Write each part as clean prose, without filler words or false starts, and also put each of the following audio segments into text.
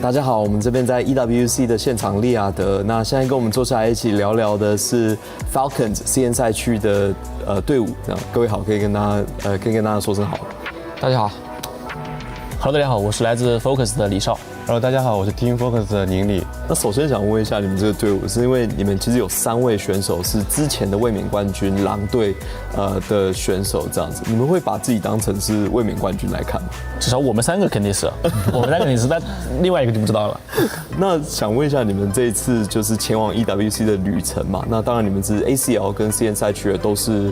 大家好，我们这边在 EWC 的现场利雅得，那现在跟我们坐下来一起聊聊的是 Falcons CN 赛区的队伍。各位好，可以跟大家说声好。大家好 ，Hello， 大家好，我是来自 Focus 的李少。Hello， 大家好，我是 TeamFight 的宁理。那首先想问一下你们这个队伍，是因为你们其实有3位选手是之前的卫冕冠军狼队的选手这样子，你们会把自己当成是卫冕冠军来看吗？至少我们3个肯定是，但另外一个就不知道了。那想问一下你们这一次就是前往 EWC 的旅程嘛？那当然你们是 ACL 跟 CN 赛区的都是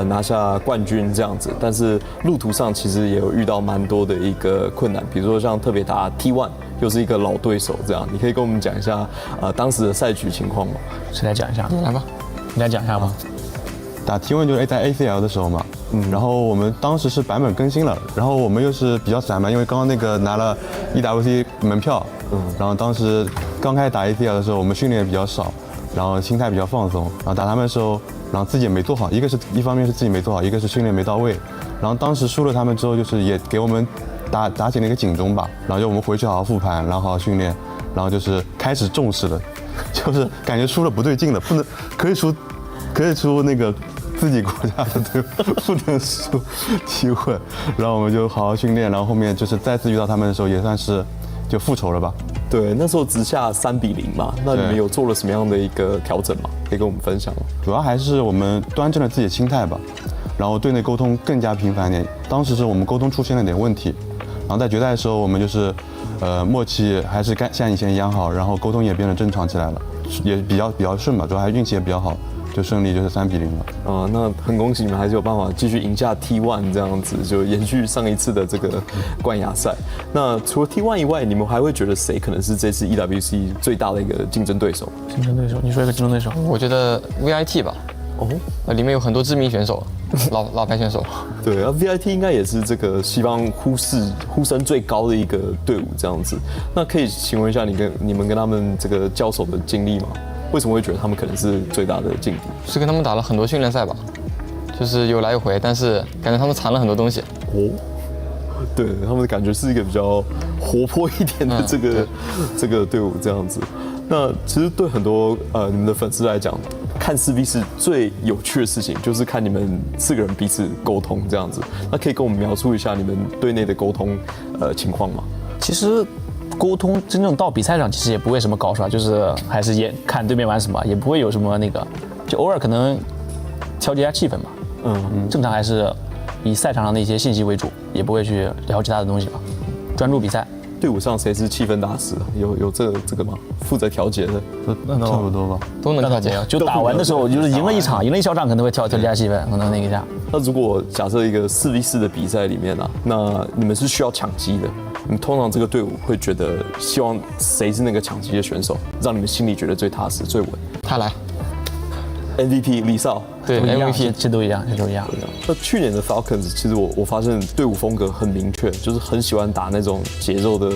拿下冠军这样子，但是路途上其实也有遇到蛮多的一个困难，比如说像特别打 T1。又是一个老对手，这样你可以跟我们讲一下当时的赛局情况吗？谁来讲一下？你来吧，你来讲一下吧。打 T1 就是在 ACL 的时候嘛，然后我们当时是版本更新了，然后我们又是比较散嘛，因为刚刚那个拿了 EWC 门票，然后当时刚开始打 ACL 的时候，我们训练也比较少，然后心态比较放松，然后打他们的时候，然后自己也没做好，一方面是自己没做好，一个是训练没到位，然后当时输了他们之后，就是也给我们打起了一个警钟吧，然后就我们回去好好复盘，然后好好训练，然后就是开始重视了，就是感觉输了不对劲了，不能可以输那个自己国家的队伍，不能输T1，然后我们就好好训练，然后后面就是再次遇到他们的时候也算是就复仇了吧。对，那时候直下3-0嘛，那你们有做了什么样的一个调整吗？可以跟我们分享吗？主要还是我们端正了自己的心态吧，然后队内沟通更加频繁一点。当时是我们沟通出现了点问题。然后在决赛的时候，我们就是，默契还是像以前一样好，然后沟通也变得正常起来了，也比较顺吧，主要还运气也比较好，就顺利就是3-0了。那很恭喜你们还是有办法继续赢下 T1 这样子，就延续上一次的这个冠亚赛。那除了 T1 以外，你们还会觉得谁可能是这次 EWC 最大的一个竞争对手？竞争对手，你说一个竞争对手？我觉得 VIT 吧。里面有很多知名选手，老牌选手。对，VIT 应该也是这个西方呼声最高的一个队伍这样子。那可以请问一下你们跟他们这个交手的经历吗？为什么会觉得他们可能是最大的劲敌？是跟他们打了很多训练赛吧，就是有来有回，但是感觉他们藏了很多东西。对，他们感觉是一个比较活泼一点的这个队伍这样子。那其实对很多你们的粉丝来讲，看4v4最有趣的事情就是看你们4个人彼此沟通这样子。那可以跟我们描述一下你们队内的沟通情况吗？其实沟通真正到比赛上，其实也不会什么搞耍，就是还是也看对面玩什么，也不会有什么那个，就偶尔可能调节一下气氛吧。正常还是以赛场上的一些信息为主，也不会去聊其他的东西吧，专注比赛。队伍上谁是气氛大师？有这个吗？负责调节的，差不多吧，都能调节。就打完的时候，就是赢了一场，赢了一小场，可能会调节一下气氛，可能那个一下。那如果假设一个4v4的比赛里面啊，那你们是需要抢击的，你们通常这个队伍会觉得希望谁是那个抢击的选手，让你们心里觉得最踏实、最稳？他来 MVP 李少，对 MVP 这都一样。那去年的 Falcons 其实我发现队伍风格很明确，就是很喜欢打那种节奏的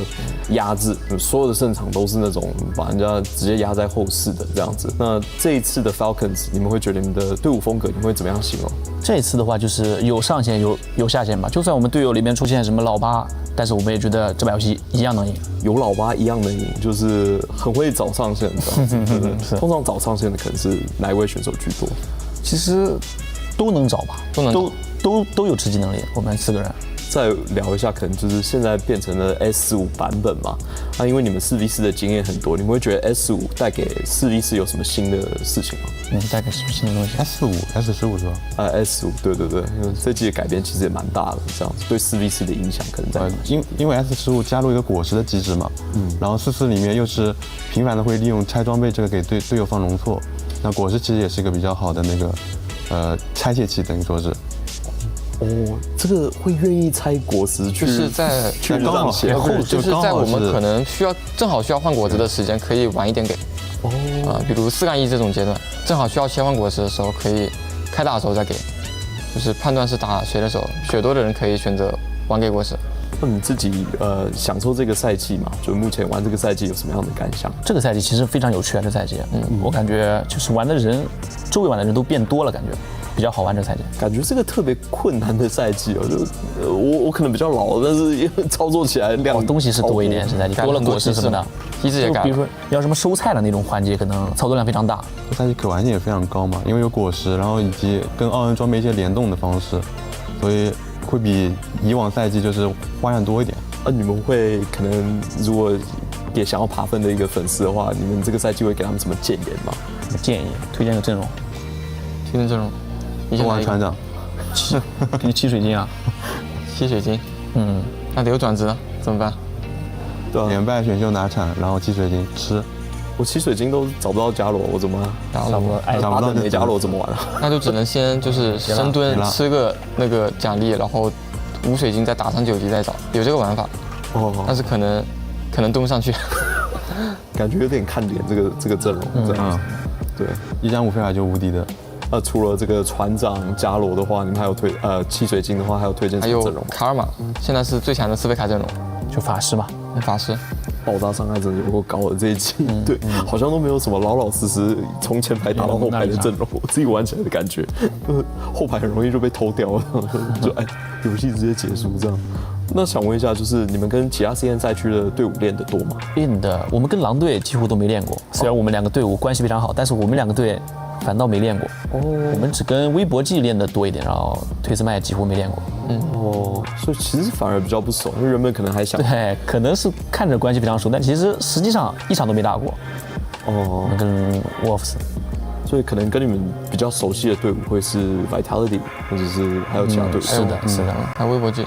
压制，所有的胜场都是那种把人家直接压在后四的这样子。那这一次的 Falcons 你们会觉得你们的队伍风格你们会怎么样形容？这一次的话就是有上限有下限吧，就算我们队友里面出现什么老八，但是我们也觉得这把游戏一样能赢。有老八一样能赢，就是很会找上限的。通常找上限的可能是哪一位选手居多？其实都能找吧，都有吃鸡能力。我们4个人再聊一下，可能就是现在变成了 S5版本嘛。那因为你们4v4的经验很多，你们会觉得 S5带给4v4有什么新的事情吗？带给什么新的东西？S15 是吧？S5，对，因为这季的改变其实也蛮大的，这样子对4v4的影响可能在。因为 S15加入一个果实的机制嘛，然后4-4里面又是频繁的会利用拆装备这个给队友放容错，那果实其实也是一个比较好的那个拆卸器，等于说是。这个会愿意拆果实去，就是在刚好就是在我们可能正好需要换果子的时间，可以晚一点给。比如4-1这种阶段，正好需要切换果实的时候，可以开打的时候再给。就是判断是打谁的时候，血多的人可以选择晚给果实。那你自己享受这个赛季嘛？就目前玩这个赛季有什么样的感想？这个赛季其实非常有趣啊，这赛季，我感觉就是玩的人，周围玩的人都变多了，感觉。比较好玩这个赛季。感觉是个特别困难的赛季哦，就我可能比较老，但是操作起来量东西是多一点，这赛季多了果实什么的，机制也改了。比如说要什么收菜的那种环节，可能操作量非常大。这赛季可玩性也非常高嘛，因为有果实，然后以及跟奥恩装备一些联动的方式，所以会比以往赛季就是花样多一点。你们会可能如果给想要爬分的一个粉丝的话，你们这个赛季会给他们什么建言吗？建议推荐个阵容，推荐阵容，东莞船长，七水晶啊，7水晶，那得有转职怎么办？对啊，连败选秀拿产，然后7水晶吃。我7水晶都找不到伽罗，我怎么差不多找不到没伽罗怎么玩啊？那就只能先就是深蹲吃个那个奖励，然后5水晶再打上9级再找，有这个玩法。但是可能蹲不上去，感觉有点看脸这个阵容这样子。对，1加5费尔就无敌的。除了这个船长伽罗的话，你们还有7水晶的话，还有推荐什么阵容？卡尔玛，现在是最强的4费卡阵容，就法师吧，法师。爆炸伤害真的有够高的这一季，对，好像都没有什么老老实实从前排打到后排的阵容，我自己玩起来的感觉，后排很容易就被偷掉了，就游戏直接结束这样。那想问一下，就是你们跟其他 CN 赛区的队伍练得多吗？练的，我们跟狼队几乎都没练过，虽然我们2个队伍关系非常好，但是我们2个队反倒没练过。我们只跟微博季练得多一点，然后推斯麦几乎没练过。所以其实反而比较不熟，因为人们可能还想，对，可能是看着关系非常熟，但其实实际上一场都没打过。跟 Wolves， 所以可能跟你们比较熟悉的队伍会是 Vitality， 或者是还有其他队伍。是的，还有微博季。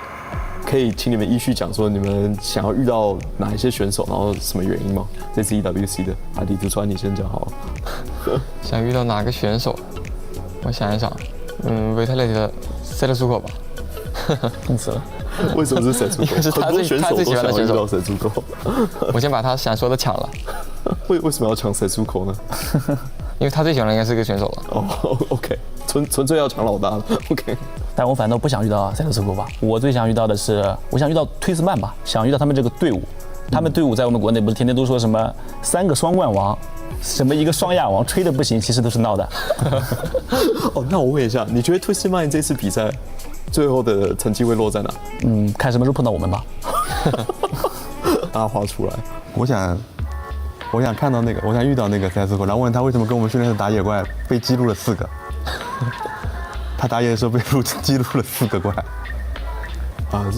可以请你们依序讲说你们想要遇到哪一些选手，然后什么原因吗？这次 EWC 的，李子川你先讲好了。想遇到哪个选手？我想一想，Vitality 的 塞勒苏口吧。痛死了！为什么是塞苏口？是他最喜欢的选手。塞苏口。我先把他想说的抢了。为什么要抢塞苏口呢？因为他最喜欢的应该是个选手了。OK， 纯粹要抢老大了。OK。但我反倒不想遇到塞勒斯科吧，我最想遇到的是，我想遇到推斯曼吧，想遇到他们这个队伍。他们队伍在我们国内不是天天都说什么3个双冠王，什么1个双亚王，吹的不行，其实都是闹的。那我问一下，你觉得推斯曼这次比赛最后的成绩会落在哪？看什么时候碰到我们吧。大家画出来。我想看到那个，我想遇到那个塞斯科，然后问他为什么跟我们训练的打野怪被击落了4个。他打野的时候被击落了4个怪。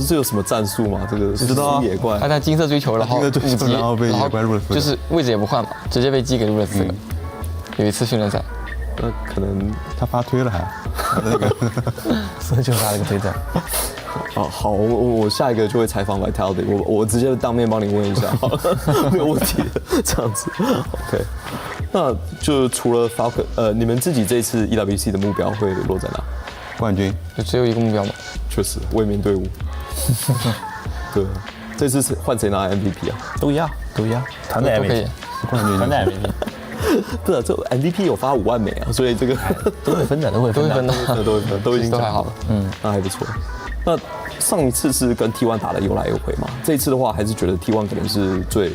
这有什么战术吗？这个知道野怪。他在金色追求，然后5级，然后被野怪入了4个，就是位置也不换嘛，直接被击给入了4个。有一次训练赛，那可能他发推了还，那个，所以就发了个推特。好，我下一个就会采访 Vitality， 我直接当面帮你问一下，没有问题的，这样子。OK， 那就除了 Falcon， 你们自己这次 EWC 的目标会落在哪？冠军，就只有一个目标嘛。确实，卫冕队伍。对，这次是换谁拿 MVP 啊？都一样，团队 MVP， 冠军，团队 MVP。不是，这 MVP 有发5万枚啊，所以这个都会分的，都已经都还好了。那还不错。那上一次是跟 T1 打的有来有回嘛？这一次的话，还是觉得 T1 可能是最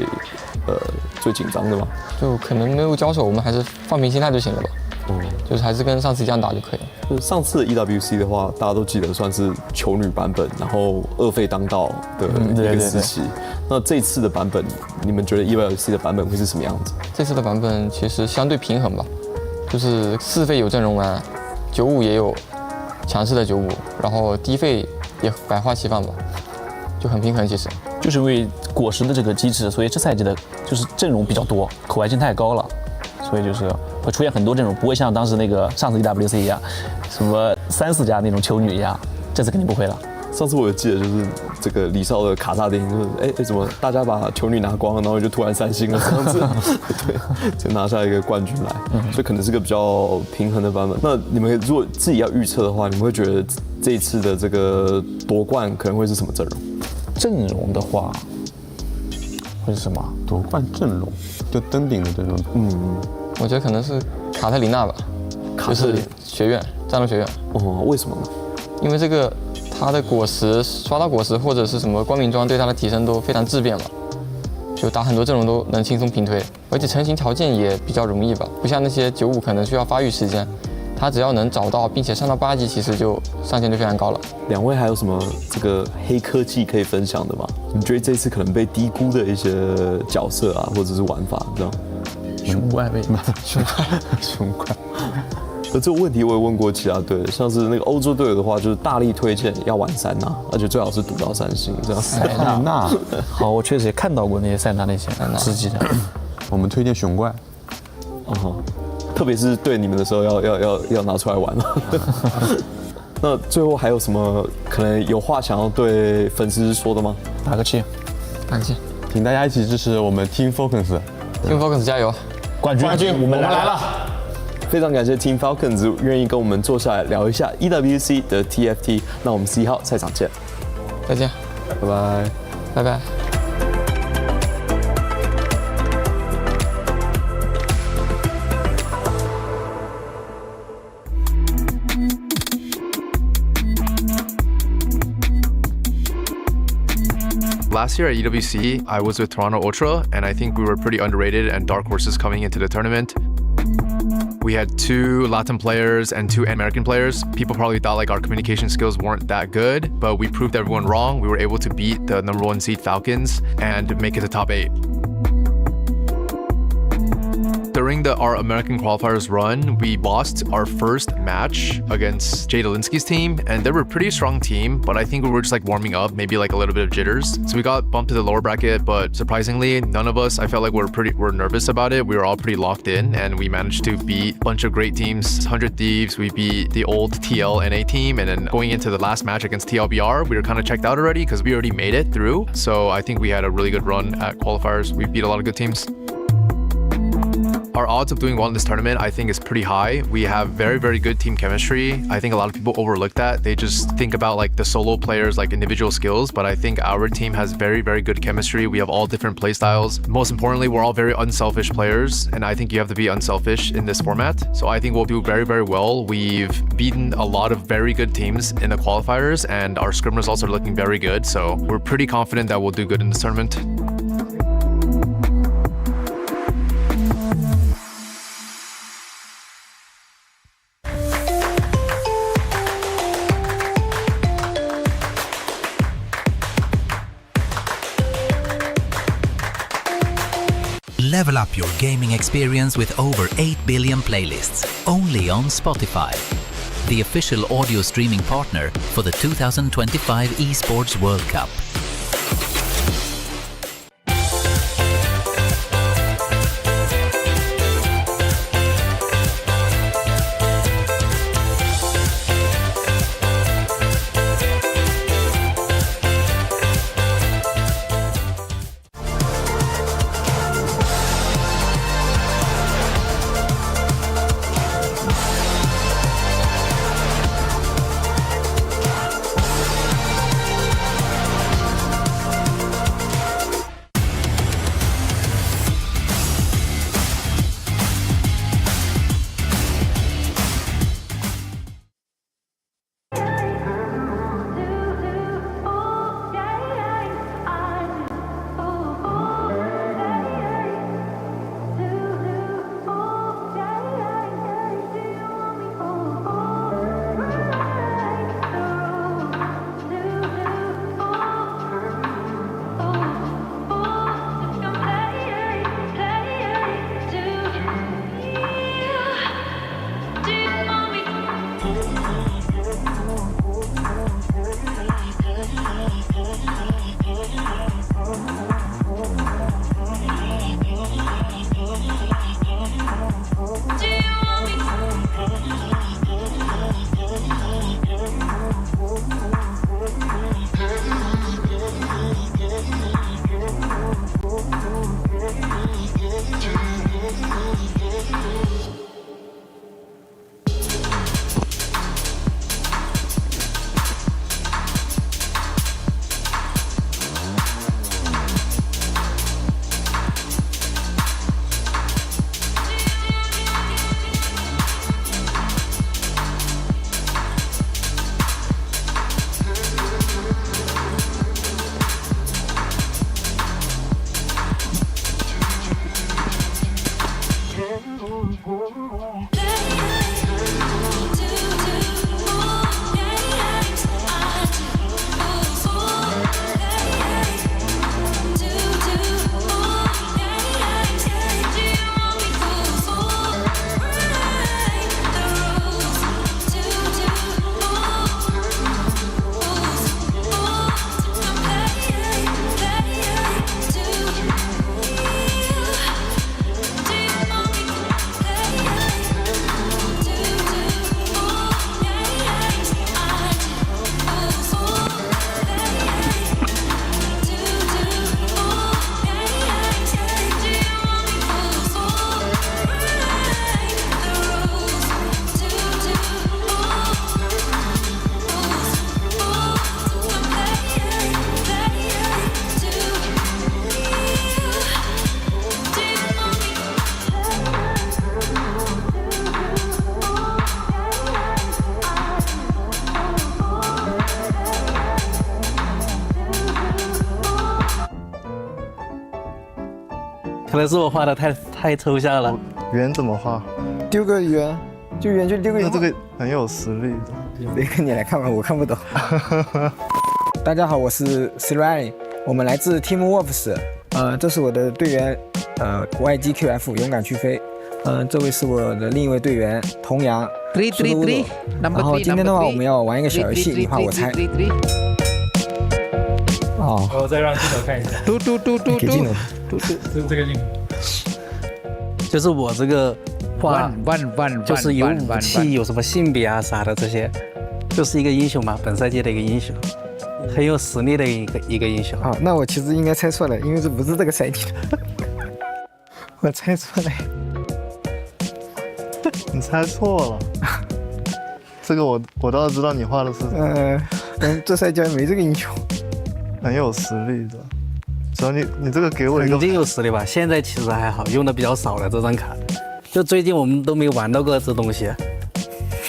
紧张的嘛？就可能没有交手，我们还是放平心态就行了吧。就是还是跟上次一样打就可以了。就是上次的 EWC 的话，大家都记得算是球女版本，然后2费当道的一个时期。那这次的版本，你们觉得 EWC 的版本会是什么样子？这次的版本其实相对平衡吧，就是4费有阵容啊，95也有强势的95，然后低费也百花齐放吧，就很平衡。其实就是因为果实的这个机制，所以这赛季的就是阵容比较多，可玩性太高了，所以就是会出现很多阵容，不会像当时那个上次 EWC 一样，什么3、4家那种球女一样，这次肯定不会了。上次我有记得就是这个李少的卡萨丁，就是怎么大家把球女拿光了，然后就突然3星了这样子，对，才拿下一个冠军来，所以可能是个比较平衡的版本。那你们如果自己要预测的话，你们会觉得这一次的这个夺冠可能会是什么阵容？阵容的话会是什么？夺冠阵容就登顶的阵容。我觉得可能是卡特琳娜吧，就是学院战斗学院。为什么呢？因为这个他的果实刷到果实或者是什么光明装对他的提升都非常质变嘛，就打很多阵容都能轻松平推，而且成型条件也比较容易吧，不像那些95可能需要发育时间，他只要能找到并且上到8级，其实就上限就非常高了。两位还有什么这个黑科技可以分享的吗？你觉得这次可能被低估的一些角色啊，或者是玩法这样？熊怪呗，熊怪。这个问题我也问过其他队，像是那个欧洲队友的话，就是大力推荐要玩塞纳，而且最好是赌到3星这样。塞纳，好，我确实也看到过那些塞纳那些吃鸡的。我们推荐熊怪。哦，特别是对你们的时候要拿出来玩了。那最后还有什么可能有话想要对粉丝说的吗？打个气，打个气，请大家一起支持我们 Team Falcons。Team Falcons 加油！冠军，我们来了。非常感谢 Team Falcons 愿意跟我们坐下来聊一下 EWC 的 TFT。那我们11号赛场见，再见，拜拜，拜拜。Last year at EWC, I was with Toronto Ultra, and I think we were pretty underrated and dark horses coming into the tournament. We had 2 Latin players and 2 American players. People probably thought like our communication skills weren't that good, but we proved everyone wrong. We were able to beat the #1 seed Falcons and make it to top 8. During our American qualifiers run, we lost our first match against Jay Dolinsky's team, and they were a pretty strong team, but I think we were just like warming up, maybe like a little bit of jitters. So we got bumped to the lower bracket, but surprisingly, none of us, I felt like we're nervous about it. We were all pretty locked in, and we managed to beat a bunch of great teams. 100 Thieves, we beat the old TL NA team, and then going into the last match against TLBR, we were kind of checked out already because we already made it through. So I think we had a really good run at qualifiers. We beat a lot of good teams. Our odds of doing well in this tournament, I think, is pretty high. We have very, very good team chemistry. I think a lot of people overlook that. They just think about like the solo players, like individual skills, but I think our team has very, very good chemistry. We have all different play styles. Most importantly, we're all very unselfish players, and I think you have to be unselfish in this format. So I think we'll do very, very well. We've beaten a lot of very good teams in the qualifiers, and our scrim results are looking very good. So we're pretty confident that we'll do good in this tournament. Level up your gaming experience with over 8 billion playlists, only on Spotify, the official audio streaming partner for the 2025 Esports World Cup. 可能是我画的太抽象了。圆怎么画？丢个圆，就圆就丢个圆。那这个很有实力的。雷哥，你来看吧，我看不懂。大家好，我是 Sirani， 我们来自 Team Wolves， 这是我的队员，YGQF 勇敢去飞，这位是我的另一位队员童阳。然后今天的话，我们要玩一个小游戏，你画我猜。哦，我再让镜头看一下。给镜头。这个镜头。就是我这个画，就是有武器，有什么性别啊啥的这些，就是一个英雄嘛，本赛季的一个英雄，很有实力的一个英雄。好，那我其实应该猜错了，因为这不是这个赛季的，我猜错了。你猜错了。这个我倒是知道你画的是。这赛季没这个英雄，很有实力的。只要你这个给我一个，已经有实力吧？现在其实还好，用的比较少了这张卡。就最近我们都没玩到过这东西，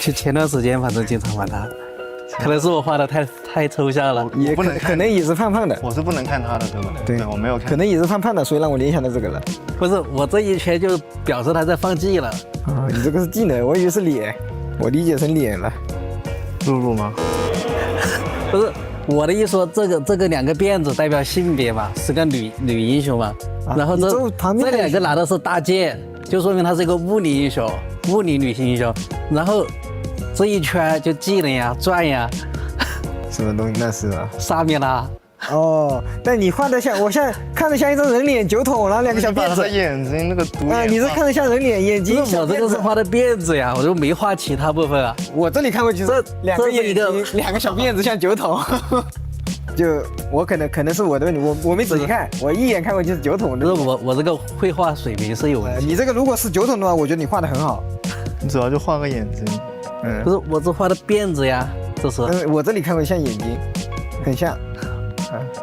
就前段时间反正经常玩它。可能是我画的太抽象了，也可能也是胖胖的。我是不能看他的，对吧？对，我没有看。可能也是胖胖的，所以让我联想到这个了。不是，我这一圈就表示他在放技了。啊，你这个是技能，我以为是脸，我理解成脸了。露露吗？不是。我的意思说，这个两个辫子代表性别嘛，是个女英雄嘛。然后这两个拿的是大剑，就说明她是一个物理英雄，物理女性英雄。然后这一圈就技能呀、转呀，什么东西？那是啊，杀灭啦。哦，但你画的像，我现在看着像一张人脸，酒桶，然后两个小辫子。眼睛那个独眼。你是看着像人脸，眼睛。我这个是画的辫子呀，我就没画其他部分啊。我这里看过去是两个眼睛，两个小辫子像酒桶。就我可能是我的问题，我没仔细看，我一眼看过去是酒桶。不是我这个绘画水平是有问题。你这个如果是酒桶的话，我觉得你画的很好。你主要就画个眼睛。不是我这画的辫子呀，这是。我这里看过像眼睛，很像。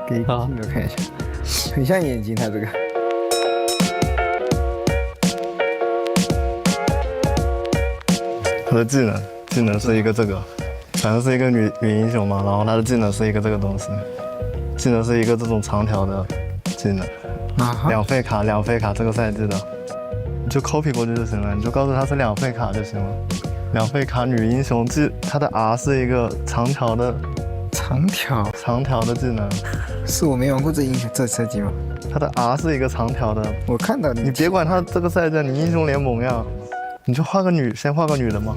给镜头看一下，很像眼睛，它这个。他的技能是一个这个，反正是一个女英雄嘛，然后她的技能是一个这个东西，技能是一个这种长条的技能，两费卡这个赛季的，你就 copy 过去就行了，你就告诉他是两费卡就行了。两费卡女英雄她的 R 是一个长条的。长条的技能，是我没玩过这赛季吗？他的 R 是一个长条的，我看到你别管他这个赛季，你英雄联盟呀，你就先画个女的嘛。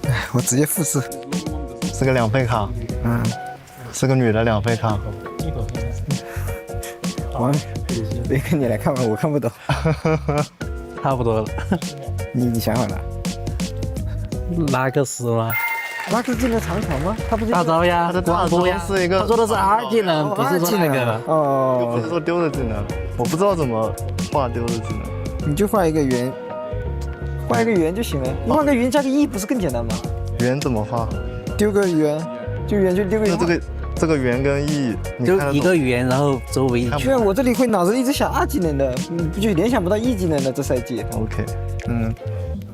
哎，我直接复制，是个两费卡，是个女的两费卡。雷哥，你来看吧，我看不懂。差不多了。你想好了？拉克斯吗？拉克斯技能长条吗？他不是大招呀，他的大招是一个，他说的是 R 技能，不是说那个。又不是说丢的技能，我不知道怎么画丢的技能。你就画一个圆，画一个圆就行了。你画个圆加个 E 不是更简单吗？圆怎么画？丢个圆，就圆就丢个圆。这个圆跟 E 就一个圆，然后周围一圈。虽然我这里会脑子里一直想 R 技能的，不就联想不到 E 技能的这赛季。OK，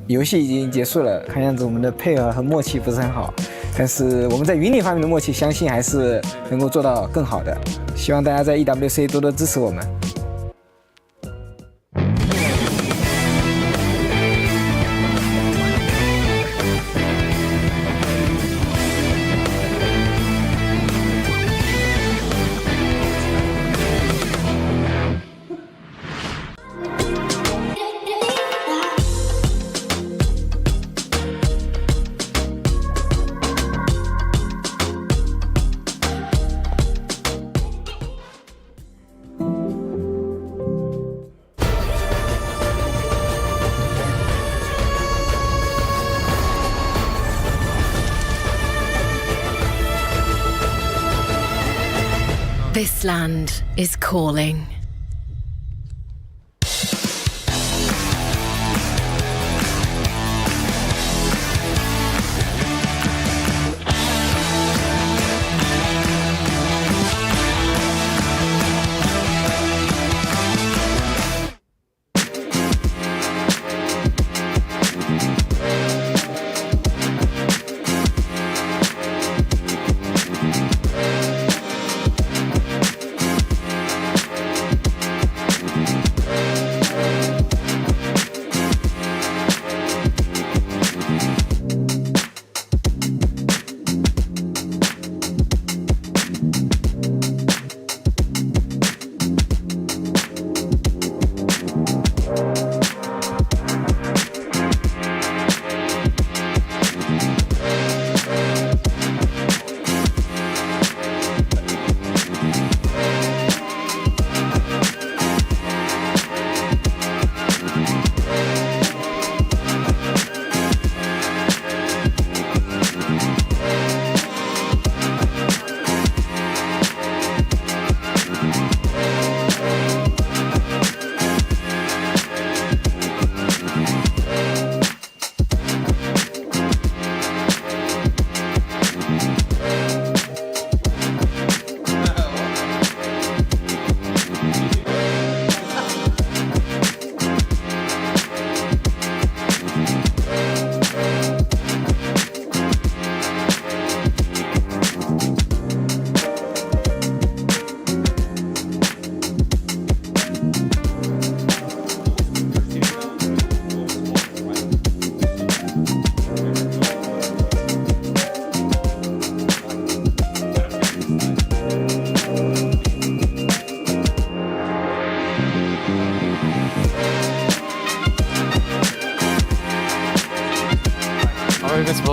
游戏已经结束了，看样子我们的配合和默契不是很好，但是我们在云里方面的默契，相信还是能够做到更好的。希望大家在 EWC 多多支持我们。This land is calling.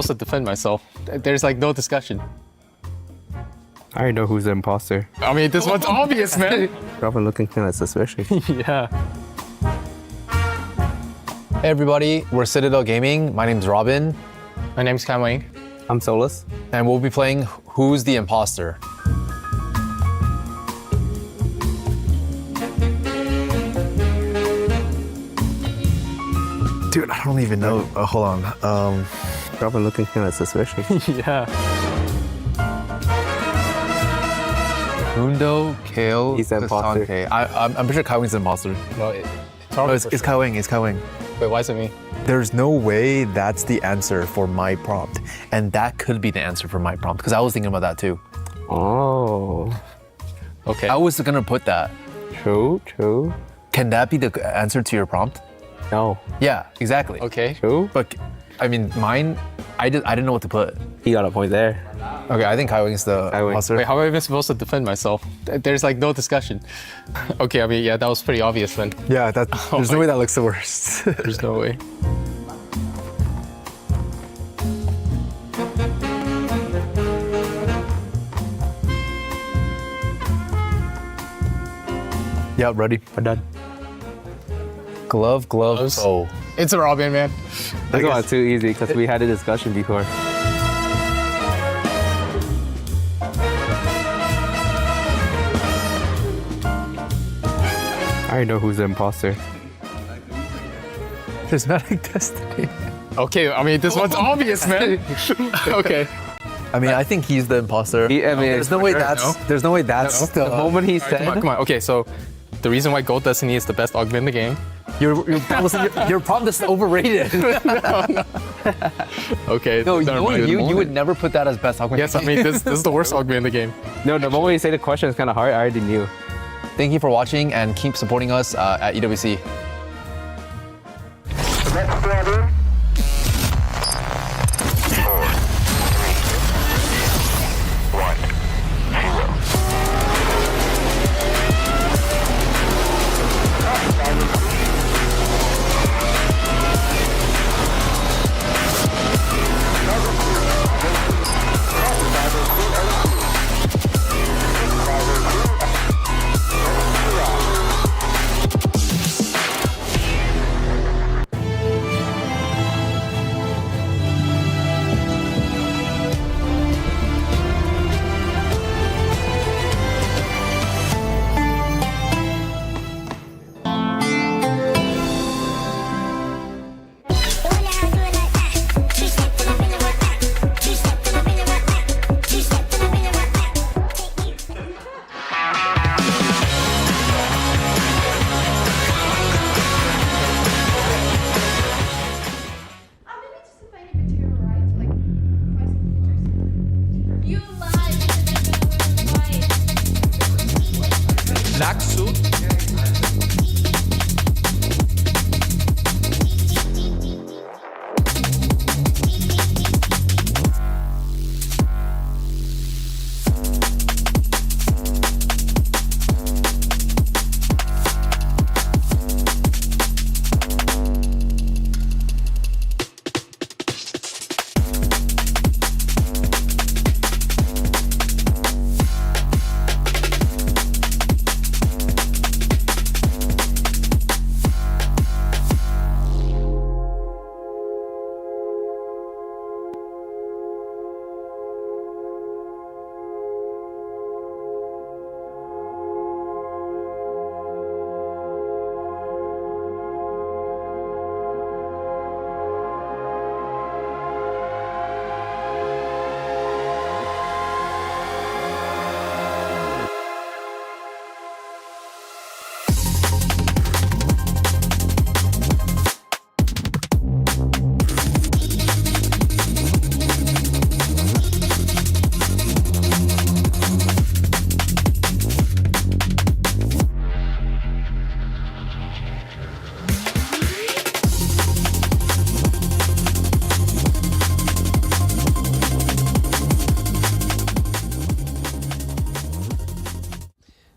supposed to defend myself? There's like no discussion. I already know who's the imposter. I mean, this one's obvious, man. Probably looking kind of suspicious. Yeah. Hey everybody, we're Citadel Gaming. My name's Robin. My name's Kamwing. I'm Solus. And we'll be playing Who's the Imposter? Dude, I don't even know. Hold on. Probably looking kind of suspicious. Yeah. Mundo, Kale, He's the imposter. Cassante. I'm pretty sure Kai Wing's the imposter. No, It's Kai Wing, it's Kai Wing. Wait, why is it me? There's no way that's the answer for my prompt. And that could be the answer for my prompt, because I was thinking about that too. Oh. Okay. I was gonna put that. True. Can that be the answer to your prompt? No. Yeah, exactly. Okay. True. But I mean, mine, I didn't know what to put. He got a point there. Okay, I think Kai Wing's the Kai Wing. imposter. Wait, how am I even supposed to defend myself? There's like no discussion. Okay, I mean, yeah, that was pretty obvious then. Yeah, there's no way that looks the worst. There's no way. Yeah, ready. We're done. Glove. Gloves. Oh. It's a Robin, man. That's not too easy because we had a discussion before. I already know who's the imposter. Prismatic Destiny. Okay, I mean, this one's obvious, man. Okay. I mean, I think he's the imposter. There's no way that's The moment he said, Come on. Okay, so the reason why Gold Destiny is the best augment in the game. your prompt is overrated. Okay. No, you would never put that as best augment. Yes, I mean, this is the worst augment in the game. no, the moment you say the question is kind of hard, I already knew. Thank you for watching and keep supporting us at EWC.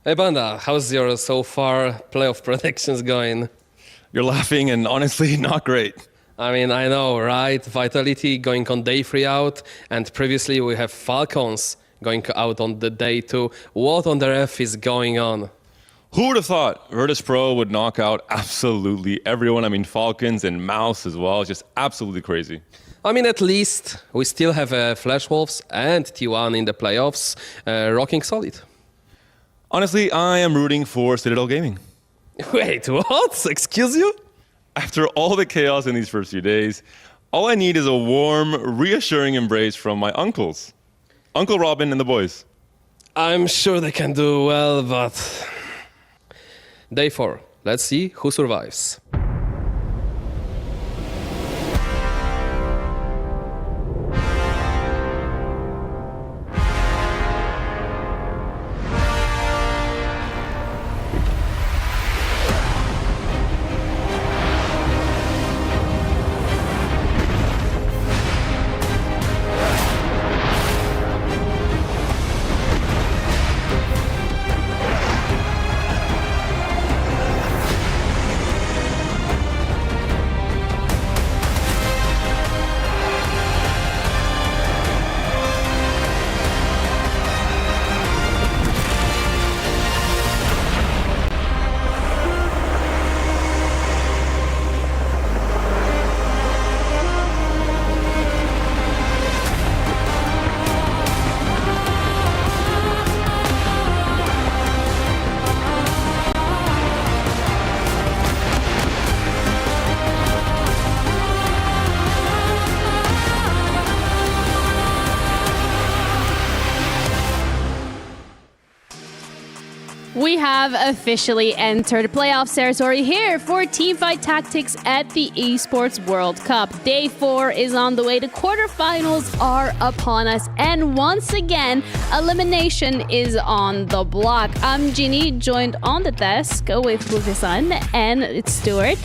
Hey Banda, how's your so far playoff predictions going? You're laughing and honestly not great. I mean, I know, right? Vitality going on day 3 out, and previously we have Falcons going out on the day 2. What on the F is going on? Who would have thought Virtus Pro would knock out absolutely everyone? I mean, Falcons and Mouse as well. Just absolutely crazy. I mean, at least we still have Flash Wolves and T1 in the playoffs, rocking solid. Honestly, I am rooting for Citadel Gaming. Wait, what? Excuse you? After all the chaos in these first few days, all I need is a warm, reassuring embrace from my uncles. Uncle Robin and the boys. I'm sure they can do well, but... Day 4. Let's see who survives. We have officially entered playoffs territory here for Teamfight Tactics at the Esports World Cup. Day 4 is on the way. The quarterfinals are upon us. And once again, elimination is on the block. I'm Ginny, joined on the desk with Fujisan and Stuart.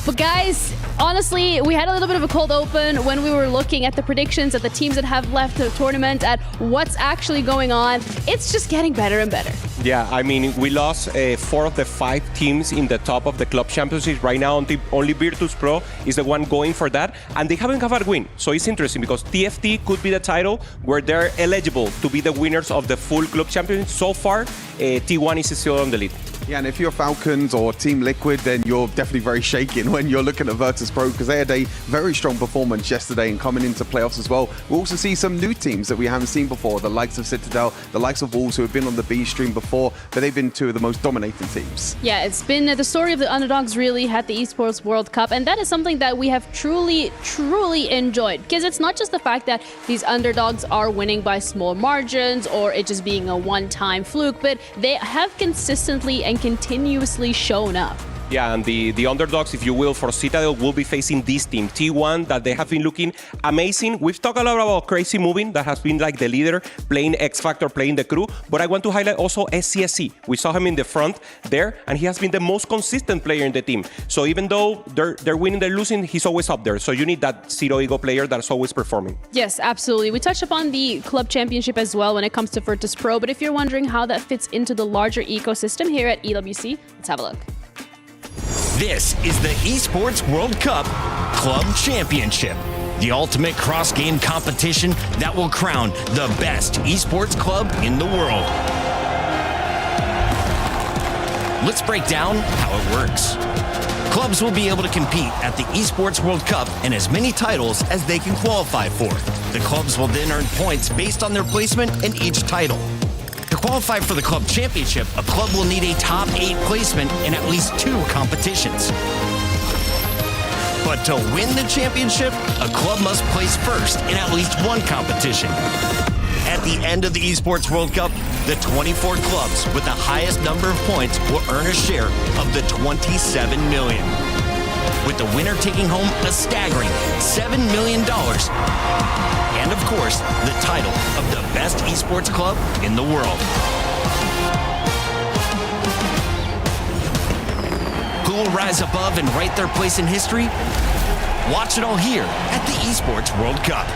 But guys, honestly, we had a little bit of a cold open when we were looking at the predictions at the teams that have left the tournament, at what's actually going on. It's just getting better and better. Yeah, I mean, we lost 4 of the 5 teams in the top of the club championship. Right now, only Virtus Pro is the one going for that, and they haven't had a win. So it's interesting because TFT could be the title where they're eligible to be the winners of the full club championship. So far, T1 is still on the lead. Yeah, and if you're Falcons or Team Liquid, then you're definitely very shaken when you're looking at Virtus Pro, because they had a very strong performance yesterday and coming into playoffs as well. We'll also see some new teams that we haven't seen before, the likes of Citadel, the likes of Wolves, who have been on the B stream before, but they've been 2 of the most dominating teams. Yeah, it's been the story of the underdogs really at the Esports World Cup, and that is something that we have truly enjoyed, because it's not just the fact that these underdogs are winning by small margins or it just being a one-time fluke, but they have consistently and continuously shown up. Yeah, and the underdogs, if you will, for Citadel will be facing this team, T1, that they have been looking amazing. We've talked a lot about Crazy Moving, that has been like the leader, playing X Factor, playing the crew, but I want to highlight also SCSC. We saw him in the front there, and he has been the most consistent player in the team. So even though they're winning, they're losing, he's always up there. So you need that Zero Ego player that's always performing. Yes, absolutely. We touched upon the club championship as well when it comes to Virtus Pro, but if you're wondering how that fits into the larger ecosystem here at EWC, let's have a look. This is the Esports World Cup Club Championship, the ultimate cross-game competition that will crown the best esports club in the world. Let's break down how it works. Clubs will be able to compete at the Esports World Cup and as many titles as they can qualify for. The clubs will then earn points based on their placement in each title. To qualify for the club championship, a club will need a top 8 placement in at least 2 competitions. But to win the championship, a club must place first in at least 1 competition. At the end of the Esports World Cup, the 24 clubs with the highest number of points will earn a share of the $27 million, with the winner taking home a staggering $7 million. And of course, the title of the best esports club in the world. Who will rise above and write their place in history? Watch it all here at the Esports World Cup.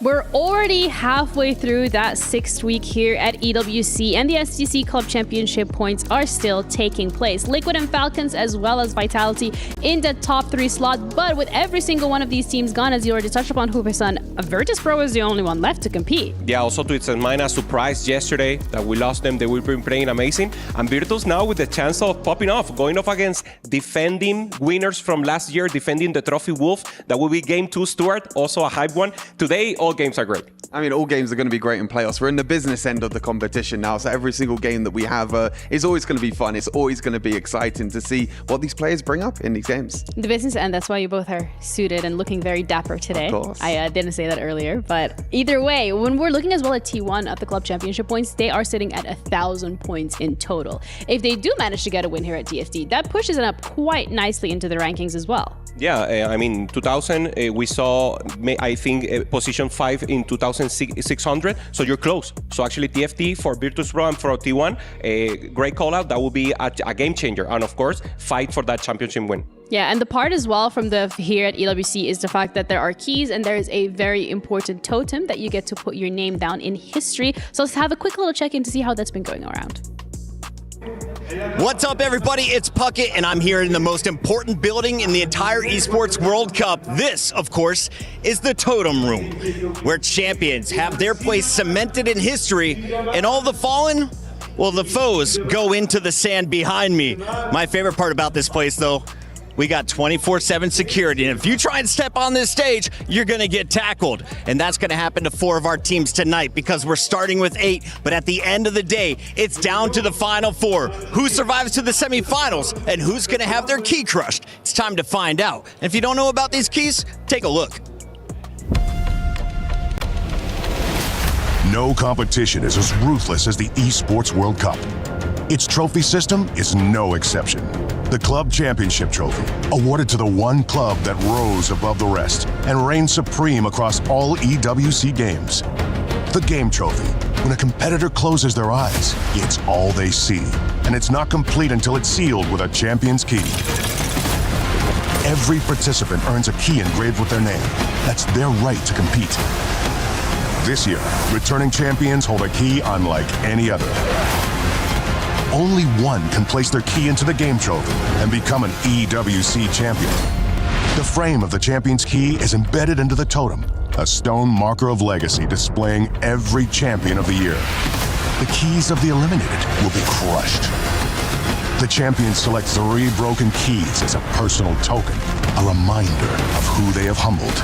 We're already halfway through that 6th week here at EWC, and the STC Club Championship points are still taking place. Liquid and Falcons, as well as Vitality, in the top 3 slot. But with every single one of these teams gone, as you already touched upon, Hupe-san, Virtus Pro is the only one left to compete. Yeah, also to its mind, a surprise yesterday that we lost them. They will be playing amazing. And Virtus now with the chance of popping off, going off against defending winners from last year, defending the Trophy Wolf. That will be Game 2 Stuart, also a hype one. Today, all games are great. I mean, all games are going to be great in playoffs. We're in the business end of the competition now, so every single game that we have is always going to be fun. It's always going to be exciting to see what these players bring up in these games. The business end, that's why you both are suited and looking very dapper today. Of course. I didn't say that earlier, but either way, when we're looking as well at T1 at the club championship points, they are sitting at 1,000 points in total. If they do manage to get a win here at TFT, that pushes it up quite nicely into the rankings as well. Yeah, I mean, 2000, we saw, I think, position 5 in 2600, so you're close. So actually, TFT for Virtus Pro and for T1, a great call out. That will be a game changer. And of course, fight for that championship win. Yeah, and the part as well from the here at EWC is the fact that there are keys and there is a very important totem that you get to put your name down in history. So let's have a quick little check-in to see how that's been going around. What's up, everybody? It's Puckett, and I'm here in the most important building in the entire Esports World Cup. This, of course, is the Totem Room, where champions have their place cemented in history, and all the fallen, well, the foes go into the sand behind me. My favorite part about this place, though, we got 24/7 security, and if you try and step on this stage, you're gonna get tackled. And that's gonna happen to 4 of our teams tonight because we're starting with 8, but at the end of the day, it's down to the final 4. Who survives to the semifinals and who's gonna have their key crushed? It's time to find out. And if you don't know about these keys, take a look. No competition is as ruthless as the Esports World Cup. Its trophy system is no exception. The Club Championship Trophy, awarded to the one club that rose above the rest and reigned supreme across all EWC games. The Game Trophy, when a competitor closes their eyes, it's all they see, and it's not complete until it's sealed with a champion's key. Every participant earns a key engraved with their name. That's their right to compete. This year, returning champions hold a key unlike any other. Only one can place their key into the Game Trophy and become an EWC champion. The frame of the champion's key is embedded into the totem, a stone marker of legacy displaying every champion of the year. The keys of the eliminated will be crushed. The champion selects 3 broken keys as a personal token, a reminder of who they have humbled.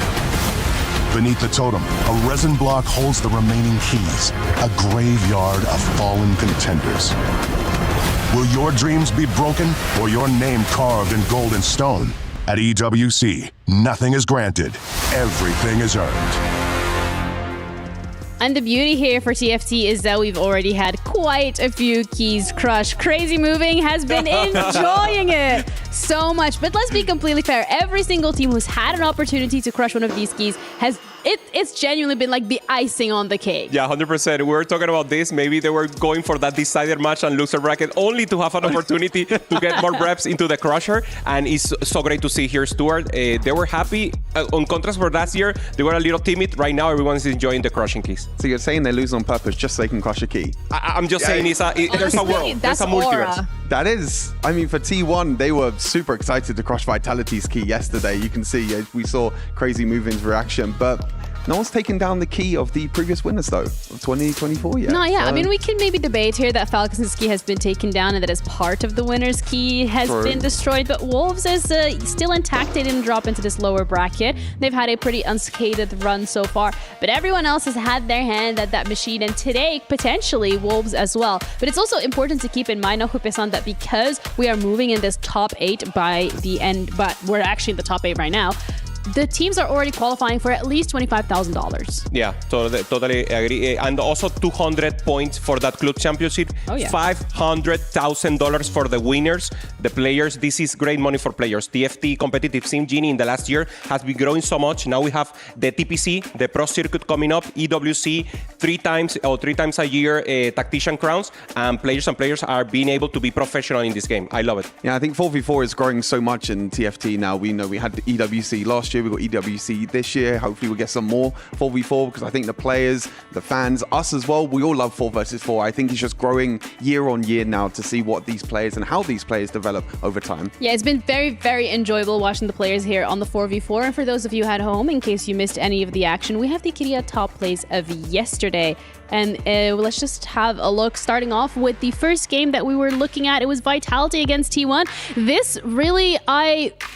Beneath the totem, a resin block holds the remaining keys, a graveyard of fallen contenders. Will your dreams be broken or your name carved in gold and stone? At EWC, nothing is granted, everything is earned. And the beauty here for TFT is that we've already had quite a few keys crushed. Crazy Moving has been enjoying it so much. But let's be completely fair. Every single team who's had an opportunity to crush one of these keys has it's genuinely been like the icing on the cake. Yeah, 100%. We were talking about this. Maybe they were going for that decider match and loser bracket only to have an opportunity to get more reps into the crusher. And it's so great to see here, Stuart. They were happy. On contrast for last year, they were a little timid. Right now, everyone's enjoying the crushing keys. So you're saying they lose on purpose just so they can crush a key? I'm just saying there's a world. There's a multiverse. That is, I mean, for T1, they were super excited to crush Vitality's key yesterday. You can see, we saw Crazy Moving's reaction, but no one's taken down the key of the previous winners, though, of 2024 yet. No, yeah. So, I mean, we can maybe debate here that Falcons' key has been taken down and that as part of the winner's key has been destroyed. But Wolves is still intact. They didn't drop into this lower bracket. They've had a pretty unscathed run so far. But everyone else has had their hand at that machine. And today, potentially, Wolves as well. But it's also important to keep in mind, Hupe-san, that because we are moving in this top 8 by the end, but we're actually in the top 8 right now, the teams are already qualifying for at least $25,000. Yeah, totally agree. And also 200 points for that club championship. Oh, yeah. $500,000 for the winners, the players. This is great money for players. TFT competitive sim Genie in the last year has been growing so much. Now we have the TPC, the Pro Circuit coming up, EWC, 3 times a year tactician crowns, and players are being able to be professional in this game. I love it. Yeah, I think 4v4 is growing so much in TFT now. We know we had the EWC last last year we got EWC. This year, hopefully we'll get some more 4v4 because I think the players, the fans, us as well, we all love 4 versus 4. I think it's just growing year on year now to see what these players and how these players develop over time. Yeah, it's been very, very enjoyable watching the players here on the 4v4. And for those of you at home, in case you missed any of the action, we have the Kiria top plays of yesterday. And let's just have a look, starting off with the first game that we were looking at. It was Vitality against T1.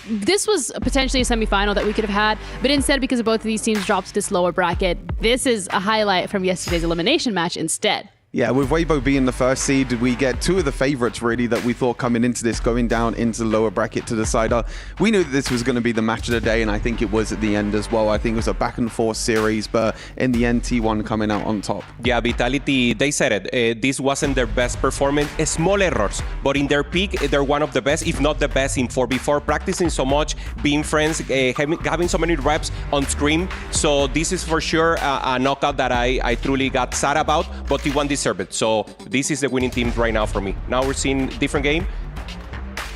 This was potentially a semi-final that we could have had, but instead, because of both of these teams dropped to this lower bracket, this is a highlight from yesterday's elimination match instead. Yeah, with Weibo being the first seed, we get 2 of the favorites really that we thought coming into this, going down into the lower bracket to decider. We knew that this was going to be the match of the day, and I think it was at the end as well. I think it was a back and forth series, but in the end, T1 coming out on top. Yeah, Vitality, they said it. This wasn't their best performance. Small errors, but in their peak, they're one of the best, if not the best in 4v4, practicing so much, being friends, having so many reps on Scream. So this is for sure a knockout that I truly got sad about, but T1 deserved it. So this is the winning team right now for me. Now we're seeing different game.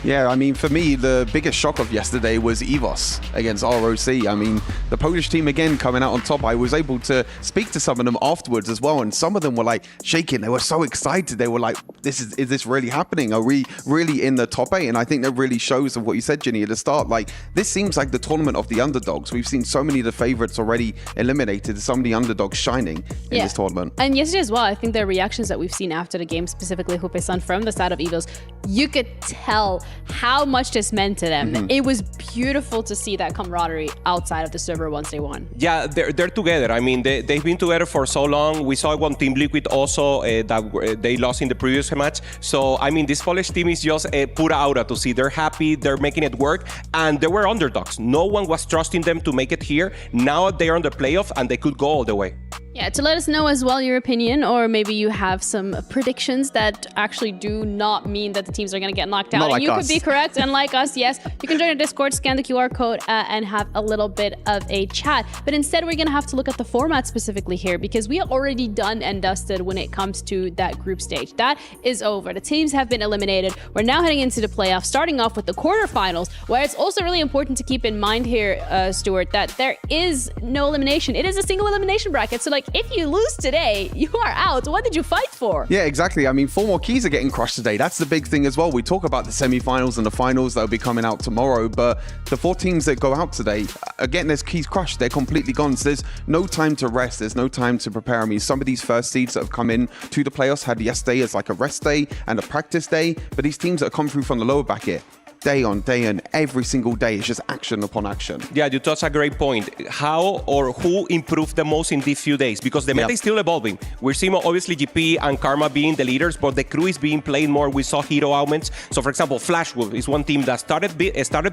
Yeah, I mean, for me, the biggest shock of yesterday was EVOS against ROC. I mean, the Polish team again coming out on top. I was able to speak to some of them afterwards as well, and some of them were like shaking. They were so excited. They were like, is this really happening? Are we really in the top 8? And I think that really shows of what you said, Ginny, at the start. Like, this seems like the tournament of the underdogs. We've seen so many of the favorites already eliminated, some of the underdogs shining in this tournament. And yesterday as well, I think the reactions that we've seen after the game, specifically Hupe-san from the side of EVOS, you could tell how much this meant to them. It was beautiful to see that camaraderie outside of the server once they won. Yeah, they're together. I mean, they've been together for so long. We saw one Team Liquid also that they lost in the previous match. So, I mean, this Polish team is just pura aura to see. They're happy, they're making it work, and they were underdogs. No one was trusting them to make it here. Now they're on the playoff and they could go all the way. Yeah, to let us know as well your opinion, or maybe you have some predictions that actually do not mean that the teams are going to get knocked out. Not like and you us. could be correct, and like us, yes, you can join our Discord, scan the QR code, and have a little bit of a chat. But instead, we're going to have to look at the format specifically here, because we are already done and dusted when it comes to that group stage. That is over. The teams have been eliminated. We're now heading into the playoffs, starting off with the quarterfinals, where it's also really important to keep in mind here, Stuart, that there is no elimination. It is a single elimination bracket. So, like, if you lose today, you are out. What did you fight for? Yeah, exactly. I mean, 4 more keys are getting crushed today. That's the big thing as well. We talk about the semi-finals and the finals that will be coming out tomorrow, but the 4 teams that go out today, again, there's keys crushed. They're completely gone. So there's no time to rest. There's no time to prepare. I mean, some of these first seeds that have come in to the playoffs had yesterday as like a rest day and a practice day, but these teams that have come through from the lower bracket, day on day and every single day, it's just action upon action. Yeah, you touched a great point. How or who improved the most in these few days? Because the meta is still evolving. We're seeing obviously GP and Karma being the leaders, but the crew is being played more. We saw hero augments. So for example, Flashwolf is one team that started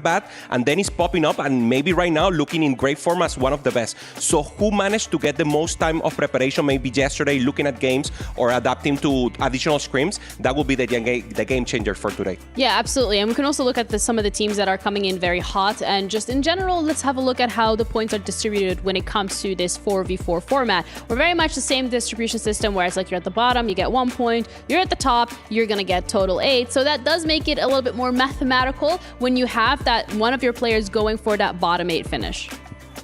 bad and then is popping up and maybe right now looking in great form as one of the best. So who managed to get the most time of preparation, maybe yesterday, looking at games or adapting to additional scrims? That will be the game changer for today. Yeah, absolutely. And we can also look at some of the teams that are coming in very hot, and just in general, let's have a look at how the points are distributed when it comes to this 4v4 format. We're very much the same distribution system where it's like you're at the bottom, you get 1 point, you're at the top, you're gonna get total 8. So that does make it a little bit more mathematical when you have that one of your players going for that bottom 8 finish.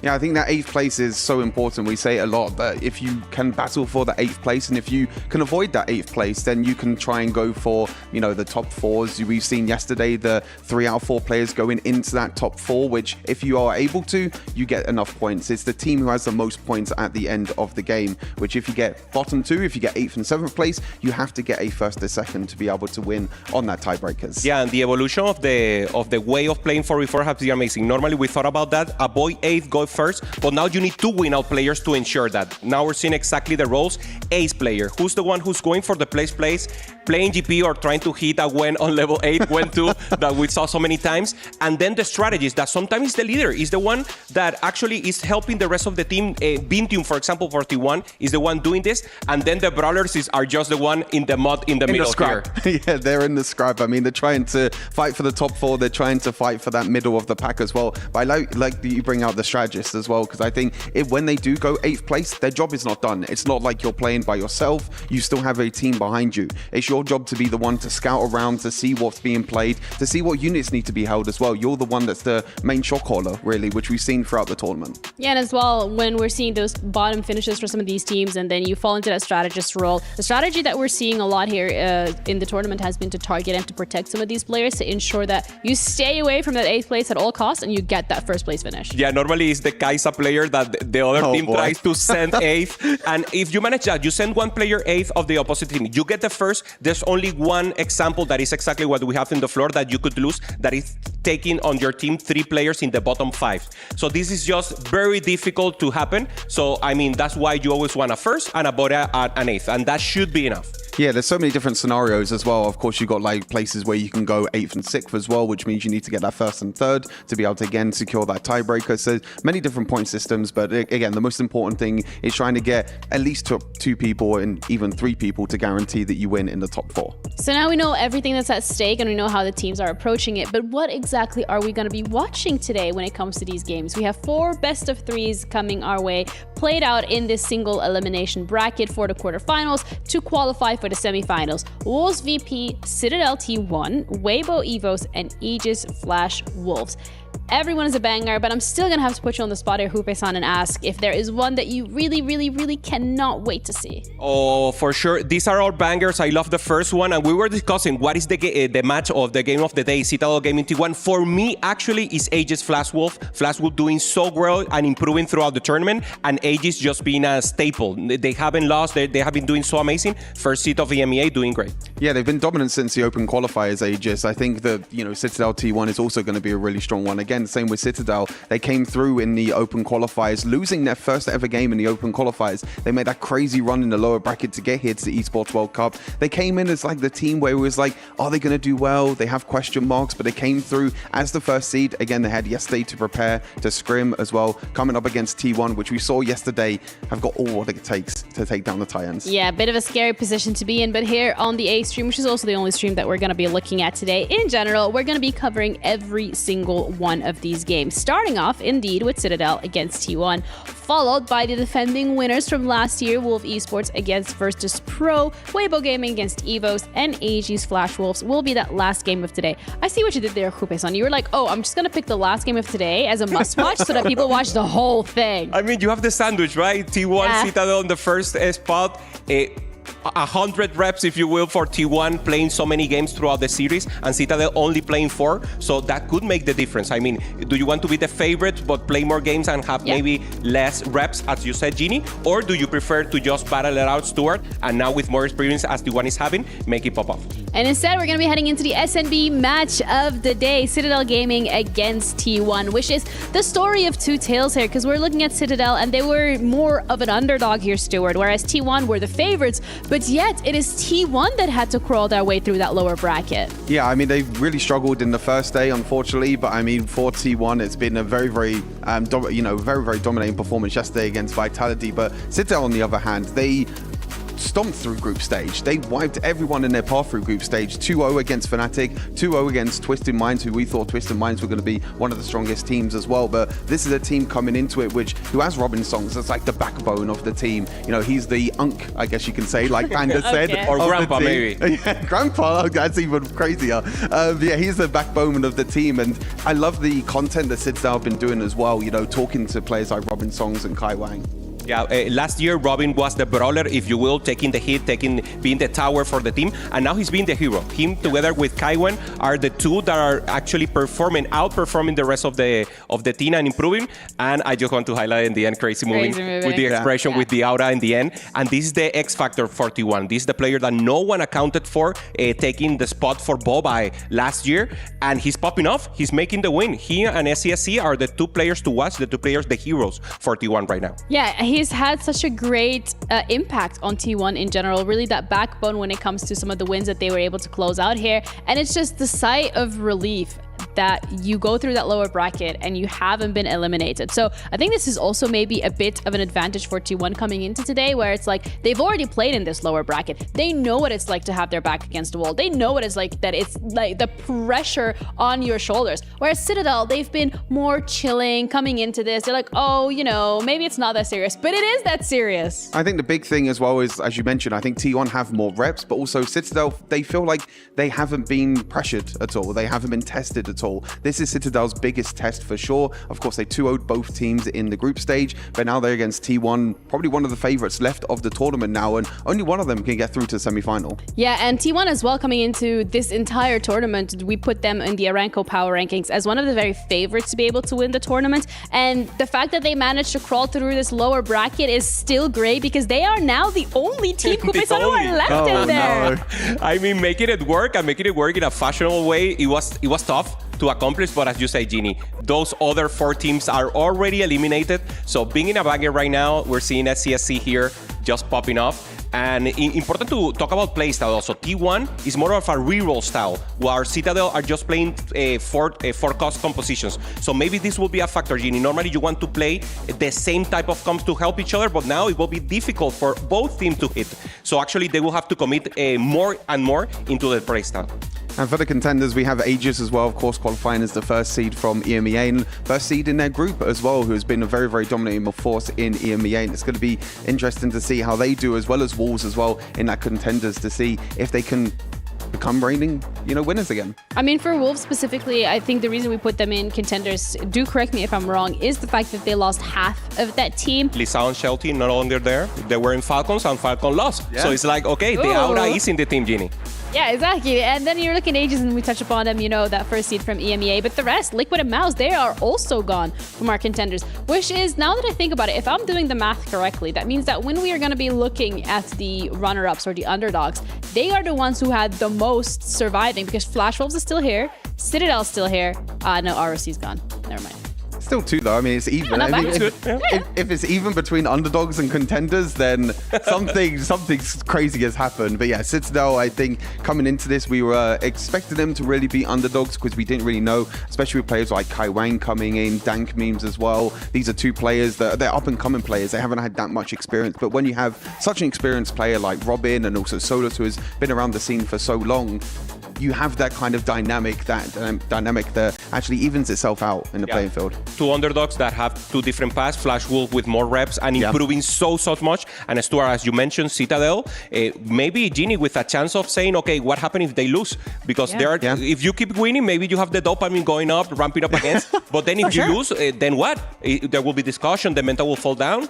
Yeah, I think that 8th place is so important. We say it a lot, that if you can battle for the 8th place and if you can avoid that 8th place, then you can try and go for, you know, the top 4s. We've seen yesterday the 3 out of 4 players going into that top 4, which if you are able to, you get enough points. It's the team who has the most points at the end of the game, which if you get bottom 2, if you get 8th and 7th place, you have to get a 1st or 2nd to be able to win on that tiebreakers. Yeah, and the evolution of the way of playing 4v4 has been amazing. Normally we thought about that, avoid 8th, go first, but now you need 2 win-out players to ensure that. Now we're seeing exactly the roles. Ace player, who's the one who's going for the place, playing GP or trying to hit a Gwen on level 8, Gwen 2, that we saw so many times. And then the strategist, that sometimes is the leader, is the one that actually is helping the rest of the team. Bintium, for example, 41, is the one doing this. And then the brawlers are just the one in the mud in the middle here. Yeah, they're in the scrap. I mean, they're trying to fight for the top 4. They're trying to fight for that middle of the pack as well. But I like that you bring out the strategist. assist as well, because I think when they do go 8th place, their job is not done. It's not like you're playing by yourself. You still have a team behind you. It's your job to be the one to scout around, to see what's being played, to see what units need to be held as well. You're the one that's the main shot caller, really, which we've seen throughout the tournament. Yeah, and as well, when we're seeing those bottom finishes for some of these teams, and then you fall into that strategist role, the strategy that we're seeing a lot here in the tournament has been to target and to protect some of these players, to ensure that you stay away from that 8th place at all costs and you get that 1st place finish. Yeah, normally it's the Kaisa player that the other team tries to send 8th. And if you manage that, you send one player 8th of the opposite team, you get the 1st. There's only one example that is exactly what we have in the floor that you could lose, that is taking on your team 3 players in the bottom 5. So this is just very difficult to happen. So, I mean, that's why you always want a 1st and about an 8th, and that should be enough. Yeah, there's so many different scenarios as well. Of course, you've got like places where you can go 8th and 6th as well, which means you need to get that 1st and 3rd to be able to, again, secure that tiebreaker. So many different point systems. But again, the most important thing is trying to get at least 2 people and even 3 people to guarantee that you win in the top 4. So now we know everything that's at stake and we know how the teams are approaching it. But what exactly are we going to be watching today when it comes to these games? We have 4 best of 3s coming our way, played out in this single elimination bracket for the quarterfinals to qualify for the semifinals. Wolves VP, Citadel T1, Weibo Evos, and Aegis Flash Wolves. Everyone is a banger, but I'm still gonna have to put you on the spot here, Hupe-san, and ask if there is one that you really cannot wait to see. Oh, for sure. These are all bangers. I love the first one, and we were discussing what is the match of the game of the day, Citadel Gaming T1. For me, actually, is Aegis Flash Wolf. Flash Wolf doing so well and improving throughout the tournament, and Aegis just being a staple. They haven't lost. They have been doing so amazing. First seed of EMEA, doing great. Yeah, they've been dominant since the open qualifiers, Aegis. I think that, Citadel T1 is also going to be a really strong one. Again, same with Citadel. They came through in the open qualifiers, losing their first ever game in the open qualifiers. They made that crazy run in the lower bracket to get here to the Esports World Cup. They came in as like the team where it was like, are they going to do well? They have question marks, but they came through as the first seed. Again, they had yesterday to prepare to scrim as well, coming up against T1, which we saw yesterday have got all what it takes to take down the Titans. Yeah, a bit of a scary position to be in, but here on the A stream, which is also the only stream that we're going to be looking at today, in general, we're going to be covering every single one of these games, starting off indeed with Citadel against T1, followed by the defending winners from last year, Wolf Esports against Virtus Pro, Weibo Gaming against Evos, and Aegis Flash Wolves will be that last game of today. I see what you did there, Hupe-san. You were like, oh, I'm just going to pick the last game of today as a must-watch so that people watch the whole thing. I mean, you have the sandwich, right? T1, Citadel on the first spot. 100 reps, if you will, for T1 playing so many games throughout the series, and Citadel only playing 4, so that could make the difference. I mean, do you want to be the favorite but play more games and have maybe less reps, as you said, Ginny, or do you prefer to just battle it out, Stuart, and now with more experience as T1 is having, make it pop off? And instead, we're going to be heading into the SNB match of the day, Citadel Gaming against T1, which is the story of 2 tales here, because we're looking at Citadel and they were more of an underdog here, Stuart, whereas T1 were the favorites, but yet it is T1 that had to crawl their way through that lower bracket. Yeah, I mean, they really struggled in the first day, unfortunately, but I mean, for T1, it's been a very dominating performance yesterday against Vitality, but Citadel, on the other hand, they stomped through group stage. They wiped everyone in their path through group stage. 2-0 against Fnatic, 2-0 against Twisted Minds, who we thought Twisted Minds were going to be one of the strongest teams as well. But this is a team coming into it who has Robin Songs. That's like the backbone of the team. He's the unk, I guess you can say, like Panda said. Or Grandpa, maybe. Yeah, Grandpa, that's even crazier. Yeah, he's the backbone of the team. And I love the content that Citadel have been doing as well, talking to players like Robin Songs and Kai Wang. Yeah, last year Robin was the brawler, if you will, taking the hit, being the tower for the team, and now he's being the hero. Him together with Kaiwan are the 2 that are actually outperforming the rest of the team and improving. And I just want to highlight in the end, crazy moving with the expression, with the aura in the end. And this is the X factor for T1. This is the player that no one accounted for, taking the spot for Bobai last year, and he's popping off. He's making the win. He and SCSC are the 2 players to watch, the 2 players, the heroes for T1 right now. Yeah, he's had such a great impact on T1 in general, really that backbone when it comes to some of the wins that they were able to close out here. And it's just the sigh of relief that you go through that lower bracket and you haven't been eliminated. So I think this is also maybe a bit of an advantage for T1 coming into today, where it's like they've already played in this lower bracket. They know what it's like to have their back against the wall. They know what it's like, that it's like the pressure on your shoulders. Whereas Citadel, they've been more chilling coming into this. They're like, oh, you know, maybe it's not that serious, but it is that serious. I think the big thing as well is, as you mentioned, I think T1 have more reps, but also Citadel, they feel like they haven't been pressured at all. They haven't been tested at all. This is Citadel's biggest test for sure. Of course, they 2-0'd both teams in the group stage, but now they're against T1, probably one of the favorites left of the tournament now, and only one of them can get through to the semi-final. Yeah, and T1 as well coming into this entire tournament, we put them in the Aranco Power Rankings as one of the very favorites to be able to win the tournament. And the fact that they managed to crawl through this lower bracket is still great, because they are now the only team who are left in there. No. I mean, making it work and making it work in a fashionable way, it was tough to accomplish, but as you say, Ginny, those other 4 teams are already eliminated. So being in a bracket right now, we're seeing SCSC here just popping off. And important to talk about play style also. T1 is more of a reroll style, while Citadel are just playing four cost compositions. So maybe this will be a factor, Ginny. Normally you want to play the same type of comps to help each other, but now it will be difficult for both teams to hit. So actually they will have to commit more and more into the play style. And for the contenders, we have Aegis as well, of course, qualifying as the first seed from EMEA and first seed in their group as well, who has been a very, very dominating force in EMEA. And it's going to be interesting to see how they do, as well as Wolves as well, in that contenders, to see if they can become reigning, winners again. I mean, for Wolves specifically, I think the reason we put them in contenders, do correct me if I'm wrong, is the fact that they lost half of that team. Lisa and Shelty no longer there. They were in Falcons and Falcon lost. Yeah. So it's like, okay, the aura is in the team, Ginny. Yeah, exactly. And then you're looking at Aegis, and we touch upon them, that first seed from EMEA. But the rest, Liquid and Mouse, they are also gone from our contenders. Which is, now that I think about it, if I'm doing the math correctly, that means that when we are going to be looking at the runner-ups or the underdogs, they are the ones who had the most surviving, because Flash Wolves is still here, Citadel's still here. No, ROC's gone. Never mind. Still 2 though. I mean, it's even. Yeah, I mean, if it's even between underdogs and contenders, then something crazy has happened. But yeah, Citadel, I think coming into this, we were expecting them to really be underdogs, because we didn't really know, especially with players like Kai Wang coming in, Dank Memes as well. These are 2 players that they're up and coming players. They haven't had that much experience. But when you have such an experienced player like Robin and also Solus, who has been around the scene for so long, you have that kind of dynamic that actually evens itself out in the playing field. 2 underdogs that have 2 different paths, Flash Wolf with more reps and improving so much. And Stuart, as you mentioned, Citadel, maybe Ginny with a chance of saying, okay, what happens if they lose? Because if you keep winning, maybe you have the dopamine going up, ramping up against. But then if you lose, then what? There will be discussion, the mental will fall down.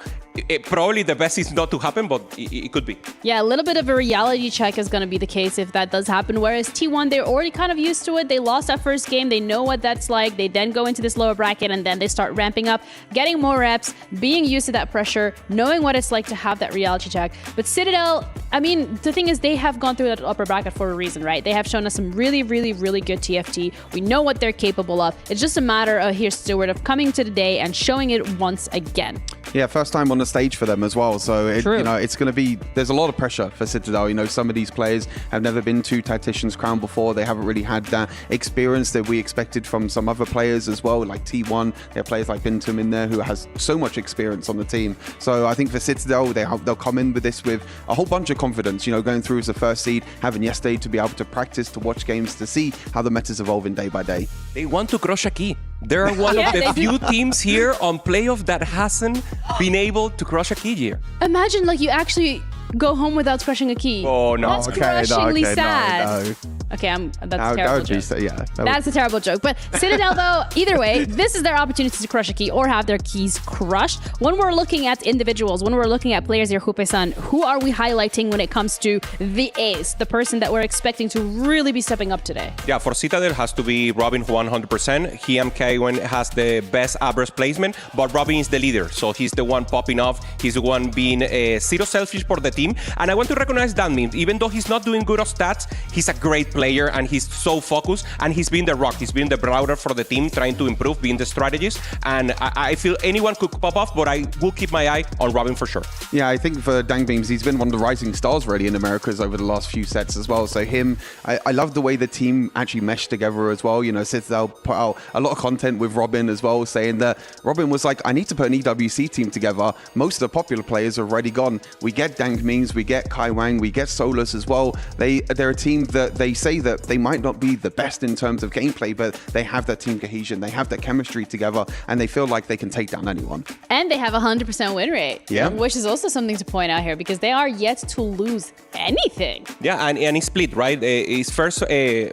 Probably the best is not to happen, but it could be. Yeah, a little bit of a reality check is going to be the case if that does happen. Whereas T1, they're already kind of used to it. They lost that first game. They know what that's like. They then go into this lower bracket, and then they start ramping up, getting more reps, being used to that pressure, knowing what it's like to have that reality check. But Citadel, I mean, the thing is, they have gone through that upper bracket for a reason, right? They have shown us some really, really, really good TFT. We know what they're capable of. It's just a matter of, here's Stuart, of coming to the day and showing it once again. Yeah, first time on the stage for them as well. So, it's going to be, there's a lot of pressure for Citadel. Some of these players have never been to Tactician's Crown before. They haven't really had that experience that we expected from some other players as well, like T1. There are players like Bintum in there who has so much experience on the team. So I think for Citadel, they'll come in with this with a whole bunch of confidence, going through as a first seed, having yesterday to be able to practice, to watch games, to see how the meta's evolving day by day. They want to crush a key. They're one of the few teams here on playoff that hasn't been able to crush a key here. Imagine, you actually go home without crushing a key. Oh, no. That's crushingly sad. No. Okay, that's a terrible joke. That's a terrible joke. But Citadel, though, either way, this is their opportunity to crush a key or have their keys crushed. When we're looking at individuals, when we're looking at players here, Hupe-san, who are we highlighting when it comes to the ace, the person that we're expecting to really be stepping up today? Yeah, for Citadel has to be Robin 100%. He and Kaiwen has the best average placement, but Robin is the leader. So he's the one popping off. He's the one being zero selfish for the team. And I want to recognize Dan Memes. Even though he's not doing good on stats, he's a great player and he's so focused. And he's been the rock. He's been the browser for the team, trying to improve, being the strategist. And I feel anyone could pop off, but I will keep my eye on Robin for sure. Yeah, I think for Dang Beams, he's been one of the rising stars really in Americas over the last few sets as well. So him, I love the way the team actually meshed together as well. You know, Citadel put out a lot of content with Robin as well, saying that Robin was like, I need to put an EWC team together. Most of the popular players are already gone. We get Dang Memes, we get Kai Wang, we get Solus as well. They're a team that they say that they might not be the best in terms of gameplay, but they have that team cohesion, they have that chemistry together, and they feel like they can take down anyone. And they have a 100% win rate, yeah, which is also something to point out here because they are yet to lose anything. Yeah, and it's split, right? It's first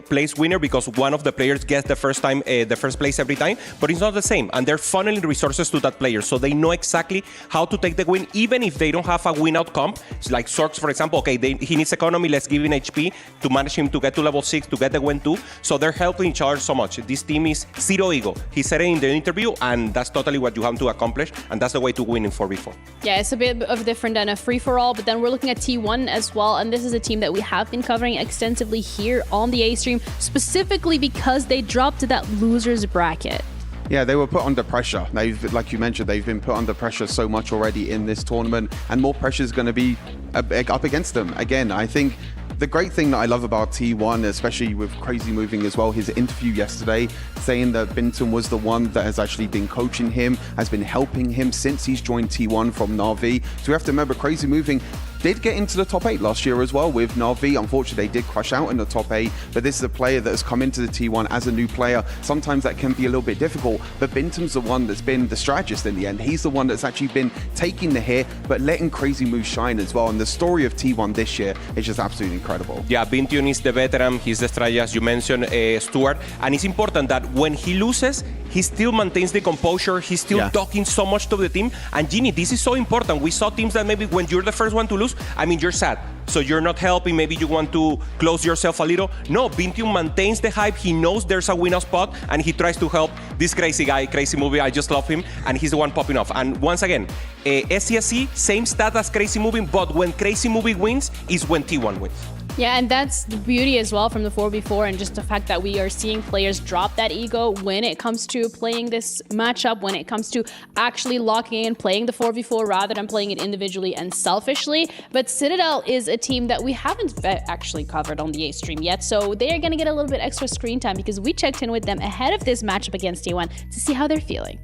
place winner because one of the players gets the first place every time, but it's not the same. And they're funneling resources to that player, so they know exactly how to take the win, even if they don't have a win out comp. It's like Sorks, for example, okay, he needs economy, let's give him HP to manage him to get to level 6, to get the win 2. So they're helping each other so much. This team is zero ego. He said it in the interview, and that's totally what you have to accomplish, and that's the way to win in 4v4. Yeah, it's a bit of different than a free-for-all, but then we're looking at T1 as well, and this is a team that we have been covering extensively here on the A stream, specifically because they dropped to that loser's bracket. Yeah, they were put under pressure. Like you mentioned, they've been put under pressure so much already in this tournament, and more pressure is going to be up against them. Again, I think the great thing that I love about T1, especially with Crazy Moving as well, his interview yesterday saying that Binton was the one that has actually been coaching him, has been helping him since he's joined T1 from Na'Vi. So we have to remember Crazy Moving did get into the top 8 last year as well with Na'Vi. Unfortunately, they did crash out in the top 8, but this is a player that has come into the T1 as a new player. Sometimes that can be a little bit difficult, but Binton's the one that's been the strategist in the end. He's the one that's actually been taking the hit, but letting Crazy Move shine as well. And the story of T1 this year is just absolutely incredible. Yeah, Binton is the veteran. He's the strategist, you mentioned, Stuart. And it's important that when he loses, he still maintains the composure. He's still talking so much to the team. And Ginny, this is so important. We saw teams that maybe when you're the first one to lose, I mean, you're sad. So you're not helping. Maybe you want to close yourself a little. No, Binton maintains the hype. He knows there's a winner spot, and he tries to help this crazy guy, Crazy Movie. I just love him, and he's the one popping off. And once again, SCSC, same stat as Crazy Movie, but when Crazy Movie wins is when T1 wins. Yeah, and that's the beauty as well from the 4v4 and just the fact that we are seeing players drop that ego when it comes to playing this matchup, when it comes to actually locking in, playing the 4v4 rather than playing it individually and selfishly. But Citadel is a team that we haven't actually covered on the A stream yet, so they are going to get a little bit extra screen time because we checked in with them ahead of this matchup against T1 to see how they're feeling.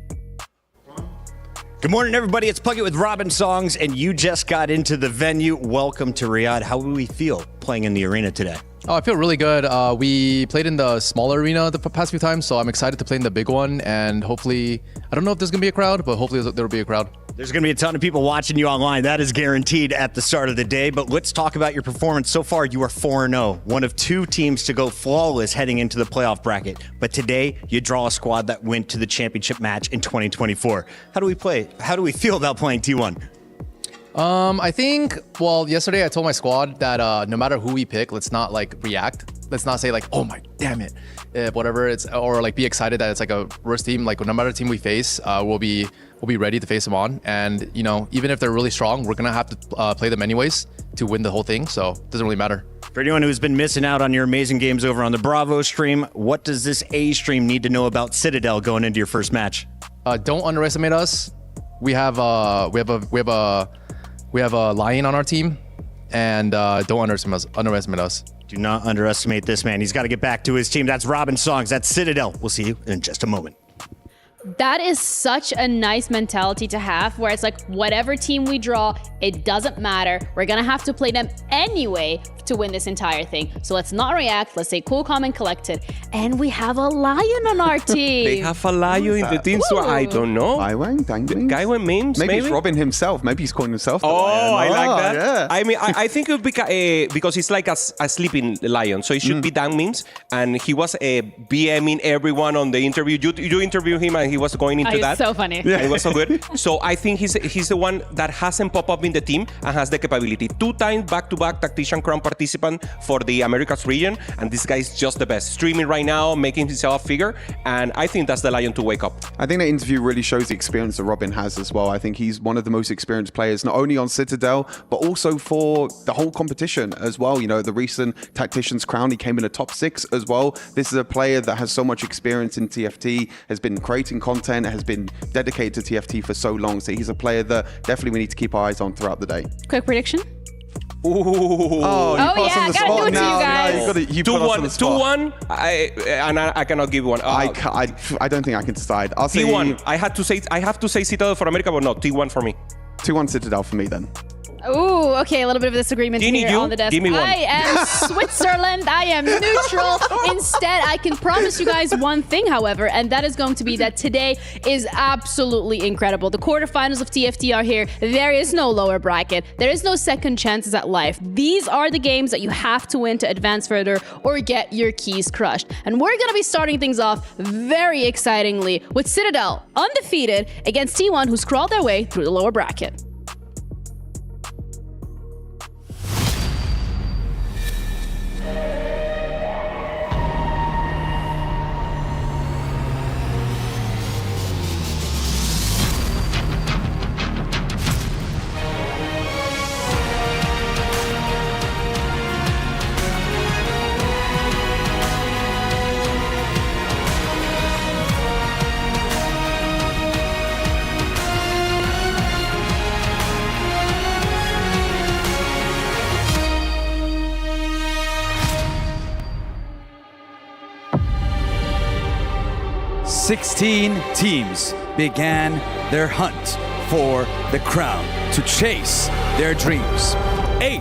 Good morning, everybody. It's Plug It with Robin Songs, and you just got into the venue. Welcome to Riyadh. How do we feel playing in the arena today? Oh, I feel really good. We played in the smaller arena the past few times, so I'm excited to play in the big one. And hopefully, I don't know if there's going to be a crowd, but hopefully there'll be a crowd. There's going to be a ton of people watching you online. That is guaranteed at the start of the day. But let's talk about your performance. So far, you are 4-0, one of 2 teams to go flawless heading into the playoff bracket. But today, you draw a squad that went to the championship match in 2024. How do we play? How do we feel about playing T1? I think, well, yesterday I told my squad that no matter who we pick, let's not like react. Let's not say like, oh my, damn it, whatever it's, or like be excited that it's like a worse team. Like no matter team we face, we'll be ready to face them on. And you know, even if they're really strong, we're gonna have to play them anyways to win the whole thing. So it doesn't really matter. For anyone who's been missing out on your amazing games over on the Bravo stream, what does this A stream need to know about Citadel going into your first match? Don't underestimate us. We have a Lion on our team, and don't underestimate us. Do not underestimate this man. He's got to get back to his team. That's Robin Songs. That's Citadel. We'll see you in just a moment. That is such a nice mentality to have, where it's like, whatever team we draw, it doesn't matter. We're gonna have to play them anyway to win this entire thing. So let's not react. Let's stay cool, calm, and collected. And we have a lion on our team. They have a lion in the team, so I don't know. Kai Wang memes, maybe it's Robin himself. Maybe he's calling himself the lion. I like that. Yeah. I mean, I think it would be because he's like a sleeping lion, so it should be Dang Memes. And he was BMing everyone on the interview. You interview him, and when he was going into that. He's so funny. Yeah. It was so good. So I think he's the one that hasn't popped up in the team and has the capability. 2 times back-to-back Tactician Crown participant for the Americas region, and this guy's just the best. Streaming right now, making himself a figure, and I think that's the Lion to wake up. I think the interview really shows the experience that Robin has as well. I think he's one of the most experienced players, not only on Citadel, but also for the whole competition as well. You know, the recent Tactician's Crown, he came in the top 6 as well. This is a player that has so much experience in TFT, has been creating content, has been dedicated to TFT for so long. So he's a player that definitely we need to keep our eyes on throughout the day. Quick prediction. Ooh. Oh, yeah, I gotta do it to you guys. You put us on the spot. 2-1. I cannot give one. I don't think I can decide. I'll say T1. I have to say Citadel for America, but no, T1 for me. 2-1 Citadel for me then. Ooh, okay, a little bit of a disagreement here on the desk. Give me one. I am Switzerland. I am neutral. Instead, I can promise you guys one thing, however, and that is going to be that today is absolutely incredible. The quarterfinals of TFT are here. There is no lower bracket. There is no second chances at life. These are the games that you have to win to advance further or get your keys crushed. And we're going to be starting things off very excitingly with Citadel undefeated against T1, who's crawled their way through the lower bracket. "16 teams began their hunt for the crown to chase their dreams. 8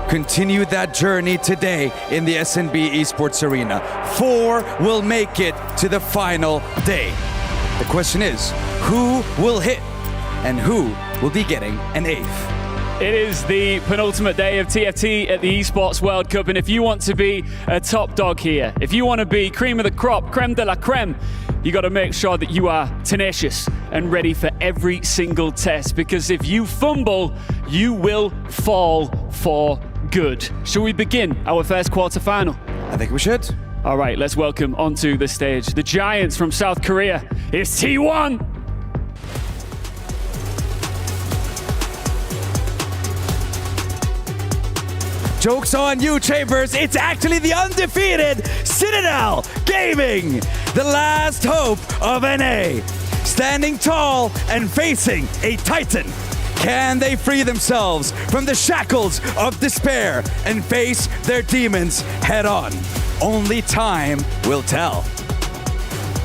continued that journey today in the SNB Esports Arena. 4 will make it to the final day. The question is, who will hit and who will be getting an 8th? It is the penultimate day of TFT at the Esports World Cup, and if you want to be a top dog here, if you want to be cream of the crop, creme de la creme, you got to make sure that you are tenacious and ready for every single test, because if you fumble, you will fall for good. Shall we begin our first quarterfinal? I think we should. All right, let's welcome onto the stage the Giants from South Korea. It's T1. Joke's on you, Chambers. It's actually the undefeated Citadel Gaming, the last hope of NA. Standing tall and facing a Titan. Can they free themselves from the shackles of despair and face their demons head on? Only time will tell.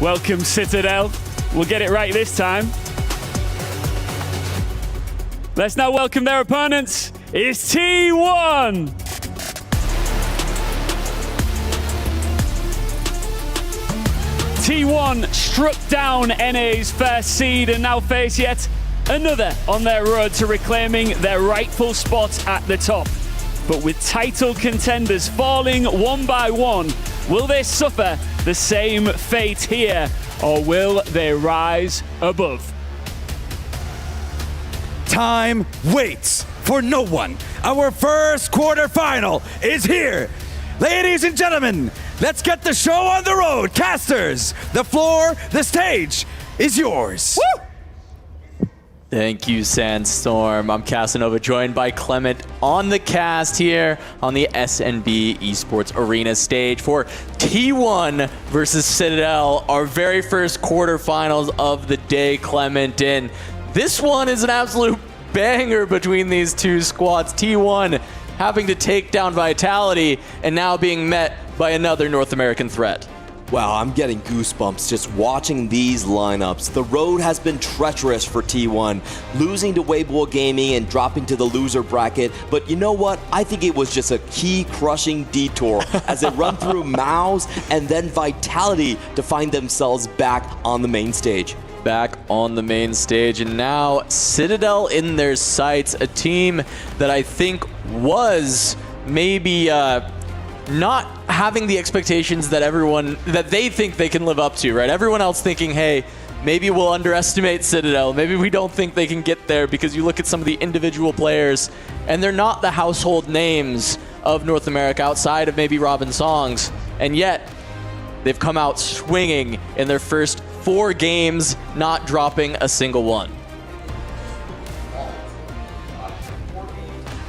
Welcome, Citadel. We'll get it right this time. Let's now welcome their opponents. It's T1. T1 struck down NA's first seed and now face yet another on their road to reclaiming their rightful spot at the top. But with title contenders falling one by one, will they suffer the same fate here, or will they rise above? Time waits for no one. Our first quarterfinal is here. Ladies and gentlemen, let's get the show on the road. Casters, the floor, the stage is yours. Woo! Thank you, Sandstorm. I'm Casanova, joined by Clement on the cast here on the SNB Esports Arena stage for T1 versus Citadel, our very first quarterfinals of the day, Clement. And this one is an absolute banger between these two squads. T1 having to take down Vitality and now being met by another North American threat. Wow, I'm getting goosebumps just watching these lineups. The road has been treacherous for T1, losing to Weibo Gaming and dropping to the loser bracket. But you know what? I think it was just a key-crushing detour as they run through Maus and then Vitality to find themselves back on the main stage. Back on the main stage, and now Citadel in their sights, a team that I think was maybe not having the expectations that they think they can live up to, right? Everyone else thinking, hey, maybe we'll underestimate Citadel. Maybe we don't think they can get there because you look at some of the individual players and they're not the household names of North America outside of maybe Robin Songs. And yet they've come out swinging in their first 4 games, not dropping a single one.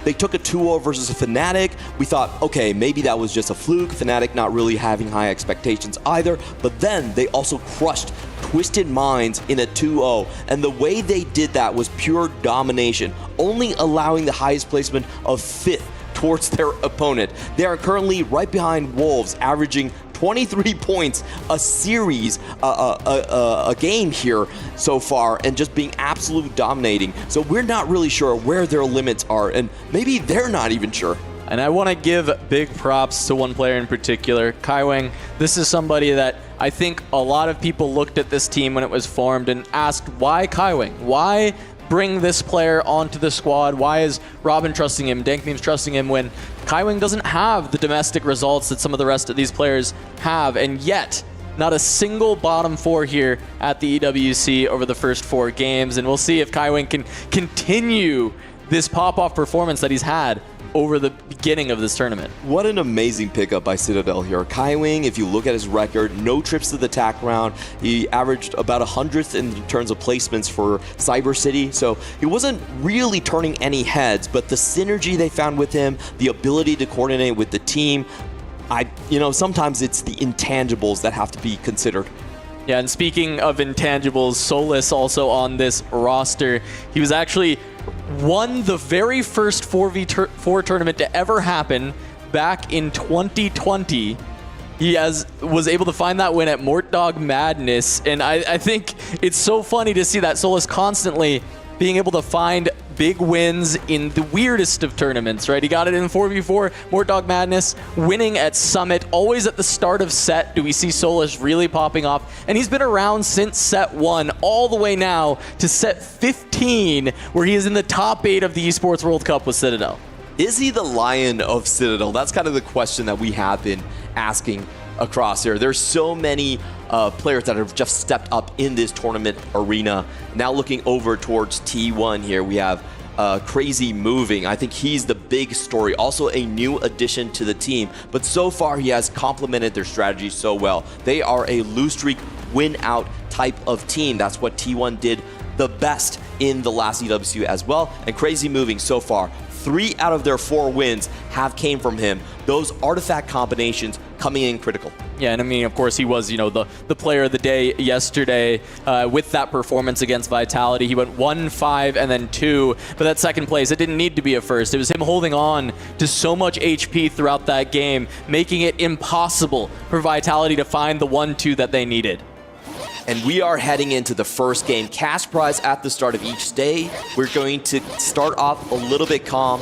They took a 2-0 versus a Fnatic. We thought, okay, maybe that was just a fluke. Fnatic not really having high expectations either. But then they also crushed Twisted Minds in a 2-0. And the way they did that was pure domination, only allowing the highest placement of 5th towards their opponent. They are currently right behind Wolves, averaging 23 points a series, a game here so far, and just being absolutely dominating. So we're not really sure where their limits are, and maybe they're not even sure. And I want to give big props to one player in particular, Kaiwing. This is somebody that I think a lot of people looked at this team when it was formed and asked, why Kaiwing? Why bring this player onto the squad? Why is Robin trusting him, Dankmeme's trusting him when Kaiwing doesn't have the domestic results that some of the rest of these players have? And yet, not a single bottom 4 here at the EWC over the first 4 games. And we'll see if Kaiwing can continue this pop-off performance that he's had over the beginning of this tournament. What an amazing pickup by Citadel here. Kaiwing, if you look at his record, no trips to the TAC round. He averaged about 100th in terms of placements for Cyber City, so he wasn't really turning any heads, but the synergy they found with him, the ability to coordinate with the team, sometimes it's the intangibles that have to be considered. Yeah, and speaking of intangibles, Solus also on this roster. He was actually won the very first 4v4 tournament to ever happen back in 2020. He was able to find that win at Mort Dog Madness, and I think it's so funny to see that Solus constantly being able to find big wins in the weirdest of tournaments, right? He got it in 4v4, Mort Dog Madness, winning at Summit. Always at the start of set do we see Solus really popping off, and he's been around since set 1 all the way now to set 15, where he is in the top 8 of the Esports World Cup with Citadel. Is he the lion of Citadel? That's kind of the question that we have been asking across here. There's so many players that have just stepped up in this tournament arena. Now looking over towards T1 here, we have Crazy Moving. I think he's the big story. Also a new addition to the team, but so far he has complemented their strategy so well. They are a lose streak, win out type of team. That's what T1 did the best in the last EWC as well. And Crazy Moving so far, 3 out of their 4 wins have came from him. Those artifact combinations coming in critical. Yeah, and I mean, of course, he was, the player of the day yesterday with that performance against Vitality. He went 1-5 and then 2, but that second place, it didn't need to be a first. It was him holding on to so much HP throughout that game, making it impossible for Vitality to find the 1-2 that they needed. And we are heading into the first game. Cash prize at the start of each day. We're going to start off a little bit calm.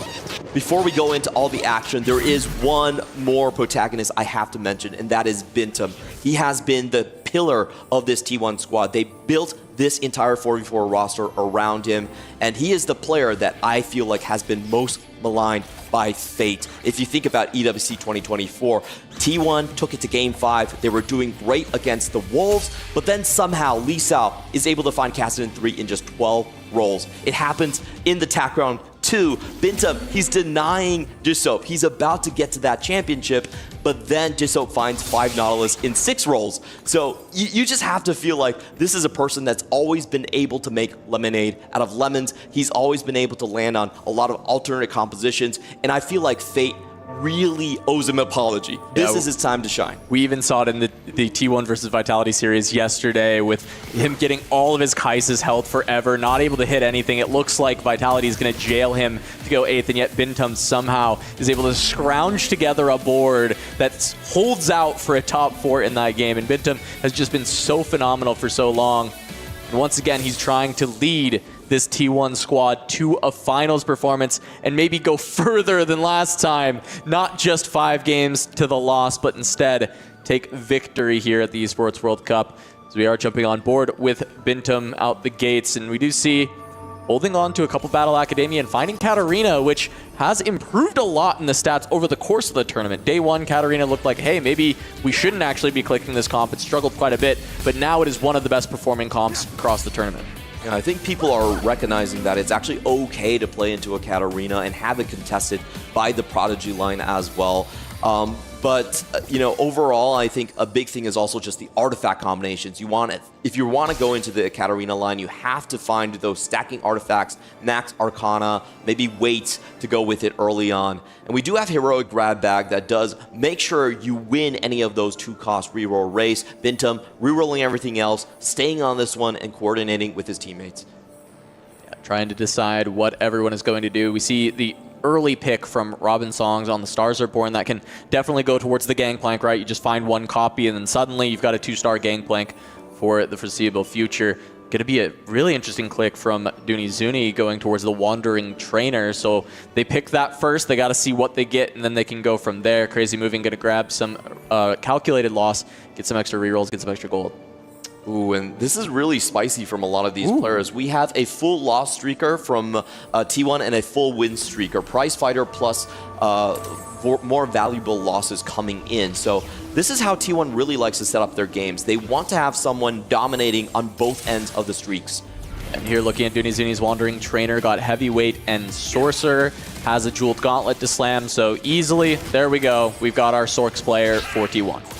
Before we go into all the action, there is one more protagonist I have to mention, and that is Bintum. He has been the pillar of this T1 squad. They built this entire 4v4 roster around him, and he is the player that I feel like has been most maligned by fate. If you think about EWC 2024, T1 took it to Game 5. They were doing great against the Wolves, but then somehow Lee Sao is able to find Kassadin 3 in just 12 rolls. It happens in the TAC round 2. Bintum, he's denying Jisop. He's about to get to that championship, but then Jisop finds 5 Nautilus in 6 rolls. So you just have to feel like this is a person that's always been able to make lemonade out of lemons. He's always been able to land on a lot of alternate compositions, and I feel like fate really owes him an apology. This is his time to shine. We even saw it in the T1 versus Vitality series yesterday with him getting all of his Kai'Sas held forever, not able to hit anything. It looks like Vitality is going to jail him to go 8th, and yet Bintum somehow is able to scrounge together a board that holds out for a top 4 in that game. And Bintum has just been so phenomenal for so long. And once again, he's trying to lead this T1 squad to a finals performance and maybe go further than last time. Not just 5 games to the loss, but instead take victory here at the Esports World Cup. So we are jumping on board with Bintum out the gates, and we do see holding on to a couple Battle Academia and finding Katarina, which has improved a lot in the stats over the course of the tournament. Day one, Katarina looked like, hey, maybe we shouldn't actually be clicking this comp. It struggled quite a bit, but now it is one of the best performing comps across the tournament. Yeah, I think people are recognizing that it's actually okay to play into a Katarina and have it contested by the Prodigy line as well. But overall, I think a big thing is also just the artifact combinations. If you want to go into the Katarina line, you have to find those stacking artifacts, max Arcana, maybe wait to go with it early on. And we do have Heroic Grab Bag that does make sure you win any of those 2-cost reroll race. Bintum rerolling everything else, staying on this one, and coordinating with his teammates. Yeah, trying to decide what everyone is going to do. We see the early pick from Robin Songs on the Stars Are Born that can definitely go towards the Gangplank, right? You just find one copy and then suddenly you've got a 2-star Gangplank for the foreseeable future. Going to be a really interesting click from Dooney Zuni going towards the Wandering Trainer. So they pick that first, they got to see what they get, and then they can go from there. Crazy Moving going to grab some calculated loss, get some extra rerolls, get some extra gold. Ooh, and this is really spicy from a lot of these players. We have a full loss streaker from T1 and a full win streaker. Prize fighter plus more valuable losses coming in. So this is how T1 really likes to set up their games. They want to have someone dominating on both ends of the streaks. And here looking at Dooney Zuni's Wandering Trainer, got Heavyweight and Sorcerer, has a Jeweled Gauntlet to slam, so easily, there we go. We've got our Sorks player for T1.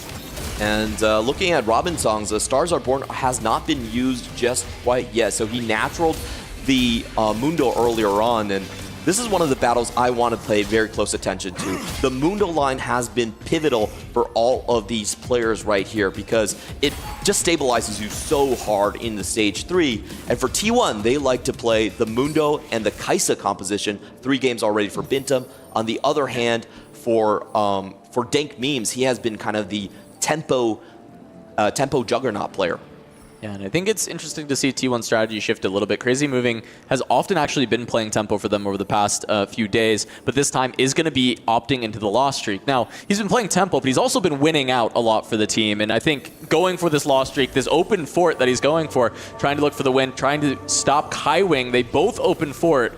And looking at Robin Songs, Stars Are Born has not been used just quite yet. So he naturaled the Mundo earlier on, and this is one of the battles I want to pay very close attention to. The Mundo line has been pivotal for all of these players right here because it just stabilizes you so hard in the stage 3. And for T1, they like to play the Mundo and the Kaisa composition. 3 games already for Bintum. On the other hand, for Dank Memes, he has been kind of the tempo juggernaut player. Yeah, and I think it's interesting to see T1 strategy shift a little bit. Crazy Moving has often actually been playing tempo for them over the past few days, but this time is going to be opting into the loss streak. Now, he's been playing tempo, but he's also been winning out a lot for the team, and I think going for this loss streak, this open fort that he's going for, trying to look for the win, trying to stop Kaiwing, they both open fort,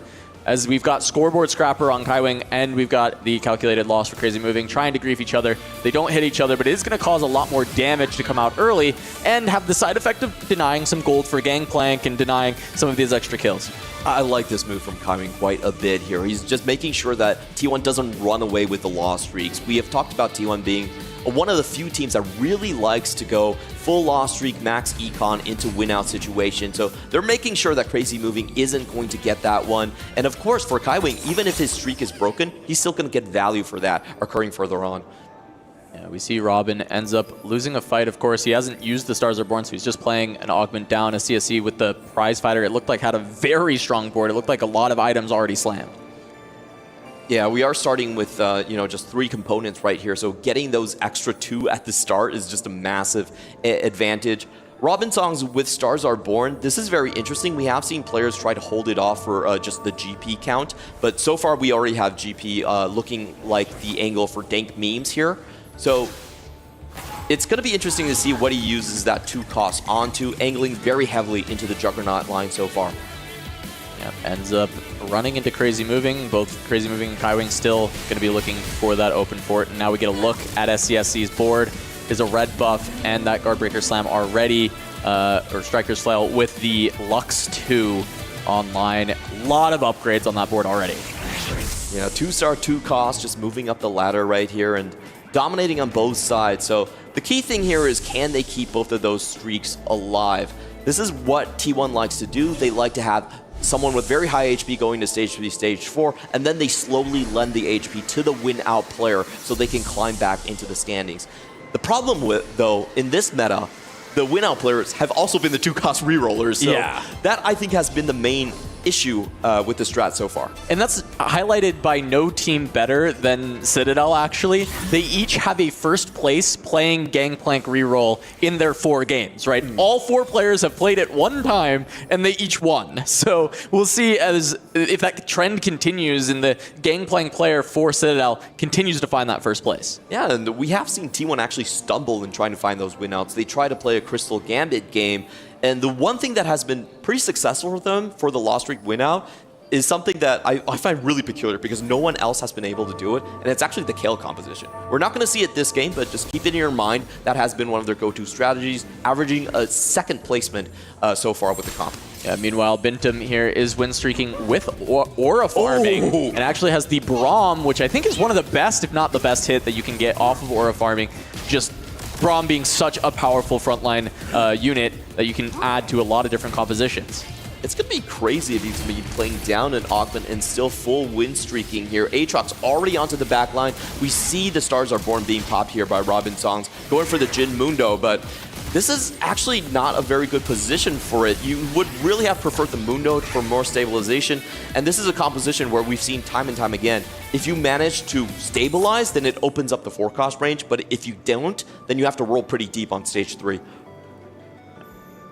as we've got Scoreboard Scrapper on Kaiwing and we've got the calculated loss for Crazy Moving, trying to grief each other. They don't hit each other, but it is going to cause a lot more damage to come out early and have the side effect of denying some gold for Gangplank and denying some of these extra kills. I like this move from Kaiwing quite a bit here. He's just making sure that T1 doesn't run away with the loss streaks. We have talked about T1 being one of the few teams that really likes to go full loss streak, max econ into win-out situation. So they're making sure that Crazy Moving isn't going to get that one. And of course, for Kaiwing, even if his streak is broken, he's still going to get value for that occurring further on. Yeah, we see Robin ends up losing a fight. Of course, he hasn't used the Stars Are Born, so he's just playing an Augment down. A CSC with the Prize Fighter, it looked like had a very strong board. It looked like a lot of items already slammed. Yeah, we are starting with just 3 components right here, so getting those extra 2 at the start is just a massive advantage. Robin Songs with Stars Are Born, this is very interesting. We have seen players try to hold it off for just the GP count, but so far we already have GP looking like the angle for Dank Memes here. So it's going to be interesting to see what he uses that 2 cost onto, angling very heavily into the Juggernaut line so far. Yep, ends up running into Crazy Moving. Both Crazy Moving and Kaiwing still going to be looking for that open fort. And now we get a look at SCSC's board. Is a red buff and that Guardbreaker Slam already, or Striker's Flail with the Lux 2 online. A lot of upgrades on that board already. Yeah, 2-star 2 cost, just moving up the ladder right here and dominating on both sides. So the key thing here is, can they keep both of those streaks alive? This is what T1 likes to do. They like to have someone with very high HP going to stage 3, stage 4, and then they slowly lend the HP to the win-out player so they can climb back into the standings. The problem with, though, in this meta, the win-out players have also been the 2-cost rerollers, so that, I think, has been the main issue with the strat so far. And that's highlighted by no team better than Citadel, actually. They each have a first place playing Gangplank reroll in their 4 games, right? All 4 players have played it one time, and they each won. So we'll see if that trend continues and the Gangplank player for Citadel continues to find that first place. Yeah, and we have seen T1 actually stumble in trying to find those win-outs. They try to play a Crystal Gambit game, And the one thing that has been pretty successful for them for the loss streak win out is something that I find really peculiar because no one else has been able to do it, and it's actually the Kale composition. We're not going to see it this game, but just keep it in your mind. That has been one of their go-to strategies, averaging a second placement so far with the comp. Yeah, meanwhile, Bintum here is win streaking with Aura farming and actually has the Braum, which I think is one of the best, if not the best hit that you can get off of Aura farming. Just Braum being such a powerful frontline unit that you can add to a lot of different compositions. It's going to be crazy if he's going to be playing down an Augment and still full win streaking here. Aatrox already onto the back line. We see the Stars Are Born being popped here by Robin Songs, going for the Jin Mundo, but this is actually not a very good position for it. You would really have preferred the Mundo for more stabilization, and this is a composition where we've seen time and time again, if you manage to stabilize, then it opens up the forecast range, but if you don't, then you have to roll pretty deep on stage 3.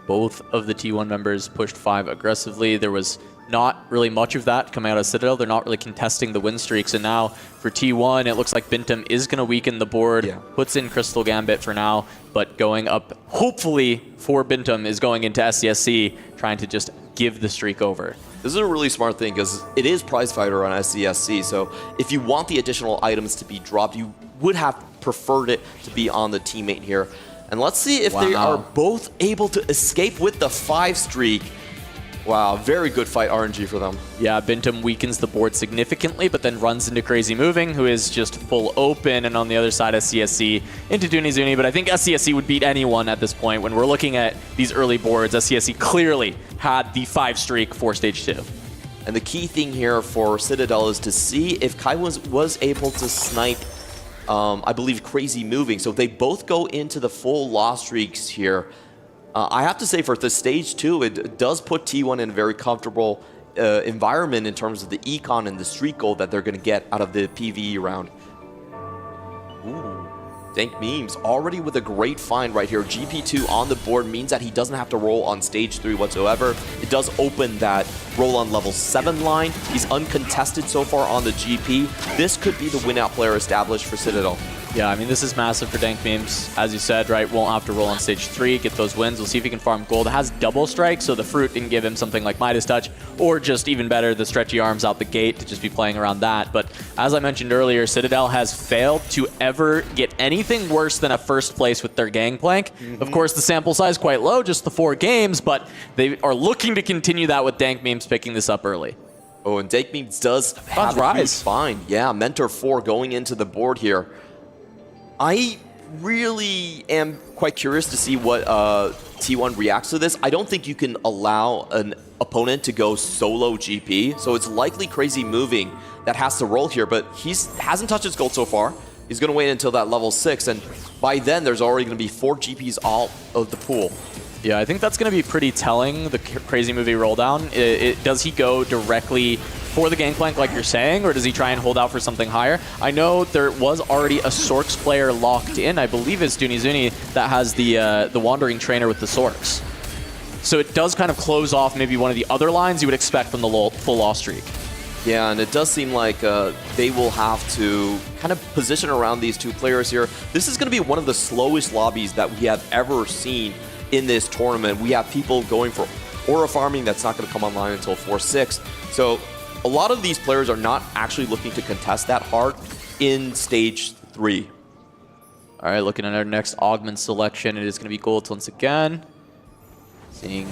Both of the T1 members pushed 5 aggressively. There was not really much of that coming out of Citadel. They're not really contesting the win streaks. And now for T1, it looks like Bintum is going to weaken the board, puts in Crystal Gambit for now, but going up, hopefully for Bintum, is going into SCSC, trying to just give the streak over. This is a really smart thing because it is prize fighter on SCSC, so if you want the additional items to be dropped, you would have preferred it to be on the teammate here. And let's see if they are both able to escape with the 5 streak. Wow, very good fight RNG for them. Yeah, Bintum weakens the board significantly, but then runs into Crazy Moving, who is just full open, and on the other side, SCSC into Dunizuni. But I think SCSC would beat anyone at this point. When we're looking at these early boards, SCSC clearly had the 5 streak for Stage 2. And the key thing here for Citadel is to see if Kai was able to snipe I believe Crazy Moving. So if they both go into the full loss streaks here, I have to say for the stage 2, it does put T1 in a very comfortable environment in terms of the econ and the streak goal that they're going to get out of the PvE round. Ooh. Dank Memes already with a great find right here. GP2 on the board means that he doesn't have to roll on stage 3 whatsoever. It does open that roll on level 7 line. He's uncontested so far on the GP. This could be the win out player established for Citadel. Yeah, I mean, this is massive for Dank Memes. As you said, right, won't have to roll on stage 3, get those wins. We'll see if he can farm gold. It has double strike, so the fruit didn't give him something like Midas Touch, or just even better, the stretchy arms out the gate to just be playing around that. But as I mentioned earlier, Citadel has failed to ever get anything worse than a first place with their Gangplank. Of course, the sample size quite low, just the 4 games, but they are looking to continue that with Dank Memes picking this up early. Oh, and Dank Memes does have a huge find. Yeah, Mentor 4 going into the board here. I really am quite curious to see what T1 reacts to this. I don't think you can allow an opponent to go solo GP, so it's likely Crazy Moving that has to roll here, but he hasn't touched his gold so far. He's going to wait until that level 6, and by then there's already going to be 4 GPs out of the pool. Yeah, I think that's going to be pretty telling, the Crazy Movie roll down. Does he go directly for the Gangplank like you're saying, or does he try and hold out for something higher? I know there was already a Sorks player locked in, I believe it's Dunizuni, that has the Wandering Trainer with the Sorks. So it does kind of close off maybe one of the other lines you would expect from the full loss streak. Yeah, and it does seem like they will have to kind of position around these 2 players here. This is going to be one of the slowest lobbies that we have ever seen in this tournament. We have people going for aura farming that's not going to come online until 4-6. So a lot of these players are not actually looking to contest that hard in stage 3. All right, looking at our next augment selection, it is going to be golds once again. Seeing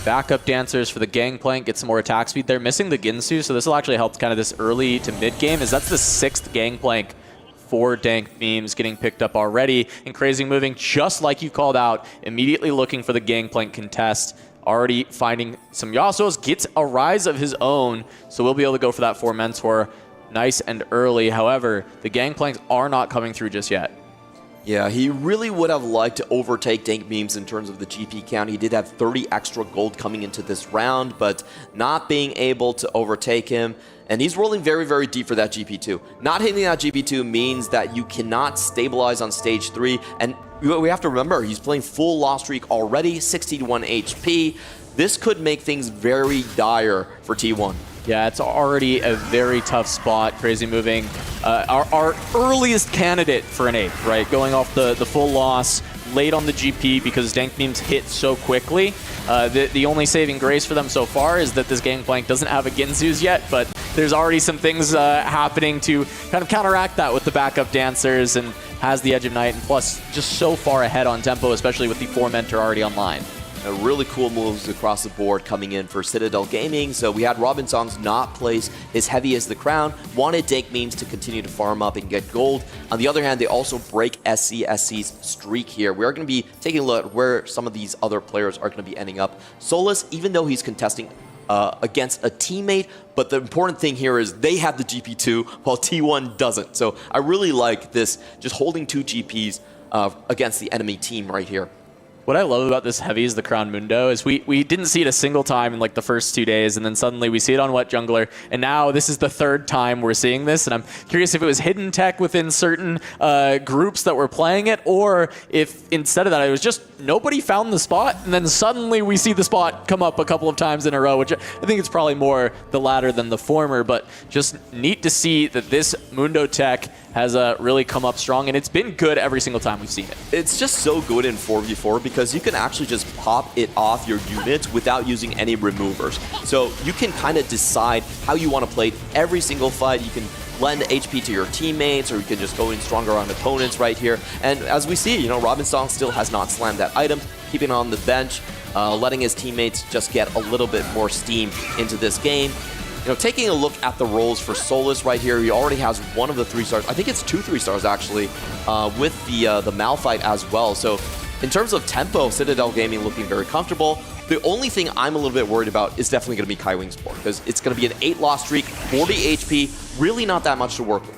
backup dancers for the Gangplank, get some more attack speed there. Missing the Ginsu, so this will actually help kind of this early to mid game, as that's the 6th Gangplank for Dank Memes getting picked up already. And Crazy Moving, just like you called out, immediately looking for the Gangplank contest. Already finding some Yasuos, gets a rise of his own, so we'll be able to go for that 4 Mentor nice and early. However, the Gangplanks are not coming through just yet. Yeah, he really would have liked to overtake Dank Memes in terms of the GP count. He did have 30 extra gold coming into this round, but not being able to overtake him. And he's rolling very, very deep for that GP2. Not hitting that GP2 means that you cannot stabilize on stage 3. And we have to remember, he's playing full loss streak already, 61 HP. This could make things very dire for T1. Yeah, it's already a very tough spot. Crazy Moving, our earliest candidate for an 8th, right? Going off the full loss, late on the GP because dank memes hit so quickly. The only saving grace for them so far is that this Gangplank doesn't have a Ginsu's yet, but there's already some things happening to kind of counteract that with the backup dancers, and has the Edge of Night, and plus just so far ahead on tempo, especially with the 4 mentor already online. Really cool moves across the board coming in for Citadel Gaming. So we had Robin Songs not place his Heavy as the Crown, wanted dank memes to continue to farm up and get gold. On the other hand, they also break SCSC's streak here. We are going to be taking a look at where some of these other players are going to be ending up. Solus, even though he's contesting against a teammate, but the important thing here is they have the GP2 while T1 doesn't. So I really like this, just holding 2 GPs against the enemy team right here. What I love about this Heavy is the Crown Mundo is we didn't see it a single time in like the first 2 days, and then suddenly we see it on Wet Jungler, and now this is the 3rd time we're seeing this, and I'm curious if it was hidden tech within certain groups that were playing it, or if instead of that it was just nobody found the spot, and then suddenly we see the spot come up a couple of times in a row, which I think it's probably more the latter than the former, but just neat to see that this Mundo tech has really come up strong, and it's been good every single time we've seen it. It's just so good in 4v4 because you can actually just pop it off your units without using any removers. So you can kind of decide how you want to play every single fight. You can lend HP to your teammates, or you can just go in stronger on opponents right here. And as we see, you know, Robin Song still has not slammed that item, keeping it on the bench, letting his teammates just get a little bit more steam into this game. You know, taking a look at the roles for Solus right here, he already has one of the 3 stars. I think it's 2 3 stars actually, with the Malphite as well. So in terms of tempo, Citadel Gaming looking very comfortable. The only thing I'm a little bit worried about is definitely going to be Kaiwing's board, because it's going to be an 8-loss streak, 40 HP, really not that much to work with.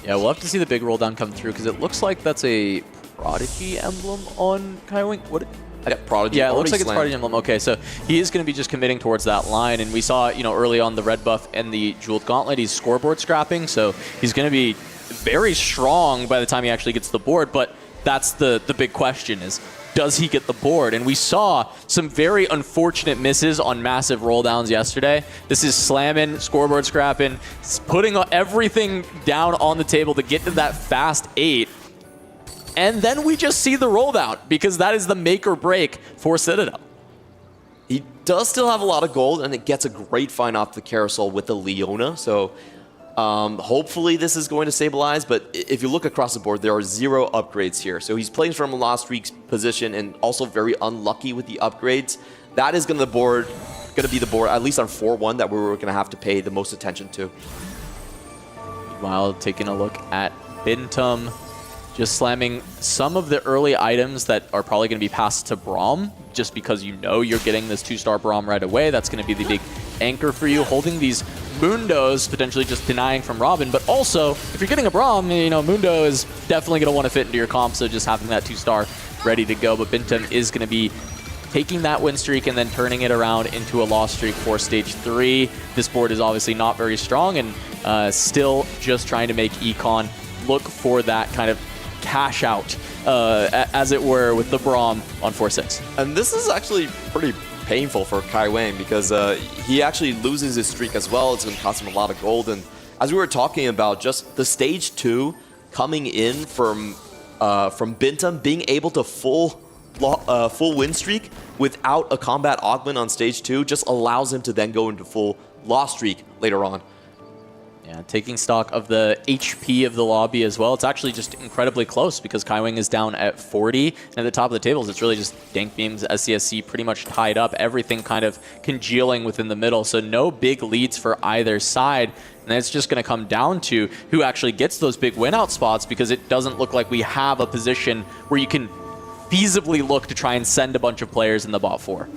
Yeah, we'll have to see the big roll down come through, because it looks like that's a Prodigy emblem on Kaiwing. What? Yeah, Prodigy. Yeah, it looks like slammed. it's Prodigy emblem. Okay, so he is going to be just committing towards that line, and we saw, you know, early on the red buff and the Jeweled Gauntlet, he's scoreboard scrapping, so he's going to be very strong by the time he actually gets the board, but that's the big question is, does he get the board? And we saw some very unfortunate misses on massive roll downs yesterday. This is slamming, scoreboard scrapping, putting everything down on the table to get to that fast 8. And then we just see the roll down, because that is the make or break for Citadel. He does still have a lot of gold, and it gets a great find off the carousel with the Leona. So hopefully this is going to stabilize, but if you look across the board, there are 0 upgrades here. So he's playing from a lost streak position and also very unlucky with the upgrades. That is going to be the board, at least on 4-1, that we're going to have to pay the most attention to. Meanwhile, taking a look at Bintum, just slamming some of the early items that are probably going to be passed to Braum, just because you know you're getting this 2-star Braum right away. That's going to be the big anchor for you, holding these Mundos, potentially just denying from Robin, but also, if you're getting a Braum, you know, Mundo is definitely going to want to fit into your comp, so just having that 2-star ready to go. But Bintum is going to be taking that win streak and then turning it around into a loss streak for Stage 3. This board is obviously not very strong, and still just trying to make Econ look for that kind of cash out, as it were, with the Braum on 4-6. And this is actually pretty painful for Kaiwing, because he actually loses his streak as well. It's going to cost him a lot of gold. And as we were talking about, just the Stage 2 coming in from Bintum, being able to full win streak without a combat augment on Stage 2 just allows him to then go into full loss streak later on. Yeah, taking stock of the HP of the lobby as well. It's actually just incredibly close, because Kaiwing is down at 40. And at the top of the tables, it's really just dank beams, SCSC pretty much tied up. Everything kind of congealing within the middle. So no big leads for either side. And it's just going to come down to who actually gets those big win-out spots, because it doesn't look like we have a position where you can feasibly look to try and send a bunch of players in the bot 4.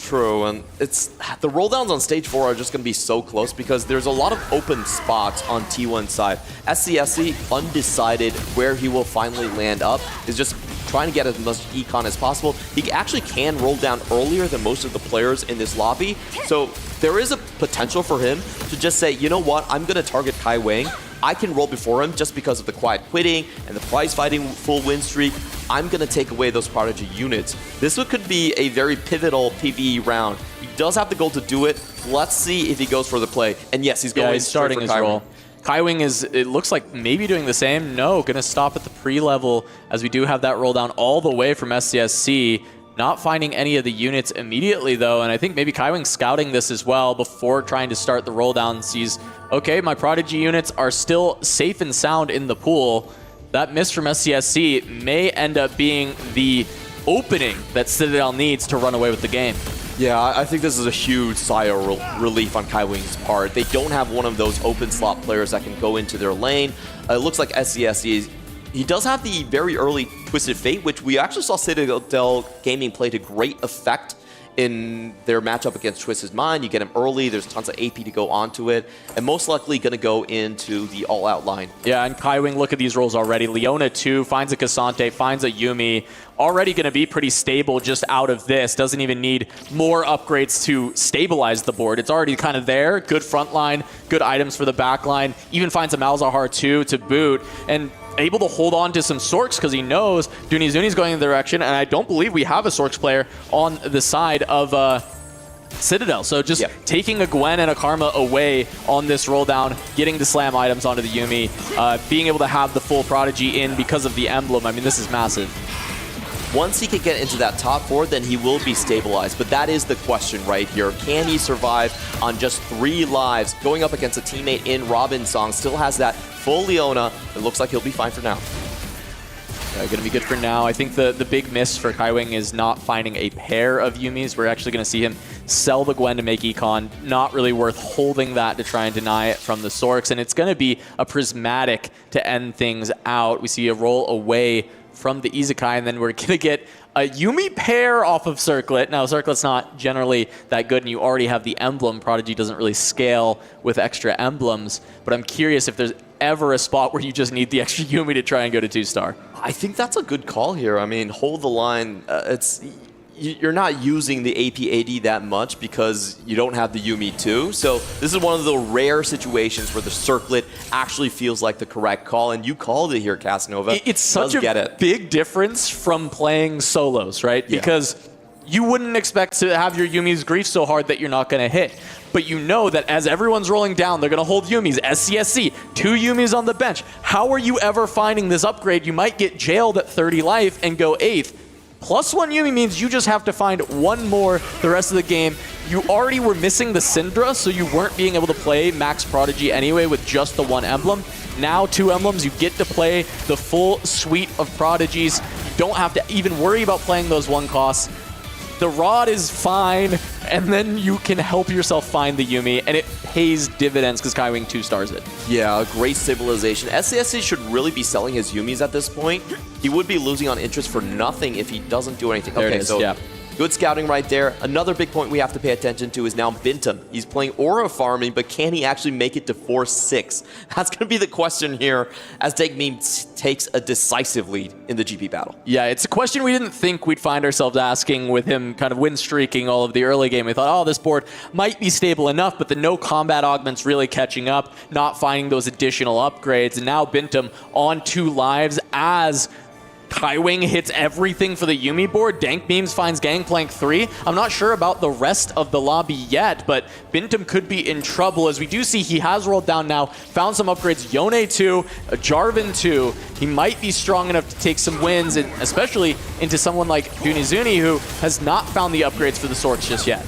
True, and it's the roll downs on Stage 4 are just going to be so close, because there's a lot of open spots on T1's side. SCSC, undecided where he will finally land up, is just trying to get as much econ as possible. He actually can roll down earlier than most of the players in this lobby, so there is a potential for him to just say, you know what, I'm going to target Kaiwing. I can roll before him just because of the quiet quitting and the prize fighting full win streak. I'm going to take away those Prodigy units. This could be a very pivotal PvE round. He does have the goal to do it. Let's see if he goes for the play. And yes, he's going he's starting his roll. Kaiwing is, it looks like maybe doing the same. No, going to stop at the pre-level as we do have that roll down all the way from SCSC. Not finding any of the units immediately, though, and I think maybe Kaiwing scouting this as well before trying to start the roll down. Sees, okay, my Prodigy units are still safe and sound in the pool. That miss from SCSC may end up being the opening that Citadel needs to run away with the game. Yeah, I think this is a huge sigh of relief on Kaiwing's part. They don't have one of those open slot players that can go into their lane. It looks like SCSC, he does have the very early Twisted Fate, which we actually saw Citadel Gaming play to great effect in their matchup against Twisted's Mind. You get him early, there's tons of AP to go onto it, and most likely going to go into the all-out line. Yeah, and Kaiwing, look at these rolls already. Leona 2 finds a Cassante, finds a Yuumi. Already going to be pretty stable just out of this. Doesn't even need more upgrades to stabilize the board. It's already kind of there. Good front line, good items for the back line. Even finds a Malzahar 2 to boot. And able to hold on to some Sorks because he knows Dunizuni's going in the direction, and I don't believe we have a Sorks player on the side of Citadel. So just taking a Gwen and a Karma away on this roll down, getting the slam items onto the Yuumi, being able to have the full Prodigy in because of the emblem. I mean, this is massive. Once he can get into that top 4, then he will be stabilized. But that is the question right here. Can he survive on just 3 lives? Going up against a teammate in Robin Song, still has that full Leona. It looks like he'll be fine for now. Yeah, going to be good for now. I think the big miss for Kaiwing is not finding a pair of Yuumis. We're actually going to see him sell the Gwen to make Econ. Not really worth holding that to try and deny it from the Sorks. And it's going to be a Prismatic to end things out. We see a roll away from the Izakai, and then we're going to get a Yuumi pair off of Circlet. Now, Circlet's not generally that good, and you already have the emblem. Prodigy doesn't really scale with extra emblems, but I'm curious if there's ever a spot where you just need the extra Yuumi to try and go to 2-star. I think that's a good call here. I mean, hold the line. You're not using the AP AD that much because you don't have the Yuumi too. So this is one of the rare situations where the Circlet actually feels like the correct call, and you called it here, Casanova. It's such a big difference from playing solos, right? Yeah. Because you wouldn't expect to have your Yuumi's grief so hard that you're not going to hit. But you know that as everyone's rolling down, they're going to hold Yuumis. SCSC, 2 Yuumis on the bench. How are you ever finding this upgrade? You might get jailed at 30 life and go 8th. +1 Yuumi means you just have to find 1 more the rest of the game. You already were missing the Syndra, so you weren't being able to play Max Prodigy anyway with just the 1 emblem. Now 2 emblems, you get to play the full suite of Prodigies. You don't have to even worry about playing those 1 costs. The Rod is fine, and then you can help yourself find the Yuumi, and it pays dividends because Kaiwing 2-stars it. Yeah, great stabilization. SCSC should really be selling his Yuumis at this point. He would be losing on interest for nothing if he doesn't do anything. There it is, yeah. Good scouting right there. Another big point we have to pay attention to is now Bintum. He's playing aura farming, but can he actually make it to 4-6? That's going to be the question here as Degmeme takes a decisive lead in the GP battle. Yeah, it's a question we didn't think we'd find ourselves asking with him kind of win streaking all of the early game. We thought, oh, this board might be stable enough, but the no combat augments really catching up, not finding those additional upgrades. And now Bintum on 2 lives as Kaiwing hits everything for the Yuumi board. Dank Beams finds Gangplank 3. I'm not sure about the rest of the lobby yet, but Bintum could be in trouble as we do see he has rolled down now, found some upgrades. Yone 2, Jarvan 2. He might be strong enough to take some wins, and especially into someone like Dunizuni, who has not found the upgrades for the Sorks just yet.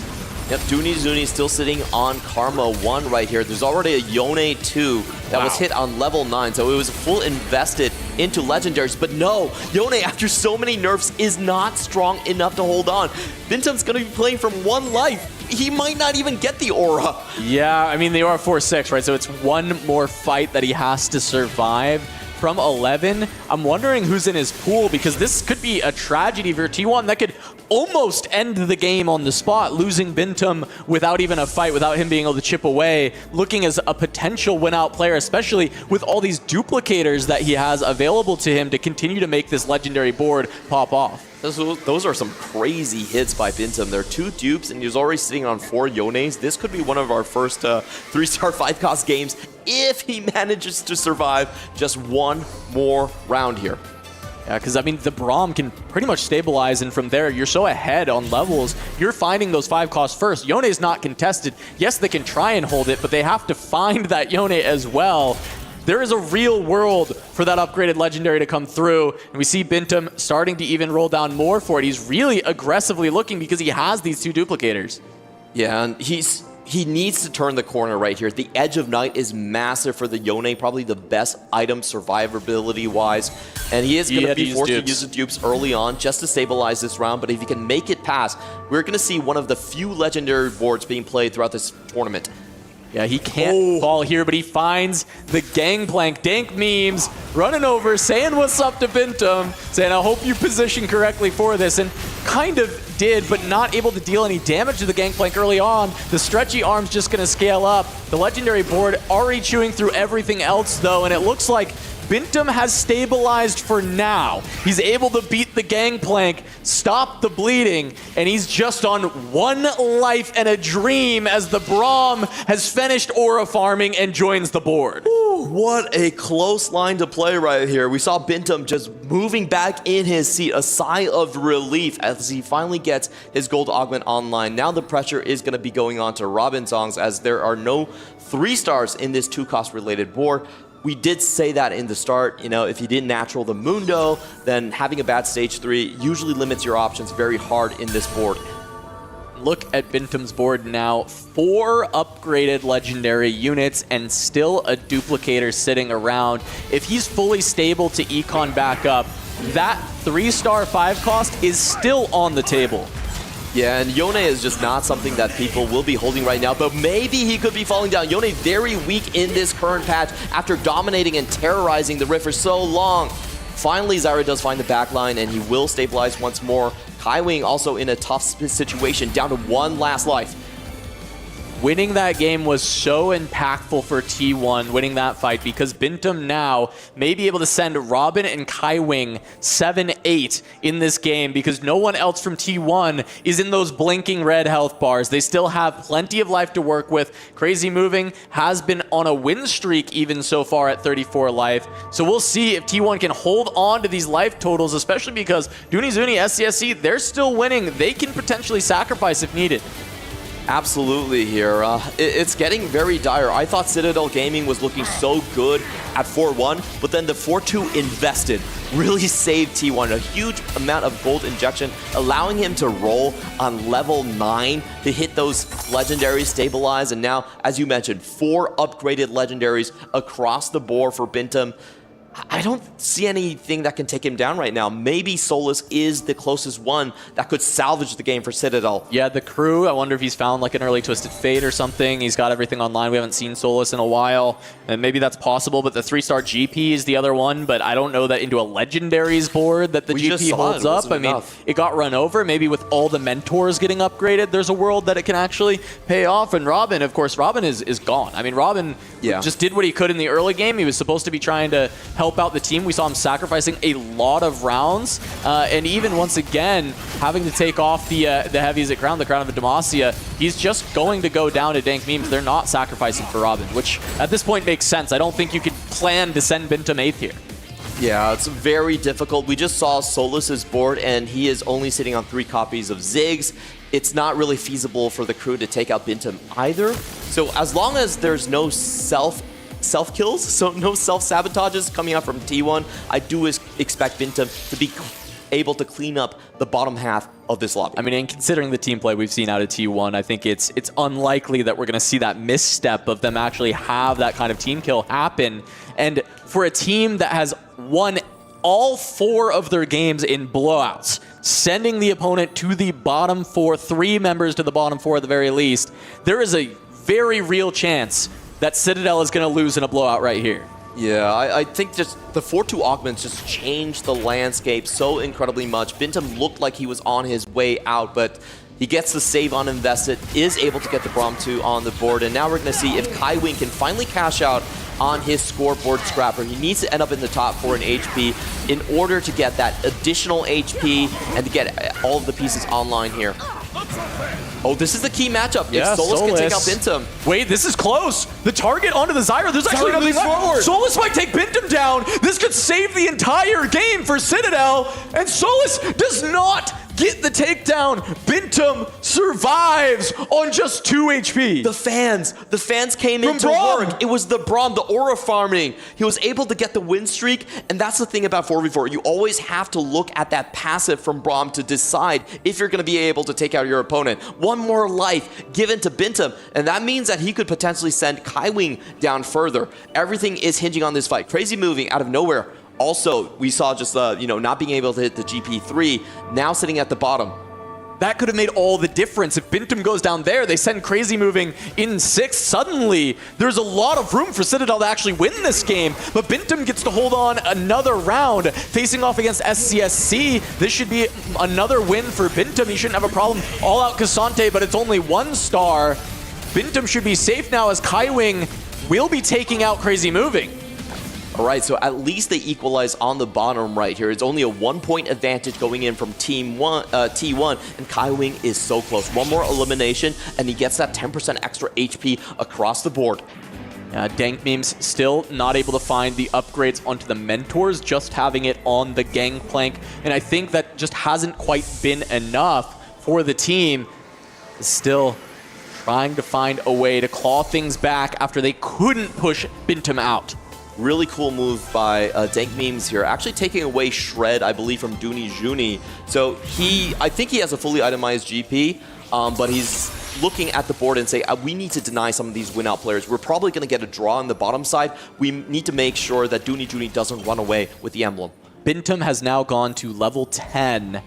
Yep, Dunizuni still sitting on Karma 1 right here. There's already a Yone 2 that was hit on level 9, so it was full invested into legendaries. But no, Yone, after so many nerfs, is not strong enough to hold on. Bintum's going to be playing from 1 life. He might not even get the aura. Yeah, I mean, they are 4-6, right? So it's 1 more fight that he has to survive. From 11, I'm wondering who's in his pool, because this could be a tragedy for T1 that could almost end the game on the spot, losing Bintum without even a fight, without him being able to chip away, looking as a potential win-out player, especially with all these duplicators that he has available to him to continue to make this legendary board pop off. Those are some crazy hits by Bintum. There are 2 dupes, and he's already sitting on 4 Yones. This could be one of our first 3-star 5-cost games if he manages to survive just 1 more round here. Yeah, because I mean, the Braum can pretty much stabilize, and from there, you're so ahead on levels, you're finding those 5 costs first. Yone's not contested. Yes, they can try and hold it, but they have to find that Yone as well. There is a real world for that upgraded legendary to come through, and we see Bintum starting to even roll down more for it. He's really aggressively looking because he has these 2 duplicators. Yeah, and he needs to turn the corner right here. The Edge of Night is massive for the Yone, probably the best item survivability-wise. And he is going to be forced to use the dupes early on just to stabilize this round. But if he can make it past, we're going to see one of the few legendary boards being played throughout this tournament. Yeah, he can't fall here, but he finds the gangplank. Dank Memes running over, saying what's up to Bintum, saying, I hope you position correctly for this, and kind of did, but not able to deal any damage to the gangplank early on. The stretchy arm's just going to scale up. The legendary board already chewing through everything else, though, and it looks like Bintum has stabilized for now. He's able to beat the gangplank, stop the bleeding, and he's just on 1 life and a dream as the Braum has finished aura farming and joins the board. Ooh, what a close line to play right here. We saw Bintum just moving back in his seat, a sigh of relief as he finally gets his gold augment online. Now the pressure is going to be going on to Robin Songs as there are no 3 stars in this 2-cost related board. We did say that in the start, you know, if you didn't natural the Mundo, then having a bad stage 3 usually limits your options very hard in this board. Look at Bintum's board now. 4 upgraded legendary units and still a duplicator sitting around. If he's fully stable to econ back up, that 3-star 5 cost is still on the table. Yeah, and Yone is just not something that people will be holding right now, but maybe he could be falling down. Yone very weak in this current patch after dominating and terrorizing the Rift for so long. Finally, Zyra does find the backline, and he will stabilize once more. Kaiwing also in a tough situation, down to 1 last life. Winning that game was so impactful for T1, winning that fight, because Bintum now may be able to send Robin and Kaiwing 7-8 in this game because no one else from T1 is in those blinking red health bars. They still have plenty of life to work with. Crazy Moving has been on a win streak even so far at 34 life. So we'll see if T1 can hold on to these life totals, especially because Dooney Zuni, SCSC, they're still winning. They can potentially sacrifice if needed. Absolutely here. It's getting very dire. I thought Citadel Gaming was looking so good at 4-1, but then the 4-2 invested really saved T1. A huge amount of gold injection, allowing him to roll on level 9 to hit those legendaries, stabilize, and now, as you mentioned, 4 upgraded legendaries across the board for Bintum. I don't see anything that can take him down right now. Maybe Solus is the closest one that could salvage the game for Citadel. Yeah, the crew, I wonder if he's found like an early Twisted Fate or something. He's got everything online. We haven't seen Solus in a while, and maybe that's possible, but the 3-star GP is the other one, but I don't know that into a Legendaries board that the GP holds up. I mean, it got run over. Maybe with all the mentors getting upgraded, there's a world that it can actually pay off. And Robin, of course, Robin is gone. I mean, Robin just did what he could in the early game. He was supposed to be trying to help out the team. We saw him sacrificing a lot of rounds, and even once again having to take off the heavies at Crown, the Crown of Demacia. He's just going to go down to Dank Memes. They're not sacrificing for Robin, which at this point makes sense. I don't think you could plan to send Bintum 8th here. Yeah, it's very difficult. We just saw Solus's board, and he is only sitting on 3 copies of Ziggs. It's not really feasible for the crew to take out Bintum either. So as long as there's no self-kills, so no self-sabotages coming out from T1, I do expect Bintum to be able to clean up the bottom half of this lobby. I mean, and considering the team play we've seen out of T1, I think it's unlikely that we're going to see that misstep of them actually have that kind of team kill happen. And for a team that has won all 4 of their games in blowouts, sending the opponent to the bottom 4, 3 members to the bottom 4 at the very least, there is a very real chance that Citadel is going to lose in a blowout right here. Yeah, I think just the 4-2 augments just changed the landscape so incredibly much. Bintum looked like he was on his way out, but he gets the save on invested, is able to get the Braum 2 on the board, and now we're going to see if Kaiwing can finally cash out on his scoreboard scrapper. He needs to end up in the top 4 in HP in order to get that additional HP and to get all of the pieces online here. Oh, this is the key matchup. Yeah, if Solus can take out Bintum. Wait, this is close. The target onto the Zyra. There's actually nothing left. Solus might take Bintum down. This could save the entire game for Citadel. And Solus does not get the takedown. Bintum survives on just 2 HP. The fans came in to work. It was the Braum, the aura farming. He was able to get the win streak, and that's the thing about 4v4. You always have to look at that passive from Braum to decide if you're going to be able to take out your opponent. One more life given to Bintum, and that means that he could potentially send Kaiwing down further. Everything is hinging on this fight. Crazy moving out of nowhere. Also, we saw just, not being able to hit the GP3, now sitting at the bottom. That could have made all the difference. If Bintum goes down there, they send Crazy moving in 6th. Suddenly, there's a lot of room for Citadel to actually win this game, but Bintum gets to hold on another round. Facing off against SCSC, this should be another win for Bintum. He shouldn't have a problem. All out Cassante, but it's only 1 star. Bintum should be safe now as Kaiwing will be taking out Crazy moving. All right, so at least they equalize on the bottom right here. It's only a 1-point advantage going in from T1, and Kaiwing is so close. One more elimination, and he gets that 10% extra HP across the board. Dank Memes still not able to find the upgrades onto the mentors, just having it on the gangplank, and I think that just hasn't quite been enough for the team. Still trying to find a way to claw things back after they couldn't push Bintum out. Really cool move by Dank Memes here, actually taking away Shred, I believe, from Dooney Juni. So I think he has a fully itemized GP, but he's looking at the board and say, we need to deny some of these win-out players. We're probably going to get a draw on the bottom side. We need to make sure that Dooney Juni doesn't run away with the emblem. Bintum has now gone to level 10.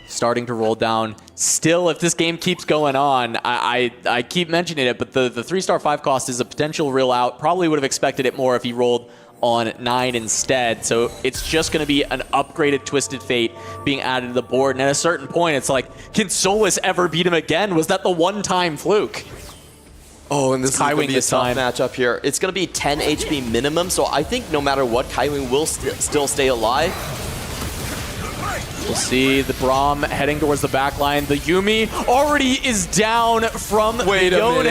Starting to roll down. Still, if this game keeps going on, I keep mentioning it, but the 3-star 5 cost is a potential real out. Probably would have expected it more if he rolled on 9 instead. So it's just going to be an upgraded Twisted Fate being added to the board. And at a certain point, it's like, can Solus ever beat him again? Was that the one-time fluke? Oh, and this is going to be a tough time. matchup here. It's going to be 10 HP minimum, so I think no matter what, Kaiwing will still stay alive. We'll see the Braum heading towards the back line. The Yuumi already is down from Yone.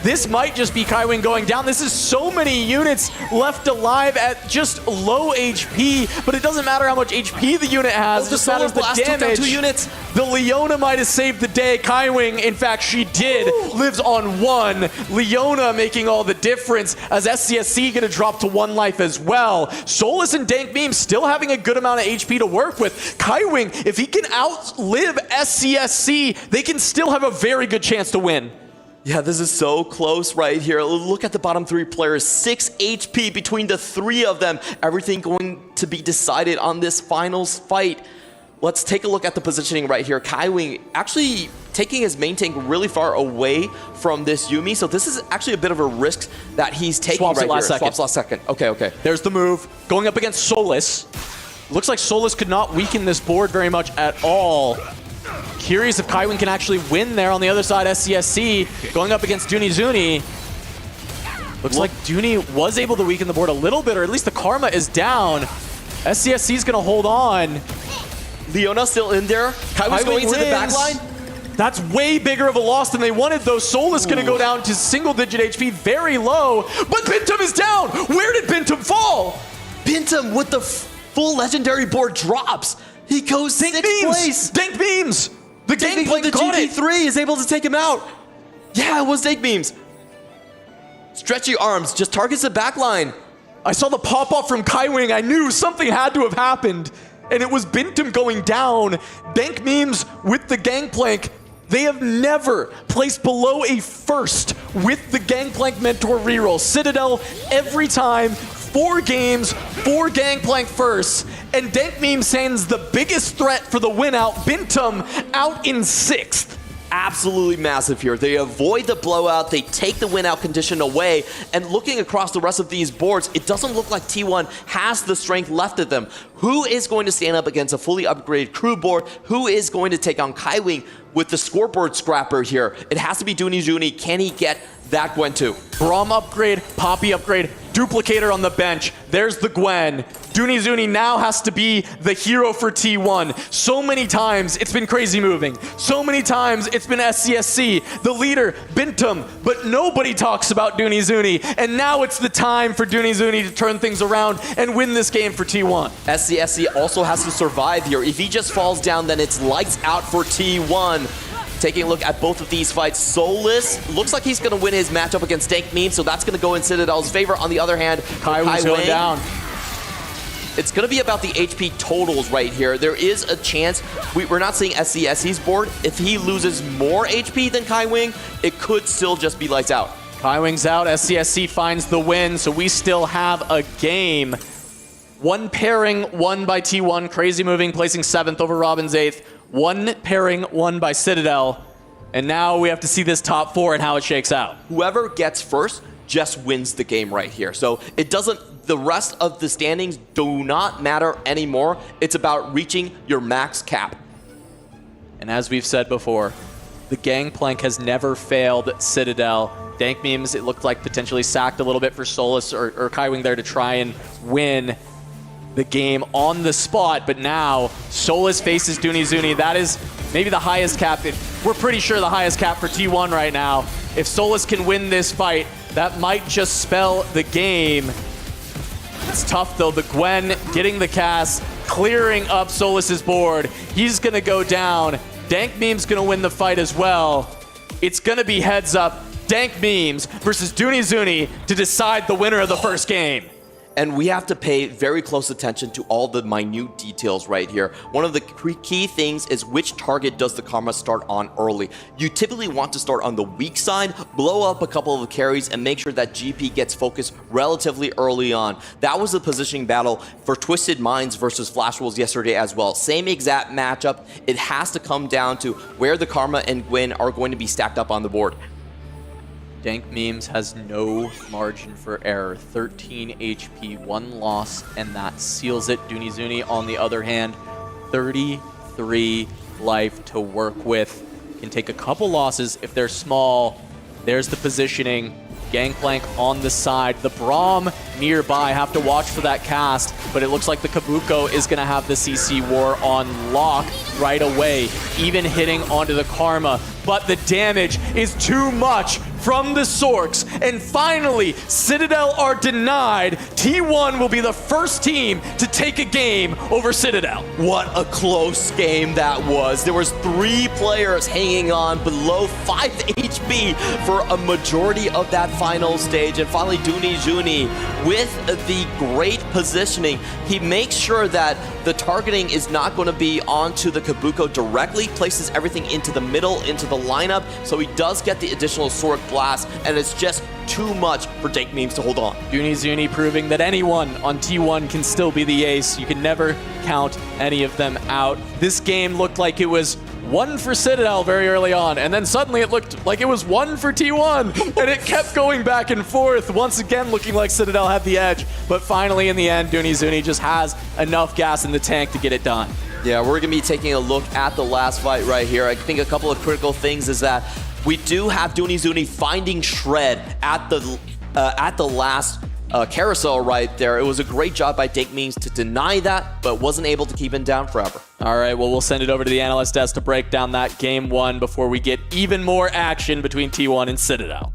This might just be Kaiwing going down. This is so many units left alive at just low HP, but it doesn't matter how much HP the unit has. It just matters the damage. Took down 2 units. The Leona might have saved the day. Kaiwing, in fact, she did. Lives on 1. Leona making all the difference as SCSC going to drop to 1 life as well. Solus and Dank Meme still having a good amount of HP to work with. Kaiwing, if he can outlive SCSC, they can still have a very good chance to win. Yeah, this is so close right here. Look at the bottom 3 players. 6 HP between the 3 of them. Everything going to be decided on this finals fight. Let's take a look at the positioning right here. Kaiwing actually taking his main tank really far away from this Yuumi. So this is actually a bit of a risk that he's taking Swaps right last here. second. Swaps last second. Okay. There's the move. Going up against Solus. Looks like Solus could not weaken this board very much at all. Curious if Kaiwing can actually win there on the other side. SCSC going up against Dooney Juni. Looks like Dooney was able to weaken the board a little bit, or at least the Karma is down. SCSC is going to hold on. Leona still in there. Kaiwing's going to the back line. That's way bigger of a loss than they wanted, though. Solus going to go down to single-digit HP, very low. But Bintum is down. Where did Bintum fall? Bintum with the full legendary board drops. He goes 6th place. Dank Memes. The Gangplank, the GP3 is able to take him out. Yeah, it was Dank Memes. Stretchy arms, just targets the back line. I saw the pop-off from Kaiwing. I knew something had to have happened. And it was Bintum going down. Dank Memes with the Gangplank. They have never placed below a 1st with the Gangplank Mentor reroll. Citadel, every time, 4 games, 4 Gangplank firsts, and Dank Meme sends the biggest threat for the win out, Bintum, out in 6th. Absolutely massive here. They avoid the blowout, they take the win out condition away, and looking across the rest of these boards, it doesn't look like T1 has the strength left of them. Who is going to stand up against a fully upgraded crew board? Who is going to take on Kaiwing with the scoreboard scrapper here? It has to be Dooney Juni. Can he get that Gwen 2? Braum upgrade, Poppy upgrade, Duplicator on the bench. There's the Gwen. Dunizuni now has to be the hero for T1. So many times it's been crazy moving. So many times it's been SCSC, the leader, Bintum, but nobody talks about Dunizuni. And now it's the time for Dunizuni to turn things around and win this game for T1. SCSC also has to survive here. If he just falls down, then it's lights out for T1. Taking a look at both of these fights, Solus looks like he's going to win his matchup against Dank Meme, so that's going to go in Citadel's favor. On the other hand, Kai going down. It's going to be about the HP totals right here. There is a chance, we're not seeing SCSC's board. If he loses more HP than Kai Wing, it could still just be lights out. Kai Wing's out, SCSC finds the win, so we still have a game. One pairing won by T1, crazy moving, placing 7th over Robin's 8th. One pairing won by Citadel. And now we have to see this top 4 and how it shakes out. Whoever gets first just wins the game right here. So it doesn't, the rest of the standings do not matter anymore. It's about reaching your max cap. And as we've said before, the gangplank has never failed Citadel. Dank Memes, it looked like potentially sacked a little bit for Solus or Kai Wing there to try and win the game on the spot, but now Solus faces Dunizuni. That is maybe the highest cap. We're pretty sure the highest cap for T1 right now. If Solus can win this fight, that might just spell the game. It's tough though. The Gwen getting the cast, clearing up Solus's board. He's gonna go down. Dank Meme's gonna win the fight as well. It's gonna be heads up. Dank Memes versus Dunizuni to decide the winner of the first game. And we have to pay very close attention to all the minute details right here. One of the key things is which target does the Karma start on early. You typically want to start on the weak side, blow up a couple of carries, and make sure that GP gets focused relatively early on. That was the positioning battle for Twisted Minds versus Flash Wolves yesterday as well. Same exact matchup. It has to come down to where the Karma and Gwen are going to be stacked up on the board. Dank Memes has no margin for error. 13 HP, 1 loss, and that seals it. Dunizuni, on the other hand, 33 life to work with. Can take a couple losses if they're small. There's the positioning. Gangplank on the side. The Braum nearby. Have to watch for that cast, but it looks like the Kabuko is going to have the CC War on lock right away, even hitting onto the Karma. But the damage is too much from the Sorks. And finally, Citadel are denied. T1 will be the first team to take a game over Citadel. What a close game that was. There was 3 players hanging on below 5 HP for a majority of that final stage. And finally, Dunizuni with the great positioning. He makes sure that the targeting is not going to be onto the Kabuko directly, places everything into the middle, into the lineup, so he does get the additional Sork blast, and it's just too much for Dank Memes to hold on. Dunizuni proving that anyone on T1 can still be the ace. You can never count any of them out. This game looked like it was 1 for Citadel very early on, and then suddenly it looked like it was 1 for T1, and it kept going back and forth, once again looking like Citadel had the edge, but finally in the end, Dunizuni just has enough gas in the tank to get it done. Yeah, we're going to be taking a look at the last fight right here. I think a couple of critical things is that we do have Dunizuni finding Shred at the last carousel right there. It was a great job by Dank Memes to deny that, but wasn't able to keep him down forever. All right, well, we'll send it over to the analyst desk to break down that game 1 before we get even more action between T1 and Citadel.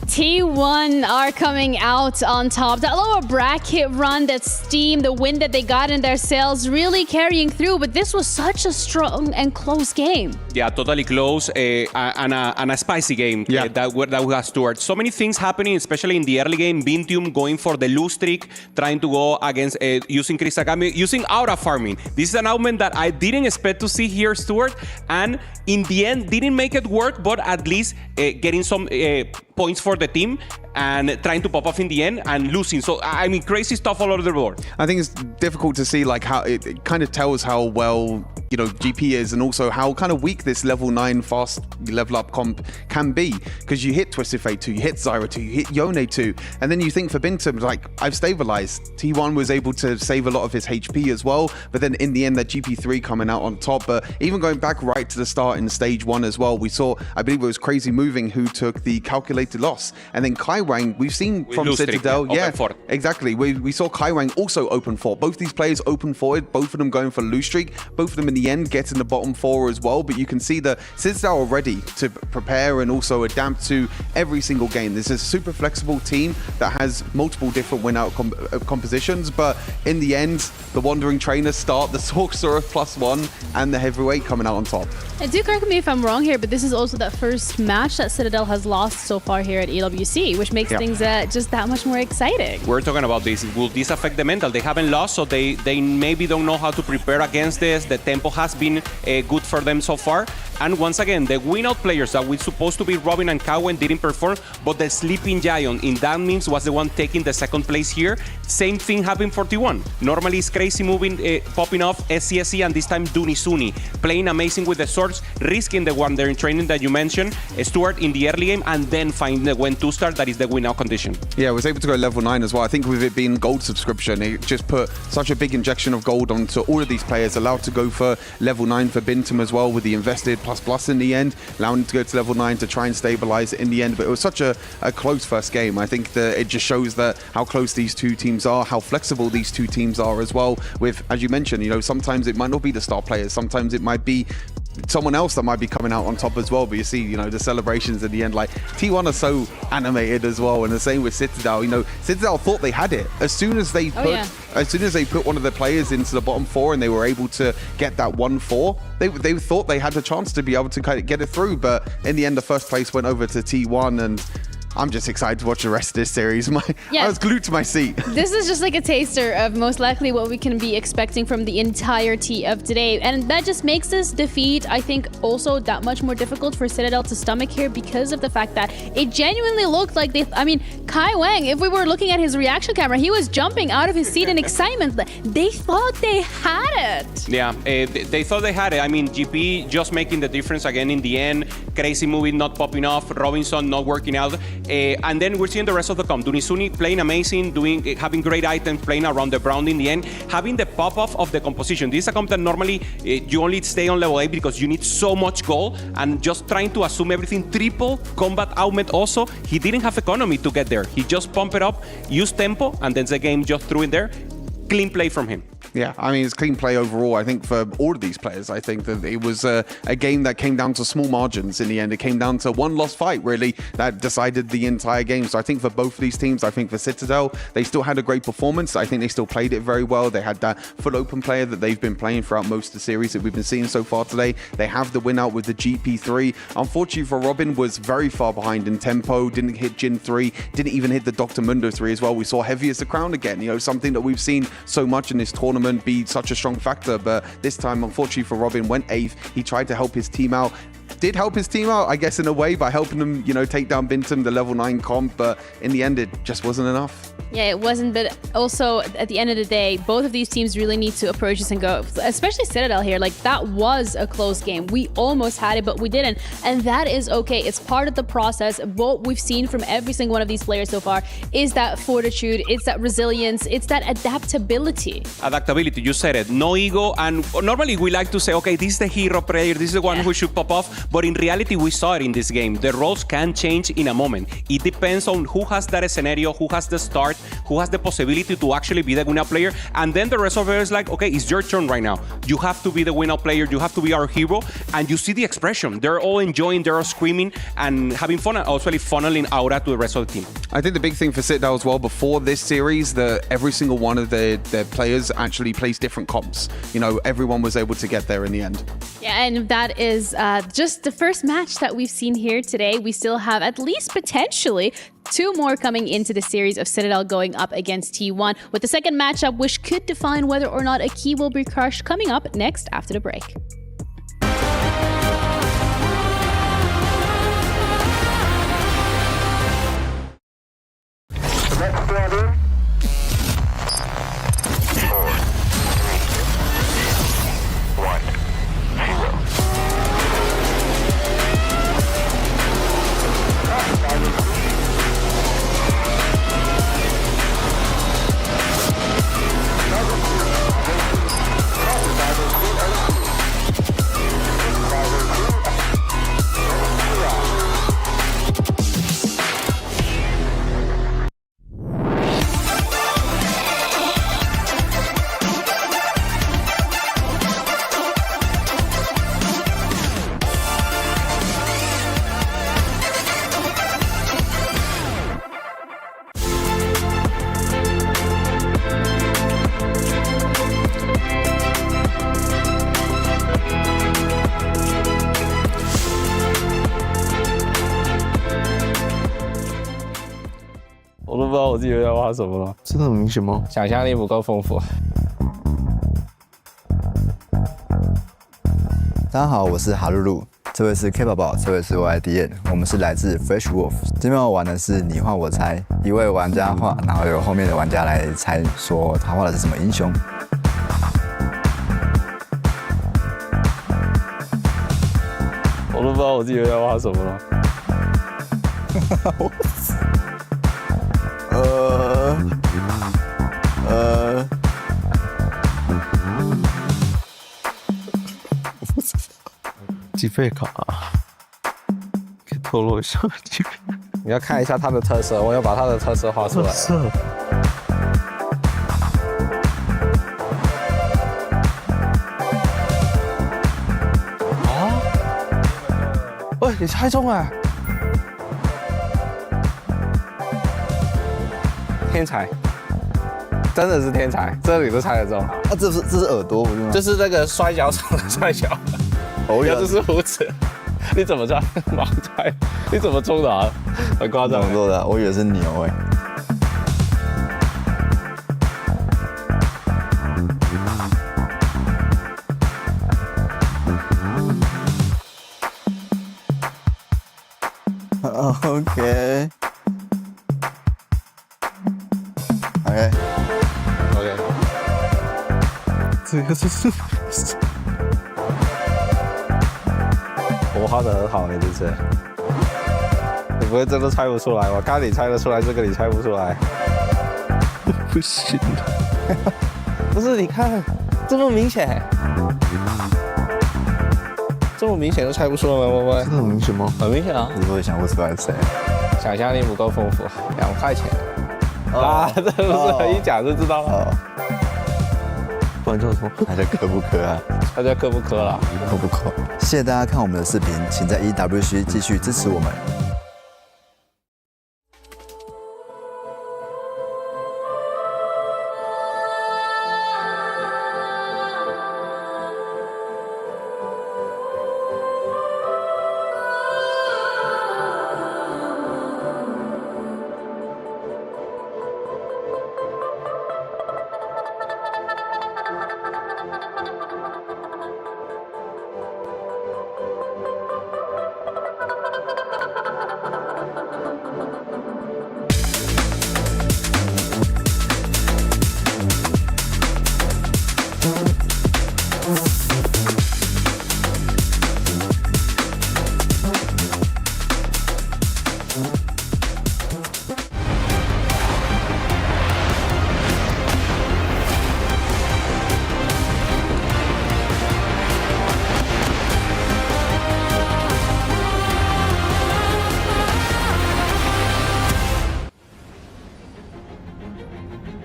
T1 are coming out on top. That lower bracket run, that steam, the win that they got in their sails, really carrying through. But this was such a strong and close game. Yeah, totally close and a spicy game that we got Stuart. So many things happening, especially in the early game. Bintium going for the lose streak, trying to go against using Krisakami, using Aura farming. This is an element that I didn't expect to see here, Stuart. And in the end, didn't make it work, but at least getting some points for the team and trying to pop off in the end and losing. So, I mean, crazy stuff all over the board. I think it's difficult to see like how it kind of tells how well GP is, and also how kind of weak this level 9 fast level up comp can be, because you hit Twisted Fate 2, you hit Zyra 2, you hit Yone 2, and then you think for Bintum, like, I've stabilized. T1 was able to save a lot of his HP as well, but then in the end, that GP3 coming out on top. But even going back right to the start in stage 1 as well, we saw, I believe it was Crazy Moving who took the calculated loss, and then Kai Wang, we've seen from Citadel, exactly, we saw Kai Wang also open 4. Both these players open forward, both of them going for lose streak, both of them in the end getting the bottom 4 as well. But you can see that Citadel are ready to prepare and also adapt to every single game. This is a super flexible team that has multiple different win out compositions, but in the end, the Wandering Trainers start, the Sorcerer +1, and the Heavyweight coming out on top. And do correct me if I'm wrong here, but this is also that first match that Citadel has lost so far here at EWC, which makes things just that much more exciting. We're talking about this. Will this affect the mental? They haven't lost, so they maybe don't know how to prepare against this. The tempo has been good for them so far. And once again, the win-out players that were supposed to be Robin and Cowen didn't perform, but the Sleeping Giant in that means was the one taking the second place here. Same thing happened for T1. Normally it's Crazy Moving, popping off SCSE, and this time Dunisuni, playing amazing with the swords, risking the Wandering Training that you mentioned, Stuart in the early game, and then find the Gwen 2-star that is the win-out condition. Yeah, I was able to go level 9 as well. I think with it being gold subscription, it just put such a big injection of gold onto all of these players, allowed to go for level 9 for Bintum as well with the invested ++ in the end, allowing him to go to level 9 to try and stabilize it in the end. But it was such a close first game. I think that it just shows that how close these two teams are, how flexible these two teams are as well. With, as you mentioned, sometimes it might not be the star players, sometimes it might be someone else that might be coming out on top as well. But you see, the celebrations in the end, like T1 are so animated as well, and the same with Citadel. Citadel thought they had it as soon as they put one of the players into the bottom 4 and they were able to get that 1-4. They thought they had a chance to be able to kind of get it through, but in the end, the first place went over to T1, and I'm just excited to watch the rest of this series. I was glued to my seat. This is just like a taster of most likely what we can be expecting from the entirety of today. And that just makes this defeat, I think, also that much more difficult for Citadel to stomach here because of the fact that it genuinely looked like Kai Wang, if we were looking at his reaction camera, he was jumping out of his seat in excitement. They thought they had it. Yeah, they thought they had it. GP just making the difference again in the end. Crazy Moving not popping off. Robinson not working out. And then we're seeing the rest of the comp. Dunisuni playing amazing, having great items, playing around the Brown in the end, having the pop-off of the composition. This is a comp that normally you only stay on level 8 because you need so much gold, and just trying to assume everything. Triple combat augment also. He didn't have economy to get there. He just pumped it up, used tempo, and then the game just threw in there. Clean play from him. Yeah, it's clean play overall. I think for all of these players, I think that it was a game that came down to small margins in the end. It came down to one lost fight, really, that decided the entire game. So I think for both of these teams, I think for Citadel, they still had a great performance. I think they still played it very well. They had that full open player that they've been playing throughout most of the series that we've been seeing so far today. They have the win out with the GP3. Unfortunately for Robin, was very far behind in tempo, didn't hit Jin 3, didn't even hit the Dr. Mundo 3 as well. We saw Heavy as the Crown again, something that we've seen so much in this tournament be such a strong factor, but this time, unfortunately for Robin, went 8th. He tried to help his team out. Did help his team out, I guess, in a way by helping them, take down Bintum, the level 9 comp, but in the end, it just wasn't enough. Yeah, it wasn't, but also at the end of the day, both of these teams really need to approach this and go, especially Citadel here, that was a close game. We almost had it, but we didn't, and that is okay. It's part of the process. What we've seen from every single one of these players so far is that fortitude, it's that resilience, it's that adaptability. Adaptability, you said it. No ego, and normally we like to say, okay, this is the hero player, this is the one who should pop off, but in reality, we saw it in this game. The roles can change in a moment. It depends on who has that scenario, who has the start, who has the possibility to actually be the winner player, and then the rest of it is like, okay, it's your turn right now. You have to be the winner player, you have to be our hero, and you see the expression. They're all enjoying, they're all screaming, and having fun, and also funneling aura to the rest of the team. I think the big thing for Citadel as well, before this series, that every single one of their players actually plays different comps. Everyone was able to get there in the end. Yeah, and that is just the first match that we've seen here today. We still have at least potentially 2 more coming into the series of Citadel going up against T1, with the second matchup, which could define whether or not a key will be crushed, coming up next after the break. 自己要画什么了？真的很明显吗？想象力不够丰富。大家好，我是哈露露，这位是 K 宝宝，这位是 YDN， 我们是来自 Fresh Wolf。今天我玩的是你画我猜，一位玩家画，然后由后面的玩家来猜说他画的是什么英雄。我都不知道我自己要画什么了。几费卡？可以透露一下几费？你要看一下它的特色，我要把它的特色画出来。特色。啊？喂，你猜中了！天才，真的是天才，这你都猜得中。啊，这是耳朵不是吗？这是那个摔跤场的摔跤。哦，这是胡子。你怎么猜？盲猜？你怎么中的啊？很夸张。怎么做的？我以为是牛哎。OK。这个是。我画的很好哎，这次。你不会真的猜不出来？我看你猜得出来，这个你猜不出来。不行的。不是，你看，这么明显，这么明显都猜不出来吗？会不会？真的很明显吗？很明显啊。你不会想不出来谁？想象力不够丰富。2块钱。啊，这不是一讲就知道了。不然叫什么？他叫可不可啊？他叫可不可啦？可不可？谢谢大家看我们的视频，请在 EWC 继续支持我们。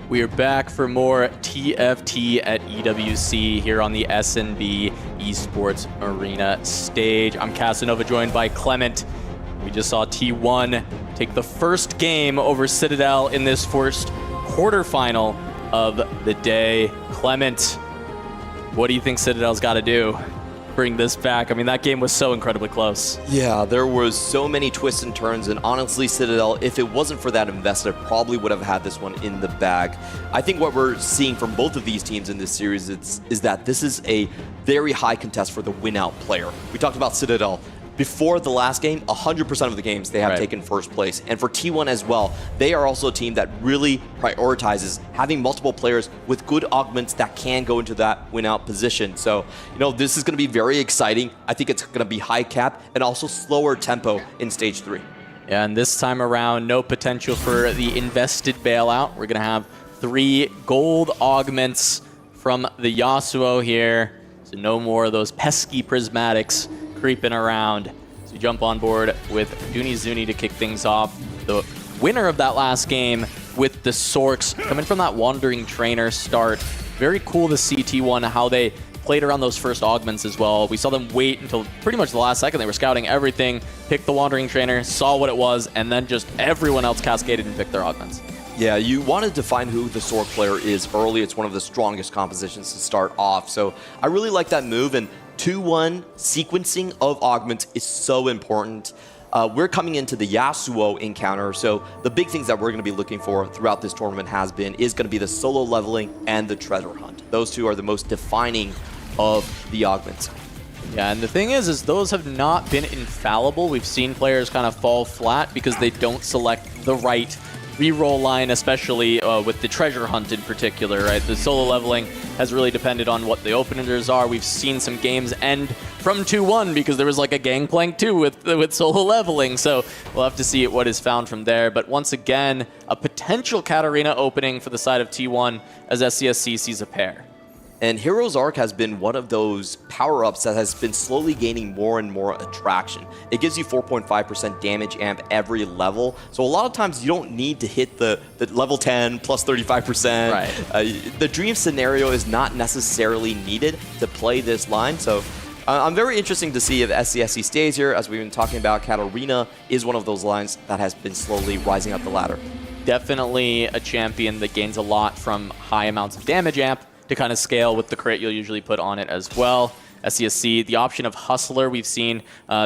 We are back for more TFT at EWC here on the SNB Esports Arena stage. I'm Casanova, joined by Clement. We just saw T1 take the first game over Citadel in this first quarterfinal of the day. Clement, what do you think Citadel's got to do? Bring this back. I mean, that game was so incredibly close. Yeah, there was so many twists and turns, and honestly, Citadel, if it wasn't for that investor, probably would have had this one in the bag. I think what we're seeing from both of these teams in this series is that this is a very high contest for the win-out player. We talked about Citadel. Before the last game, 100% of the games they have taken first place. And for T1 as well, they are also a team that really prioritizes having multiple players with good augments that can go into that win-out position. So, you know, this is going to be very exciting. I think it's going to be high cap and also slower tempo in stage 3. Yeah, and this time around, no potential for the invested bailout. We're going to have 3 gold augments from the Yasuo here. So no more of those pesky prismatics creeping around. So you jump on board with Dunizuni to kick things off. The winner of that last game with the Sorks coming from that Wandering Trainer start. Very cool to see T1 how they played around those first augments as well. We saw them wait until pretty much the last second. They were scouting everything, picked the Wandering Trainer, saw what it was, and then just everyone else cascaded and picked their augments. Yeah, you wanted to find who the Sork player is early. It's one of the strongest compositions to start off. So I really like that move, and 2-1 sequencing of augments is so important. we're coming into the Yasuo encounter, so the big things that we're going to be looking for throughout this tournament is going to be the solo leveling and the treasure hunt. Those two are the most defining of the augments. Yeah, and the thing is those have not been infallible. We've seen players kind of fall flat because they don't select the right reroll line, especially with the treasure hunt in particular, right? The solo leveling has really depended on what the openers are. We've seen some games end from 2-1 because there was like a Gangplank 2 with solo leveling. So we'll have to see what is found from there. But once again, a potential Katarina opening for the side of T1 as SCSC sees a pair. And Hero's Arc has been one of those power-ups that has been slowly gaining more and more attraction. It gives you 4.5% damage amp every level, so a lot of times you don't need to hit the level 10 plus 35%. Right. The dream scenario is not necessarily needed to play this line, so I'm very interested to see if SCSC stays here. As we've been talking about, Katarina is one of those lines that has been slowly rising up the ladder. Definitely a champion that gains a lot from high amounts of damage amp to kind of scale with the crit you'll usually put on it as well. SCSC, the option of Hustler, we've seen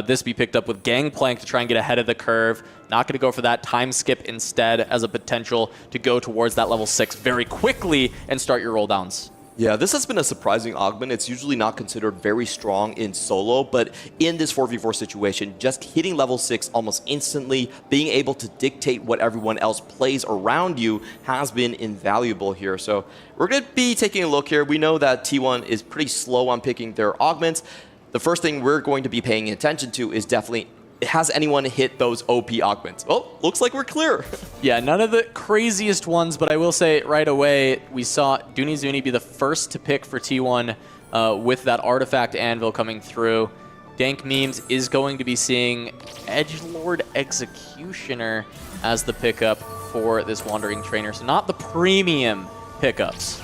this be picked up with Gangplank to try and get ahead of the curve. Not going to go for that time skip instead as a potential to go towards that level 6 very quickly and start your roll downs. Yeah, this has been a surprising augment. It's usually not considered very strong in solo, but in this 4v4 situation, just hitting level 6 almost instantly, being able to dictate what everyone else plays around you has been invaluable here. So we're going to be taking a look here. We know that T1 is pretty slow on picking their augments. The first thing we're going to be paying attention to is definitely, has anyone hit those OP augments? Oh, looks like we're clear. Yeah, none of the craziest ones, but I will say right away, we saw Dunizuni be the first to pick for T1 with that artifact anvil coming through. Dank Memes is going to be seeing Edgelord Executioner as the pickup for this Wandering Trainer, so not the premium pickups.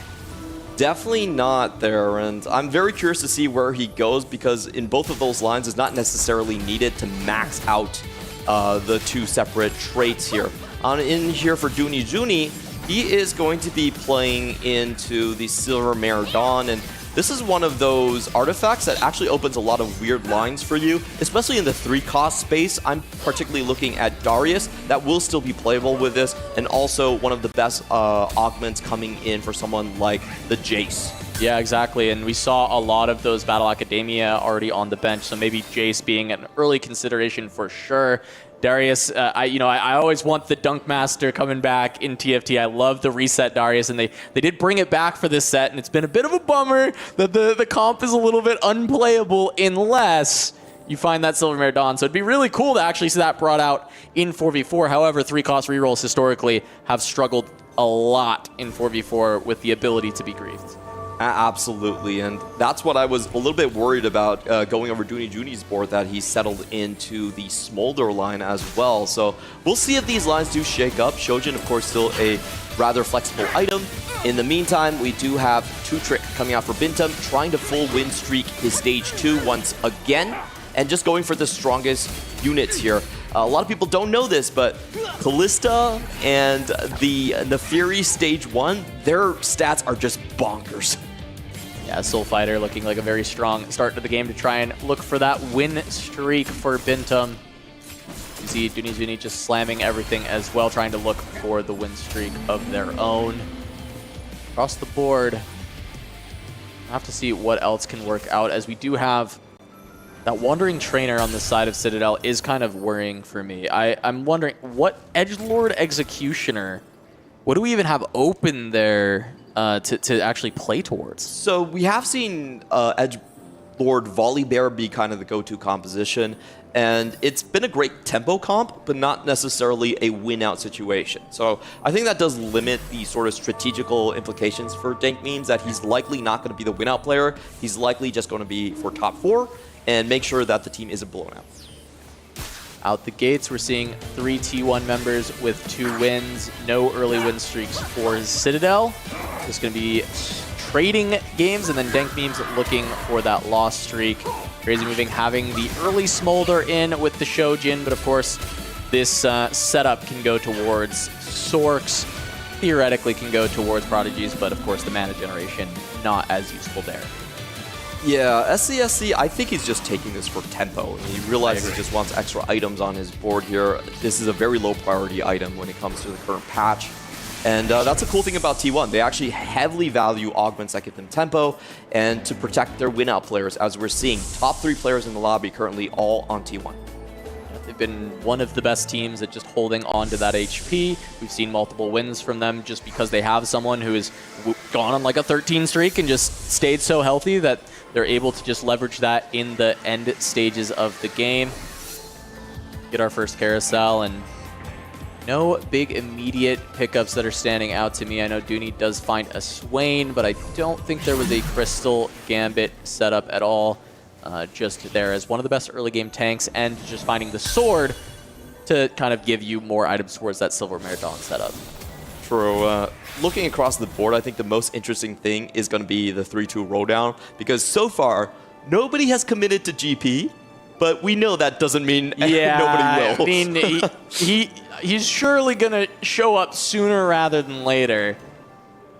Definitely not there, and I'm very curious to see where he goes because in both of those lines, it's not necessarily needed to max out the two separate traits here. In here for Dunizuni, he is going to be playing into the Silver Mare Dawn, and this is one of those artifacts that actually opens a lot of weird lines for you, especially in the 3-cost space. I'm particularly looking at Darius. That will still be playable with this, and also one of the best augments coming in for someone like the Jace. Yeah, exactly, and we saw a lot of those Battle Academia already on the bench, so maybe Jace being an early consideration for sure. Darius, I always want the Dunk Master coming back in TFT. I love the reset Darius, and they did bring it back for this set, and it's been a bit of a bummer that the comp is a little bit unplayable unless you find that Silver Mare Dawn. So it'd be really cool to actually see that brought out in 4v4. However, 3-cost rerolls historically have struggled a lot in 4v4 with the ability to be griefed. Absolutely, and that's what I was a little bit worried about going over Dunizuni's board, that he settled into the Smolder line as well. So we'll see if these lines do shake up. Shojin, of course, still a rather flexible item. In the meantime, we do have 2-Trick coming out for Bintum, trying to full win streak his stage 2 once again, and just going for the strongest units here. A lot of people don't know this, but Kalista and the Nefiri stage 1, their stats are just bonkers. Yeah, Soul Fighter looking like a very strong start to the game to try and look for that win streak for Bintum. You see Dunizuni just slamming everything as well, trying to look for the win streak of their own. Across the board, I'll have to see what else can work out, as we do have that Wandering Trainer on the side of Citadel is kind of worrying for me. I'm wondering, what Edgelord Executioner, what do we even have open there to actually play towards? So we have seen Edgelord Volibear be kind of the go-to composition, and it's been a great tempo comp, but not necessarily a win-out situation. So I think that does limit the sort of strategical implications for Dank Memes, that he's likely not going to be the win-out player. He's likely just going to be for top 4, and make sure that the team isn't blown out. Out the gates, we're seeing 3 T1 members with 2 wins. No early win streaks for Citadel. Just going to be trading games, and then Dank Memes looking for that loss streak. Crazy Moving having the early Smolder in with the Shojin, but of course, this setup can go towards Sorks. Theoretically can go towards Prodigies, but of course the mana generation not as useful there. Yeah, SCSC, I think he's just taking this for tempo. He realizes he just wants extra items on his board here. This is a very low priority item when it comes to the current patch. And that's a cool thing about T1. They actually heavily value augments that give them tempo and to protect their win-out players, as we're seeing. Top 3 players in the lobby currently all on T1. They've been one of the best teams at just holding on to that HP. We've seen multiple wins from them just because they have someone who has gone on like a 13 streak and just stayed so healthy that they're able to just leverage that in the end stages of the game. Get our first carousel, and no big immediate pickups that are standing out to me. I know Dooney does find a Swain, but I don't think there was a Crystal Gambit setup at all. Just there as one of the best early game tanks, and just finding the sword to kind of give you more items towards that Silver Marathon setup. True. Looking across the board, I think the most interesting thing is going to be the 3-2 roll down, because so far, nobody has committed to GP, but we know that doesn't mean nobody will. I mean, he's surely going to show up sooner rather than later.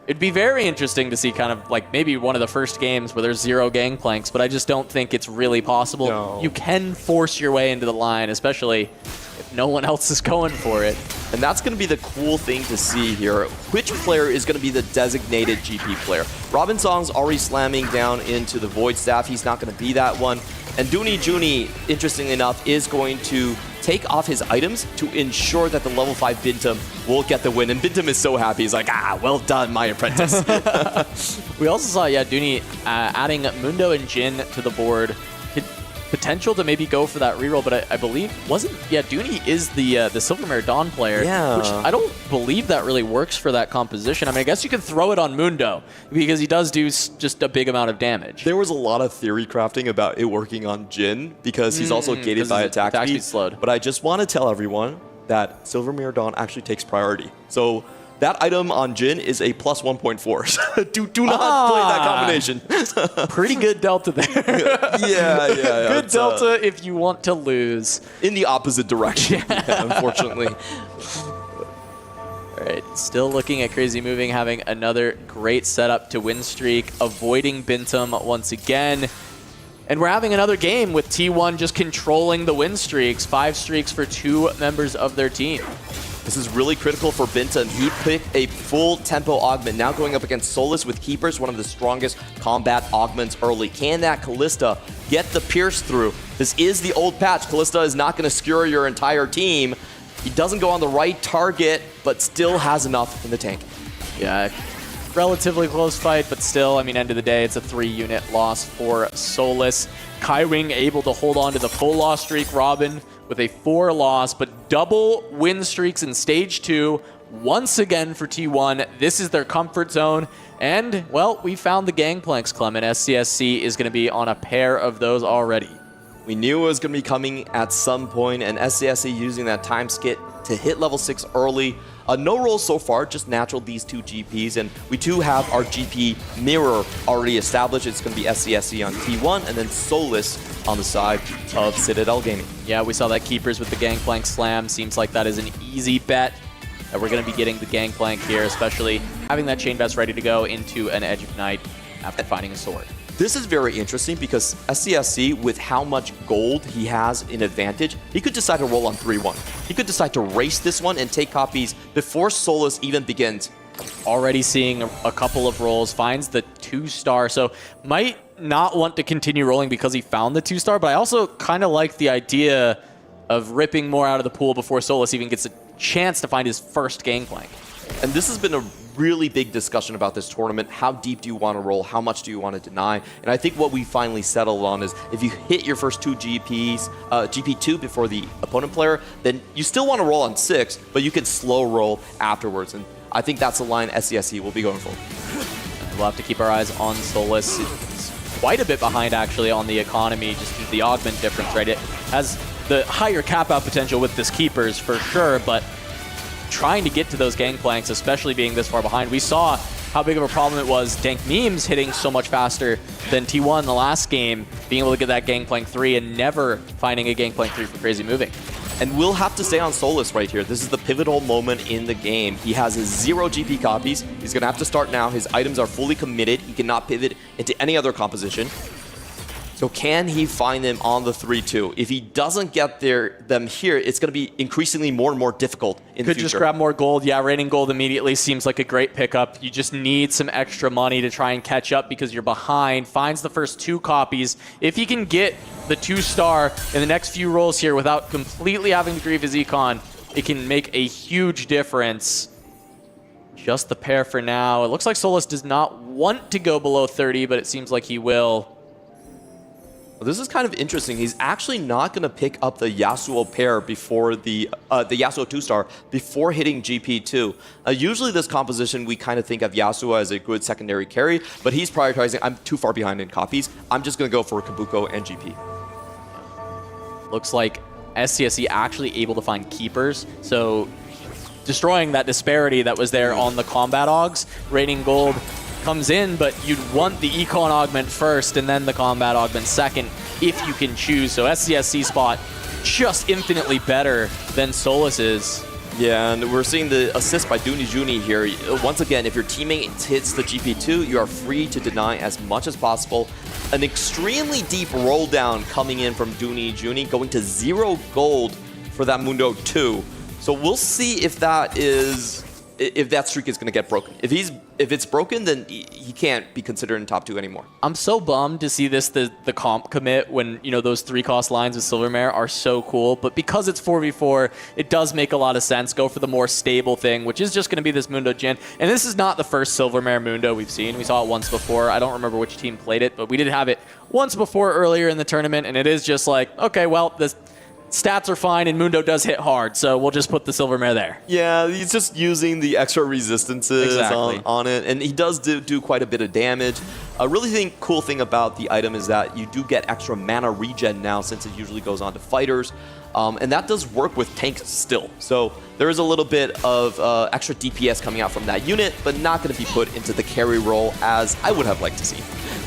It'd be very interesting to see kind of like maybe one of the first games where there's 0 gangplanks, but I just don't think it's really possible. No. You can force your way into the line, especially if no one else is going for it. And that's going to be the cool thing to see here. Which player is going to be the designated GP player? Robin Song's already slamming down into the Void Staff. He's not going to be that one. And Dooney Juni, interestingly enough, is going to take off his items to ensure that the level 5 Bintum will get the win. And Bintum is so happy. He's like, well done, my apprentice. We also saw, Dooney adding Mundo and Jin to the board. Potential to maybe go for that reroll, but I believe Dooney is the Silver Marathon player, which I don't believe that really works for that composition. I mean, I guess you can throw it on Mundo because he does do just a big amount of damage. There was a lot of theory crafting about it working on Jin because he's also gated by attack speed. Slowed. But I just want to tell everyone that Silver Marathon actually takes priority. So that item on Jin is a plus 1.4. do not play that combination. Pretty good delta there. Yeah. Good delta if you want to lose. In the opposite direction, unfortunately. All right, still looking at Crazy Moving, having another great setup to win streak, avoiding Bintum once again. And we're having another game with T1 just controlling the win streaks. 5 streaks for 2 members of their team. This is really critical for Bintum. He picked a full tempo augment, now going up against Solus with Keepers, one of the strongest combat augments early. Can that Callista get the pierce through? This is the old patch. Callista is not going to skewer your entire team. He doesn't go on the right target, but still has enough in the tank. Yeah, relatively close fight, but still, I mean, end of the day, it's a 3-unit loss for Solus. Kaiwing able to hold on to the full loss streak. Robin with a 4 loss, but double win streaks in stage 2 once again for T1. This is their comfort zone. And, well, we found the gangplanks, Clement. SCSC is going to be on a pair of those already. We knew it was going to be coming at some point, and SCSC using that time skit to hit level 6 early. No rolls so far, just natural these 2 GPs, and we do have our GP mirror already established. It's going to be SCSC on T1, and then Solus on the side of Citadel Gaming. Yeah, we saw that Keepers with the Gangplank Slam. Seems like that is an easy bet that we're going to be getting the Gangplank here, especially having that Chain Vest ready to go into an Edge of Night after finding a sword. This is very interesting because SCSC, with how much gold he has in advantage, he could decide to roll on 3-1. He could decide to race this one and take copies before Solus even begins. Already seeing a couple of rolls, finds the 2-star, so might not want to continue rolling because he found the 2-star, but I also kind of like the idea of ripping more out of the pool before Solus even gets a chance to find his first Gangplank. And this has been a really big discussion about this tournament. How deep do you want to roll? How much do you want to deny? And I think what we finally settled on is if you hit your first 2 GPs, GP2 before the opponent player, then you still want to roll on 6, but you can slow roll afterwards. And I think that's the line SCSC will be going for. We'll have to keep our eyes on Solus. It's quite a bit behind, actually, on the economy, just due to the augment difference, right? It has the higher cap-out potential with this Keepers, for sure, but trying to get to those gangplanks, especially being this far behind. We saw how big of a problem it was. Dank Memes hitting so much faster than T1 in the last game, being able to get that Gangplank 3 and never finding a Gangplank 3 for Crazy Moving. And we'll have to stay on Solus right here. This is the pivotal moment in the game. He has his 0 GP copies. He's going to have to start now. His items are fully committed. He cannot pivot into any other composition. So can he find them on the 3-2? If he doesn't get them here, it's going to be increasingly more and more difficult in the future. Could just grab more gold. Yeah, raining gold immediately seems like a great pickup. You just need some extra money to try and catch up because you're behind. Finds the first 2 copies. If he can get the 2-star in the next few rolls here without completely having to grieve his econ, it can make a huge difference. Just the pair for now. It looks like Solus does not want to go below 30, but it seems like he will. Well, this is kind of interesting. He's actually not going to pick up the Yasuo pair before the Yasuo 2-star before hitting GP2. Usually this composition, we kind of think of Yasuo as a good secondary carry, but he's prioritizing, I'm too far behind in copies. I'm just going to go for Kabuko and GP. Looks like SCSE actually able to find keepers, so destroying that disparity that was there on the combat augs. Raining gold comes in, but you'd want the econ augment first and then the combat augment second if you can choose. So SCSC spot just infinitely better than Solus's. Yeah, and we're seeing the assist by Dooney Juni here. Once again, if your teammate hits the GP2, you are free to deny as much as possible. An extremely deep roll down coming in from Dooney Juni, going to 0 gold for that Mundo 2. So we'll see if that streak is going to get broken. If it's broken, then he can't be considered in top 2 anymore. I'm so bummed to see this the comp commit when, you know, those 3-cost lines with Silvermare are so cool, but because it's 4v4, it does make a lot of sense. Go for the more stable thing, which is just going to be this Mundo Jhin. And this is not the first Silvermare Mundo we've seen. We saw it once before. I don't remember which team played it, but we did have it once before earlier in the tournament, and it is just like, okay, well, this stats are fine and Mundo does hit hard, so we'll just put the Silvermare there. Yeah, he's just using the extra resistances on it, and he does do quite a bit of damage. A really cool thing about the item is that you do get extra mana regen now, since it usually goes on to fighters, and that does work with tanks still. So there is a little bit of extra DPS coming out from that unit, but not going to be put into the carry role as I would have liked to see.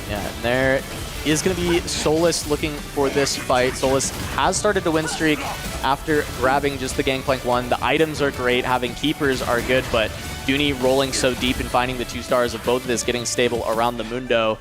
Yeah, and there is going to be Solus looking for this fight. Solus has started to win streak after grabbing just the Gangplank 1. The items are great, having keepers are good, but Dooney rolling so deep and finding the 2-stars of both of this, getting stable around the Mundo.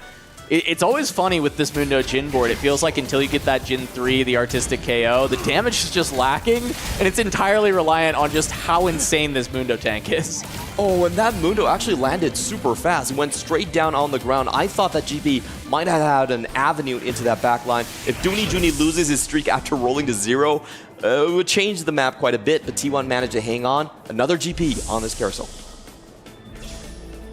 It's always funny with this Mundo Jhin board. It feels like until you get that Jhin 3, the artistic KO, the damage is just lacking, and it's entirely reliant on just how insane this Mundo tank is. Oh, and that Mundo actually landed super fast. It went straight down on the ground. I thought that GP might have had an avenue into that backline. If Dooney Juni loses his streak after rolling to 0, it would change the map quite a bit, but T1 managed to hang on. Another GP on this carousel.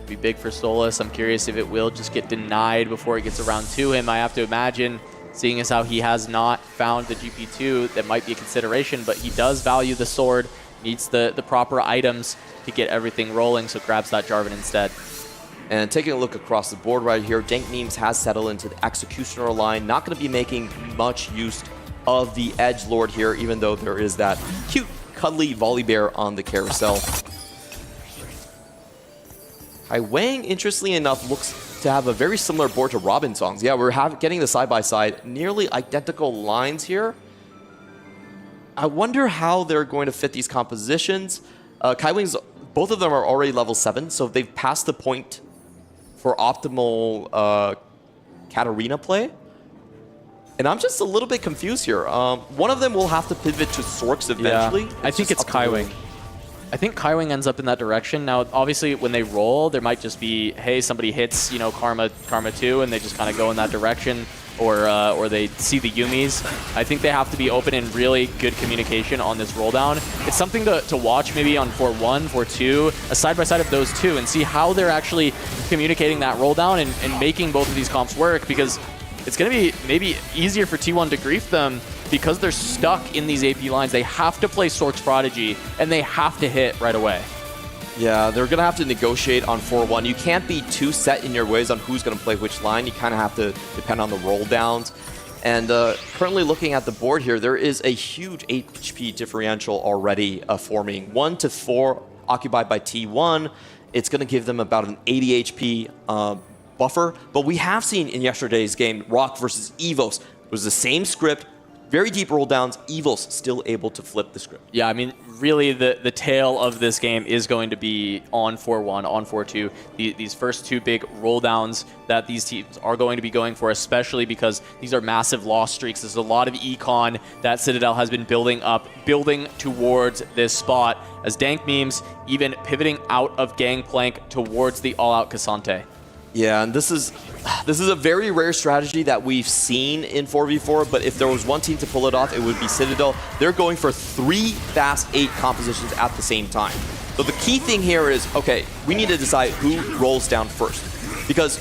Be big for Solus. I'm curious if it will just get denied before it gets around to him. I have to imagine, seeing as how he has not found the GP2, that might be a consideration, but he does value the sword, needs the proper items to get everything rolling, so grabs that Jarvan instead. And taking a look across the board right here, Dank Memes has settled into the Executioner line. Not going to be making much use of the Edgelord here, even though there is that cute, cuddly Volibear on the carousel. Hai Wang, interestingly enough, looks to have a very similar board to Robin Songs. Yeah, we're getting the side-by-side, nearly identical lines here. I wonder how they're going to fit these compositions. Kai Wing's, both of them are already level 7, so they've passed the point for optimal Katarina play. And I'm just a little bit confused here. One of them will have to pivot to Sorks eventually. Yeah, I think it's Kai Wing. I think Kai Wing ends up in that direction. Now, obviously, when they roll, there might just be, hey, somebody hits, you know, Karma 2, and they just kind of go in that direction, or they see the Yumis. I think they have to be open and really good communication on this roll down. It's something to watch maybe on 4-1, 4-2, a side-by-side of those two, and see how they're actually communicating that roll down and making both of these comps work, because it's going to be maybe easier for T1 to grief them because they're stuck in these AP lines. They have to play Sork's Prodigy, and they have to hit right away. Yeah, they're going to have to negotiate on 4-1. You can't be too set in your ways on who's going to play which line. You kind of have to depend on the roll downs. And currently looking at the board here, there is a huge HP differential already forming. 1 to 4 occupied by T1. It's going to give them about an 80 HP buffer. But we have seen in yesterday's game, Rock versus Evos. It was the same script, very deep roll downs, Evil's still able to flip the script. Yeah, I mean, really the tail of this game is going to be on 4-1, on 4-2. These first two big roll downs that these teams are going to be going for, especially because these are massive loss streaks. There's a lot of econ that Citadel has been building towards this spot, as Dank Memes even pivoting out of Gangplank towards the all-out Cassante. Yeah, and this is a very rare strategy that we've seen in 4v4, but if there was one team to pull it off, it would be Citadel. They're going for 3 fast 8 compositions at the same time. So the key thing here is, okay, we need to decide who rolls down first. Because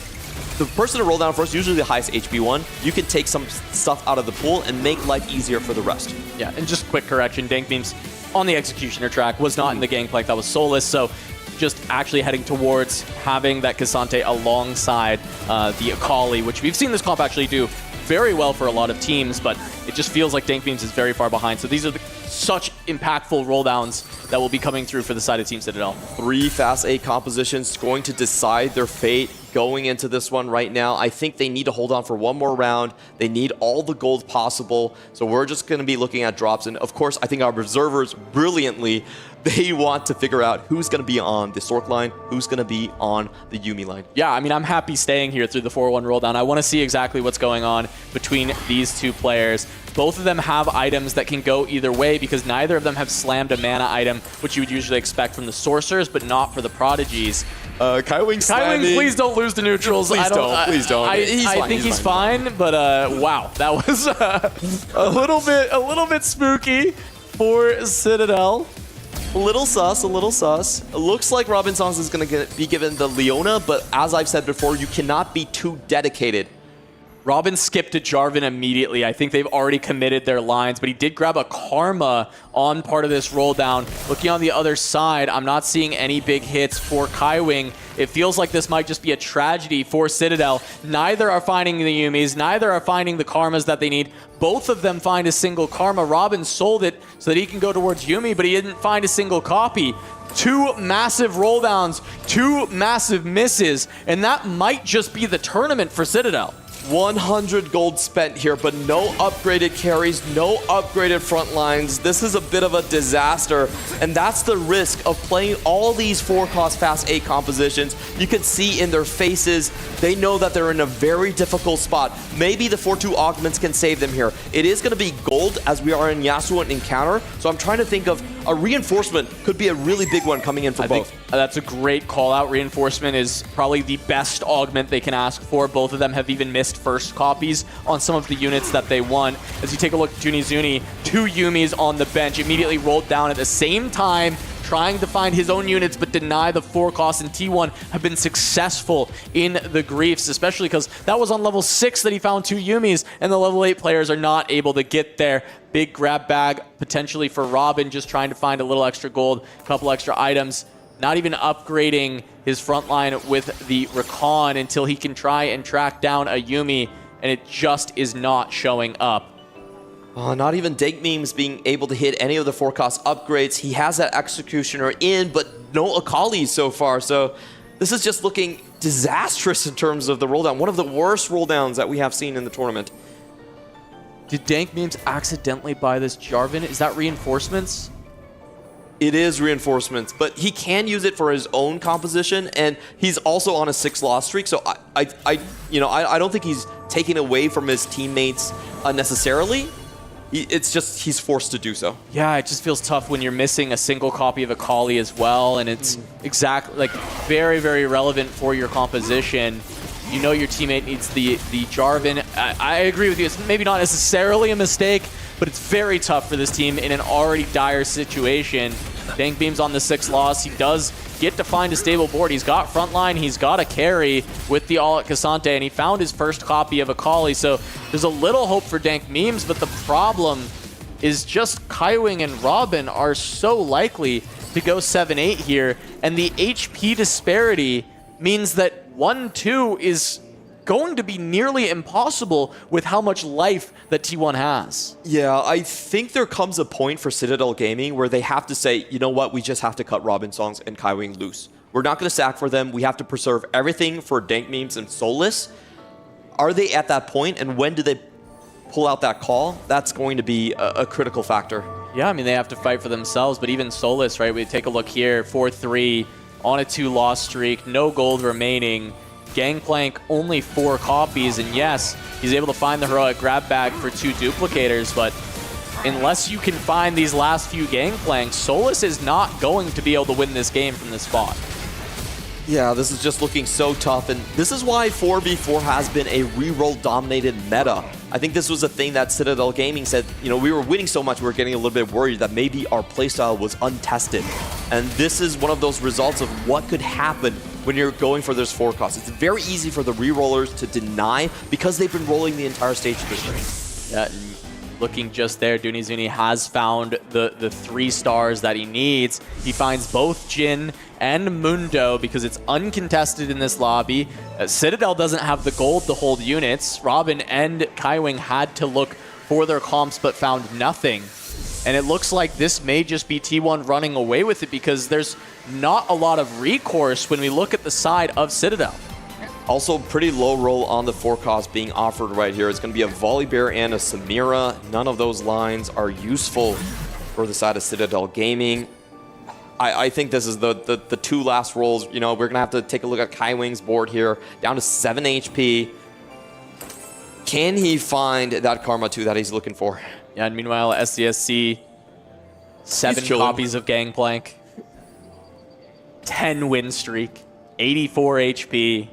the person to roll down first, usually the highest HP one, you can take some stuff out of the pool and make life easier for the rest. Yeah, and just quick correction, Dank Memes on the Executioner track was not in the Gangplank, that was Soulless, so just actually heading towards having that Cassante alongside the Akali, which we've seen this comp actually do very well for a lot of teams, but it just feels like Dank Memes is very far behind. So these are such impactful roll downs that will be coming through for the side of Team Citadel. 3 fast 8 compositions going to decide their fate going into this one right now. I think they need to hold on for one more round. They need all the gold possible. So we're just going to be looking at drops. And of course, I think our observers brilliantly, they want to figure out who's going to be on the Sork line, who's going to be on the Yuumi line. Yeah, I mean, I'm happy staying here through the 4-1 roll down. I want to see exactly what's going on between these two players. Both of them have items that can go either way because neither of them have slammed a mana item, which you would usually expect from the Sorcerers, but not for the Prodigies. Kaiwing, please don't lose to neutrals. Please don't. I think he's fine, but wow, that was a little bit spooky for Citadel. A little sus. It looks like Robin Songs is going to be given the Leona, but as I've said before, you cannot be too dedicated. Robin skipped to Jarvan immediately. I think they've already committed their lines, but he did grab a Karma on part of this roll down. Looking on the other side, I'm not seeing any big hits for Kaiwing. It feels like this might just be a tragedy for Citadel. Neither are finding the Yuumis, neither are finding the Karmas that they need. Both of them find a single Karma. Robin sold it so that he can go towards Yuumi, but he didn't find a single copy. 2 massive roll downs, 2 massive misses, and that might just be the tournament for Citadel. 100 gold spent here, but no upgraded carries, no upgraded front lines. This is a bit of a disaster, and that's the risk of playing all these 4-cost fast 8 compositions. You can see in their faces, they know that they're in a very difficult spot. Maybe the 4-2 augments can save them here. It is going to be gold as we are in Yasuo and Encounter, so I'm trying to think of a reinforcement could be a really big one coming in for both. Think that's a great call out. Reinforcement is probably the best augment they can ask for. Both of them have even missed first copies on some of the units that they won. As you take a look at Junizuni, 2 Yuumis on the bench, immediately rolled down at the same time, trying to find his own units but deny the 4 costs, and T1 have been successful in the griefs, especially because that was on level 6 that he found 2 Yuumis, and the level 8 players are not able to get there. Big grab bag potentially for Robin, just trying to find a little extra gold, a couple extra items, not even upgrading his front line with the Recon until he can try and track down a Yuumi, and it just is not showing up. Not even Dank Memes being able to hit any of the 4-cost upgrades. He has that Executioner in, but no Akali so far. So this is just looking disastrous in terms of the roll down. One of the worst roll downs that we have seen in the tournament. Did Dank Memes accidentally buy this Jarvan? Is that reinforcements? It is reinforcements, but he can use it for his own composition, and he's also on a 6 loss streak. So I don't think he's taking away from his teammates unnecessarily. It's just he's forced to do so. Yeah, it just feels tough when you're missing a single copy of Akali as well, and it's exactly like very, very relevant for your composition. You know your teammate needs the Jarvan. I agree with you. It's maybe not necessarily a mistake, but it's very tough for this team in an already dire situation. Dank Beam's on the 6th loss. He does get to find a stable board. He's got frontline, he's got a carry with the all at Cassante, and he found his first copy of Akali, so there's a little hope for Dank Memes, but the problem is just Kaiwing and Robin are so likely to go 7-8 here, and the HP disparity means that 1-2 is going to be nearly impossible with how much life that T1 has. Yeah, I think there comes a point for Citadel Gaming where they have to say, you know what, we just have to cut Robin Songs and Kaiwing loose. We're not going to sack for them. We have to preserve everything for Dank Memes and Soulless. Are they at that point, and when do they pull out that call, that's going to be a critical factor. Yeah, I mean, they have to fight for themselves, but even Solus, right? We take a look here, 4-3 on a 2-loss streak, no gold remaining. Gangplank only 4 copies, and yes, he's able to find the heroic grab bag for 2 duplicators, but unless you can find these last few Gangplanks, Solus is not going to be able to win this game from this spot. Yeah, this is just looking so tough, and this is why 4v4 has been a reroll dominated meta. I think this was a thing that Citadel Gaming said, you know, we were winning so much, we were getting a little bit worried that maybe our playstyle was untested. And this is one of those results of what could happen when you're going for this 4 cost. It's very easy for the rerollers to deny because they've been rolling the entire stage of this game. Yeah, looking just there, Dunizuni has found the 3 stars that he needs. He finds both Jin and Mundo because it's uncontested in this lobby. Citadel doesn't have the gold to hold units. Robin and Kaiwing had to look for their comps but found nothing. And it looks like this may just be T1 running away with it because there's not a lot of recourse when we look at the side of Citadel. Also, pretty low roll on the 4 cost being offered right here. It's going to be a Volibear and a Samira. None of those lines are useful for the side of Citadel Gaming. I think this is the 2 last rolls. You know, we're going to have to take a look at Kaiwing's board here. Down to 7 HP. Can he find that Karma 2 that he's looking for? Yeah, and meanwhile, SDSC, 7 copies of Gangplank. 10 win streak. 84 HP.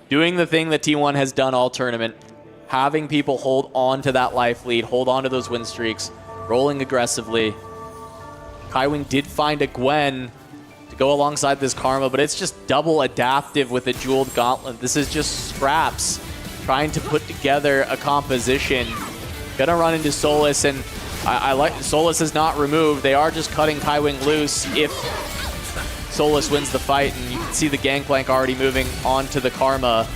Doing the thing that T1 has done all tournament. Having people hold on to that life lead, hold on to those win streaks, rolling aggressively. Kaiwing did find a Gwen to go alongside this Karma, but it's just double adaptive with a jeweled gauntlet. This is just Scraps trying to put together a composition. Gonna run into Solus, and I like Solus is not removed. They are just cutting Kaiwing loose if Solus wins the fight, and you can see the Gangplank already moving onto the Karma.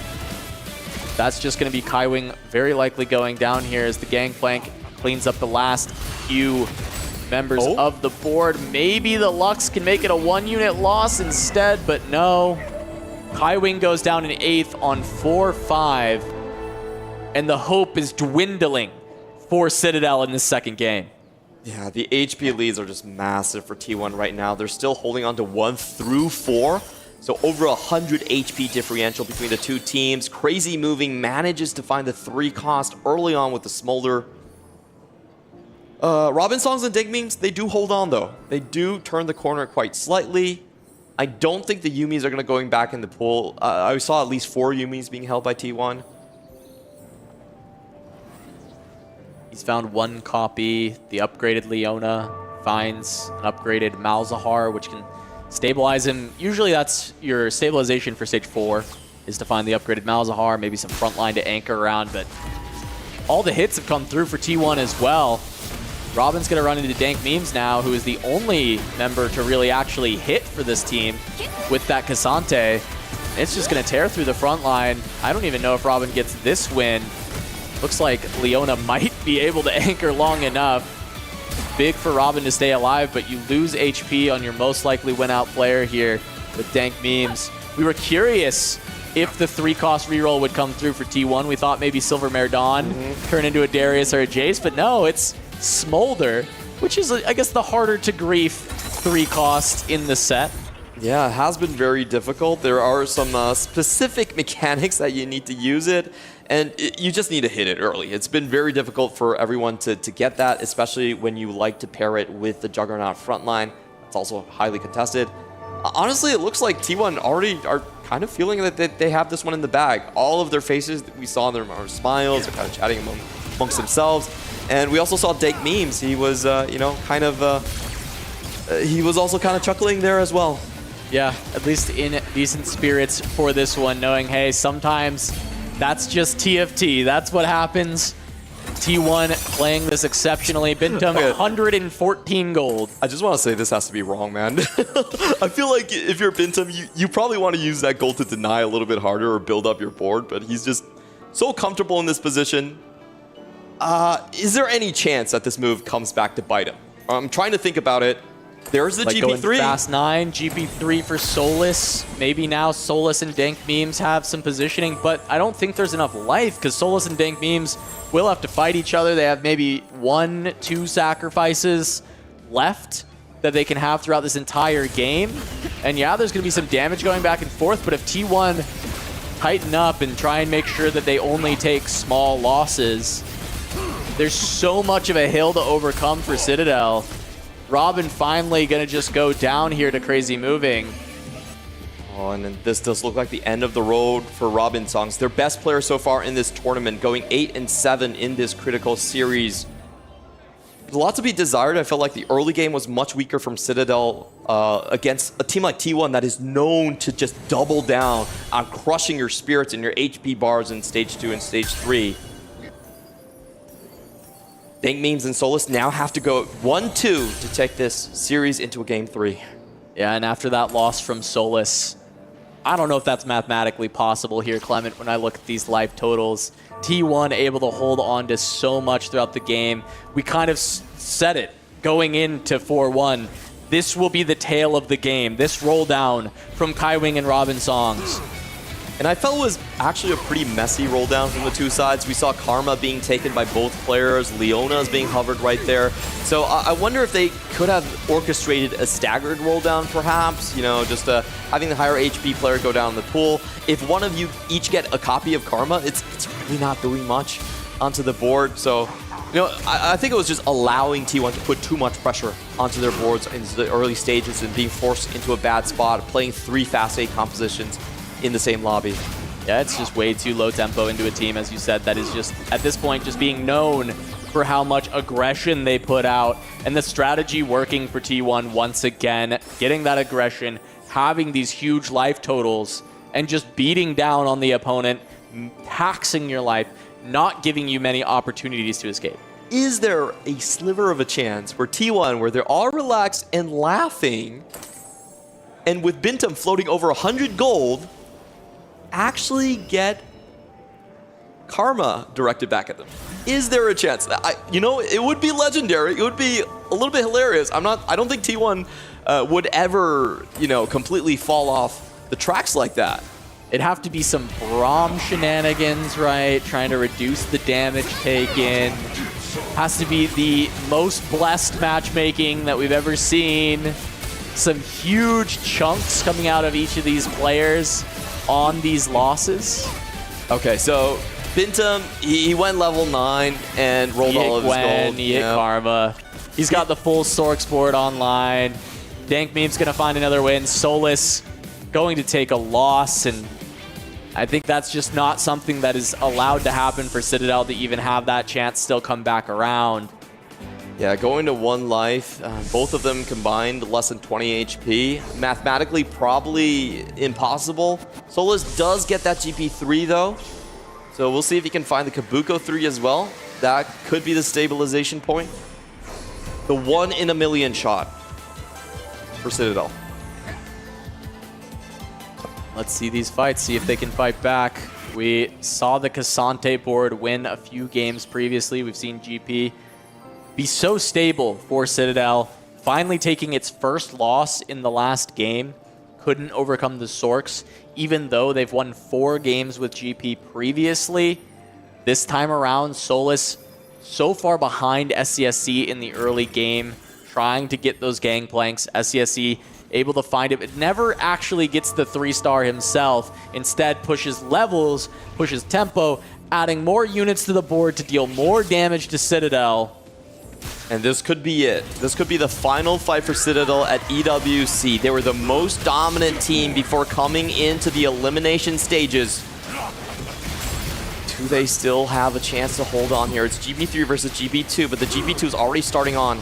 That's just going to be Kaiwing very likely going down here as the Gangplank cleans up the last few members of the board. Maybe the Lux can make it a 1-unit loss instead, but no. Kaiwing goes down in 8th on 4-5, and the hope is dwindling for Citadel in this second game. Yeah, the HP leads are just massive for T1 right now. They're still holding on to 1 through 4. So over 100 HP differential between the 2 teams. Crazy Moving manages to find the 3 cost early on with the Smolder. Robin Songs and Dig Memes, they do hold on though. They do turn the corner quite slightly. I don't think the Yumis are going to going back in the pool. I saw at least 4 Yumis being held by T1. He's found 1 copy. The upgraded Leona finds an upgraded Malzahar, which can stabilize him. Usually that's your stabilization for stage 4, is to find the upgraded Malzahar, maybe some frontline to anchor around, but all the hits have come through for T1 as well. Robin's going to run into Dank Memes now, who is the only member to really actually hit for this team with that Cassante. It's just going to tear through the front line. I don't even know if Robin gets this win. Looks like Leona might be able to anchor long enough. Big for Robin to stay alive, but you lose HP on your most likely win-out player here with Dank Memes. We were curious if the 3-cost reroll would come through for T1. We thought maybe Silvermare Dawn turn into a Darius or a Jace, but no, it's Smolder, which is, I guess, the harder to grief 3-cost in the set. Yeah, it has been very difficult. There are some specific mechanics that you need to use it, and you just need to hit it early. It's been very difficult for everyone to get that, especially when you like to pair it with the Juggernaut frontline. It's also highly contested. Honestly, it looks like T1 already are kind of feeling that they have this one in the bag. All of their faces that we saw in them are smiles, they're kind of chatting amongst themselves. And we also saw Dank Memes. He was, you know, kind of, he was also kind of chuckling there as well. Yeah, at least in decent spirits for this one, knowing, hey, sometimes that's just TFT. That's what happens. T1 playing this exceptionally. Bintum, 114 gold. I just want to say this has to be wrong, man. I feel like if you're Bintum, you probably want to use that gold to deny a little bit harder or build up your board, but he's just so comfortable in this position. Is there any chance that this move comes back to bite him? I'm trying to think about it. There's the like going GP3. Fast 9, GP3 for Solus. Maybe now Solus and Dank Memes have some positioning, but I don't think there's enough life because Solus and Dank Memes will have to fight each other. They have maybe 1-2 sacrifices left that they can have throughout this entire game. And yeah, there's going to be some damage going back and forth, but if T1 tighten up and try and make sure that they only take small losses, there's so much of a hill to overcome for Citadel. Robin finally going to just go down here to Crazy Moving. Oh, and then this does look like the end of the road for Robin Songs. Their best player so far in this tournament, going 8-7 in this critical series. There's a lot to be desired. I felt like the early game was much weaker from Citadel against a team like T1 that is known to just double down on crushing your spirits and your HP bars in Stage 2 and Stage 3. Dank Memes and Solus now have to go 1-2 to take this series into a Game 3. Yeah, and after that loss from Solus, I don't know if that's mathematically possible here, Clement, when I look at these life totals. T1 able to hold on to so much throughout the game. We kind of said it going into 4-1. This will be the tale of the game. This roll down from Kaiwing and Robin Songs. And I felt it was actually a pretty messy roll down from the two sides. We saw Karma being taken by both players. Leona's being hovered right there. So I wonder if they could have orchestrated a staggered roll down, perhaps. You know, just having the higher HP player go down in the pool. If one of you each get a copy of Karma, it's really not doing much onto the board. So, you know, I think it was just allowing T1 to put too much pressure onto their boards into the early stages and being forced into a bad spot, playing 3 Fast 8 compositions in the same lobby. Yeah, it's just way too low tempo into a team, as you said, that is just, at this point, just being known for how much aggression they put out. And the strategy working for T1 once again, getting that aggression, having these huge life totals, and just beating down on the opponent, taxing your life, not giving you many opportunities to escape. Is there a sliver of a chance where T1, where they're all relaxed and laughing, and with Bintum floating over 100 gold, actually get Karma directed back at them? Is there a chance? You know, it would be legendary. It would be a little bit hilarious. I don't think T1 would ever, you know, completely fall off the tracks like that. It'd have to be some Braum shenanigans, right? Trying to reduce the damage taken. Has to be the most blessed matchmaking that we've ever seen. Some huge chunks coming out of each of these players on these losses. Okay, so Bintum, he went level 9 and rolled all of his gold. He hit Karma. He's got the full Sorks board online. Dank Meme's going to find another win. Solus going to take a loss, and I think that's just not something that is allowed to happen for Citadel to even have that chance still come back around. Yeah, going to 1 life, both of them combined less than 20 HP. Mathematically, probably impossible. Solus does get that GP3 though, so we'll see if he can find the Kabuko 3 as well. That could be the stabilization point. The 1 in a million shot for Citadel. Let's see these fights, see if they can fight back. We saw the Cassante board win a few games previously. We've seen GP be so stable for Citadel, finally taking its first loss in the last game. Couldn't overcome the Sorks, even though they've won 4 games with GP previously. This time around, Solus so far behind SCSC in the early game, trying to get those gangplanks. SCSC able to find it. It never actually gets the 3-star himself. Instead, pushes levels, pushes tempo, adding more units to the board to deal more damage to Citadel. And this could be it. This could be the final fight for Citadel at EWC. They were the most dominant team before coming into the elimination stages. Do they still have a chance to hold on here? It's GB3 versus GB2, but the GB2 is already starting on.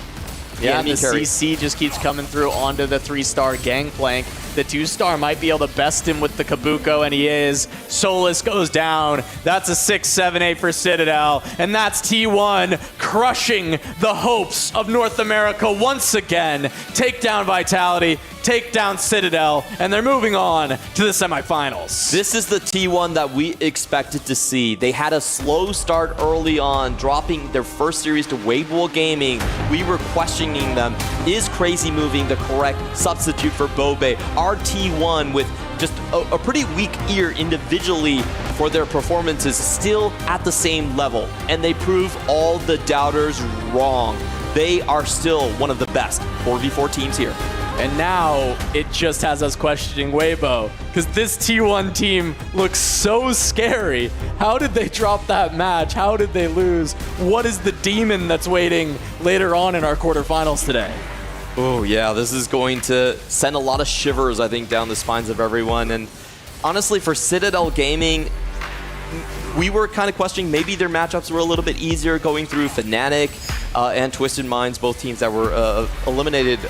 Yeah, and the CC just keeps coming through onto the 3-star gangplank. The 2-star might be able to best him with the Kabuko, and he is. Solus goes down. That's a 6-7-8 for Citadel, and that's T1 crushing the hopes of North America once again. Takedown Vitality take down Citadel, and they're moving on to the semifinals. This is the T1 that we expected to see. They had a slow start early on, dropping their first series to Weibo Gaming. We were questioning them. Is Crazy Moving the correct substitute for Bobe? Our T1 with just a pretty weak ear individually for their performances, still at the same level. And they prove all the doubters wrong. They are still one of the best 4v4 teams here. And now it just has us questioning Weibo, because this T1 team looks so scary. How did they drop that match? How did they lose? What is the demon that's waiting later on in our quarterfinals today? Oh yeah, this is going to send a lot of shivers, I think, down the spines of everyone. And honestly, for Citadel Gaming, we were kind of questioning maybe their matchups were a little bit easier going through Fnatic and Twisted Minds, both teams that were eliminated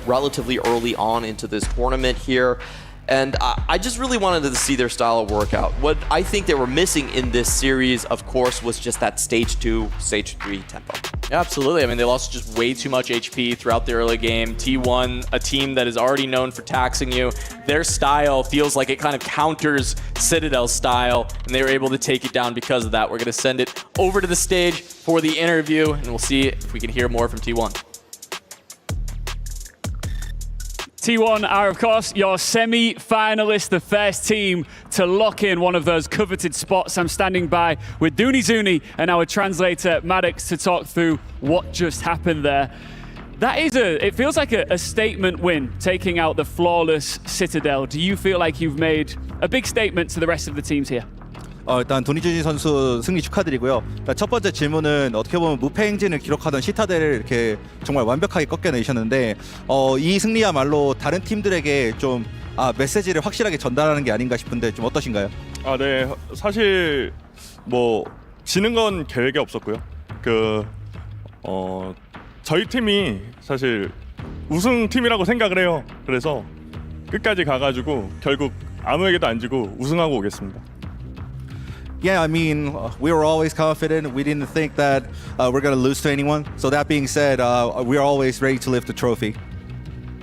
relatively early on into this tournament here. And I just really wanted to see their style of workout. What I think they were missing in this series, of course, was just that stage 2, stage 3 tempo. Yeah, absolutely. I mean, they lost just way too much HP throughout the early game. T1, a team that is already known for taxing you. Their style feels like it kind of counters Citadel's style, and they were able to take it down because of that. We're going to send it over to the stage for the interview, and we'll see if we can hear more from T1. T1 are, of course, your semi-finalists, the first team to lock in one of those coveted spots. I'm standing by with Dooney Zuni and our translator, Maddox, to talk through what just happened there. That is it feels like a statement win, taking out the flawless Citadel. Do you feel like you've made a big statement to the rest of the teams here? 일단 도니준이 선수 승리 축하드리고요. 첫 번째 질문은 어떻게 보면 무패 행진을 기록하던 시타델을 이렇게 정말 완벽하게 꺾여내셨는데 이 승리야말로 다른 팀들에게 좀 메시지를 확실하게 전달하는 게 아닌가 싶은데 좀 어떠신가요? 네, 사실 뭐 지는 건 계획이 없었고요. 저희 팀이 사실 우승 팀이라고 생각을 해요. 그래서 끝까지 가가지고 결국 아무에게도 안 지고 우승하고 오겠습니다. Yeah, I mean, we were always confident. We didn't think that we're going to lose to anyone. So that being said, we're always ready to lift the trophy.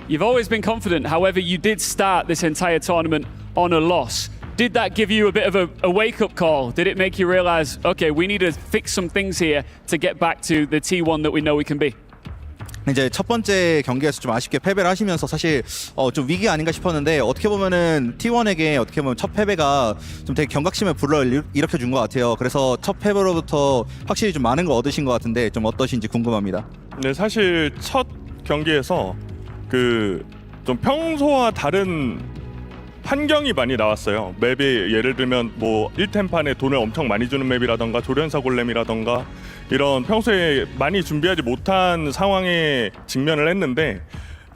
You've always been confident. However, you did start this entire tournament on a loss. Did that give you a bit of a wake-up call? Did it make you realize, okay, we need to fix some things here to get back to the T1 that we know we can be? 이제 첫 번째 경기에서 좀 아쉽게 패배를 하시면서 사실 좀 위기가 아닌가 싶었는데 어떻게 보면은 T1에게 어떻게 보면 첫 패배가 좀 되게 경각심을 불러일으켜 준 것 같아요. 그래서 첫 패배로부터 확실히 좀 많은 걸 얻으신 것 같은데 좀 어떠신지 궁금합니다. 네, 사실 첫 경기에서 좀 평소와 다른 환경이 많이 나왔어요. 맵이 예를 들면 뭐 1템판에 돈을 엄청 많이 주는 맵이라던가 조련사 골렘이라던가 이런 평소에 많이 준비하지 못한 상황에 직면을 했는데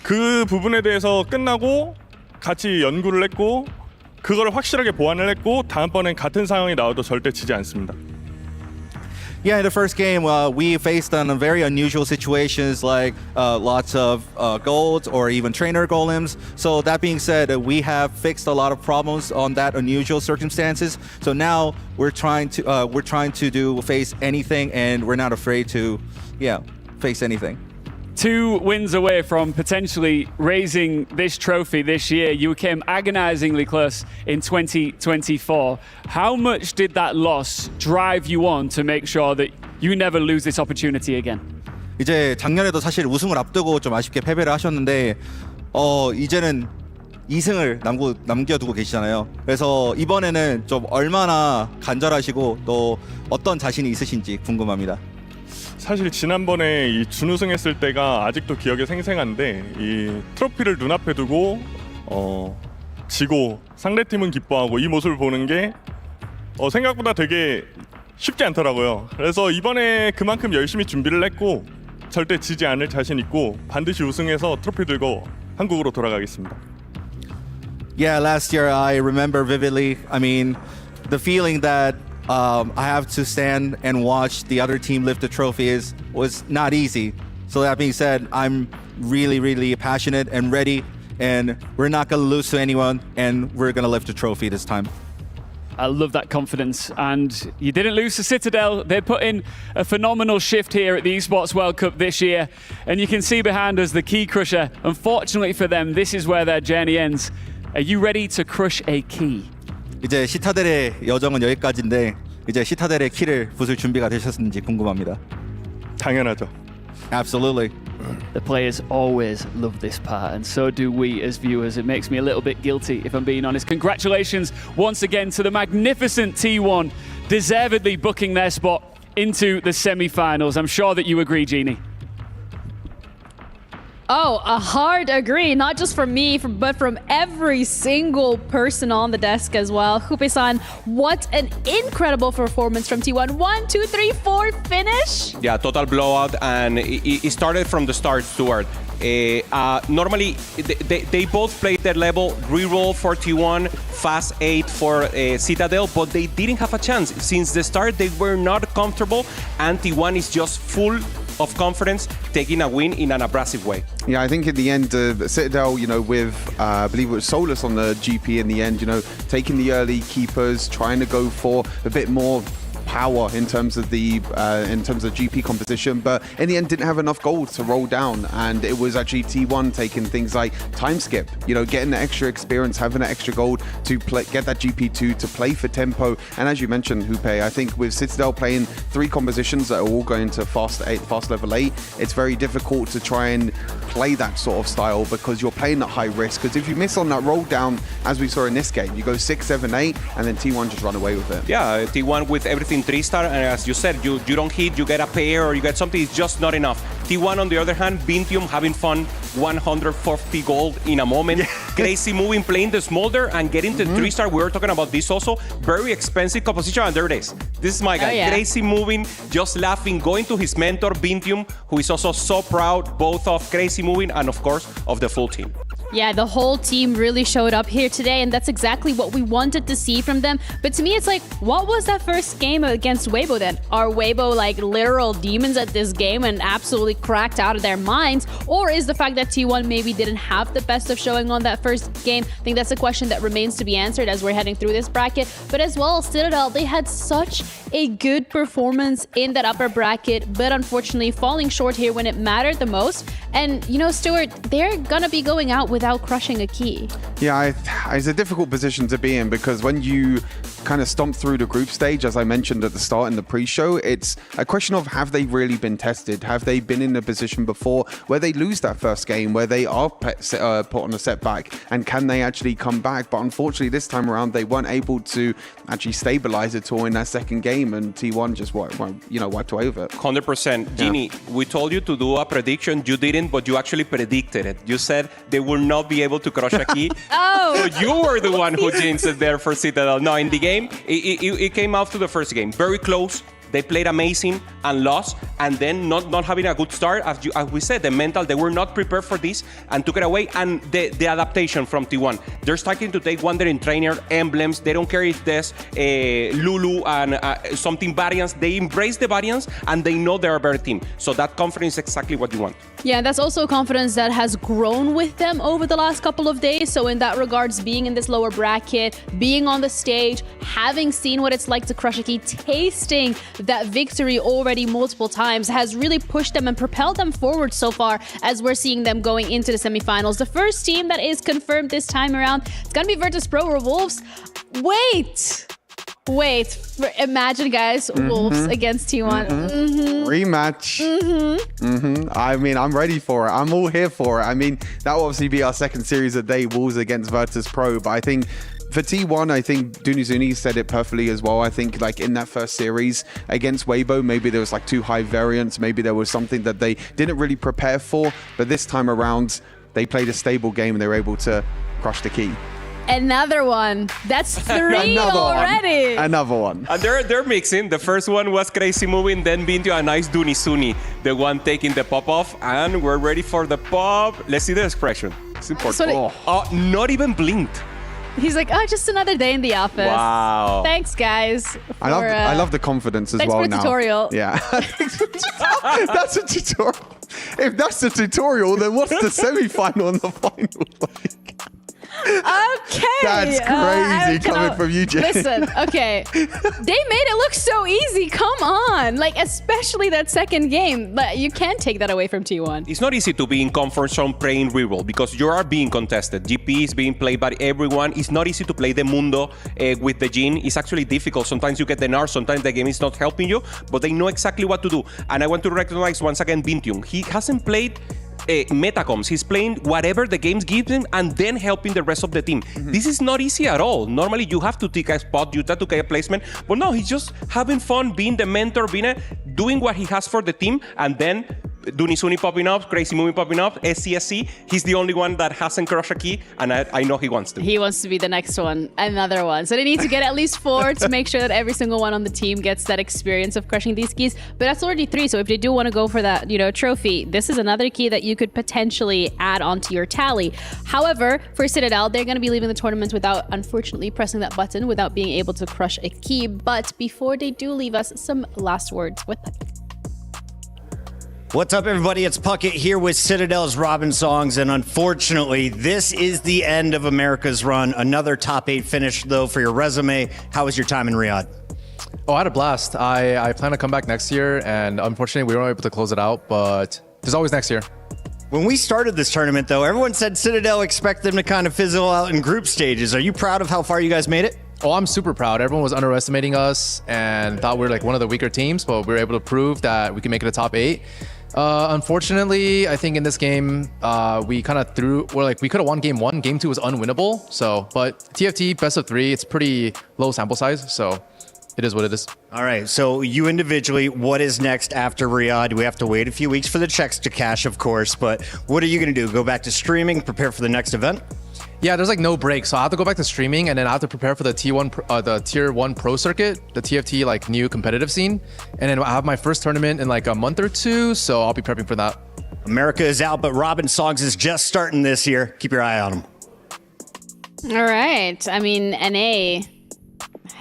그 부분에 대해서 끝나고 같이 연구를 했고 그걸 확실하게 보완을 했고 다음번엔 같은 상황이 나와도 절대 지지 않습니다. Yeah, in the first game, we faced on very unusual situations like lots of golds or even trainer golems. So that being said, we have fixed a lot of problems on that unusual circumstances. So now we're trying to face anything, and we're not afraid to, face anything. 2 wins away from potentially raising this trophy this year. You came agonizingly close in 2024. How much did that loss drive you on to make sure that you never lose this opportunity again? 이제 작년에도 사실 우승을 앞두고 좀 아쉽게 패배를 하셨는데 이제는 2승을 남겨두고 계시잖아요. 그래서 이번에는 좀 얼마나 간절하시고 또 어떤 자신이 있으신지 궁금합니다. 사실 지난번에 이 준우승했을 때가 아직도 기억에 생생한데 이 트로피를 눈앞에 두고 지고 상대팀은 기뻐하고 이 모습을 보는 게 생각보다 되게 쉽지 않더라고요. 그래서 이번에 그만큼 열심히 준비를 했고 절대 지지 않을 자신 있고 반드시 우승해서 트로피 들고 한국으로 돌아가겠습니다. Yeah, last year I remember vividly. I mean, the feeling that I have to stand and watch the other team lift the trophy was not easy. So that being said, I'm really, really passionate and ready, and we're not going to lose to anyone, and we're going to lift the trophy this time. I love that confidence. And you didn't lose to Citadel. They put in a phenomenal shift here at the Esports World Cup this year. And you can see behind us the Key Crusher. Unfortunately for them, this is where their journey ends. Are you ready to crush a key? 이제 시타델의 여정은 여기까지인데 이제 시타델의 키를 부술 준비가 되셨는지 궁금합니다. 당연하죠. Absolutely. The players always love this part, and so do we as viewers. It makes me a little bit guilty, if I'm being honest. Congratulations once again to the magnificent T1, deservedly booking their spot into the semi-finals. I'm sure that you agree, Jeannie. Oh, a hard agree, not just from me, but from every single person on the desk as well. Hupe-san, what an incredible performance from T1. 1, 2, 3, 4 finish. Yeah, total blowout, and it started from the start, Stuart. Normally, they both played their level, reroll for T1, fast 8 for Citadel, but they didn't have a chance. Since the start, they were not comfortable, and T1 is just full of confidence, taking a win in an abrasive way. Yeah, I think in the end, Citadel, with, I believe it was Solus on the GP in the end, taking the early keepers, trying to go for a bit more power in terms of the GP composition, but in the end didn't have enough gold to roll down, and it was actually T1 taking things like time skip, getting the extra experience, having the extra gold to get that GP2 to play for tempo. And as you mentioned, Hupe, I think with Citadel playing 3 compositions that are all going to fast level 8, it's very difficult to try and play that sort of style because you're playing at high risk, because if you miss on that roll down, as we saw in this game, you go 6, 7, 8, and then T1 just run away with it. Yeah, T1 with everything 3-star, and as you said, you don't hit, you get a pair or you get something, it's just not enough. T1 on the other hand, Vintium having fun, 140 gold in a moment, crazy moving, playing the Smolder and getting the 3-star. We were talking about this also, very expensive composition, and there it is. This is my guy, crazy moving, just laughing, going to his mentor, Vintium, who is also so proud both of crazy moving and of course of the full team. Yeah, the whole team really showed up here today, and that's exactly what we wanted to see from them. But to me, it's like, what was that first game against Weibo then? Are Weibo like literal demons at this game and absolutely cracked out of their minds? Or is the fact that T1 maybe didn't have the best of showing on that first game? I think that's a question that remains to be answered as we're heading through this bracket. But as well, Citadel, they had such a good performance in that upper bracket, but unfortunately falling short here when it mattered the most. And, Stuart, they're gonna be going out without crushing a key. Yeah, it's a difficult position to be in because when you kind of stomp through the group stage, as I mentioned at the start in the pre-show, it's a question of have they really been tested? Have they been in a position before where they lose that first game, where they are put on a setback, and can they actually come back? But unfortunately, this time around, they weren't able to actually stabilize at all in that second game, and T1 just wiped away with it. 100%. Jeannie, we told you to do a prediction. You didn't, but you actually predicted it. You said they will not be able to crush a key. So you were the one who jinxed it there for Citadel. No, in the game, it came out to the first game. Very close. They played amazing and lost, and then not having a good start. As we said, the mental, they were not prepared for this and took it away. And the adaptation from T1. They're starting to take Wandering Trainer, emblems. They don't care if there's Lulu and something variants. They embrace the variants, and they know they're a better team. So that confidence is exactly what you want. Yeah, that's also confidence that has grown with them over the last couple of days. So in that regards, being in this lower bracket, being on the stage, having seen what it's like to crush a key, tasting that victory already multiple times has really pushed them and propelled them forward so far as we're seeing them going into the semifinals. The first team that is confirmed this time around, it's gonna be Virtus Pro or Wolves. Wait, imagine guys, Wolves against T1. Rematch. I mean, I'm ready for it. I'm all here for it. I mean, that will obviously be our second series of day, Wolves against Virtus Pro, but I think for T1, I think Dunizuni said it perfectly as well. I think like in that first series against Weibo, maybe there was like too high variance. Maybe there was something that they didn't really prepare for. But this time around, they played a stable game and they were able to crush the key. Another one. That's 3 already. Another one. And they're mixing. The first one was crazy moving, then Bintu a nice Dunizuni, the one taking the pop off, and we're ready for the pop. Let's see the expression. It's important. Not even blinked. He's like, just another day in the office. Wow. Thanks, guys. I love the confidence as well now. Thanks for the tutorial. Yeah. That's a tutorial. If that's the tutorial, then what's the semi-final and the final like? Okay. That's crazy coming from you, Jay. Listen, okay. They made it look so easy. Come on. Like, especially that second game. But you can't take that away from T1. It's not easy to be in comfort zone playing reroll because you are being contested. GP is being played by everyone. It's not easy to play the Mundo with the Jhin. It's actually difficult. Sometimes you get the Nars, sometimes the game is not helping you, but they know exactly what to do. And I want to recognize once again Bintium. He hasn't played metacoms. He's playing whatever the games gives him and then helping the rest of the team. This is not easy at all. Normally you have to take a spot, you have to take a placement, but no, he's just having fun, being the mentor, doing what he has for the team, and then Dunisuni popping up, Crazy Movie popping up, SCSC. He's the only one that hasn't crushed a key, and I know he wants to. He wants to be the next one, another one. So they need to get at least 4 to make sure that every single one on the team gets that experience of crushing these keys. But that's already 3. So if they do want to go for that, trophy, this is another key that you could potentially add onto your tally. However, for Citadel, they're going to be leaving the tournament without, unfortunately, pressing that button, without being able to crush a key. But before they do leave us, some last words with them. What's up, everybody? It's Puckett here with Citadel's Robin Songs, and unfortunately, this is the end of America's run. Another top 8 finish, though, for your resume. How was your time in Riyadh? Oh, I had a blast. I plan to come back next year, and unfortunately, we weren't able to close it out, but there's always next year. When we started this tournament, though, everyone said Citadel expect them to kind of fizzle out in group stages. Are you proud of how far you guys made it? Oh, I'm super proud. Everyone was underestimating us and thought we were like one of the weaker teams, but we were able to prove that we can make it a top 8. Unfortunately, I think in this game, we kind of we could have won game 1. Game 2 was unwinnable. So, but TFT, best of 3, it's pretty low sample size. So it is what it is. All right. So you individually, what is next after Riyadh? We have to wait a few weeks for the checks to cash, of course. But what are you going to do? Go back to streaming, prepare for the next event? Yeah, there's like no break. So I have to go back to streaming, and then I have to prepare for the the Tier 1 Pro Circuit, the TFT like new competitive scene. And then I have my first tournament in like a month or 2, so I'll be prepping for that. America is out, but Robin Songs is just starting this year. Keep your eye on him. All right. I mean, NA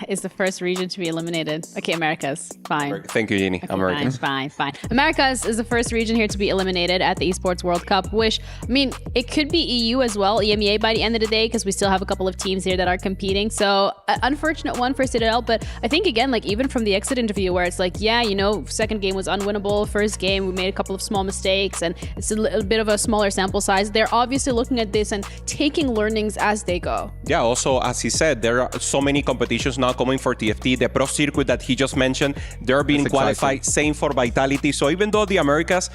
is the first region to be eliminated. Okay, Americas. Fine. Thank you, Jeannie. Okay, Americans. Fine. Americas is the first region here to be eliminated at the Esports World Cup, which, I mean, it could be EU as well, EMEA by the end of the day, because we still have a couple of teams here that are competing. So, unfortunate one for Citadel, but I think, again, like, even from the exit interview where it's like, yeah, second game was unwinnable, first game we made a couple of small mistakes, and it's a little bit of a smaller sample size. They're obviously looking at this and taking learnings as they go. Yeah, also, as he said, there are so many competitions now coming for TFT. The Pro Circuit that he just mentioned, they're being qualified. Same for Vitality. So even though the Americas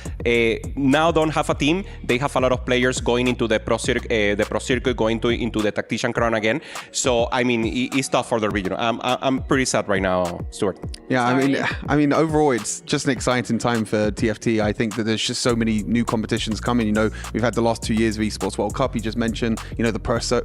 now don't have a team, they have a lot of players going into the Pro Circuit, going into the Tactician Crown again. So I mean, it's tough for the region. I'm pretty sad right now, Stuart. Yeah, I mean, overall, it's just an exciting time for TFT. I think that there's just so many new competitions coming. We've had the last 2 years of Esports World Cup. You just mentioned, the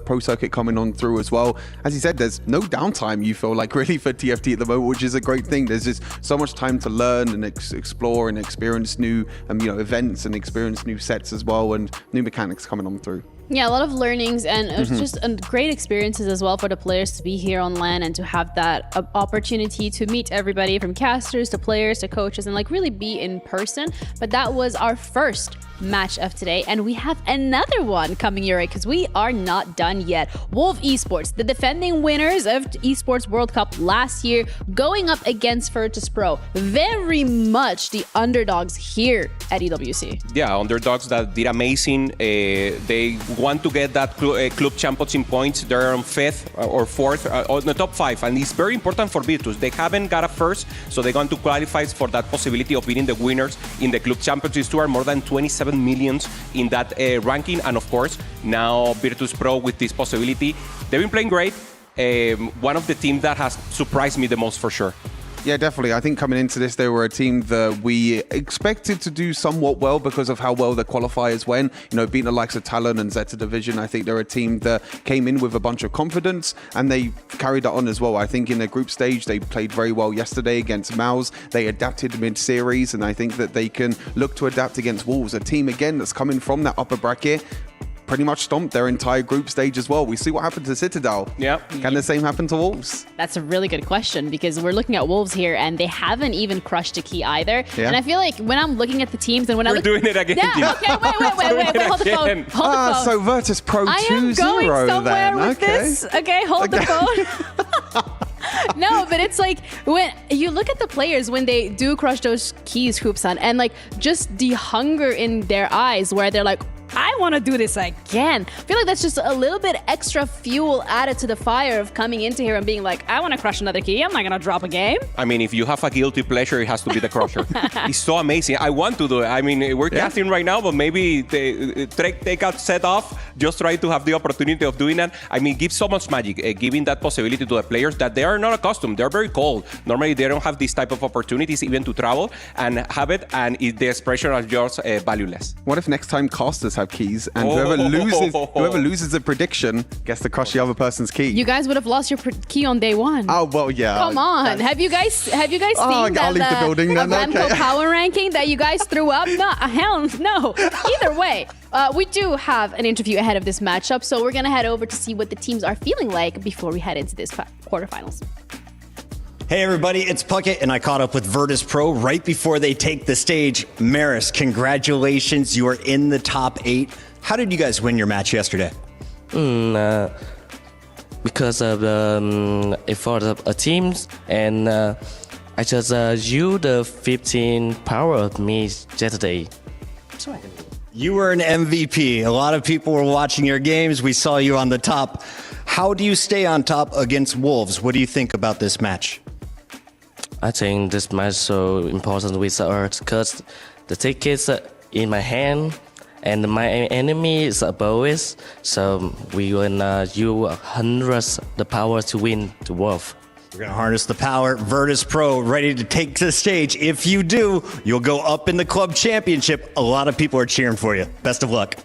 Pro Circuit coming on through as well. As you said, there's no downtime, you feel like, really, for TFT at the moment, which is a great thing. There's just so much time to learn and explore and experience new events and experience new sets as well, and new mechanics coming on through. Yeah, a lot of learnings, and it was just great experiences as well for the players to be here on LAN and to have that opportunity to meet everybody from casters to players to coaches and like really be in person. But that was our first match of today, and we have another one coming your way because we are not done yet. Wolf Esports, the defending winners of Esports World Cup last year, going up against Virtus Pro. Very much the underdogs here at EWC. Yeah, underdogs that did amazing. They want to get that club champions in points. They're on 5th or 4th on the top 5, and it's very important for Virtus. They haven't got a first, so they're going to qualify for that possibility of beating the winners in the club champions tour. More than 27 millions in that ranking, and of course now Virtus Pro with this possibility. They've been playing great. One of the teams that has surprised me the most for sure. Yeah, definitely. I think coming into this, they were a team that we expected to do somewhat well because of how well the qualifiers went. Beating the likes of Talon and Zeta Division, I think they're a team that came in with a bunch of confidence, and they carried that on as well. I think in the group stage, they played very well yesterday against Mouse. They adapted mid-series, and I think that they can look to adapt against Wolves, a team, again, that's coming from that upper bracket. pretty much stomped their entire group stage as well. We see what happened to Citadel. Yeah. Can the same happen to Wolves? That's a really good question because we're looking at Wolves here and they haven't even crushed a key either. Yeah. And I feel like when I'm looking at the teams and when I We're look... doing it again. Yeah, okay, wait, hold the phone. Hold the phone. So Virtus Pro 2-0 I am going somewhere then. with this. Okay, hold the phone. No, but it's like when you look at the players when they do crush those keys, Hoopsan, and like just the hunger in their eyes where they're like, I want to do this again. I feel like that's just a little bit extra fuel added to the fire of coming into here and being like, I want to crush another key. I'm not going to drop a game. I mean, if you have a guilty pleasure, it has to be the crusher. It's so amazing. I want to do it. I mean, we're casting right now, but maybe take a set off, just try to have the opportunity of doing that. I mean, give so much magic, giving that possibility to the players that they are not accustomed. They're very cold. Normally, they don't have this type of opportunities even to travel and have it, and the expression is just valueless. What if next time casters have keys and whoever loses a prediction gets to crush the other person's key? You guys would have lost your key on day one. Oh, well, yeah. Come on. Have you guys seen I'll that leave the building then, Aramco okay. power ranking that you guys threw up? No, hell no. Either way, we do have an interview ahead of this matchup, so we're going to head over to see what the teams are feeling like before we head into this quarterfinals. Hey everybody, it's Puckett, and I caught up with Virtus Pro right before they take the stage. Maris, congratulations, you are in the top 8. How did you guys win your match yesterday? Because of the effort of a team, and I just used the 15 power of me yesterday. You were an MVP. A lot of people were watching your games. We saw you on the top. How do you stay on top against Wolves? What do you think about this match? I think this match is so important with us because the tickets in my hand and my enemy is above it. So we will use hundreds the power to win the Wolf. We're going to harness the power. Virtus Pro ready to take the stage. If you do, you'll go up in the club championship. A lot of people are cheering for you. Best of luck.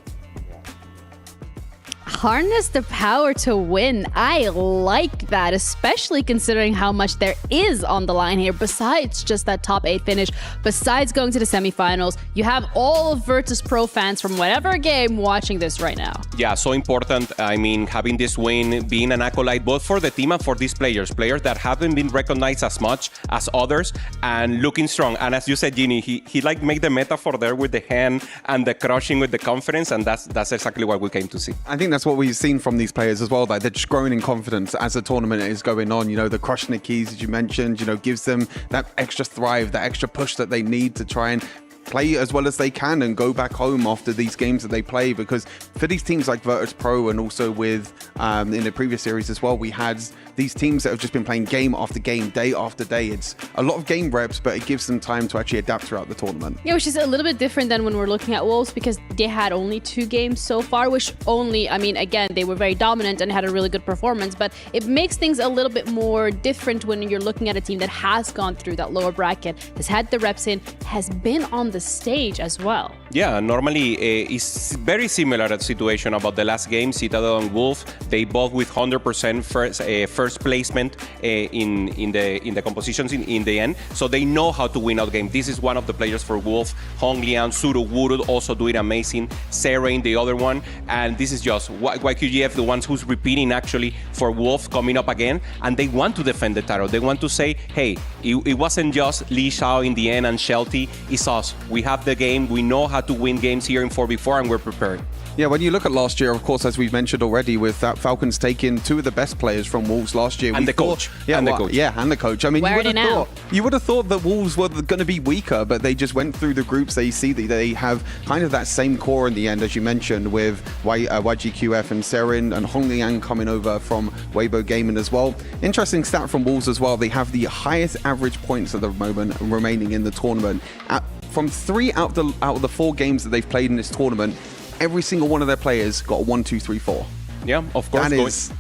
Harness the power to win. I like that, especially considering how much there is on the line here. Besides just that top 8 finish, besides going to the semifinals, you have all of Virtus Pro fans from whatever game watching this right now. Yeah, so important. I mean, having this win, being an acolyte both for the team and for these players that haven't been recognized as much as others, and looking strong. And as you said, Ginny, he like made the metaphor there with the hand and the crushing with the confidence, and that's exactly what we came to see. I think that's what we've seen from these players as well, that they're just growing in confidence as the tournament is going on. You know, the crushing the keys, as you mentioned, you know, gives them that extra thrive, that extra push that they need to try and play as well as they can and go back home after these games that they play. Because for these teams like Virtus Pro, and also with in the previous series as well, we had these teams that have just been playing game after game, day after day. It's a lot of game reps, but it gives them time to actually adapt throughout the tournament. Yeah, which is a little bit different than when we're looking at Wolves, because they had only 2 games so far, which only, I mean, again, they were very dominant and had a really good performance, but it makes things a little bit more different when you're looking at a team that has gone through that lower bracket, has had the reps in, has been on the stage as well. Yeah, normally it's very similar situation about the last game, Citadel and Wolf. They both with 100% first placement in the compositions in the end, so they know how to win out game. This is one of the players for Wolf, Hong Liang, Suru Wurud also doing amazing, Serain the other one, and this is just YQGF, the ones who's repeating actually for Wolf coming up again, and they want to defend the title. They want to say, hey, it wasn't just Li Xiao in the end and Shelty, it's us. We have the game, we know how to win games here in 4v4, and we're prepared. Yeah, when you look at last year, of course, as we've mentioned already, with that Falcons taking 2 of the best players from Wolves last year. And the coach. Yeah, and well, the coach. Yeah, and the coach. I mean, you would have thought that Wolves were going to be weaker, but they just went through the groups. They see that they have kind of that same core in the end, as you mentioned, with YGQF and Serain and Hong Liang coming over from Weibo Gaming as well. Interesting stat from Wolves as well. They have the highest average points at the moment remaining in the tournament. From 3 out of the 4 games that they've played in this tournament, every single one of their players got 1, 2, 3, 4. Yeah, of course. That is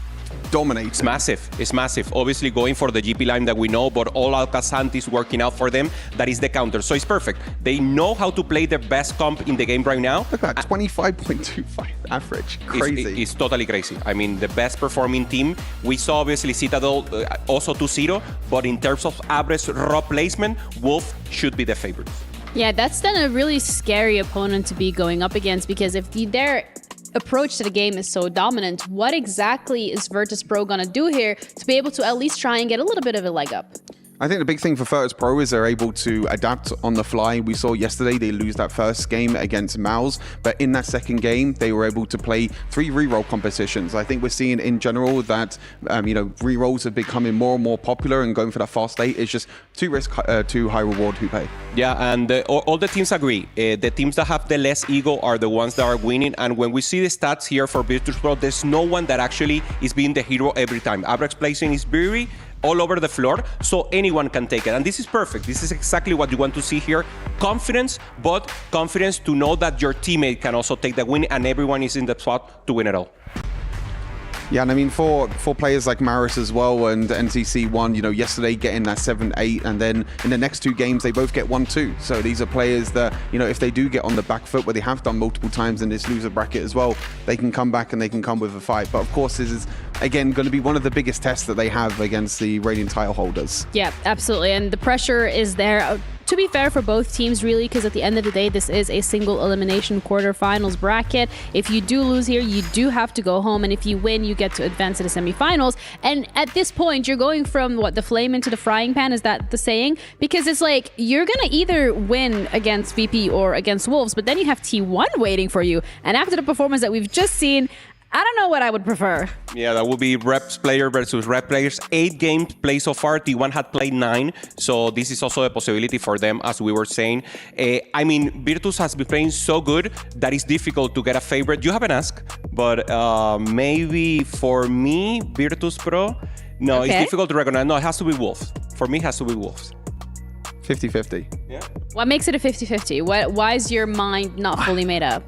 dominating. It's massive. It's massive. Obviously going for the GP line that we know, but all Alcazant is working out for them. That is the counter. So it's perfect. They know how to play their best comp in the game right now. Look at that, 25.25 average. Crazy. It's totally crazy. I mean, the best performing team. We saw obviously Citadel also 2-0, but in terms of average raw placement, Wolf should be the favorite. Yeah, that's then a really scary opponent to be going up against, because if they're approach to the game is so dominant. What exactly is Virtus.pro going to do here to be able to at least try and get a little bit of a leg up? I think the big thing for Virtus.pro is they're able to adapt on the fly. We saw yesterday they lose that first game against Mouse, but in that second game, they were able to play 3 reroll competitions. I think we're seeing in general that, rerolls are becoming more and more popular, and going for that fast 8 is just too risk, too high reward who pay. Yeah, and all the teams agree. The teams that have the less ego are the ones that are winning. And when we see the stats here for Virtus.pro, there's no one that actually is being the hero every time. Average placing is very all over the floor, so anyone can take it. And this is perfect. This is exactly what you want to see here. Confidence, but confidence to know that your teammate can also take the win and everyone is in the spot to win it all. Yeah, and I mean, for players like Maris as well and NCC won, yesterday getting that 7-8, and then in the next 2 games, they both get 1-2. So these are players that, if they do get on the back foot, where they have done multiple times in this loser bracket as well, they can come back and they can come with a fight. But of course, this is, again, going to be one of the biggest tests that they have against the reigning title holders. Yeah, absolutely. And the pressure is there. To be fair for both teams, really, because at the end of the day, this is a single elimination quarterfinals bracket. If you do lose here, you do have to go home. And if you win, you get to advance to the semifinals. And at this point, you're going from, the flame into the frying pan? Is that the saying? Because it's like, you're going to either win against VP or against Wolves, but then you have T1 waiting for you. And after the performance that we've just seen, I don't know what I would prefer. Yeah, that would be reps player versus rep players. 8 games played so far. T1 had played 9. So this is also a possibility for them, as we were saying. Virtus has been playing so good that it's difficult to get a favorite. You haven't asked, but maybe for me, Virtus.pro, no, Okay. It's difficult to recognize. No, it has to be Wolves. For me, it has to be Wolves. 50-50. Yeah. What makes it a 50-50? Why is your mind not fully made up?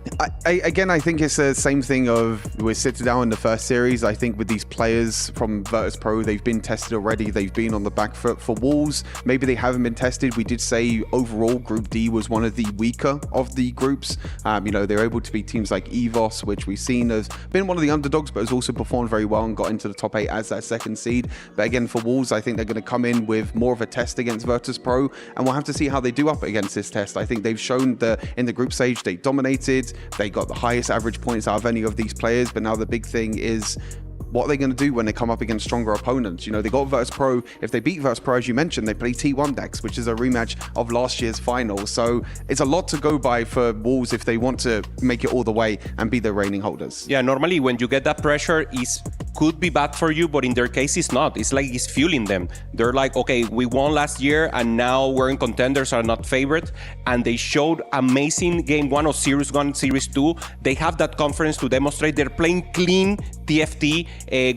I think it's the same thing of we're sitting down in the first series. I think with these players from Virtus.pro, they've been tested already. They've been on the back foot. For Wolves, maybe they haven't been tested. We did say overall Group D was one of the weaker of the groups. They're able to beat teams like EVOS, which we've seen has been one of the underdogs, but has also performed very well and got into the top 8 as that second seed. But again, for Wolves, I think they're going to come in with more of a test against Virtus.pro, and we'll have to see how they do up against this test. I think they've shown that in the group stage they dominated, they got the highest average points out of any of these players, but now the big thing is what are they going to do when they come up against stronger opponents? They got Virtus.pro. If they beat Virtus.pro, as you mentioned, they play T1 decks, which is a rematch of last year's final. So it's a lot to go by for Wolves if they want to make it all the way and be the reigning holders. Yeah, normally when you get that pressure, it could be bad for you, but in their case, it's not. It's like it's fueling them. They're like, okay, we won last year, and now we're in contenders, are not favorite. And they showed amazing Game 1 of Series 1, Series 2. They have that confidence to demonstrate they're playing clean TFT,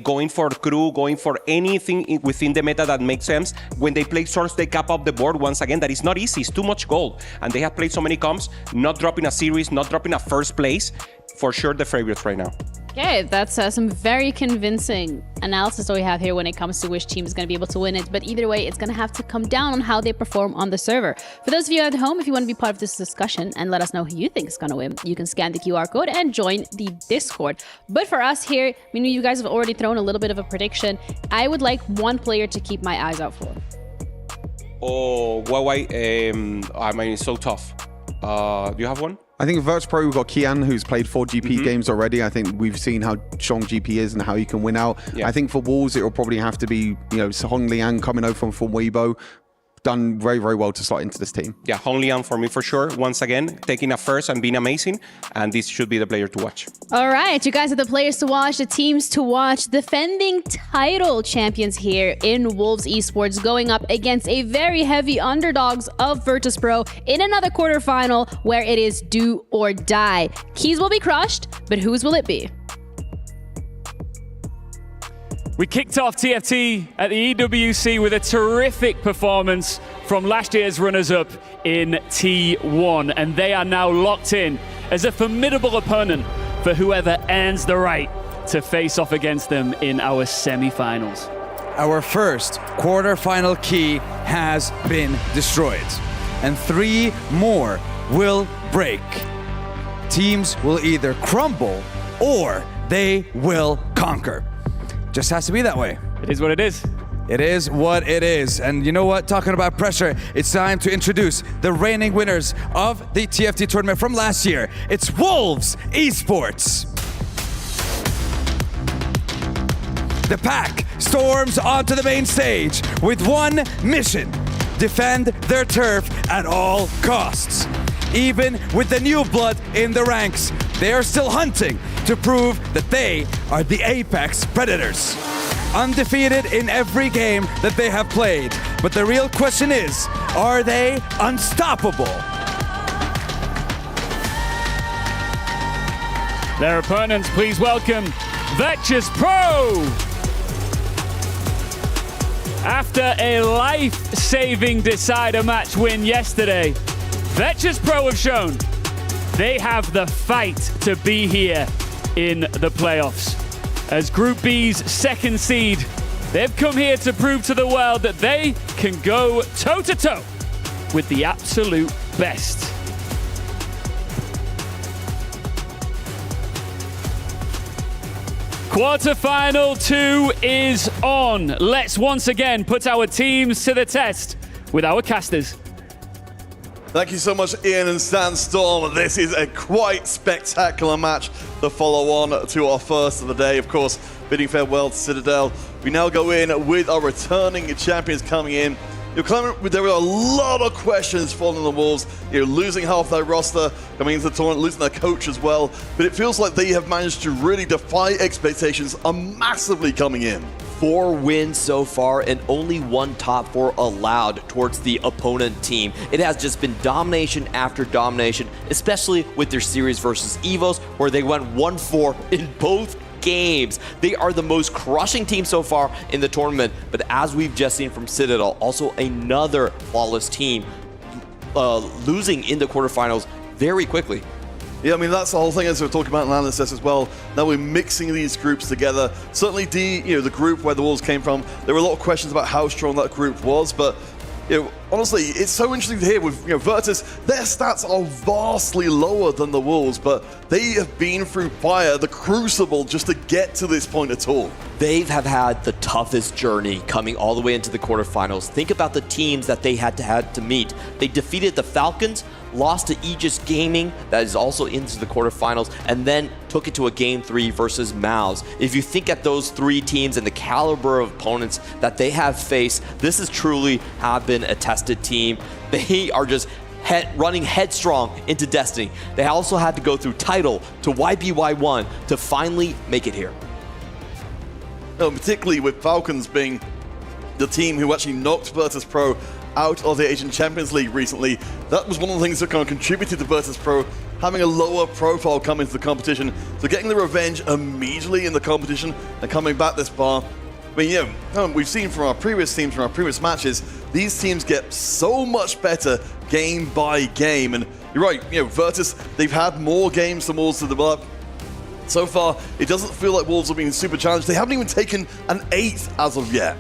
going for crew, going for anything within the meta that makes sense. When they play Source, they cap up the board once again. That is not easy. It's too much gold. And they have played so many comps, not dropping a series, not dropping a first place. For sure, the favorites right now. Okay, that's some very convincing analysis that we have here when it comes to which team is going to be able to win it. But either way, it's going to have to come down on how they perform on the server. For those of you at home, if you want to be part of this discussion and let us know who you think is going to win, you can scan the QR code and join the Discord. But for us here, we know you guys have already thrown a little bit of a prediction. I would like one player to keep my eyes out for. Oh, Huawei, it's so tough. Do you have one? I think Virtus.pro, we've got Kian, who's played 4 GP games already. I think we've seen how strong GP is and how he can win out. Yeah. I think for Wolves, it will probably have to be, Hong Liang coming over from Weibo. Done very, very well to slot into this team. Yeah, Hong Liang for me for sure. Once again, taking a first and being amazing. And this should be the player to watch. All right, you guys are the players to watch, the teams to watch. Defending title champions here in Wolves Esports going up against a very heavy underdogs of Virtus.pro in another quarterfinal where it is do or die. Keys will be crushed, but whose will it be? We kicked off TFT at the EWC with a terrific performance from last year's runners-up in T1, and they are now locked in as a formidable opponent for whoever earns the right to face off against them in our semi-finals. Our first quarterfinal key has been destroyed, and 3 more will break. Teams will either crumble or they will conquer. Just has to be that way. It is what it is. It is what it is. And you know what? Talking about pressure, it's time to introduce the reigning winners of the TFT tournament from last year. It's Wolves Esports. the pack storms onto the main stage with one mission: defend their turf at all costs. Even with the new blood in the ranks, they are still hunting to prove that they are the apex predators. Undefeated in every game that they have played, but the real question is, are they unstoppable? Their opponents, please welcome Virtus Pro. After a life-saving decider match win yesterday, Virtus Pro have shown they have the fight to be here in the playoffs. As Group B's second seed, they've come here to prove to the world that they can go toe-to-toe with the absolute best. Quarterfinal 2 is on. Let's once again put our teams to the test with our casters. Thank you so much, Ian and Sandstorm. This is a quite spectacular match to follow on to our first of the day. Of course, bidding farewell to Citadel. We now go in with our returning champions coming in. There were a lot of questions following the Wolves, losing half their roster, coming into the tournament, losing their coach as well. But it feels like they have managed to really defy expectations, are massively coming in. 4 wins so far and only 1 top 4 allowed towards the opponent team. It has just been domination after domination, especially with their series versus EVOS, where they went 1-4 in both games. They are the most crushing team so far in the tournament, but as we've just seen from Citadel, also another flawless team losing in the quarterfinals very quickly. Yeah, I mean, that's the whole thing as we're talking about in analysis as well. Now we're mixing these groups together. Certainly the group where the Wolves came from, there were a lot of questions about how strong that group was, but honestly, it's so interesting to hear with Virtus, their stats are vastly lower than the Wolves, but they have been through fire, the crucible, just to get to this point at all. They have had the toughest journey coming all the way into the quarterfinals. Think about the teams that they had to meet. They defeated the Falcons, lost to Aegis Gaming, that is also into the quarterfinals, and then took it to a Game 3 versus Mouse. If you think at those 3 teams and the caliber of opponents that they have faced, this is truly have been a tested team. They are just running headstrong into Destiny. They also had to go through Tidal to YBY1 to finally make it here. Particularly with Falcons being the team who actually knocked Virtus Pro out of the Asian Champions League recently. That was one of the things that kind of contributed to Virtus Pro having a lower profile come into the competition. So getting the revenge immediately in the competition and coming back this far. I mean, we've seen from our previous teams, from our previous matches, these teams get so much better game by game. And you're right, Virtus, they've had more games than Wolves to develop. So far, it doesn't feel like Wolves are being super challenged. They haven't even taken an 8th as of yet.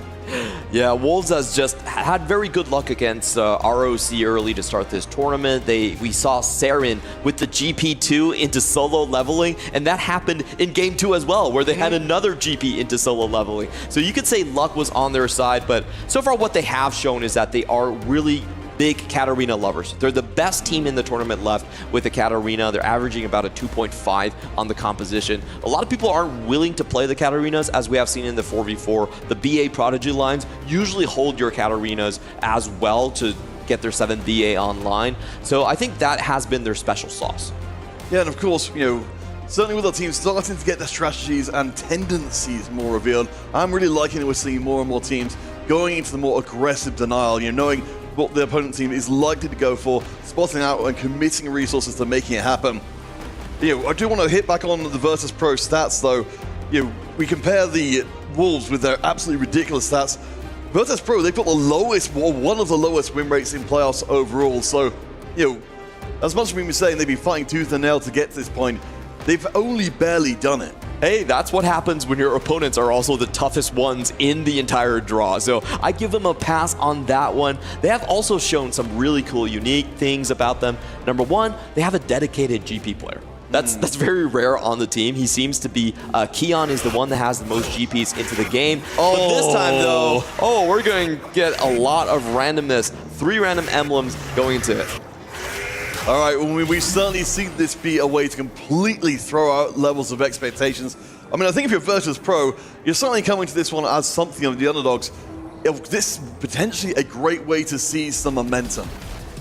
Yeah, Wolves has just had very good luck against ROC early to start this tournament. We saw Saren with the GP2 into solo leveling, and that happened in Game 2 as well, where they had another GP into solo leveling. So you could say luck was on their side, but so far what they have shown is that they are really big Katarina lovers. They're the best team in the tournament left with the Katarina. They're averaging about a 2.5 on the composition. A lot of people aren't willing to play the Katarinas, as we have seen in the 4v4. The BA Prodigy lines usually hold your Katarinas as well to get their 7 BA online. So I think that has been their special sauce. Yeah, and of course, certainly with our team starting to get their strategies and tendencies more revealed, I'm really liking that we're seeing more and more teams going into the more aggressive denial, knowing what the opponent team is likely to go for, spotting out and committing resources to making it happen. I do want to hit back on the Virtus Pro stats though. We compare the Wolves with their absolutely ridiculous stats. Virtus Pro, they've got the lowest, or one of the lowest win rates in playoffs overall. So, as much as we've been saying they've been fighting tooth and nail to get to this point, they've only barely done it. Hey, that's what happens when your opponents are also the toughest ones in the entire draw. So I give them a pass on that one. They have also shown some really cool, unique things about them. Number 1, they have a dedicated GP player. That's very rare on the team. He seems to be, Keon is the one that has the most GPs into the game. But this time though, we're going to get a lot of randomness. 3 random emblems going into it. All right, well, we've certainly seen this be a way to completely throw out levels of expectations. I mean, I think if you're Virtus Pro, you're certainly coming to this one as something of the underdogs. This is potentially a great way to see some momentum.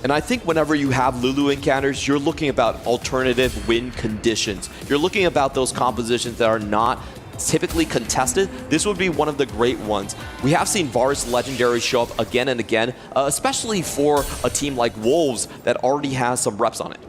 And I think whenever you have Lulu encounters, you're looking about alternative win conditions. You're looking about those compositions that are not typically contested. This would be one of the great ones. We have seen Varus Legendary show up again and again, especially for a team like Wolves that already has some reps on it.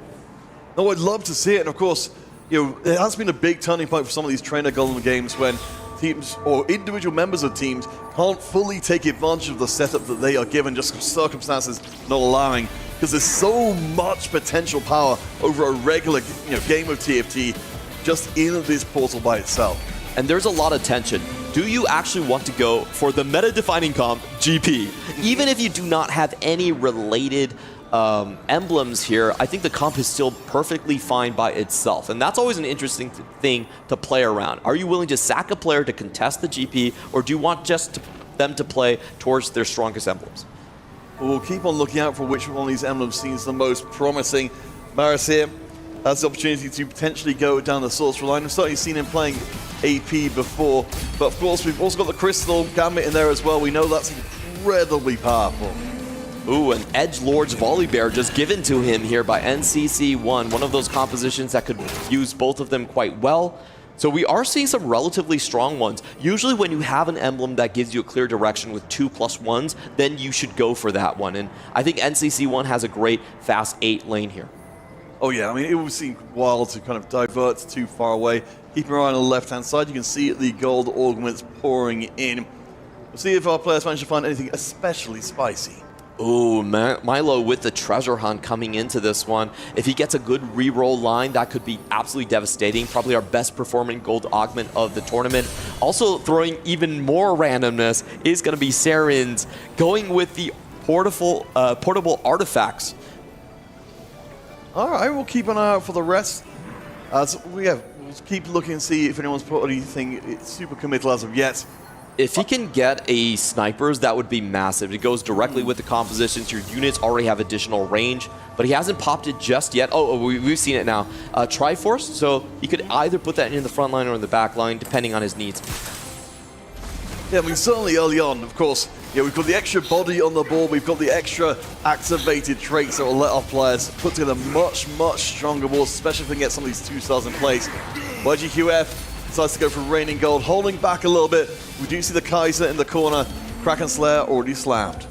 No, I'd love to see it. And of course, it has been a big turning point for some of these trainer golem games when teams or individual members of teams can't fully take advantage of the setup that they are given, just circumstances not allowing, because there's so much potential power over a regular game of TFT just in this portal by itself. And there's a lot of tension. Do you actually want to go for the meta-defining comp, GP? Even if you do not have any related emblems here, I think the comp is still perfectly fine by itself. And that's always an interesting thing to play around. Are you willing to sack a player to contest the GP, or do you want just them to play towards their strongest emblems? We'll keep on looking out for which one of these emblems seems the most promising. Maris here has the opportunity to potentially go down the Sorcerer line. We've certainly seen him playing AP before, but of course we've also got the Crystal Gambit in there as well. We know that's incredibly powerful. Ooh, an Edgelord's Volibear just given to him here by NCC1. One of those compositions that could use both of them quite well. So we are seeing some relatively strong ones. Usually when you have an emblem that gives you a clear direction with 2+1s, then you should go for that one. And I think NCC1 has a great fast 8 lane here. Oh yeah, I mean, it would seem wild to kind of divert too far away. Keep your eye on the left-hand side. You can see the gold augments pouring in. We'll see if our players manage to find anything especially spicy. Ooh, Milo with the treasure hunt coming into this one. If he gets a good reroll line, that could be absolutely devastating. Probably our best performing gold augment of the tournament. Also throwing even more randomness is going to be Saren's going with the portable artifacts. All right, we'll keep an eye out for the rest. So we'll keep looking and see if anyone's put anything super committal as of yet. If he can get a snipers, that would be massive. It goes directly with the compositions. Your units already have additional range, but he hasn't popped it just yet. Oh, we've seen it now. Triforce, so he could either put that in the front line or in the back line, depending on his needs. Yeah, I mean, certainly early on, of course, we've got the extra body on the board, we've got the extra activated traits that will let our players put together much, much stronger boards, especially if we can get some of these 2 stars in place. YGQF decides to go for Raining Gold, holding back a little bit. We do see the Kaiser in the corner. Kraken Slayer already slammed.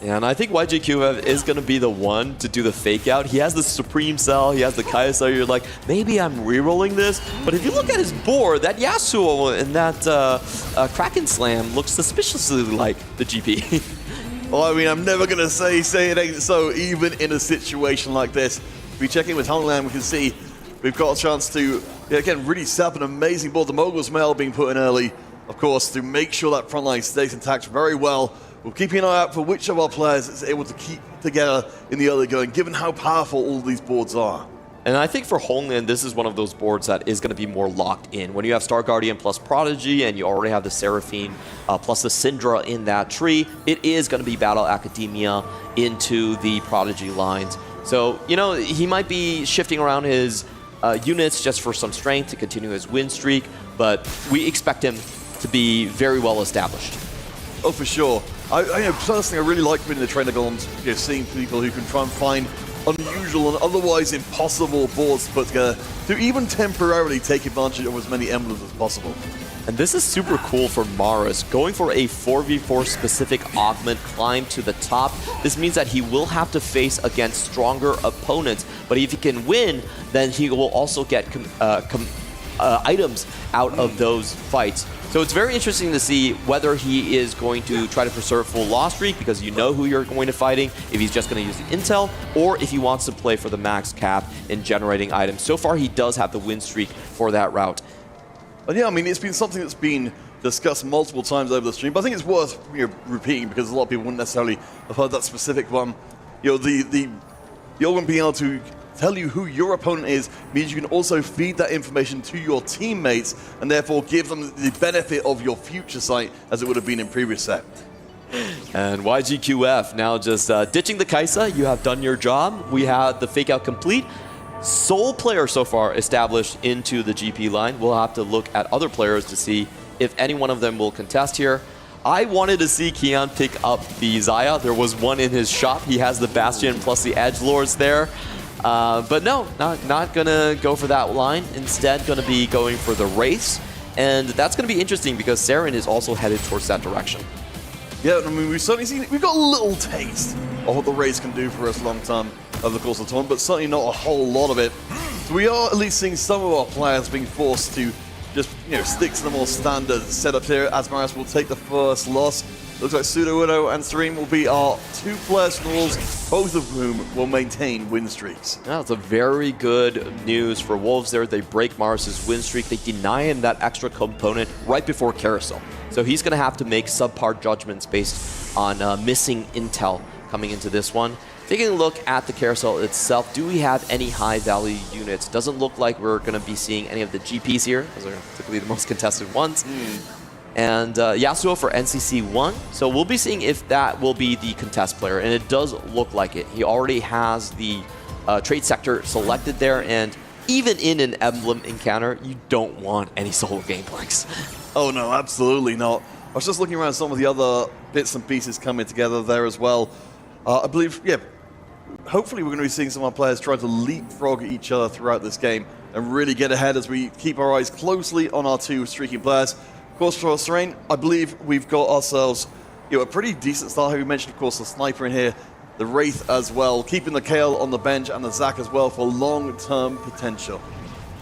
Yeah, and I think YGQF is going to be the one to do the fake out. He has the Supreme Cell, he has the Kaiser. You're like, maybe I'm rerolling this. But if you look at his board, that Yasuo and that Kraken Slam looks suspiciously like the GP. Well, I mean, I'm never going to say it ain't so, even in a situation like this. If we check in with Hongland, we can see we've got a chance to, again, really set up an amazing board. The Mogul's Mail being put in early, of course, to make sure that front line stays intact very well. We're keeping an eye out for which of our players is able to keep together in the early going, given how powerful all these boards are. And I think for Hongland, this is one of those boards that is going to be more locked in. When you have Star Guardian plus Prodigy, and you already have the Seraphine plus the Syndra in that tree, it is going to be Battle Academia into the Prodigy lines. So, he might be shifting around his units just for some strength to continue his win streak, but we expect him to be very well established. Oh, for sure. Personally, I really like being in the trainer golems, seeing people who can try and find unusual and otherwise impossible boards to put together to even temporarily take advantage of as many emblems as possible. And this is super cool for Maris. Going for a 4v4 specific augment climb to the top. This means that he will have to face against stronger opponents. But if he can win, then he will also get items out of those fights. So it's very interesting to see whether he is going to try to preserve full loss streak because you know who you're going to fighting, if he's just going to use the intel, or if he wants to play for the max cap in generating items. So far, he does have the win streak for that route. And yeah, I mean, it's been something that's been discussed multiple times over the stream, but I think it's worth repeating because a lot of people wouldn't necessarily have heard that specific one. The Organ being able to tell you who your opponent is means you can also feed that information to your teammates and therefore give them the benefit of your future sight as it would have been in previous set. And YGQF now just ditching the Kaisa. You have done your job. We had the fake out complete. sole player so far established into the GP line. We'll have to look at other players to see if any one of them will contest here. I wanted to see Keon pick up the Xayah. There was one in his shop. He has the Bastion plus the Edgelords there. But no, not going to go for that line. Instead, going to be going for the Wraiths. And that's going to be interesting because Saren is also headed towards that direction. Yeah, I mean, we've certainly seen, we've got a little taste of what the Wraiths can do for us long term over the course of the tournament, but certainly not a whole lot of it. So we are at least seeing some of our players being forced to just, stick to the more standard setup here. Asmaras will take the first loss. Looks like Pseudo-Uno and Serene will be our 2 players from the Wolves, both of whom will maintain win streaks. Yeah, that's a very good news for Wolves there. They break Mars's win streak. They deny him that extra component right before Carousel. So he's going to have to make subpar judgments based on missing intel coming into this one. Taking a look at the Carousel itself, do we have any high-value units? Doesn't look like we're going to be seeing any of the GPs here. Those are typically the most contested ones. And Yasuo for NCC1. So we'll be seeing if that will be the contest player, and it does look like it. He already has the trade sector selected there, and even in an Emblem encounter, you don't want any solo gameplanks. Oh no, absolutely not. I was just looking around some of the other bits and pieces coming together there as well. I believe, hopefully we're going to be seeing some of our players try to leapfrog each other throughout this game and really get ahead as we keep our eyes closely on our 2 streaking players. Of course, for Serene, I believe we've got ourselves a pretty decent start here. We mentioned, of course, the Sniper in here, the Wraith as well, keeping the Kale on the bench and the Zac as well for long-term potential.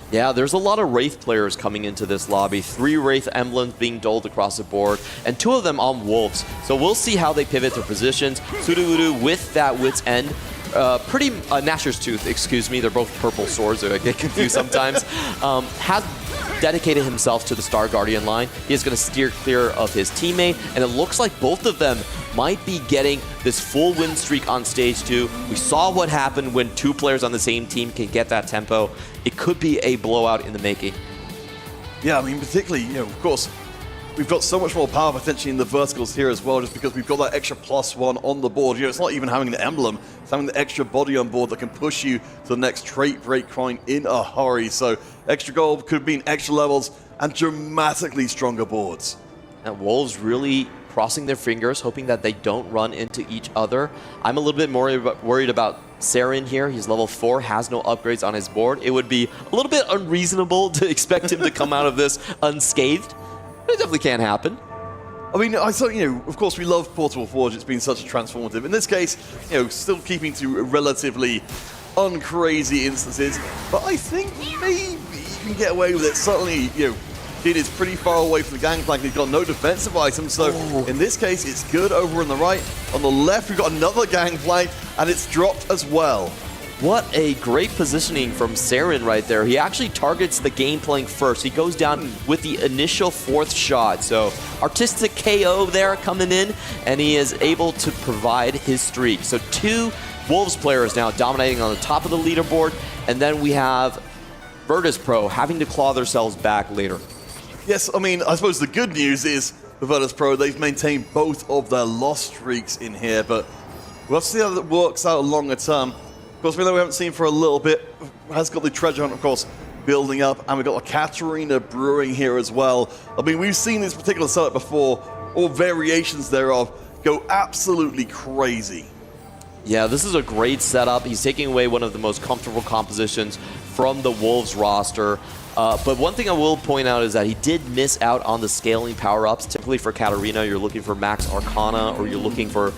Yeah, there's a lot of Wraith players coming into this lobby. 3 Wraith emblems being doled across the board, and 2 of them on Wolves. So we'll see how they pivot their positions. Sudowoodo with that Wit's End. Gnasher's Tooth, excuse me. They're both purple swords, so I get confused sometimes. Has dedicated himself to the Star Guardian line. He is going to steer clear of his teammate, and it looks like both of them might be getting this full win streak on stage 2. We saw what happened when 2 players on the same team can get that tempo. It could be a blowout in the making. Yeah, I mean, particularly, of course, we've got so much more power potentially in the verticals here as well, just because we've got that extra +1 on the board. It's not even having the emblem, it's having the extra body on board that can push you to the next trait break coin in a hurry. So extra gold could mean extra levels and dramatically stronger boards. And Wolves really crossing their fingers, hoping that they don't run into each other. I'm a little bit more worried about Saren here. He's level 4, has no upgrades on his board. It would be a little bit unreasonable to expect him to come out of this unscathed. It definitely can happen. I mean, I thought, of course, we love Portable Forge. It's been such a transformative. In this case, still keeping to relatively uncrazy instances. But I think maybe you can get away with it. Certainly, Kid is pretty far away from the Gangplank. He's got no defensive items. So in this case, it's good over on the right. On the left, we've got another Gangplank, and it's dropped as well. What a great positioning from Saren right there. He actually targets the Gangplank first. He goes down with the initial 4th shot. So artistic KO there coming in, and he is able to provide his streak. So 2 Wolves players now dominating on the top of the leaderboard, and then we have Virtus Pro having to claw themselves back later. Yes, I mean, I suppose the good news is for Virtus Pro, they've maintained both of their loss streaks in here, but we'll have to see how that works out longer term. Of course, we know we haven't seen for a little bit. Has got the treasure hunt, of course, building up, and we've got a Katarina brewing here as well. I mean, we've seen this particular setup before, or variations thereof, go absolutely crazy. Yeah, this is a great setup. He's taking away one of the most comfortable compositions from the Wolves roster. But one thing I will point out is that he did miss out on the scaling power-ups. Typically for Katarina, you're looking for Max Arcana, or you're looking for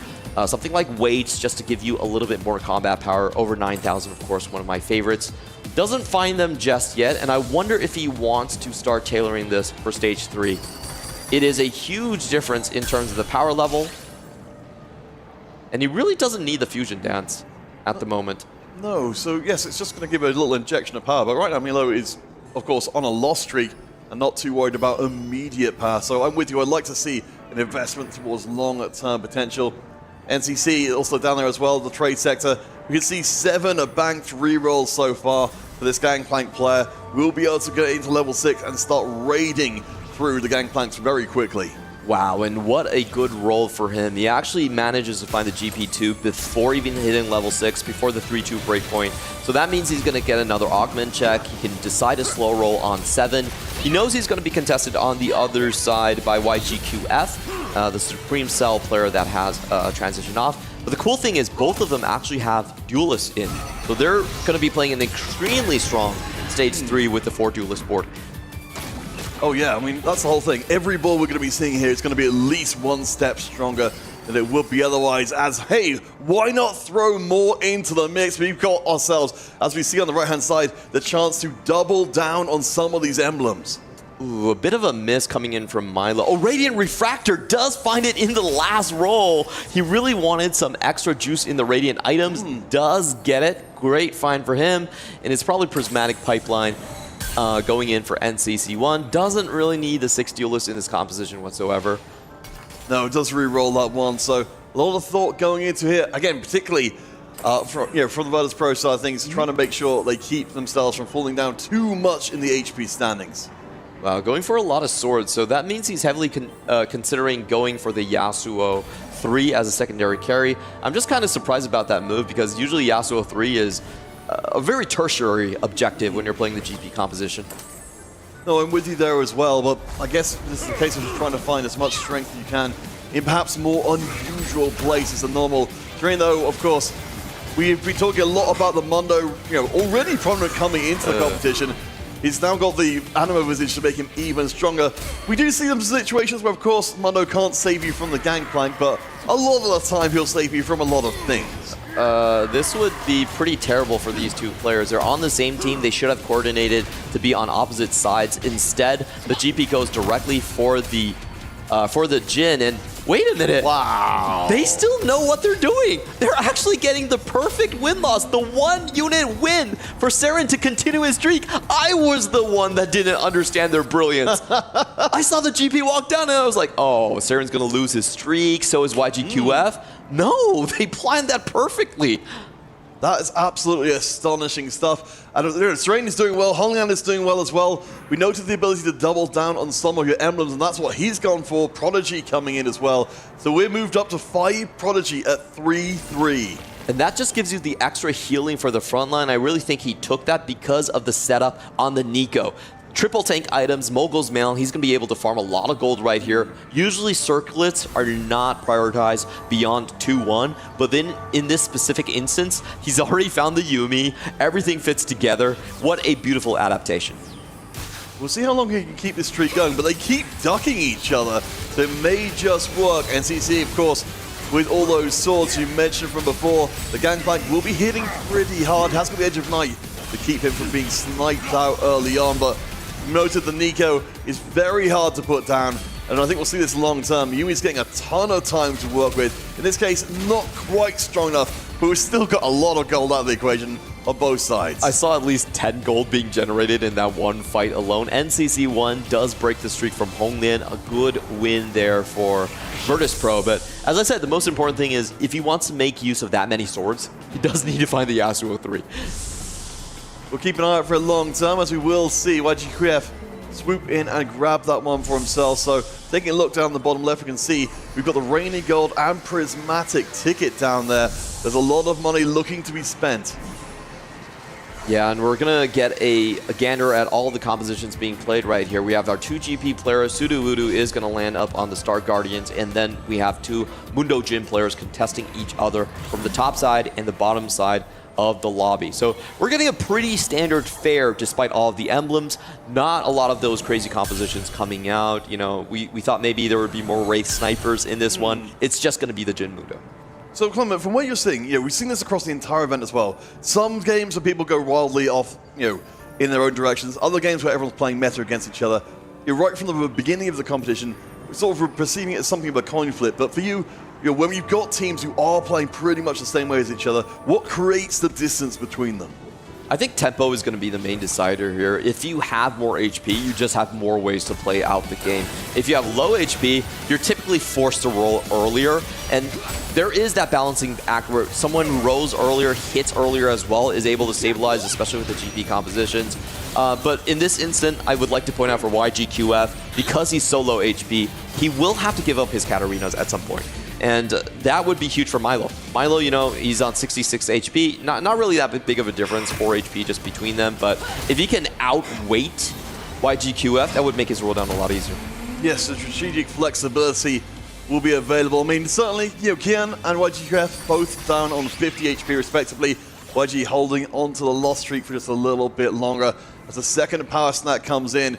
something like Weights just to give you a little bit more combat power. Over 9,000, of course, one of my favorites. Doesn't find them just yet, and I wonder if he wants to start tailoring this for Stage 3. It is a huge difference in terms of the power level, and he really doesn't need the Fusion Dance at the moment. No, so yes, it's just going to give a little injection of power, but right now Milo is, of course, on a loss streak and not too worried about immediate power. So I'm with you. I'd like to see an investment towards long-term potential. NCC also down there as well, the trade sector. We can see 7 banked rerolls so far for this Gangplank player. We'll be able to get into level 6 and start raiding through the Gangplanks very quickly. Wow, and what a good roll for him. He actually manages to find the GP2 before even hitting level 6, before the 3-2 breakpoint. So that means he's going to get another augment check. He can decide a slow roll on 7. He knows he's going to be contested on the other side by YGQF, the Supreme Cell player that has transitioned off. But the cool thing is both of them actually have duelists in. So they're going to be playing an extremely strong stage 3 with the 4 duelist board. Oh yeah, I mean, that's the whole thing. Every ball we're going to be seeing here is going to be at least one step stronger than it would be otherwise, as, hey, why not throw more into the mix? We've got ourselves, as we see on the right-hand side, the chance to double down on some of these emblems. Ooh, a bit of a miss coming in from Milo. Oh, Radiant Refractor does find it in the last roll. He really wanted some extra juice in the Radiant items, does get it. Great find for him, and it's probably Prismatic Pipeline. Going in for NCC1. Doesn't really need the 6 duelists in this composition whatsoever. No, it does re-roll that one, so a lot of thought going into here. Again, particularly from the Virtus Pro side of things, trying to make sure they keep themselves from falling down too much in the HP standings. Wow, going for a lot of swords, so that means he's heavily considering going for the Yasuo 3 as a secondary carry. I'm just kind of surprised about that move because usually Yasuo 3 is a very tertiary objective when you're playing the GP composition. No, I'm with you there as well, but I guess this is the case of just trying to find as much strength as you can in perhaps more unusual places than normal. During though, of course, we've been talking a lot about the Mundo, already prominent coming into the competition. He's now got the Anima Visage to make him even stronger. We do see some situations where, of course, Mundo can't save you from the Gangplank, but a lot of the time he'll save you from a lot of things. This would be pretty terrible for these two players. They're on the same team. They should have coordinated to be on opposite sides. Instead, the GP goes directly for the Jhin, and wait a minute. Wow. They still know what they're doing. They're actually getting the perfect win-loss, the 1-unit win for Saren to continue his streak. I was the one that didn't understand their brilliance. I saw the GP walk down and I was like, oh, Saren's going to lose his streak, so is YGQF. No, they planned that perfectly. That is absolutely astonishing stuff. And Strain is doing well, Hongyan is doing well as well. We noted the ability to double down on some of your emblems, and that's what he's gone for. Prodigy coming in as well. So we're moved up to 5 Prodigy at 3-3. And that just gives you the extra healing for the front line. I really think he took that because of the setup on the Nico. Triple tank items, Mogul's Mail, he's going to be able to farm a lot of gold right here. Usually circlets are not prioritized beyond 2-1, but then in this specific instance, he's already found the Yuumi. Everything fits together. What a beautiful adaptation. We'll see how long he can keep this streak going, but they keep ducking each other, so it may just work. NCC, of course, with all those swords you mentioned from before, the Gangplank will be hitting pretty hard. Has got the Edge of Night to keep him from being sniped out early on, but noted the Nico is very hard to put down, and I think we'll see this long term. Yumi's getting a ton of time to work with. In this case, not quite strong enough, but we've still got a lot of gold out of the equation on both sides. I saw at least 10 gold being generated in that one fight alone. NCC1 does break the streak from Honglin. A good win there for Virtus Pro, but as I said, the most important thing is if he wants to make use of that many swords, he does need to find the Yasuo 3. We'll keep an eye out for a long term, as we will see YGQF swoop in and grab that one for himself. So taking a look down the bottom left, we can see we've got the Rainy Gold and Prismatic ticket down there. There's a lot of money looking to be spent. Yeah, and we're going to get a gander at all the compositions being played right here. We have our 2 GP players. Sudowoodo is going to land up on the Star Guardians, and then we have 2 Mundo Jhin players contesting each other from the top side and the bottom side of the lobby. So we're getting a pretty standard fare despite all of the emblems. Not a lot of those crazy compositions coming out. We thought maybe there would be more Wraith snipers in this one. It's just going to be the Jhin Mundo. So Clement, from what you're seeing, we've seen this across the entire event as well. Some games where people go wildly off, in their own directions. Other games where everyone's playing meta against each other. Right from the beginning of the competition, we're sort of perceiving it as something of a coin flip. But for you, when you've got teams who are playing pretty much the same way as each other, what creates the distance between them? I think tempo is going to be the main decider here. If you have more HP, you just have more ways to play out the game. If you have low HP, you're typically forced to roll earlier, and there is that balancing act where someone who rolls earlier, hits earlier as well, is able to stabilize, especially with the GP compositions. But in this instant, I would like to point out for YGQF, because he's so low HP, he will have to give up his Katarinas at some point. And that would be huge for Milo. Milo, you know, he's on 66 HP. Not really that big of a difference, 4 HP just between them. But if he can outweight YGQF, that would make his roll down a lot easier. Yes, the strategic flexibility will be available. I mean, certainly, you know, Kian and YGQF both down on 50 HP respectively. YG holding on to the loss streak for just a little bit longer as the second power snack comes in.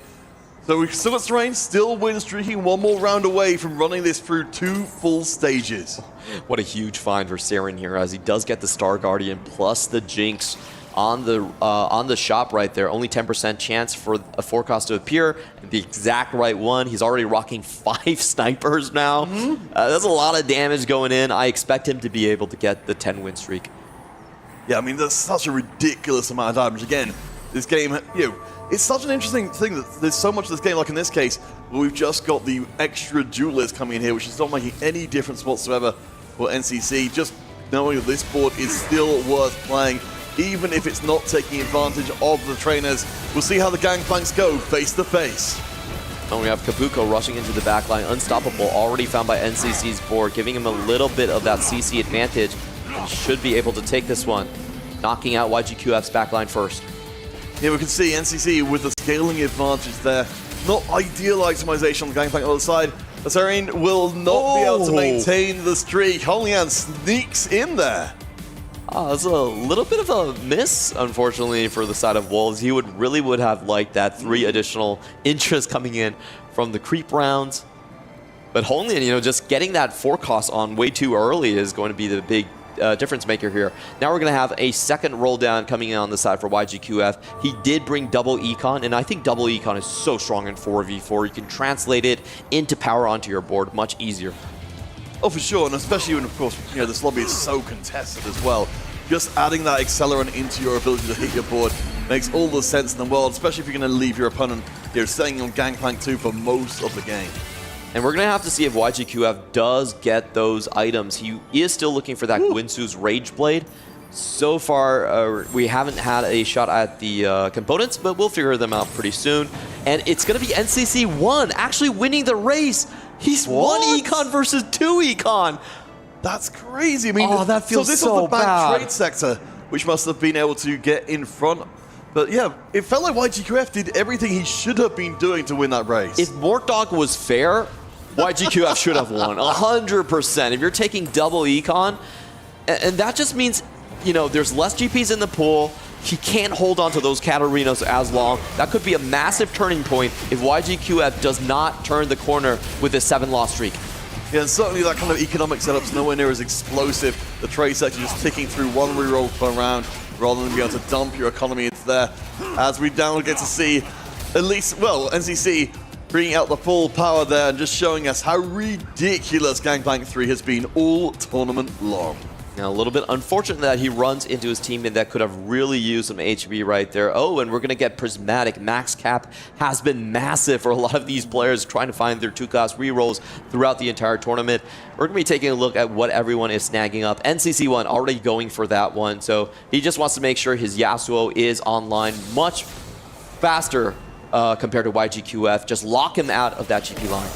So we've still got Strain, still win streaking, one more round away from running this through 2 full stages. What a huge find for Saren here, as he does get the Star Guardian plus the Jinx on the shop right there. Only 10% chance for a forecast to appear. The exact right one. He's already rocking 5 snipers now. That's a lot of damage going in. I expect him to be able to get the 10-win streak. Yeah, I mean, that's such a ridiculous amount of damage. Again, this game, you know, it's such an interesting thing that there's so much of this game, like in this case, where we've just got the extra duelist coming in here, which is not making any difference whatsoever for NCC. Just knowing that this board is still worth playing, even if it's not taking advantage of the trainers. We'll see how the gangplanks go face to face. And we have Kabuko rushing into the backline, unstoppable, already found by NCC's board, giving him a little bit of that CC advantage, and should be able to take this one, knocking out YGQF's backline first. Here we can see NCC with the scaling advantage there. Not ideal itemization on the gangplank on the other side. Azarian will not be able to maintain the streak. Holian sneaks in there. Oh, that's a little bit of a miss, unfortunately, for the side of Wolves. He would have liked that 3 additional interest coming in from the creep rounds. But Holian, you know, just getting that forecast on way too early is going to be the big difference maker here. Now we're going to have a second roll down coming in on the side for YGQF. He did bring double econ, and I think double econ is so strong in 4v4. You can translate it into power onto your board much easier. Oh, for sure, and especially when, of course, you know, this lobby is so contested as well. Just adding that accelerant into your ability to hit your board makes all the sense in the world, especially if you're going to leave your opponent, you know, staying on Gangplank 2 for most of the game. And we're going to have to see if YGQF does get those items. He is still looking for that Guinsu's Rage Blade. So far, we haven't had a shot at the components, but we'll figure them out pretty soon. And it's going to be NCC 1 actually winning the race. He's 1 econ versus 2 econ. That's crazy. I mean, that feels so this so was the back bad. trade sector, which must have been able to get in front. But yeah, it felt like YGQF did everything he should have been doing to win that race. If Mortdog was fair, YGQF should have won 100%. If you're taking double econ, and that just means, you know, there's less GPs in the pool. He can't hold on to those Katarinas as long. That could be a massive turning point if YGQF does not turn the corner with a 7-loss streak. Yeah, and certainly that kind of economic setup's nowhere near as explosive. The trade sector just ticking through 1 reroll per round rather than being able to dump your economy into there. As we now get to see at least, well, NCC bringing out the full power there and just showing us how ridiculous Gangplank 3 has been all tournament long. Now, a little bit unfortunate that he runs into his teammate that could have really used some HP right there. Oh, and we're going to get Prismatic. Max cap has been massive for a lot of these players trying to find their 2-class rerolls throughout the entire tournament. We're going to be taking a look at what everyone is snagging up. NCC1 already going for that one, so he just wants to make sure his Yasuo is online much faster compared to YGQF. Just lock him out of that GP line.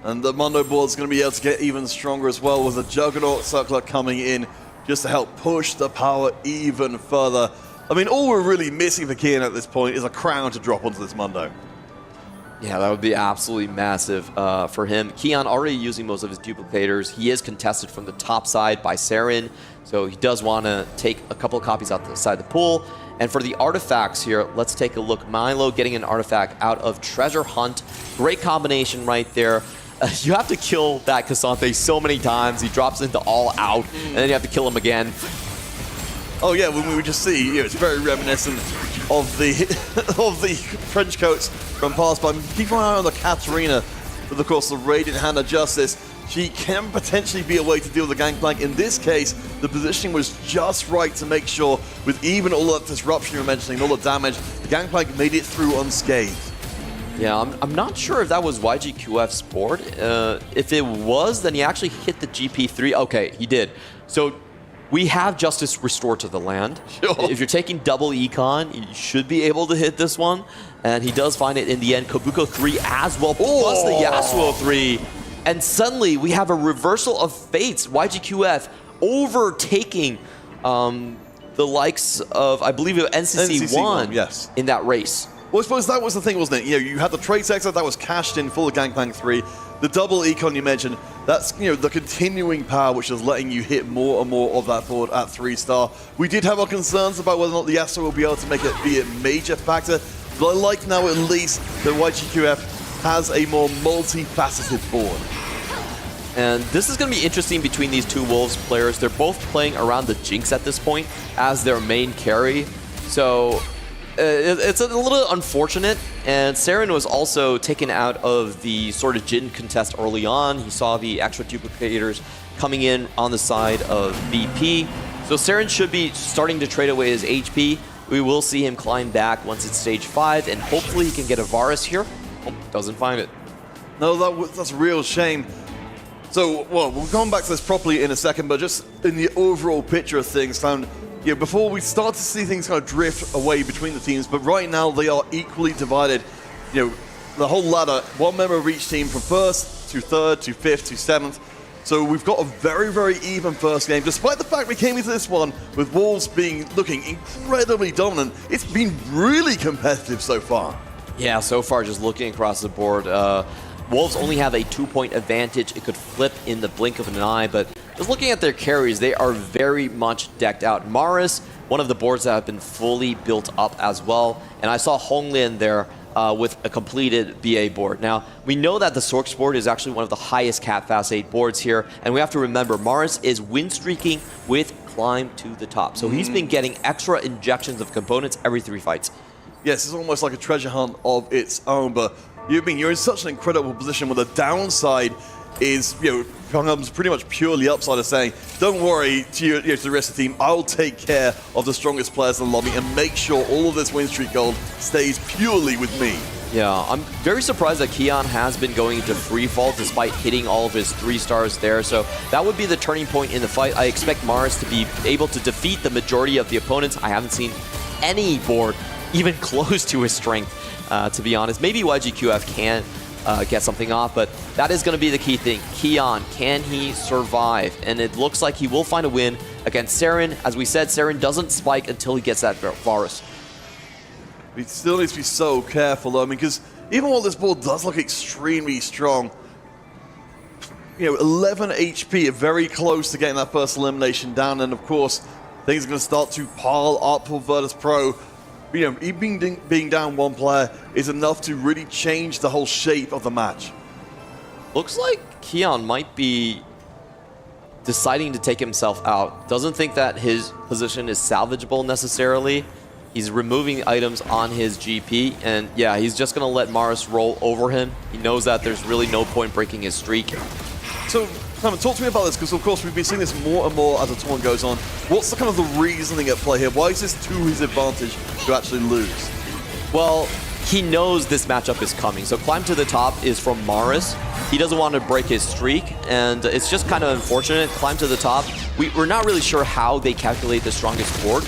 And the Mondo board's going to be able to get even stronger as well with the Juggernaut Circler coming in just to help push the power even further. I mean, all we're really missing for Kian at this point is a crown to drop onto this Mondo. Yeah, that would be absolutely massive for him. Kian already using most of his duplicators. He is contested from the top side by Saren, so he does want to take a couple of copies out the side of the pool. And for the artifacts here, let's take a look. Milo getting an artifact out of Treasure Hunt. Great combination right there. You have to kill that Cassante so many times. He drops into all out, and then you have to kill him again. Oh yeah, when we would just see, you know, it's very reminiscent of the of the trench coats from past. But keep an eye on the Katarina with, of course, the Radiant Hand of Justice. she can potentially be a way to deal with the Gangplank. In this case, the positioning was just right to make sure, with even all that disruption you're mentioning, all the damage, the Gangplank made it through unscathed. Yeah, I'm not sure if that was YGQF's board. If it was, then he actually hit the GP3. Okay, he did. So we have Justice restored to the land. Sure. If you're taking double econ, you should be able to hit this one. And he does find it in the end. Kabuko 3 as well, plus the Yasuo 3. And suddenly we have a reversal of fates. YGQF overtaking the likes of, I believe, NCC1 yes. in that race. Well, I suppose that was the thing, wasn't it? You know, you had the trade sector that was cashed in for the Gangplank 3. The double econ you mentioned, that's, you know, the continuing power which is letting you hit more and more of that board at 3-star. We did have our concerns about whether or not the Yasuo will be able to make it be a major factor, but I like now at least that YGQF has a more multifaceted board. And this is going to be interesting between these two Wolves players. They're both playing around the Jinx at this point as their main carry. So it's a little unfortunate. And Saren was also taken out of the sort of Jin contest early on. He saw the extra duplicators coming in on the side of BP. So Saren should be starting to trade away his HP. We will see him climb back once it's stage 5, and hopefully he can get a Varus here. Oh, doesn't find it. No, that's a real shame. So, well, we'll come back to this properly in a second, but just in the overall picture of things, before we start to see things kind of drift away between the teams, but right now they are equally divided. You know, the whole ladder, one member of each team from 1st to 3rd to 5th to 7th. So we've got a very, very even first game. Despite the fact we came into this one with Wolves looking incredibly dominant, it's been really competitive so far. Yeah, so far just looking across the board, Wolves only have a 2-point advantage. It could flip in the blink of an eye, but just looking at their carries, they are very much decked out. Maris, one of the boards that have been fully built up as well, and I saw Honglin there with a completed BA board. Now, we know that the Sorks board is actually one of the highest Cat Fast 8 boards here, and we have to remember, Maris is win streaking with Climb to the Top. So he's been getting extra injections of components every 3 fights. Yes, it's almost like a treasure hunt of its own, but you're in such an incredible position where the downside is, comes pretty much purely upside of saying, don't worry to the rest of the team, I'll take care of the strongest players in the lobby and make sure all of this win streak gold stays purely with me. Yeah, I'm very surprised that Keon has been going into free fall despite hitting all of his 3 stars there. So that would be the turning point in the fight. I expect Mars to be able to defeat the majority of the opponents. I haven't seen any board even close to his strength, to be honest. Maybe YGQF can get something off, but that is going to be the key thing. Keon, can he survive? And it looks like he will find a win against Saren. As we said, Saren doesn't spike until he gets that Varus. We still need to be so careful though, because even while this board does look extremely strong, 11 HP, very close to getting that first elimination down, and of course, things are going to start to pile up for Virtus Pro. Even being down 1 player is enough to really change the whole shape of the match. Looks like Keon might be deciding to take himself out. Doesn't think that his position is salvageable necessarily. He's removing items on his GP, and yeah, he's just going to let Maris roll over him. He knows that there's really no point breaking his streak. So, talk to me about this, because of course we've been seeing this more and more as the tournament goes on. What's the kind of the reasoning at play here? Why is this to his advantage to actually lose? Well, he knows this matchup is coming. So Climb to the Top is from Maris. He doesn't want to break his streak, and it's just kind of unfortunate. Climb to the Top, we're not really sure how they calculate the strongest board,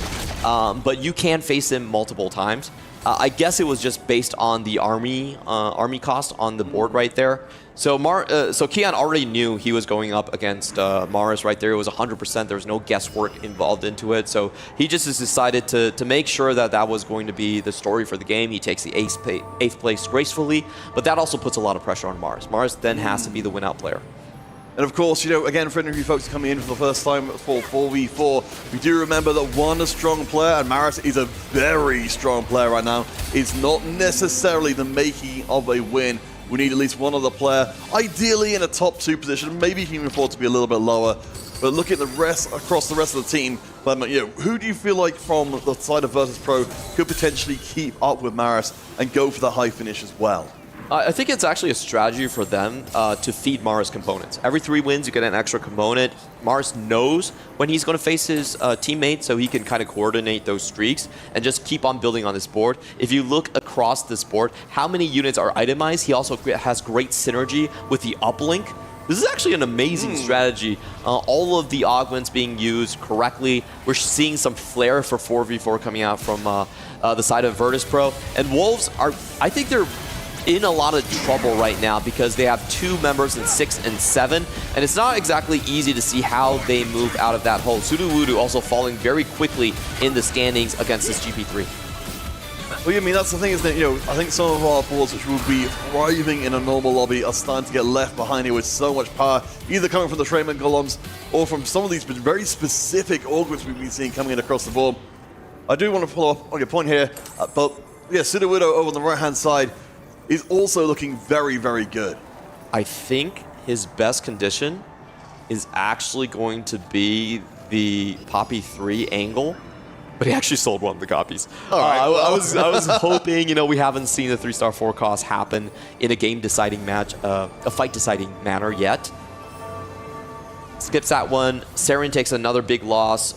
but you can face him multiple times. I guess it was just based on the army cost on the board right there. So Keon already knew he was going up against Maris right there. It was 100%. There was no guesswork involved into it. So he just has decided to make sure that that was going to be the story for the game. He takes the 8th place gracefully, but that also puts a lot of pressure on Maris. Maris then has to be the win-out player. And of course, again, for any of you folks coming in for the first time for 4v4, we do remember that one strong player, and Maris is a very strong player right now, is not necessarily the making of a win. We need at least one other player, ideally in a top 2 position, maybe he can afford to be a little bit lower. But look at across the rest of the team, who do you feel like from the side of Virtus Pro could potentially keep up with Maris and go for the high finish as well? I think it's actually a strategy for them to feed Mars components. Every 3 wins, you get an extra component. Mars knows when he's going to face his teammate, so he can kind of coordinate those streaks and just keep on building on this board. If you look across this board, how many units are itemized? He also has great synergy with the uplink. This is actually an amazing strategy. All of the augments being used correctly. We're seeing some flair for 4v4 coming out from the side of Virtus.pro. And Wolves are, I think they're in a lot of trouble right now because they have 2 members in 6 and 7, and it's not exactly easy to see how they move out of that hole. Sudowoodo also falling very quickly in the standings against this GP3. Well, yeah, I mean, that's the thing, isn't it? You know, I think some of our boards which would be thriving in a normal lobby are starting to get left behind here with so much power, either coming from the Trayman golems or from some of these very specific augments we've been seeing coming in across the board. I do want to follow up on your point here, but yeah, Sudowoodo over on the right-hand side is also looking very, very good. I think his best condition is actually going to be the Poppy 3 angle, but he actually sold one of the copies. All right, I was hoping, you know, we haven't seen the 3-star 4 cost happen in a game-deciding match, a fight-deciding manner yet. Skips that one. Saren takes another big loss.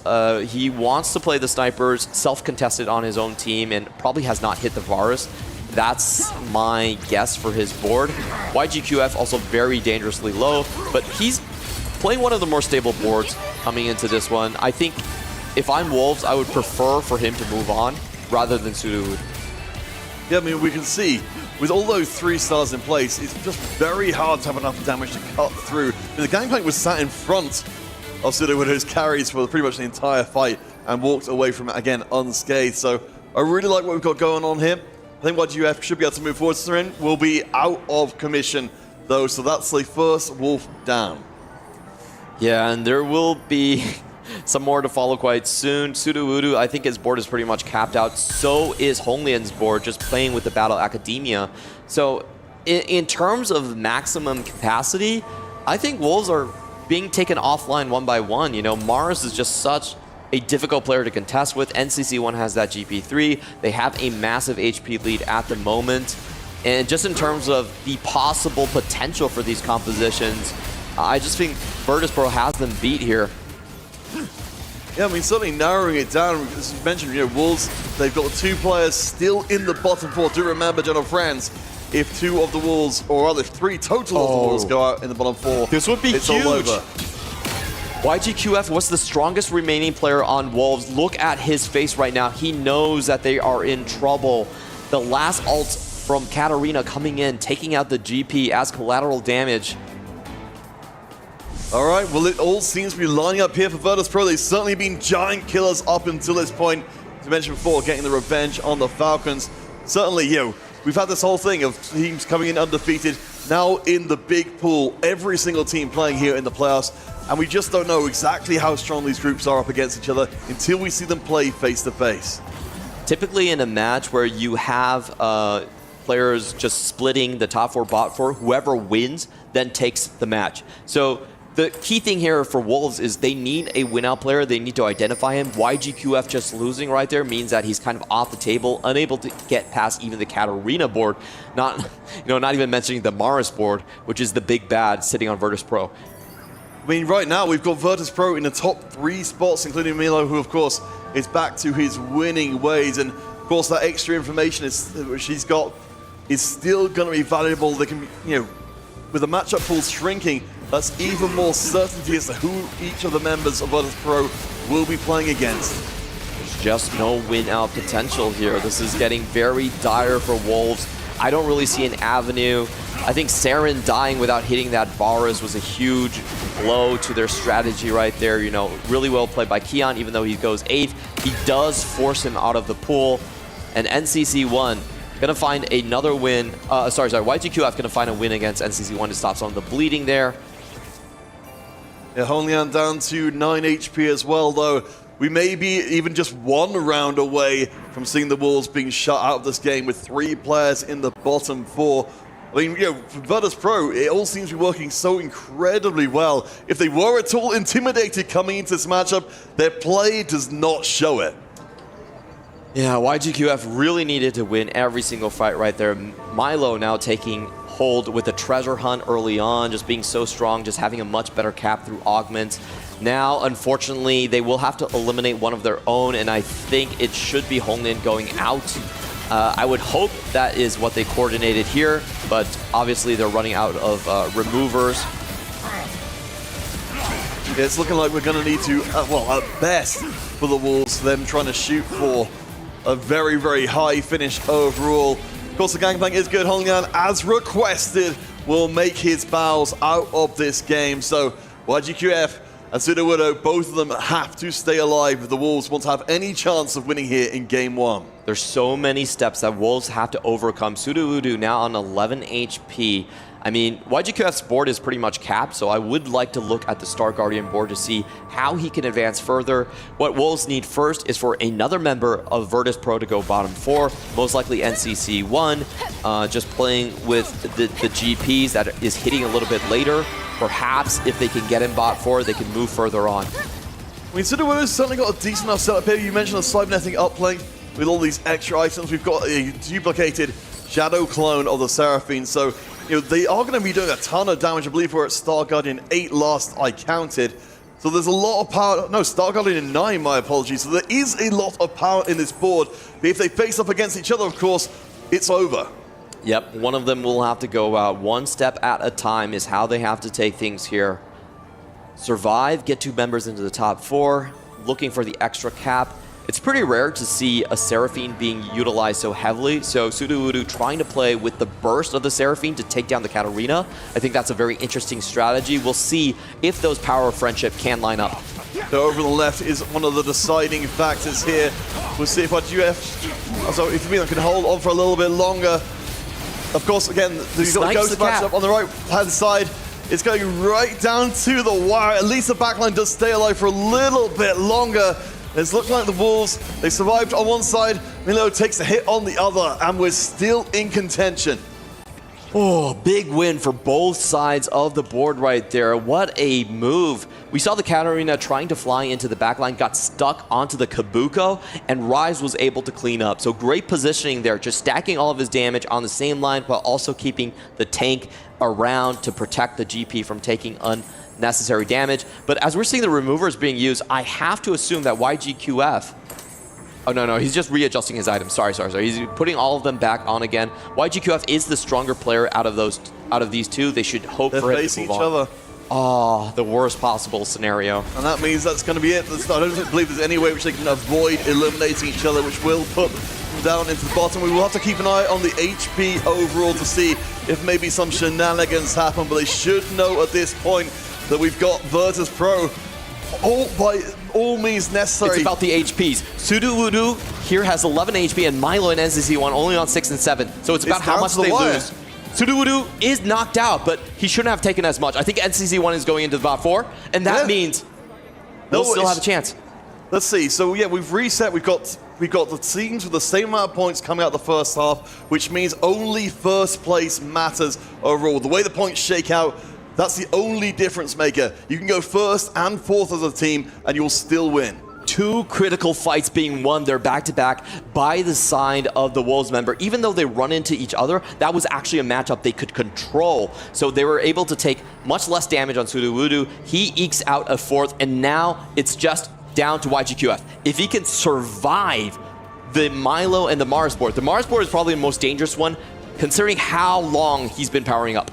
He wants to play the snipers, self-contested on his own team, and probably has not hit the Varus. That's my guess for his board. YGQF also very dangerously low, but he's playing one of the more stable boards coming into this one. I think if I'm Wolves, I would prefer for him to move on rather than Sudowoodo. Yeah, I mean, we can see with all those 3 stars in place, it's just very hard to have enough damage to cut through. I mean, the Gangplank was sat in front of Sudowoodo's carries for pretty much the entire fight and walked away from it again unscathed. So I really like what we've got going on here. I think YGUF should be able to move forward. Saren will be out of commission, though, so that's the first Wolf down. Yeah, and there will be some more to follow quite soon. Sudowoodo, I think his board is pretty much capped out. So is Honglian's board, just playing with the Battle Academia. So in terms of maximum capacity, I think Wolves are being taken offline one by one. You know, Mars is just such a difficult player to contest with. NCC1 has that GP3. They have a massive HP lead at the moment. And just in terms of the possible potential for these compositions, I just think Virtus.pro has them beat here. Yeah, I mean, certainly narrowing it down. As you mentioned, you know, Wolves, they've got 2 players still in the bottom 4. Do remember, general friends, if 2 of the Wolves, or rather 3 total of the Wolves go out in the bottom 4, this would be it's huge. all over. YGQF was the strongest remaining player on Wolves. Look at his face right now. He knows that they are in trouble. The last ult from Katarina coming in, taking out the GP as collateral damage. All right, well, it all seems to be lining up here for Virtus.pro. They've certainly been giant killers up until this point. As I mentioned before, getting the revenge on the Falcons. Certainly, you know, we've had this whole thing of teams coming in undefeated, now in the big pool, every single team playing here in the playoffs, and we just don't know exactly how strong these groups are up against each other until we see them play face-to-face. Typically in a match where you have players just splitting the top 4 bot 4, whoever wins then takes the match. So the key thing here for Wolves is they need a win-out player. They need to identify him. YGQF just losing right there means that he's kind of off the table, unable to get past even the Katarina board. Not even mentioning the Mars board, which is the big bad sitting on Virtus.pro. I mean, right now we've got Virtus.pro in the top 3 spots, including Milo, who of course is back to his winning ways. And of course that extra information she's got is still going to be valuable. They can, you know, with the matchup pool shrinking, that's even more certainty as to who each of the members of Virtus.pro will be playing against. There's just no win-out potential here. This is getting very dire for Wolves. I don't really see an avenue. I think Saren dying without hitting that Varus was a huge blow to their strategy right there. You know, really well played by Keon, even though he goes 8th. He does force him out of the pool. And NCC1 gonna find another win. YGQF gonna find a win against NCC1 to stop some of the bleeding there. Yeah, Honglian down to 9 HP as well, though. We may be even just 1 round away from seeing the Wolves being shut out of this game with 3 players in the bottom 4. I mean, you know, for Virtus.pro, it all seems to be working so incredibly well. If they were at all intimidated coming into this matchup, their play does not show it. Yeah, YGQF really needed to win every single fight right there. Milo now taking hold with the treasure hunt early on, just being so strong, just having a much better cap through augments. Now, unfortunately, they will have to eliminate one of their own, and I think it should be Honglin going out. I would hope that is what they coordinated here, but obviously they're running out of removers. It's looking like we're going to need to, well, at best for the Wolves, them trying to shoot for a very, very high finish overall. Of course, the gangplank is good. Hongyan, as requested, will make his bows out of this game. So YGQF and Sudowoodo, both of them have to stay alive if the Wolves want to have any chance of winning here in game 1. There's so many steps that Wolves have to overcome. Sudowoodo now on 11 HP. I mean, YGQF's board is pretty much capped, so I would like to look at the Star Guardian board to see how he can advance further. What Wolves need first is for another member of Virtus Pro to go bottom 4, most likely NCC 1, just playing with the GPs that is hitting a little bit later. Perhaps if they can get in bot 4, they can move further on. I mean, Sudowoodo's certainly got a decent enough setup here. You mentioned the cybernetic uplink with all these extra items. We've got a duplicated shadow clone of the Seraphine, so they are going to be doing a ton of damage. I believe we're at Star Guardian 8 last I counted. So there's a lot of power. No, Star Guardian 9, my apologies. So there is a lot of power in this board. But if they face up against each other, of course, it's over. Yep, one of them will have to go out. One step at a time is how they have to take things here. Survive, get 2 members into the top 4, looking for the extra cap. It's pretty rare to see a Seraphine being utilized so heavily, so Sudowoodo trying to play with the burst of the Seraphine to take down the Katarina. I think that's a very interesting strategy. We'll see if those power of friendship can line up. So over on the left is one of the deciding factors here. We'll see if YGQF, so if you can hold on for a little bit longer. Of course, again, you've got the Ghost matchup on the right-hand side. It's going right down to the wire. At least the backline does stay alive for a little bit longer. It's looking like the Wolves, they survived on one side, Milo takes a hit on the other, and we're still in contention. Oh, big win for both sides of the board right there. What a move. We saw the Katarina trying to fly into the backline, got stuck onto the Kabuko, and Rise was able to clean up. So great positioning there, just stacking all of his damage on the same line while also keeping the tank around to protect the GP from taking unnecessary damage. But as we're seeing the removers being used, I have to assume that YGQF... Oh, no, he's just readjusting his items. Sorry. He's putting all of them back on again. YGQF is the stronger player out of these two. They should hope for it to move on. They're facing each other. Oh, the worst possible scenario. And that means that's going to be it. I don't believe there's any way which they can avoid eliminating each other, which will put them down into the bottom. We will have to keep an eye on the HP overall to see if maybe some shenanigans happen, but they should know at this point that we've got Virtus Pro by all means necessary. It's about the HPs. Sudowoodo here has 11 HP, and Milo and NCC1 only on 6 and 7. So it's about how much they lose. Sudowoodo is knocked out, but he shouldn't have taken as much. I think NCC1 is going into the bot 4, and that means they'll still have a chance. Let's see. So yeah, we've reset. We've got the teams with the same amount of points coming out the first half, which means only first place matters overall. The way the points shake out, that's the only difference maker. You can go first and fourth as a team, and you'll still win. 2 critical fights being won there back-to-back by the side of the Wolves member. Even though they run into each other, that was actually a matchup they could control. So they were able to take much less damage on Sudowoodo. He ekes out a 4th, and now it's just down to YGQF. If he can survive the Milo and the Mars board, the Mars board is probably the most dangerous one, considering how long he's been powering up.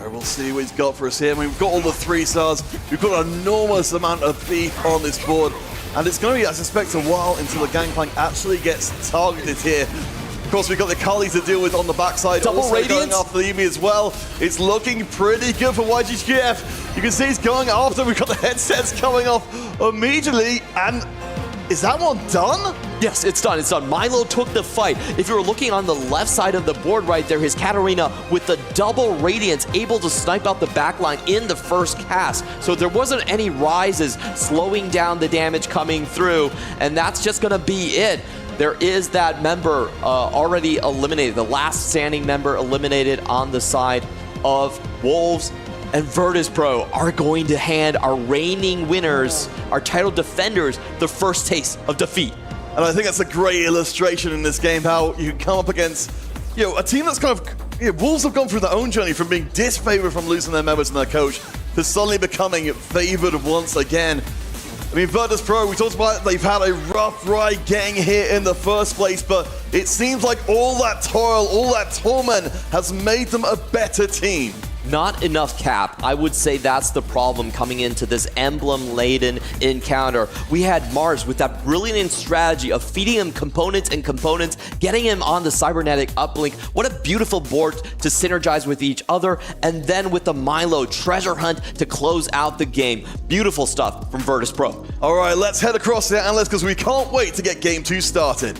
We'll see what he's got for us here. I mean, we've got all the 3 stars. We've got an enormous amount of beef on this board. And it's going to be, I suspect, a while until the Gangplank actually gets targeted here. Of course, we've got the Kali to deal with on the backside. Double also Radiance going after the Eevee as well. It's looking pretty good for YGQF. You can see he's going after. We've got the headsets coming off immediately. And is that one done? Yes, it's done. It's done. Milo took the fight. If you were looking on the left side of the board right there, his Katarina with the double Radiance able to snipe out the backline in the first cast. So there wasn't any rises slowing down the damage coming through, and that's just going to be it. There is that member already eliminated, the last standing member eliminated on the side of Wolves. And Virtus Pro are going to hand our reigning winners, our title defenders, the first taste of defeat. And I think that's a great illustration in this game, how you come up against a team that's kind of, Wolves have gone through their own journey from being disfavored from losing their members and their coach to suddenly becoming favored once again. I mean, Virtus Pro, we talked about it, they've had a rough ride getting here in the first place, but it seems like all that toil, all that torment has made them a better team. Not enough cap. I would say that's the problem coming into this emblem-laden encounter. We had Mars with that brilliant strategy of feeding him components, getting him on the cybernetic uplink. What a beautiful board to synergize with each other. And then with the Milo treasure hunt to close out the game. Beautiful stuff from Virtus Pro. All right, let's head across to the analysts because we can't wait to get game 2 started.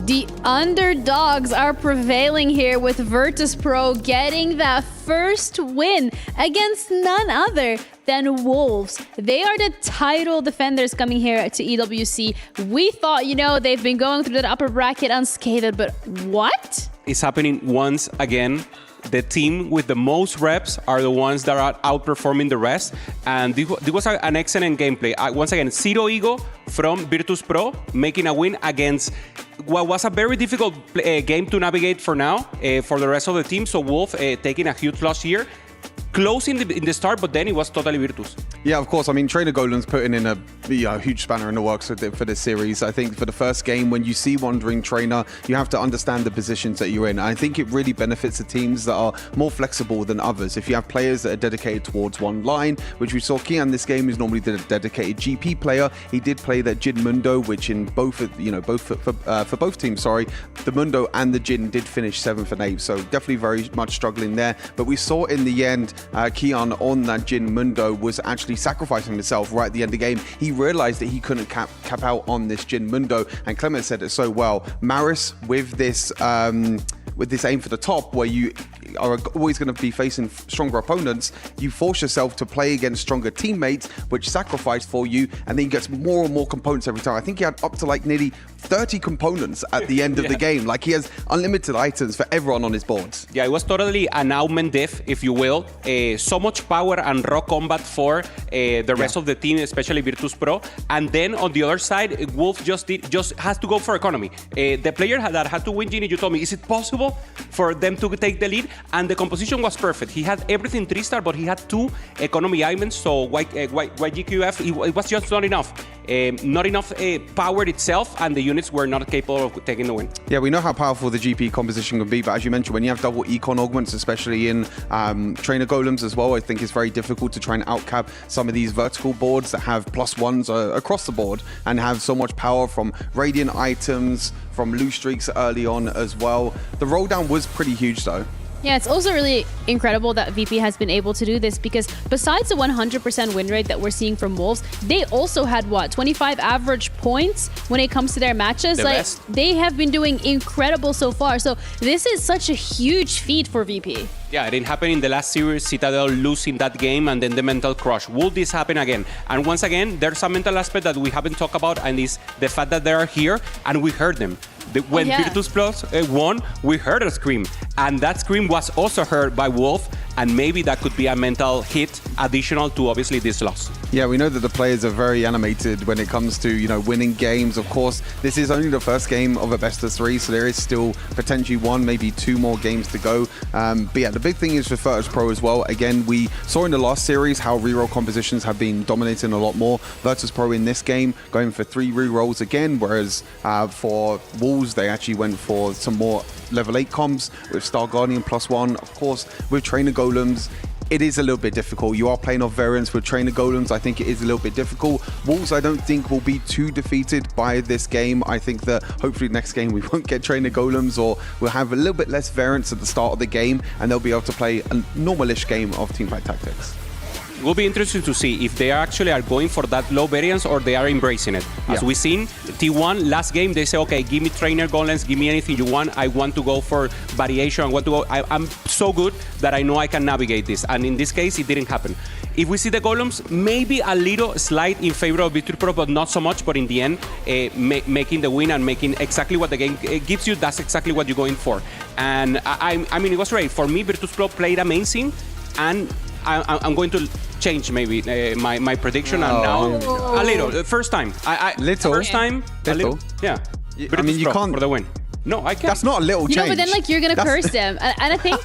The underdogs are prevailing here with Virtus Pro getting that first win against none other than Wolves. They are the title defenders coming here to EWC. We thought, they've been going through that upper bracket unscathed, but what? It's happening once again. The team with the most reps are the ones that are outperforming the rest. And this was an excellent gameplay. Once again, Zero Ego from Virtus Pro making a win against what was a very difficult game to navigate for now for the rest of the team. So Wolf taking a huge loss here. Close in the start, but then it was totally Virtus. Yeah, of course. I mean, Trainer Golem's putting in a huge spanner in the works for this series. I think for the first game, when you see Wandering Trainer, you have to understand the positions that you're in. I think it really benefits the teams that are more flexible than others. If you have players that are dedicated towards one line, which we saw Kian this game is normally the dedicated GP player. He did play that Jin Mundo, which in both, for both teams, the Mundo and the Jin did finish 7th and 8th. So definitely very much struggling there. But we saw in the end, Kian on that Jin Mundo was actually sacrificing himself right at the end of the game. He realized that he couldn't cap out on this Jin Mundo, and Clement said it so well. Maris with this aim for the top, where you are always going to be facing stronger opponents, you force yourself to play against stronger teammates, which sacrifice for you, and then he gets more and more components every time. I think he had up to nearly 30 components at the end of the game. He has unlimited items for everyone on his boards. Yeah, it was totally an augment diff, if you will. So much power and raw combat for the rest of the team, especially Virtus Pro. And then on the other side, Wolf just has to go for economy. The player that had to win, Gini, you told me, is it possible for them to take the lead? And the composition was perfect. He had everything 3-star, but he had 2 economy items. So YGQF, it was just not enough. Not enough power itself, and the units were not capable of taking the win. Yeah, we know how powerful the GP composition can be, but as you mentioned, when you have double econ augments, especially in Trainer Golems as well, I think it's very difficult to try and outcap some of these vertical boards that have +1s across the board and have so much power from Radiant items, from loose streaks early on as well. The roll down was pretty huge though. Yeah, it's also really incredible that VP has been able to do this because besides the 100% win rate that we're seeing from Wolves, they also had, 25 average points when it comes to their matches? They have been doing incredible so far. So this is such a huge feat for VP. Yeah, it didn't happen in the last series, Citadel losing that game and then the mental crush. Will this happen again? And once again, there's a mental aspect that we haven't talked about, and is the fact that they are here and we heard them. When Virtus Plus won, we heard a scream, and that scream was also heard by Wolf, and maybe that could be a mental hit additional to obviously this loss. Yeah, we know that the players are very animated when it comes to, winning games. Of course, this is only the first game of a best of 3, so there is still potentially 1, maybe 2 more games to go. But yeah, the big thing is for Virtus Pro as well. Again, we saw in the last series how reroll compositions have been dominating a lot more. Virtus Pro in this game going for 3 rerolls again, whereas for Wolves, they actually went for some more level 8 comps with Star Guardian +1. Of course, with Trainer Golems, it is a little bit difficult. You are playing off variants with Trainer Golems. I think it is a little bit difficult. Wolves, I don't think, will be too defeated by this game. I think that hopefully next game we won't get Trainer Golems, or we'll have a little bit less variants at the start of the game, and they'll be able to play a normalish game of Teamfight Tactics. It will be interesting to see if they actually are going for that low variance or they are embracing it. As we've seen, T1 last game, they say, okay, give me Trainer Golems, give me anything you want. I want to go for variation. I'm so good that I know I can navigate this. And in this case, it didn't happen. If we see the Golems, maybe a little slight in favor of Virtus Pro, but not so much. But in the end, making the win and making exactly what the game gives you, that's exactly what you're going for. And I mean, it was great. For me, Virtus Pro played amazing, and I'm going to changed maybe my prediction, and now a little. First time. First time. A little. Yeah. I mean, you can't for the win. No, I can't. That's not a little change. You know, but then like you're gonna curse them, and I think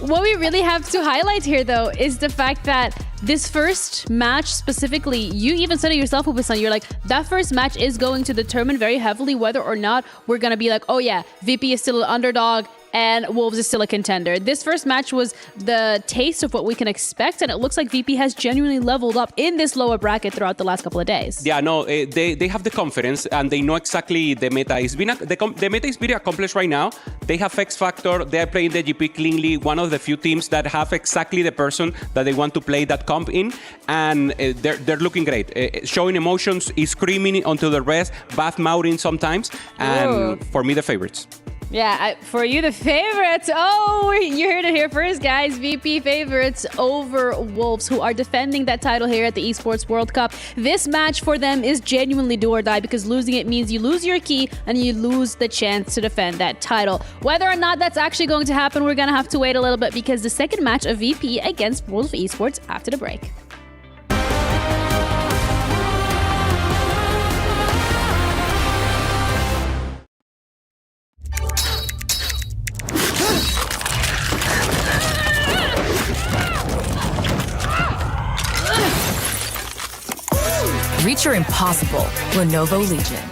what we really have to highlight here though is the fact that this first match specifically, you even said it yourself, Ubusan, you're like, that first match is going to determine very heavily whether or not we're gonna be like, oh yeah, VP is still an underdog and Wolves is still a contender. This first match was the taste of what we can expect, and it looks like VP has genuinely leveled up in this lower bracket throughout the last couple of days. Yeah, no, they have the confidence and they know exactly the meta. The meta is very accomplished right now. They have X Factor, they are playing the GP cleanly, one of the few teams that have exactly the person that they want to play that comp in, and they're looking great. Showing emotions, screaming onto the rest, bath mouthing sometimes, and for me, the favorites. Yeah, for you, the favorites. Oh, you heard it here first, guys. VP favorites over Wolves, who are defending that title here at the Esports World Cup. This match for them is genuinely do or die, because losing it means you lose your key and you lose the chance to defend that title. Whether or not that's actually going to happen, we're going to have to wait a little bit, because the second match of VP against Wolves Esports after the break. Reach your impossible. Lenovo Legion.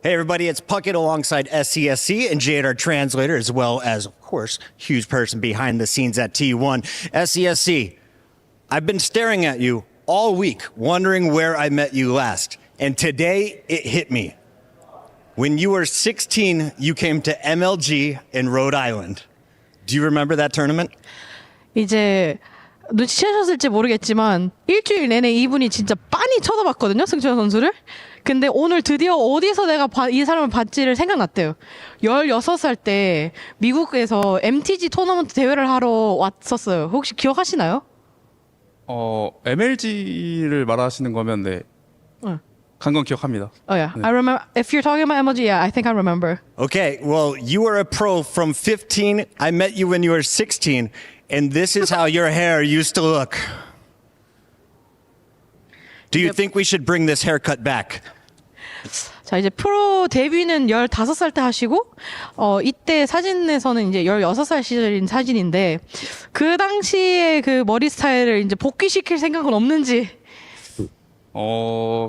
Hey everybody, it's Puckett alongside SCSC and Jade, our translator, as well as, of course, huge person behind the scenes at T1. SCSC, I've been staring at you all week, wondering where I met you last. And today, it hit me. When you were 16, you came to MLG in Rhode Island. Do you remember that tournament? 이제 눈치채셨을지 모르겠지만 일주일 내내 이분이 진짜 빤히 쳐다봤거든요, 승철 선수를. 근데 오늘 드디어 어디서 내가 이 사람을 봤지를 생각났대요. 16살 때 미국에서 MTG 토너먼트 대회를 하러 왔었어요. 혹시 기억하시나요? MLG를 말하시는 거면 네. 간 건 기억합니다. Oh yeah, I remember. If you're talking about MLG, yeah, I think I remember. Okay, well, you were a pro from 15. I met you when you were 16, and this is how your hair used to look. Do you think we should bring this haircut back? 자, 이제 프로 데뷔는 15살 때 하시고 이때 사진에서는 이제 16살 시절인 사진인데 그 당시에 그 머리 스타일을 이제 복귀시킬 생각은 없는지.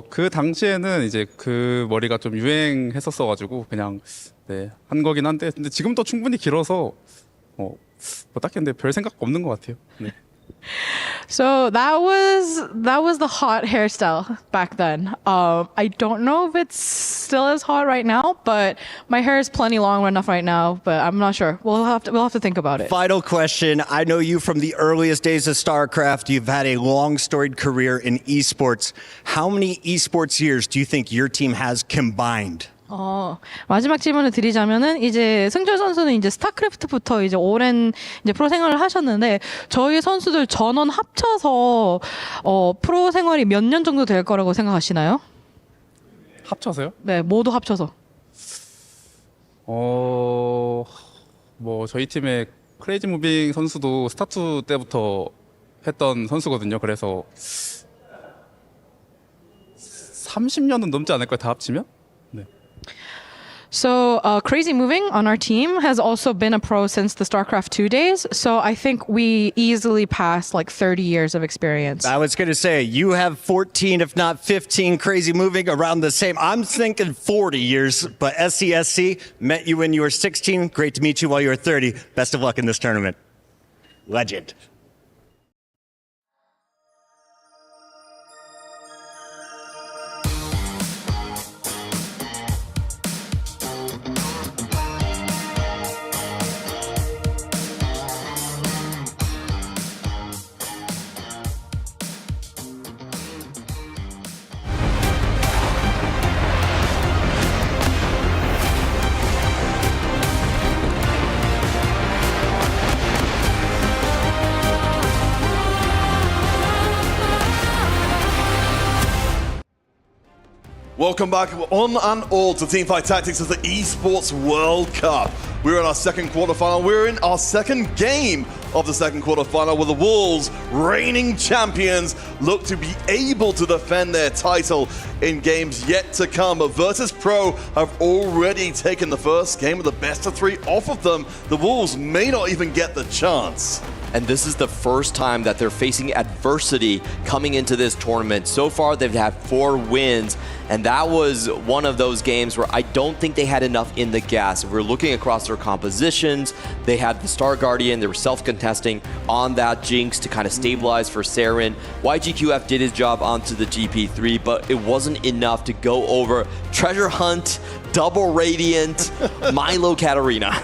그 당시에는 이제 그 머리가 좀 유행했었어 가지고 그냥 네, 한 거긴 한데 근데 지금도 충분히 길어서 뭐 딱히 근데 별 생각 없는 것 같아요. 네. So that was the hot hairstyle back then. I don't know if it's still as hot right now, but my hair is plenty long enough right now. But I'm not sure. We'll have to think about it. Final question. I know you from the earliest days of StarCraft. You've had a long storied career in esports. How many esports years do you think your team has combined? 마지막 질문을 드리자면은 이제 승철 선수는 이제 스타크래프트부터 이제 오랜 이제 프로 생활을 하셨는데 저희 선수들 전원 합쳐서 프로 생활이 몇 년 정도 될 거라고 생각하시나요? 합쳐서요? 네, 모두 합쳐서. 뭐 저희 팀의 크레이지 무빙 선수도 스타2 때부터 했던 선수거든요. 그래서 30년은 넘지 않을까요? 다 합치면? 네. So Crazy Moving on our team has also been a pro since the StarCraft 2 days. So I think we easily passed like 30 years of experience. I was going to say, you have 14, if not 15 Crazy Moving around the same. I'm thinking 40 years, but SCSC met you when you were 16. Great to meet you while you were 30. Best of luck in this tournament. legend. Welcome back on and all to Teamfight Tactics of the Esports World Cup. We're in our second quarterfinal. We're in our second game of the second quarterfinal where the Wolves, reigning champions, look to be able to defend their title in games yet to come. But Virtus.pro have already taken the first game of the best of 3 off of them. The Wolves may not even get the chance. And this is the first time that they're facing adversity coming into this tournament. So far, they've had 4 wins, and that was one of those games where I don't think they had enough in the gas. If we're looking across their compositions, they had the Star Guardian, they were self-contesting on that Jinx to kind of stabilize for Saren. YGQF did his job onto the GP3, but it wasn't enough to go over Treasure Hunt, Double Radiant, Milo Katarina.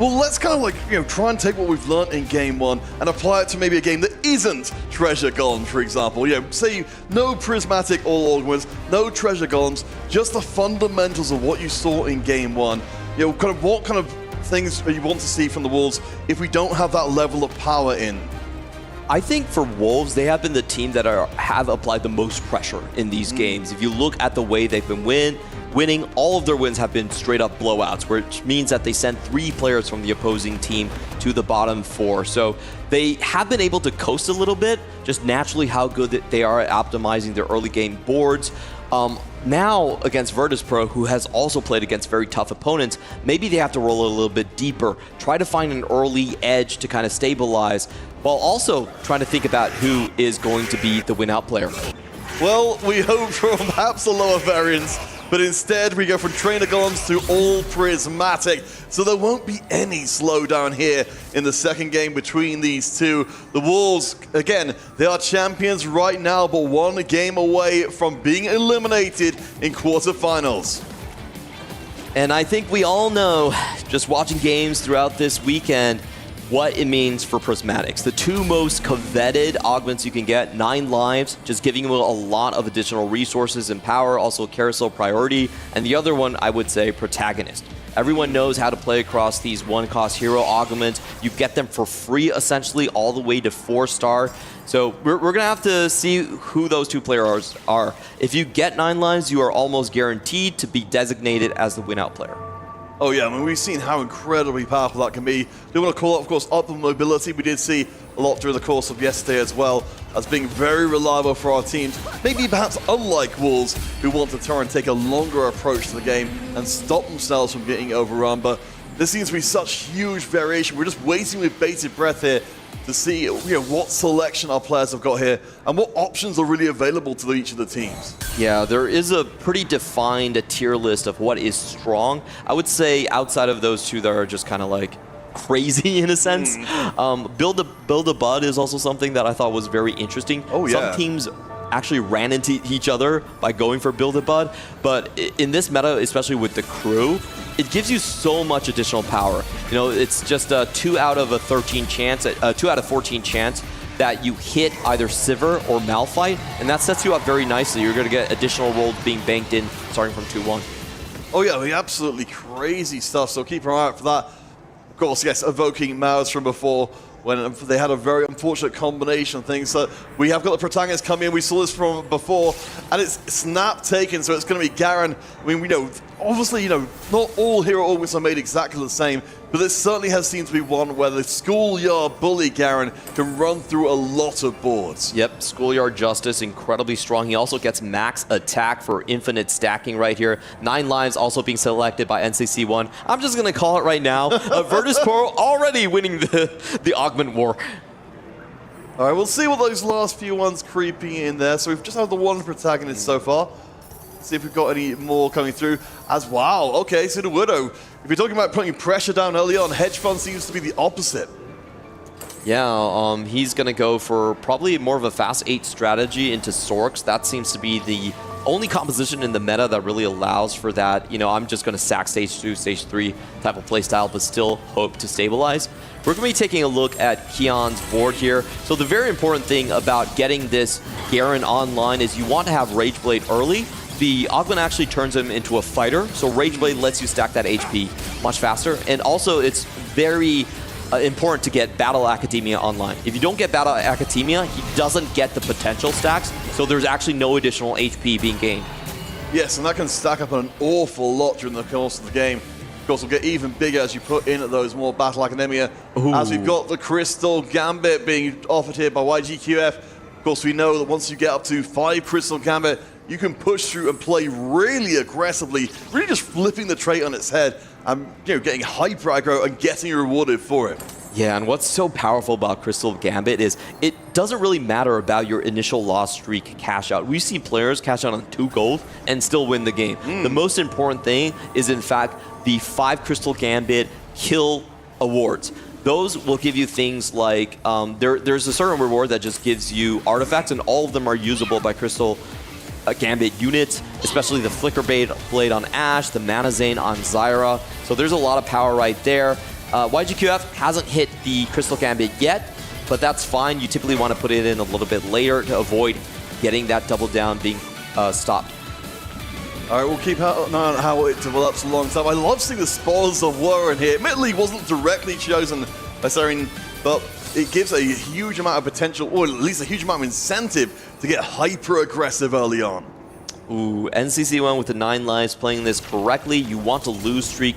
Well, let's kind of try and take what we've learned in game 1 and apply it to maybe a game that isn't Treasure Golems, for example. Say no Prismatic All Augments, no Treasure Golems, just the fundamentals of what you saw in game 1. What kind of things you want to see from the Wolves if we don't have that level of power in? I think for Wolves, they have been the team that have applied the most pressure in these games. If you look at the way they've been winning, all of their wins have been straight up blowouts, which means that they send 3 players from the opposing team to the bottom 4. So they have been able to coast a little bit, just naturally how good they are at optimizing their early game boards. Now against Virtus.pro, who has also played against very tough opponents, maybe they have to roll a little bit deeper, try to find an early edge to kind of stabilize, while also trying to think about who is going to be the win-out player. Well, we hope for perhaps a lower variance, but instead we go from Trainer Golems to all Prismatic, so there won't be any slowdown here in the second game between these two. The Wolves, again, they are champions right now, but 1 game away from being eliminated in quarterfinals. And I think we all know, just watching games throughout this weekend, what it means for Prismatics. The 2 most coveted augments you can get, 9 lives, just giving you a lot of additional resources and power, also carousel priority, and the other one, I would say, protagonist. Everyone knows how to play across these 1-cost hero augments. You get them for free, essentially, all the way to 4-star. So we're going to have to see who those 2 players are. If you get 9 lives, you are almost guaranteed to be designated as the win-out player. Oh yeah, I mean, we've seen how incredibly powerful that can be. Do want to call out, of course, optimal mobility. We did see a lot during the course of yesterday as well, as being very reliable for our teams. Maybe perhaps unlike Wolves, who want to try and take a longer approach to the game and stop themselves from getting overrun. But there seems to be such huge variation. We're just waiting with bated breath here to see what selection our players have got here and what options are really available to each of the teams. Yeah, there is a pretty defined tier list of what is strong. I would say outside of those 2 that are just kind of like crazy in a sense. Build a Bud is also something that I thought was very interesting. Oh yeah. Some teams actually ran into each other by going for Build a Bud, but in this meta, especially with the crew, it gives you so much additional power. It's just a 2 out of 14 chance that you hit either Sivir or Malphite, and that sets you up very nicely. You're going to get additional rolls being banked in starting from 2-1. Oh yeah, absolutely crazy stuff, so keep an eye out for that. Of course, yes, evoking mouths from before, when they had a very unfortunate combination of things. So we have got the protagonist coming in. We saw this from before, and it's snap taken, so it's going to be Garen. I mean, we know, obviously, not all hero augments are made exactly the same, but this certainly has seemed to be one where the Schoolyard bully Garen can run through a lot of boards. Yep, Schoolyard Justice, incredibly strong. He also gets max attack for infinite stacking right here. 9 lives also being selected by NCC1. I'm just going to call it right now. Virtus.pro already winning the augment war. All right, we'll see what those last few ones creeping in there. So we've just had the 1 protagonist so far. See if we've got any more coming through. Wow, okay, so the Widow. If you're talking about putting pressure down early on, Hedge Fund seems to be the opposite. Yeah, he's going to go for probably more of a fast 8 strategy into Sorks. That seems to be the only composition in the meta that really allows for that. You know, I'm just going to sack stage 2, stage 3 type of playstyle, but still hope to stabilize. We're going to be taking a look at Keon's board here. So the very important thing about getting this Garen online is you want to have Rageblade early. The augment actually turns him into a fighter, so Rageblade lets you stack that HP much faster. And also, it's very important to get Battle Academia online. If you don't get Battle Academia, he doesn't get the potential stacks, so there's actually no additional HP being gained. Yes, and that can stack up an awful lot during the course of the game. Of course, will get even bigger as you put in those more Battle Academia. Ooh. As we've got the Crystal Gambit being offered here by YGQF. Of course, we know that once you get up to 5 Crystal Gambit, you can push through and play really aggressively, really just flipping the trait on its head and getting hyper aggro and getting rewarded for it. Yeah, and what's so powerful about Crystal Gambit is it doesn't really matter about your initial loss streak cash out. We see players cash out on 2 gold and still win the game. The most important thing is, in fact, the 5 Crystal Gambit kill awards. Those will give you things like, there's a certain reward that just gives you artifacts, and all of them are usable by Crystal Gambit units, especially the Flicker Blade on Ashe, the Mana Zane on Zyra. So there's a lot of power right there. YGQF hasn't hit the Crystal Gambit yet, but that's fine. You typically want to put it in a little bit later to avoid getting that double down being stopped. All right, we'll keep an eye on how it develops along time. I love seeing the Spoils of War in here. Admittedly, wasn't directly chosen by Seren, but it gives a huge amount of potential, or at least a huge amount of incentive to get hyper-aggressive early on. Ooh, NCC1 with the 9 lives playing this correctly. You want to lose streak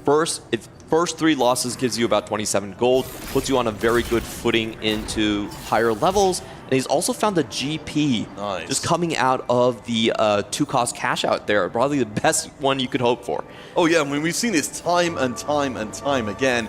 first. If first 3 losses gives you about 27 gold, puts you on a very good footing into higher levels. And he's also found the GP just coming out of the 2-cost cash out there. Probably the best one you could hope for. Oh yeah, I mean, we've seen this time and time and time again.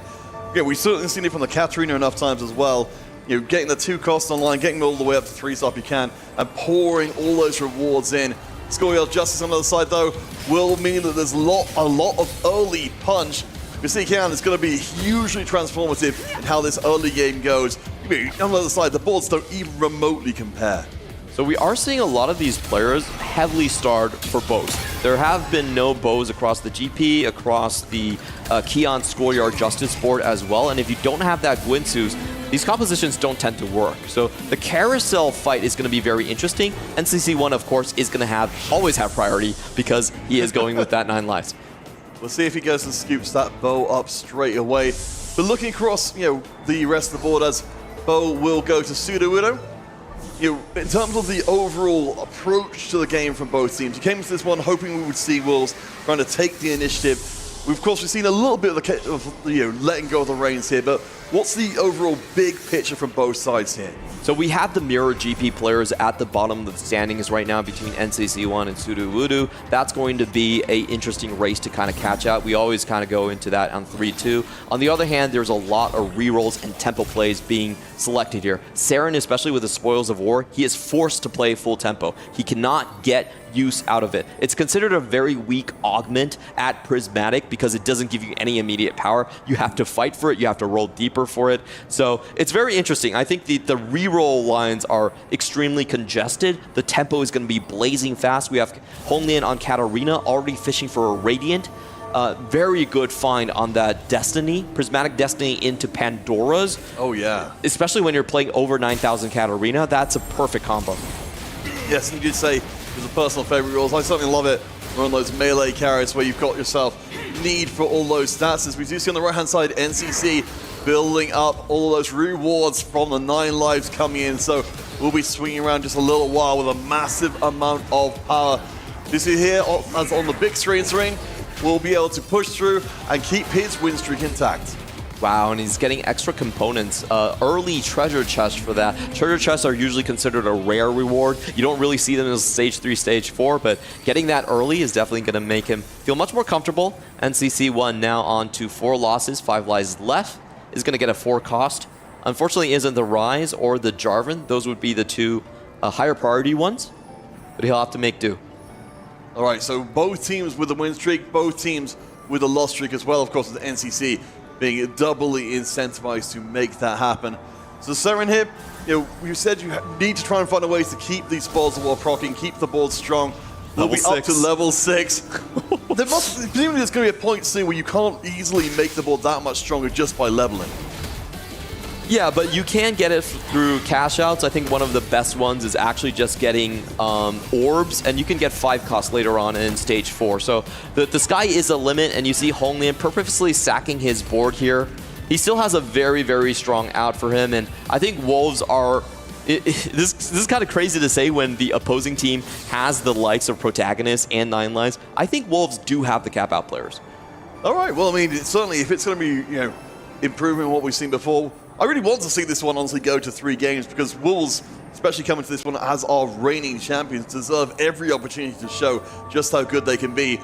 Yeah, we've certainly seen it from the Katarina enough times as well. You know, getting the 2 costs online, getting all the way up to 3-star if you can, and pouring all those rewards in. Scoreal Justice on the other side, though, will mean that there's a lot of early punch. Misikian is going to be hugely transformative in how this early game goes. On the other side, the boards don't even remotely compare. So we are seeing a lot of these players heavily starred for bows. There have been no bows across the GP, across the Keon Schoolyard Justice board as well. And if you don't have that Gwynsus, these compositions don't tend to work. So the carousel fight is going to be very interesting. NCC1, of course, is going to always have priority because he is going with that 9 lives. We'll see if he goes and scoops that bow up straight away. But looking across, the rest of the board, as bow will go to Sudowoodo. In terms of the overall approach to the game from both teams, you came into this one hoping we would see Wolves trying to take the initiative. Of course, we've seen a little bit of letting go of the reins here, but what's the overall big picture from both sides here? So we have the mirror GP players at the bottom of the standings right now between NCC1 and Sudowoodo. That's going to be an interesting race to kind of catch out. We always kind of go into that on 3-2. On the other hand, there's a lot of rerolls and tempo plays being selected here. Seren, especially with the Spoils of War, he is forced to play full tempo. He cannot get use out of it. It's considered a very weak augment at Prismatic because it doesn't give you any immediate power. You have to fight for it. You have to roll deeper for it. So it's very interesting. I think the reroll lines are extremely congested. The tempo is going to be blazing fast. We have Honglian on Katarina already fishing for a Radiant. Very good find on that Destiny, Prismatic Destiny into Pandora's. Oh yeah. Especially when you're playing over 9,000 Katarina, that's a perfect combo. Yes, and you did say it was a personal favorite rules. I certainly love it. We're on those melee carries where you've got yourself need for all those stats. As we do see on the right hand side, NCC building up all of those rewards from the 9 lives coming in. So we'll be swinging around just a little while with a massive amount of power. You see here, as on the big screens ring, will be able to push through and keep his win streak intact. Wow, and he's getting extra components. Early treasure chests for that. Treasure chests are usually considered a rare reward. You don't really see them as stage 3, stage 4, but getting that early is definitely going to make him feel much more comfortable. NCC1 now on to 4 losses, 5 lives left. Is going to get a 4 cost. Unfortunately, isn't the Rise or the Jarvan. Those would be the 2 higher priority ones, but he'll have to make do. All right, so both teams with the win streak, both teams with a loss streak as well, of course, with the NCC. being doubly incentivized to make that happen. So Seren here, you said you need to try and find a way to keep these balls of war proccing, keep the board strong. We'll be up to level 6. Presumably there's going to be a point soon where you can't easily make the board that much stronger just by leveling. Yeah, but you can get it through cash outs. I think one of the best ones is actually just getting orbs, and you can get 5 costs later on in stage 4. So the sky is a limit, and you see Honglian purposely sacking his board here. He still has a very, very strong out for him, and I think Wolves are... This is kind of crazy to say when the opposing team has the likes of Protagonist and 9 Lives. I think Wolves do have the cap out players. All right, well, I mean, certainly if it's going to be, improving on what we've seen before, I really want to see this one honestly go to 3 games because Wolves, especially coming to this one as our reigning champions, deserve every opportunity to show just how good they can be.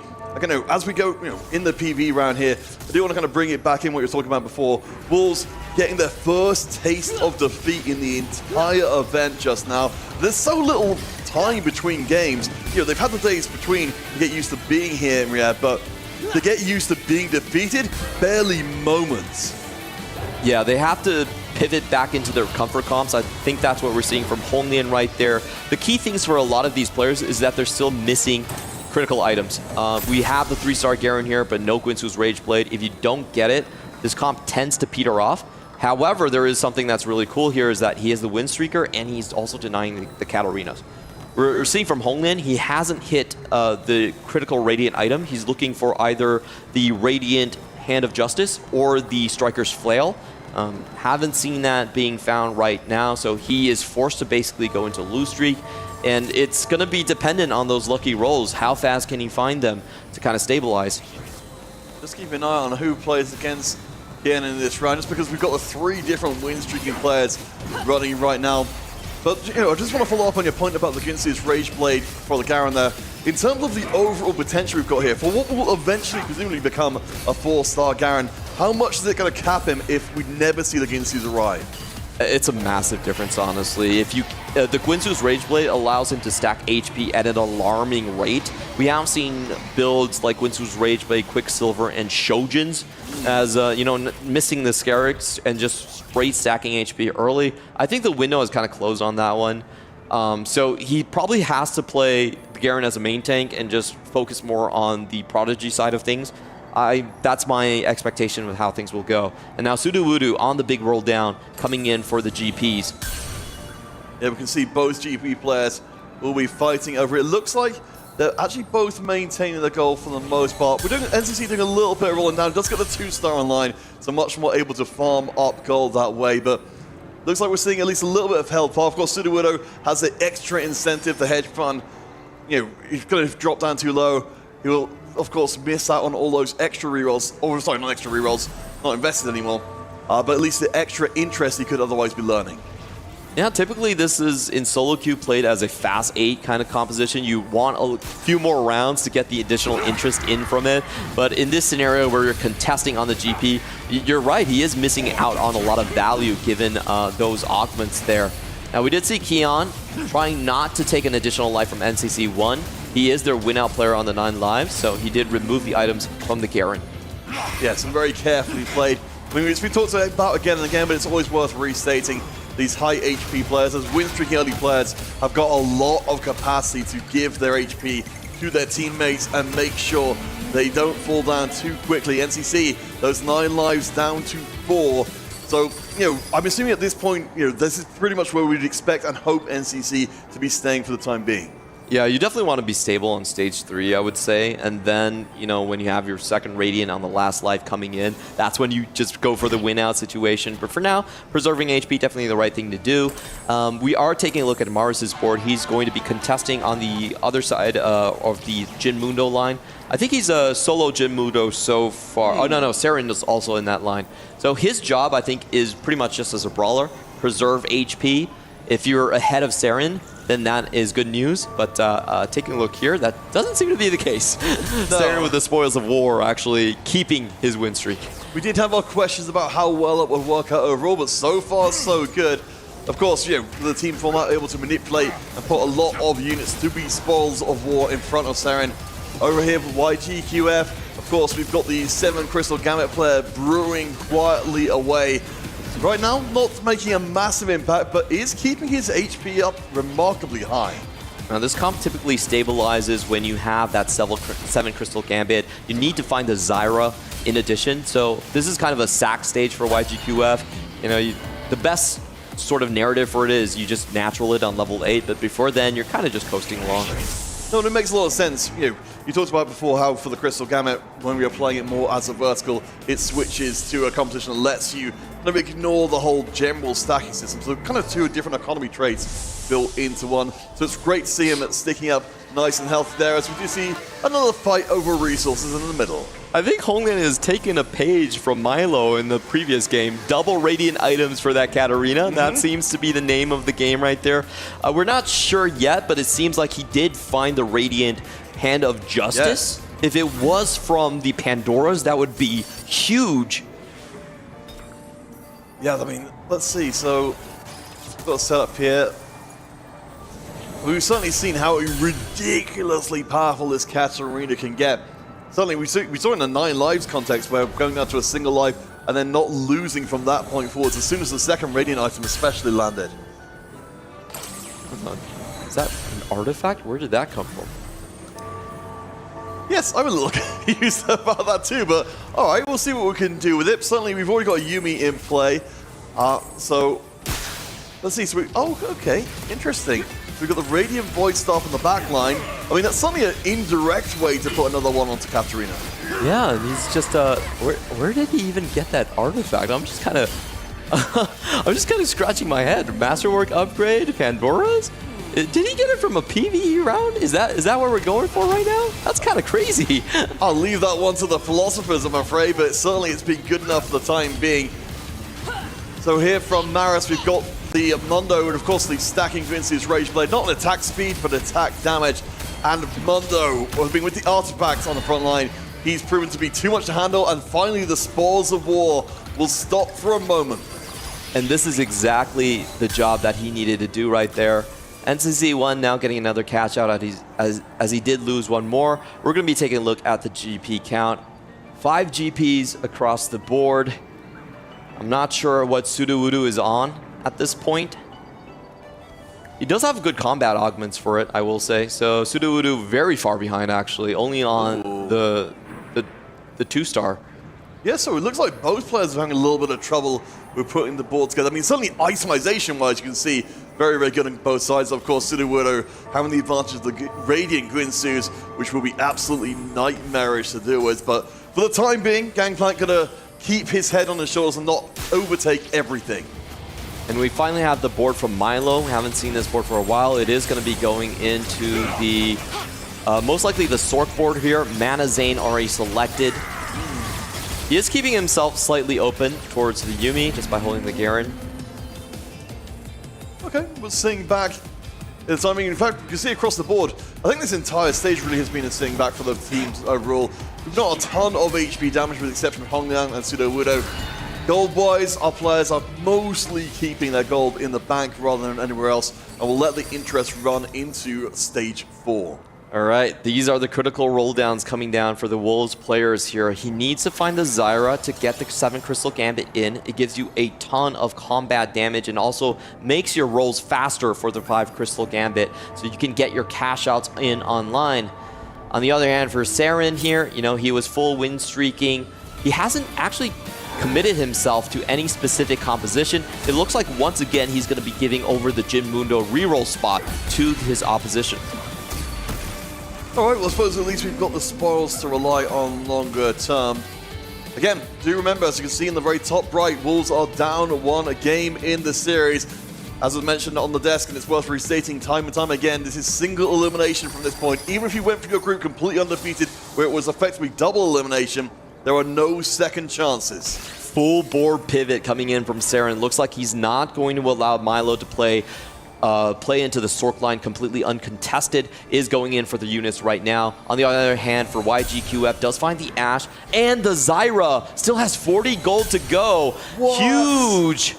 As we go, in the PV round here, I do want to kind of bring it back in what you were talking about before. Wolves getting their first taste of defeat in the entire event just now. There's so little time between games. They've had the days between to get used to being here in Riyadh, but to get used to being defeated, barely moments. Yeah, they have to pivot back into their comfort comps. I think that's what we're seeing from Honglian right there. The key things for a lot of these players is that they're still missing critical items. We have the 3-star Garen here, but no Guinsoo's Rage Blade. If you don't get it, this comp tends to peter off. However, there is something that's really cool here is that he has the Wind Streaker, and he's also denying the Catarinas. We're seeing from Honglian, he hasn't hit the critical Radiant item. He's looking for either the Radiant Hand of Justice or the Striker's Flail. Haven't seen that being found right now, so he is forced to basically go into lose streak. And it's going to be dependent on those lucky rolls. How fast can he find them to kind of stabilize? Just keep an eye on who plays against Garen in this round, just because we've got the 3 different win-streaking players running right now. But, I just want to follow up on your point about the Guinsoo's Rage Blade for the Garen there. In terms of the overall potential we've got here, for what will eventually presumably become a 4-star Garen, how much is it going to cap him if we never see the Guinsoo's arrive? It's a massive difference, honestly. If the Guinsoo's Rage Blade allows him to stack HP at an alarming rate. We have seen builds like Guinsoo's Rage Blade, Quicksilver, and Shojin's as, missing the Scarix and just straight stacking HP early. I think the window is kind of closed on that one. So he probably has to play Garen as a main tank and just focus more on the Prodigy side of things. That's my expectation with how things will go. And now Sudowoodo on the big roll down, coming in for the GPs. Yeah, we can see both GP players will be fighting over it. It looks like they're actually both maintaining the goal for the most part. We're doing NCC doing a little bit of rolling down. Does get the 2-star online, so much more able to farm up gold that way. But looks like we're seeing at least a little bit of help. Of course, Sudowoodo has the extra incentive, the hedge fund. He's going to drop down too low. He will, of course, miss out on all those extra rerolls. Oh, sorry, not extra rerolls. Not invested anymore. But at least the extra interest he could otherwise be learning. Yeah, typically this is in solo queue played as a fast 8 kind of composition. You want a few more rounds to get the additional interest in from it. But in this scenario where you're contesting on the GP, you're right, he is missing out on a lot of value given those augments there. Now we did see Keon trying not to take an additional life from NCC 1. He is their win-out player on the 9 lives, so he did remove the items from the Garen. Yes, and very carefully played. I mean, it's been talked about again and again, but it's always worth restating. These high HP players, as win-streaking early players, have got a lot of capacity to give their HP to their teammates and make sure they don't fall down too quickly. NCC, those 9 lives down to 4. So, I'm assuming at this point, this is pretty much where we'd expect and hope NCC to be staying for the time being. Yeah, you definitely want to be stable on stage 3, I would say. And then, when you have your second Radiant on the last life coming in, that's when you just go for the win-out situation. But for now, preserving HP, definitely the right thing to do. We are taking a look at Maris's board. He's going to be contesting on the other side of the Jin Mundo line. I think he's a solo Jin Mundo so far. Oh, no, Seren is also in that line. So his job, I think, is pretty much just as a brawler, preserve HP. If you're ahead of Seren, then that is good news. But taking a look here, that doesn't seem to be the case. No. Seren with the spoils of war actually keeping his win streak. We did have our questions about how well it would work out overall, but so far so good. Of course, the team format able to manipulate and put a lot of units to be spoils of war in front of Seren. Over here for YGQF, of Of course, we've got the 7 Crystal Gambit player brewing quietly away. Right now, not making a massive impact, but is keeping his HP up remarkably high. Now, this comp typically stabilizes when you have that 7 Crystal Gambit. You need to find the Zyra in addition. So this is kind of a sack stage for YGQF. You know, the best sort of narrative for it is you just natural it on level 8, but before then, you're kind of just coasting along. No, it makes a lot of sense. You talked about before how for the Crystal Gambit, when we are playing it more as a vertical, it switches to a competition that lets you kind of ignore the whole general stacking system. So kind of 2 different economy traits built into one. So it's great to see him sticking up nice and healthy there as we do see another fight over resources in the middle. I think Honglian has taken a page from Milo in the previous game. Double Radiant items for that Katarina. That seems to be the name of the game right there. We're not sure yet, but it seems like he did find the Radiant Hand of Justice. Yes. If it was from the Pandoras, that would be huge. Yeah, I mean, let's see. So, we've got a setup here. We've certainly seen how ridiculously powerful this Katarina can get. Certainly, we saw in the 9 lives context where going down to a single life and then not losing from that point forwards as soon as the second Radiant item especially landed. Is that an artifact? Where did that come from? Yes, I'm a little confused about that too, but all right, we'll see what we can do with it. Certainly, we've already got a Yuumi in play. So, let's see. So okay, interesting. We've got the Radiant Void Staff in the back line. I mean, that's certainly an indirect way to put another one onto Katarina. Yeah, he's just, where did he even get that artifact? I'm just kind of scratching my head. Masterwork upgrade, Pandoras? Did he get it from a PvE round? Is that what we're going for right now? That's kind of crazy. I'll leave that one to the philosophers, I'm afraid, but certainly it's been good enough for the time being. So here from Maris, we've got the Mundo, and of course the stacking Vince's Rage Blade, not an attack speed, but attack damage. And Mundo has been with the artifacts on the front line. He's proven to be too much to handle, and finally the Spores of War will stop for a moment. And this is exactly the job that he needed to do right there. NCC1 now getting another catch out as he did lose one more. We're going to be taking a look at the GP count. 5 GPs across the board. I'm not sure what Sudowoodo is on at this point. He does have good combat augments for it, I will say. So Sudowoodo very far behind, actually, only on the 2-star. Yeah, so it looks like both players are having a little bit of trouble with putting the board together. I mean, certainly itemization-wise, you can see very, very good on both sides. Of course, Sudowoodo having the advantage of the Radiant Guinsus, which will be absolutely nightmarish to deal with. But for the time being, Gangplank gonna keep his head on his shoulders and not overtake everything. And we finally have the board from Milo. We haven't seen this board for a while. It is going to be going into the, most likely the Sork board here. Mana Zane already selected. He is keeping himself slightly open towards the Yuumi just by holding the Garen. Okay, we're seeing back. It's, I mean, in fact, you can see across the board, I think this entire stage really has been a seeing back for the teams overall. We've not a ton of HP damage with the exception of Hongliang and Sudowoodo. Gold-wise, our players are mostly keeping their gold in the bank rather than anywhere else, and will let the interest run into stage 4. All right, these are the critical roll downs coming down for the Wolves players here. He needs to find the Zyra to get the 7 Crystal Gambit in. It gives you a ton of combat damage and also makes your rolls faster for the 5 Crystal Gambit, so you can get your cash outs in online. On the other hand, for Saren here, you know, he was full win streaking. He hasn't actually committed himself to any specific composition. It looks like once again he's going to be giving over the Jin Mundo reroll spot to his opposition. All right, well, I suppose at least we've got the spoils to rely on longer term. Again, do remember, as you can see in the very top right, Wolves are down 1 game in the series. As was mentioned on the desk, and it's worth restating time and time again, this is single elimination from this point. Even if you went for your group completely undefeated, where it was effectively double elimination, there are no second chances. Full board pivot coming in from Saren. Looks like he's not going to allow Milo to play into the Sork line completely uncontested, is going in for the units right now. On the other hand, for YGQF, does find the Ashe, and the Zyra still has 40 gold to go. What? Huge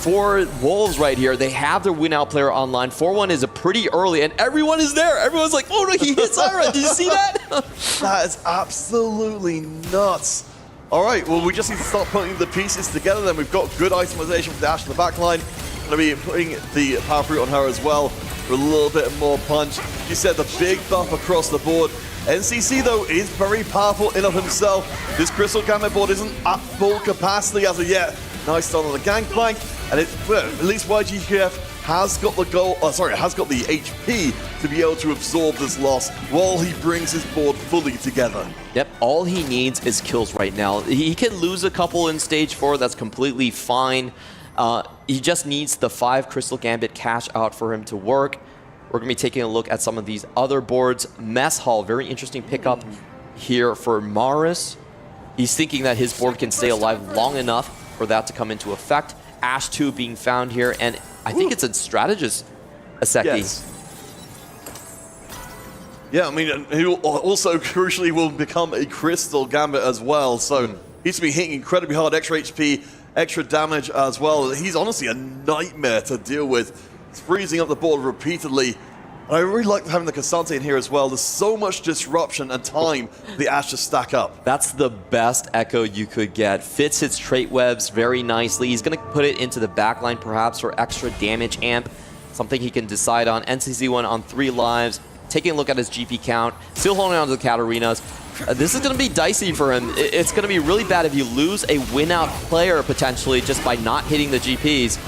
for Wolves right here, they have their win out player online. 4-1 is a pretty early, and everyone is there. Everyone's like, oh no, he hit Zyra. Did you see that? That is absolutely nuts. All right, well, we just need to start putting the pieces together then. We've got good itemization for the Ashe in the back line. Going to be putting the Power Fruit on her as well for a little bit more punch. You said the big buff across the board. NCC, though, is very powerful in of himself. This Crystal Gambit board isn't at full capacity as of yet. Nice start on the Gangplank, and at least YGKF has got the has got the HP to be able to absorb this loss while he brings his board fully together. Yep, all he needs is kills right now. He can lose a couple in stage 4, that's completely fine. He just needs the 5 Crystal Gambit cash out for him to work. We're going to be taking a look at some of these other boards. Mess Hall, very interesting pickup here for Maris. He's thinking that his board can stay alive long enough for that to come into effect. Ashe 2 being found here, and I think it's a strategist, Aseki. Yes. Yeah, I mean, he also crucially will become a Crystal Gambit as well, so he's to be hitting incredibly hard, extra HP, extra damage as well. He's honestly a nightmare to deal with. It's freezing up the board repeatedly. And I really like having the Cassante in here as well. There's so much disruption and time for the Ashe to stack up. That's the best echo you could get. Fits his trait webs very nicely. He's going to put it into the backline perhaps for extra damage amp. Something he can decide on. NCC1 on 3 lives. Taking a look at his GP count. Still holding on to the Katarinas. This is going to be dicey for him. It's going to be really bad if you lose a win-out player potentially just by not hitting the GPs.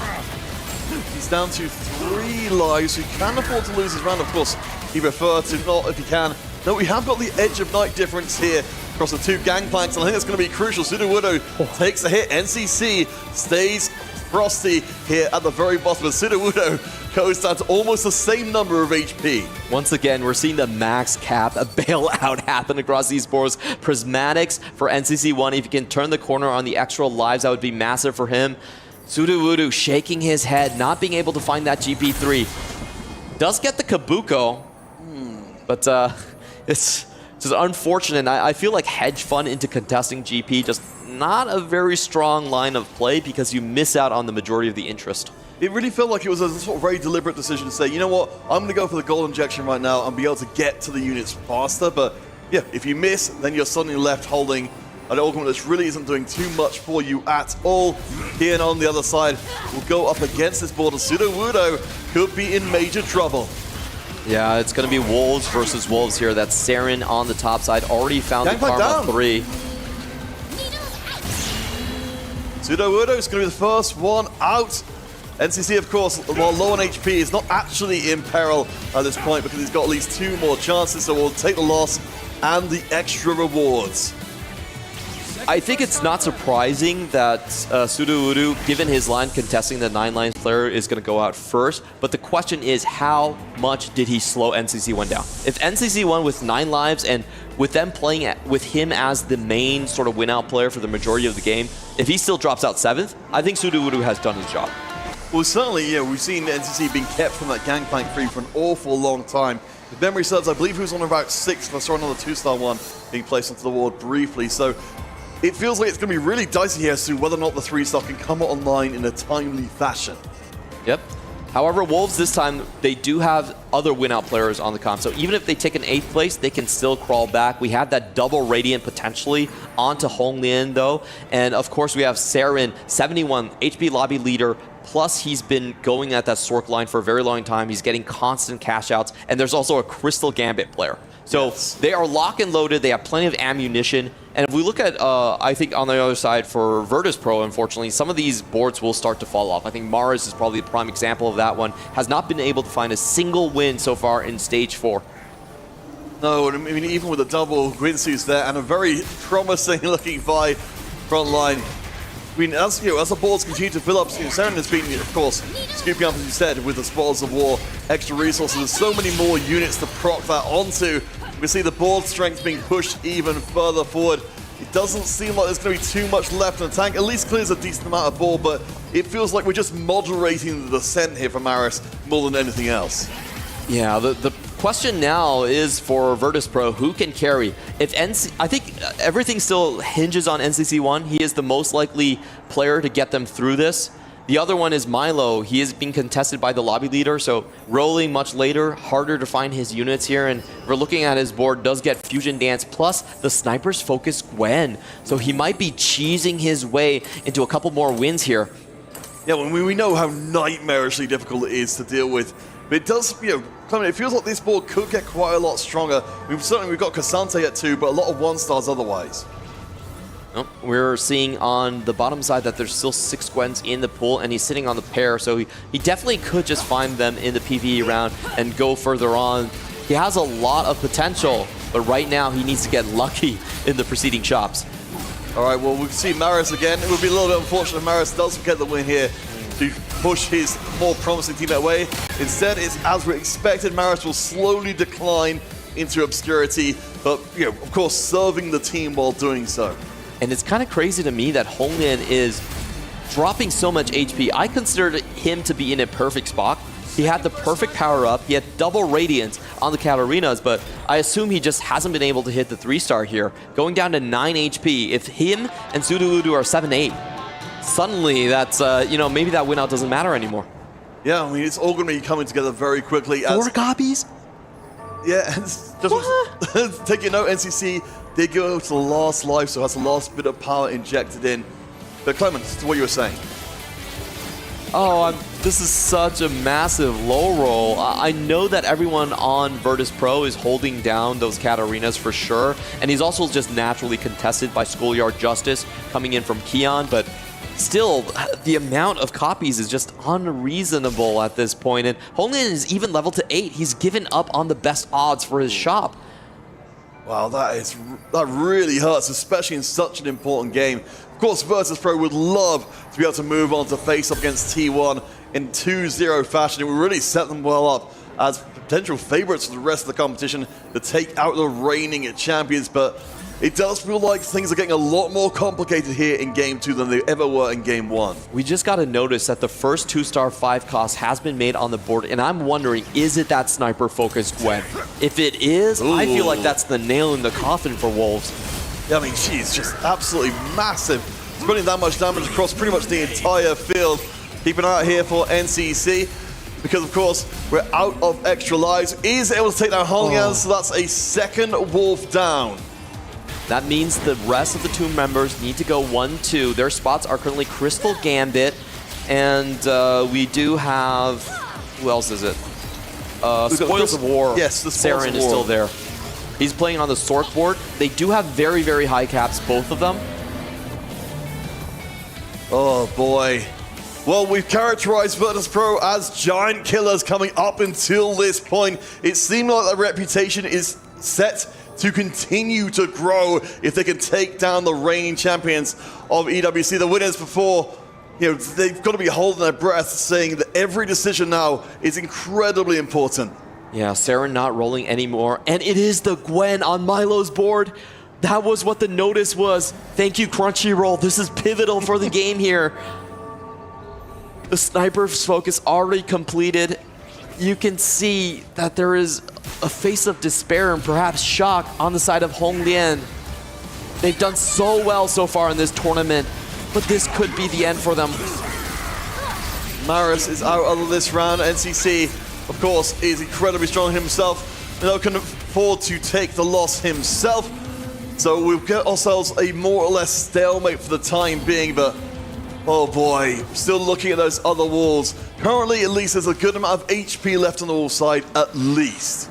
He's down to 3 lives, so he can afford to lose his round, of course. He prefers to not if he can. No, we have got the Edge of Night difference here across the 2 Gangplanks, and I think that's going to be crucial. Sudowoodo takes a hit. NCC stays frosty here at the very bottom, and Sudowoodo goes down to almost the same number of HP. Once again, we're seeing the max cap, a bailout happen across these boards. Prismatics for NCC1, if he can turn the corner on the extra lives, that would be massive for him. Sudowoodo shaking his head, not being able to find that GP3. Does get the Kabuko, but it's just unfortunate. I feel like hedge fund into contesting GP, just not a very strong line of play because you miss out on the majority of the interest. It really felt like it was a sort of very deliberate decision to say, you know what, I'm going to go for the gold injection right now and be able to get to the units faster. But yeah, if you miss, then you're suddenly left holding an augment that really isn't doing too much for you at all. Here and on the other side, will go up against this board, and Sudowoodo could be in major trouble. Yeah, it's going to be Wolves versus Wolves here. That's Saren on the top side, already found the Karma 3. Sudowoodo is going to be the first one out. NCC, of course, while low on HP, is not actually in peril at this point because he's got at least 2 more chances, so we'll take the loss and the extra rewards. I think it's not surprising that Sudowoodo, given his line contesting the 9 lines player, is going to go out first. But the question is, how much did he slow NCC1 down? If NCC1 with 9 lives and with them playing with him as the main sort of win-out player for the majority of the game, if he still drops out 7th, I think Sudowoodo has done his job. Well, certainly, yeah, we've seen NCC being kept from that Gangplank 3 for an awful long time. If memory serves, I believe he was on about 6th. I saw another 2-star one being placed onto the ward briefly. So it feels like it's going to be really dicey here as to whether or not the 3-star can come online in a timely fashion. Yep. However, Wolves this time, they do have other win-out players on the comp. So even if they take an 8th place, they can still crawl back. We have that double Radiant potentially onto Hong Lian, though. And of course, we have Saren, 71 HP lobby leader. Plus, he's been going at that Sork line for a very long time. He's getting constant cash outs. And there's also a Crystal Gambit player. So they are lock and loaded. They have plenty of ammunition. And if we look at, I think on the other side for Virtus Pro, unfortunately, some of these boards will start to fall off. I think Mars is probably the prime example of that one. Has not been able to find a single win so far in Stage 4. No, I mean, even with a double Gwynsu's there and a very promising looking Vi front line. I mean, as the boards continue to fill up, Saren has been, of course, scooping up, as you said, with the Spoils of War, extra resources. There's so many more units to proc that onto. We see the board strength being pushed even further forward. It doesn't seem like there's going to be too much left in the tank. At least clears a decent amount of board, but it feels like we're just moderating the descent here from Maris more than anything else. Yeah, the question now is for Virtus Pro, who can carry? If I think everything still hinges on NCC1. He is the most likely player to get them through this. The other one is Milo. He is being contested by the lobby leader, so rolling much later, harder to find his units here. And if we're looking at his board, does get Fusion Dance plus the Sniper's Focus Gwen. So he might be cheesing his way into a couple more wins here. Yeah, when we know how nightmarishly difficult it is to deal with. But it does, Clement, it feels like this board could get quite a lot stronger. Certainly we've got Cassante at 2, but a lot of 1-stars otherwise. Oh, we're seeing on the bottom side that there's still 6 Gwens in the pool, and he's sitting on the pair, so he definitely could just find them in the PvE round and go further on. He has a lot of potential, but right now he needs to get lucky in the preceding shops. All right, well, we've seen Maris again. It would be a little bit unfortunate if Maris doesn't get the win here to push his more promising teammate away. Instead, it's as we expected, Maris will slowly decline into obscurity, but, of course, serving the team while doing so. And it's kind of crazy to me that Honglin is dropping so much HP. I considered him to be in a perfect spot. He had the perfect power-up. He had double Radiance on the Katarinas, but I assume he just hasn't been able to hit the 3-star here. Going down to 9 HP. If him and Sudoludu are 7-8, suddenly that's, maybe that win out doesn't matter anymore. Yeah, I mean, it's all going to be coming together very quickly. 4 copies? Yeah, just take your note, NCC did go to the last life, so has the last bit of power injected in. But Clement, to what you were saying. Oh, this is such a massive low roll. I know that everyone on Virtus Pro is holding down those Katarinas for sure, and he's also just naturally contested by Schoolyard Justice coming in from Keon, but still, the amount of copies is just unreasonable at this point, and Honglin is even level to 8. He's given up on the best odds for his shop. Wow, that really hurts, especially in such an important game. Of course, Virtus Pro would love to be able to move on to face up against T1 in 2-0 fashion. It would really set them well up as potential favorites for the rest of the competition to take out the reigning champions, but it does feel like things are getting a lot more complicated here in Game 2 than they ever were in Game 1. We just got to notice that the first 2-star 5 cost has been made on the board, and I'm wondering, is it that sniper-focused Gwen? If it is, I feel like that's the nail in the coffin for Wolves. Yeah, I mean, she's just absolutely massive. Spreading that much damage across pretty much the entire field. Keep an eye out here for NCC, because of course, we're out of extra lives. Is able to take down Honglian, so that's a second Wolf down. That means the rest of the 2 members need to go 1-2. Their spots are currently Crystal Gambit, and we do have, who else is it? Spoils of War. Yes, the Spoils Saren of is War. still there. He's playing on the Sork board. They do have very, very high caps, both of them. Oh boy. Well, we've characterized Virtus Pro as giant killers coming up until this point. It seemed like their reputation is set to continue to grow if they can take down the reigning champions of EWC, the winners before. They've got to be holding their breath, saying that every decision now is incredibly important. Yeah, Saren not rolling anymore, and it is the Gwen on Milo's board. That was what the notice was. Thank you, Crunchyroll. This is pivotal for the game here. The sniper's focus already completed. You can see that there is a face of despair and perhaps shock on the side of Honglin. They've done so well so far in this tournament, but this could be the end for them. Maris is out of this round. NCC, of course, is incredibly strong himself. Can afford to take the loss himself. So we'll get ourselves a more or less stalemate for the time being, but oh boy, still looking at those other walls. Currently, at least, there's a good amount of HP left on the wall side, at least.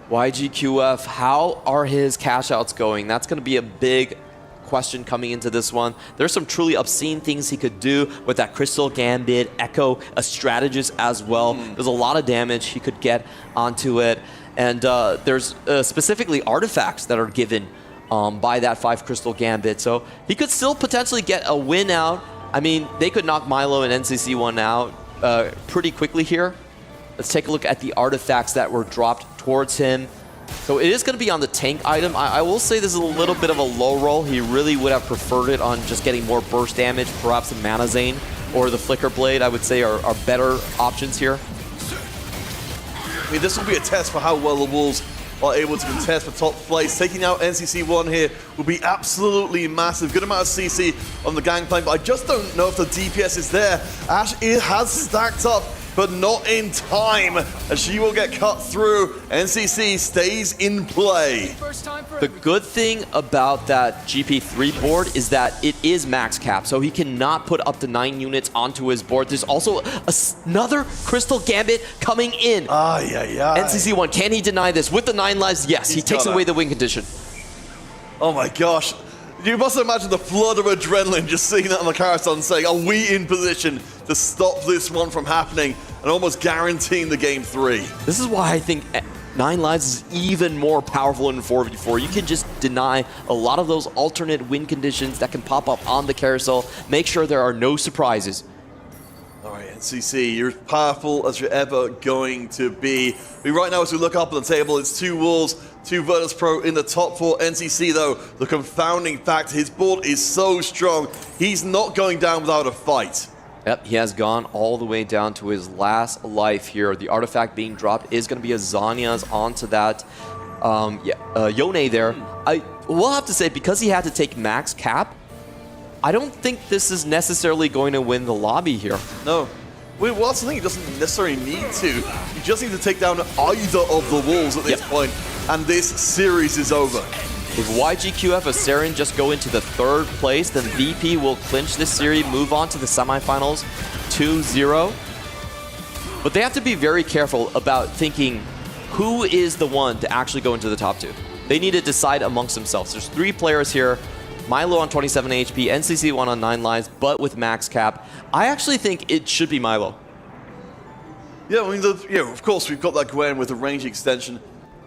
YGQF, how are his cash outs going? That's going to be a big question coming into this one. There's some truly obscene things he could do with that Crystal Gambit, Echo, a strategist as well. There's a lot of damage he could get onto it. And there's specifically artifacts that are given by that 5 Crystal Gambit. So he could still potentially get a win out. I mean, they could knock Milo and NCC one out pretty quickly here. Let's take a look at the artifacts that were dropped towards him. So it is going to be on the tank item. I will say this is a little bit of a low roll. He really would have preferred it on just getting more burst damage. Perhaps the Mana Zane or the Flicker Blade, I would say, are better options here. I mean, this will be a test for how well the Wolves are able to contest for top place. Taking out NCC1 here will be absolutely massive. Good amount of CC on the gangplank, but I just don't know if the DPS is there. Ash has stacked up, but not in time, as she will get cut through. NCC stays in play. The good thing about that GP3 board is that it is max cap, so he cannot put up to 9 units onto his board. There's also another Crystal Gambit coming in. NCC1, can he deny this? With the 9 lives, yes, he takes away the win condition. Oh my gosh. You must imagine the flood of adrenaline just seeing that on the carousel and saying, are we in position to stop this one from happening, and almost guaranteeing the game 3. This is why I think 9 lives is even more powerful in 4v4. You can just deny a lot of those alternate win conditions that can pop up on the carousel. Make sure there are no surprises. All right, NCC, you're as powerful as you're ever going to be. Right now, as we look up on the table, it's 2 Wolves, 2 Virtus Pro in the top 4. NCC, though, the confounding fact, his board is so strong, he's not going down without a fight. Yep, he has gone all the way down to his last life here. The artifact being dropped is going to be a Zanya's onto that Yone there. I will have to say, because he had to take max cap, I don't think this is necessarily going to win the lobby here. No. Well, that's the thing, he doesn't necessarily need to. You just need to take down either of the Wolves at this point, and this series is over. If YGQF or Saren just go into the 3rd place, then VP will clinch this series, move on to the semifinals 2-0. But they have to be very careful about thinking who is the one to actually go into the top 2. They need to decide amongst themselves. There's 3 players here. Milo on 27 HP, NCC1 on 9 lives, but with max cap. I actually think it should be Milo. Yeah, I mean, of course, we've got that Gwen with the range extension,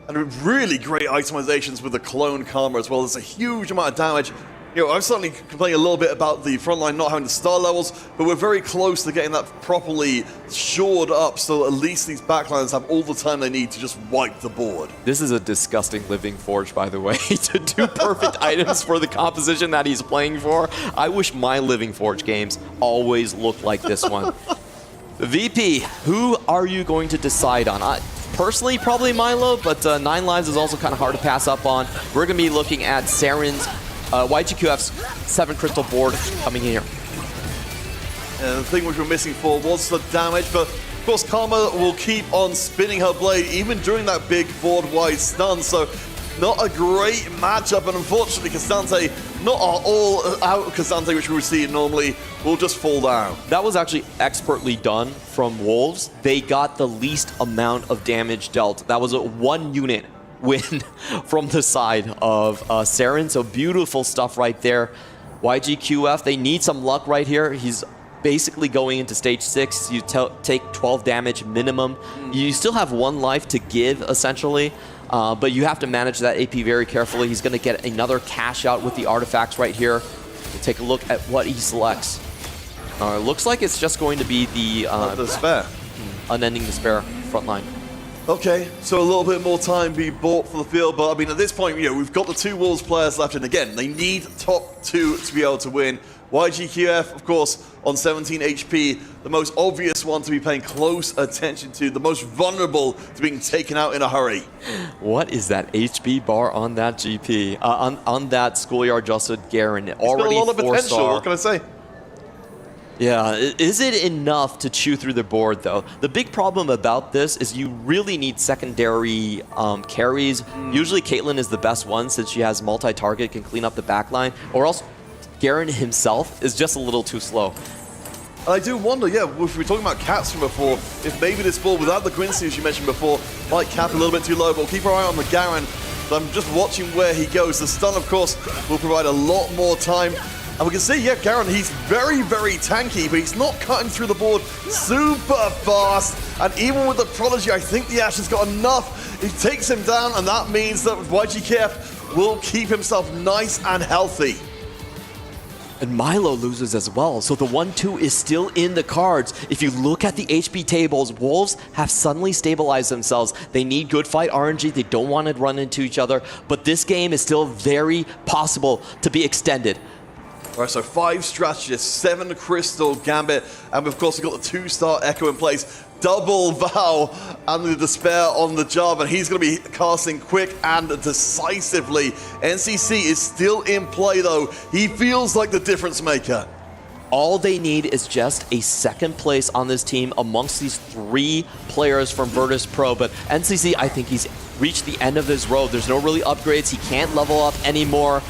and really great itemizations with the clone Karma as well. There's a huge amount of damage. I'm certainly complaining a little bit about the frontline not having the star levels, but we're very close to getting that properly shored up, so at least these backlines have all the time they need to just wipe the board. This is a disgusting Living Forge, by the way, to do perfect items for the composition that he's playing for. I wish my Living Forge games always looked like this one. VP, who are you going to decide on? Personally, probably Milo, but 9 lives is also kind of hard to pass up on. We're going to be looking at Saren's YGQF's 7 crystal board coming in here. And the thing which we're missing for was the damage, but of course Karma will keep on spinning her blade even during that big board-wide stun, so not a great matchup, and unfortunately Cassante, not our all-out Cassante which we would see normally, will just fall down. That was actually expertly done from Wolves. They got the least amount of damage dealt. That was a 1 unit win from the side of Saren, so beautiful stuff right there. YGQF, they need some luck right here. He's basically going into stage 6. You take 12 damage minimum. You still have 1 life to give, essentially, but you have to manage that AP very carefully. He's going to get another cash out with the artifacts right here. We'll take a look at what he selects. Looks like it's just going to be the Despair. Unending Despair frontline. Okay, so a little bit more time being bought for the field, but I mean, at this point, we've got the 2 Wolves players left, and again, they need top 2 to be able to win. YGQF, of course, on 17 HP, the most obvious one to be paying close attention to, the most vulnerable to being taken out in a hurry. What is that HP bar on that GP? On that Schoolyard Justin Garen, already 4-star. Got a lot of potential, what can I say? Yeah, is it enough to chew through the board, though? The big problem about this is you really need secondary carries. Usually Caitlyn is the best one since she has multi-target, can clean up the backline, or else Garen himself is just a little too slow. I do wonder, if we were talking about caps from before, if maybe this ball, without the Quincy, as you mentioned before, might cap a little bit too low, but we'll keep our eye on the Garen. So I'm just watching where he goes. The stun, of course, will provide a lot more time. And we can see, Garen, he's very, very tanky, but he's not cutting through the board super fast. And even with the Prodigy, I think the Ashe has got enough. He takes him down, and that means that YGKF will keep himself nice and healthy. And Milo loses as well, so the 1-2 is still in the cards. If you look at the HP tables, Wolves have suddenly stabilized themselves. They need good fight RNG, they don't want to run into each other, but this game is still very possible to be extended. All right, so 5 strategists, 7 Crystal Gambit, and of course we've got the 2-star Echo in place. Double Vow and the Despair on the job, and he's going to be casting quick and decisively. NCC is still in play though. He feels like the difference maker. All they need is just a second place on this team amongst these 3 players from Virtus Pro. But NCC, I think he's reached the end of his road. There's no really upgrades. He can't level up anymore.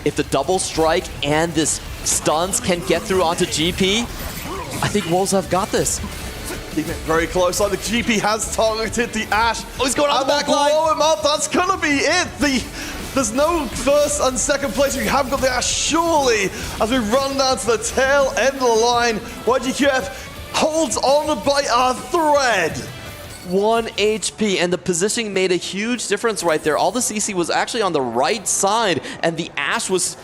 If the double strike and this stuns can get through onto GP, I think Wolves have got this. Keep it very close. Like the GP has targeted the Ashe. Oh, he's going on the back line. Blow him up. That's gonna be it. There's no first and second place. You have got the Ashe, surely, as we run down to the tail end of the line. YGQF holds on by a thread. 1 HP, and the positioning made a huge difference right there. All the CC was actually on the right side, and the Ashe was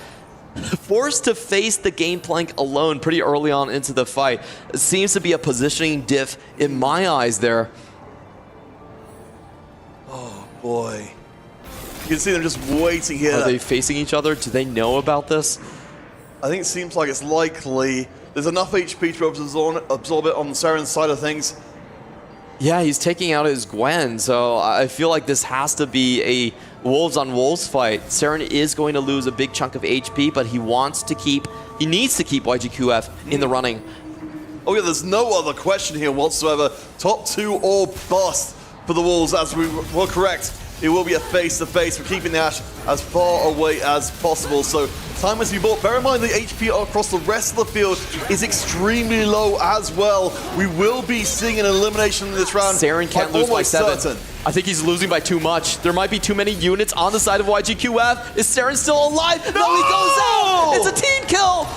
forced to face the Gangplank alone pretty early on into the fight. It seems to be a positioning diff in my eyes there. Oh boy. You can see them just waiting here. Are they facing each other? Do they know about this? I think it seems like it's likely. There's enough HP to absorb it on the Seren's side of things. Yeah, he's taking out his Gwen, so I feel like this has to be a wolves on wolves fight. Saren is going to lose a big chunk of HP, but he needs to keep YGQF in the running. Oh yeah, there's no other question here whatsoever. Top 2 or bust for the Wolves, as we were correct. It will be a face-to-face. We're keeping the Ashe as far away as possible. So time must be bought. Bear in mind the HP across the rest of the field is extremely low as well. We will be seeing an elimination in this round. Saren can't lose by 7. Certain. I think he's losing by too much. There might be too many units on the side of YGQF. Is Saren still alive? No, he goes out! It's a team kill!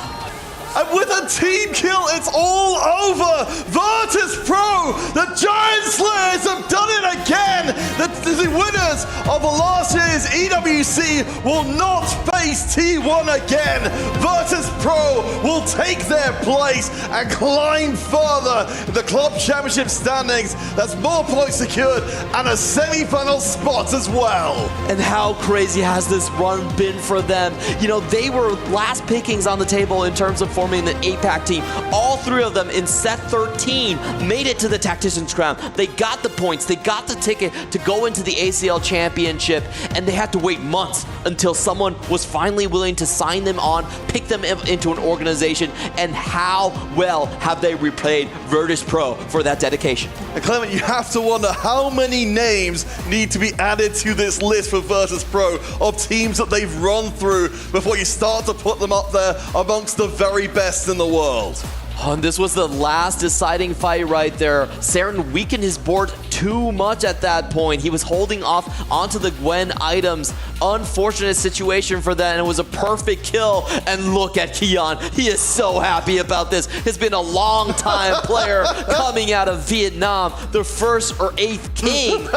And with a team kill, it's all over. Virtus Pro, the Giant Slayers have done it again. The winners of last year's EWC will not face T1 again. Virtus Pro will take their place and climb further in the club championship standings. That's more points secured and a semi-final spot as well. And how crazy has this run been for them? You know, they were last pickings on the table in terms of forming the 8-pack team. All 3 of them in set 13 made it to the Tactician's Crown. They got the points, they got the ticket to go into the ACL Championship, and they had to wait months until someone was finally willing to sign them on, pick them into an organization, and how well have they repaid Virtus Pro for that dedication. And Clement, you have to wonder how many names need to be added to this list for Virtus Pro of teams that they've run through before you start to put them up there amongst the very best in the world. Oh, and this was the last deciding fight right there. Saren weakened his board too much at that point. He was holding off onto the Gwen items. Unfortunate situation for that, and it was a perfect kill. And look at Keon. He is so happy about this. He's been a long-time player coming out of Vietnam, the 1st or 8th king.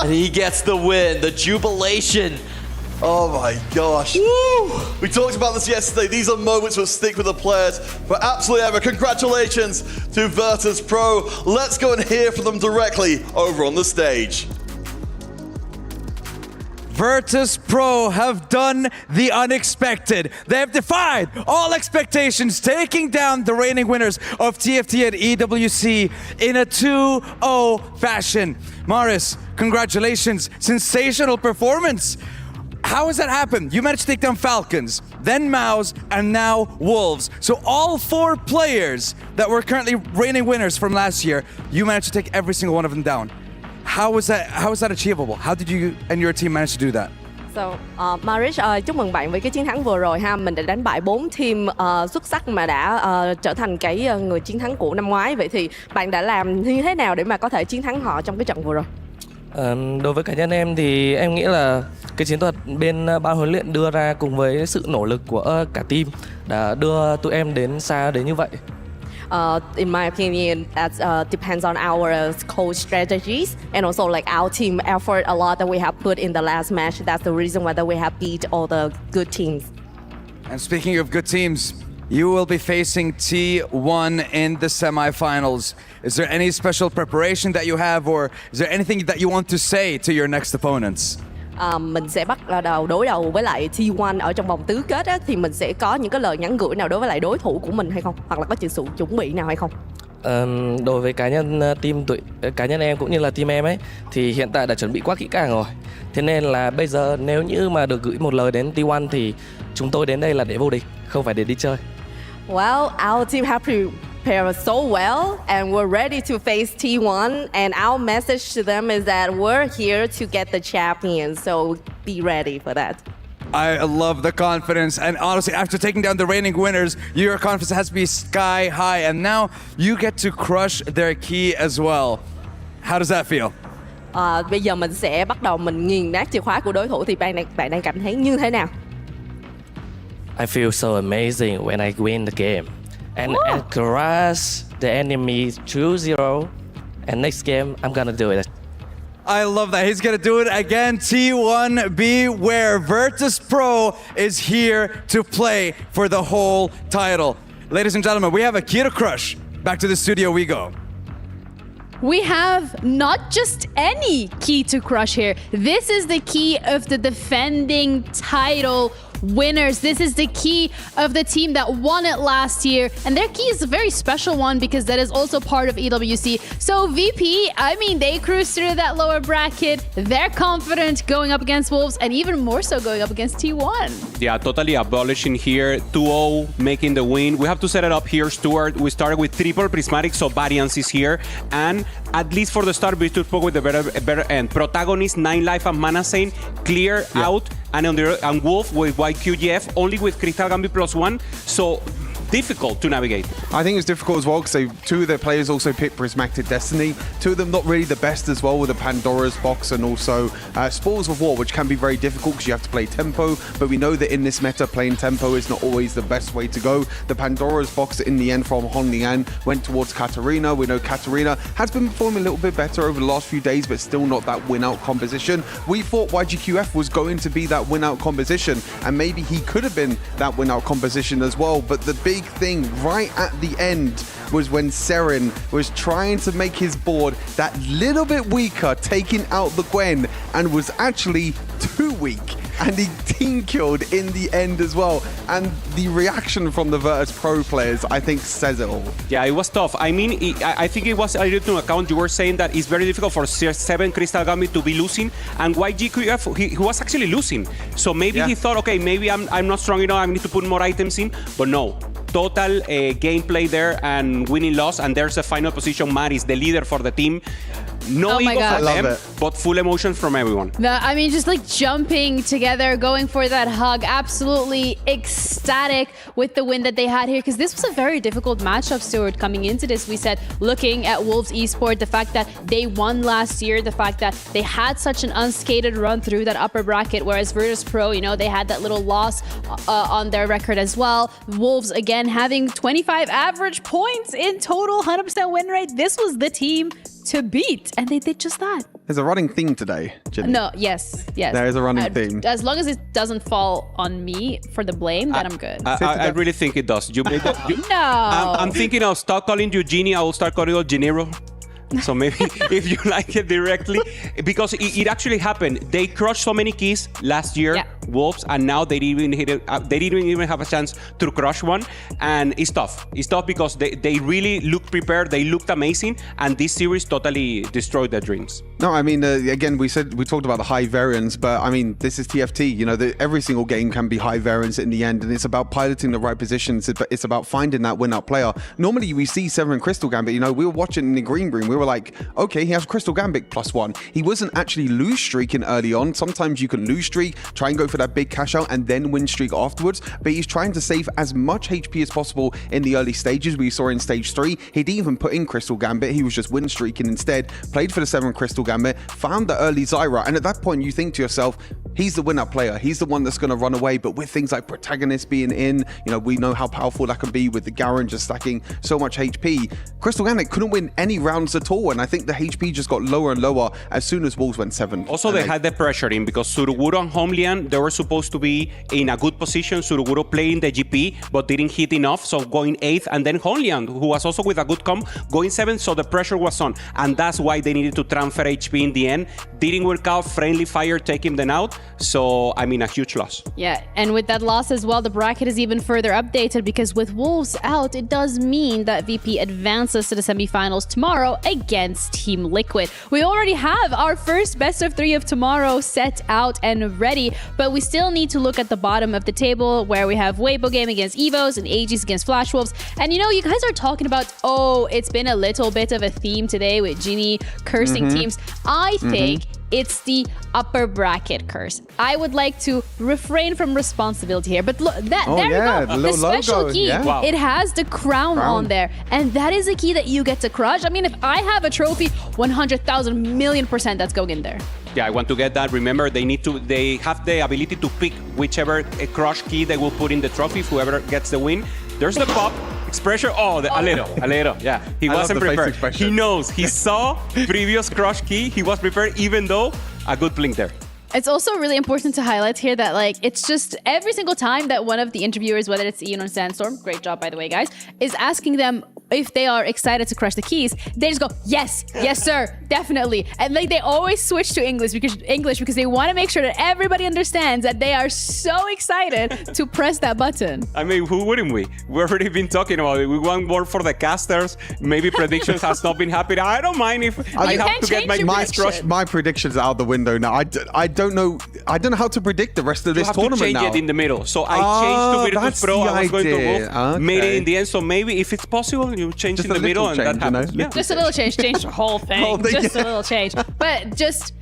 And he gets the win, the jubilation. Oh my gosh. Woo! We talked about this yesterday. These are moments that stick with the players for absolutely ever. Congratulations to Virtus Pro. Let's go and hear from them directly over on the stage. Virtus Pro have done the unexpected. They have defied all expectations, taking down the reigning winners of TFT and EWC in a 2-0 fashion. Maris, congratulations. Sensational performance. How has that happened? You managed to take down Falcons, then Mouse, and now Wolves. So all 4 players that were currently reigning winners from last year, you managed to take every single one of them down. How is that achievable? How did you and your team manage to do that? So, Maris, chúc mừng bạn với cái chiến thắng vừa rồi ha. Mình đã đánh bại 4 team xuất sắc mà đã trở thành cái người chiến thắng của năm ngoái. Vậy thì bạn đã làm như thế nào để mà có thể chiến thắng họ trong cái trận vừa rồi? Đối với cá nhân em thì em nghĩ là cái chiến thuật bên ban huấn luyện đưa ra cùng với sự nỗ lực của cả team đã đưa tụi em đến xa đến như vậy. In my opinion, that depends on our coach strategies and also like our team effort a lot that we have put in the last match. That's the reason why that we have beat all the good teams. And speaking of good teams, you will be facing T1 in the semifinals. Is there any special preparation that you have, or is there anything that you want to say to your next opponents? mình sẽ bắt đầu đối đầu với lại T1 ở trong vòng tứ kết á, thì mình sẽ có những cái lời nhắn gửi nào đối với lại đối thủ của mình hay không, hoặc là có sự chuẩn bị nào hay không? Đối với cá nhân em cũng như là team em ấy thì hiện tại đã chuẩn bị quá kỹ càng rồi. Thế nên là bây giờ nếu như mà được gửi một lời đến T1 thì chúng tôi đến đây là để vô địch, không phải để đi chơi. Well, our team have prepared so well and we're ready to face T1 and our message to them is that we're here to get the champion, so be ready for that. I love the confidence, and honestly, after taking down the reigning winners, your confidence has to be sky high, and now you get to crush their key as well. How does that feel? Bây giờ mình sẽ bắt đầu mình nghiền nát chìa khóa của đối thủ, thì bạn đang cảm thấy như thế nào? I feel so amazing when I win the game and crush the enemy 2-0, and next game I'm gonna do it. I love that. He's going to do it again. T1, beware. Virtus Pro is here to play for the whole title. Ladies and gentlemen, we have a key to crush. Back to the studio we go. We have not just any key to crush here. This is the key of the defending title winners. This is the key of the team that won it last year. And their key is a very special one because that is also part of EWC. So VP, I mean, they cruised through that lower bracket. They're confident going up against Wolves and even more so going up against T1. Yeah, totally abolishing here. 2-0, making the win. We have to set it up here, Stuart. We started with triple prismatic, so variance is here. And at least for the start, we took with the better end. Protagonist, 9 life and Mana Saint, clear out. And Wolf with YQGF, only with Crystal Gambit +1. So difficult to navigate. I think it's difficult as well because two of their players also picked Prismatic Destiny. Two of them not really the best as well with the Pandora's Box and also Spoils of War, which can be very difficult because you have to play tempo. But we know that in this meta, playing tempo is not always the best way to go. The Pandora's Box in the end from Hong Lian went towards Katarina. We know Katarina has been performing a little bit better over the last few days, but still not that win-out composition. We thought YGQF was going to be that win-out composition, and maybe he could have been that win-out composition as well. But the big thing right at the end was when Seren was trying to make his board that little bit weaker, taking out the Gwen, and was actually too weak. And he team killed in the end as well. And the reaction from the Virtus Pro players, I think, says it all. Yeah, it was tough. I mean, I think it was a little account. You were saying that it's very difficult for 7 Crystal Gambit to be losing, and YGQF, he was actually losing. So maybe he thought, okay, maybe I'm not strong enough, I need to put more items in, but no. Total gameplay there and winning loss, and there's a final position. Matt is the leader for the team. No ego for them, but full emotions from everyone. I mean, just like jumping together, going for that hug, absolutely ecstatic with the win that they had here, because this was a very difficult matchup, Stuart, coming into this. We said, looking at Wolves Esport, the fact that they won last year, the fact that they had such an unscathed run through that upper bracket, whereas Virtus Pro, you know, they had that little loss on their record as well. Wolves, again, having 25 average points in total, 100% win rate. This was the team to beat, and they did just that. There's a running theme today, Ginny. No, yes. There is a running theme. As long as it doesn't fall on me for the blame, then I'm good. I really think it does. No. I'm thinking of stop calling you Genie. I will start calling you Gennaro. So maybe if you like it directly, because it actually happened. They crushed so many keys last year, Wolves, and now they didn't even have a chance to crush one. And it's tough. It's tough because they really looked prepared. They looked amazing, and this series totally destroyed their dreams. No, I mean, again, we talked about the high variance, but I mean, this is TFT. You know, every single game can be high variance in the end, and it's about piloting the right positions. It's about finding that win-out player. Normally, we see Severin Crystal Gambit. You know, we were watching in the green room. We were like, okay, he has Crystal Gambit +1. He wasn't actually lose streaking early on. Sometimes you can lose streak, try and go for that big cash out, and then win streak afterwards. But he's trying to save as much HP as possible in the early stages. We saw in stage 3, he didn't even put in Crystal Gambit. He was just win streaking instead. Played for the 7 Crystal Gambit, found the early Zyra, and at that point you think to yourself, he's the win-up player. He's the one that's going to run away. But with things like Protagonist being in, we know how powerful that can be with the Garen just stacking so much HP. Crystal Gambit couldn't win any rounds at all, and I think the HP just got lower and lower as soon as Wolves went 7. Also, they had the pressure in because Suruguro and Homelian, they were supposed to be in a good position. Suruguro playing the GP, but didn't hit enough, so going 8th, and then Homelian, who was also with a good comp, going 7th, so the pressure was on, and that's why they needed to transfer HP in the end. Didn't work out. Friendly Fire taking them out, so I mean a huge loss. Yeah, and with that loss as well, the bracket is even further updated because with Wolves out, it does mean that VP advances to the semifinals tomorrow against Team Liquid. We already have our first best of 3 of tomorrow set out and ready, but we still need to look at the bottom of the table where we have Weibo Game against Evos and AGs against Flash Wolves. And you guys are talking about, it's been a little bit of a theme today with Jimmy cursing teams. I think it's the upper bracket curse. I would like to refrain from responsibility here, but look, there you go. The special logo. key, it has the crown on there, and that is a key that you get to crush. I mean, if I have a trophy, 100,000 million% that's going in there. Yeah, I want to get that. Remember, they have the ability to pick whichever crush key they will put in the trophy, whoever gets the win. There's the pop. Expression, a little, yeah. He wasn't prepared. He knows, he saw previous crush key, he was prepared, even though a good blink there. It's also really important to highlight here that it's just every single time that one of the interviewers, whether it's Ian or Sandstorm, great job by the way guys, is asking them if they are excited to crush the keys, they just go, yes sir, definitely. And they always switch to English because they want to make sure that everybody understands that they are so excited to press that button. I mean, who wouldn't we? We've already been talking about it. We want more for the casters. Maybe predictions has not been happy. I don't mind if I have to get my predictions out the window now. I don't know how to predict the rest of this tournament now. You have to change it in the middle. So I changed to Virtus Pro. I was going to Wolf. Made it in the end. So maybe if it's possible, you change just in the middle and that happens. Yeah. Just a little change the whole thing. Just a little change. But just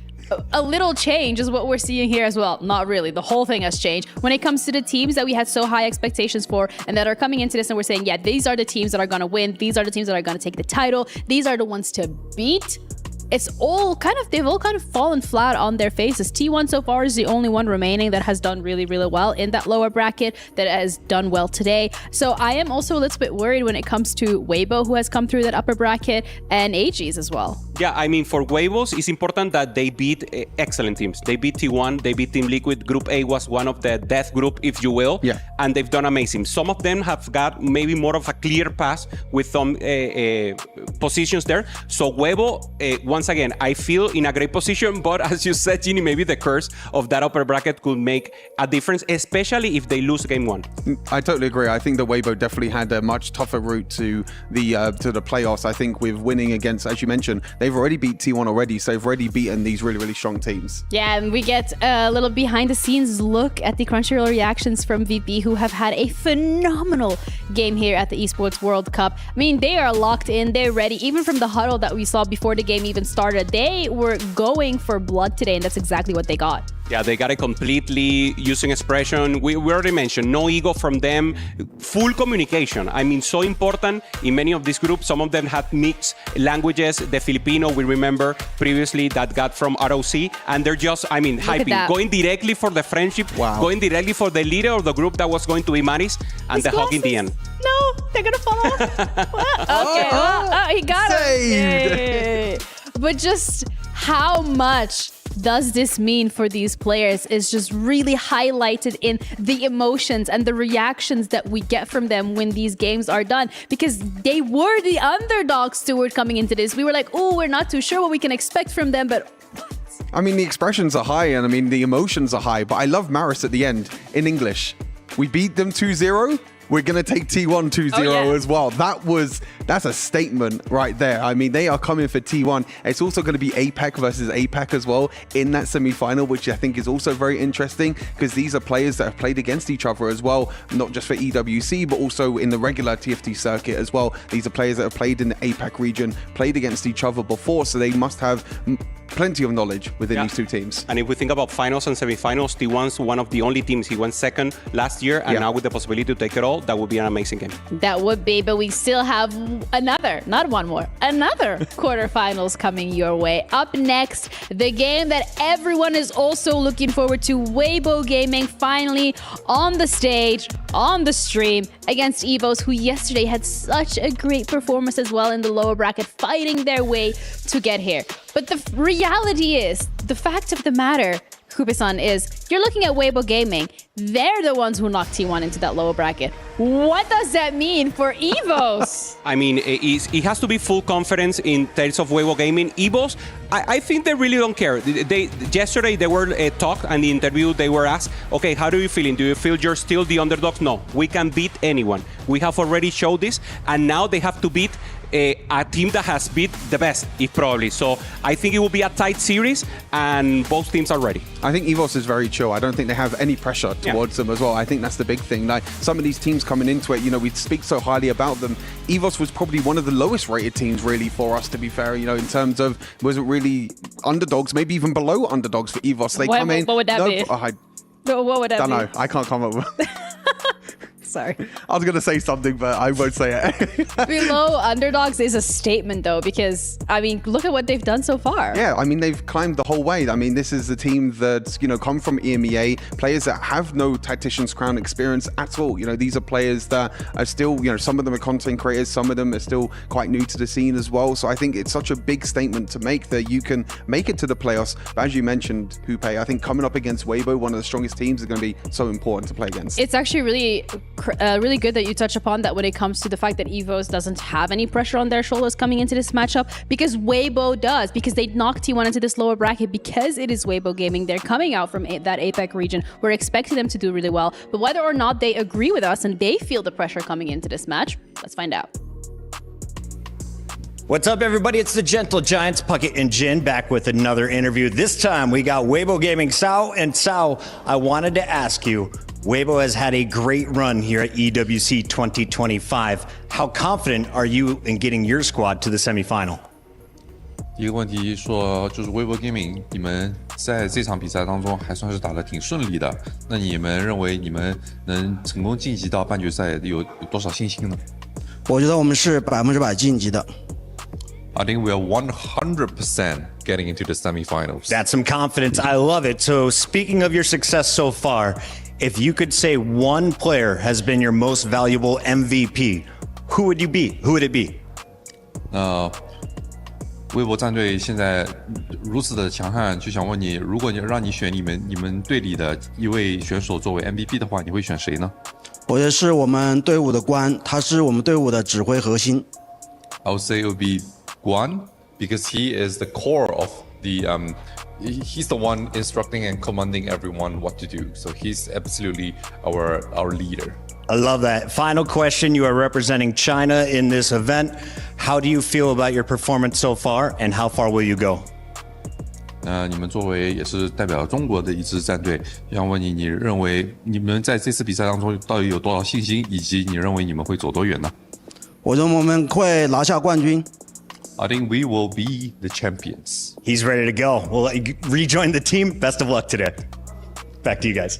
a little change is what we're seeing here as well. Not really. The whole thing has changed. When it comes to the teams that we had so high expectations for and that are coming into this and we're saying, yeah, these are the teams that are going to win. These are the teams that are going to take the title. These are the ones to beat. They've all kind of fallen flat on their faces. T1 so far is the only one remaining that has done really, really well in that lower bracket, that has done well today. So I am also a little bit worried when it comes to Weibo, who has come through that upper bracket, and AGs as well. Yeah, I mean, for Weibos, it's important that they beat excellent teams. They beat T1, they beat Team Liquid. Group A was one of the death group, if you will. Yeah. And they've done amazing. Some of them have got maybe more of a clear pass with some positions there. So Weibo, once again, I feel in a great position, but as you said, Ginny, maybe the curse of that upper bracket could make a difference, especially if they lose game 1. I totally agree. I think that Weibo definitely had a much tougher route to the playoffs. I think with winning against, as you mentioned, they've already beat T1 already, so they've already beaten these really, really strong teams. Yeah, and we get a little behind-the-scenes look at the Crunchyroll reactions from VP, who have had a phenomenal game here at the Esports World Cup. I mean, they are locked in, they're ready. Even from the huddle that we saw before the game even started, they were going for blood today, and that's exactly what they got. Yeah, they got it completely using expression. We already mentioned, no ego from them, full communication. I mean, so important in many of these groups. Some of them have mixed languages. The Filipino, we remember previously, that got from ROC. And they're just, I mean, hyping, going directly for the friendship, going directly for the leader of the group that was going to be Maris, and the hug in the end. No, they're going to fall off. Okay, he got it. But just how much does this mean for these players is just really highlighted in the emotions and the reactions that we get from them when these games are done, because they were the underdogs toward coming into this. We were like, oh, we're not too sure what we can expect from them, but I mean, the expressions are high and I mean, the emotions are high, but I love Maris at the end in English. We beat them 2-0. We're going to take T1 2-0 as well. That's a statement right there. I mean, they are coming for T1. It's also going to be APAC versus APAC as well in that semi-final, which I think is also very interesting because these are players that have played against each other as well, not just for EWC, but also in the regular TFT circuit as well. These are players that have played in the APAC region, played against each other before, so they must have plenty of knowledge within these two teams. And if we think about finals and semifinals, T1's one of the only teams. He went second last year, and now with the possibility to take it all, that would be an amazing game. That would be, but we still have another quarterfinals coming your way. Up next, the game that everyone is also looking forward to, Weibo Gaming finally on the stage, on the stream against EVOS, who yesterday had such a great performance as well in the lower bracket, fighting their way to get here. But the reality is, the fact of the matter, Kupe-san, is you're looking at Weibo Gaming. They're the ones who knocked T1 into that lower bracket. What does that mean for EVOS? I mean, it has to be full confidence in terms of Weibo Gaming. EVOS, I think they really don't care. Yesterday, they were talked, and in the interview, they were asked, okay, how do you feel? Do you feel you're still the underdogs? No, we can beat anyone. We have already showed this, and now they have to beat a team that has beat the best, if probably. So I think it will be a tight series, and both teams are ready. I think EVOS is very chill. I don't think they have any pressure towards them as well. I think that's the big thing. Like some of these teams coming into it, we speak so highly about them. EVOS was probably one of the lowest rated teams really for us, to be fair, in terms of wasn't really underdogs, maybe even below underdogs for EVOS. They come in. What would that be? What would that don't be? know. I can't come up with Sorry. I was going to say something, but I won't say it. Below underdogs is a statement, though, because, I mean, look at what they've done so far. Yeah, I mean, they've climbed the whole way. I mean, this is a team that's, come from EMEA, players that have no Tactician's Crown experience at all. These are players that are still, some of them are content creators, some of them are still quite new to the scene as well. So I think it's such a big statement to make that you can make it to the playoffs. But as you mentioned, Hupe, I think coming up against Weibo, one of the strongest teams, is going to be so important to play against. It's actually really good that you touch upon that when it comes to the fact that EVOS doesn't have any pressure on their shoulders coming into this matchup, because Weibo does, because they knocked T1 into this lower bracket, because it is Weibo Gaming. They're coming out from that APAC region. We're expecting them to do really well, but whether or not they agree with us and they feel the pressure coming into this match, let's find out. What's up, everybody? It's the Gentle Giants, Puckett and Jin, back with another interview. This time we got Weibo Gaming Sao, and Sao, I wanted to ask you, Weibo has had a great run here at EWC 2025. How confident are you in getting your squad to the semifinal? 一个问题说，就是 Weibo Gaming， 你们在这场比赛当中还算是打得挺顺利的。那你们认为你们能成功晋级到半决赛有多少信心呢？我觉得我们是100%晋级的。I think we are 100% getting into the semifinals. That's some confidence. I love it. So speaking of your success so far, if you could say one player has been your most valuable MVP, who would you be? Who would it be? 微博战队现在如此的强悍，就想问你，如果让你选你们队里的一位选手作为 MVP 的话，你会选谁呢？我觉得是我们队伍的关，他是我们队伍的指挥核心。I would say it would be Guan, because he is the core of the he's the one instructing and commanding everyone what to do. So he's absolutely our leader. I love that. Final question. You are representing China in this event. How do you feel about your performance so far, and how far will you go? 你们作为也是代表中国的一支战队，想问你，你认为你们在这次比赛当中到底有多少信心，以及你认为你们会走多远呢？我觉得我们会拿下冠军。I think we will be the champions. He's ready to go. We'll let you rejoin the team. Best of luck today. Back to you guys.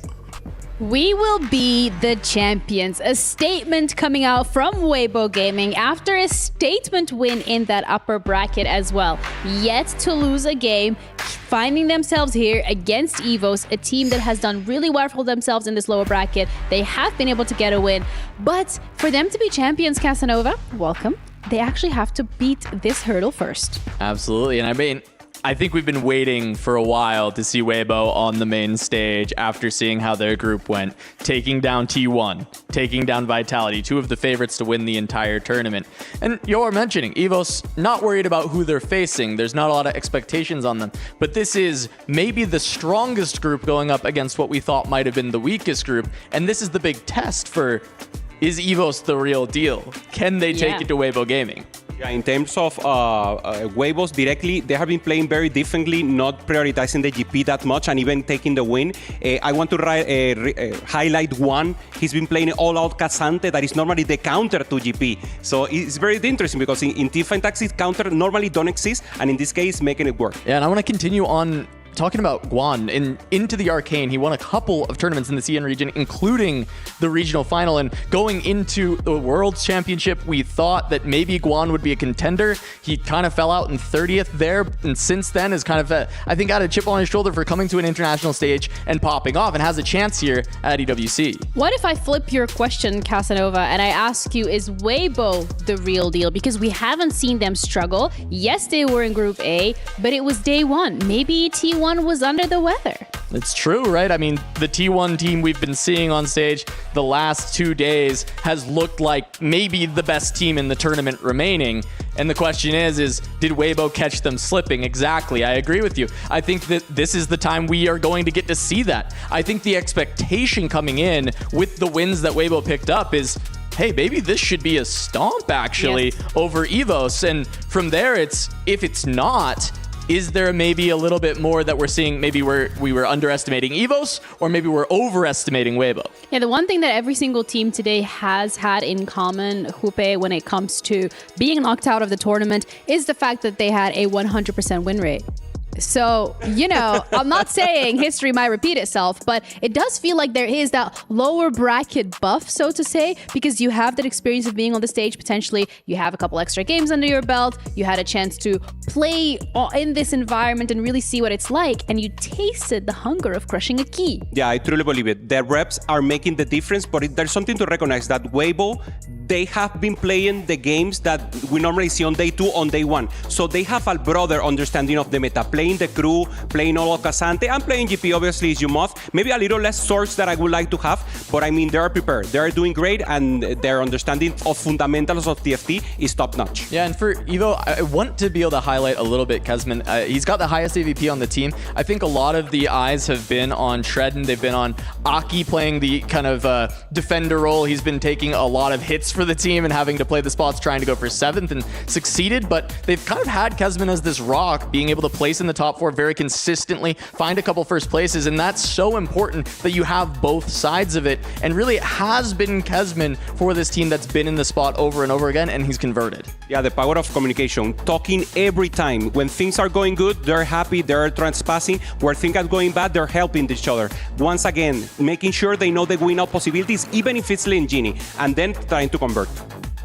We will be the champions. A statement coming out from Weibo Gaming after a statement win in that upper bracket as well. Yet to lose a game, finding themselves here against EVOS, a team that has done really well for themselves in this lower bracket. They have been able to get a win. But for them to be champions, Casanova, welcome. They actually have to beat this hurdle first. Absolutely. And I mean, I think we've been waiting for a while to see Weibo on the main stage after seeing how their group went, taking down T1, taking down Vitality, two of the favorites to win the entire tournament. And you're mentioning, EVOS, not worried about who they're facing. There's not a lot of expectations on them. But this is maybe the strongest group going up against what we thought might have been the weakest group. And this is the big test for, is EVOS the real deal? Can they take it to Weibo Gaming? Yeah, in terms of Weibo's directly, they have been playing very differently, not prioritizing the GP that much, and even taking the win. I want to highlight one. He's been playing all-out Casante, that is normally the counter to GP. So it's very interesting because in TeamFight Tactics, counter normally don't exist, and in this case, making it work. Yeah, and I want to continue on talking about Guan. Into the Arcane, he won a couple of tournaments in the CN region, including the regional final. And going into the World's Championship, we thought that maybe Guan would be a contender. He kind of fell out in 30th there, and since then has kind of, I think, got a chip on his shoulder for coming to an international stage and popping off, and has a chance here at EWC. What if I flip your question, Casanova, and I ask you, is Weibo the real deal? Because we haven't seen them struggle. Yes, they were in Group A, but it was day one. Maybe T1 was under the weather. It's true, right? I mean, the T1 team we've been seeing on stage the last 2 days has looked like maybe the best team in the tournament remaining. And the question is did Weibo catch them slipping? Exactly. I agree with you. I think that this is the time we are going to get to see that. I think the expectation coming in with the wins that Weibo picked up is, hey, maybe this should be a stomp, actually, over EVOS. And from there, if it's not, is there maybe a little bit more that we're seeing? Maybe we were underestimating EVOS, or maybe we're overestimating Weibo. Yeah, the one thing that every single team today has had in common, Hupe, when it comes to being knocked out of the tournament, is the fact that they had a 100% win rate. So, I'm not saying history might repeat itself, but it does feel like there is that lower bracket buff, so to say, because you have that experience of being on the stage. Potentially, you have a couple extra games under your belt. You had a chance to play in this environment and really see what it's like, and you tasted the hunger of crushing a key. Yeah, I truly believe it. The reps are making the difference, but there's something to recognize that Weibo, they have been playing the games that we normally see on day 2, on day 1. So they have a broader understanding of the meta, playing the crew, playing all of Casante, and playing GP, obviously, is Yumov. Maybe a little less source that I would like to have, but I mean, they are prepared. They are doing great, and their understanding of fundamentals of TFT is top-notch. Yeah, and for Evo, I want to be able to highlight a little bit Kesman. He's got the highest AVP on the team. I think a lot of the eyes have been on Shredden. They've been on Aki playing the kind of defender role. He's been taking a lot of hits for the team and having to play the spots, trying to go for 7th, and succeeded, but they've kind of had Kesman as this rock, being able to place in the top 4 very consistently, find a couple first places, and that's so important that you have both sides of it. And really, it has been Kesman for this team that's been in the spot over and over again, and he's converted. Yeah, the power of communication, talking every time. When things are going good, they're happy, they're transpassing. Where things are going bad, they're helping each other. Once again, making sure they know the win-out possibilities, even if it's Lane Genie, and then trying to convert.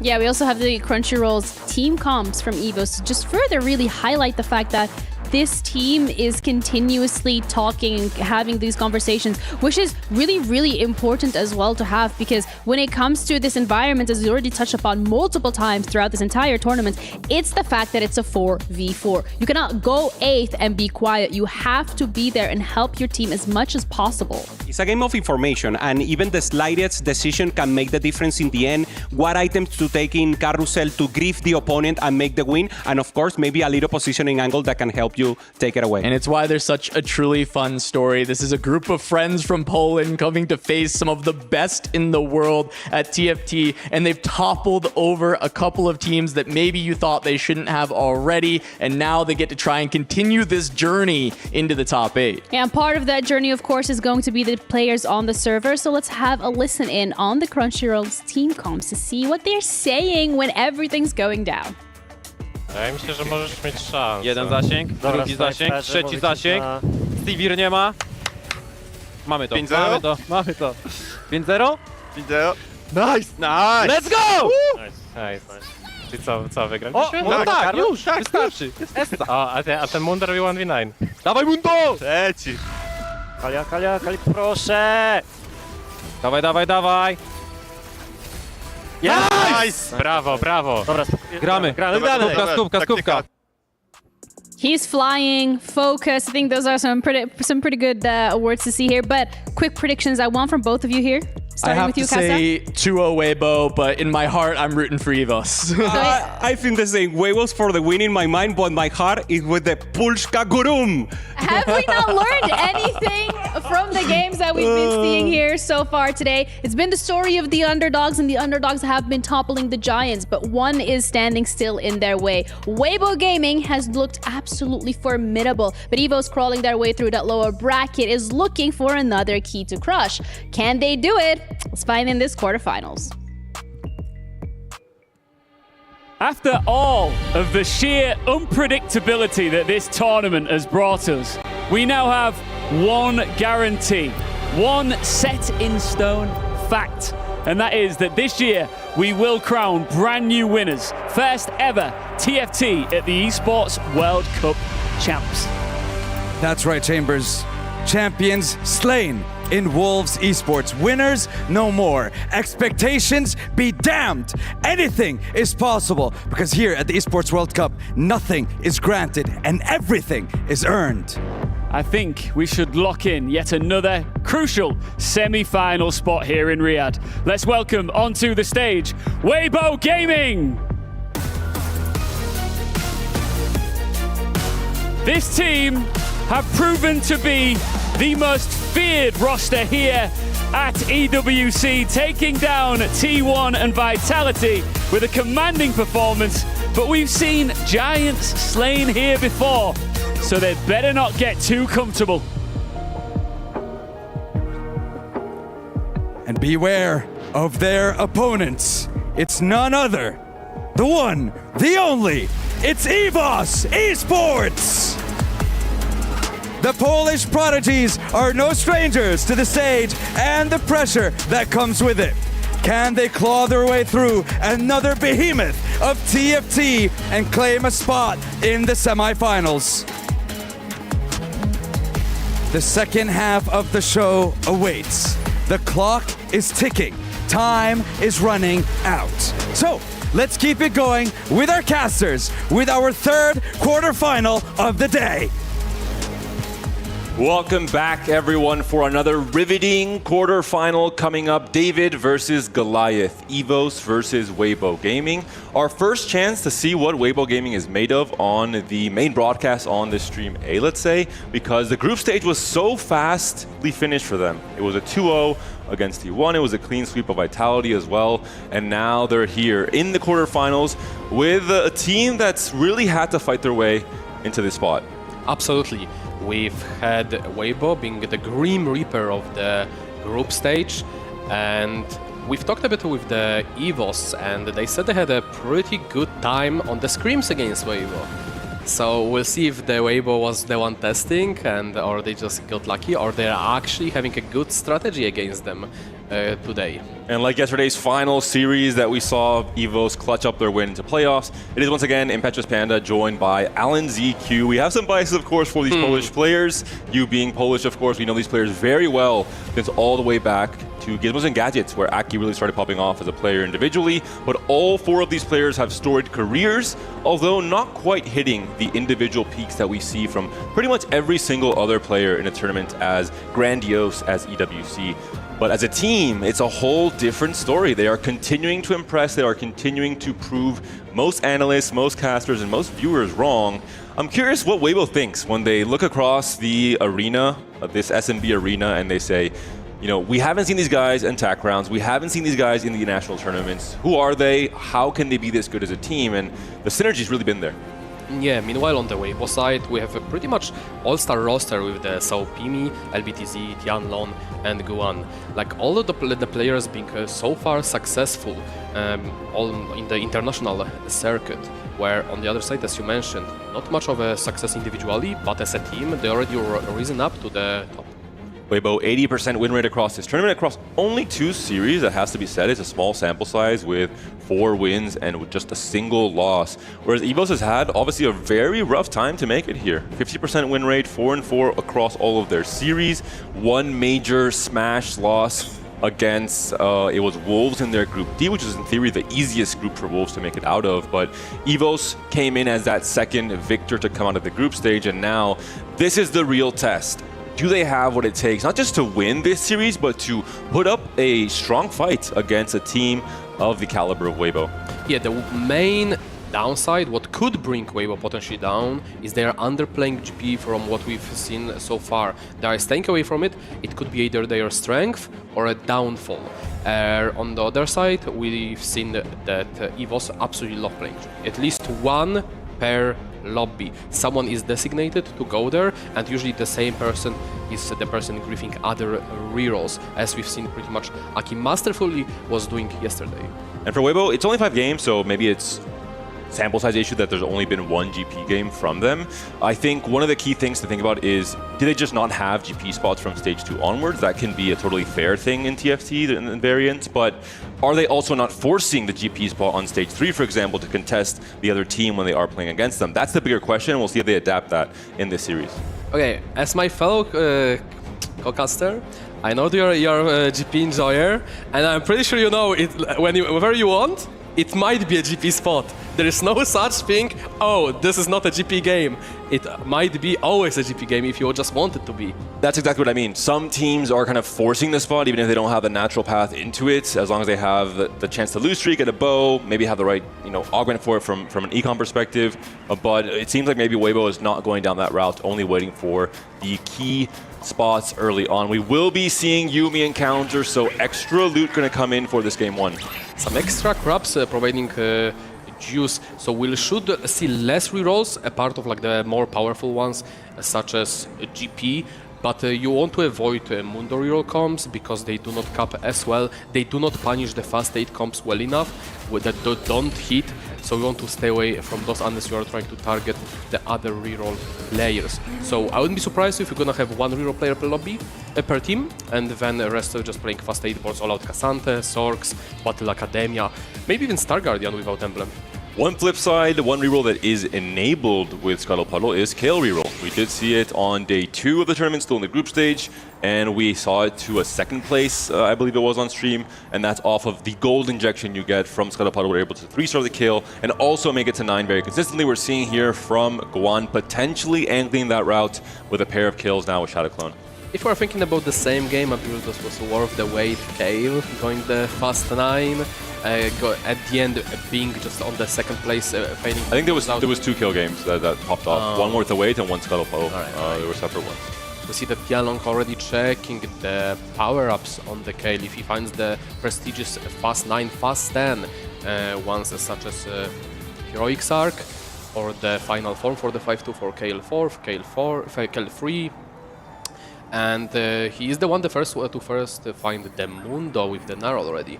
Yeah, we also have the Crunchyroll's team comps from EVOS to just further really highlight the fact that this team is continuously talking and having these conversations, which is really, really important as well to have, because when it comes to this environment, as we already touched upon multiple times throughout this entire tournament, it's the fact that it's a 4v4. You cannot go 8th and be quiet. You have to be there and help your team as much as possible. It's a game of information, and even the slightest decision can make the difference in the end. What items to take in carousel to grief the opponent and make the win, and of course, maybe a little positioning angle that can help you take it away. And it's why there's such a truly fun story. This is a group of friends from Poland coming to face some of the best in the world at TFT, and they've toppled over a couple of teams that maybe you thought they shouldn't have already, and now they get to try and continue this journey into the top 8. Yeah, and part of that journey, of course, is going to be the players on the server, so let's have a listen in on the Crunchyroll's team comps to see what they're saying when everything's going down. Ja myślę, że możesz mieć szansę. Jeden zasięg, drugi zasięg, trzeci zasięg. Stevie nie ma. Mamy to, mamy to, mamy to. 5-0? 5-0. Nice! Nice! Let's go! Nice. Czyli co wygraliśmy? O, no tak, już, wystarczy. A ten Mundo robi 1v9. Dawaj Mundo! Trzeci. Kali, proszę! Dawaj! Nice! Brawo. Dobra, gramy. Skupka. He's flying, focus. I think those are some pretty good words to see here. But quick predictions I want from both of you here. Starting with you, Kasa. I have to say 2-0 Weibo, but in my heart, I'm rooting for EVOS. I think the same. Weibo's for the win in my mind, but my heart is with the Pulshka Gurum. Have we not learned anything from the games that we've been seeing here so far today, it's been the story of the underdogs, and the underdogs have been toppling the giants, but one is standing still in their way. Weibo Gaming has looked absolutely formidable, but EVO's crawling their way through that lower bracket is looking for another key to crush. Can they do it? Let's find in this quarterfinals. After all of the sheer unpredictability that this tournament has brought us, we now have one guarantee, one set in stone fact, and that is that this year we will crown brand new winners, first ever TFT at the Esports World Cup champs. That's right, Chambers. Champions slain in Wolves Esports. Winners no more. Expectations be damned. Anything is possible, because here at the Esports World Cup, nothing is granted and everything is earned. I think we should lock in yet another crucial semi-final spot here in Riyadh. Let's welcome onto the stage Weibo Gaming. This team have proven to be the most feared roster here at EWC, taking down T1 and Vitality with a commanding performance, but we've seen giants slain here before, so they better not get too comfortable. And beware of their opponents. It's none other, the one, the only, it's EVOS Esports! The Polish prodigies are no strangers to the stage and the pressure that comes with it. Can they claw their way through another behemoth of TFT and claim a spot in the semifinals? The second half of the show awaits. The clock is ticking. Time is running out. So let's keep it going with our casters, with our third quarterfinal of the day. Welcome back, everyone, for another riveting quarterfinal coming up. David versus Goliath, EVOS versus Weibo Gaming. Our first chance to see what Weibo Gaming is made of on the main broadcast on the stream A, let's say, because the group stage was so fastly finished for them. It was a 2-0 against T1. It was a clean sweep of Vitality as well. And now they're here in the quarterfinals with a team that's really had to fight their way into this spot. Absolutely. We've had Weibo being the Grim Reaper of the group stage, and we've talked a bit with the EVOS, and they said they had a pretty good time on the scrims against Weibo. So we'll see if the Weibo was the one testing, or they just got lucky, or they're actually having a good strategy against them today. And like yesterday's final series that we saw EVOS clutch up their win to playoffs, it is once again Impetuous Panda joined by Alan ZQ. We have some biases, of course, for these Polish players. You being Polish, of course, we know these players very well since all the way back to Gizmos and Gadgets, where Aki really started popping off as a player individually. But all four of these players have storied careers, although not quite hitting the individual peaks that we see from pretty much every single other player in a tournament as grandiose as EWC. But as a team, it's a whole different story. They are continuing to impress. They are continuing to prove most analysts, most casters, and most viewers wrong. I'm curious what Weibo thinks when they look across the arena, this SMB arena, and they say, you know, we haven't seen these guys in TAC rounds. We haven't seen these guys in the national tournaments. Who are they? How can they be this good as a team? And the synergy's really been there. Yeah, meanwhile on the Weibo side, we have a pretty much all-star roster with the Pimi, LBTZ, Tianlon, and Guan. Like all of the players being so far successful all in the international circuit, where on the other side, as you mentioned, not much of a success individually, but as a team, they already risen up to the top. Weibo, 80% win rate across this tournament, across only 2 series, that has to be said. It's a small sample size with 4 wins and with just a single loss. Whereas EVOS has had, obviously, a very rough time to make it here. 50% win rate, 4-4 across all of their series. 1 major smash loss against, it was Wolves in their Group D, which is in theory the easiest group for Wolves to make it out of. But EVOS came in as that second victor to come out of the group stage, and now this is the real test. Do they have what it takes, not just to win this series, but to put up a strong fight against a team of the caliber of Weibo? Yeah, the main downside, what could bring Weibo potentially down, is they are underplaying GP from what we've seen so far. They are staying away from it. It could be either their strength or a downfall. On the other side, we've seen that EVOS absolutely love playing GP. At least one per lobby. Someone is designated to go there, and usually the same person is the person griefing other rerolls, as we've seen pretty much Aki masterfully was doing yesterday. And for Weibo, it's only 5 games, so maybe it's sample size issue that there's only been one GP game from them. I think one of the key things to think about is, do they just not have GP spots from stage 2 onwards? That can be a totally fair thing in TFT and variants, but are they also not forcing the GP spot on stage 3, for example, to contest the other team when they are playing against them? That's the bigger question, and we'll see if they adapt that in this series. Okay, as my fellow co-caster, I know you're a GP enjoyer, and I'm pretty sure you know it. Whenever you want, it might be a GP spot. There is no such thing, oh, this is not a GP game. It might be always a GP game if you just want it to be. That's exactly what I mean. Some teams are kind of forcing the spot, even if they don't have the natural path into it, as long as they have the chance to lose streak, get a bow, maybe have the right, augment for it from an econ perspective. But it seems like maybe Weibo is not going down that route, only waiting for the key spots early on. We will be seeing Yuumi encounters, so extra loot going to come in for this game 1. Some extra crops providing juice, so we should see less rerolls, a part of like the more powerful ones, such as GP. But you want to avoid Mundo reroll comps because they do not cap as well. They do not punish the fast 8 comps well enough that don't hit. So we want to stay away from those unless you are trying to target the other reroll players. So I wouldn't be surprised if you're gonna have one reroll player per lobby, per team, and then the rest are just playing fast 8 boards, all out Cassante, Sorks, Battle Academia, maybe even Star Guardian without emblem. One flip side, one reroll that is enabled with Scuttle Puddle is Kale reroll. We did see it on day 2 of the tournament, still in the group stage, and we saw it to a 2nd place, I believe it was on stream, and that's off of the gold injection you get from Scuttle Puddle. We're able to 3-star the kill and also make it to 9 very consistently. We're seeing here from Guan potentially angling that route with a pair of kills now with Shadow Clone. If we're thinking about the same game, I believe this was worth the wait. Kale going the fast 9. At the end being just on the 2nd place, fading. I think there was 2 kill games that popped off. One worth the wait and one Scuttle Puddle. They were separate ones. We see that Tianlong already checking the power-ups on the Kale. If he finds the prestigious fast 9, fast 10 ones such as Heroic Arc, or the final form for the 5-2 for Kale 4, Kale 3. And he is the first to find the Mundo with the Nar already.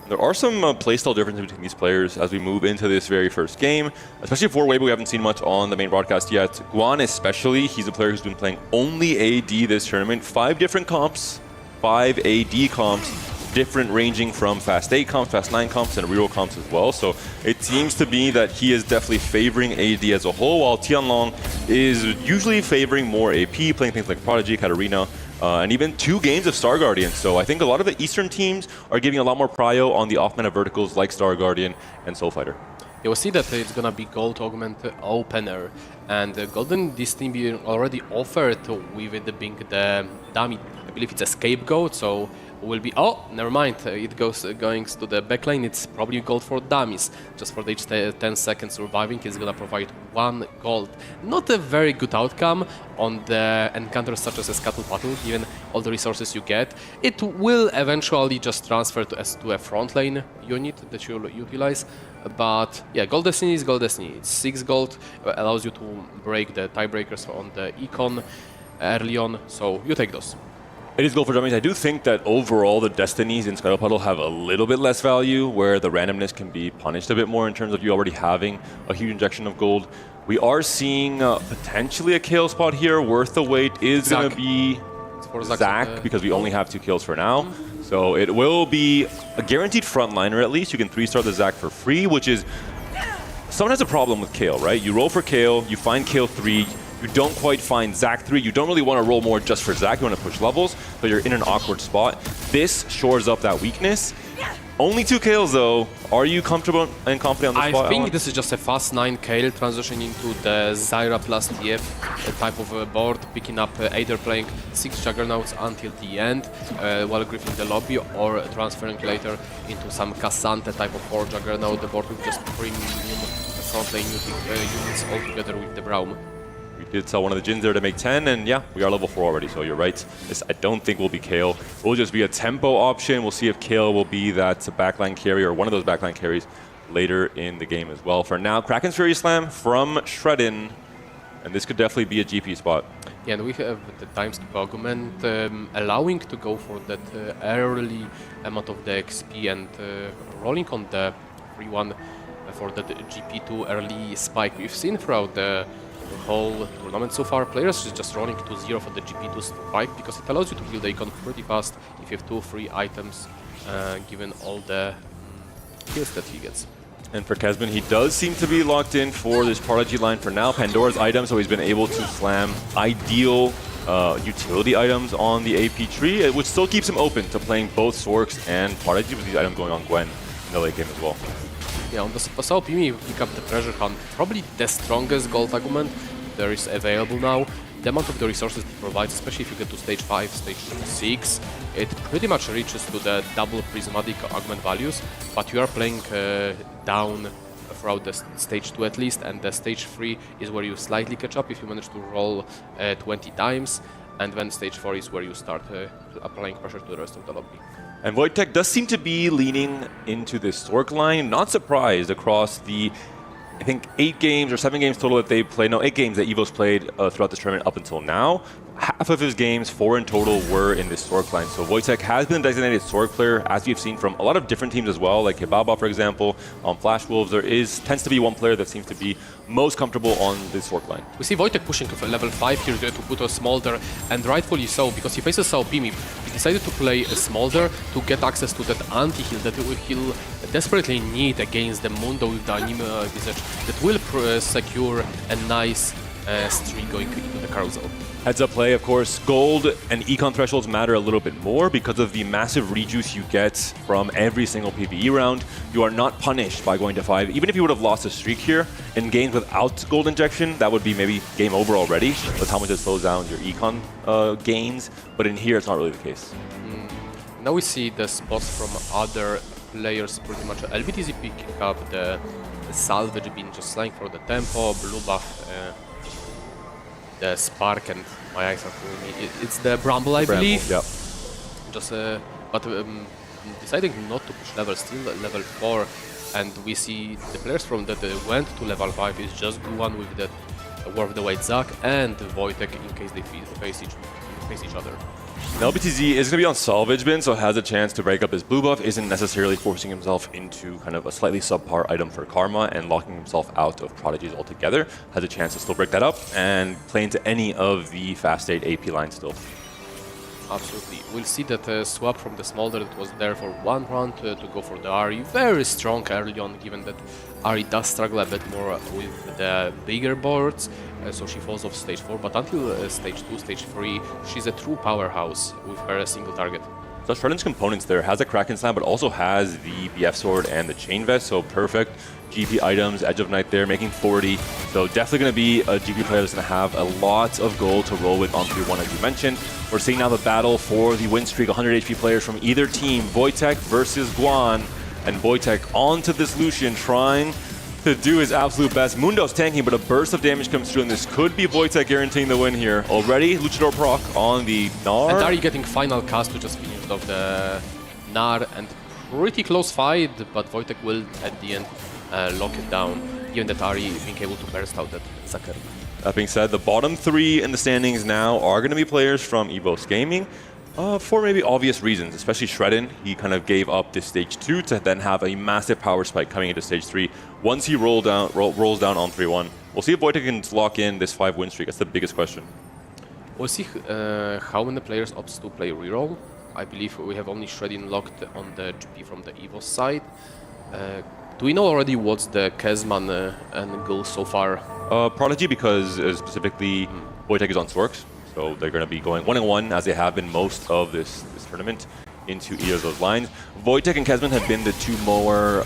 There are some playstyle differences between these players as we move into this very first game, especially for Weibo. We haven't seen much on the main broadcast yet. Guan especially, he's a player who's been playing only AD this tournament. 5 different comps, 5 AD comps, different ranging from fast 8 comps, fast 9 comps, and reroll comps as well. So it seems to be that he is definitely favoring AD as a whole, while Tianlong is usually favoring more AP, playing things like Prodigy, Katarina, and even 2 games of Star Guardian. So I think a lot of the Eastern teams are giving a lot more prio on the off-meta verticals like Star Guardian and Soul Fighter. You will see that it's gonna be Gold Augment Opener, and Golden this team being already offered with it being the dummy. I believe it's a scapegoat, so will be, oh, never mind, it going to the backline. It's probably gold for dummies, just for the each 10 seconds surviving. It's gonna provide 1 gold. Not a very good outcome on the encounters such as a Scuttle Puddle, given all the resources you get. It will eventually just transfer to a front lane unit that you'll utilize. But yeah, Gold Destiny is Gold Destiny. It's 6 gold, allows you to break the tiebreakers on the econ early on, so you take those. It is gold for dummies. I do think that overall the Destinies in Scuttle Puddle have a little bit less value, where the randomness can be punished a bit more in terms of you already having a huge injection of gold. We are seeing potentially a kill spot here. Worth the wait is going to be Zach, because we only have 2 kills for now. So it will be a guaranteed frontliner at least. You can 3-star the Zach for free, which is... Someone has a problem with Kale, right? You roll for Kale, you find Kale 3, you don't quite find Zach 3. You don't really want to roll more just for Zach. You want to push levels, but you're in an awkward spot. This shores up that weakness. Only 2 kills though. Are you comfortable and confident on the spot? I think this is just a fast 9 Kale transitioning into the Zyra plus TF type of board, picking up either playing 6 Juggernauts until the end while griefing the lobby, or transferring later into some Cassante type of 4 Juggernaut, the board with just premium front lane units all together with the Braum. We did sell one of the Jins there to make 10, and yeah, we are level 4 already, so you're right. This I don't think will be Kale. It will just be a tempo option. We'll see if Kale will be that backline carry or one of those backline carries later in the game as well. For now, Kraken's Fury Slam from Shredden, and this could definitely be a GP spot. Yeah, and we have the time skip argument allowing to go for that early amount of the XP and rolling on the 3-1 for that GP2 early spike. We've seen throughout the whole tournament so far, players just rolling to 0 for the GP2 spike because it allows you to build the icon pretty fast if you have 2 or 3 items given all the kills that he gets. And for Kesman, he does seem to be locked in for this Prodigy line for now. Pandora's item, so he's been able to slam ideal utility items on the AP tree, which still keeps him open to playing both Sorks and Prodigy with these items going on Gwen in the late game as well. Yeah, on the Sao Pimi, we pick up the Treasure Hunt, probably the strongest gold argument there is available now. The amount of the resources it provides, especially if you get to stage 5, stage 6, it pretty much reaches to the double prismatic augment values, but you are playing down throughout the stage 2 at least, and the stage 3 is where you slightly catch up if you manage to roll 20 times, and then stage 4 is where you start applying pressure to the rest of the lobby. And Wojtek does seem to be leaning into this Sork line, not surprised across the I think 8 games or 7 games total that they played. No, 8 games that Evo's played throughout this tournament up until now. Half of his games, 4 in total, were in this Sork line. So Wojtek has been a designated Sork player, as we've seen from a lot of different teams as well, like Hibaba, for example. On Flash Wolves, there tends to be one player that seems to be most comfortable on this Sork line. We see Wojtek pushing for level 5 here to put a Smolder, and rightfully so, because he faces Sao Pimi. He decided to play a Smolder to get access to that anti-heal that he'll desperately need against the Mundo with the Anime Visage that will secure a nice streak going into the carousel. Heads up play, of course, gold and econ thresholds matter a little bit more because of the massive rejuice you get from every single PvE round. You are not punished by going to 5. Even if you would have lost a streak here, in games without gold injection, that would be maybe game over already. That's how much it slows down your econ gains, but in here it's not really the case. Now we see the spots from other players pretty much. LBTZ picking up the salvage being just slaying for the tempo, blue buff, the spark, and my eyes are fooling me. It's the Bramble, I believe. Yeah. Just, but deciding not to push level, still level 4, and we see the players from that went to level 5 is just Guan with the Worth the Weight Zac and Wojtek in case they face each other. Now LBTZ is going to be on Salvage Bin, so has a chance to break up his blue buff, isn't necessarily forcing himself into kind of a slightly subpar item for Karma and locking himself out of Prodigies altogether. Has a chance to still break that up and play into any of the fast state AP lines still. Absolutely. We'll see that swap from the Smolder that was there for one round to go for the Ahri. Very strong early on, given that Ahri does struggle a bit more with the bigger boards, so she falls off stage 4. But until stage 2, stage 3, she's a true powerhouse with her single target. So Shredden's components there has a Kraken Slam, but also has the BF Sword and the Chain Vest, so perfect GP items, Edge of Night there, making 40. So definitely going to be a GP player that's going to have a lot of gold to roll with on 3-1, as you mentioned. We're seeing now the battle for the win streak, 100 HP players from either team, Wojtek versus Guan, and Wojtek onto this Lucian, trying to do his absolute best. Mundo's tanking, but a burst of damage comes through, and this could be Wojtek guaranteeing the win here. Already, Luchador proc on the Gnar. And Ahri getting final cast to just finish off the Gnar, and pretty close fight, but Wojtek will, at the end, lock it down, given that Ahri being able to burst out that Zakar. That being said, the bottom 3 in the standings now are going to be players from EVOS Gaming. For maybe obvious reasons, especially Shredden. He kind of gave up this stage 2 to then have a massive power spike coming into stage 3 once he rolls down on 3-1. We'll see if Wojtek can lock in this 5-win streak. That's the biggest question. We'll see how many players opts to play reroll. I believe we have only Shredden locked on the GP from the EVOS side. Do we know already what's the Kesman and goal so far? Prodigy, because specifically Wojtek is on Sorks. So they're going to be going 1-1, as they have been most of this tournament, into either of those lines. Wojtek and Kesman have been the 2 more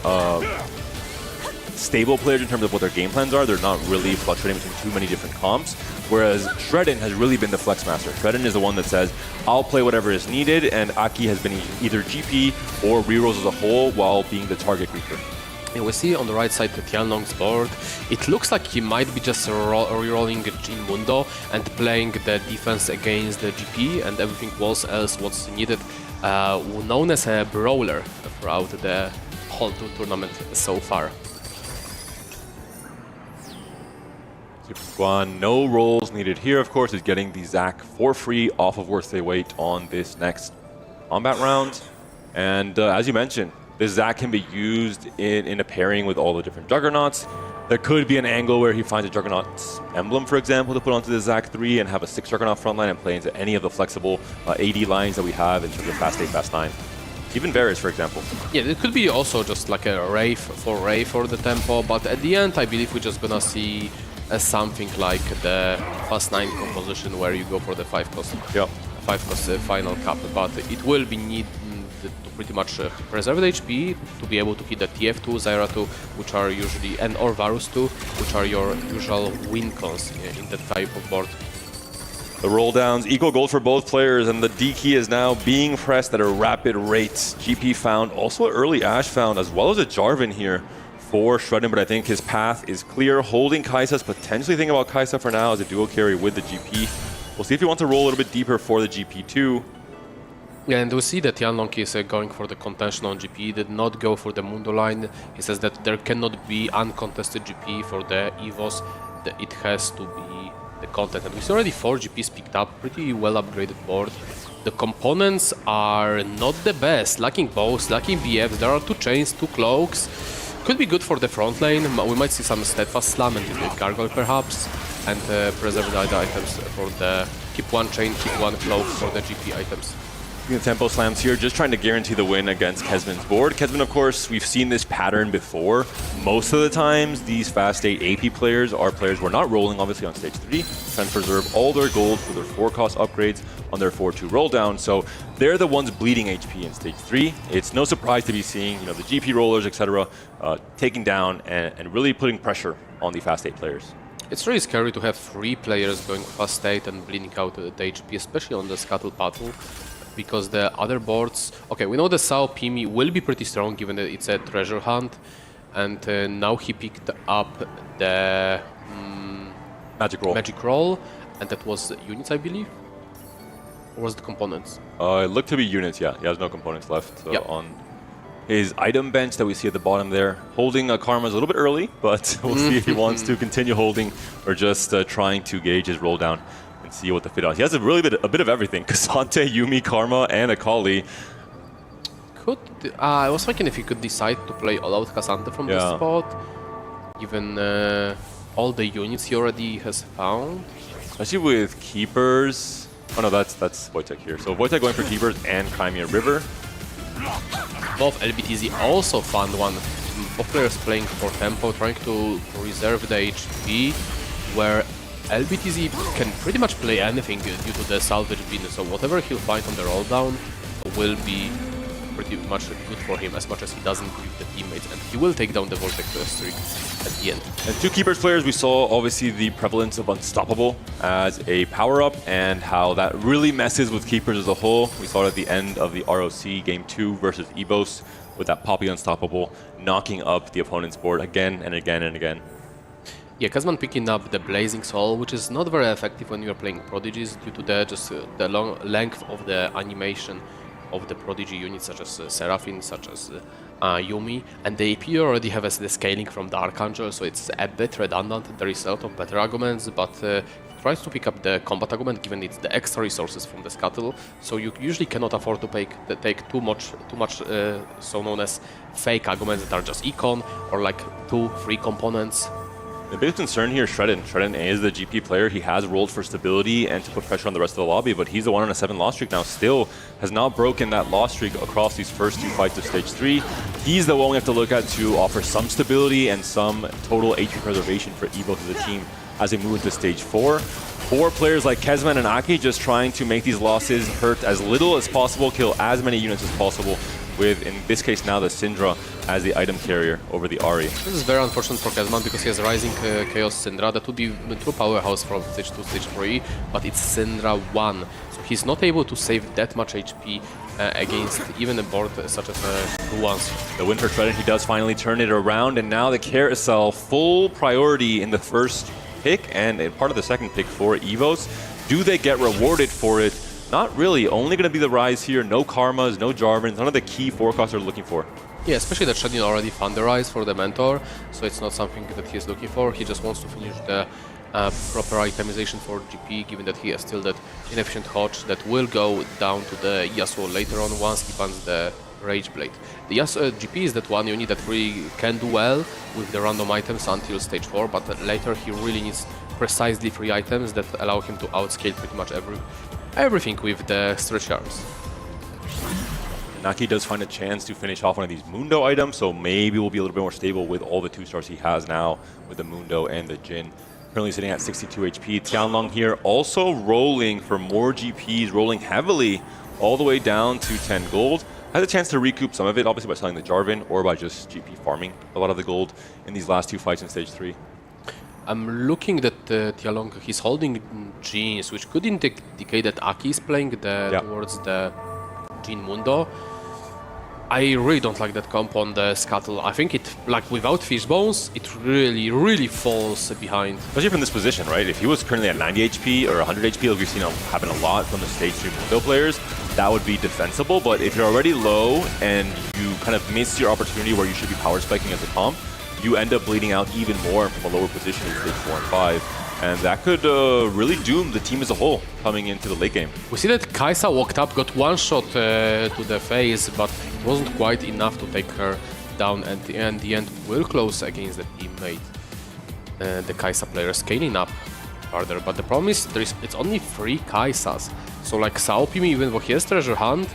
stable players in terms of what their game plans are. They're not really fluctuating between too many different comps, whereas Shredden has really been the flex master. Shredden is the one that says, I'll play whatever is needed, and Aki has been either GP or rerolls as a whole while being the target creeper. And we see on the right side the Tianlong's board. It looks like he might be just re-rolling Jin Mundo and playing the defense against the GP and everything else what's needed, known as a brawler throughout the whole tournament so far. Superguan, no rolls needed here, of course, is getting the Zac for free off of Worth They Wait on this next combat round. And as you mentioned, this Zac can be used in a pairing with all the different Juggernauts. There could be an angle where he finds a Juggernaut's emblem, for example, to put onto the Zac 3 and have a 6 Juggernaut frontline and play into any of the flexible AD lines that we have in terms of fast 8, fast 9. Even Varus, for example. Yeah, it could be also just like a Ray for the tempo, but at the end, I believe we're just gonna see something like the fast 9 composition where you go for the 5-cost. Yep. 5-cost final cap, but it will be needed to pretty much preserve the HP to be able to hit the TF2, Zyra 2, which are usually, and or Varus 2, which are your usual win cons in that type of board. The roll downs, equal gold for both players, and the D key is now being pressed at a rapid rate. GP found, also an early Ashe found, as well as a Jarvan here for Shredden, but I think his path is clear. Holding Kai'Sa's, potentially thinking about Kai'Sa for now as a duo carry with the GP. We'll see if he wants to roll a little bit deeper for the GP too. Yeah, and we see that Tianlong is going for the contention on GP, did not go for the Mundo line. He says that there cannot be uncontested GP for the EVOs, that it has to be the content. And we see already 4 GPs picked up, pretty well upgraded board. The components are not the best, lacking bows, lacking BFs, there are 2 chains, 2 cloaks. Could be good for the front lane, we might see some Steadfast Slam and Gargoyle perhaps, and preserve the other items for the keep 1 chain, keep 1 cloak for the GP items. The tempo slams here, just trying to guarantee the win against Kesman's board. Kesman, of course, we've seen this pattern before. Most of the times, these fast 8 AP players are players who are not rolling, obviously, on stage 3, trying to preserve all their gold for their 4-cost upgrades on their 4-2 roll down. So they're the ones bleeding HP in stage 3. It's no surprise to be seeing, the GP rollers, etc., taking down and really putting pressure on the fast 8 players. It's really scary to have 3 players going fast 8 and bleeding out the HP, especially on the Scuttle battle. Because the other boards... Okay, we know the Sao Pimi will be pretty strong given that it's a treasure hunt. And now he picked up the... Magic Roll. And that was units, I believe? Or was it components? It looked to be units, yeah. He has no components left. So on his item bench that we see at the bottom there, holding Karma is a little bit early, but we'll see if he wants to continue holding or just trying to gauge his roll down. See what the fit is. He has a bit of everything. Cassante, Yuumi, Karma, and Akali. I was thinking if he could decide to play all-out Cassante from this spot, given all the units he already has found. Especially with Keepers. Oh no, that's Wojtek here. So Wojtek going for Keepers and Crimea River. Both LBTZ also found one. Both players playing for tempo, trying to reserve the HP, where LBTZ can pretty much play anything due to the salvage bin, so whatever he'll find on the roll down will be pretty much good for him, as much as he doesn't grieve the teammates, and he will take down the Vortex streak at the end. And 2 Keepers players, we saw obviously the prevalence of Unstoppable as a power-up and how that really messes with Keepers as a whole. We saw it at the end of the ROC Game 2 versus EBOS with that Poppy Unstoppable knocking up the opponent's board again and again and again. Yeah, Kesman picking up the Blazing Soul, which is not very effective when you're playing Prodigies due to the long length of the animation of the Prodigy units, such as Seraphine, such as Yuumi, and the AP already have the scaling from the Archangel, so it's a bit redundant. There is a lot of better arguments, but tries to pick up the combat argument given it's the extra resources from the Scuttle, so you usually cannot afford to take too much so known as fake arguments that are just econ or like 2 free components. The biggest concern here is Shredden. Shredden is the GP player. He has rolled for stability and to put pressure on the rest of the lobby, but he's the one on a 7 loss streak now. Still has not broken that loss streak across these first 2 fights of stage 3. He's the one we have to look at to offer some stability and some total HP preservation for EVO to the team as they move into stage 4. 4 players like Kesman and Aki just trying to make these losses hurt as little as possible, kill as many units as possible with, in this case now, the Syndra as the item carrier over the Ahri. This is very unfortunate for Kezman because he has Rising Chaos Syndra. That would be a true powerhouse from stage 2, stage 3, but it's Syndra 1. So he's not able to save that much HP against even a board such as Ruans. The win for Shredden, he does finally turn it around, and now the Carousel full priority in the first pick and part of the second pick for EVOS. Do they get rewarded for it? Not really. Only going to be the Rise here. No Karmas, no Jarvans, none of the key forecasts they're looking for. Yeah, especially that Shredin already found the Rise for the Mentor, so it's not something that he's looking for. He just wants to finish the proper itemization for GP, given that he has still that inefficient Hodge that will go down to the Yasuo later on once he bans the Rage Blade. The Yasuo GP is that one unit that really can do well with the random items until stage 4, but later he really needs precisely 3 items that allow him to outscale pretty much everything with the stretch arms. Naki does find a chance to finish off one of these Mundo items, so maybe we'll be a little bit more stable with all the 2-stars he has now with the Mundo and the Jhin. Currently sitting at 62 HP. Tianlong here also rolling for more GPs, rolling heavily all the way down to 10 gold. Has a chance to recoup some of it, obviously by selling the Jarvan or by just GP farming a lot of the gold in these last 2 fights in stage 3. I'm looking that Tianlong, he's holding Jins, which could indicate that Aki is playing towards the Jhin Mundo. I really don't like that comp on the Scuttle. I think it, like without Fishbones, it really falls behind. Especially from this position, right? If he was currently at 90 HP or 100 HP, like we've seen happen a lot from the stage 3 Mundo players, that would be defensible. But if you're already low and you kind of miss your opportunity where you should be power spiking as a comp, you end up bleeding out even more from a lower position in stage 4 and 5. And that could really doom the team as a whole coming into the late game. We see that Kai'Sa walked up, got one shot to the face, but it wasn't quite enough to take her down, and in the end will close against the teammate. The Kai'Sa player scaling up further, but the problem is it's only 3 Kai'Sas. So like Saopimi, even though he has treasure hunt,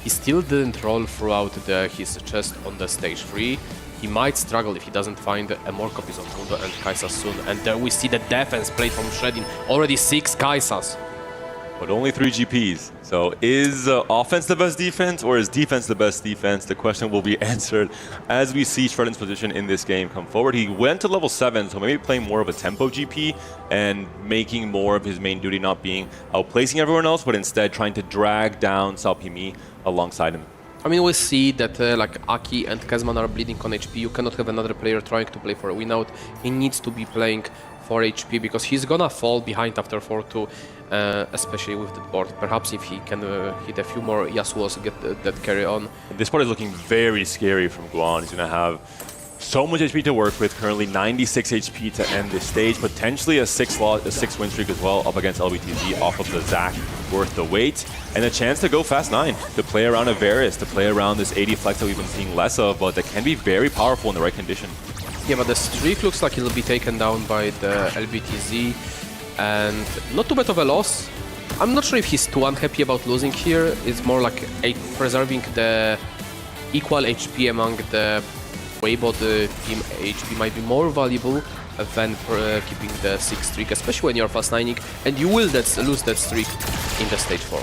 he still didn't roll throughout his chest on the stage 3. He might struggle if he doesn't find more copies of Mundo and Kai'Sa soon. And there we see the defense played from Shredin. Already 6 Kai'Sas. But only 3 GPs. So is offense the best defense or is defense the best defense? The question will be answered as we see Shredin's position in this game come forward. He went to level 7, so maybe playing more of a tempo GP and making more of his main duty, not being outplacing everyone else, but instead trying to drag down Saopimi alongside him. I mean, we see that like Aki and Kezman are bleeding on HP. You cannot have another player trying to play for a win out. He needs to be playing for HP because he's gonna fall behind after 4-2, especially with the board. Perhaps if he can hit a few more Yasuos, get that carry on. This part is looking very scary from Guan. He's gonna have so much HP to work with, currently 96 HP to end this stage, potentially a 6 win streak as well up against LBTZ off of the Zac, worth the wait, and a chance to go fast 9, to play around a Varus, to play around this 80 flex that we've been seeing less of, but that can be very powerful in the right condition. Yeah, but the streak looks like it'll be taken down by the LBTZ, and not too bad of a loss. I'm not sure if he's too unhappy about losing here. It's more like preserving the equal HP among the Weibo. The team HP might be more valuable than keeping the 6 streak, especially when you're fast 9ing, and you will lose that streak in the stage 4.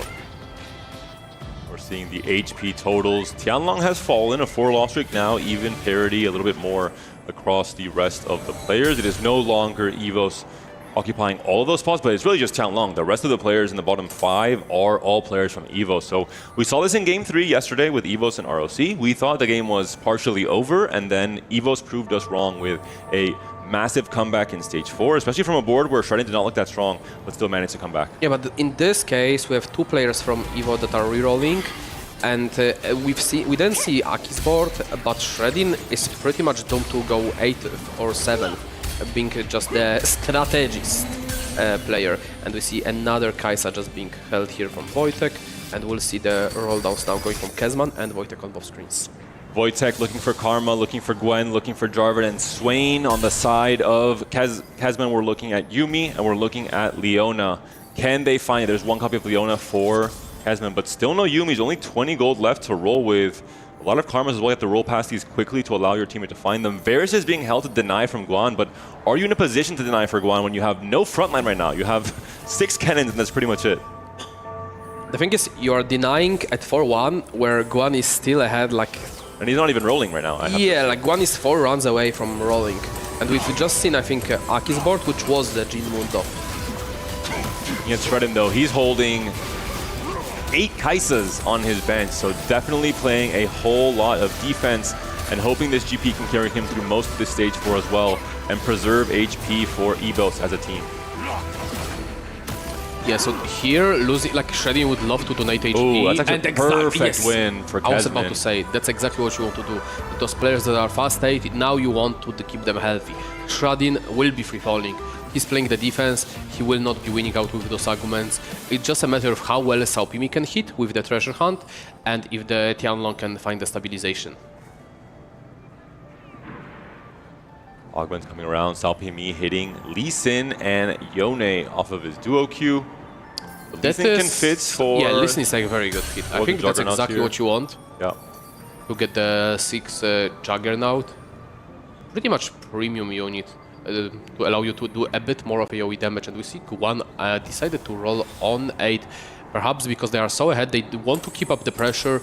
We're seeing the HP totals. Tianlong has fallen, a 4-loss streak now, even parity a little bit more across the rest of the players. It is no longer EVOS occupying all of those spots, but it's really just Tianlong. The rest of the players in the bottom 5 are all players from EVOS. So we saw this in Game 3 yesterday with EVOS and ROC. We thought the game was partially over, and then EVOS proved us wrong with a massive comeback in stage 4, especially from a board where Shredin did not look that strong, but still managed to come back. Yeah, but in this case, we have 2 players from EVO that are rerolling, and we didn't see Aki's board, but Shredin is pretty much doomed to go 8th or 7th. Being just the strategist player, and we see another Kai'Sa just being held here from Wojtek, and we'll see the roll downs now going from Kezman and Wojtek on both screens. Wojtek looking for Karma, looking for Gwen, looking for Jarvan, and Swain on the side of Kezman. We're looking at Yuumi, and we're looking at Leona. Can they find it? There's 1 copy of Leona for Kezman, but still no Yuumi's. Only 20 gold left to roll with. A lot of Karmas as well. You have to roll past these quickly to allow your teammate to find them. Varus is being held to deny from Guan, but are you in a position to deny for Guan when you have no frontline right now? You have 6 cannons, and that's pretty much it. The thing is, you are denying at 4-1, where Guan is still ahead, like... And he's not even rolling right now. Yeah, like Guan is 4 runs away from rolling. And we've just seen, I think, Aki's board, which was the Jin Mundo. Against Shredden, though, he's holding 8 Kaisas on his bench, so definitely playing a whole lot of defense and hoping this GP can carry him through most of this stage 4 as well and preserve HP for EVOS as a team. Yeah, so here, losing, like Shreddy would love to donate HP. Ooh, that's actually and a perfect win for Kesman. I was about to say, that's exactly what you want to do. Those players that are fast 8, now you want to keep them healthy. Shradin will be free falling. He's playing the defense, he will not be winning out with those arguments. It's just a matter of how well Saopimi can hit with the treasure hunt and if the Tianlong can find the stabilization. Augment's coming around, Saopimi hitting Lee Sin and Yone off of his duo Q. Lee Sin can fit for... Yeah, Lee Sin is a very good hit. I think that's exactly what you want. Yeah. To get the 6 Juggernaut. Pretty much premium unit to allow you to do a bit more of AoE damage. And we see Guan decided to roll on 8. Perhaps because they are so ahead, they want to keep up the pressure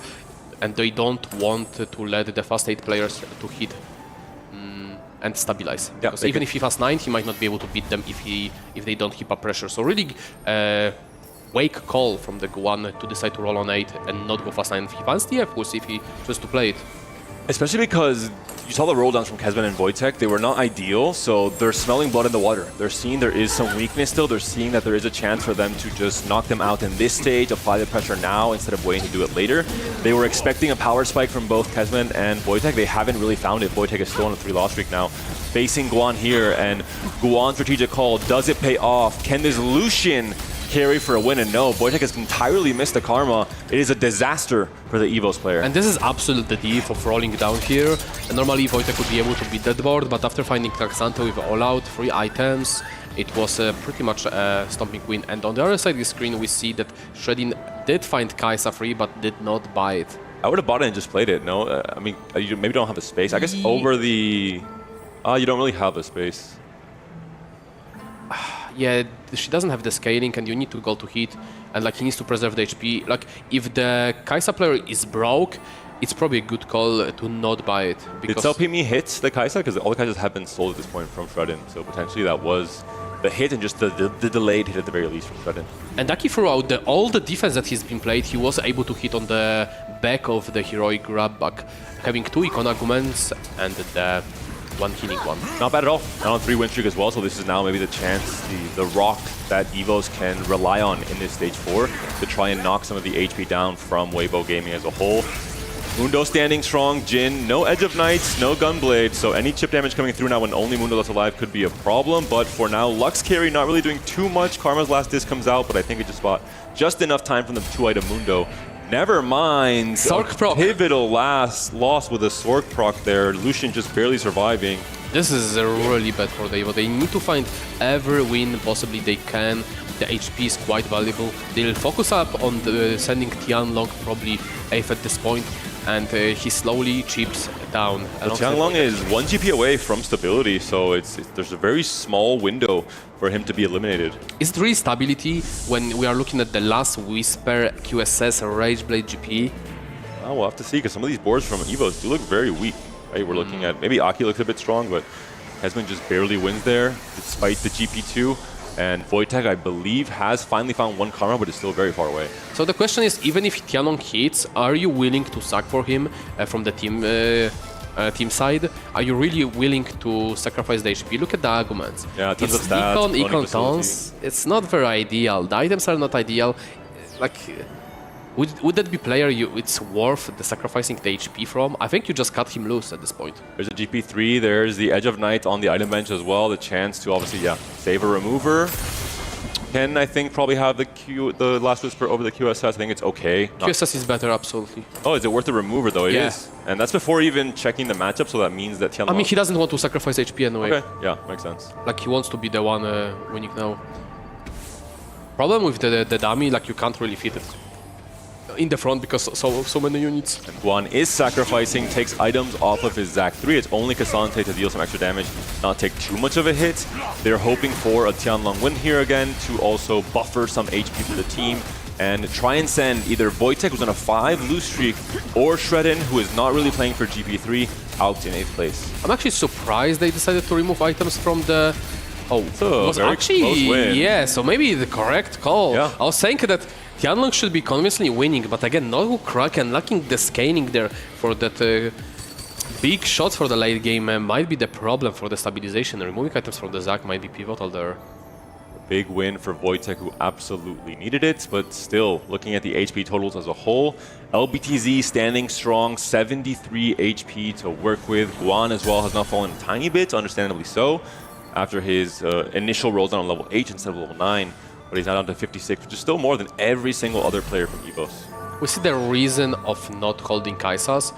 and they don't want to let the fast 8 players to hit and stabilize. Yeah, because even if he fast 9, he might not be able to beat them if they don't keep up pressure. So really wake call from the Guan to decide to roll on 8 and not go fast 9. If he finds TF, we'll see if he chooses to play it. Especially because you saw the roll downs from Kesman and Wojtek, they were not ideal, so they're smelling blood in the water. They're seeing there is some weakness still, they're seeing that there is a chance for them to just knock them out in this stage, apply the pressure now instead of waiting to do it later. They were expecting a power spike from both Kesman and Wojtek, they haven't really found it. Wojtek is still on a 3-loss streak now. Facing Guan here, and Guan's strategic call, does it pay off? Can this Lucian carry for a win? And no, Wojtek has entirely missed the karma. It is a disaster for the EVOS player. And this is absolutely the deep of rolling down here. And normally Wojtek would be able to beat that board, but after finding Taxante with all out, 3 items, it was pretty much a stomping win. And on the other side of the screen, we see that Shredin did find Kaisa free, but did not buy it. I would have bought it and just played it, no? I mean, you maybe don't have the space. I guess over the... you don't really have the space. Yeah, she doesn't have the scaling and you need to go to hit and like he needs to preserve the HP. Like if the Kaisa player is broke, it's probably a good call to not buy it. Did Saopimi hit the Kaisa? Because all the Kaisas have been sold at this point from Shredden, so potentially that was the hit and just the delayed hit at the very least from Shredden. And Aki throughout all the defense that he's been played, he was able to hit on the back of the heroic grab back, having 2 icon arguments and the 1 healing one. Not bad at all. Not on 3 win streak as well, so this is now maybe the chance, the rock that EVOS can rely on in this stage 4 to try and knock some of the HP down from Weibo Gaming as a whole. Mundo standing strong, Jin, no Edge of Knights, no Gunblade, so any chip damage coming through now when only Mundo that's alive could be a problem, but for now, Lux Carry not really doing too much. Karma's last disc comes out, but I think it just bought just enough time from the 2-item Mundo. Never mind. Sork proc. Pivotal last loss with a Sork proc there. Lucian just barely surviving. This is really bad for Devo. They need to find every win possibly they can. The HP is quite valuable. They'll focus up on sending Tianlong probably AF at this point, and he slowly chips down. Tianlong is 1 GP away from stability, so there's a very small window for him to be eliminated. Is it really stability when we are looking at the last Whisper QSS Rageblade GP? We'll have to see, because some of these boards from EVOS do look very weak. Right? We're looking at, maybe Aki looks a bit strong, but Kesman just barely wins there, despite the GP2. And Wojtek, I believe, has finally found 1 karma, but is still very far away. So the question is, even if Tianlong hits, are you willing to sack for him from the team side? Are you really willing to sacrifice the HP? Look at the arguments. Yeah, tons of stats, Econ tons. It's not very ideal. The items are not ideal. Like, would that be player it's worth the sacrificing the HP from? I think you just cut him loose at this point. There's a GP3, there's the Edge of Night on the item bench as well, the chance to obviously, save a remover. Ken, I think, probably have the last Whisper over the QSS. I think it's okay. QSS is better, absolutely. Oh, is it worth the remover though? It is. And that's before even checking the matchup, so that means that Tianlong... I mean, he doesn't want to sacrifice HP anyway. Okay, yeah, makes sense. Like, he wants to be the one winning now. Problem with the dummy, like, you can't really fit it in the front because so many units. And Guan is sacrificing, takes items off of his Zac 3. It's only Cassante to deal some extra damage, not take too much of a hit. They're hoping for a Tianlong win here again to also buffer some HP for the team. and try and send either Wojtek, who's on a 5 lose streak, or Shredden, who is not really playing for GP3, out in 8th place. I'm actually surprised they decided to remove items from the... Oh, So, it was very actually... close win. Yeah, so maybe the correct call. Yeah. I was saying that Tianlong should be convincingly winning, but again, no crack and lacking the scaling there for that big shot for the late game might be the problem for the stabilization. Removing items from the Zac might be pivotal there. Big win for Wojtek, who absolutely needed it, but still, looking at the HP totals as a whole, LBTZ standing strong, 73 HP to work with. Guan as well has now fallen a tiny bit, understandably so, after his initial rolls down on level 8 instead of level 9, but he's now down to 56, which is still more than every single other player from EVOS. We see the reason of not holding Kaisas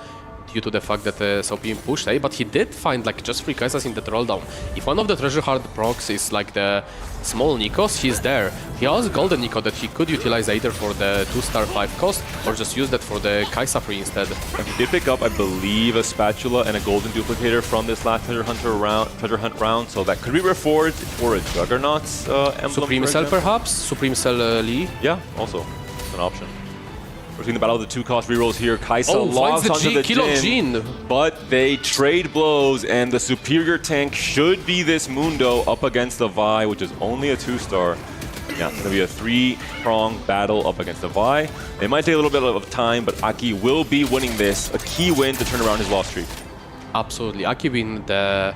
due to the fact that Saupim pushed A, but he did find like just 3 Kaisas in that roll down. If one of the treasure hard procs is like the small Nikos, he's there. He has golden Nico that he could utilize either for the 2-star 5 cost or just use that for the Kaisa free instead. And he did pick up, I believe, a spatula and a golden duplicator from this last treasure hunt round, so that could be reforged for a Juggernaut's emblem. Supreme Cell perhaps? Supreme Cell Lee? Yeah, also, it's an option. We're seeing the battle of the 2-cost rerolls here. Kaisa finds logs onto the Jin, but they trade blows, and the superior tank should be this Mundo up against the Vi, which is only a 2-star. Yeah, it's going to be a 3-prong battle up against the Vi. It might take a little bit of time, but Aki will be winning this. A key win to turn around his loss streak. Absolutely. Aki being the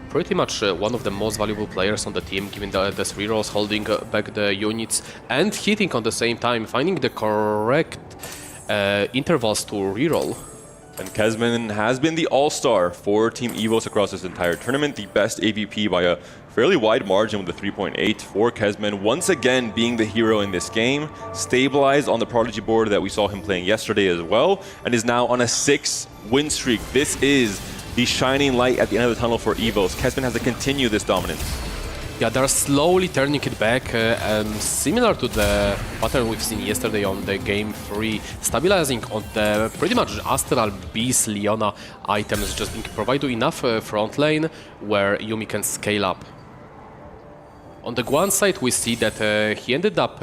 pretty much one of the most valuable players on the team, given the 3 rolls, holding back the units and hitting on the same time, finding the correct intervals to reroll. And Kezman has been the all-star for Team EVOS across this entire tournament, the best AVP by a fairly wide margin with a 3.8 for Kezman, once again being the hero in this game, stabilized on the Prodigy board that we saw him playing yesterday as well, and is now on a 6-win streak. This is the shining light at the end of the tunnel for EVOS. Kezman has to continue this dominance. Yeah, they're slowly turning it back, similar to the pattern we've seen yesterday on the game 3, stabilizing on the pretty much Astral Beast Leona items, just being provided enough front lane where Yumi can scale up. On the Guan side, we see that he ended up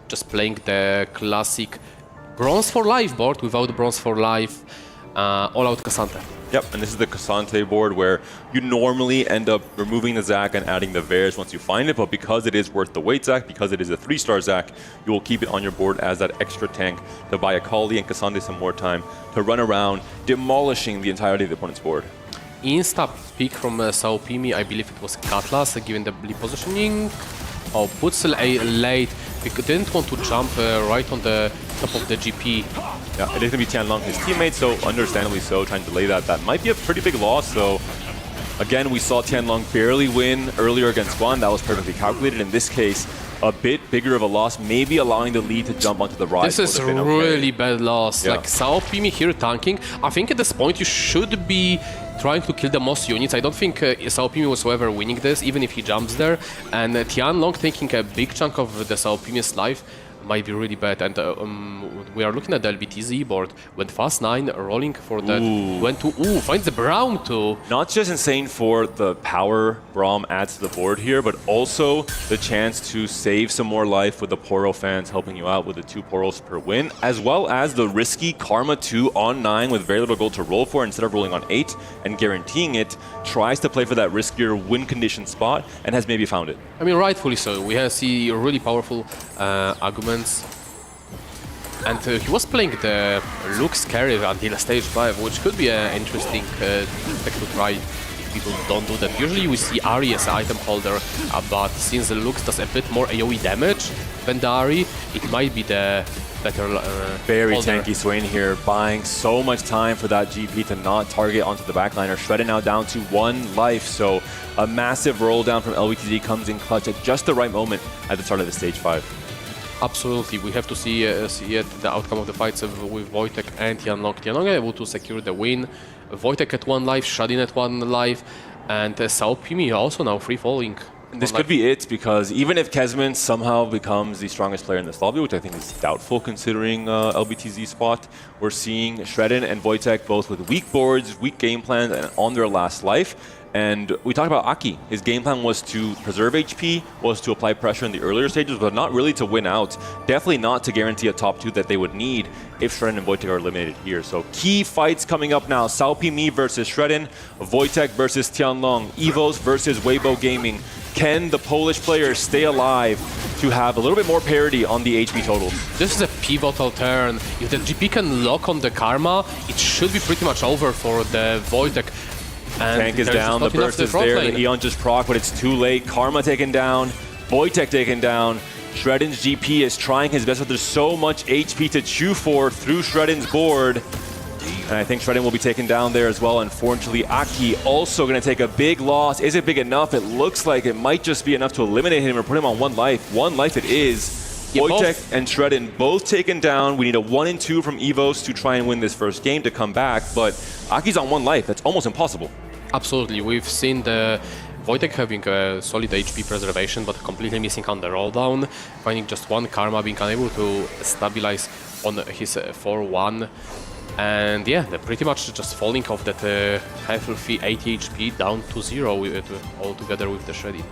just playing the classic Bronze for Life board without Bronze for Life, all-out Cassante. Yep, and this is the Cassante board where you normally end up removing the Zac and adding the Vares once you find it, but because it is worth the wait Zac, because it is a 3-star Zac, you will keep it on your board as that extra tank to buy Akali and Cassante some more time to run around, demolishing the entirety of the opponent's board. Insta pick from Saupimi, I believe it was Katlas, given the bleed positioning. Oh, puts a late, because didn't want to jump right on the top of the GP. Yeah, it is going to be Tianlong, his teammate, so understandably so, trying to delay that. That might be a pretty big loss, so again, we saw Tianlong barely win earlier against Guan. That was perfectly calculated. In this case, a bit bigger of a loss, maybe allowing the lead to jump onto the rise. This is a really bad loss. Yeah. Like, Saopimi here tanking. I think at this point you should be trying to kill the most units. I don't think Saopimi was ever winning this, even if he jumps there. And Tianlong taking a big chunk of the Saopimi's life might be really bad. And we are looking at the LBTZ board. Went fast 9, rolling for that. Went to, finds the Braum too. Not just insane for the power Braum adds to the board here, but also the chance to save some more life with the Poro fans helping you out with the 2 Poros per win, as well as the risky Karma 2 on 9 with very little gold to roll for instead of rolling on 8 and guaranteeing it, tries to play for that riskier win condition spot and has maybe found it. I mean, rightfully so. We have see really powerful arguments. And he was playing the Lux carry until stage 5, which could be an interesting tech to try if people don't do that. Usually we see Ari as an item holder, but since the Lux does a bit more AoE damage than the Ari, it might be the better Very holder. tanky Swain here, buying so much time for that GP to not target onto the backliner. Shredder now down to 1 life, so a massive roll down from LBTZ comes in clutch at just the right moment at the start of the stage 5. Absolutely, we have to see the outcome of the fights with Wojtek and Tianlong. Tianlong able to secure the win. Wojtek at 1 life, Shadin at 1 life, and Saopimi also now free falling. And this could be it, because even if Kezman somehow becomes the strongest player in this lobby, which I think is doubtful considering LBTZ's spot, we're seeing Shredden and Wojtek both with weak boards, weak game plans, and on their last life. And we talked about Aki. His game plan was to preserve HP, was to apply pressure in the earlier stages, but not really to win out. Definitely not to guarantee a top 2 that they would need if Shredden and Wojtek are eliminated here. So key fights coming up now. Salpimi versus Shredden, Wojtek versus Tianlong, EVOS versus Weibo Gaming. Can the Polish players stay alive to have a little bit more parity on the HP totals? This is a pivotal turn. If the GP can lock on the Karma, it should be pretty much over for the Wojtek. And Tank is down, the burst is there, the Eon just proc, but it's too late. Karma taken down, Wojtek taken down. Shredden's GP is trying his best, but there's so much HP to chew for through Shredden's board. And I think Shredden will be taken down there as well. Unfortunately, Aki also going to take a big loss. Is it big enough? It looks like it might just be enough to eliminate him or put him on 1 life. 1 life it is. Yeah, Wojtek and Shredden both taken down. We need a 1 and 2 from EVOS to try and win this first game to come back, but Aki's on 1 life. That's almost impossible. Absolutely. We've seen the Wojtek having a solid HP preservation, but completely missing on the roll down, finding just 1 Karma, being unable to stabilize on his 4-1. And yeah, they're pretty much just falling off that healthy 80 HP down to 0 all together with the Shreddy.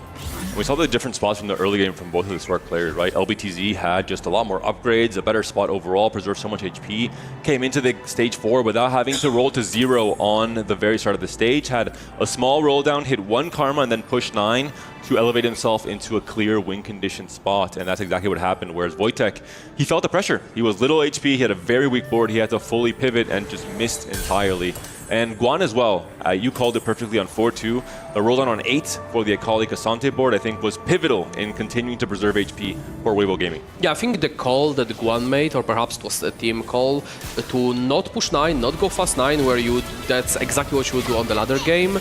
We saw the different spots from the early game from both of the Spark players, right? LBTZ had just a lot more upgrades, a better spot overall, preserved so much HP, came into the stage 4 without having to roll to 0 on the very start of the stage, had a small roll down, hit 1 Karma, and then push 9 to elevate himself into a clear win condition spot, and that's exactly what happened. Whereas Wojtek, he felt the pressure. He was little HP, he had a very weak board, he had to fully pivot and just missed entirely. And Guan as well, you called it perfectly on 4-2. The roll down on 8 for the Akali Kasante board, I think, was pivotal in continuing to preserve HP for Weibo Gaming. Yeah, I think the call that Guan made, or perhaps it was a team call, to not push 9, not go fast 9, where that's exactly what you would do on the ladder game.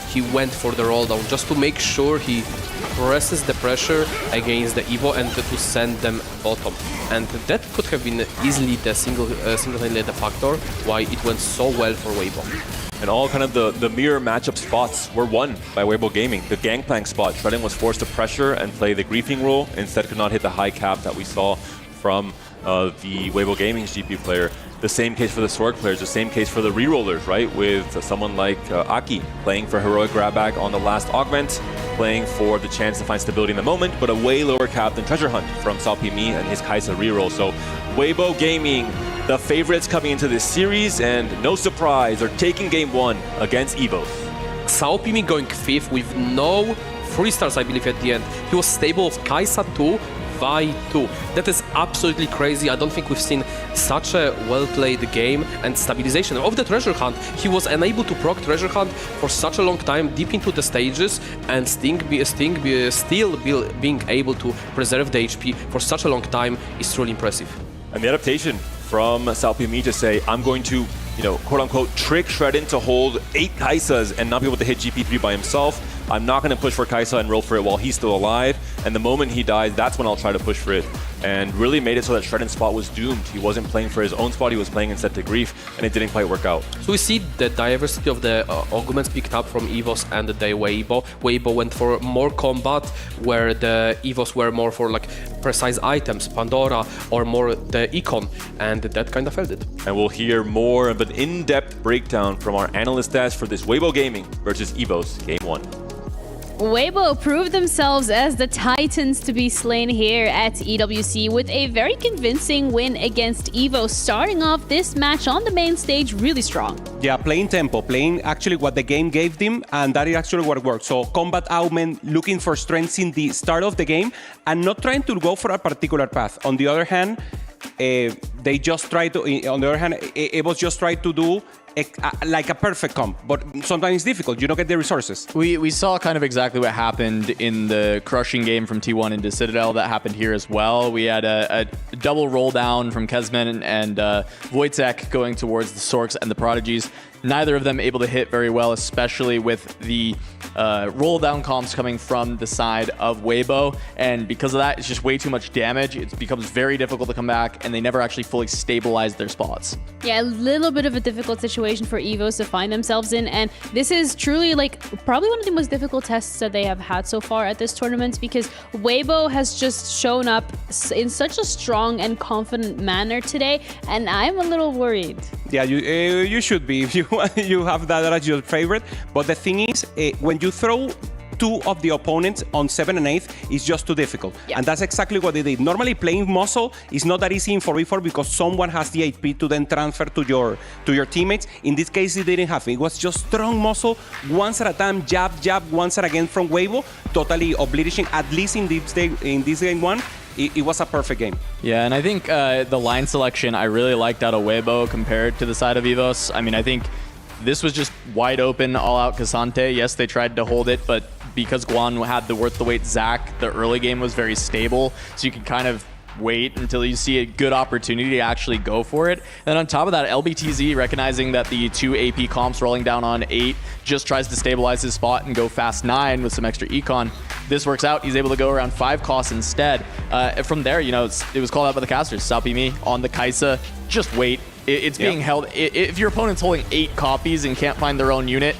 He went for the roll down just to make sure he presses the pressure against the Evo and to send them bottom. And that could have been easily the single-handed factor why it went so well for Weibo. And all kind of the mirror matchup spots were won by Weibo Gaming. The Gangplank spot, Shredden was forced to pressure and play the griefing role, instead could not hit the high cap that we saw from the Weibo Gaming's GP player. The same case for the Sorg players, the same case for the rerollers, right? With someone like Aki playing for Heroic Grabback on the last augment, playing for the chance to find stability in the moment, but a way lower cap than Treasure Hunt from Salpimi and his Kaisa reroll. So Weibo Gaming, the favorites coming into this series, and no surprise, are taking game 1 against EVOS. Salpimi going 5th with no 3 stars, I believe, at the end. He was stable of Kaisa 2, Vi 2. That is absolutely crazy. I don't think we've seen such a well-played game and stabilization of the Treasure Hunt. He was unable to proc Treasure Hunt for such a long time, deep into the stages, and still being able to preserve the HP for such a long time is truly impressive. And the adaptation from Salpimi to say, I'm going to, quote-unquote, trick Shredden to hold 8 Kaisas and not be able to hit GP3 by himself. I'm not going to push for Kaisa and roll for it while he's still alive. And the moment he dies, that's when I'll try to push for it. And really made it so that Shredden's spot was doomed. He wasn't playing for his own spot, he was playing instead to Grief, and it didn't quite work out. So we see the diversity of the augments picked up from EVOS and the Weibo. Weibo went for more combat, where the EVOS were more for like precise items, Pandora, or more the Econ, and that kind of held it. And we'll hear more of an in-depth breakdown from our analyst desk for this Weibo Gaming versus EVOS Game 1. Weibo proved themselves as the titans to be slain here at EWC with a very convincing win against EVO, starting off this match on the main stage really strong. Yeah, playing tempo, playing actually what the game gave them, and that is actually what worked. So combat augment, looking for strengths in the start of the game, and not trying to go for a particular path. On the other hand, they just tried to, it was just tried to do like a perfect comp, but sometimes it's difficult. You don't get the resources. We saw kind of exactly what happened in the crushing game from T1 into Citadel. That happened here as well. We had a double roll down from Kezmen and Wojtek going towards the Sorks and the Prodigies. Neither of them able to hit very well, especially with the roll down comps coming from the side of Weibo. And because of that, it's just way too much damage. It becomes very difficult to come back, and they never actually fully stabilize their spots. Yeah, a little bit of a difficult situation for EVOS to find themselves in. And this is truly like probably one of the most difficult tests that they have had so far at this tournament, because Weibo has just shown up in such a strong and confident manner today. And I'm a little worried. Yeah, you should be if you have that as your favorite. But the thing is, when you throw two of the opponents on 7 and 8 is just too difficult. Yeah. And that's exactly what they did. Normally playing muscle is not that easy in 4v4 because someone has the HP to then transfer to your teammates. In this case, it didn't have it. It was just strong muscle, once at a time, jab, once at again from Weibo, totally obliterating, at least in this game one. It was a perfect game. Yeah, and I think the line selection I really liked out of Weibo compared to the side of EVOS. I mean, I think this was just wide open, all-out Cassante. Yes, they tried to hold it, but because Guan had the worth-the-wait Zac, the early game was very stable, so you can kind of wait until you see a good opportunity to actually go for it. And on top of that, LBTZ, recognizing that the 2 AP comps rolling down on 8, just tries to stabilize his spot and go fast 9 with some extra econ. This works out. He's able to go around 5 costs instead. From there, you know, it was called out by the casters. Salpimi on the Kaisa, just wait. It's being held. If your opponent's holding 8 copies and can't find their own unit,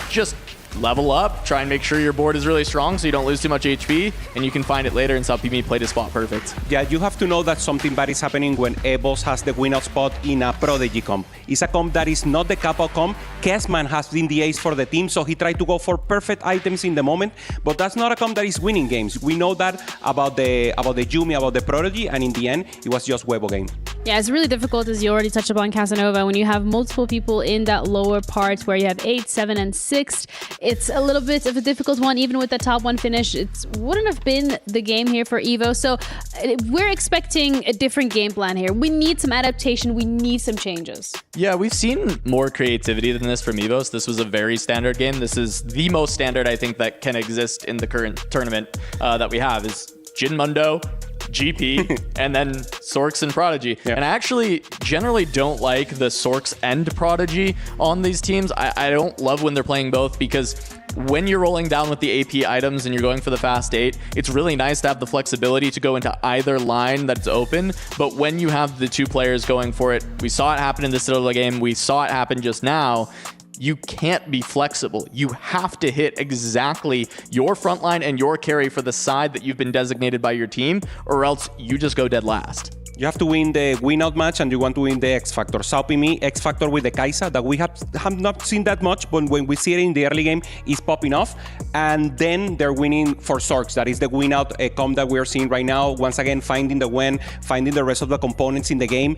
just level up, try and make sure your board is really strong so you don't lose too much HP, and you can find it later, and Salpimi played his spot perfect. Yeah, you have to know that something bad is happening when EVOS has the win-out spot in a Prodigy comp. It's a comp that is not the Kappa comp. Kessman has been the ace for the team, so he tried to go for perfect items in the moment, but that's not a comp that is winning games. We know that about the Yumi, about the Prodigy, and in the end, it was just Weibo game. Yeah, it's really difficult, as you already touched upon, Casanova, when you have multiple people in that lower part where you have 8, 7, and 6. It's a little bit of a difficult one, even with the top 1 finish. It wouldn't have been the game here for Evo. So we're expecting a different game plan here. We need some adaptation. We need some changes. Yeah, we've seen more creativity than this from EVOS. This was a very standard game. This is the most standard, I think, that can exist in the current tournament that we have is Jin Mundo, GP, and then Sorks and Prodigy. Yeah. And I actually generally don't like the Sorks and Prodigy on these teams. I don't love when they're playing both, because when you're rolling down with the AP items and you're going for the fast 8, it's really nice to have the flexibility to go into either line that's open. But when you have the 2 players going for it, we saw it happen in this little game, we saw it happen just now. You can't be flexible. You have to hit exactly your front line and your carry for the side that you've been designated by your team, or else you just go dead last. You have to win the win-out match, and you want to win the X-Factor. Salpimi, X-Factor with the Kaisa, that we have not seen that much, but when we see it in the early game, is popping off. And then they're winning for Sorks. That is the win-out comp that we're seeing right now. Once again, finding the win, finding the rest of the components in the game.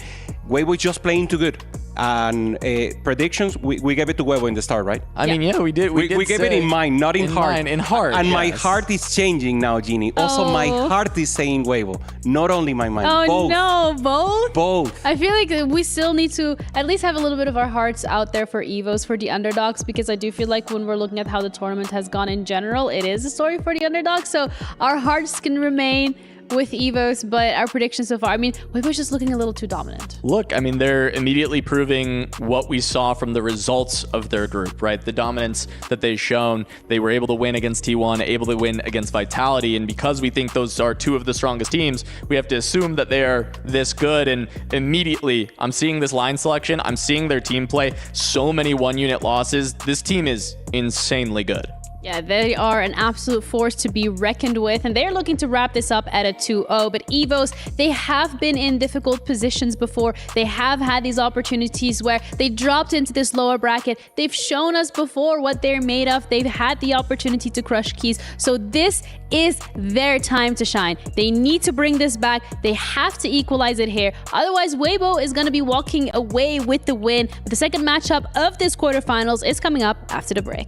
Weibo just playing too good. And predictions, we gave it to Weibo in the start, right? I mean, yeah, we did. We gave it in mind, not in heart. In heart, and yes. My heart is changing now, Jeannie. Also, my heart is saying Weibo, not only my mind. Oh, both. no, both? Both. I feel like we still need to at least have a little bit of our hearts out there for EVOs, for the underdogs, because I do feel like when we're looking at how the tournament has gone in general, it is a story for the underdogs. So our hearts can remain with EVOs, but our predictions so far, I mean, Weibo's just looking a little too dominant. Look, I mean, they're immediately proving what we saw from the results of their group, right? The dominance that they've shown. They were able to win against T1, able to win against Vitality, and because we think those are 2 of the strongest teams, we have to assume that they are this good, and immediately, I'm seeing this line selection, I'm seeing their team play, so many 1-unit losses. This team is insanely good. Yeah, they are an absolute force to be reckoned with, and they're looking to wrap this up at a 2-0. But EVOs, they have been in difficult positions before. They have had these opportunities where they dropped into this lower bracket. They've shown us before what they're made of. They've had the opportunity to crush keys. So this is their time to shine. They need to bring this back. They have to equalize it here. Otherwise, Weibo is going to be walking away with the win. The second matchup of this quarterfinals is coming up after the break.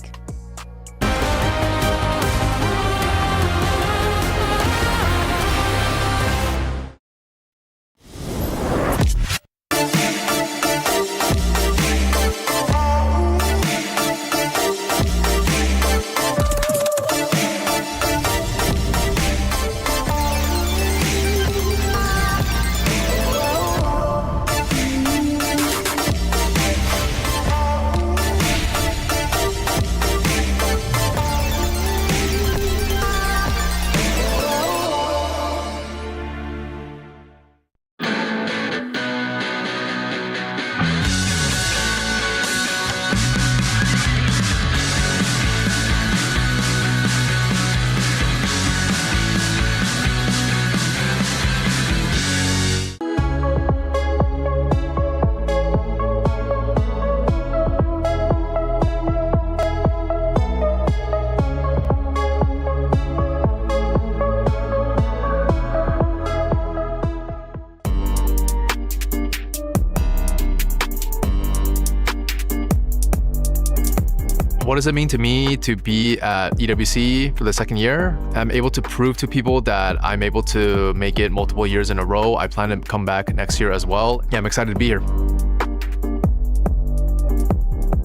What does it mean to me to be at EWC for the second year? I'm able to prove to people that I'm able to make it multiple years in a row. I plan to come back next year as well. Yeah, I'm excited to be here.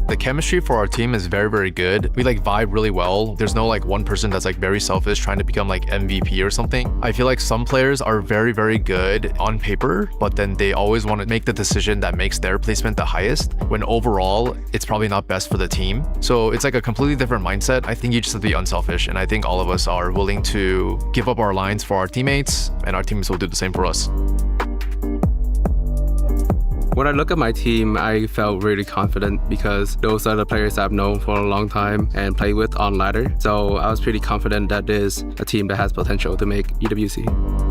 The chemistry for our team is very, very good. We like vibe really well. There's no like one person that's like very selfish trying to become like MVP or something. I feel like some players are very, very good on paper, but then they always want to make the decision that makes their placement the highest, when overall it's probably not best for the team. So it's like a completely different mindset. I think you just have to be unselfish, and I think all of us are willing to give up our lines for our teammates, and our teammates will do the same for us. When I look at my team, I felt really confident because those are the players I've known for a long time and played with on ladder. So I was pretty confident that there's a team that has potential to make EWC.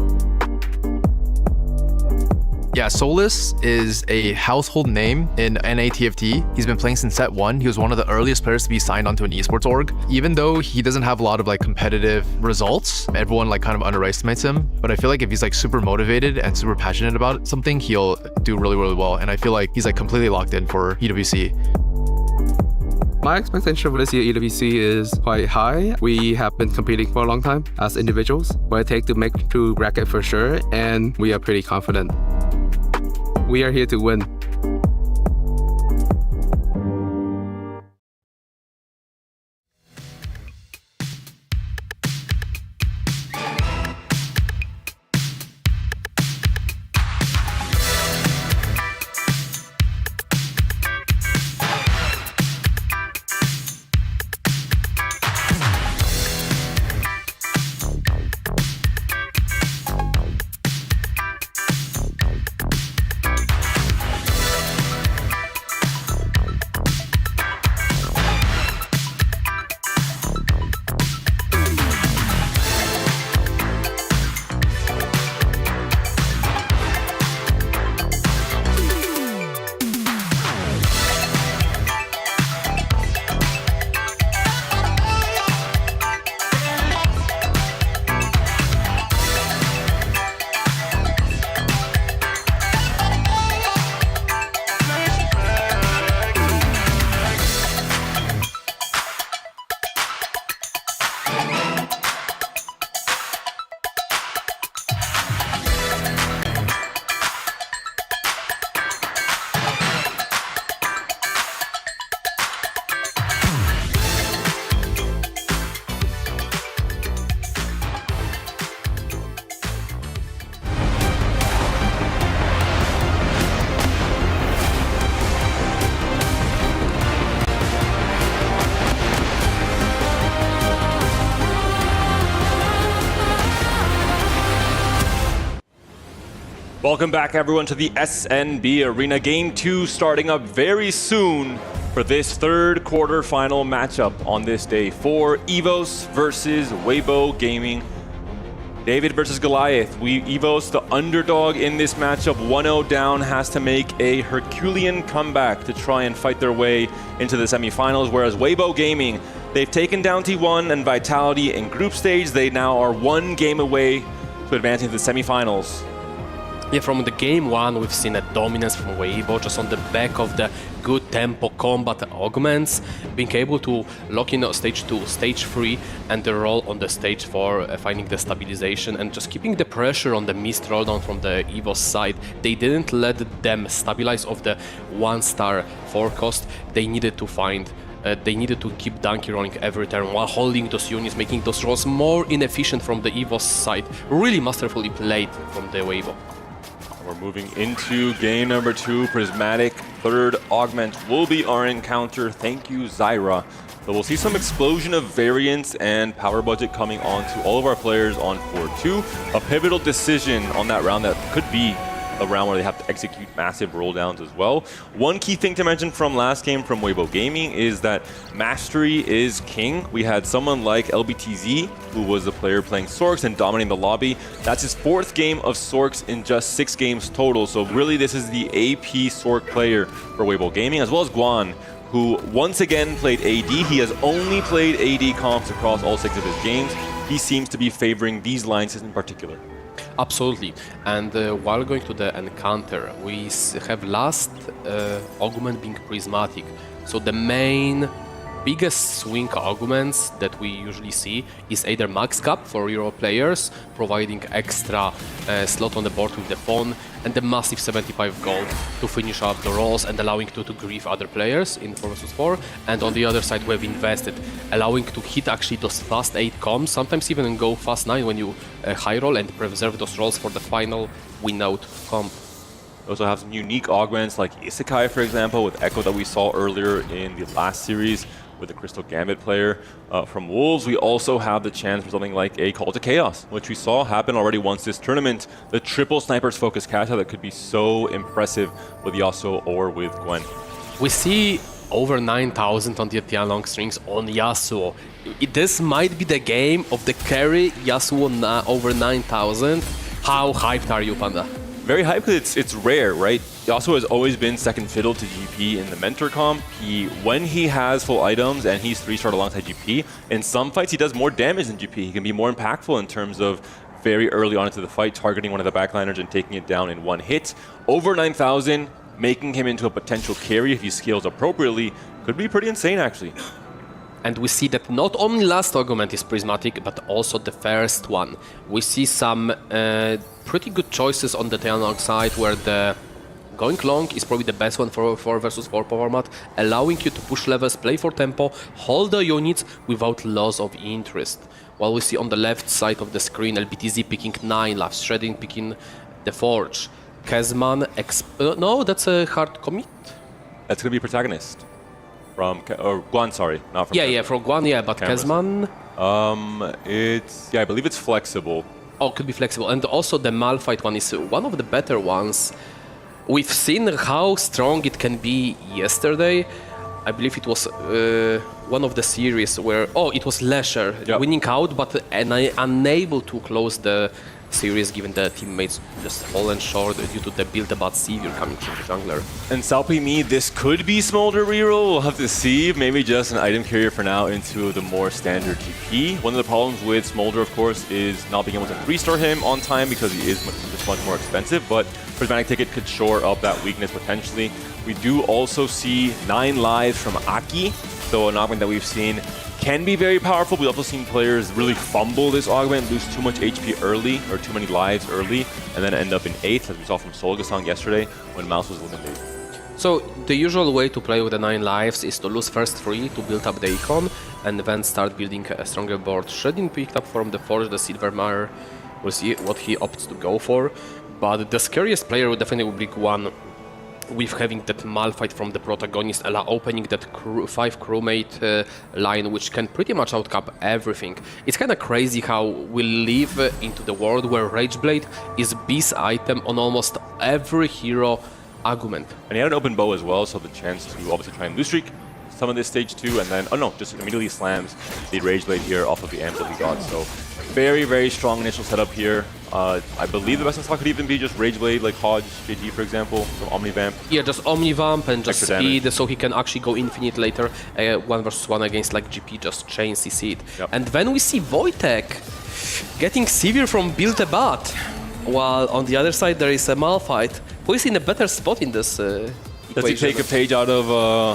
Yeah, Solus is a household name in NATFT. He's been playing since set 1. He was one of the earliest players to be signed onto an esports org. Even though he doesn't have a lot of like competitive results, everyone like kind of underestimates him. But I feel like if he's like super motivated and super passionate about something, he'll do really, really well. And I feel like he's like completely locked in for EWC. My expectation for this year EWC is quite high. We have been competing for a long time as individuals. What it takes to make through bracket for sure, and we are pretty confident. We are here to win. Welcome back, everyone, to the SNB Arena. Game 2 starting up very soon for this third quarterfinal matchup on this day for EVOS versus Weibo Gaming. David versus Goliath. EVOS, the underdog in this matchup, 1-0 down, has to make a Herculean comeback to try and fight their way into the semifinals, whereas Weibo Gaming, they've taken down T1 and Vitality in group stage. They now are one game away to advancing to the semifinals. Yeah, from the game 1, we've seen a dominance from Weibo, just on the back of the good tempo combat augments, being able to lock in stage 2, stage 3, and the roll on the stage 4, finding the stabilization and just keeping the pressure on the missed roll down from the EVOS side. They didn't let them stabilize off the 1-star forecast. They needed to find they needed to keep donkey rolling every turn while holding those units, making those rolls more inefficient from the EVOS side. Really masterfully played from the Weibo. We're moving into game number 2. Prismatic third augment will be our encounter. Thank you, Zyra. So we'll see some explosion of variance and power budget coming on to all of our players on 4-2. A pivotal decision on that round that could be a round where they have to execute massive roll downs as well. One key thing to mention from last game from Weibo Gaming is that mastery is king. We had someone like LBTZ, who was the player playing Sorks and dominating the lobby. That's his 4th game of Sorks in just 6 games total. So really this is the AP Sork player for Weibo Gaming, as well as Guan, who once again played AD. He has only played AD comps across all 6 of his games. He seems to be favoring these lines in particular. Absolutely. And while going to the encounter, we have last augment being prismatic. So the main biggest swing arguments that we usually see is either max cap for reroll players, providing extra slot on the board with the phone, and the massive 75 gold to finish up the rolls and allowing to grief other players in 4 vs 4. And on the other side, we have invested, allowing to hit actually those fast 8 comms, sometimes even go fast 9 when you high roll and preserve those rolls for the final win out comp. We also have some unique augments like Isekai, for example, with Echo that we saw earlier in the last series with the Crystal Gambit player. From Wolves, we also have the chance for something like a Call to Chaos, which we saw happen already once this tournament. The triple snipers focus Kata that could be so impressive with Yasuo or with Gwen. We see over 9,000 on the Tianlong strings on Yasuo. This might be the game of the carry Yasuo over 9,000. How hyped are you, Panda? Very hyped because it's rare, right? Yasuo has always been second fiddle to GP in the mentor comp. When he has full items and he's 3-starred alongside GP, in some fights he does more damage than GP. He can be more impactful in terms of very early on into the fight, targeting one of the backliners and taking it down in one hit. Over 9,000, making him into a potential carry if he scales appropriately, could be pretty insane actually. And we see that not only last argument is prismatic, but also the first one. We see some pretty good choices on the Tianlong side, where the going long is probably the best one for 4 vs 4 format, allowing you to push levels, play for tempo, hold the units without loss of interest. While we see on the left side of the screen, LBTZ picking 9 lives, Shredding picking the Forge, Kezman, no, that's a hard commit. That's going to be protagonist. From, or Guan, sorry, not from Yeah, from Guan, yeah, but Kezman? I believe it's flexible. Oh, could be flexible. And also the Malphite one is one of the better ones. We've seen how strong it can be yesterday. I believe it was one of the series where, it was Lesher winning out, but unable to close the series given the teammates just fallen short due to the build-about Sivir coming from the jungler. And Salpi Me, this could be Smolder reroll, we'll have to see. Maybe just an item carrier for now into the more standard GP. One of the problems with Smolder, of course, is not being able to 3-star him on time because he is just much more expensive, but Prismatic Ticket could shore up that weakness potentially. We do also see 9 lives from Aki, so an augment that we've seen can be very powerful. We've also seen players really fumble this augment, lose too much HP early, or too many lives early, and then end up in 8th, as we saw from Solgasong yesterday when Mouse was eliminated. So the usual way to play with the 9 lives is to lose first 3 to build up the econ, and then start building a stronger board. Shredding picked up from the Forge the Silver Mire. We'll see what he opts to go for, but the scariest player would definitely be Guan, with having that Malphite from the protagonist, opening that 5 crewmate line, which can pretty much outcap everything. It's kind of crazy how we live into the world where Rageblade is B's item on almost every hero argument. And he had an open bow as well, so the chance to obviously try and blue streak some of this stage 2, and then, just immediately slams the Rageblade here off of the amp that he got. So very, very strong initial setup here. I believe the best in slot could even be just Rageblade, like Hodge, JG, for example, from Omnivamp. Yeah, just Omnivamp and just extra speed, damage. so he can actually go infinite later. 1 vs 1 against like GP, just chain CC it. Yep. And then we see Wojtek getting Sivir from Build-A-Bat, while on the other side there is a Malphite, who is in a better spot in this Does he take a page out of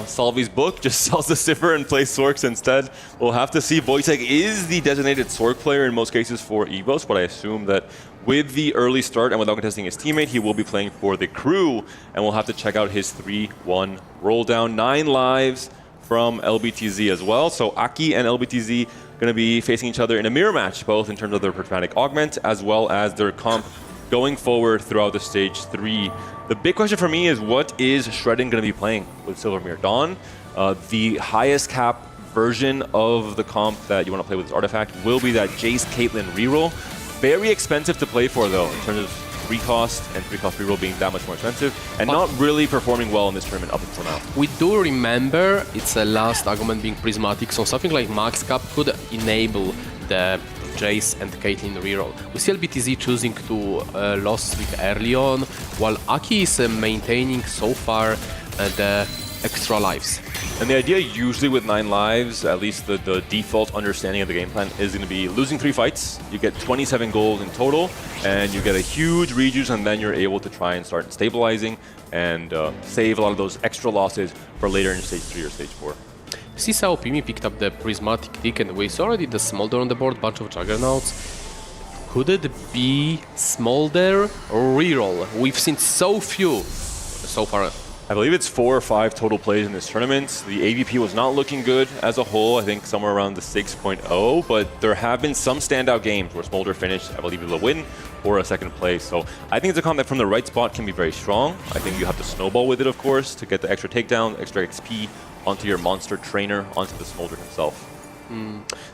Salvi's book, just sells the Sivir and plays Sorks instead? We'll have to see. Wojtek is the designated Sork player in most cases for EVOS, but I assume that with the early start and without contesting his teammate, he will be playing for the crew, and we'll have to check out his 3-1 roll down. 9 lives from LBTZ as well, so Aki and LBTZ going to be facing each other in a mirror match, both in terms of their prismatic augment as well as their comp going forward throughout the stage 3. The big question for me is, what is Shredding going to be playing with Silvermere Dawn? The highest cap version of the comp that you want to play with this artifact will be that Jace Caitlyn reroll. Very expensive to play for though, in terms of 3 cost and 3 cost reroll being that much more expensive, and not really performing well in this tournament up until now. We do remember it's a last argument being prismatic, so something like max cap could enable the Jace and Caitlyn reroll. We see LBTZ choosing to loss streak early on, while Aki is maintaining so far the extra lives. And the idea usually with 9 lives, at least the default understanding of the game plan, is going to be losing 3 fights, you get 27 gold in total, and you get a huge rejuice, and then you're able to try and start stabilizing and save a lot of those extra losses for later in stage 3 or stage 4. See Xiaopimi picked up the prismatic tick and we saw already the Smolder on the board, bunch of Juggernauts. Could it be Smolder or reroll? We've seen so few so far. I believe it's 4 or 5 total plays in this tournament. The AVP was not looking good as a whole, I think somewhere around the 6.0, but there have been some standout games where Smolder finished, I believe, with a win or a second place. So I think it's a comp that from the right spot can be very strong. I think you have to snowball with it, of course, to get the extra takedown, extra XP onto your monster trainer, onto the Smolder himself.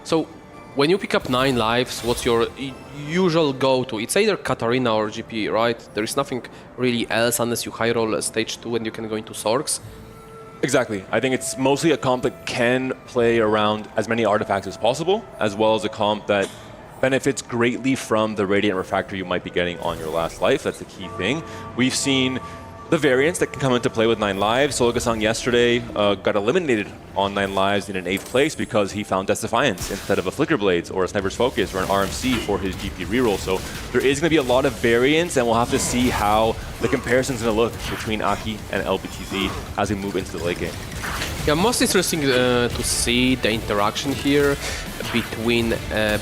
So when you pick up 9 lives, what's your usual go-to? It's either Katarina or GP, right? There is nothing really else unless you high roll stage 2 and you can go into Sorks. Exactly. I think it's mostly a comp that can play around as many artifacts as possible, as well as a comp that benefits greatly from the Radiant Refractor you might be getting on your last life. That's the key thing. We've seen the variants that can come into play with 9 lives. Sologasang yesterday got eliminated on 9 lives in an 8th place because he found Death Defiance instead of a Flicker Blades or a Sniper's Focus or an RMC for his GP reroll. So there is going to be a lot of variance, and we'll have to see how the comparison is going to look between Aki and LBTZ as we move into the late game. Yeah, most interesting to see the interaction here between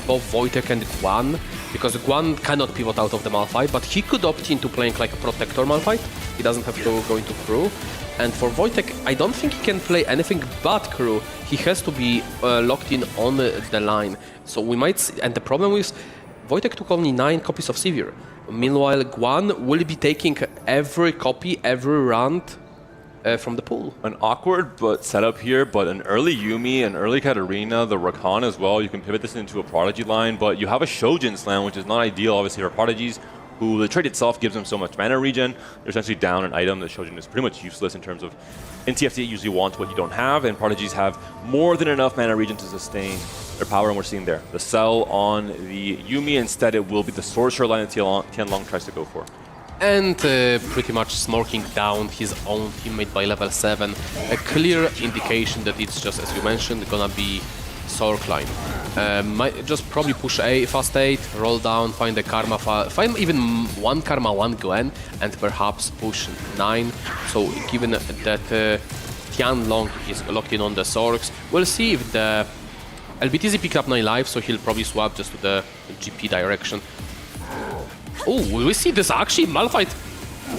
both Wojtek and Guan, because Guan cannot pivot out of the Malphite, but he could opt into playing like a Protector Malphite. He doesn't have to go into Crew. And for Wojtek, I don't think he can play anything but Crew. He has to be locked in on the line. So we might see, and the problem is, Wojtek took only 9 copies of Sivir. Meanwhile, Guan will be taking every copy, every round from the pool. An awkward but setup here, but an early Yuumi, an early Katarina, the Rakan as well. You can pivot this into a Prodigy line, but you have a Shojin Slam, which is not ideal, obviously, for Prodigies, who the trait itself gives them so much mana regen. They're essentially down an item. The Shojin is pretty much useless in terms of, in TFT it usually wants what you don't have, and Prodigies have more than enough mana regen to sustain their power, and we're seeing there. The sell on the Yuumi, instead it will be the Sorcerer line that Tianlong tries to go for. And pretty much smoking down his own teammate by level 7. A clear indication that it's just, as you mentioned, gonna be Sork line. Might just probably push A, fast 8, roll down, find the Karma, find even 1 Karma, 1 Gwen, and perhaps push 9. So given that Tianlong is locked in on the Sorks, we'll see if the LBTZ picked up 9 lives, so he'll probably swap just to the GP direction. Oh, we see this actually Malphite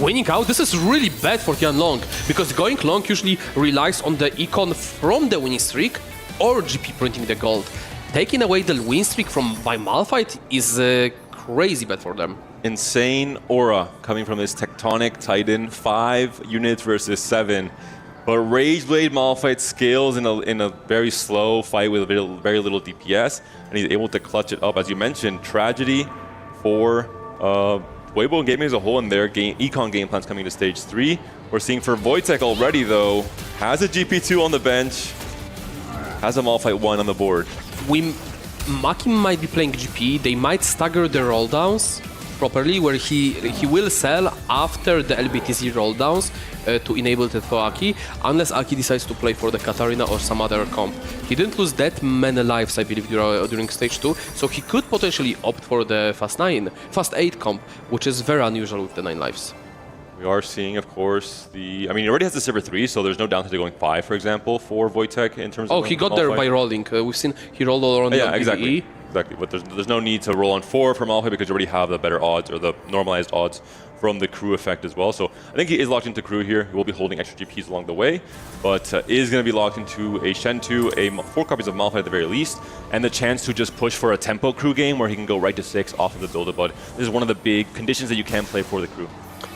winning out. This is really bad for Tianlong, because going long usually relies on the econ from the winning streak or GP printing the gold. Taking away the win streak by Malphite is crazy bad for them. Insane aura coming from this Tectonic Titan, 5 units versus 7. But Rageblade Malphite scales in a very slow fight with very little DPS, and he's able to clutch it up. As you mentioned, tragedy for Weibo Gaming as a whole, and their econ game plans coming to stage 3. We're seeing for Wojtek already, though, has a GP2 on the bench, has a Malphite 1 on the board. Maki might be playing GP. They might stagger the rolldowns properly, where he will sell after the LBTZ rolldowns to enable it for Aki, unless Aki decides to play for the Katarina or some other comp. He didn't lose that many lives, I believe, during stage 2, so he could potentially opt for the fast 8 comp, which is very unusual with the 9 lives. We are seeing, of course, he already has the Silver 3, so there's no downside to going 5, for example, for Wojtek in terms of... Oh, he got there by rolling. We've seen he rolled all around yeah, exactly. Exactly, but there's no need to roll on 4 from Malphite because you already have the better odds, or the normalized odds from the Crew effect as well. So I think he is locked into Crew here. He will be holding extra GPs along the way, but is going to be locked into a Shen 2, 4 copies of Malphite at the very least, and the chance to just push for a tempo Crew game where he can go right to 6 off of the Build-A-Bud. This is one of the big conditions that you can play for the Crew.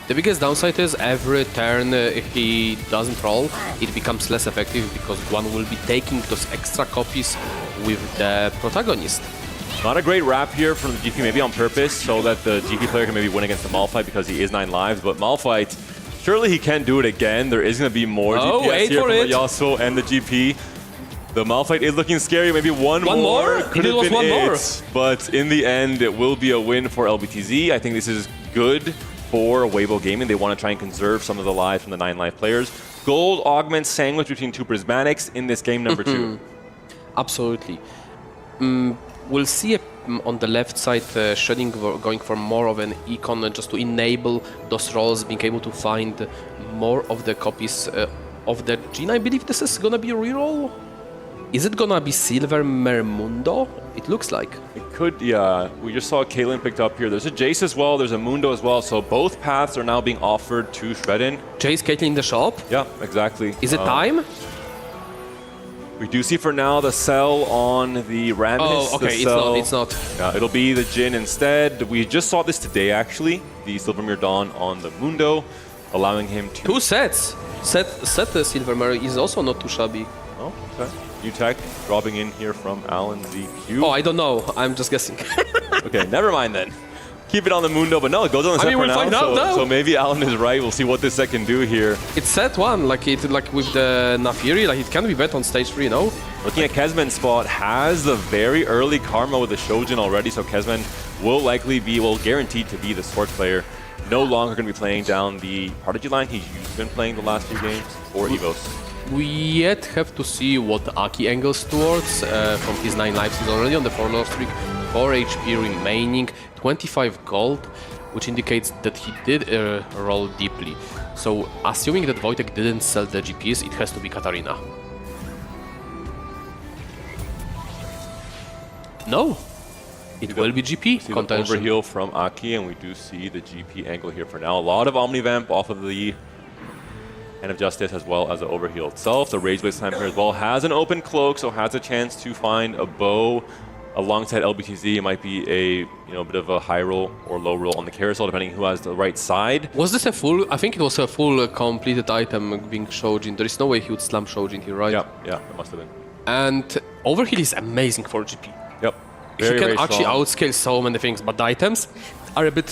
The biggest downside is every turn if he doesn't roll, it becomes less effective because one will be taking those extra copies with the protagonist. Not a great wrap here from the GP, maybe on purpose, so that the GP player can maybe win against the Malphite because he is 9 lives, but Malphite, surely he can do it again. There is going to be more DPS here from the Yasuo and the GP. The Malphite is looking scary, maybe one more? Could have been it, but in the end, it will be a win for LBTZ. I think this is good for Weibo Gaming. They want to try and conserve some of the lives from the 9 life players. Gold augments sandwich between 2 Prismatics in this game number 2. Absolutely. We'll see on the left side Shedding going for more of an econ just to enable those rolls, being able to find more of the copies of the Jhin. I believe this is gonna be a reroll. Is it gonna be Silver Mermundo? It looks like. It could, yeah. We just saw Kaylin picked up here. There's a Jace as well, there's a Mundo as well, so both paths are now being offered to Shredden. Jace, Caitlyn in the shop? Yeah, exactly. Is it time? We do see for now the sell on the Rammus. Oh, okay, it's not. Yeah, it'll be the Jhin instead. We just saw this today, actually. The Silvermere Dawn on the Mundo, allowing him to... 2 sets. Set the Silvermere is also not too shabby. Oh, okay. New tech dropping in here from Alan ZQ. Oh, I don't know. I'm just guessing. Okay, never mind then. Keep it on the Mundo, but no, it goes on the set for now. So maybe Alan is right. We'll see what this set can do here. It's set 1, like with the Nafiri, like it can be bet on stage 3, no? Looking at Kezman's spot, has a very early karma with the Shojin already, so Kezman will likely be, well, guaranteed to be the Sword player. No longer going to be playing down the Prodigy line he's been playing the last few games for EVOS. We yet have to see what Aki angles towards from his 9 lives. He's already on the 4-0 streak, 4 HP remaining, 25 gold, which indicates that he did roll deeply. So assuming that Wojtek didn't sell the GPs, it has to be Katarina. No, it will be GP. See the overheal from Aki, and we do see the GP angle here for now. A lot of Omnivamp off of the Hand of Justice as well as the overheal itself. The Rage Blade Slam here as well has an open cloak, so has a chance to find a bow alongside LBTZ. It might be a bit of a high roll or low roll on the carousel, depending who has the right side. Was this a full? I think it was a full completed item being Shojin. There is no way he would slam Shojin here, right? Yeah, it must have been. And overheal is amazing for GP. Yep. He can actually outscale so many things, but the items are a bit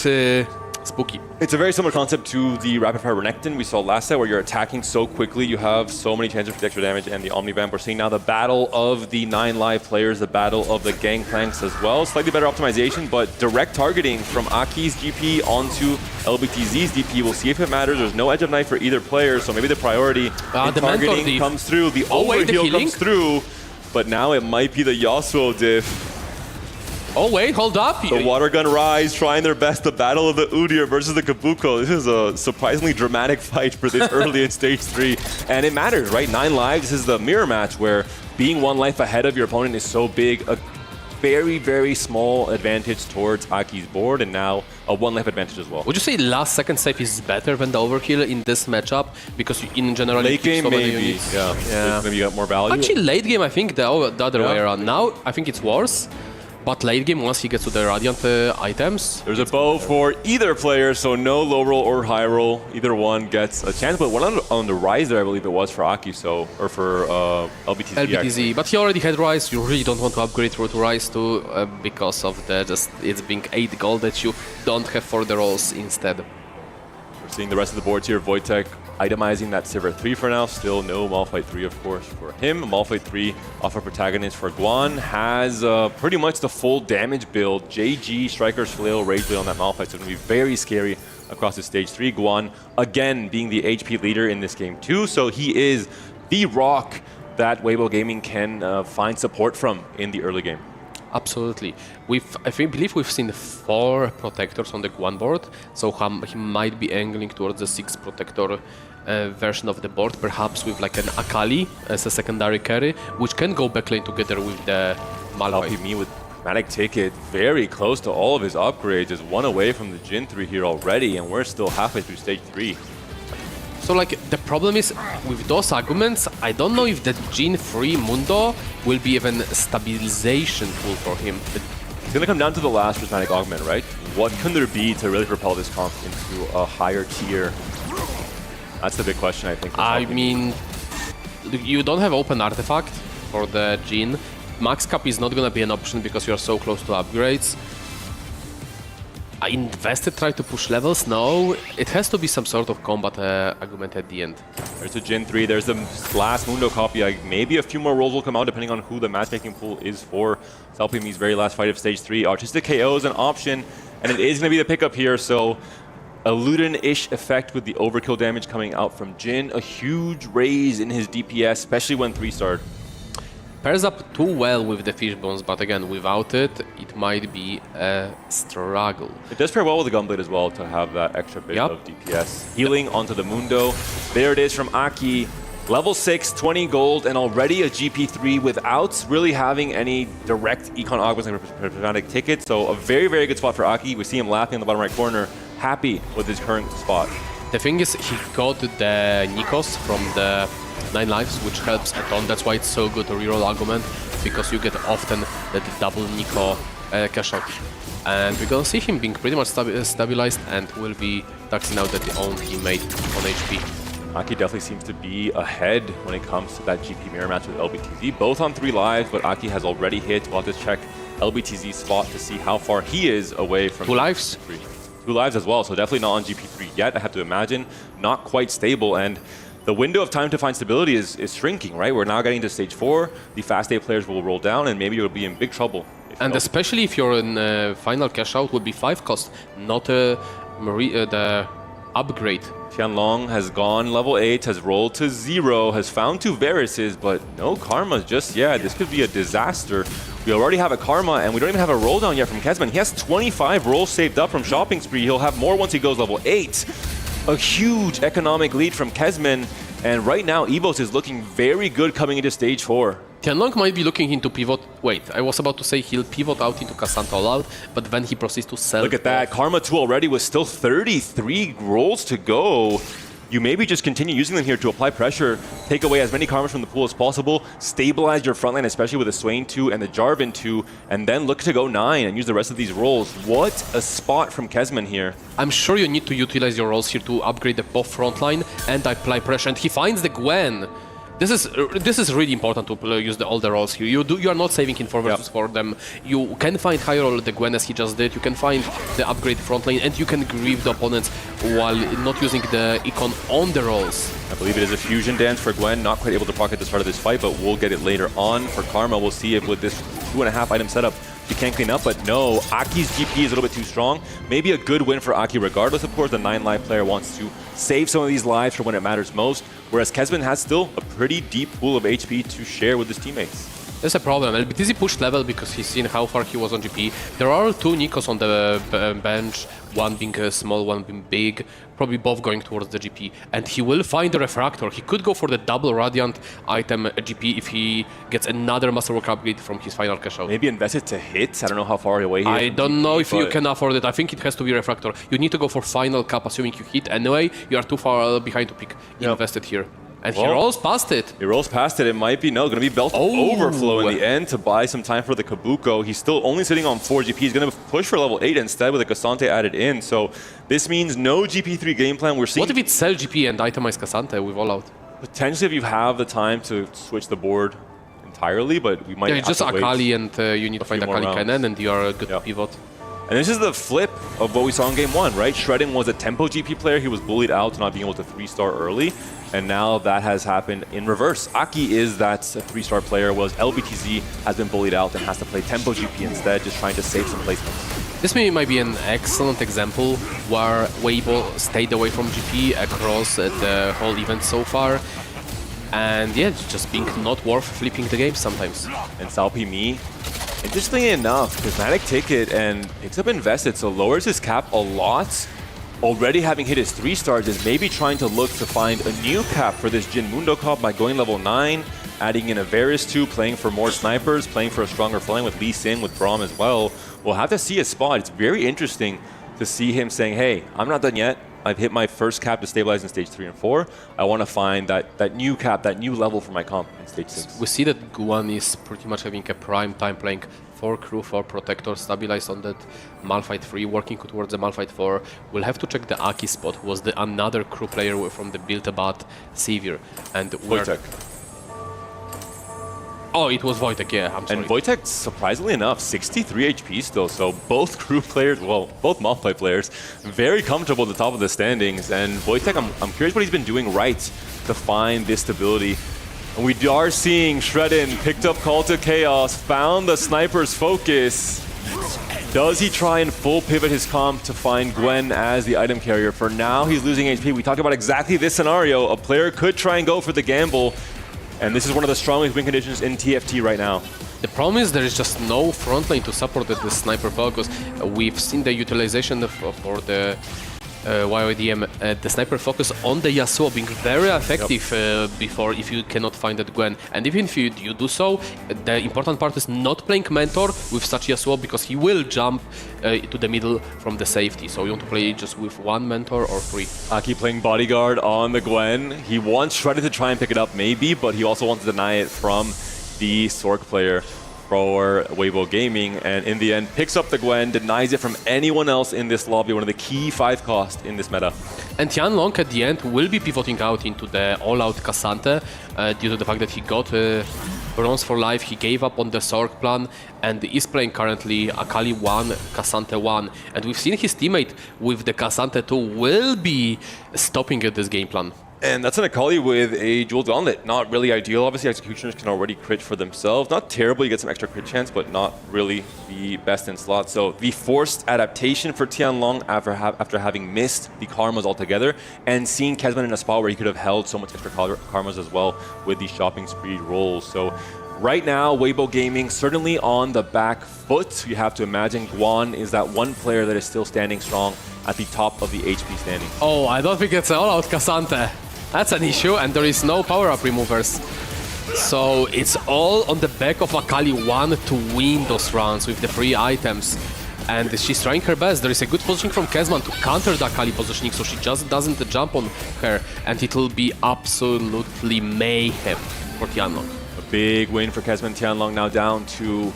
spooky. It's a very similar concept to the Rapid Fire Renekton we saw last set, where you're attacking so quickly, you have so many chances for extra damage, and the Omnivamp. We're seeing now the battle of the 9 live players, the battle of the Gangplanks as well. Slightly better optimization, but direct targeting from Aki's GP onto LBTZ's DP. We'll see if it matters. There's no edge of knife for either player, so maybe the priority in targeting comes through. The overheal comes through, but now it might be the Yasuo diff. Oh wait, hold up. The Water Gun Rise trying their best. The battle of the Udyr versus the Kabuko. This is a surprisingly dramatic fight for this early in stage 3. And it matters, right? 9 lives. This is the mirror match where being 1 life ahead of your opponent is so big. A very, very small advantage towards Aki's board, and now a 1 life advantage as well. Would you say last second save is better than the overkill in this matchup? Because in general, late game, so maybe. Yeah. Maybe you got more value. Actually, late game, I think the other way around. Now, I think it's worse. But late game, once he gets to the Radiant items... There's a bow for either player, so no low roll or high roll. Either one gets a chance, but one on the Rise there, I believe it was for Aki, or for LBTZ. LBTZ, but he already had Rise. You really don't want to upgrade through to Rise too, because of the it's being 8 gold that you don't have for the rolls instead. We're seeing the rest of the boards here. Wojtek itemizing that Sivir 3 for now. Still no Malphite 3, of course, for him. Malphite 3 off a protagonist for Guan. Has pretty much the full damage build. JG, Striker's Flail, Rage Blade on that Malphite. So it's going to be very scary across the stage 3. Guan, again, being the HP leader in this game too. So he is the rock that Weibo Gaming can find support from in the early game. Absolutely. I believe we've seen 4 protectors on the Guan board, so he might be angling towards the 6 protector version of the board, perhaps with like an Akali as a secondary carry, which can go backlane together with the Malphite. Me with Dramatic Ticket, very close to all of his upgrades, is 1 away from the Jhin 3 here already, and we're still halfway through stage 3. So like the problem is with those arguments, I don't know if the Jhin 3 Mundo will be even a stabilization tool for him. It's going to come down to the last prismatic augment, right? What can there be to really propel this comp into a higher tier? That's the big question, I think. I mean, you don't have open artifact for the Jhin. Max cap is not going to be an option because you are so close to upgrades. I invested, try to push levels. No, it has to be some sort of combat argument at the end. There's a Jhin 3, there's the last Mundo copy. Maybe a few more rolls will come out depending on who the matchmaking pool is for Selpimi's very last fight of stage 3. Artistic KO is an option, and it is going to be the pickup here, so a Luden-ish effect with the overkill damage coming out from Jhin. A huge raise in his DPS, especially when 3-starred. Pairs up too well with the fish bones, but again, without it, it might be a struggle. It does pair well with the Gunblade as well to have that extra bit of DPS. Healing onto the Mundo. There it is from Aki. Level 6, 20 gold, and already a GP3 without really having any direct econ augments and prismatic tickets. So a very, very good spot for Aki. We see him laughing in the bottom right corner, happy with his current spot. The thing is, he got the Nikos from the 9 lives, which helps a ton. That's why it's so good to reroll argument, because you get often the double Nico cash out. And we're gonna see him being pretty much stabilized and will be taxing out the own teammate on HP. Aki definitely seems to be ahead when it comes to that GP mirror match with LBTZ. Both on 3 lives, but Aki has already hit. We'll have to check LBTZ's spot to see how far he is away from 2 lives. 2 lives as well, so definitely not on GP3 yet, I have to imagine. Not quite stable, and the window of time to find stability is shrinking, right? We're now getting to stage 4, the fast A players will roll down, and maybe you'll be in big trouble. And especially if you're in final cash out, would be 5 cost, not the upgrade. Tianlong has gone level 8, has rolled to 0, has found 2 Varises, but no Karma just yet. This could be a disaster. We already have a Karma, and we don't even have a roll down yet from Kezman. He has 25 rolls saved up from Shopping Spree. He'll have more once he goes level 8. A huge economic lead from Kezman, and right now EVOS is looking very good coming into stage 4. Tianlong might be looking into pivot. Wait, I was about to say he'll pivot out into Cassandra all out, but then he proceeds to sell. Look at that. Karma 2 already with still 33 rolls to go. You maybe just continue using them here to apply pressure, take away as many Karmas from the pool as possible, stabilize your front line, especially with the Swain 2 and the Jarvan 2, and then look to go 9 and use the rest of these rolls. What a spot from Kezman here. I'm sure you need to utilize your rolls here to upgrade the both front line and apply pressure, and he finds the Gwen. This is really important to use all the rolls here. You are not saving in versus for them. You can find high roll the Gwen as he just did. You can find the upgrade front lane, and you can grieve the opponents while not using the econ on the rolls. I believe it is a fusion dance for Gwen. Not quite able to proc at the start of this fight, but we'll get it later on. For Karma, we'll see if with this 2.5 item setup, he can clean up, but no, Aki's GP is a little bit too strong. Maybe a good win for Aki regardless, of course. The 9 life player wants to save some of these lives for when it matters most, whereas Kezman has still a pretty deep pool of HP to share with his teammates. There's a problem. LBTZ pushed level because he's seen how far he was on GP. There are 2 Nikos on the bench, one being small, one being big, probably both going towards the GP. And he will find the Refractor. He could go for the double Radiant item GP if he gets another Masterwork upgrade from his final cash out. Maybe invest it to hit. I don't know how far away he is. I don't know if you can afford it. I think it has to be Refractor. You need to go for final cap, assuming you hit anyway. You are too far behind to pick invested here. And he rolls past it. He rolls past it. It might be going to be Belt Overflow in the end to buy some time for the Kabuko. He's still only sitting on 4 GP. He's going to push for level 8 instead with a Cassante added in. So this means no GP3 game plan. We're seeing. What if it's sell GP and itemize Cassante with all out? Potentially, if you have the time to switch the board entirely, but we might. Yeah, just Akali, and you need to find Akali Kainen, and you are a good pivot. And this is the flip of what we saw in game 1, right? Shredden was a tempo GP player. He was bullied out to not being able to 3-star early. And now that has happened in reverse. Aki is that 3-star player, whereas LBTZ has been bullied out and has to play tempo GP instead, just trying to save some placements. This might be an excellent example where Weibo stayed away from GP across the whole event so far. And yeah, just being not worth flipping the game sometimes. And Salpi Mi, interestingly enough, prismatic ticket and picks up invested, so lowers his cap a lot. Already having hit his 3 stars is maybe trying to look to find a new cap for this Jin Mundo comp by going level 9, adding in a Varus 2, playing for more snipers, playing for a stronger flank with Lee Sin, with Braum as well. We'll have to see his spot. It's very interesting to see him saying, hey, I'm not done yet. I've hit my first cap to stabilize in stage 3 and 4. I want to find that new cap, that new level for my comp in stage 6. We see that Guan is pretty much having a prime time playing 4 crew, 4 protector, stabilized on that Malphite 3, working towards the Malphite 4. We'll have to check the Aki spot, who was the another crew player from the build-a-bat Savior. And Wojtek. Oh, it was Wojtek, yeah, I'm sorry. And Wojtek, surprisingly enough, 63 HP still, so both crew players, well, both Malphite players, very comfortable at the top of the standings. And Wojtek, I'm curious what he's been doing right to find this stability. And we are seeing Shredden picked up Call to Chaos, found the sniper's focus. Does he try and full pivot his comp to find Gwen as the item carrier? For now, he's losing HP. We talked about exactly this scenario. A player could try and go for the gamble. And this is one of the strongest win conditions in TFT right now. The problem is there is just no front lane to support the sniper focus. We've seen the utilization for the YYDM, the sniper focus on the Yasuo being very effective before if you cannot find that Gwen. And even if you do so, the important part is not playing Mentor with such Yasuo because he will jump to the middle from the safety. So you want to play just with one Mentor or three. Aki playing Bodyguard on the Gwen. He wants Shredder to try and pick it up maybe, but he also wants to deny it from the Sork player for Weibo Gaming, and in the end picks up the Gwen, denies it from anyone else in this lobby, one of the key 5 cost in this meta. And Tianlong at the end will be pivoting out into the all-out Cassante due to the fact that he got Bronze for life, he gave up on the Sork plan and is playing currently Akali 1, Cassante 1. And we've seen his teammate with the Cassante 2 will be stopping this game plan. And that's an Akali with a dual gauntlet. Not really ideal. Obviously, executioners can already crit for themselves. Not terrible, you get some extra crit chance, but not really the best in slot. So the forced adaptation for Tianlong after having missed the karmas altogether and seeing Kezman in a spot where he could have held so much extra karmas as well with the shopping spree rolls. So right now, Weibo Gaming certainly on the back foot. You have to imagine Guan is that one player that is still standing strong at the top of the HP standing. Oh, I don't think it's all-out Cassante. That's an issue, and there is no power-up removers. So it's all on the back of Akali 1 to win those rounds with the free items. And she's trying her best. There is a good positioning from Kezman to counter the Akali positioning, so she just doesn't jump on her, and it will be absolutely mayhem for Tianlong. A big win for Kezman. Tianlong now down to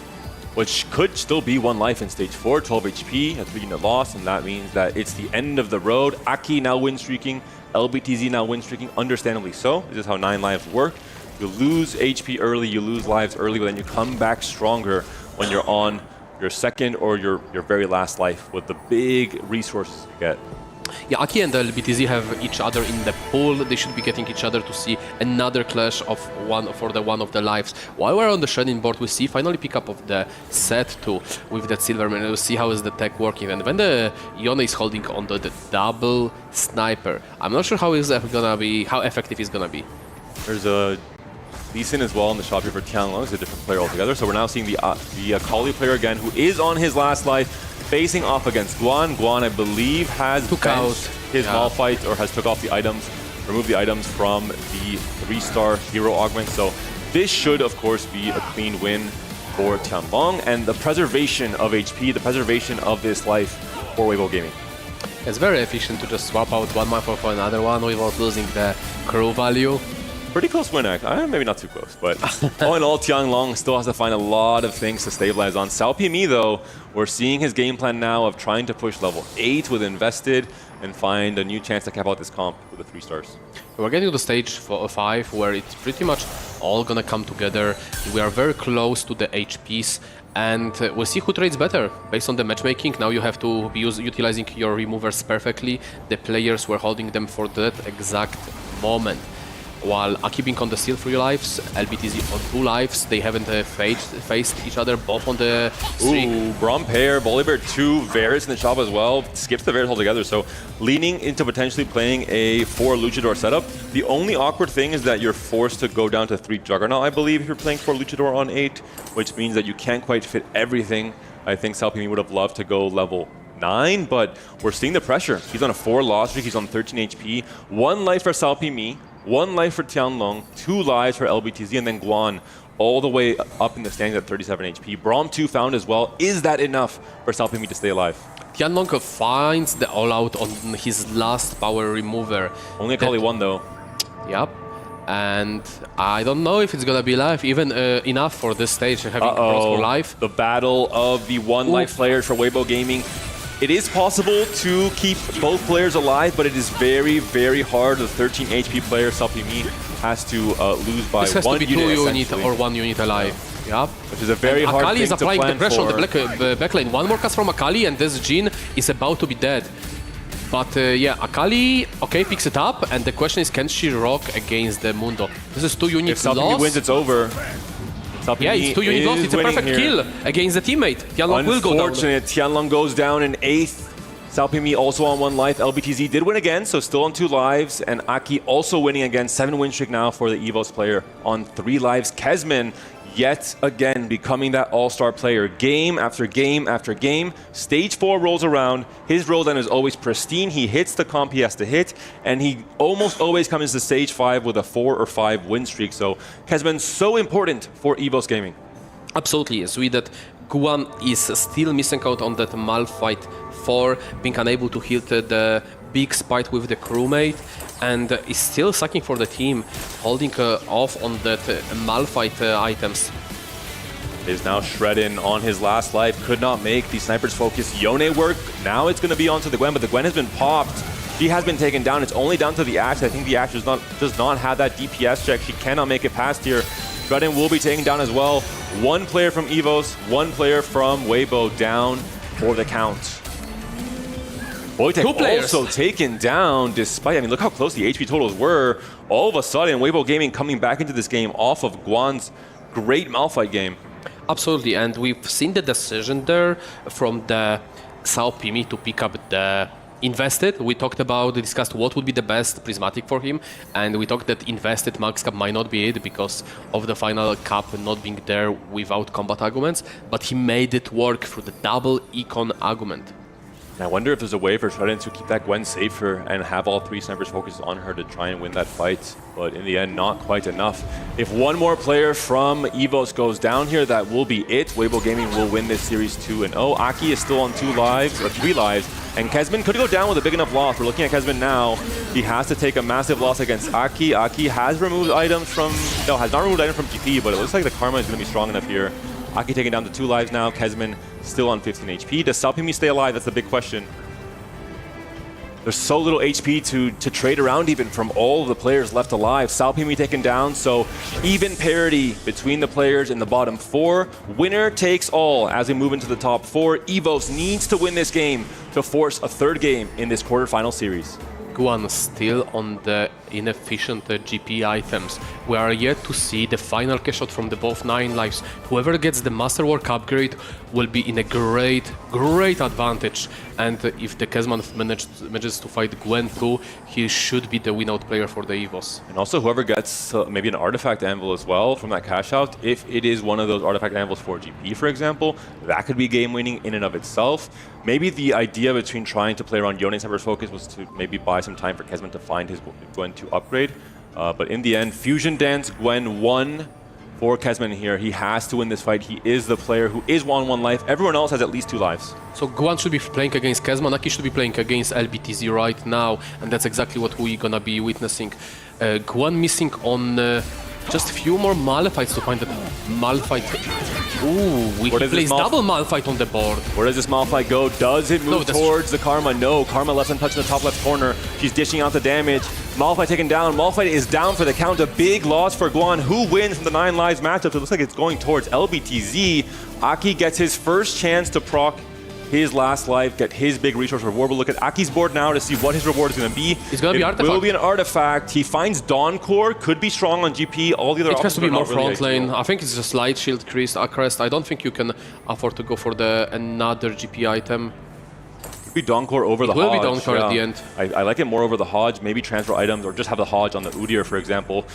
which could still be 1 life in stage 4, 12 HP, a 3-unit loss, and that means that it's the end of the road. Aki now win streaking, LBTZ now win streaking, understandably so. This is how 9 lives work. You lose HP early, you lose lives early, but then you come back stronger when you're on your second or your very last life with the big resources you get. Yeah, Aki and the LBTZ have each other in the pool. They should be getting each other to see another clash of one of the lives. While we're on the Shredding board, we see finally pick up of the set 2 with that Silverman. We'll see how is the tech working. And when the Yone is holding on to the double sniper, I'm not sure how effective it's gonna be. There's a decent as well in the shop here for Tianlong. It's a different player altogether. So we're now seeing the Akali player again, who is on his last life, facing off against Guan. Guan, I believe, has took out his Malphite, or has took off the items, removed the items from the 3-star hero augment. So this should, of course, be a clean win for Tianlong, and the preservation of HP, the preservation of this life for Weibo Gaming. It's very efficient to just swap out one map for another one without losing the crew value. Pretty close win, maybe not too close, but all in all, Tianlong still has to find a lot of things to stabilize on. Xiaopimi, though, we're seeing his game plan now of trying to push level 8 with Invested and find a new chance to cap out this comp with the 3 stars. We're getting to the stage 5 where it's pretty much all gonna come together. We are very close to the HPs, and we'll see who trades better based on the matchmaking. Now you have to be utilizing your removers perfectly. The players were holding them for that exact moment. While Aki being on the still 3 lives, LBTZ on 2 lives, they haven't faced each other, both on the streak. Ooh, Braum pair, Bolivar 2, Varus in the shop as well, skips the Varus altogether, so leaning into potentially playing a 4 Luchador setup. The only awkward thing is that you're forced to go down to 3 Juggernaut, I believe, if you're playing 4 Luchador on 8, which means that you can't quite fit everything. I think Xiaopimi would have loved to go level 9, but we're seeing the pressure. He's on a 4 loss streak, he's on 13 HP, 1 life for Xiaopimi, 1 life for Tianlong, 2 lives for LBTZ, and then Guan all the way up in the standings at 37 HP. Braum 2 found as well. Is that enough for Xiaopimi to stay alive? Tianlong finds the all-out on his last power remover. Only Akali 1 though. Yep. And I don't know if it's gonna be live, even enough for this stage, having Bronze for life. The battle of the 1 life players for Weibo Gaming. It is possible to keep both players alive, but it is very, very hard. The 13 HP player, Xiaopimi, has to lose by 1 unit. This has to be 2 units or 1 unit alive. Yep. Which is a very hard Akali thing is applying to the plan pressure for. on the backlane. 1 more cast from Akali, and this Jhin is about to be dead. But yeah, Akali, okay, picks it up, and the question is, can she rock against the Mundo? This is 2 units If Xiaopimi lost. wins, it's over. Yeah, it's 2 units lost. It's a perfect kill against the teammate. Tianlong will go down. Unfortunate, Tianlong goes down in 8th. Xiaopimi also on 1 life. LBTZ did win again, so still on 2 lives. And Aki also winning again. 7 win streak now for the EVOS player on 3 lives. Kezman yet again becoming that all-star player. Game after game after game. Stage 4 rolls around. His roll is always pristine. He hits the comp he has to hit, and he almost always comes to stage 5 with a 4 or 5 win streak. So has been so important for EVOS Gaming. Absolutely, yes. We that Guan is still missing out on that Malphite 4, being unable to hit the big spite with the crewmate, and is still sucking for the team, holding off on that Malphite items. Is now Shredden on his last life, could not make the Sniper's Focus Yone work. Now it's going to be onto the Gwen, but the Gwen has been popped. She has been taken down. It's only down to the Axe. I think the Axe does not have that DPS check. She cannot make it past here. Shredden will be taken down as well. One player from EVOS, one player from Weibo down for the count. Wojtek also taken down despite, I mean, look how close the HP totals were. All of a sudden, Weibo Gaming coming back into this game off of Guan's great Malphite game. Absolutely, and we've seen the decision there from the Sao Pimi to pick up the Invested. We discussed what would be the best prismatic for him, and we talked that Invested Max Cap might not be it because of the final cap not being there without combat arguments, but he made it work through the double econ argument. And I wonder if there's a way for Shredden to keep that Gwen safer and have all 3 snipers focused on her to try and win that fight. But in the end, not quite enough. If one more player from EVOS goes down here, that will be it. Weibo Gaming will win this series 2-0. Aki is still on 2 lives, or 3 lives. And Kezman could go down with a big enough loss. We're looking at Kezman now. He has to take a massive loss against Aki. Aki has removed items from... No, has not removed items from GP, but it looks like the Karma is going to be strong enough here. Aki taking down to 2 lives now. Kezman still on 15 HP. Does Sao Pimi stay alive? That's the big question. There's so little HP to trade around even from all of the players left alive. Sao Pimi taken down, so even parity between the players in the bottom 4. Winner takes all as we move into the top 4. EVOS needs to win this game to force a 3rd game in this quarterfinal series. Guan still on the inefficient GP items. We are yet to see the final cash out from the both 9 lives. Whoever gets the Masterwork upgrade will be in a great advantage. And if the Kezman manages to fight Gwen too, he should be the win-out player for the EVOS. And also whoever gets maybe an artifact anvil as well from that cash out, if it is one of those artifact anvils for GP, for example, that could be game-winning in and of itself. Maybe the idea between trying to play around Yone's Sniper's Focus was to maybe buy some time for Kezman to find his Gwen to upgrade. But in the end, Fusion Dance Gwen won for Kezman here. He has to win this fight. He is the player who is 1 life. Everyone else has at least 2 lives. So Guan should be playing against Kezman, Aki should be playing against LBTZ right now, and that's exactly what we're gonna be witnessing. Guan missing on just a few more Malphites to find that Malphite. Ooh, he plays double Malphite on the board. Where does this Malphite go? Does it move towards the Karma? No, Karma left untouched in the top left corner. She's dishing out the damage. Malphite taken down. Malphite is down for the count. A big loss for Guan. Who wins from the 9 lives matchup? It looks like it's going towards LBTZ. Aki gets his first chance to proc his last life, get his big resource reward. We'll look at Aki's board now to see what his reward is going to be. It's going to be artifact. It will be an artifact. He finds Dawn Core, could be strong on GP. All the other options. It has to be more really front lane. I think it's just light shield crest. I don't think you can afford to go for another GP item. Could be Dawn Core over the Hodge. It will be Dawn Core at the end. I like it more over the Hodge. Maybe transfer items or just have the Hodge on the Udyr, for example.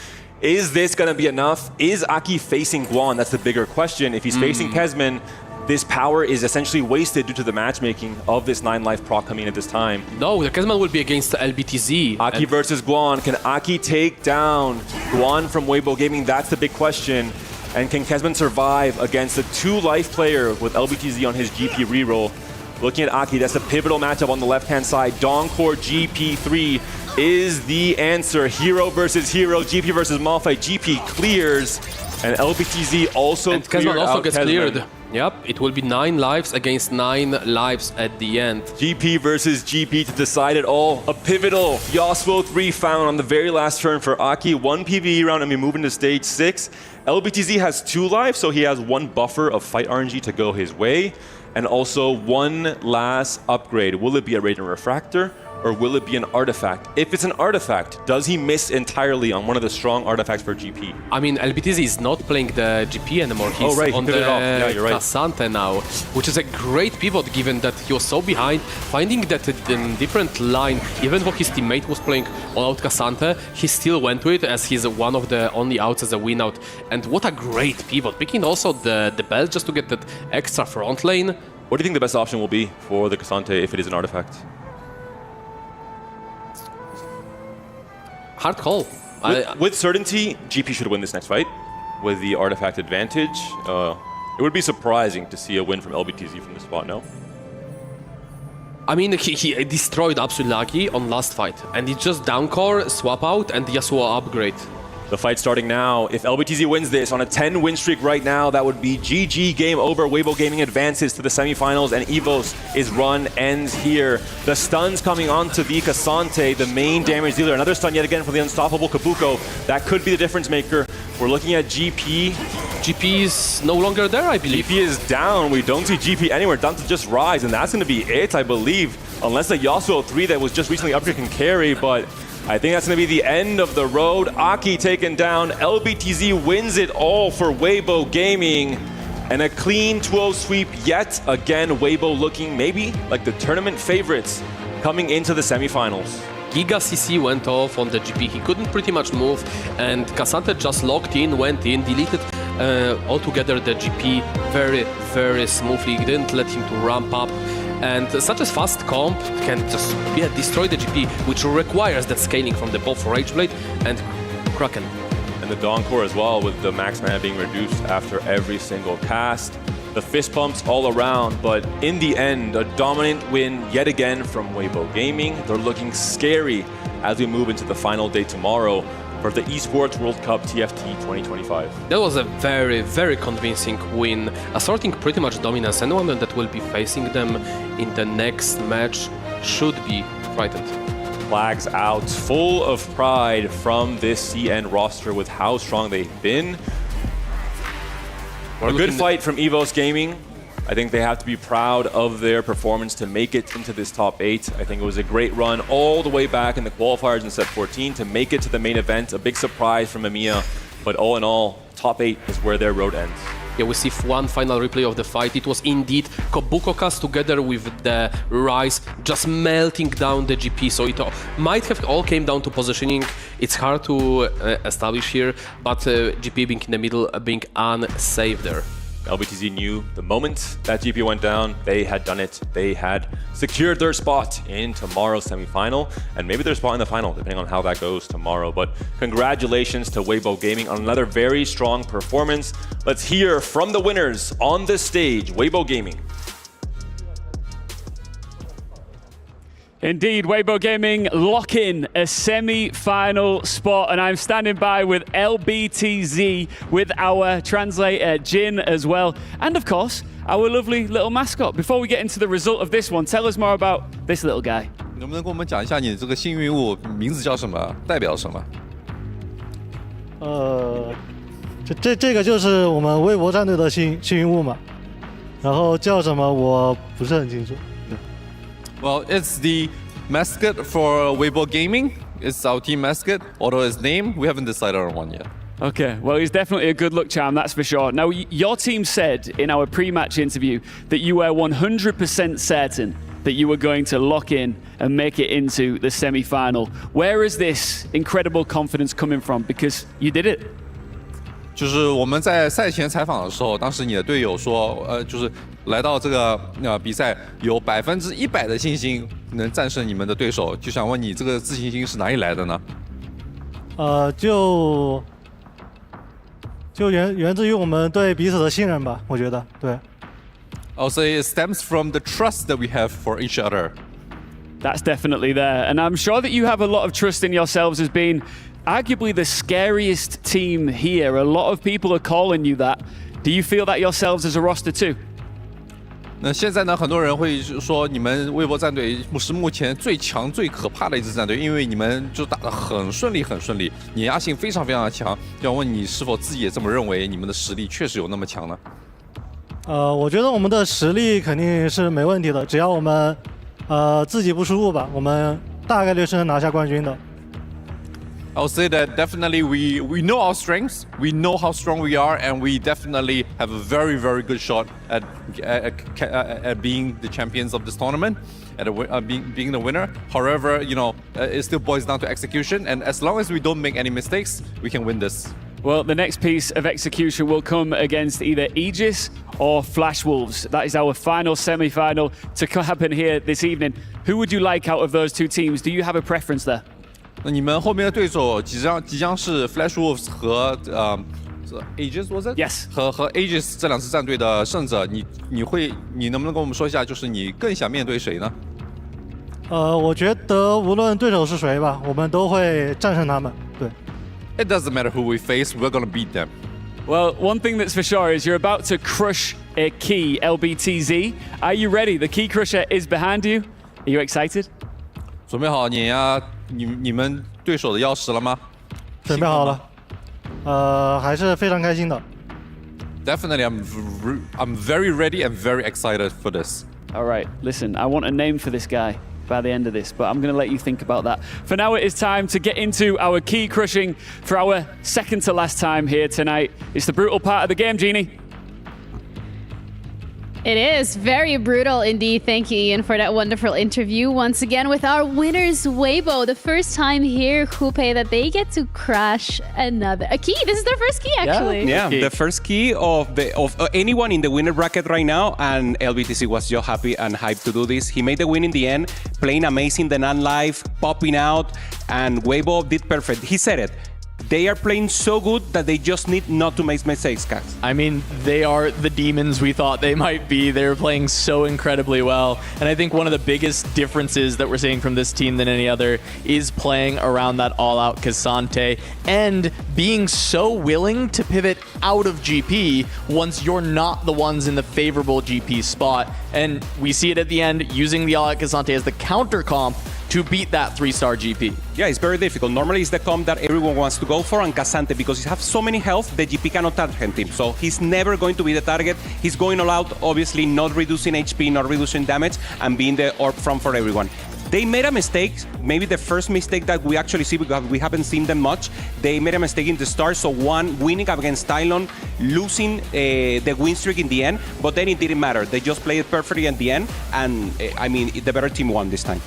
Is this going to be enough? Is Aki facing Guan? That's the bigger question. If he's facing Kezman, this power is essentially wasted due to the matchmaking of this 9 life proc coming at this time. No, the Kezman will be against the LBTZ. Aki versus Guan. Can Aki take down Guan from Weibo Gaming? That's the big question. And can Kezman survive against a 2 life player with LBTZ on his GP reroll? Looking at Aki, that's a pivotal matchup on the left-hand side. Dawn Core GP3 is the answer. Hero versus hero, GP versus Malphite. GP clears, and LBTZ also cleared Kezman also gets Kezman. cleared. Yep, it will be 9 lives against 9 lives at the end. GP versus GP to decide it all. A pivotal Yasuo 3 found on the very last turn for Aki. 1 PvE round and we move into stage 6. LBTZ has 2 lives, so he has 1 buffer of fight RNG to go his way. And also one last upgrade. Will it be a Radiant Refractor? Or will it be an artifact? If it's an artifact, does he miss entirely on one of the strong artifacts for GP? I mean, LBTZ is not playing the GP anymore. He's right, on he the put it off. Yeah, you're right. Cassante now, which is a great pivot given that he was so behind. Finding that in different line, even though his teammate was playing all-out Cassante, he still went to it as he's one of the only outs as a win-out. And what a great pivot. Picking also the belt just to get that extra front lane. What do you think the best option will be for the Cassante if it is an artifact? Hard call. With certainty, GP should win this next fight with the artifact advantage. It would be surprising to see a win from LBTZ from this spot, no? I mean, he destroyed Absolaki on last fight, and it's just downcore, swap out, and Yasuo upgrade. The fight starting now. If LBTZ wins this on a 10-win streak right now, that would be GG, game over. Weibo Gaming advances to the semifinals, and EVO's run ends here. The stuns coming onto the Cassante, the main damage dealer. Another stun yet again for the unstoppable Kabuko. That could be the difference maker. We're looking at GP. GP is no longer there, I believe. GP is down. We don't see GP anywhere. Down to just Rise, and that's going to be it, I believe. Unless the Yasuo 3 that was just recently upgraded can carry, but I think that's going to be the end of the road. Aki taken down. LBTZ wins it all for Weibo Gaming. And a clean 2-0 sweep yet again. Weibo looking maybe like the tournament favorites coming into the semifinals. Giga CC went off on the GP. He couldn't pretty much move, and Cassante just locked in, went in, deleted altogether the GP very, very smoothly. He didn't let him to ramp up. And such as fast comp can just destroy the GP, which requires that scaling from the both Rageblade and Kraken. And the Dawncore as well, with the max mana being reduced after every single cast. The fist pumps all around, but in the end, a dominant win yet again from Weibo Gaming. They're looking scary as we move into the final day tomorrow for the Esports World Cup TFT 2025. That was a very, very convincing win, asserting pretty much dominance. Anyone that will be facing them in the next match should be frightened. Flags out, full of pride from this CN roster with how strong they've been. A good fight from EVO's Gaming. I think they have to be proud of their performance to make it into this top 8. I think it was a great run all the way back in the qualifiers in set 14 to make it to the main event. A big surprise from EMEA, but all in all, top 8 is where their road ends. Yeah, we see one final replay of the fight. It was indeed Kobukokas together with the Rise just melting down the GP. So it might have all came down to positioning. It's hard to establish here, but GP being in the middle, being unsafe there. LBTZ knew the moment that GP went down, they had done it. They had secured their spot in tomorrow's semifinal, and maybe their spot in the final, depending on how that goes tomorrow. But congratulations to Weibo Gaming on another very strong performance. Let's hear from the winners on the stage, Weibo Gaming. Indeed, Weibo Gaming lock in a semi-final spot, and I'm standing by with LBTZ, with our translator Jin as well, and of course our lovely little mascot. Before we get into the result of this one, tell us more about this little guy. 能不能跟我们讲一下你这个幸运物名字叫什么，代表什么？这个就是我们微博战队的幸运物嘛，然后叫什么我不是很清楚。 Well, it's the mascot for Weibo Gaming. It's our team mascot. Although his name, we haven't decided on one yet. Okay, well, he's definitely a good luck charm, that's for sure. Now, your team said in our pre-match interview that you were 100% certain that you were going to lock in and make it into the semi-final. Where is this incredible confidence coming from? Because you did it. 就是我们在赛前采访的时候，当时你的队友说，就是来到这个比赛有100%的信心能战胜你们的对手，就想问你这个自信心是哪里来的呢？就源自于我们对彼此的信任吧，我觉得对。I'll say it stems from the trust that we have for each other. That's definitely there, and I'm sure that you have a lot of trust in yourselves as being arguably the scariest team here. A lot of people are calling you that. Do you feel that yourselves as a roster too? 那现在呢，很多人会说你们微博战队是目前最强、最可怕的一支战队，因为你们就打得很顺利、很顺利，碾压性非常非常的强。要问你是否自己也这么认为，你们的实力确实有那么强呢我觉得我们的实力肯定是没问题的，只要我们自己不输吧，我们大概率是能拿下冠军的。I'll say that definitely we know our strengths, we know how strong we are, and we definitely have a very, very good shot at being the champions of this tournament, at being the winner. However, you know, it still boils down to execution, and as long as we don't make any mistakes, we can win this. Well, the next piece of execution will come against either Aegis or Flash Wolves. That is our final semi-final to happen here this evening. Who would you like out of those two teams? Do you have a preference there? 那你们后面的对手即将是 Flash Wolves 和Aegis was it? Yes. 和 Aegis 这两支战队的胜者，你能不能跟我们说一下，就是你更想面对谁呢？我觉得无论对手是谁吧，我们都会战胜他们。对。It doesn't matter who we face, we're gonna beat them. Well, one thing that's for sure is you're about to crush a key, LBTZ. Are you ready? The key crusher is behind you. Are you excited? 准备好碾压你们对手的钥匙了吗？准备好了。还是非常开心的。Definitely, I'm very ready and very excited for this. All right, listen, I want a name for this guy by the end of this, but I'm going to let you think about that. For now, it is time to get into our key crushing for our second to last time here tonight. It's the brutal part of the game, Jeannie. It is very brutal indeed. Thank you, Ian, for that wonderful interview. Once again, with our winners, Weibo, the first time here, Hupe, that they get to crash a key. This is their first key, actually. Yeah, the first key of anyone in the winner bracket right now, and LBTC was just happy and hyped to do this. He made the win in the end, playing amazing the non-live, popping out, and Weibo did perfect. He said it. They are playing so good that they just need not to make mistakes, guys. I mean, they are the demons we thought they might be. They're playing so incredibly well. And I think one of the biggest differences that we're seeing from this team than any other is playing around that all-out Cassante and being so willing to pivot out of GP once you're not the ones in the favorable GP spot. And we see it at the end, using the all-out Cassante as the counter comp to beat that 3-star GP. Yeah, it's very difficult. Normally it's the comp that everyone wants to go for, and Cassante, because he has so many health, the GP cannot target him. So he's never going to be the target. He's going all out, obviously not reducing HP, not reducing damage, and being the orb front for everyone. They made a mistake, maybe the first mistake that we actually see, because we haven't seen them much. They made a mistake in the start, so one, winning against Tylon, losing the win streak in the end, but then it didn't matter. They just played it perfectly at the end, and I mean, the better team won this time.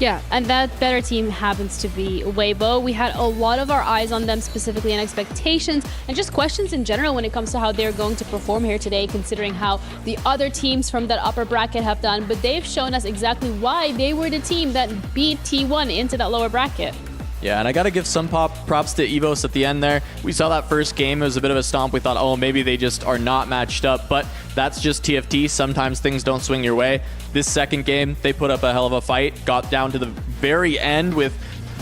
Yeah, and that better team happens to be Weibo. We had a lot of our eyes on them, specifically in expectations and just questions in general when it comes to how they're going to perform here today, considering how the other teams from that upper bracket have done. But they've shown us exactly why they were the team that beat T1 into that lower bracket. Yeah, and I got to give some props to EVOS at the end there. We saw that first game. It was a bit of a stomp. We thought, oh, maybe they just are not matched up. But that's just TFT. Sometimes things don't swing your way. This second game, they put up a hell of a fight. Got down to the very end with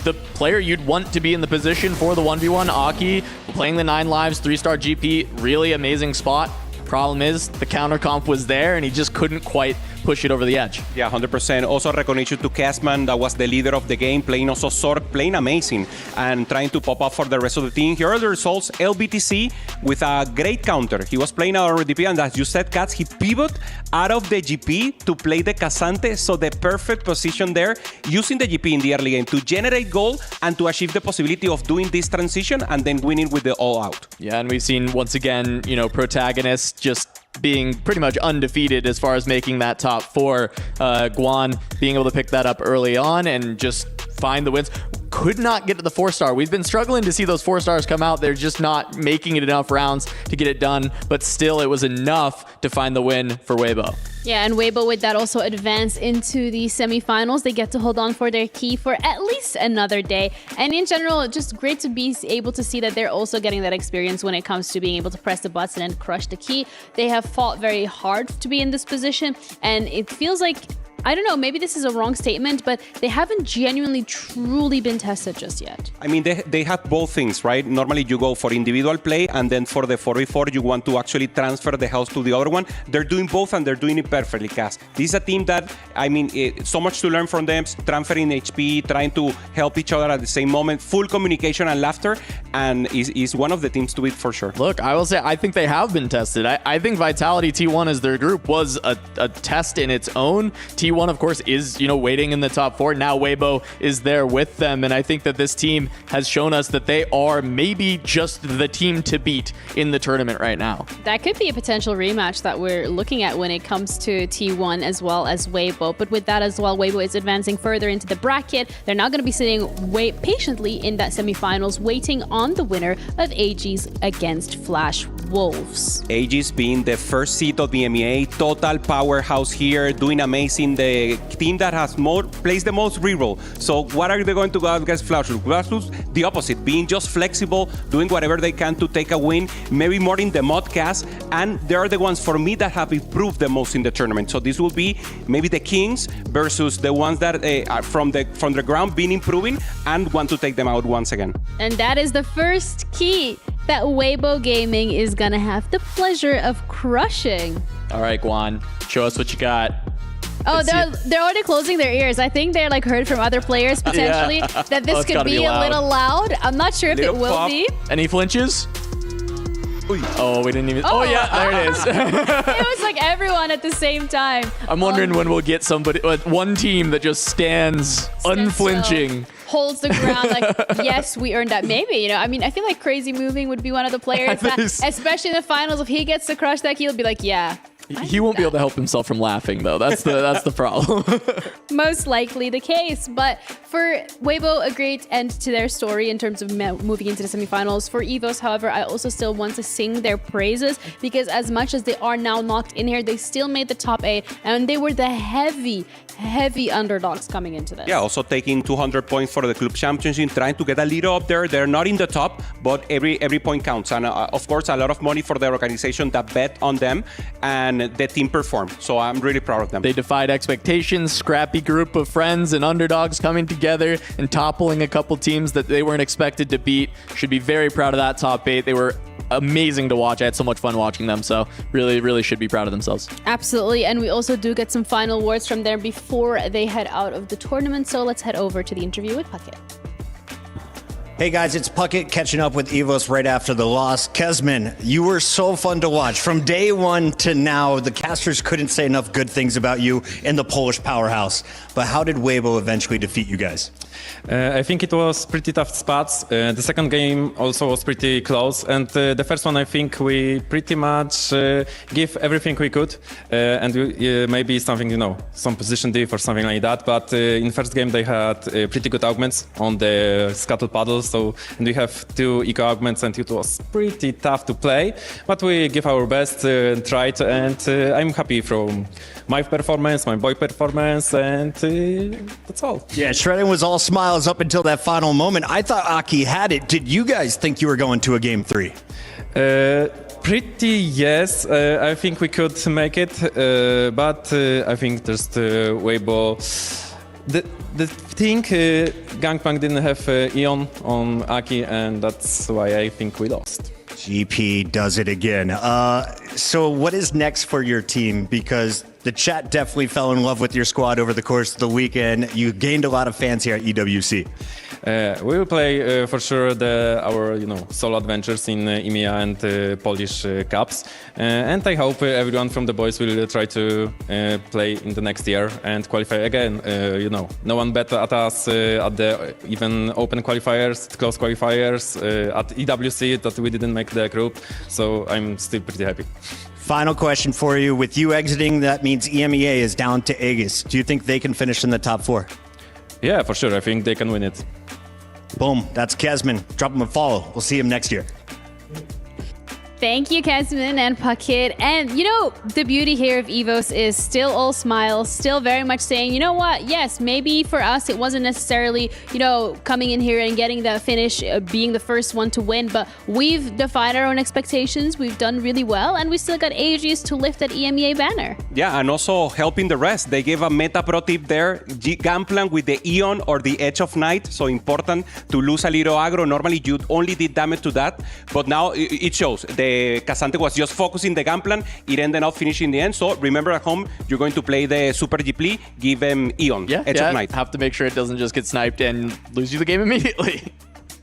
the player you'd want to be in the position for the 1v1, Aki, playing the 9 lives, 3-star GP. Really amazing spot. Problem is, the counter comp was there, and he just couldn't quite push it over the edge. Yeah, 100%. Also recognition to Casman, that was the leader of the game, playing also Sorg, playing amazing, and trying to pop up for the rest of the team. Here are the results. LBTC with a great counter. He was playing our DP, and as you said, Katz, he pivoted out of the GP to play the Cassante, so the perfect position there, using the GP in the early game to generate gold and to achieve the possibility of doing this transition and then winning with the all-out. Yeah, and we've seen, once again, you know, protagonists just being pretty much undefeated as far as making that top 4. Guan being able to pick that up early on and just find the wins. Could not get to the 4-star. We've been struggling to see those 4-stars come out. They're just not making it enough rounds to get it done, but still it was enough to find the win for Weibo. Yeah, and Weibo with that also advance into the semifinals. They get to hold on for their key for at least another day. And in general, just great to be able to see that they're also getting that experience when it comes to being able to press the button and crush the key. They have fought very hard to be in this position, and it feels like I don't know, maybe this is a wrong statement, but they haven't genuinely, truly been tested just yet. I mean, they have both things, right? Normally you go for individual play, and then for the 4v4, you want to actually transfer the health to the other one. They're doing both, and they're doing it perfectly, Cass. This is a team that, I mean, so much to learn from them, transferring HP, trying to help each other at the same moment, full communication and laughter, and is one of the teams to beat for sure. Look, I will say, I think they have been tested. I think Vitality T1 as their group was a test in its own. T1, of course, is, waiting in the top 4. Now Weibo is there with them, and I think that this team has shown us that they are maybe just the team to beat in the tournament right now. That could be a potential rematch that we're looking at when it comes to T1 as well as Weibo. But with that as well, Weibo is advancing further into the bracket. They're now going to be sitting patiently in that semifinals, waiting on the winner of Aegis against Flash Wolves. Aegis being the first seed of the MEA, total powerhouse here, doing amazing. The team that has plays the most reroll. So what are they going to go against Flash Wolves? Flash Wolves, the opposite, being just flexible, doing whatever they can to take a win, maybe more in the modcast, and they are the ones for me that have improved the most in the tournament. So this will be maybe the Kings versus the ones that are from the ground been improving and want to take them out once again. And that is the first key that Weibo Gaming is gonna have the pleasure of crushing. All right, Guan, show us what you got. Oh, they're already closing their ears. I think they're heard from other players potentially that this could be a little loud. I'm not sure if it will be. Any flinches? Oh, we didn't even. Oh, yeah, there it is. It was everyone at the same time. I'm wondering when we'll get somebody, one team that just stands unflinching. Holds the ground yes, we earned that. Maybe, I mean, I feel like Crazy Moving would be one of the players that, especially in the finals, if he gets to crush that, he'll be like, yeah. He won't be able to help himself from laughing, though. That's the problem. Most likely the case. But for Weibo, a great end to their story in terms of moving into the semifinals. For EVOS, however, I also still want to sing their praises because as much as they are now knocked in here, they still made the top 8 and they were the heavy underdogs coming into this. Yeah, also taking 200 points for the club championship, trying to get a little up there. They're not in the top, but every point counts. And of course, a lot of money for the organization that bet on them, and the team performed. So I'm really proud of them. They defied expectations, scrappy group of friends and underdogs coming together and toppling a couple teams that they weren't expected to beat. Should be very proud of that top 8. They were amazing to watch. I had so much fun watching them, so really should be proud of themselves. Absolutely, and we also do get some final words from them before they head out of the tournament, so let's head over to the interview with Puckett. Hey guys, it's Puckett catching up with EVOS right after the loss. Kezman, you were so fun to watch. From day one to now, the casters couldn't say enough good things about you in the Polish powerhouse. But how did Weibo eventually defeat you guys? I think it was pretty tough spots. The second game also was pretty close, and the first one I think we pretty much give everything we could, and maybe something, some position diff or something like that. But in first game they had pretty good augments on the scuttle paddle, and we have 2 eco augments, and it was pretty tough to play. But we give our best, tried, and I'm happy from my performance, my boy performance, and that's all. Yeah, Shredden was all smiles up until that final moment. I thought Aki had it. Did you guys think you were going to a game 3? Pretty yes. I think we could make it, but I think just Weibo. The thing, Gangplank didn't have Eon on Aki, and that's why I think we lost. GP does it again. So what is next for your team? Because the chat definitely fell in love with your squad over the course of the weekend. You gained a lot of fans here at EWC. We will play for sure our solo adventures in EMEA and Polish Cups, and I hope everyone from the boys will try to play in the next year and qualify again. No one bet at us at the even open qualifiers, close qualifiers at EWC that we didn't make the group, so I'm still pretty happy. Final question for you. With you exiting, that means EMEA is down to Aegis. Do you think they can finish in the top 4? Yeah, for sure. I think they can win it. Boom. That's Kezman. Drop him a follow. We'll see him next year. Thank you, Casman and Puckett. And, you know, the beauty here of EVOS is still all smiles, still very much saying, you know what, yes, maybe for us it wasn't necessarily, you know, coming in here and getting that finish, being the first one to win, but we've defied our own expectations, we've done really well, and we still got ages to lift that EMEA banner. Yeah, and also helping the rest. They gave a meta pro tip there, game plan with the Eon or the Edge of Night, so important to lose a little aggro. Normally you only did damage to that, but now it shows. The K'Sante was just focusing the game plan, it ended up finishing the end. So remember at home, you're going to play the Super Gpli, give them Eon, Edge of Night. Have to make sure it doesn't just get sniped and lose you the game immediately.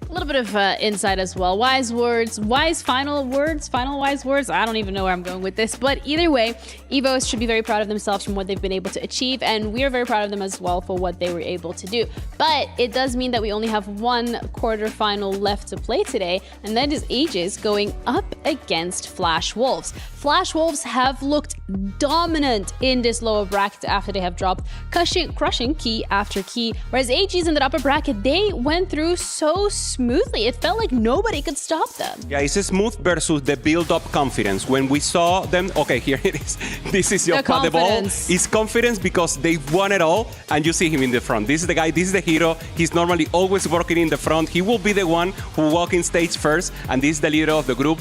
A little bit of insight as well. Wise words, wise final wise words. I don't even know where I'm going with this. But either way, EVOS should be very proud of themselves from what they've been able to achieve. And we are very proud of them as well for what they were able to do. But it does mean that we only have one quarterfinal left to play today. And that is Aegis going up against Flash Wolves. Flash Wolves have looked dominant in this lower bracket after they have dropped crushing key after key. Whereas Aegis in the upper bracket, they went through so smoothly. It felt like nobody could stop them. Yeah, it's smooth versus the build-up confidence. When we saw them, okay, here it is. This is your the ball. It's confidence because they've won it all, and you see him in the front. This is the guy, this is the hero. He's normally always working in the front. He will be the one who walk in stage first, and this is the leader of the group.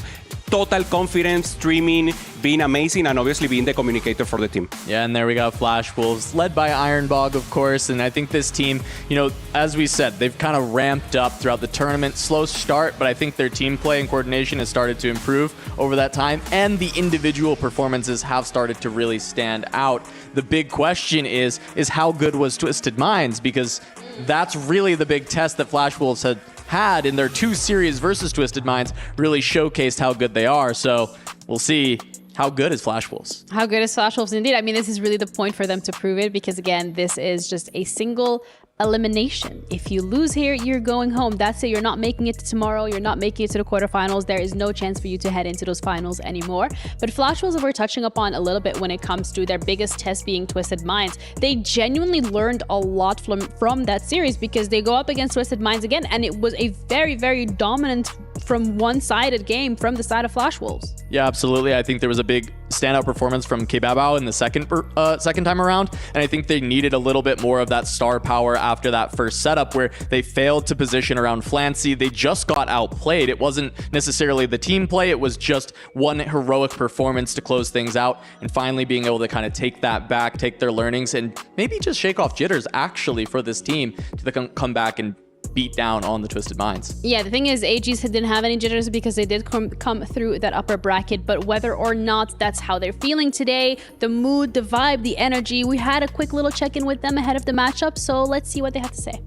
Total confidence, streaming, being amazing, and obviously being the communicator for the team. Yeah, and there we got Flash Wolves, led by Ironbog, of course. And I think this team, you know, as we said, they've kind of ramped up throughout the tournament. Slow start, but I think their team play and coordination has started to improve over that time. And the individual performances have started to really stand out. The big question is how good was Twisted Minds? Because that's really the big test that Flash Wolves had in their 2 series versus Twisted Minds, really showcased how good they are. So we'll see how good is Flash Wolves. How good is Flash Wolves indeed? I mean, this is really the point for them to prove it because, again, this is just a single elimination. If you lose here, you're going home. That's it. You're not making it to tomorrow. You're not making it to the quarterfinals. There is no chance for you to head into those finals anymore. But Flash Wolves, we're touching upon a little bit when it comes to their biggest test being Twisted Minds. They genuinely learned a lot from that series because they go up against Twisted Minds again, and it was a very, very dominant from one-sided game from the side of Flash Wolves. Yeah, absolutely. I think there was a big standout performance from Kebabao in the second time around, and I think they needed a little bit more of that star power after that first setup where they failed to position around Flancy. They just got outplayed. It wasn't necessarily the team play, it was just one heroic performance to close things out, and finally being able to kind of take that back, take their learnings, and maybe just shake off jitters actually for this team to come back and beat down on the Twisted Minds. Yeah, the thing is, Aegis didn't have any jitters because they did come through that upper bracket, but whether or not that's how they're feeling today, the mood, the vibe, the energy, we had a quick little check-in with them ahead of the matchup, so let's see what they have to say.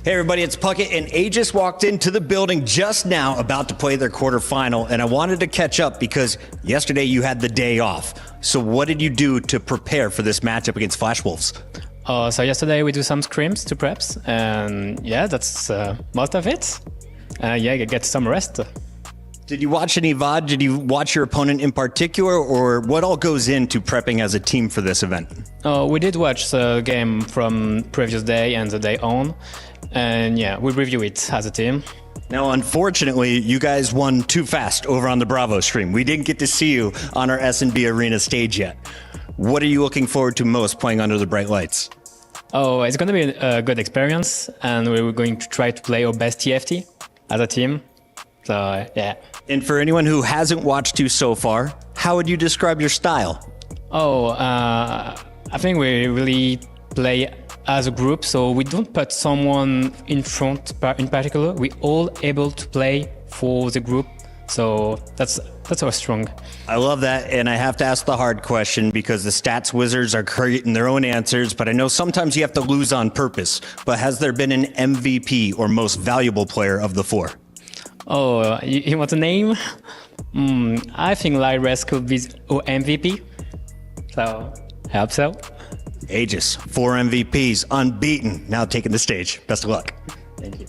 Hey everybody, it's Puckett, and Aegis walked into the building just now about to play their quarterfinal, and I wanted to catch up because yesterday you had the day off. So what did you do to prepare for this matchup against Flash Wolves? So yesterday we do some scrims to preps, and yeah, that's most of it. Yeah, get some rest. Did you watch any VOD? Did you watch your opponent in particular, or what all goes into prepping as a team for this event? We did watch the game from previous day and the day on, and yeah, we review it as a team. Now, unfortunately, you guys won too fast over on the Bravo stream. We didn't get to see you on our S&B Arena stage yet. What are you looking forward to most playing under the bright lights? Oh, it's going to be a good experience, and we're going to try to play our best TFT as a team. So, yeah. And for anyone who hasn't watched you so far, how would you describe your style? I think we really play as a group, so we don't put someone in front in particular. We all able to play for the group, so that's our strong. I love that, and I have to ask the hard question because the stats wizards are creating their own answers, but I know sometimes you have to lose on purpose. But has there been an MVP or most valuable player of the 4? Oh, you want a name? I think Lyres could be MVP, so I hope so. Aegis, 4 MVPs, unbeaten, now taking the stage. Best of luck. Thank you.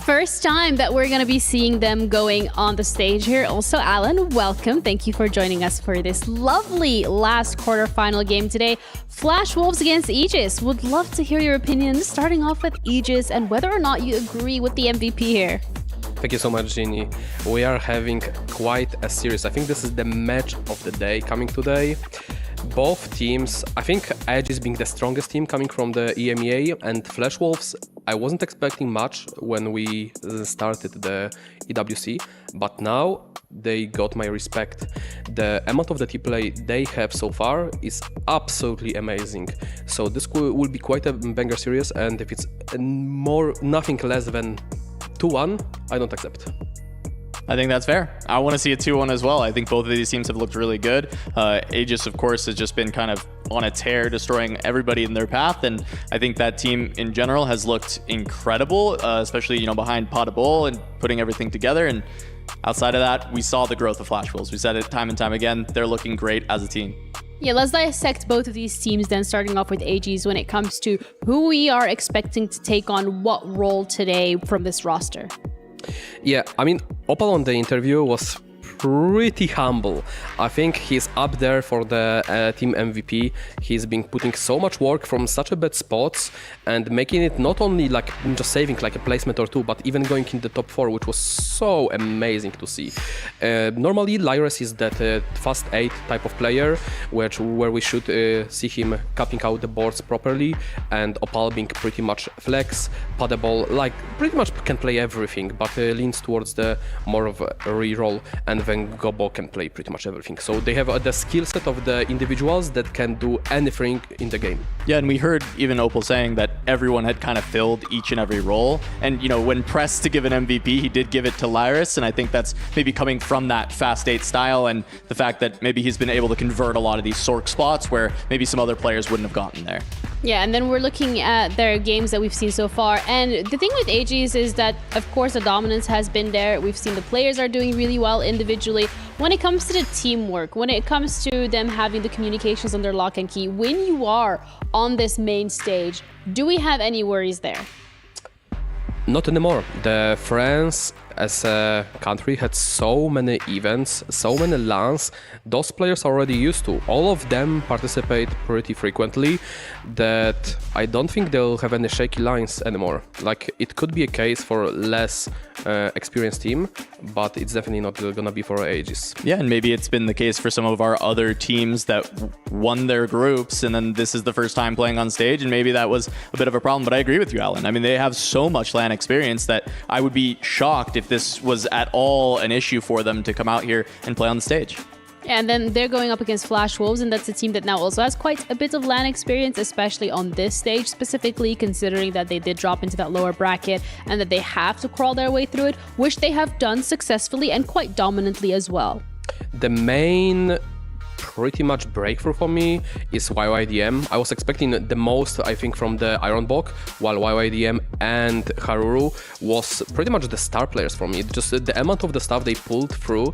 First time that we're going to be seeing them going on the stage here. Also, Alan, welcome. Thank you for joining us for this lovely last quarterfinal game today. Flash Wolves against Aegis. Would love to hear your opinion, starting off with Aegis and whether or not you agree with the MVP here. Thank you so much, Ginny. We are having quite a series. I think this is the match of the day coming today. Both teams, I think Edge is being the strongest team coming from the EMEA, and Flash Wolves, I wasn't expecting much when we started the EWC, but now they got my respect. The amount of the team play they have so far is absolutely amazing. So this will be quite a banger series, and if it's nothing less than 2-1, I don't accept. I think that's fair. I want to see a 2-1 as well. I think both of these teams have looked really good. Aegis, of course, has just been kind of on a tear, destroying everybody in their path. And I think that team in general has looked incredible, especially, behind Pot of Bowl and putting everything together. And outside of that, we saw the growth of Flash Wolves. We said it time and time again. They're looking great as a team. Yeah, let's dissect both of these teams then, starting off with Aegis when it comes to who we are expecting to take on what role today from this roster. Yeah, I mean, Opal on the interview was pretty humble. I think he's up there for the team MVP. He's been putting so much work from such a bad spots and making it not only like just saving like a placement or two, but even going in the top 4, which was so amazing to see. Normally, Lyres is that fast 8 type of player, where we should see him capping out the boards properly, and Opal being pretty much flex, paddable, like pretty much can play everything, but leans towards the more of a reroll, and then Gobo can play pretty much everything. So they have the skill set of the individuals that can do anything in the game. Yeah, and we heard even Opal saying that everyone had kind of filled each and every role. And, when pressed to give an MVP, he did give it to Lyres. And I think that's maybe coming from that fast 8 style and the fact that maybe he's been able to convert a lot of these Sork spots where maybe some other players wouldn't have gotten there. Yeah, and then we're looking at their games that we've seen so far. And the thing with Aegis is that, of course, the dominance has been there. We've seen the players are doing really well individually. When it comes to the teamwork, when it comes to them having the communications on their lock and key, when you are on this main stage, do we have any worries there? Not anymore. The France as a country had so many events, so many LANs. Those players are already used to. All of them participate pretty frequently, that I don't think they'll have any shaky lines anymore. Like, it could be a case for less experienced team, but it's definitely not gonna be for Aegis. Yeah, and maybe it's been the case for some of our other teams that won their groups, and then this is the first time playing on stage, and maybe that was a bit of a problem. But I agree with you, Alan. I mean, they have so much LAN experience that I would be shocked if this was at all an issue for them to come out here and play on the stage. And then they're going up against Flash Wolves, and that's a team that now also has quite a bit of LAN experience, especially on this stage, specifically considering that they did drop into that lower bracket and that they have to crawl their way through it, which they have done successfully and quite dominantly as well. The main pretty much breakthrough for me is YYDM. I was expecting the most, I think, from the Iron Block, while YYDM and Haruru was pretty much the star players for me. Just the amount of the stuff they pulled through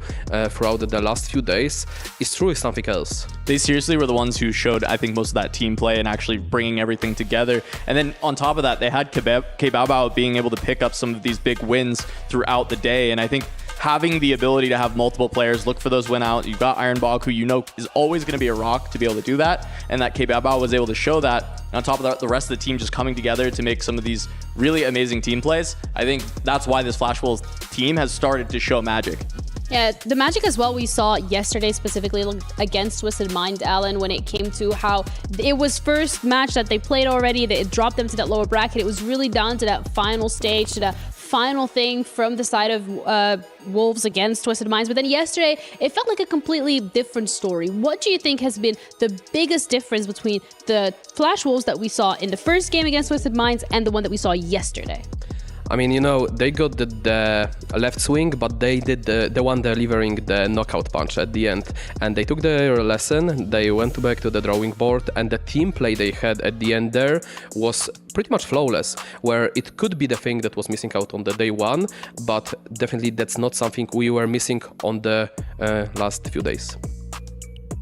throughout the last few days is truly something else. They seriously were the ones who showed, I think, most of that team play and actually bringing everything together. And then on top of that, they had Kebabao being able to pick up some of these big wins throughout the day. And I think having the ability to have multiple players look for those win out. You've got Ironbog, who is always going to be a rock to be able to do that, and that Kebabao was able to show that. And on top of that, the rest of the team just coming together to make some of these really amazing team plays. I think that's why this Flash Wolves team has started to show magic. Yeah, the magic as well we saw yesterday, specifically against Twisted Mind, Alan, when it came to how it was first match that they played already, that it dropped them to that lower bracket. It was really down to that final stage, to that final thing from the side of Wolves against Twisted Minds. But then yesterday, it felt like a completely different story. What do you think has been the biggest difference between the Flash Wolves that we saw in the first game against Twisted Minds and the one that we saw yesterday? I mean, they got the left swing, but they did the one delivering the knockout punch at the end. And they took their lesson, they went back to the drawing board, and the team play they had at the end there was pretty much flawless, where it could be the thing that was missing out on the day one, but definitely that's not something we were missing on the last few days.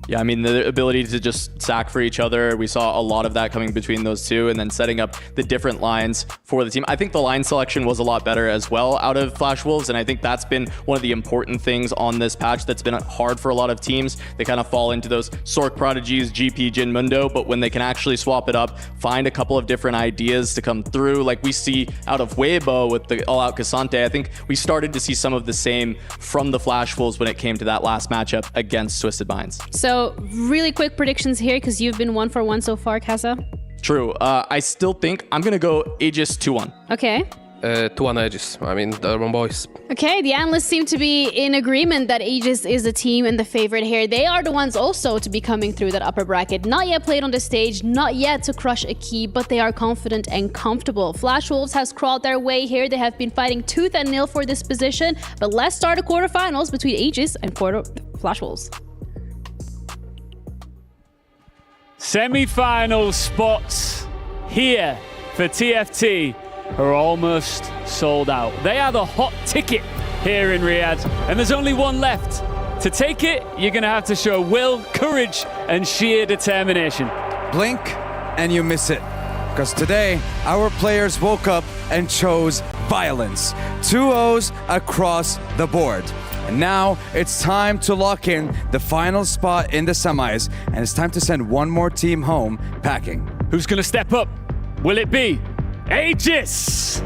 Yeah, I mean, the ability to just sack for each other, we saw a lot of that coming between those two, and then setting up the different lines for the team. I think the line selection was a lot better as well out of Flash Wolves, and I think that's been one of the important things on this patch that's been hard for a lot of teams. They kind of fall into those Sork Prodigies, GP, Jin Mundo, but when they can actually swap it up, find a couple of different ideas to come through, like we see out of Weibo with the all-out Cassante, I think we started to see some of the same from the Flash Wolves when it came to that last matchup against Twisted Minds. So really quick predictions here, because you've been 1-for-1 so far, Casa. True. I still think I'm going to go Aegis 2-1. Okay. 2-1 Aegis. I mean, the Urban Boys. Okay, the analysts seem to be in agreement that Aegis is the team and the favorite here. They are the ones also to be coming through that upper bracket. Not yet played on the stage, not yet to crush a key, but they are confident and comfortable. Flash Wolves has crawled their way here. They have been fighting tooth and nail for this position. But let's start the quarterfinals between Aegis and Flash Wolves. Semi-final spots here for TFT are almost sold out. They are the hot ticket here in Riyadh, and there's only one left. To take it, you're going to have to show will, courage, and sheer determination. Blink and you miss it. Because today, our players woke up and chose violence. 2-0s across the board. And now it's time to lock in the final spot in the semis, and it's time to send one more team home packing. Who's going to step up? Will it be Aegis?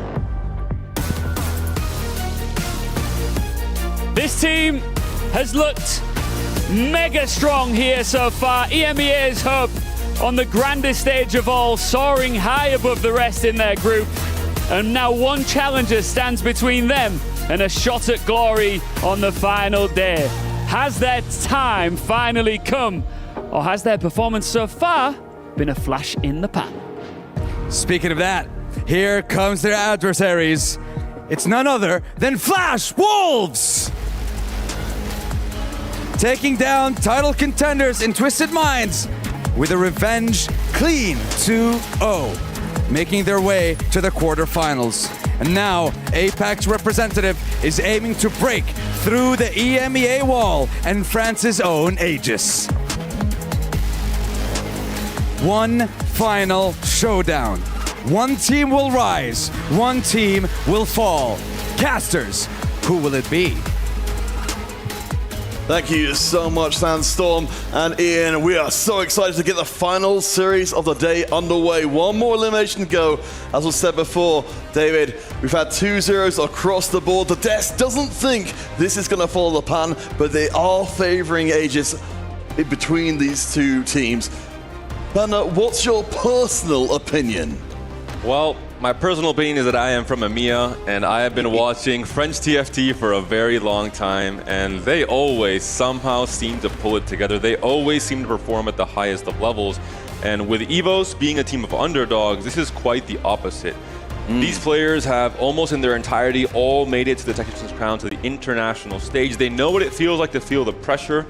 This team has looked mega strong here so far. EMEA's hub on the grandest stage of all, soaring high above the rest in their group. And now one challenger stands between them and a shot at glory on the final day. Has their time finally come, or has their performance so far been a flash in the pan? Speaking of that, here comes their adversaries. It's none other than Flash Wolves! Taking down title contenders in Twisted Minds with a revenge clean 2-0, making their way to the quarterfinals. And now, Apex representative is aiming to break through the EMEA wall and France's own Aegis. One final showdown. One team will rise, one team will fall. Casters, who will it be? Thank you so much, Sandstorm and Ian. We are so excited to get the final series of the day underway. One more elimination to go. As was said before, David, we've had 2-0s across the board. The desk doesn't think this is going to follow the pan, but they are favoring Aegis in between these two teams. Banner, what's your personal opinion? Well, my personal opinion is that I am from EMEA, and I have been watching French TFT for a very long time, and they always somehow seem to pull it together. They always seem to perform at the highest of levels. And with EVOS being a team of underdogs, this is quite the opposite. These players have almost in their entirety all made it to the Technician's Crown, to the international stage. They know what it feels like to feel the pressure,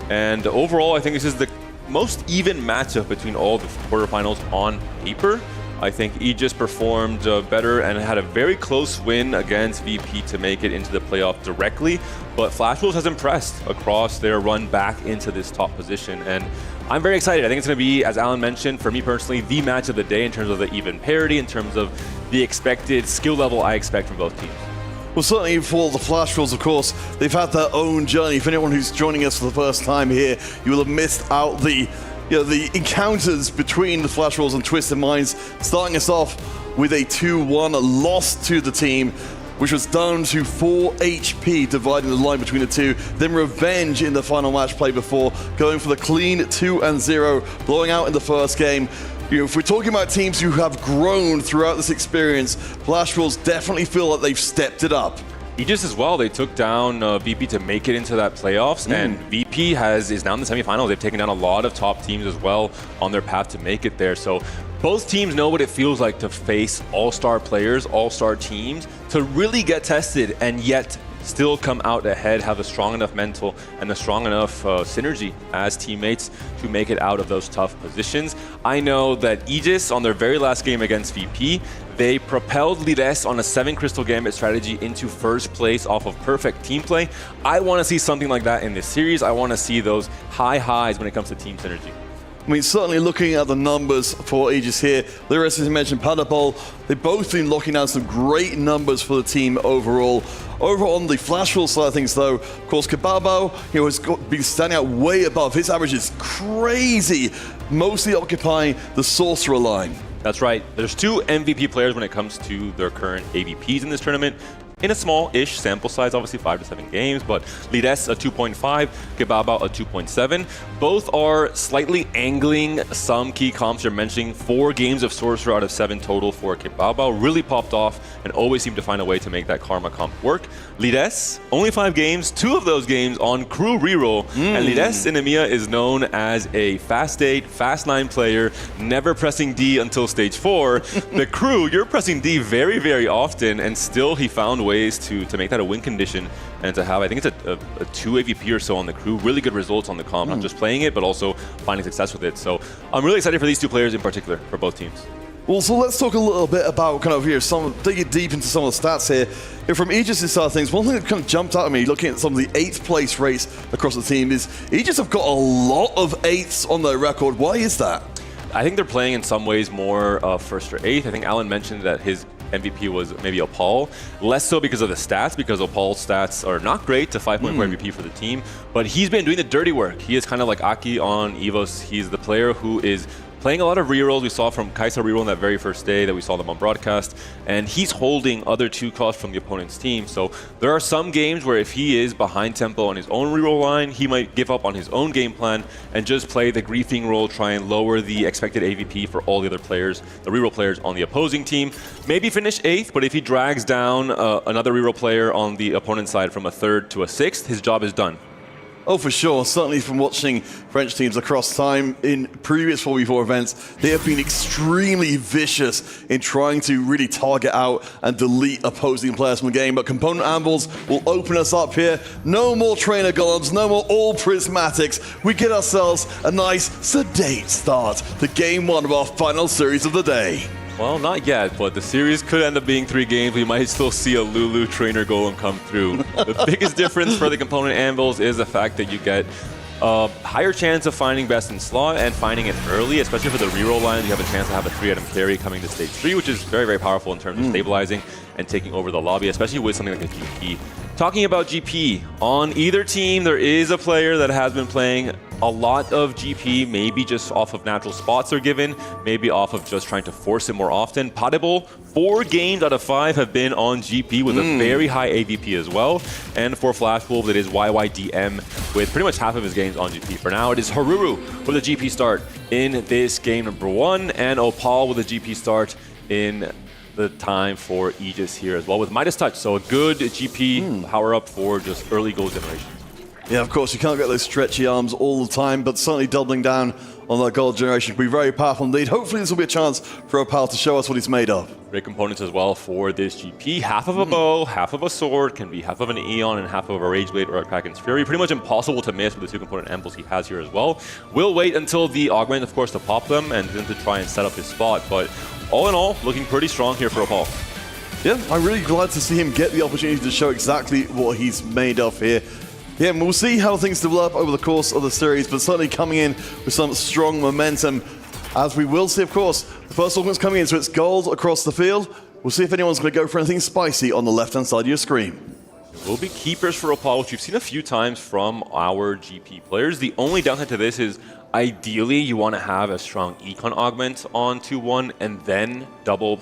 and overall, I think this is the most even matchup between all the quarterfinals on paper. I think Aegis performed better and had a very close win against VP to make it into the playoff directly, but Flash Wolves has impressed across their run back into this top position, and I'm very excited. I think it's going to be, as Alan mentioned, for me personally, the match of the day in terms of the even parity, in terms of the expected skill level I expect from both teams. Well, certainly for the Flash Wolves, of course, they've had their own journey. For anyone who's joining us for the first time here, you will have missed out the encounters between the Flash Wolves and Twisted Minds, starting us off with a 2-1 loss to the team, which was down to 4 HP, dividing the line between the two. Then revenge in the final match play before going for the clean 2-0, blowing out in the first game. If we're talking about teams who have grown throughout this experience, Flash Wolves definitely feel like they've stepped it up. Aegis as well, they took down VP to make it into that playoffs, and VP is now in the semifinals. They've taken down a lot of top teams as well on their path to make it there. So both teams know what it feels like to face all-star players, all-star teams, to really get tested and yet still come out ahead, have a strong enough mental and a strong enough synergy as teammates to make it out of those tough positions. I know that Aegis, on their very last game against VP, they propelled Lides on a 7 Crystal Gambit strategy into first place off of perfect team play. I want to see something like that in this series. I want to see those high highs when it comes to team synergy. I mean, certainly looking at the numbers for Aegis here, Lyris, as you mentioned, Padabol, they've both been locking down some great numbers for the team overall. Over on the Flash Wolf side of things, though, of course, Kababo, has been standing out way above. His average is crazy, mostly occupying the Sorcerer line. That's right. There's 2 MVP players when it comes to their current AVPs in this tournament. In a small-ish sample size, obviously 5 to 7 games, but Lides a 2.5, Kebaba a 2.7. Both are slightly angling some key comps you're mentioning. 4 games of Sorcerer out of 7 total for Kebaba really popped off and always seemed to find a way to make that Karma comp work. Lides, only 5 games, 2 of those games on crew reroll, and Lides in EMEA is known as a fast 8, fast 9 player, never pressing D until stage 4. The crew, you're pressing D very, very often, and still he found ways to make that a win condition and to have, I think it's a 2 AVP or so on the crew. Really good results on the comp, not just playing it, but also finding success with it. So I'm really excited for these 2 players in particular, for both teams. Well, so let's talk a little bit about kind of digging deep into some of the stats here. From Aegis' side of things, one thing that kind of jumped out at me looking at some of the 8th place race across the team is Aegis have got a lot of 8s on their record. Why is that? I think they're playing in some ways more 1st or 8th. I think Alan mentioned that his MVP was maybe Opal. Less so because of the stats, because Opal's stats are not great to 5.4 MVP for the team, but he's been doing the dirty work. He is kind of like Aki on EVOS. He's the player who is playing a lot of rerolls. We saw from Kaisa reroll on that very first day that we saw them on broadcast, and he's holding other 2 costs from the opponent's team. So there are some games where if he is behind tempo on his own reroll line, he might give up on his own game plan and just play the griefing role, try and lower the expected AVP for all the other players, the reroll players on the opposing team. Maybe finish 8th, but if he drags down another reroll player on the opponent's side from a 3rd to a 6th, his job is done. Oh, for sure. Certainly from watching French teams across time in previous 4v4 events, they have been extremely vicious in trying to really target out and delete opposing players from the game. But Component Ambles will open us up here. No more Trainer Golems, no more all Prismatics. We get ourselves a nice, sedate start to Game 1 of our final series of the day. Well, not yet, but the series could end up being 3 games. We might still see a Lulu Trainer Golem come through. The biggest difference for the Component Anvils is the fact that you get a higher chance of finding best in slot and finding it early, especially for the reroll lines. You have a chance to have a 3-item carry coming to stage 3, which is very, very powerful in terms of stabilizing and taking over the lobby, especially with something like a GP. Talking about GP, on either team, there is a player that has been playing a lot of GP, maybe just off of natural spots they're given, maybe off of just trying to force it more often. Potable, 4 games out of 5 have been on GP with a very high AVP as well. And for Flash Wolf, it is YYDM with pretty much half of his games on GP. For now, it is Haruru with a GP start in this game number 1, and Opal with a GP start in the time for Aegis here as well with Midas Touch. So a good GP power-up for just early goal generation. Yeah, of course, you can't get those stretchy arms all the time, but certainly doubling down on that gold generation can be very powerful indeed. Hopefully this will be a chance for Opal to show us what he's made of. Great components as well for this GP. Half of a bow, half of a sword, can be half of an Eon and half of a Rage Blade or a Kraken's Fury. Pretty much impossible to miss with the 2 component amples he has here as well. We'll wait until the augment, of course, to pop them and then to try and set up his spot. But all in all, looking pretty strong here for Opal. Yeah, I'm really glad to see him get the opportunity to show exactly what he's made of here. Yeah, and we'll see how things develop over the course of the series, but certainly coming in with some strong momentum. As we will see, of course, the first augment's coming in, so it's gold across the field. We'll see if anyone's going to go for anything spicy on the left-hand side of your screen. There will be keepers for Opal, which we've seen a few times from our GP players. The only downside to this is ideally you want to have a strong econ augment on 2-1 and then double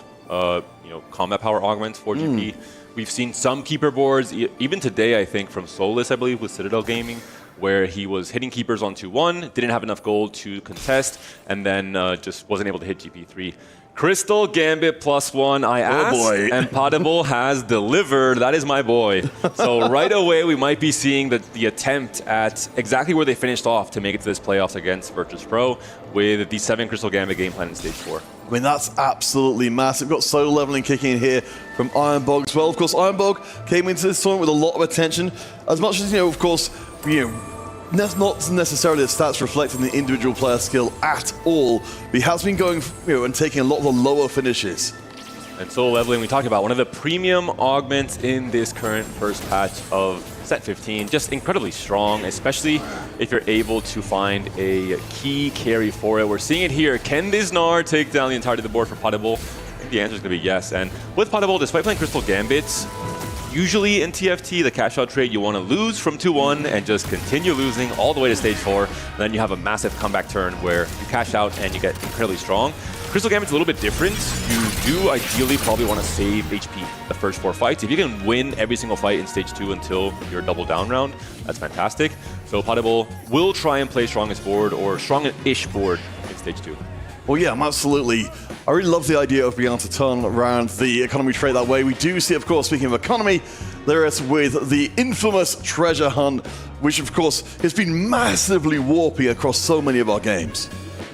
combat power augments for GP. We've seen some keeper boards, even today, I think, from Solus, I believe, with Citadel Gaming, where he was hitting keepers on 2-1, didn't have enough gold to contest, and then just wasn't able to hit GP3. Crystal Gambit +1, I asked, and Potable has delivered. That is my boy. So right away, we might be seeing the attempt at exactly where they finished off to make it to this playoffs against Virtus Pro with the 7 Crystal Gambit game plan in stage 4. I mean, that's absolutely massive. Got solo leveling kicking in here from Ironbog as well. Of course, Ironbog came into this tournament with a lot of attention. As much as, of course, that's not necessarily the stats reflecting the individual player skill at all. But he has been going, and taking a lot of the lower finishes. And solo leveling, we talked about one of the premium augments in this current first patch of set 15. Just incredibly strong, especially if you're able to find a key carry for it. We're seeing it here. Can this Gnar take down the entirety of the board for Potable? I think the answer is going to be yes. And with Potable, despite playing Crystal Gambits, usually in TFT, the cash out trade, you want to lose from 2-1 and just continue losing all the way to stage 4. And then you have a massive comeback turn where you cash out and you get incredibly strong. Crystal Gambit's a little bit different. You do ideally probably want to save HP the first 4 fights. If you can win every single fight in stage 2 until your double down round, that's fantastic. So Potable will try and play strongest board or strong-ish board in stage 2. Well, yeah, absolutely. I really love the idea of being able to turn around the economy trade that way. We do see, of course, speaking of economy, there is with the infamous treasure hunt, which, of course, has been massively warping across so many of our games.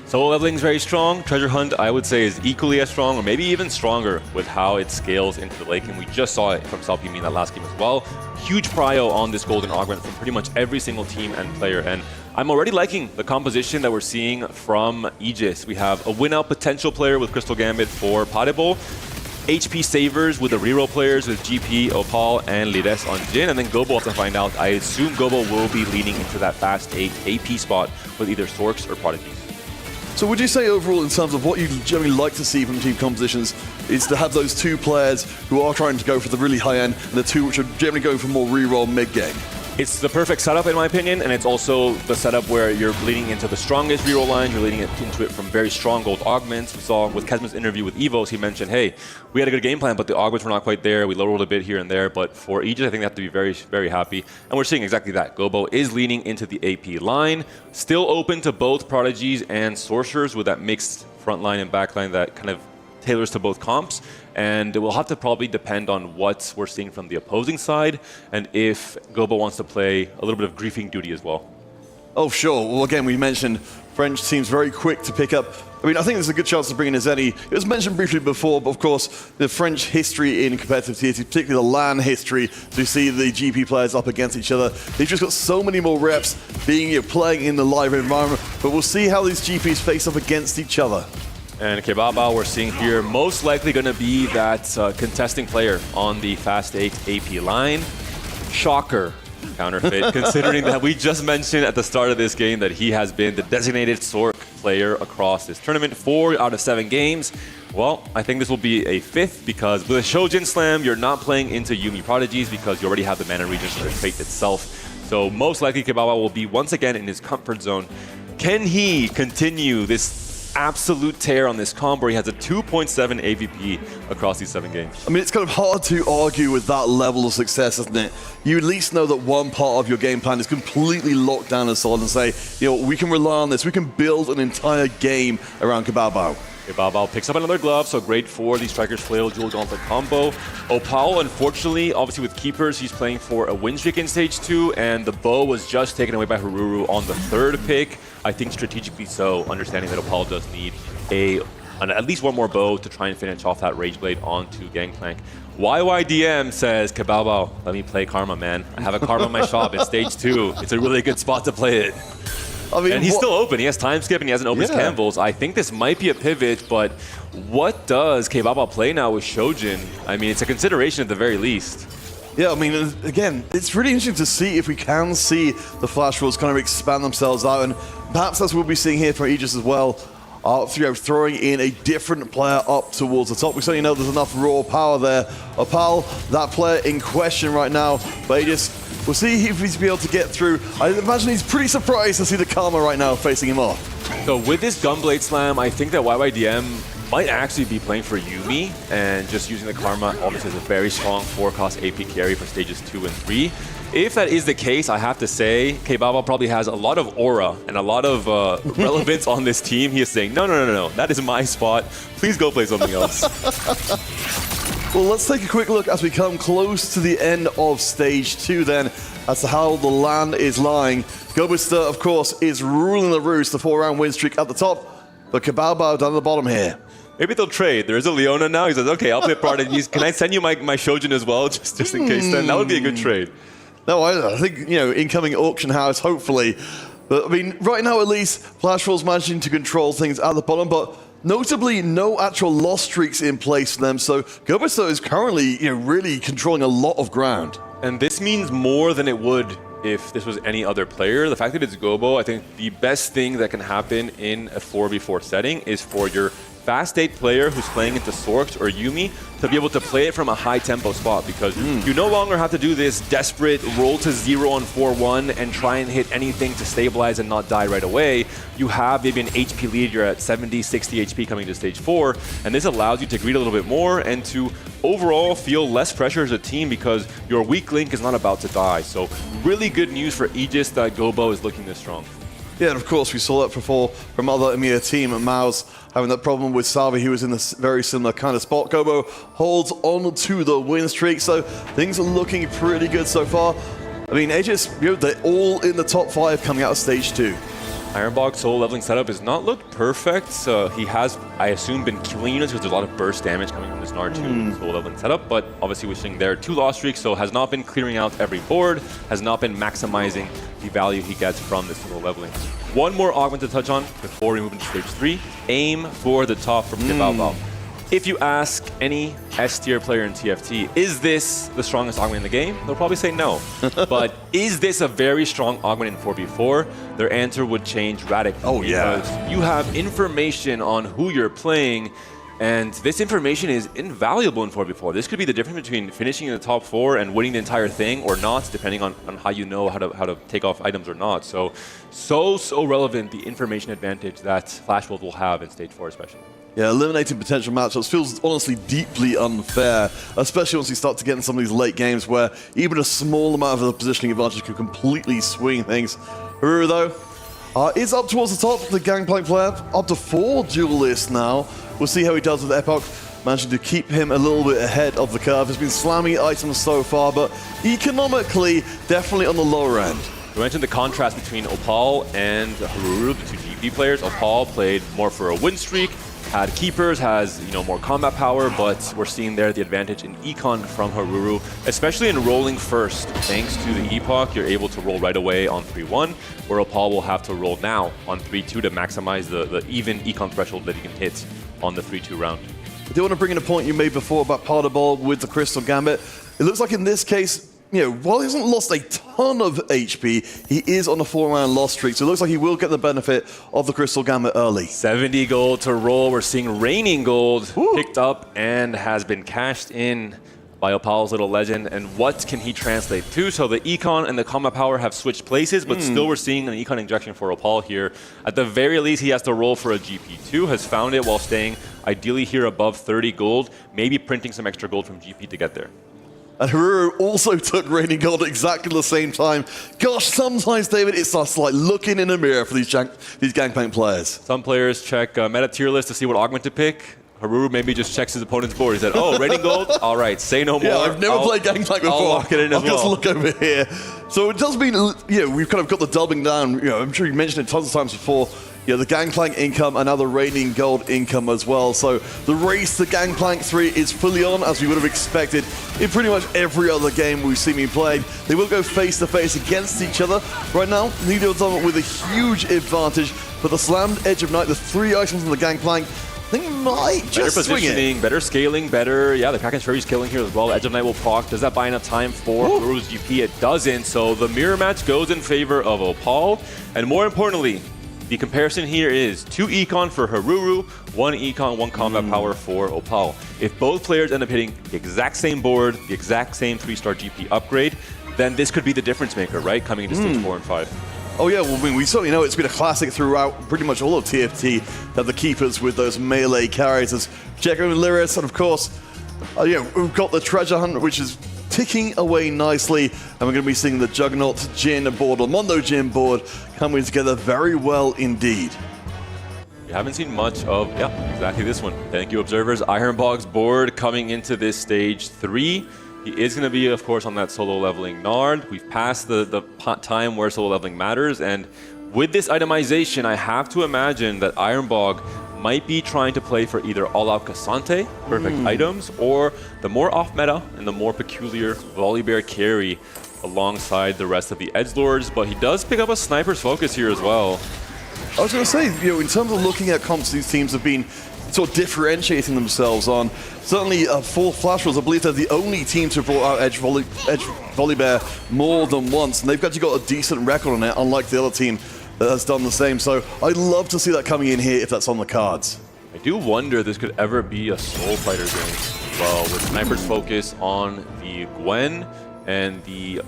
Solo leveling is very strong. Treasure Hunt, I would say, is equally as strong, or maybe even stronger with how it scales into the late game. We just saw it from Salpimi in that last game as well. Huge prio on this golden augment from pretty much every single team and player. And I'm already liking the composition that we're seeing from Aegis. We have a win-out potential player with Crystal Gambit for Potable, HP savers with the reroll players with GP, Opal, and Lires on Jhin, and then Gobo to find out. I assume Gobo will be leaning into that fast 8 AP spot with either Sorks or Prodigies. So would you say overall, in terms of what you generally like to see from team compositions, is to have those 2 players who are trying to go for the really high end, and the 2 which are generally going for more reroll mid-game? It's the perfect setup, in my opinion, and it's also the setup where you're leading into the strongest reroll line, you're leading into it from very strong gold augments. We saw with Kesman's interview with Evos, he mentioned, hey, we had a good game plan, but the augments were not quite there. We low-rolled a bit here and there, but for Aegis, I think they have to be very, very happy. And we're seeing exactly that. Gobo is leaning into the AP line, still open to both Prodigies and Sorcerers with that mixed front line and back line that kind of tailors to both comps, and it will have to probably depend on what we're seeing from the opposing side and if Gobo wants to play a little bit of griefing duty as well. Oh, sure. Well, again, we mentioned French teams very quick to pick up. I mean, I think there's a good chance to bring in Azeni. It was mentioned briefly before, but of course, the French history in competitive TFT, particularly the LAN history, to see the GP players up against each other. They've just got so many more reps being playing in the live environment, but we'll see how these GPs face up against each other. And Kebaba, we're seeing here, most likely going to be that contesting player on the Fast 8 AP line. Shocker, Counterfeit, considering that we just mentioned at the start of this game that he has been the designated Sork player across this tournament, 4 out of 7 games. Well, I think this will be a 5th because with a Shojin Slam, you're not playing into Yuumi Prodigies because you already have the mana regions for the trait itself. So most likely Kebaba will be once again in his comfort zone. Can he continue this absolute tear on this combo? He has a 2.7 AVP across these 7 games. I mean, it's kind of hard to argue with that level of success, isn't it? You at least know that one part of your game plan is completely locked down and solid and say, we can rely on this. We can build an entire game around Kebaba. Kebaba picks up another glove, so great for the Striker's Flail Jewel Gauntlet combo. Opal, unfortunately, obviously with Keepers, he's playing for a win streak in stage 2, and the bow was just taken away by Haruru on the 3rd pick. I think strategically so, understanding that Opal does need at least one more bow to try and finish off that Rage Blade onto Gangplank. YYDM says, Kebaba, let me play Karma, man. I have a Karma in my shop in stage 2. It's a really good spot to play it. I mean, and he's still open. He has time skip and he hasn't opened his canvas. I think this might be a pivot, but what does Kebaba play now with Shojin? I mean, it's a consideration at the very least. Yeah, I mean, again, it's really interesting to see if we can see the Flash Rolls kind of expand themselves out, and perhaps that's what we'll be seeing here from Aegis as well. Throwing in a different player up towards the top. We certainly know there's enough raw power there. Opal, that player in question right now, but Aegis, we'll see if he's able to get through. I imagine he's pretty surprised to see the Karma right now facing him off. So with this Gunblade Slam, I think that YYDM might actually be playing for Yuumi and just using the Karma obviously as a very strong 4-cost AP carry for stages 2 and 3. If that is the case, I have to say, Kebaba probably has a lot of aura and a lot of relevance on this team. He is saying, no, that is my spot. Please go play something else. Well, let's take a quick look as we come close to the end of stage 2 then, as to how the land is lying. Gobuster, of course, is ruling the roost, the 4-round win streak at the top, but Kebaba down at the bottom here. Maybe they'll trade. There is a Leona now. He says, okay, I'll play Prodigy. Can I send you my Shojin as well, just in case then? That would be a good trade. No, I think, incoming auction house, hopefully. But, I mean, right now at least, Flashful's managing to control things at the bottom, but notably no actual loss streaks in place for them. So Goboso is currently, really controlling a lot of ground. And this means more than it would if this was any other player. The fact that it's Gobo, I think the best thing that can happen in a 4v4 setting is for your fast 8 player who's playing into Sorks or Yuumi to be able to play it from a high tempo spot, because you no longer have to do this desperate roll to 0 on 4-1 and try and hit anything to stabilize and not die right away. You have maybe an HP lead, you're at 70, 60 HP coming to stage 4, and this allows you to greed a little bit more and to overall feel less pressure as a team because your weak link is not about to die. So really good news for Aegis that Gobo is looking this strong. Yeah, and of course we saw that before from other EMEA team, and Mao's having that problem with Salvi, who was in a very similar kind of spot. Gobo holds on to the win streak, so things are looking pretty good so far. I mean, Aegis, they're all in the top 5 coming out of stage 2. Ironbog's solo leveling setup has not looked perfect. He has, I assume, been killing units because there's a lot of burst damage coming from this Nard2 solo leveling setup, but obviously we're seeing there 2 loss streaks, so has not been clearing out every board, has not been maximizing the value he gets from this solo leveling. One more augment to touch on before we move into stage 3. Aim for the top from Bao. If you ask any S-tier player in TFT, is this the strongest augment in the game? They'll probably say no. But is this a very strong augment in 4v4? Their answer would change radically. Oh, yeah. Because you have information on who you're playing, and this information is invaluable in 4v4. This could be the difference between finishing in the top 4 and winning the entire thing or not, depending on how you know how to take off items or not. So relevant, the information advantage that Flashwolf will have in stage 4 especially. Yeah, eliminating potential matchups feels honestly deeply unfair, especially once you start to get in some of these late games where even a small amount of the positioning advantage can completely swing things. Haruru, though, is up towards the top, the Gangplank player, up to 4 duelists now. We'll see how he does with Epoch, managing to keep him a little bit ahead of the curve. He's been slamming items so far, but economically, definitely on the lower end. We mentioned the contrast between Opal and Haruru, the 2 GP players. Opal played more for a win streak, had keepers, has more combat power, but we're seeing there the advantage in econ from Haruru, especially in rolling first. Thanks to the Epoch, you're able to roll right away on 3-1, where Opal will have to roll now on 3-2 to maximize the even econ threshold that he can hit on the 3-2 round. I do want to bring in a point you made before about Partabol with the Crystal Gambit. It looks like in this case, while he hasn't lost a ton of HP, he is on a 4-round loss streak, so it looks like he will get the benefit of the Crystal Gambit early. 70 gold to roll. We're seeing Raining Gold picked up and has been cashed in by Opal's little legend. And what can he translate to? So the econ and the combat power have switched places, but still we're seeing an econ injection for Opal here. At the very least, he has to roll for a GP2, has found it while staying ideally here above 30 gold, maybe printing some extra gold from GP to get there. And Haruru also took Raining Gold at exactly the same time. Gosh, sometimes, David, it's just like looking in a mirror for these Gangplank players. Some players check meta tier list to see what augment to pick. Haruru maybe just checks his opponent's board. He said, oh, Raining Gold? All right, say no more. Yeah, I've never played Gangplank before. I'll lock it in as well. I'll just look over here. So it does mean, we've kind of got the doubling down. I'm sure you mentioned it tons of times before. The Gangplank income and now the Raining Gold income as well. So the race to Gangplank 3 is fully on, as we would have expected in pretty much every other game we've seen me play. They will go face-to-face against each other. Right now, neither of them with a huge advantage, but the Slammed Edge of Night, the 3 items on the Gangplank, they might just better swing positioning, it. better scaling, better. Yeah, the Kraken Fury's killing here as well. Edge of Night will proc. Does that buy enough time for Haruru's GP? It doesn't. So the mirror match goes in favor of Opal. And more importantly, the comparison here is 2 econ for Haruru, 1 econ, 1 combat power for Opal. If both players end up hitting the exact same board, the exact same 3-star GP upgrade, then this could be the difference maker, right? Coming into stage 4 and 5. Oh yeah, well, I mean, we certainly know it's been a classic throughout pretty much all of TFT, that the keepers with those melee carries as Jekko and Lyris, and of course, we've got the treasure hunt, which is ticking away nicely, and we're going to be seeing the Juggernaut Jin board, or Mondo Jin board, coming together very well indeed. We haven't seen much of, exactly this one. Thank you, observers. Ironbog's board coming into this stage 3. He is going to be, of course, on that solo leveling Nard. We've passed the time where solo leveling matters, and with this itemization, I have to imagine that Ironbog might be trying to play for either all-out Cassante, perfect items, or the more off-meta and the more peculiar Volibear carry alongside the rest of the edgelords, but he does pick up a sniper's focus here as well. I was going to say, in terms of looking at comps, these teams have been sort of differentiating themselves on. Certainly, for Flash Rolls, I believe they're the only team to have brought out Edge Volibear more than once, and they've actually got a decent record on it, unlike the other team that has done the same. So I'd love to see that coming in here if that's on the cards. I do wonder if this could ever be a Soul Fighter game as well, with sniper's focus on the Gwen and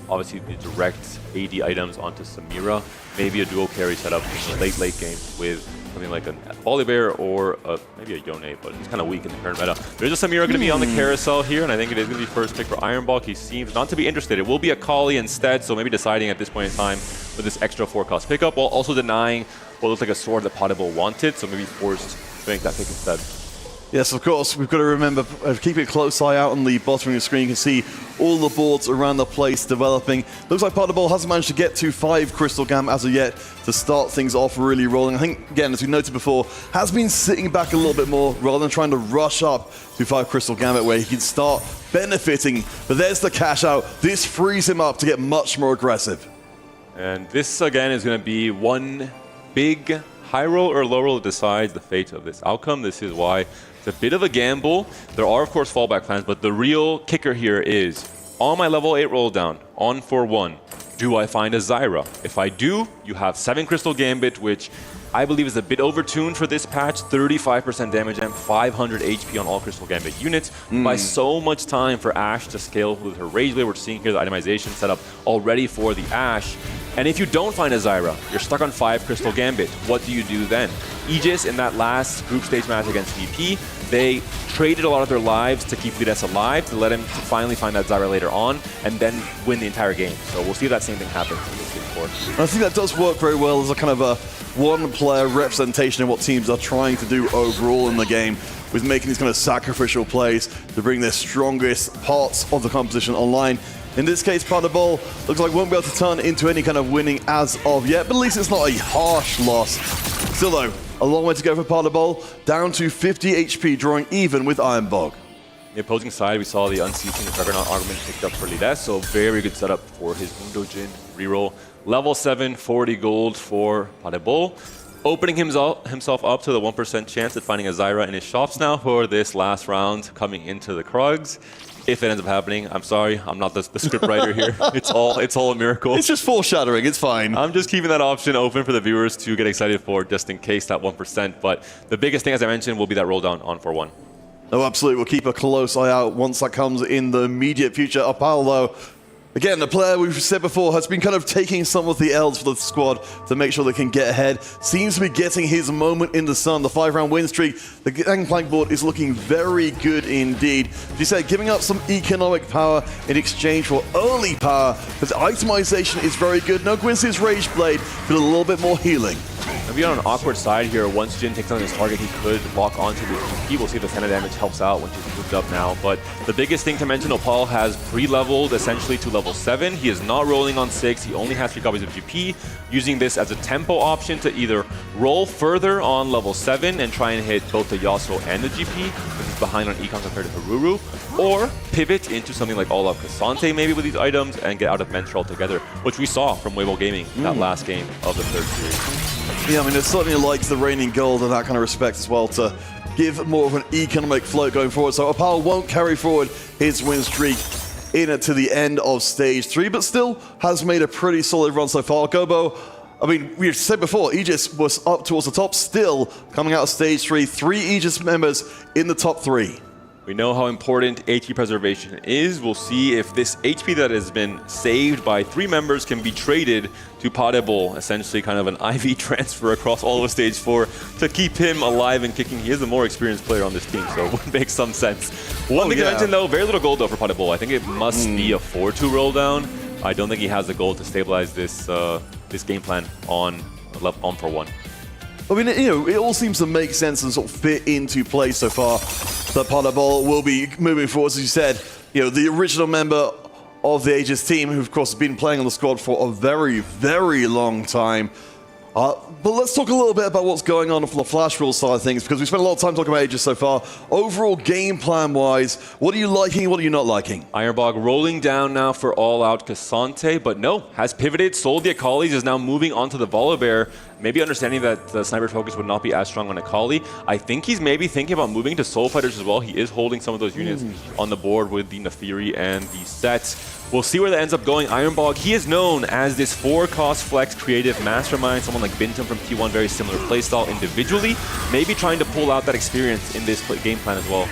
obviously the direct AD items onto Samira. Maybe a dual carry setup in the late game with something like a Volibear or maybe a Yone, but he's kind of weak in the current meta. There's a Samira going to be on the carousel here, and I think it is going to be first pick for Ironbog. He seems not to be interested. It will be a Kali instead, so maybe deciding at this point in time with this extra 4-cost pickup, while also denying what looks like a sword that Potable wanted, so maybe forced to make that pick instead. Yes, of course, we've got to remember, keep a close eye out on the bottom of the screen. You can see all the boards around the place developing. Looks like Potable hasn't managed to get to 5 Crystal Gam as of yet to start things off really rolling. I think, again, as we noted before, has been sitting back a little bit more rather than trying to rush up to 5 Crystal Gambit where he can start benefiting. But there's the cash out. This frees him up to get much more aggressive. And this, again, is going to be one big high roll or low roll that decides the fate of this outcome. This is why it's a bit of a gamble. There are, of course, fallback plans, but the real kicker here is, on my level 8 roll down, on for 1, do I find a Zyra? If I do, you have 7 Crystal Gambit, which I believe is a bit overtuned for this patch. 35% damage and 500 HP on all Crystal Gambit units. By so much time for Ashe to scale with her Rage Blade. We're seeing here the itemization set up already for the Ashe. And if you don't find a Zyra, you're stuck on 5 Crystal Gambit. What do you do then? Aegis in that last group stage match against VP, they traded a lot of their lives to keep Lides alive, to let him to finally find that Zyra later on, and then win the entire game. So we'll see if that same thing happens in this game 4. I think that does work very well as a kind of a one-player representation of what teams are trying to do overall in the game, with making these kind of sacrificial plays to bring their strongest parts of the composition online. In this case, Potable looks like won't be able to turn into any kind of winning as of yet, but at least it's not a harsh loss. Still though, a long way to go for Potable, down to 50 HP, drawing even with Ironbog. The opposing side, we saw the Unceasing Juggernaut argument picked up for Lides, so very good setup for his Mundo Jin reroll. Level 7, 40 gold for Potable. Opening himself up to the 1% chance at finding a Zyra in his shops now for this last round coming into the Krugs. If it ends up happening, I'm sorry, I'm not the script writer here. It's all a miracle. It's just foreshadowing, it's fine. I'm just keeping that option open for the viewers to get excited for, just in case that 1%. But the biggest thing, as I mentioned, will be that roll down on for 1. Oh, absolutely. We'll keep a close eye out once that comes in the immediate future. Opal, though, again, the player we've said before has been kind of taking some of the L's for the squad to make sure they can get ahead. Seems to be getting his moment in the sun. The 5-round win streak, the Gangplank board is looking very good indeed. As you said, giving up some economic power in exchange for early power, because itemization is very good. No Quincy's Rage Blade, but a little bit more healing. Maybe on an awkward side here, once Jin takes on his target, he could lock onto the GP. We'll see if the center damage helps out when he's moved up now. But the biggest thing to mention, Opal has pre-leveled essentially to level 7. He is not rolling on 6. He only has 3 copies of GP, using this as a tempo option to either roll further on level 7 and try and hit both the Yasuo and the GP, which is behind on econ compared to Haruru, or pivot into something like All Out Cassante maybe with these items and get out of Mentor altogether, which we saw from Weibo Gaming that last game of the 3rd series. Yeah, I mean, it certainly likes the reigning gold in that kind of respect as well to give more of an economic float going forward. So Opal won't carry forward his win streak in to the end of stage 3, but still has made a pretty solid run so far. Gobo, I mean, we've said before, Aegis was up towards the top, still coming out of stage 3. 3 Aegis members in the top 3. We know how important HP preservation is. We'll see if this HP that has been saved by 3 members can be traded to Potable, essentially kind of an IV transfer across all of stage 4 to keep him alive and kicking. He is the more experienced player on this team, so it would make some sense. One thing to mention though, very little gold though for Potable. I think it must be a 4-2 roll down. I don't think he has the gold to stabilize this this game plan on for 1. I mean, you know, it all seems to make sense and sort of fit into place so far. That Potable will be moving forward, as you said. You know, the original member of the Aegis team, who of course has been playing on the squad for a very, very long time. But let's talk a little bit about what's going on from the Flash Rules side of things, because we spent a lot of time talking about Aegis so far. Overall, game plan-wise, what are you liking, what are you not liking? Ironbog rolling down now for all-out Cassante, but no, has pivoted, sold the Akali's, is now moving onto the Volibear, maybe understanding that the Sniper's focus would not be as strong on Akali. I think he's maybe thinking about moving to Soul Fighters as well. He is holding some of those units on the board with the Nefiri and the sets. We'll see where that ends up going. Ironbog, he is known as this 4-cost flex creative mastermind, someone like Bintum from T1, very similar playstyle individually, maybe trying to pull out that experience in this game plan as well.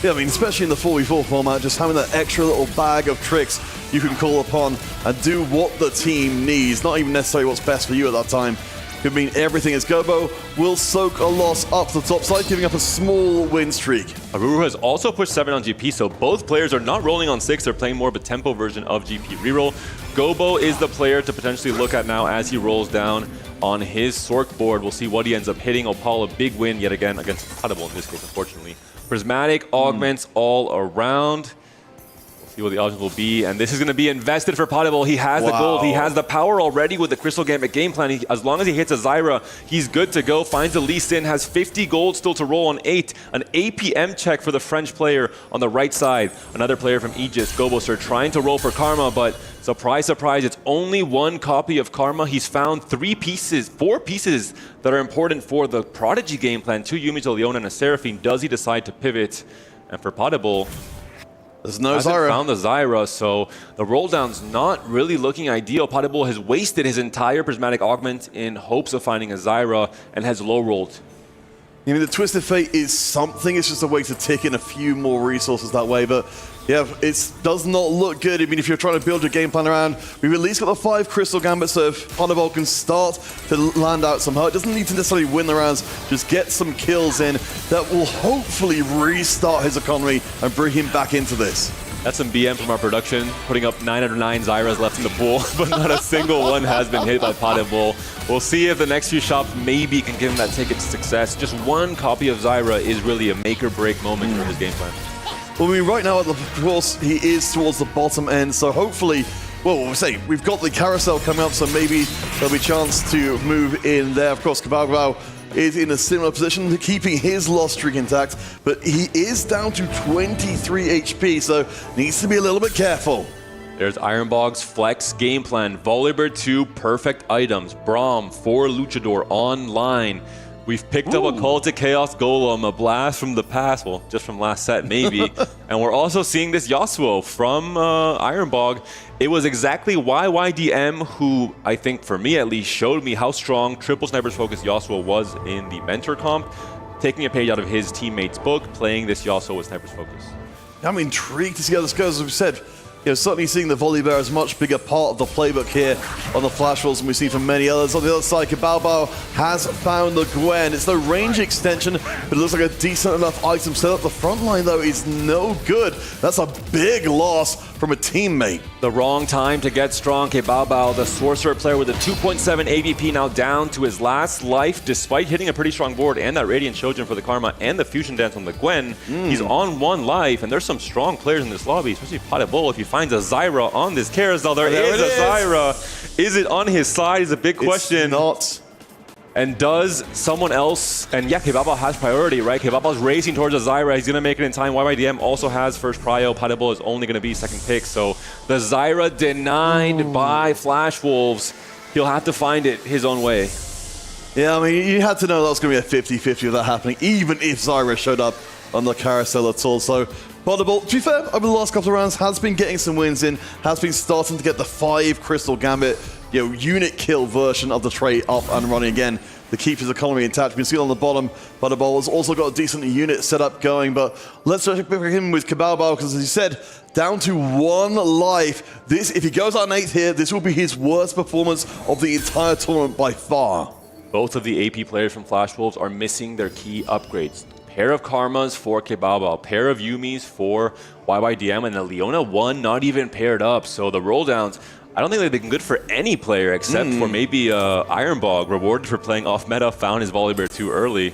Yeah, I mean, especially in the 4v4 format, just having that extra little bag of tricks you can call upon and do what the team needs, not even necessarily what's best for you at that time. Could mean everything as Gobo will soak a loss up to the top side, giving up a small win streak. Aruru has also pushed 7 on GP, so both players are not rolling on 6, they're playing more of a tempo version of GP reroll. Gobo is the player to potentially look at now as he rolls down on his Sork board. We'll see what he ends up hitting. Opal, a big win yet again against Compatible in this case, unfortunately. Prismatic augments all around. See what the options will be, and this is going to be invested for Potable. He has the gold, he has the power already with the Crystal Gambit game plan. As long as he hits a Zyra, he's good to go. Finds the Lee Sin, has 50 gold still to roll on 8. An APM check for the French player on the right side. Another player from Aegis, Gobosir, trying to roll for Karma, but surprise, surprise, it's only 1 copy of Karma. He's found 4 pieces that are important for the Prodigy game plan. 2 Yumis, a Leona, and a Seraphine. Does he decide to pivot? And for Potable, there's no Zyra. Found the Zyra, so the roll down's not really looking ideal. Potable has wasted his entire Prismatic Augment in hopes of finding a Zyra and has low rolled. I mean, the Twisted Fate is something. It's just a way to tick in a few more resources that way. But yeah, it does not look good. I mean, if you're trying to build your game plan around, we've at least got the 5 Crystal Gambits, so if Potable can start to land out some hurt, doesn't need to necessarily win the rounds, just get some kills in that will hopefully restart his economy and bring him back into this. That's some BM from our production, putting up 909 Zyras left in the pool, but not a single one has been hit by Potable. We'll see if the next few shops maybe can give him that ticket to success. Just 1 copy of Zyra is really a make or break moment for his game plan. Well, I mean, right now, of course, he is towards the bottom end, so hopefully, well, we'll say, we've got the carousel coming up, so maybe there'll be a chance to move in there. Of course, Kabao is in a similar position to keeping his loss streak intact, but he is down to 23 HP, so needs to be a little bit careful. There's Ironbog's flex game plan. Volibear 2 perfect items. Braum, 4 Luchador online. We've picked up a Cultic Chaos Golem, a blast from the past, well, just from last set maybe. And we're also seeing this Yasuo from Ironbog. It was exactly YYDM who, I think for me at least, showed me how strong triple snipers focused Yasuo was in the mentor comp. Taking a page out of his teammate's book, playing this Yasuo with snipers focus. I'm intrigued to see how this goes. As we said, certainly seeing the Volibear as a much bigger part of the playbook here on the Flash Rolls than we've seen from many others. On the other side, Kabao has found the Gwen. It's no range extension, but it looks like a decent enough item set up. The front line, though, is no good. That's a big loss from a teammate. The wrong time to get strong. Kabao, the Sorcerer player with a 2.7 AVP, now down to his last life, despite hitting a pretty strong board and that Radiant Shojin for the Karma and the Fusion Dance on the Gwen. He's on 1 life, and there's some strong players in this lobby, especially Potable. If you finds a Zyra on this carousel, there is a Zyra. Is it on his side is a big question. It's not. And does someone else, and yeah, Kebaba has priority, right? Kebaba's racing towards a Zyra. He's going to make it in time. YYDM also has first prio. Potable is only going to be second pick. So the Zyra denied by Flash Wolves. He'll have to find it his own way. Yeah, I mean, you had to know that was going to be a 50-50 of that happening, even if Zyra showed up on the carousel at all. So Potable, to be fair, over the last couple of rounds, has been getting some wins in, has been starting to get the 5 Crystal Gambit, unit kill version of the trait up and running again to keep his economy intact. You can see on the bottom, Potable has also got a decent unit setup going, but let's check back in with Kabao, because as he said, down to 1 life. This, if he goes out an 8th here, this will be his worst performance of the entire tournament by far. Both of the AP players from Flash Wolves are missing their key upgrades. Pair of Karmas for Kebaba, pair of Yumis for YYDM, and the Leona 1 not even paired up. So the roll downs, I don't think they've been good for any player except for maybe Ironbog, rewarded for playing off meta, found his Volibear too early.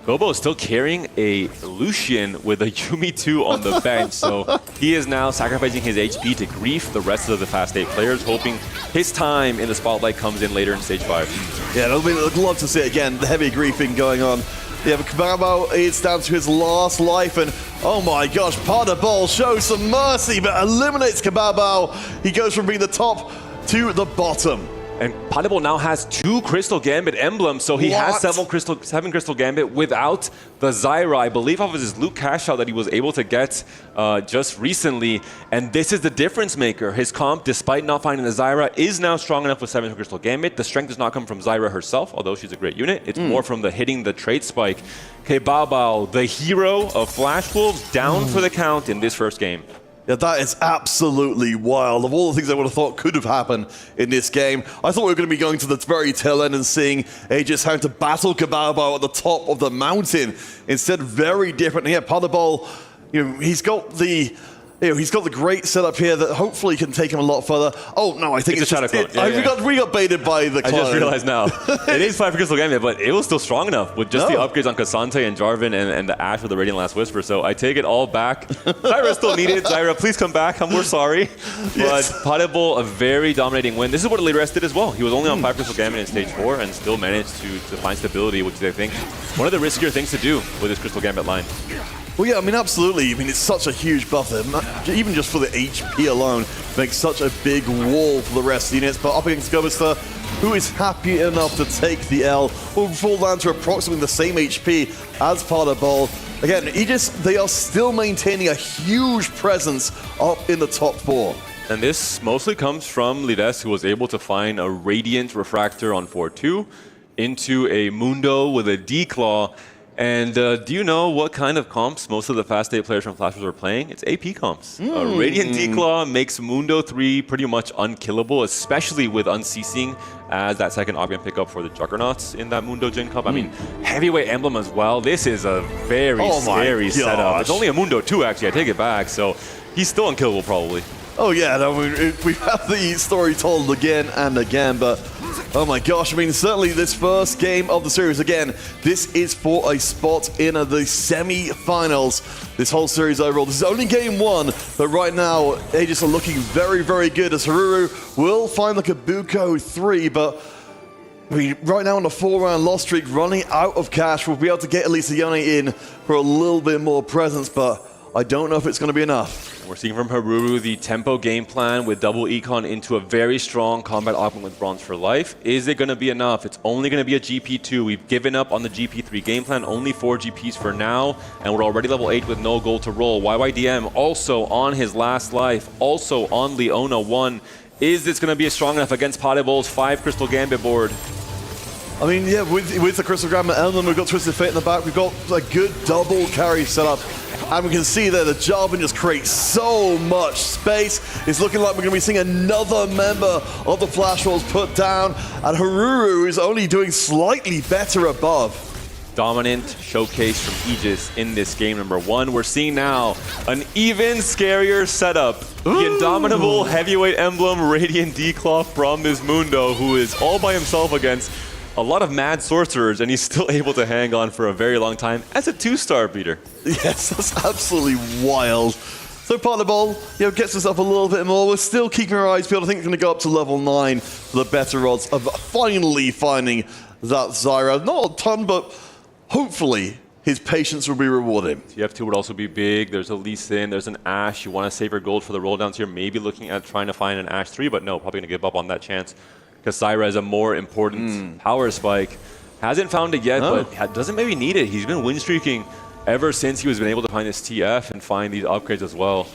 Gobo is still carrying a Lucian with a Yumi 2 on the bench, so he is now sacrificing his HP to grief the rest of the Fast 8 players, hoping his time in the spotlight comes in later in stage 5. Yeah, I'd love to see it again. The heavy griefing going on. Yeah, but Kababo is down to his last life, and oh my gosh, Paderball shows some mercy, but eliminates Kababo. He goes from being the top to the bottom. And Paderball now has 2 Crystal Gambit emblems, so he has 7 Crystal Gambit without the Zyra. I believe off of his loot cash out that he was able to get just recently. And this is the difference maker. His comp, despite not finding the Zyra, is now strong enough with 7 Crystal Gambit. The strength does not come from Zyra herself, although she's a great unit. It's more from the hitting the trade spike. Okay, Bao, the hero of Flash Wolves, down for the count in this first game. Yeah, that is absolutely wild. Of all the things I would have thought could have happened in this game, I thought we were going to be going to the very tail end and seeing Aegis having to battle Kababo at the top of the mountain. Instead, very different. And yeah, Paderball, he's got the... he's got the great setup here that hopefully can take him a lot further. Oh, no, I think it's a shadow clone. We got baited by the clone. I just realized now. It is 5 Crystal Gambit, but it was still strong enough with just the upgrades on Cassante and Jarvan and the Ashe with the Radiant Last Whisper. So I take it all back. Zyra still needed. Zyra, please come back. We're sorry. But Paderball, a very dominating win. This is what Liras did as well. He was only on 5 Crystal Gambit in stage 4 and still managed to find stability, which is, I think, one of the riskier things to do with his Crystal Gambit line. Well, yeah, I mean, absolutely. I mean, it's such a huge buffer. Even just for the HP alone, makes such a big wall for the rest of the units. But up against Gobister, who is happy enough to take the L, will fall down to approximately the same HP as Paderball. Again, Aegis, they are still maintaining a huge presence up in the top 4. And this mostly comes from Liras, who was able to find a Radiant Refractor on 4-2 into a Mundo with a D-Claw. And do you know what kind of comps most of the Fast 8 players from Flash Wolves are playing? It's AP comps. Radiant D-Claw makes Mundo 3 pretty much unkillable, especially with Unceasing as that second augment pickup for the Juggernauts in that Mundo Gen Cup. I mean, Heavyweight Emblem as well. This is a very scary setup. It's only a Mundo 2, actually. I take it back. So he's still unkillable, probably. Oh yeah, no, we've had the story told again and again, but oh my gosh, I mean, certainly this first game of the series, again, this is for a spot in the semi-finals. This whole series overall, this is only game 1, but right now, Aegis are looking very, very good as Haruru will find the Kabuko 3, but I mean, right now on the 4-round loss streak, running out of cash, we'll be able to get at least a Yone in for a little bit more presence, but I don't know if it's going to be enough. We're seeing from Haruru the tempo game plan with double econ into a very strong combat augment with Bronze for Life. Is it going to be enough? It's only going to be a GP2. We've given up on the GP3 game plan, only 4 GPs for now, and we're already level 8 with no gold to roll. YYDM also on his last life, also on Leona 1. Is this going to be strong enough against Paderball's 5 Crystal Gambit board? I mean, yeah, with the Crystal Gambit Emblem, we've got Twisted Fate in the back, we've got a good double carry set up. And we can see that the Jarvan just creates so much space. It's looking like we're going to be seeing another member of the Flash Wolves put down. And Haruru is only doing slightly better above. Dominant showcase from Aegis in this game number 1. We're seeing now an even scarier setup. The indomitable heavyweight emblem Radiant D-Claw from this Mundo, who is all by himself against a lot of mad sorcerers, and he's still able to hang on for a very long time as a 2-star beater. Yes, that's absolutely wild. So Paderball, gets us up a little bit more. We're still keeping our eyes peeled. I think it's going to go up to level 9 for the better odds of finally finding that Zyra. Not a ton, but hopefully his patience will be rewarded. TF2 would also be big. There's a Lee Sin, there's an Ashe. You want to save your gold for the roll downs here. Maybe looking at trying to find an Ashe 3, but no, probably going to give up on that chance. Because Zyra is a more important power spike. Hasn't found it yet, but doesn't maybe need it. He's been win streaking ever since he was been able to find this TF and find these upgrades as well.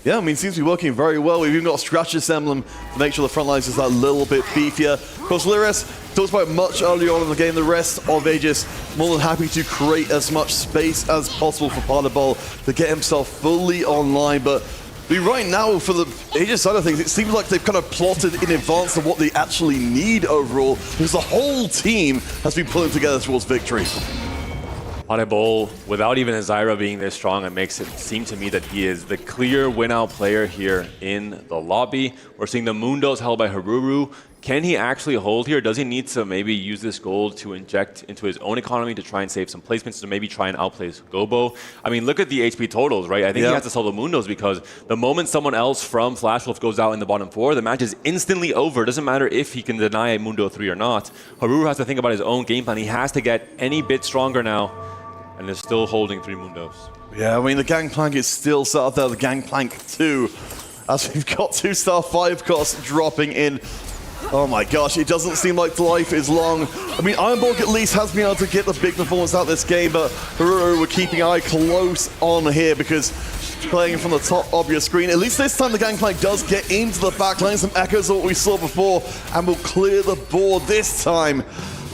Yeah, I mean, seems to be working very well. We've even got a Strategist Emblem to make sure the front lines is a little bit beefier. Of course, Liras talked about much earlier on in the game. The rest of Aegis more than happy to create as much space as possible for Paderball to get himself fully online, but right now, for the Aegis side of things, it seems like they've kind of plotted in advance of what they actually need overall, because the whole team has been pulling together towards victory. Paderball, without even his Zyra being this strong, it makes it seem to me that he is the clear win-out player here in the lobby. We're seeing the Mundos held by Haruru Can he actually hold here? Does he need to maybe use this gold to inject into his own economy to try and save some placements, to maybe try and outplay Gobo? I mean, look at the HP totals, right? I think he has to solo Mundos because the moment someone else from Flash Wolf goes out in the bottom 4, the match is instantly over. It doesn't matter if he can deny a Mundo 3 or not. Haru has to think about his own game plan. He has to get any bit stronger now, and is still holding 3 Mundos. Yeah, I mean, the Gangplank is still set up there, the Gangplank 2, as we've got 2-star 5 costs dropping in. Oh my gosh, it doesn't seem like life is long. I mean, Ironborg at least has been able to get the big performance out of this game, but Haru, we're keeping an eye close on here because playing from the top of your screen. At least this time the Gangplank does get into the backline, some echoes of what we saw before, and will clear the board this time.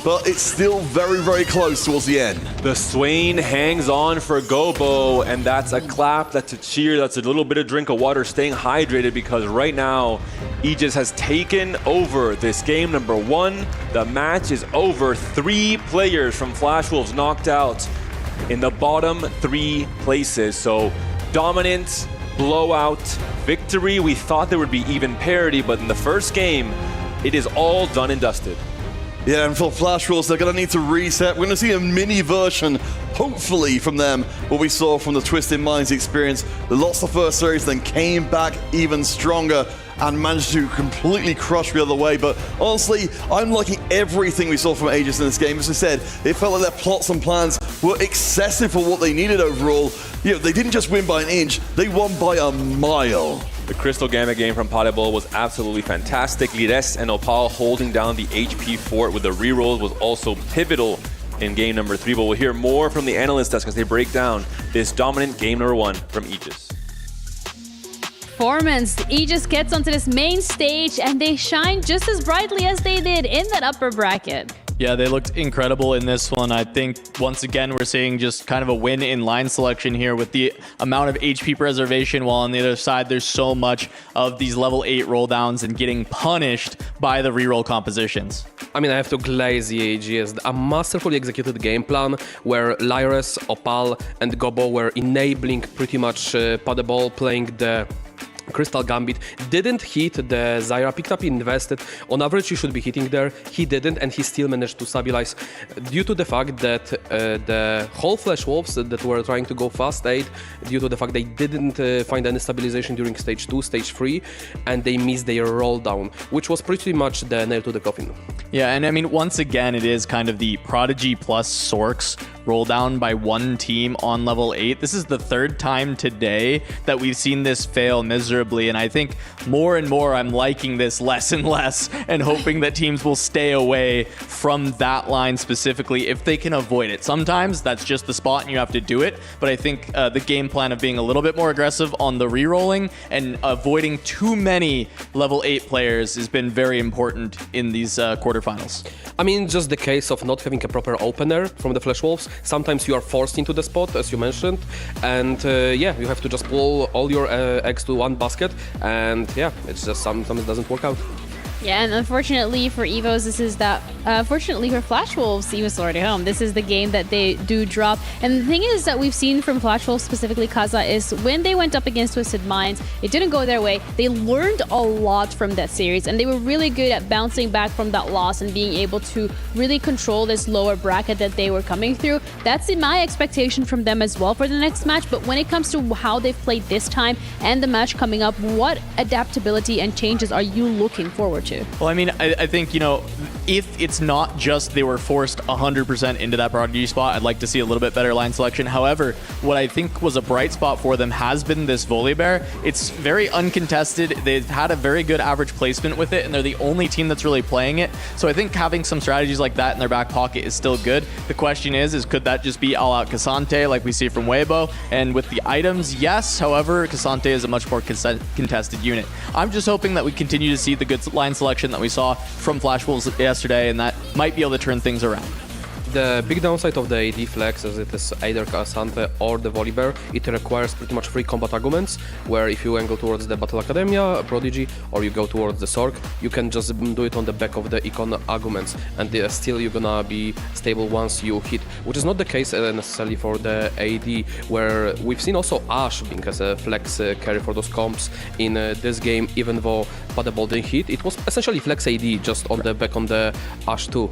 But it's still very, very close towards the end. The Swain hangs on for Gobo, and that's a clap, that's a cheer, that's a little bit of drink of water, staying hydrated, because right now, Aegis has taken over this game number 1. The match is over. 3 players from Flash Wolves knocked out in the bottom 3 places. So dominant, blowout, victory. We thought there would be even parity, but in the first game, it is all done and dusted. Yeah, and for Flash Wolves, they're going to need to reset. We're going to see a mini version, hopefully, from them, what we saw from the Twisted Minds experience. They lost the first series, then came back even stronger and managed to completely crush the other way. But honestly, I'm liking everything we saw from Aegis in this game. As I said, it felt like their plots and plans were excessive for what they needed overall. You know, they didn't just win by an inch, they won by a mile. The Crystal Gambit game from Potable was absolutely fantastic. Lires and Opal holding down the HP fort with the rerolls was also pivotal in game number 3. But we'll hear more from the analyst desk as they break down this dominant game number 1 from Aegis. Performance. Aegis gets onto this main stage and they shine just as brightly as they did in that upper bracket. Yeah, they looked incredible in this one. I think, once again, we're seeing just kind of a win in line selection here with the amount of HP preservation, while on the other side, there's so much of these level 8 roll downs and getting punished by the reroll compositions. I mean, I have to glaze the Aegis. A masterfully executed game plan where Lyres, Opal, and Gobo were enabling pretty much Potable playing the Crystal Gambit. Didn't hit the Zyra, picked up, invested. On average, you should be hitting there. He didn't, and he still managed to stabilize due to the fact that the whole Flash Wolves that were trying to go fast 8, due to the fact they didn't find any stabilization during stage 2, stage 3, and they missed their roll down, which was pretty much the nail to the coffin. Yeah, and I mean, once again, it is kind of the Prodigy plus Sorks roll down by one team on level 8. This is the 3rd time today that we've seen this fail miserably, and I think more and more I'm liking this less and less and hoping that teams will stay away from that line specifically if they can avoid it. Sometimes that's just the spot and you have to do it, but I think the game plan of being a little bit more aggressive on the rerolling and avoiding too many level 8 players has been very important in these quarterfinals. I mean, just the case of not having a proper opener from the Flash Wolves. Sometimes you are forced into the spot, as you mentioned, and yeah, you have to just pull all your eggs to one basket, and yeah, it's just sometimes it doesn't work out. Yeah, and unfortunately for Evos, this is that. Fortunately for Flash Wolves, Evos already home. This is the game that they do drop. And the thing is that we've seen from Flash Wolves, specifically Kaza, is when they went up against Twisted Minds, it didn't go their way. They learned a lot from that series, and they were really good at bouncing back from that loss and being able to really control this lower bracket that they were coming through. That's my expectation from them as well for the next match. But when it comes to how they've played this time and the match coming up, what adaptability and changes are you looking forward to? Well, I mean, I think, you know, if it's not just they were forced 100% into that Prodigy spot, I'd like to see a little bit better line selection. However, what I think was a bright spot for them has been this Volibear. It's very uncontested. They've had a very good average placement with it, and they're the only team that's really playing it. So I think having some strategies like that in their back pocket is still good. The question is could that just be all-out Cassante like we see from Weibo? And with the items, yes. However, Cassante is a much more contested unit. I'm just hoping that we continue to see the good line selection that we saw from Flash Wolves yesterday, and that might be able to turn things around. The big downside of the AD flex, as it is either Cassante or the Volibear, it requires pretty much free combat arguments, where if you angle towards the Battle Academia, Prodigy, or you go towards the Sork, you can just do it on the back of the Econ arguments, and still you're gonna be stable once you hit, which is not the case necessarily for the AD, where we've seen also Ashe being as a flex carry for those comps in this game, even though Padeball didn't hit. It was essentially flex AD just on the back on the Ashe 2.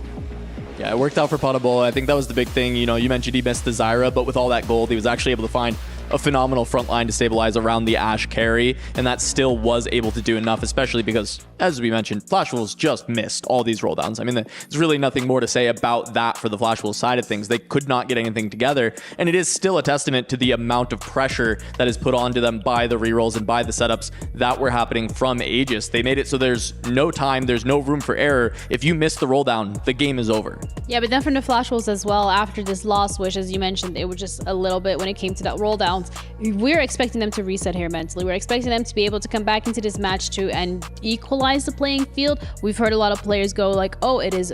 Yeah, it worked out for Potable. I think that was the big thing. You know, you mentioned he missed the Zyra, but with all that gold, he was actually able to find a phenomenal front line to stabilize around the Ashe carry, and that still was able to do enough, especially because, as we mentioned, Flash Wolves just missed all these rolldowns. I mean, there's really nothing more to say about that for the Flash Wolves side of things. They could not get anything together, and it is still a testament to the amount of pressure that is put onto them by the rerolls and by the setups that were happening from Aegis. They made it so there's no time, there's no room for error. If you miss the rolldown, the game is over. Yeah, but then from the Flash Wolves as well, after this loss, which, as you mentioned, it was just a little bit when it came to that rolldown, we're expecting them to reset here mentally. We're expecting them to be able to come back into this match too and equalize the playing field. We've heard a lot of players go like, oh, it is,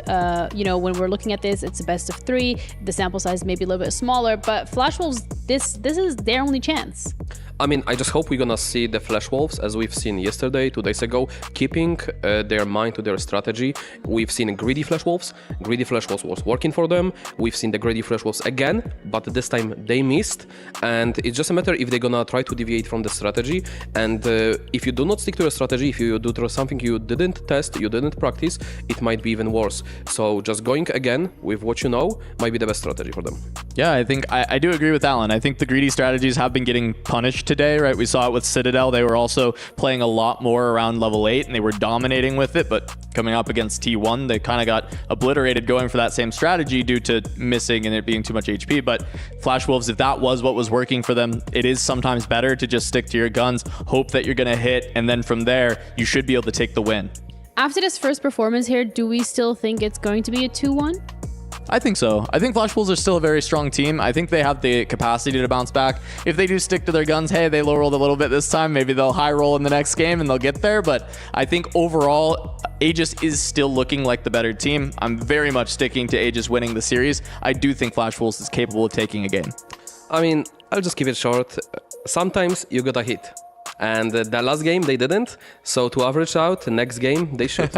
you know, when we're looking at this, it's a best of 3. The sample size may be a little bit smaller, but Flash Wolves, this is their only chance. I mean, I just hope we're gonna see the Flash Wolves, as we've seen yesterday, 2 days ago, keeping their mind to their strategy. We've seen greedy Flash Wolves. Greedy Flash Wolves was working for them. We've seen the greedy Flash Wolves again, but this time they missed. And it's just a matter if they're gonna try to deviate from the strategy. And if you do not stick to your strategy, if you do something you didn't test, you didn't practice, it might be even worse. So just going again with what you know might be the best strategy for them. Yeah, I think I do agree with Alan. I think the greedy strategies have been getting punished today, right? We saw it with Citadel. They were also playing a lot more around level 8 and they were dominating with it, but coming up against T1, they kind of got obliterated going for that same strategy due to missing and it being too much HP. But Flash Wolves, if that was what was working for them, it is sometimes better to just stick to your guns, hope that you're going to hit, and then from there, you should be able to take the win. After this first performance here, do we still think it's going to be a 2-1? I think so. I think Flash Wolves are still a very strong team. I think they have the capacity to bounce back. If they do stick to their guns, hey, they low rolled a little bit this time. Maybe they'll high roll in the next game and they'll get there. But I think overall, Aegis is still looking like the better team. I'm very much sticking to Aegis winning the series. I do think Flash Wolves is capable of taking a game. I mean, I'll just keep it short. Sometimes you gotta hit. And the last game, they didn't. So to average out, next game, they should.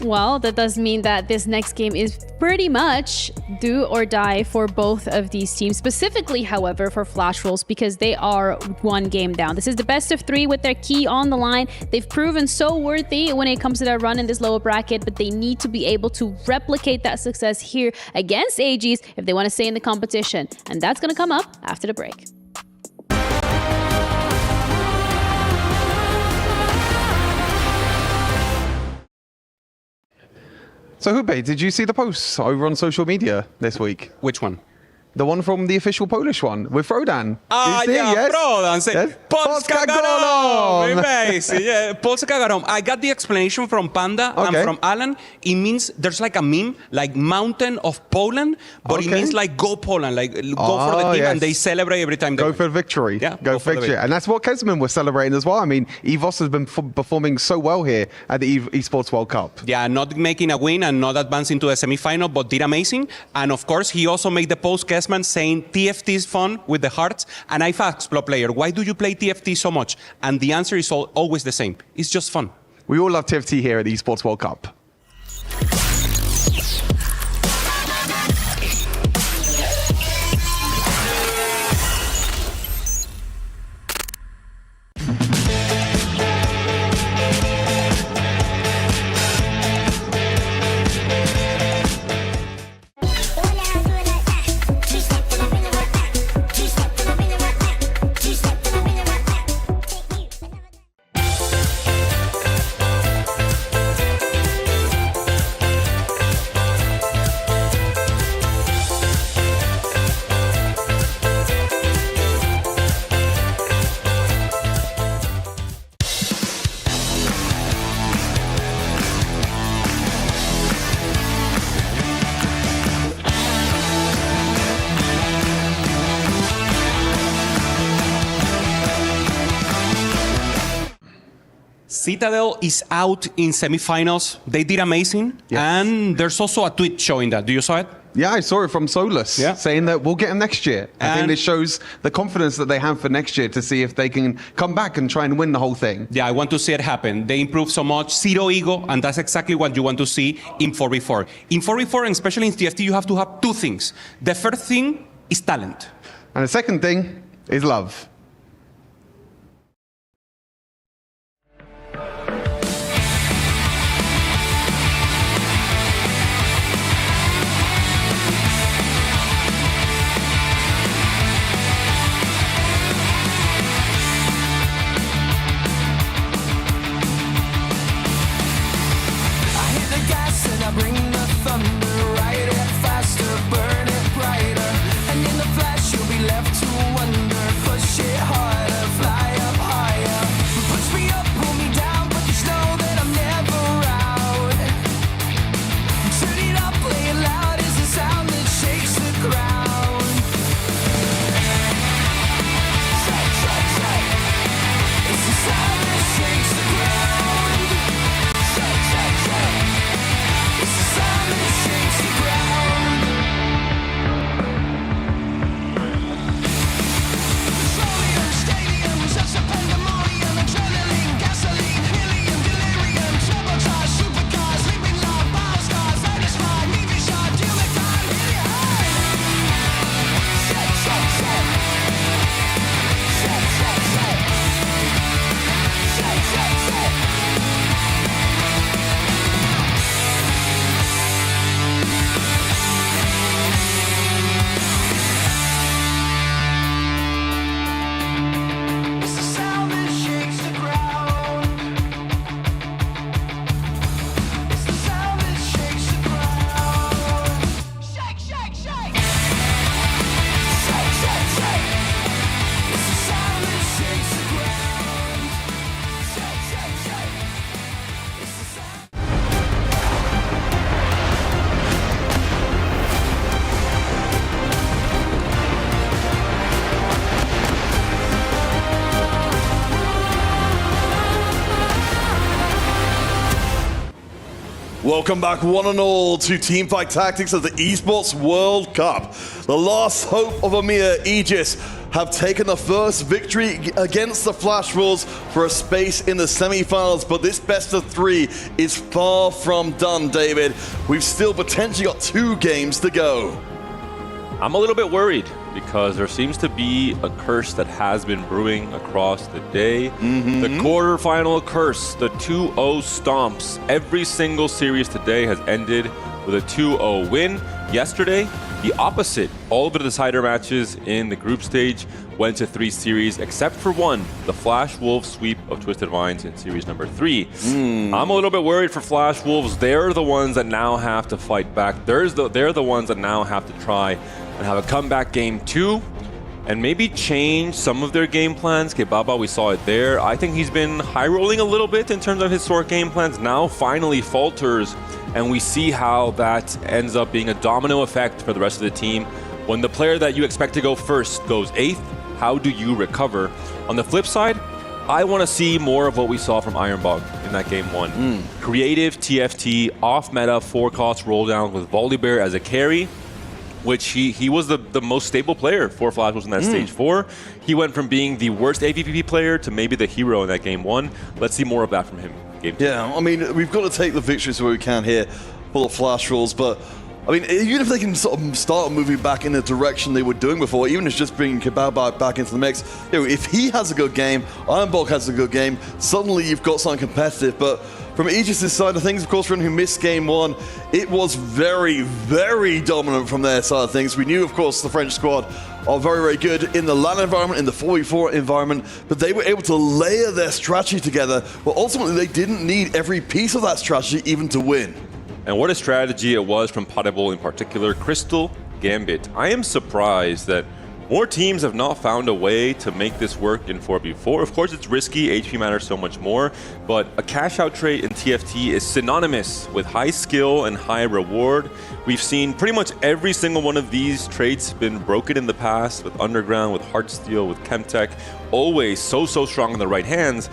Well, that does mean that this next game is pretty much do or die for both of these teams. Specifically, however, for Flash Wolves, because they are 1 game down. This is the best of 3 with their key on the line. They've proven so worthy when it comes to their run in this lower bracket, but they need to be able to replicate that success here against Aegis if they want to stay in the competition. And that's going to come up after the break. So, Hube, did you see the posts over on social media this week? Which one? The one from the official Polish one with Frodan. Ah, yeah, yes? Frodan said, yes? Polska Golom! Amazing, yeah, Polska Golom. I got the explanation from Panda and from Alan. It means there's like a meme, like Mountain of Poland, but it means like go Poland, like go for the team, and they celebrate every time they go for victory. Yeah, go for victory. And that's what Kesman was celebrating as well. I mean, EVOS has been performing so well here at the Esports World Cup. Yeah, not making a win and not advancing to the semi-final, but did amazing. And of course, he also made the post Kesman saying TFT is fun with the hearts. And I've asked Explo player, why do you play TFT so much? And the answer is always the same. It's just fun. We all love TFT here at the Esports World Cup. Citadel is out in semifinals. They did amazing. Yes. And there's also a tweet showing that. Do you saw it? Yeah, I saw it from Solus saying that we'll get him next year. I think this shows the confidence that they have for next year to see if they can come back and try and win the whole thing. Yeah, I want to see it happen. They improve so much, zero ego, and that's exactly what you want to see in 4v4. In 4v4, and especially in TFT, you have to have two things. The first thing is talent. And the second thing is love. Welcome back one and all to Teamfight Tactics of the Esports World Cup. The last hope of EMEA Aegis have taken the first victory against the Flash Wolves for a space in the semi-finals, but this best of three is far from done, David. We've still potentially got 2 games to go. I'm a little bit worried because there seems to be a curse that has been brewing across the day. The quarterfinal curse, the 2-0 stomps. Every single series today has ended with a 2-0 win. Yesterday, the opposite. All of the decider matches in the group stage went to 3 series, except for one, the Flash Wolves sweep of Twisted Minds in series number 3. I'm a little bit worried for Flash Wolves. They're the ones that now have to fight back. They're the ones that now have to try and have a comeback game 2 and maybe change some of their game plans. Kebaba, we saw it there. I think he's been high-rolling a little bit in terms of his sort game plans. Now finally falters, and we see how that ends up being a domino effect for the rest of the team. When the player that you expect to go first goes 8th, how do you recover? On the flip side, I want to see more of what we saw from Ironbog in that game 1. Creative TFT, off-meta 4-cost roll-down with Volibear as a carry, which he was the most stable player for Flash Wolves in that stage 4. He went from being the worst AVP player to maybe the hero in that game 1. Let's see more of that from him. Game 2. Yeah, I mean, we've got to take the victories where we can here for the Flash Wolves, but I mean, even if they can sort of start moving back in the direction they were doing before, even if it's just bringing Kebaba back into the mix, you know, if he has a good game, Ironbog has a good game, suddenly you've got something competitive. But from Aegis' side of things, of course, for anyone who missed game 1, it was very, very dominant from their side of things. We knew, of course, the French squad are very, very good in the LAN environment, in the 4v4 environment, but they were able to layer their strategy together. Well, ultimately, they didn't need every piece of that strategy even to win. And what a strategy it was from Potable in particular. Crystal, Gambit. I am surprised that more teams have not found a way to make this work in 4v4. Of course, it's risky. HP matters so much more. But a cash-out trait in TFT is synonymous with high skill and high reward. We've seen pretty much every single one of these traits been broken in the past with Underground, with Heartsteel, with Chemtech. Always so strong in the right hands.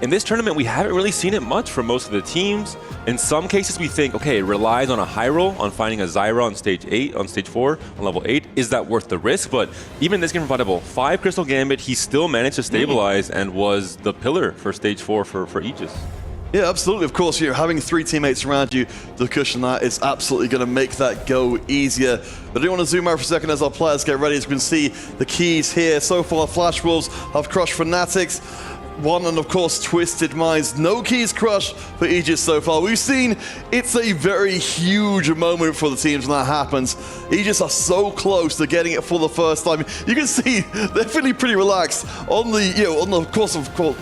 in this tournament, we haven't really seen it much from most of the teams. In some cases, we think, okay, it relies on a high roll, on finding a Zyra on stage 8, on stage 4, on level 8. Is that worth the risk? But even this game from Fireball, 5 Crystal Gambit, he still managed to stabilize and was the pillar for stage 4 for Aegis. Yeah, absolutely. Of course, having 3 teammates around you to cushion that is absolutely going to make that go easier. But I do want to zoom out for a second as our players get ready. As you can see, the keys here. So far, Flash Wolves have crushed Fnatic's. One, and of course, Twisted Minds. No keys crushed for Aegis so far. We've seen it's a very huge moment for the teams when that happens. Aegis are so close to getting it for the first time. You can see they're feeling pretty relaxed on the,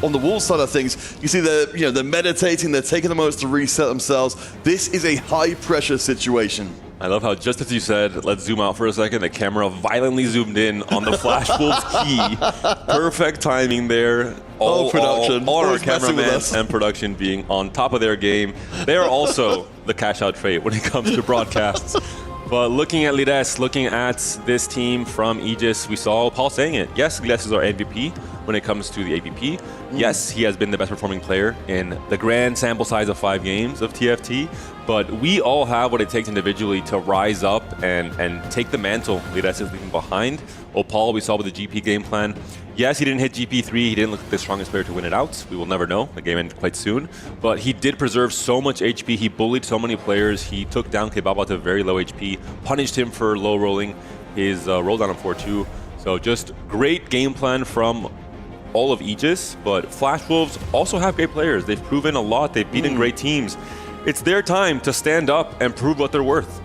on the Wolves side of things. You see they're meditating. They're taking the moments to reset themselves. This is a high-pressure situation. I love how just as you said, let's zoom out for a second, the camera violently zoomed in on the Flash Wolves key. Perfect timing there. All our cameramen and production being on top of their game. They are also the cash-out trait when it comes to broadcasts. But looking at Lides, looking at this team from Aegis, we saw Paul saying it. Yes, Lides is our MVP when it comes to the AVP. Yes, he has been the best performing player in the grand sample size of 5 games of TFT. But we all have what it takes individually to rise up and take the mantle Lides is leaving behind. Opal, we saw with the GP game plan. Yes, he didn't hit GP3, he didn't look like the strongest player to win it out. We will never know, the game ended quite soon. But he did preserve so much HP, he bullied so many players, he took down Kebaba to very low HP, punished him for low rolling his roll down on 4-2. So just great game plan from all of Aegis, but Flash Wolves also have great players. They've proven a lot, they've beaten great teams. It's their time to stand up and prove what they're worth.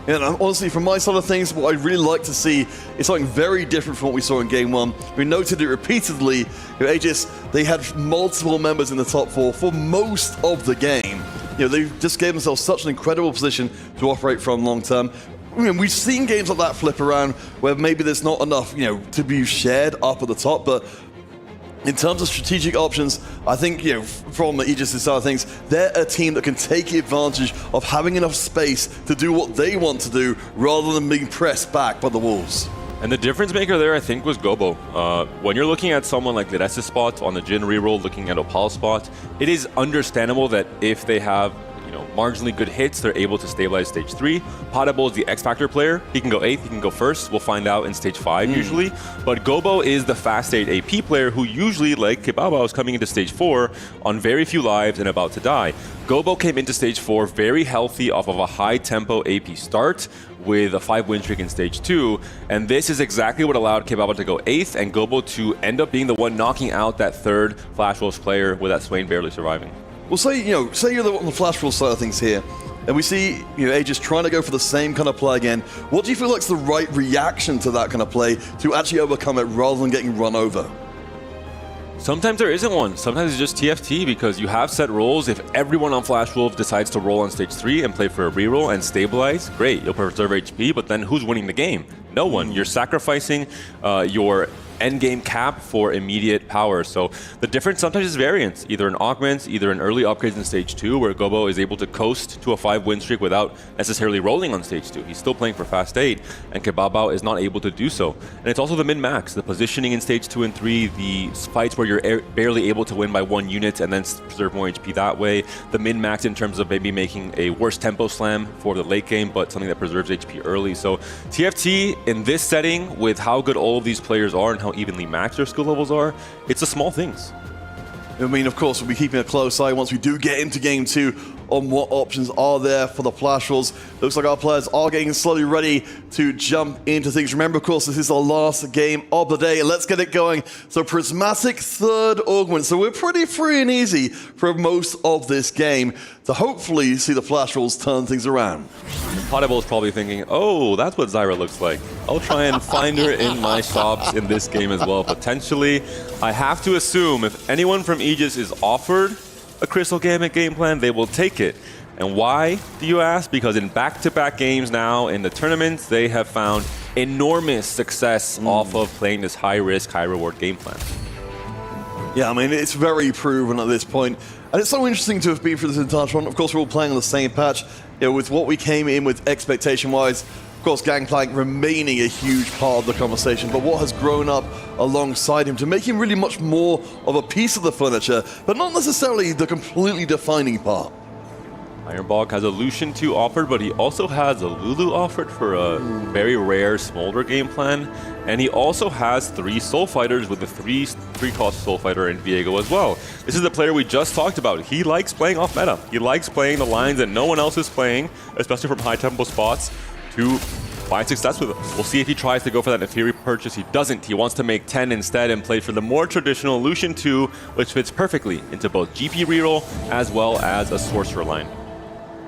And honestly, from my side of things, what I'd really like to see is something very different from what we saw in Game 1. We noted it repeatedly. Aegis, they had multiple members in the top 4 for most of the game. They just gave themselves such an incredible position to operate from long term. We've seen games like that flip around where maybe there's not enough, to be shared up at the top, but in terms of strategic options, I think, from the Aegis side of things, they're a team that can take advantage of having enough space to do what they want to do rather than being pressed back by the Wolves. And the difference maker there, I think, was Gobo. When you're looking at someone like Lides' spot on the Jhin reroll, looking at Opal's spot, it is understandable that if they have marginally good hits, they're able to stabilize stage 3. Potable is the X-Factor player. He can go 8th, he can go 1st. We'll find out in stage 5 usually. But Gobo is the fast stage AP player who usually, like Kebaba, is coming into stage 4 on very few lives and about to die. Gobo came into stage 4 very healthy off of a high tempo AP start with a 5 win streak in stage 2. And this is exactly what allowed Kebaba to go 8th and Gobo to end up being the one knocking out that 3rd Flash Wolves player with that Swain barely surviving. Well, say you're on the Flash Wolves side of things here, and we see Aegis trying to go for the same kind of play again. What do you feel like is the right reaction to that kind of play to actually overcome it rather than getting run over? Sometimes there isn't one. Sometimes it's just TFT because you have set roles. If everyone on Flash Wolf decides to roll on stage 3 and play for a reroll and stabilize, great, you'll preserve HP, but then who's winning the game? No one. You're sacrificing your endgame cap for immediate power. So the difference sometimes is variance, either in augments, either in early upgrades in stage 2, where Gobo is able to coast to a 5 win streak without necessarily rolling on stage 2. He's still playing for fast 8, and Kebaba is not able to do so. And it's also the min-max, the positioning in stage 2 and 3, the fights where you're barely able to win by 1 unit and then preserve more HP that way, the min-max in terms of maybe making a worse tempo slam for the late game, but something that preserves HP early. So TFT in this setting, with how good all of these players are and how evenly matched their skill levels are, it's the small things. I mean, of course, we'll be keeping a close eye once we do get into Game 2 on what options are there for the Flash Wolves. Looks like our players are getting slowly ready to jump into things. Remember, of course, this is the last game of the day. Let's get it going. So Prismatic 3rd Augment. So we're pretty free and easy for most of this game to hopefully see the Flash Wolves turn things around. Potable is probably thinking, oh, that's what Zyra looks like. I'll try and find her in my shops in this game as well, potentially. I have to assume if anyone from Aegis is offered a Crystal Gambit game plan, they will take it. And why, do you ask? Because in back-to-back games now in the tournaments, they have found enormous success off of playing this high-risk, high-reward game plan. Yeah, I mean, it's very proven at this point. And it's so interesting to have been through this entire tournament. Of course, we're all playing on the same patch. With what we came in with expectation-wise, Of course, Gangplank remaining a huge part of the conversation, but what has grown up alongside him to make him really much more of a piece of the furniture, but not necessarily the completely defining part. Ironbog has a Lucian 2 offered, but he also has a Lulu offered for a very rare Smolder game plan. And he also has 3 Soul Fighters with the 3-cost Soul Fighter in Viego as well. This is the player we just talked about. He likes playing off meta. He likes playing the lines that no one else is playing, especially from high tempo spots, to find success with it. We'll see if he tries to go for that Inferi purchase. He doesn't. He wants to make 10 instead and play for the more traditional Lucian 2, which fits perfectly into both GP reroll as well as a Sorcerer line.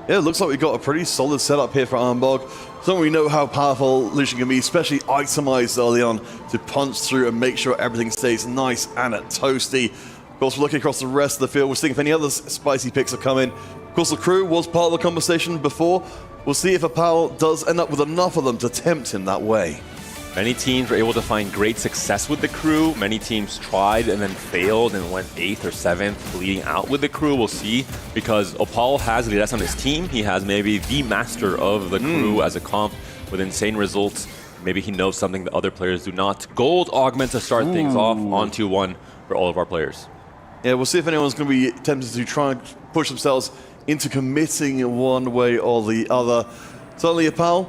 Yeah, it looks like we've got a pretty solid setup here for Ironbog. So we know how powerful Lucian can be, especially itemized early on to punch through and make sure everything stays nice and toasty. Of course, we're looking across the rest of the field. We're seeing if any other spicy picks have come in. Of course, the crew was part of the conversation before. We'll see if Apal does end up with enough of them to tempt him that way. Many teams were able to find great success with the crew. Many teams tried and then failed and went 8th or 7th, bleeding out with the crew. We'll see, because Opal has Lires on his team. He has maybe the master of the crew as a comp with insane results. Maybe he knows something that other players do not. Gold augment to start things off on 2-1 for all of our players. Yeah, we'll see if anyone's going to be tempted to try and push themselves into committing one way or the other. Certainly Apal.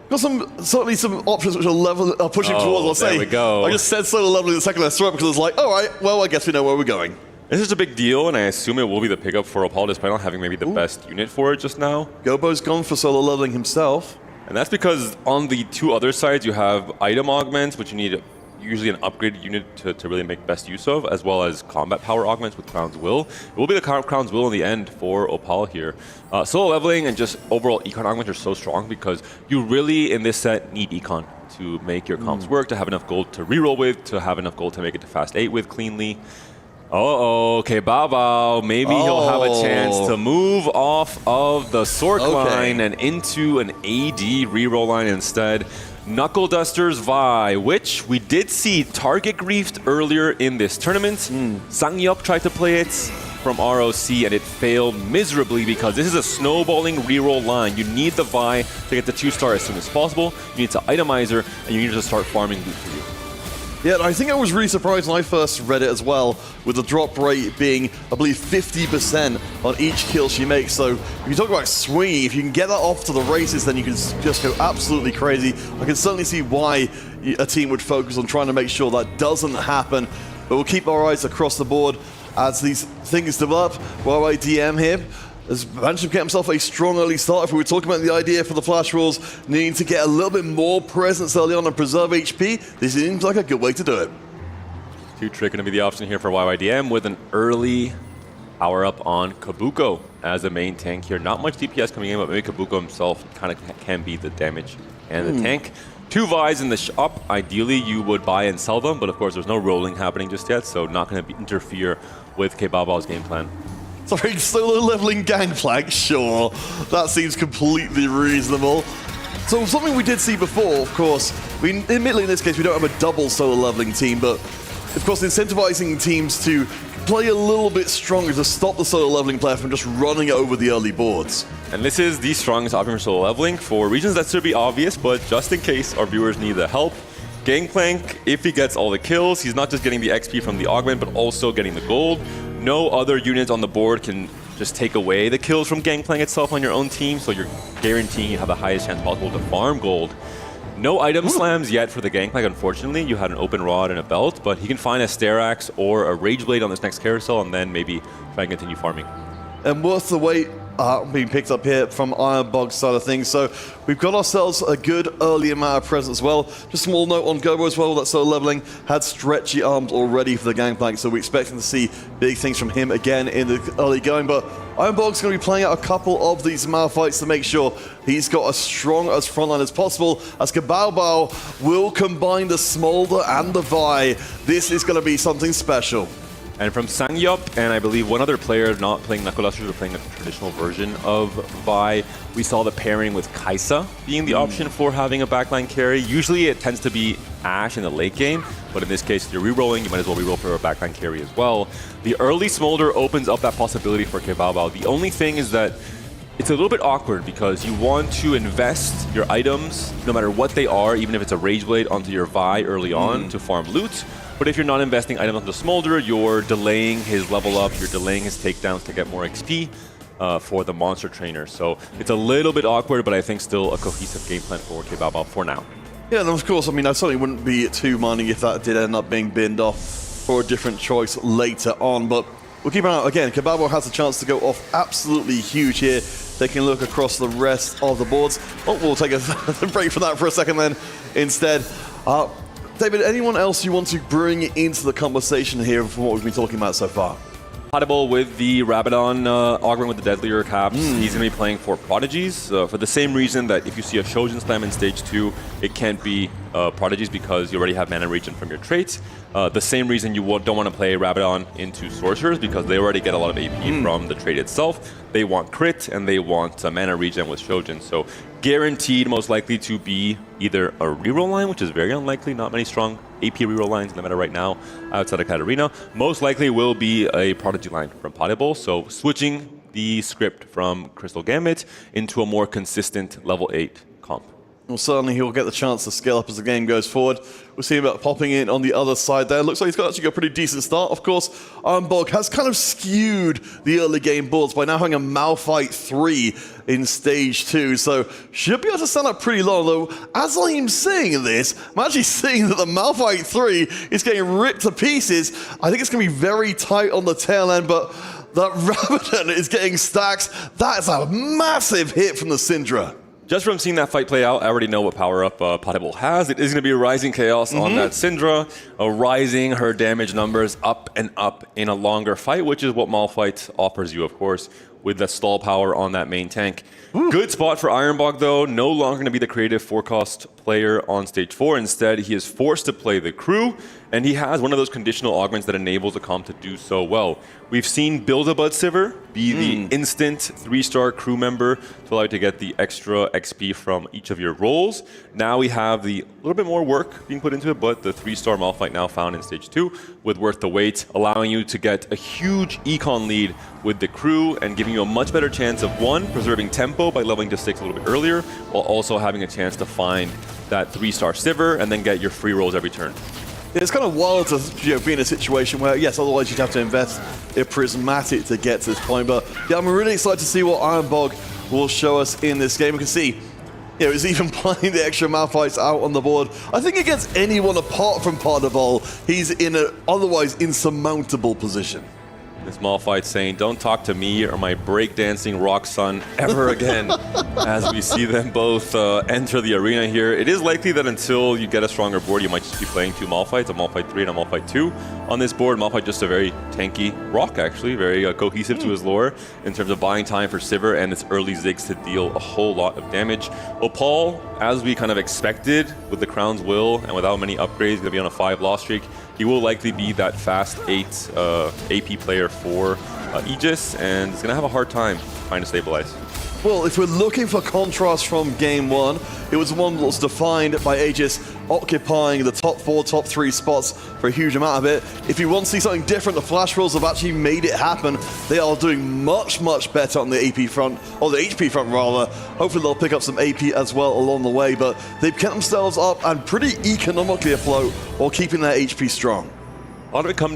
Got certainly some options which are pushing towards. I'll say. There we go. I just said solo leveling the second last throw because it's like, all right, well, I guess we know where we're going. This is a big deal, and I assume it will be the pickup for Opal, despite not having maybe the best unit for it just now. Gobo's gone for solo leveling himself. And that's because on the 2 other sides, you have item augments, which you need usually an upgraded unit to really make best use of, as well as combat power augments with Crown's Will. It will be the Crown's Will in the end for Opal here. Solo leveling and just overall econ augments are so strong because you really, in this set, need econ to make your comps work, to have enough gold to reroll with, to have enough gold to make it to fast 8 with cleanly. Okay, Bao. Maybe he'll have a chance to move off of the Sork line and into an AD reroll line instead. Knuckle Dusters Vi, which we did see target griefed earlier in this tournament. Sangyup tried to play it from ROC and it failed miserably because this is a snowballing reroll line. You need the Vi to get the 2-star as soon as possible. You need to itemize her and you need to start farming loot for you. Yeah, I think I was really surprised when I first read it as well, with the drop rate being, I believe, 50% on each kill she makes. So if you talk about swinging, if you can get that off to the races, then you can just go absolutely crazy. I can certainly see why a team would focus on trying to make sure that doesn't happen. But we'll keep our eyes across the board as these things develop. YYDM here has managed to get himself a strong early start. If we were talking about the idea for the Flash Rules needing to get a little bit more presence early on and preserve HP, this seems like a good way to do it. 2-Trick going to be the option here for YYDM with an early power-up on Kabuko as a main tank here. Not much DPS coming in, but maybe Kabuko himself kind of can be the damage and the tank. 2 Vi's in the shop. Ideally, you would buy and sell them, but of course, there's no rolling happening just yet, so not going to interfere with K-Bao's game plan. Sorry, solo leveling Gangplank, sure. That seems completely reasonable. So something we did see before, of course, admittedly in this case we don't have a double solo leveling team, but of course incentivizing teams to play a little bit stronger to stop the solo leveling player from just running over the early boards. And this is the strongest option for solo leveling for reasons that should be obvious, but just in case our viewers need the help. Gangplank, if he gets all the kills, he's not just getting the XP from the augment, but also getting the gold. No other units on the board can just take away the kills from Gangplank itself on your own team, so you're guaranteeing you have the highest chance possible to farm gold. No item slams yet for the Gangplank, unfortunately. You had an open rod and a belt, but he can find a Sterax or a Rage Blade on this next carousel and then maybe try and continue farming. And worth the wait being picked up here from Ironbog's side of things. So we've got ourselves a good early amount of presence as well. Just a small note on Gobo as well, that solo leveling had stretchy arms already for the Gangplank, so we're expecting to see big things from him again in the early going. But Ironbog's going to be playing out a couple of these Malfights to make sure he's got as strong as frontline as possible, as Kabao will combine the Smolder and the Vi. This is going to be something special. And from Sangyup, and I believe one other player not playing Knuckle Dusters, but playing a traditional version of Vi, we saw the pairing with Kaisa being the option for having a backline carry. Usually it tends to be Ashe in the late game, but in this case, if you're rerolling, you might as well reroll for a backline carry as well. The early Smolder opens up that possibility for Kebao. The only thing is that it's a little bit awkward because you want to invest your items, no matter what they are, even if it's a Rage Blade, onto your Vi early on to farm loot. But if you're not investing items onto Smolder, you're delaying his level up, you're delaying his takedowns to get more XP for the monster trainer. So it's a little bit awkward, but I think still a cohesive game plan for Kebaba for now. Yeah, and of course, I mean, I certainly wouldn't be too minding if that did end up being binned off for a different choice later on. But we'll keep an eye out. Again, Kebaba has a chance to go off absolutely huge here. They can look across the rest of the boards. Oh, we'll take a break from that for a second then instead. David, anyone else you want to bring into the conversation here from what we've been talking about so far? Compatible with the Rabadon augment with the deadlier caps. He's going to be playing for Prodigies for the same reason that if you see a Shojin Slam in stage 2, it can't be Prodigies because you already have mana regen from your traits. The same reason you don't want to play Rabadon into Sorcerers because they already get a lot of AP from the trait itself. They want crit and they want mana regen with Shojin. So guaranteed most likely to be either a reroll line, which is very unlikely, not many strong AP reroll lines in the meta right now outside of Katarina. Most likely will be a Prodigy line from Potable. So switching the script from Crystal Gambit into a more consistent level 8 comp. Well, certainly he'll get the chance to scale up as the game goes forward. We'll see him popping in on the other side there. Looks like he's actually got a pretty decent start. Of course, Armbog has kind of skewed the early game boards by now having a Malphite 3 in stage 2. So should be able to stand up pretty low. Though, as I'm seeing this, I'm actually seeing that the Malphite 3 is getting ripped to pieces. I think it's going to be very tight on the tail end, but that Rabadon is getting stacks. That is a massive hit from the Syndra. Just from seeing that fight play out, I already know what power-up Potable has. It is going to be a Rising Chaos on that Syndra, rising her damage numbers up and up in a longer fight, which is what Malphite offers you, of course, with the stall power on that main tank. Good spot for Ironbog, though. No longer going to be the creative 4-cost player on stage 4. Instead, he is forced to play the crew, and he has one of those conditional augments that enables the comp to do so well. We've seen Build-A-Bud Sivir be the instant 3-star crew member to allow you to get the extra XP from each of your roles. Now we have the little bit more work being put into it, but the 3-star Malphite now found in stage 2 with Worth the Wait, allowing you to get a huge econ lead with the crew and giving you a much better chance of, 1, preserving tempo by leveling to 6 a little bit earlier, while also having a chance to find that 3-star Sivir and then get your free rolls every turn. It's kind of wild to be in a situation where, yes, otherwise you'd have to invest in Prismatic to get to this point. But yeah, I'm really excited to see what Ironbog will show us in this game. We can see, he's even playing the extra Malphites out on the board. I think against anyone apart from Potable, he's in an otherwise insurmountable position. This Malphite saying, don't talk to me or my breakdancing rock son ever again. As we see them both enter the arena here. It is likely that until you get a stronger board, you might just be playing 2 Malphites, a Malphite 3 and a Malphite 2 on this board. Malphite just a very tanky rock, actually, very cohesive to his lore in terms of buying time for Sivir and its early Ziggs to deal a whole lot of damage. Opal, as we kind of expected, with the Crown's Will and without many upgrades, going to be on a 5 loss streak. He will likely be that fast 8 AP player for Aegis, and he's going to have a hard time trying to stabilize. Well, if we're looking for contrast from Game 1, it was one that was defined by Aegis occupying the top 4, top 3 spots for a huge amount of it. If you want to see something different, the Flash Rolls have actually made it happen. They are doing much, much better on the AP front, or the HP front rather. Hopefully they'll pick up some AP as well along the way, but they've kept themselves up and pretty economically afloat while keeping their HP strong. A lot of it comes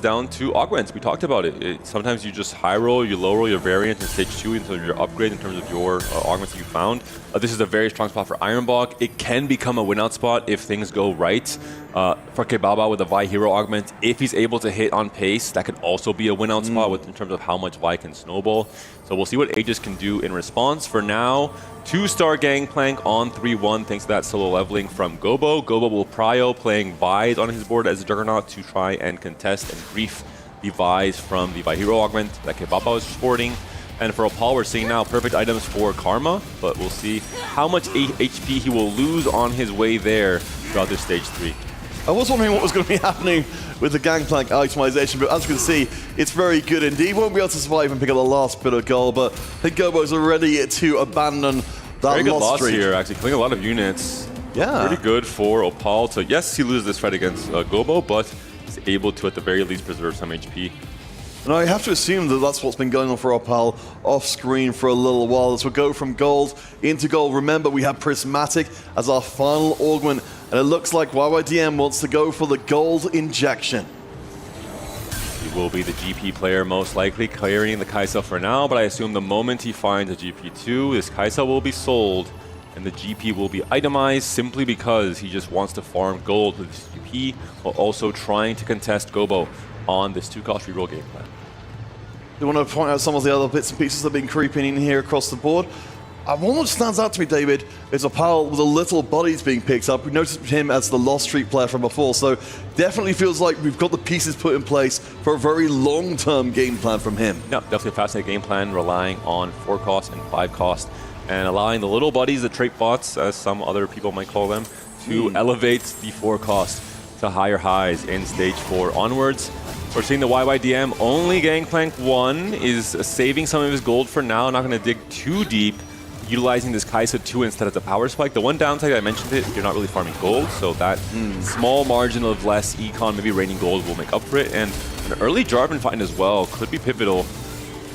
down to augments. We talked about it. Sometimes you just high roll, you low roll your variant in stage 2 in terms of your upgrade, in terms of your augments that you found. This is a very strong spot for Ironbog. It can become a win-out spot if things go right. For Kebaba with a Vi Hero augment, if he's able to hit on pace, that could also be a win-out spot in terms of how much Vi can snowball. So we'll see what Aegis can do in response. For now, 2-star Gangplank on 3-1 thanks to that solo leveling from Gobo. Gobo will prio playing Vi's on his board as a Juggernaut to try and contest and grief the Vi's from the Vi Hero augment that Kebaba was sporting. And for Opal, we're seeing now perfect items for Karma, but we'll see how much HP he will lose on his way there throughout this stage 3. I was wondering what was going to be happening with the Gangplank itemization, but as you can see, it's very good indeed. Won't be able to survive and pick up the last bit of gold, but I think Gobo's are ready to abandon that very good loss streak. Here, actually, killing a lot of units. Yeah. Pretty good for Opal. So yes, he loses this fight against Gobo, but he's able to, at the very least, preserve some HP. And I have to assume that that's what's been going on for our pal off screen for a little while as we go from gold into gold. Remember, we have Prismatic as our final augment, and it looks like YYDM wants to go for the gold injection. He will be the GP player most likely, carrying the Kaisa for now, but I assume the moment he finds a GP2, this Kaisa will be sold and the GP will be itemized simply because he just wants to farm gold with this GP while also trying to contest Gobo on this 2-cost reroll game plan. I want to point out some of the other bits and pieces that have been creeping in here across the board. One that stands out to me, David, is a pal with the little bodies being picked up. We noticed him as the Lost Street player from before, so definitely feels like we've got the pieces put in place for a very long-term game plan from him. Yeah, definitely a fascinating game plan, relying on 4-cost and 5-cost, and allowing the little buddies, the trait bots, as some other people might call them, to elevate the 4-cost to higher highs in Stage 4 onwards. We're seeing the YYDM only Gangplank 1 is saving some of his gold for now, not going to dig too deep, utilizing this Kaisa 2 instead of the power spike. The one downside, I mentioned it, you're not really farming gold, so that small margin of less econ, maybe raining gold, will make up for it. And an early Jarvan find as well could be pivotal.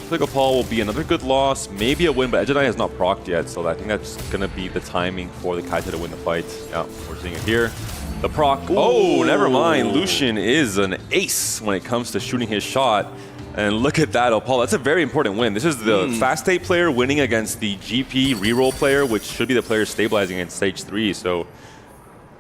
Paul will be another good loss, maybe a win, but Ejidai has not procced yet, so I think that's going to be the timing for the Kaisa to win the fight. Yeah, we're seeing it here. The proc. Oh, never mind. Lucian is an ace when it comes to shooting his shot. And look at that, Opal. That's a very important win. This is the fast state player winning against the GP reroll player, which should be the player stabilizing in Stage 3. So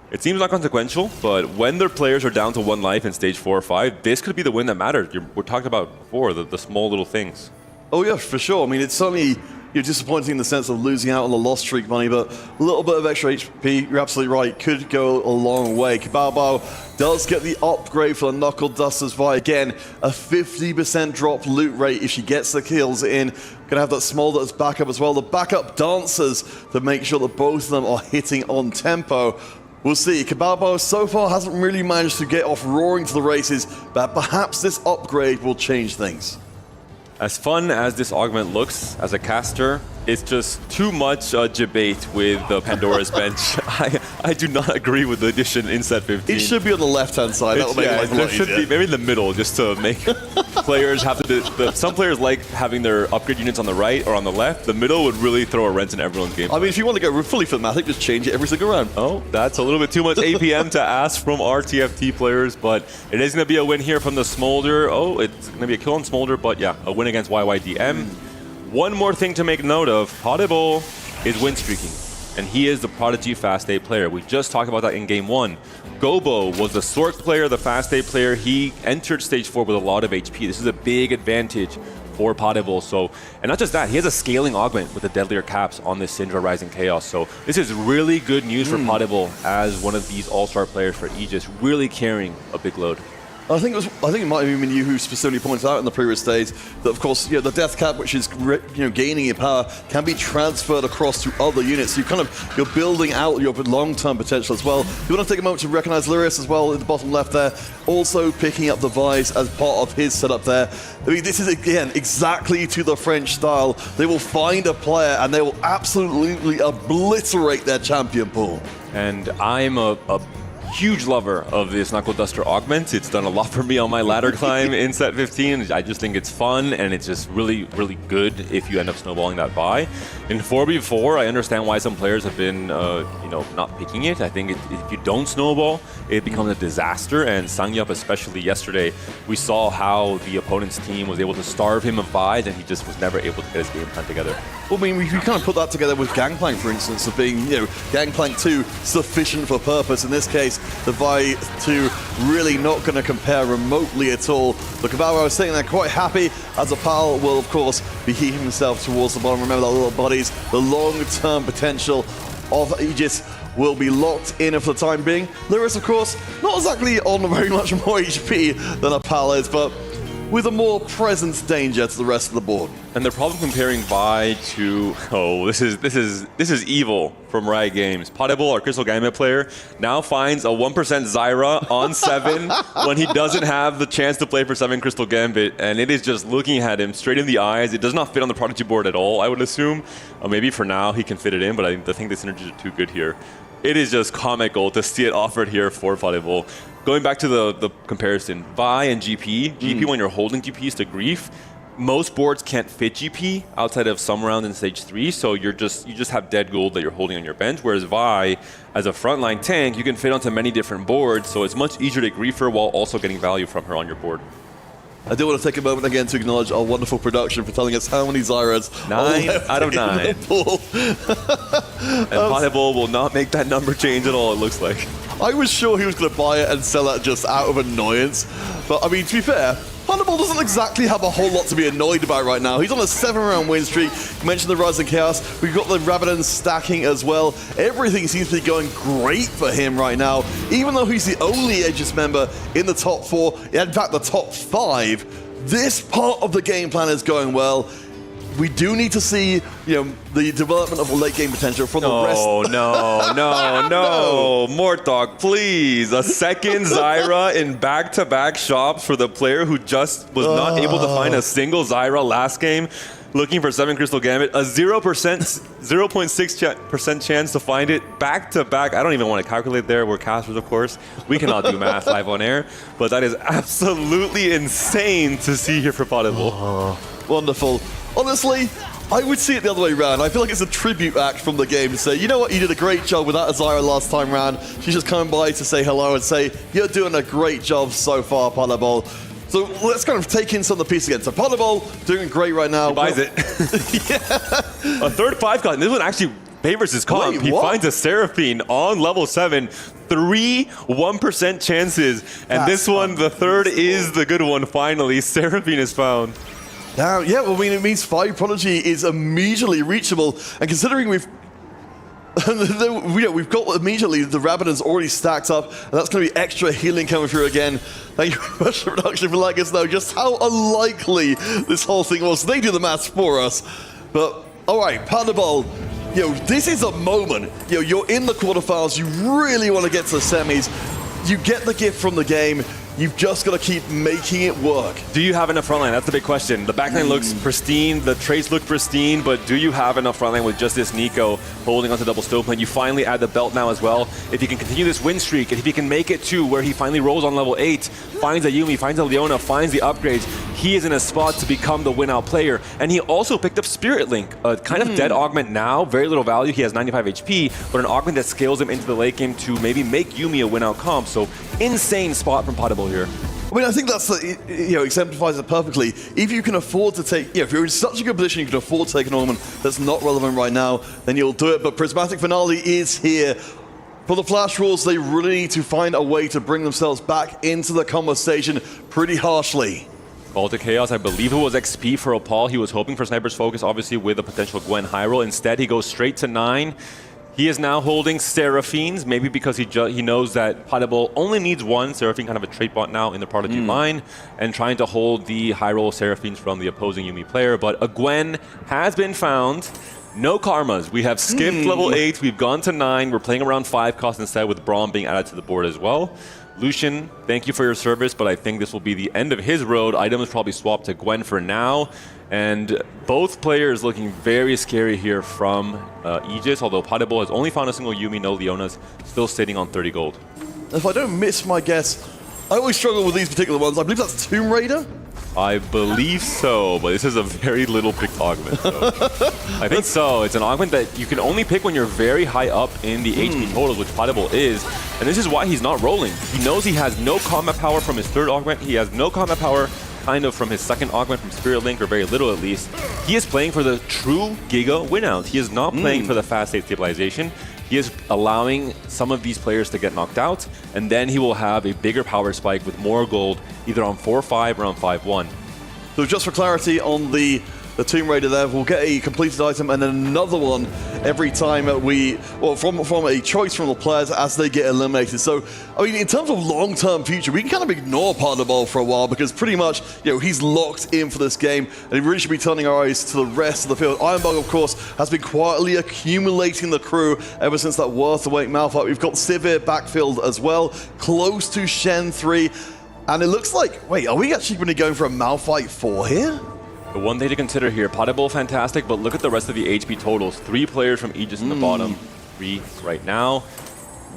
it seems not consequential, but when their players are down to 1 life in Stage 4 or 5, this could be the win that matters. We're talking about before, the small little things. Oh yeah, for sure. I mean, it's certainly disappointing in the sense of losing out on the lost streak money, but a little bit of extra HP, you're absolutely right, could go a long way. Kabao does get the upgrade for the Knuckle Dusters via, again, a 50% drop loot rate if she gets the kills in. Gonna have that Smolder as backup as well. The backup dancers to make sure that both of them are hitting on tempo. We'll see. Kabao so far hasn't really managed to get off roaring to the races, but perhaps this upgrade will change things. As fun as this augment looks as a caster, it's just too much debate with the Pandora's Bench. I do not agree with the addition in set 15. It should be on the left-hand side. That'll make life a lot easier. Should be maybe in the middle, just to make players have to. Some players like having their upgrade units on the right or on the left. The middle would really throw a wrench in everyone's game. I mean, if you want to go fully thematic, just change it every single round. Oh, that's a little bit too much APM to ask from our TFT players, but it is going to be a win here from the Smolder. Oh, it's going to be a kill on Smolder, but yeah, a win against YYDM. One more thing to make note of, Potable is win streaking, and he is the Prodigy Fast 8 player. We just talked about that in Game 1. Gobo was the Sork player, the Fast 8 player. He entered Stage 4 with a lot of HP. This is a big advantage for Potable. So, and not just that, he has a scaling augment with the deadlier caps on this Syndra Rising Chaos. So this is really good news for Potable as one of these all-star players for Aegis, really carrying a big load. I think it might have been you who specifically pointed out in the previous days that, of course, the death cap, which is gaining in power, can be transferred across to other units. So you're building out your long-term potential as well. You want to take a moment to recognize Lyris as well in the bottom left there, also picking up the Vice as part of his setup there. I mean, this is again exactly to the French style. They will find a player and they will absolutely obliterate their champion pool. And I'm a huge lover of this Knuckle Duster augment. It's done a lot for me on my ladder climb in set 15. I just think it's fun and it's just really, really good if you end up snowballing that buy. In 4v4, I understand why some players have been, not picking it. I think if you don't snowball, it becomes a disaster. And Sangyup, especially yesterday, we saw how the opponent's team was able to starve him of buys and he just was never able to get his game plan together. Well, I mean, we kind of put that together with Gangplank, for instance, of being, Gangplank 2 sufficient for purpose. In this case, the Vi 2 really not going to compare remotely at all. Look, Kabao was sitting there quite happy as a pal will, of course, be heating himself towards the bottom. Remember that little buddies, the long-term potential of Aegis will be locked in for the time being. Lyris, of course, not exactly on very much more HP than a pal is, but with a more present danger to the rest of the board. And they're probably comparing Vi to, this is evil from Riot Games. Potable, our Crystal Gambit player, now finds a 1% Zyra on 7 when he doesn't have the chance to play for 7 Crystal Gambit, and it is just looking at him straight in the eyes. It does not fit on the Prodigy board at all, I would assume. Maybe for now he can fit it in, but I think the synergies are too good here. it is just comical to see it offered here for Volleyball. Going back to the comparison, Vi and GP, when you're holding GP is to grief. Most boards can't fit GP outside of some round in stage 3, so you just have dead gold that you're holding on your bench. Whereas Vi, as a frontline tank, you can fit onto many different boards, so it's much easier to grief her while also getting value from her on your board. I do want to take a moment again to acknowledge our wonderful production for telling us how many Zyras 9 out of 9. And Volleyball will not make that number change at all, it looks like. I was sure he was going to buy it and sell it just out of annoyance. But, I mean, to be fair, Thunderball doesn't exactly have a whole lot to be annoyed about right now. He's on a 7-round win streak. You mentioned the Rising Chaos. We've got the Rabadon stacking as well. Everything seems to be going great for him right now. Even though he's the only Aegis member in the top 4, in fact, the top 5, this part of the game plan is going well. We do need to see, the development of late game potential for the rest. No. Mortdog, please. A second Zyra in back-to-back shops for the player who just was not able to find a single Zyra last game. Looking for 7 Crystal Gambit, a 0.6% chance to find it back-to-back. I don't even want to calculate there. We're casters, of course. We cannot do math live on air, but that is absolutely insane to see here for Potable. Wonderful. Honestly, I would see it the other way around. I feel like it's a tribute act from the game to say, you know what, you did a great job with that Zyra last time round. She's just coming by to say hello and say, you're doing a great job so far, Potable. So let's kind of take in some of the pieces again. So Potable doing great right now. He buys it. A third 5 cut. This one actually favors his comp. He finds a Seraphine on level 7. 3 1% chances. And this one, the third, is the good one finally. Seraphine is found. Now, yeah, well, I mean, it means 5 Prodigy is immediately reachable. And considering we've got immediately the Rabadon's already stacked up, and that's going to be extra healing coming through again. Thank you very much for production for letting us know just how unlikely this whole thing was. They do the maths for us. But, all right, Pandaball, this is a moment. You're in the quarterfinals. You really want to get to the semis. You get the gift from the game. You've just got to keep making it work. Do you have enough frontline? That's the big question. The backline looks pristine, the traits look pristine, but do you have enough frontline with just this Nico holding onto double stoveplane? You finally add the belt now as well. If he can continue this win streak, and if he can make it to where he finally rolls on level 8, finds a Yuumi, finds a Leona, finds the upgrades, he is in a spot to become the win-out player. And he also picked up Spirit Link, a kind of dead augment now, very little value. He has 95 HP, but an augment that scales him into the late game to maybe make Yuumi a win-out comp. So insane spot from Potable here. I mean, I think that's, exemplifies it perfectly. If you can afford to take, if you're in such a good position, you can afford to take an ornament that's not relevant right now, then you'll do it. But Prismatic Finale is here. For the Flash Rules, they really need to find a way to bring themselves back into the conversation pretty harshly. Call to Chaos, I believe it was XP for Opal. He was hoping for Sniper's Focus, obviously, with a potential Gwen high roll. Instead, he goes straight to 9. He is now holding Seraphines, maybe because he knows that Potable only needs 1 Seraphine, kind of a trait bot now in the Prodigy line, and trying to hold the high roll Seraphines from the opposing Yuumi player. But a Gwen has been found. No karmas. We have skipped level 8, we've gone to 9, we're playing around 5 cost instead with Braum being added to the board as well. Lucian, thank you for your service, but I think this will be the end of his road. Items probably swapped to Gwen for now. And both players looking very scary here from Aegis, although Potable has only found a single Yuumi, no Leonas, still sitting on 30 gold. If I don't miss my guess, I always struggle with these particular ones. I believe that's Tomb Raider? I believe so, but this is a very little picked augment. So. I think so. It's an augment that you can only pick when you're very high up in the HP totals, which Potable is. And this is why he's not rolling. He knows he has no combat power from his third augment. He has no combat power kind of from his second augment from Spirit Link, or very little at least. He is playing for the true Giga win-out. He is not playing for the fast state stabilization. He is allowing some of these players to get knocked out, and then he will have a bigger power spike with more gold, either on 4-5 or on 5-1. So just for clarity on the Tomb Raider there, we'll get a completed item and then another one every time from a choice from the players as they get eliminated. So, I mean, in terms of long-term future, we can kind of ignore Potable for a while because pretty much, he's locked in for this game and we really should be turning our eyes to the rest of the field. Ironbug, of course, has been quietly accumulating the crew ever since that worth await Malphite. We've got Sivir backfield as well, close to Shen 3. And it looks like, wait, are we actually going to be going for a Malphite 4 here? The one thing to consider here, Potable fantastic, but look at the rest of the HP totals. 3 players from Aegis in the bottom, 3 right now.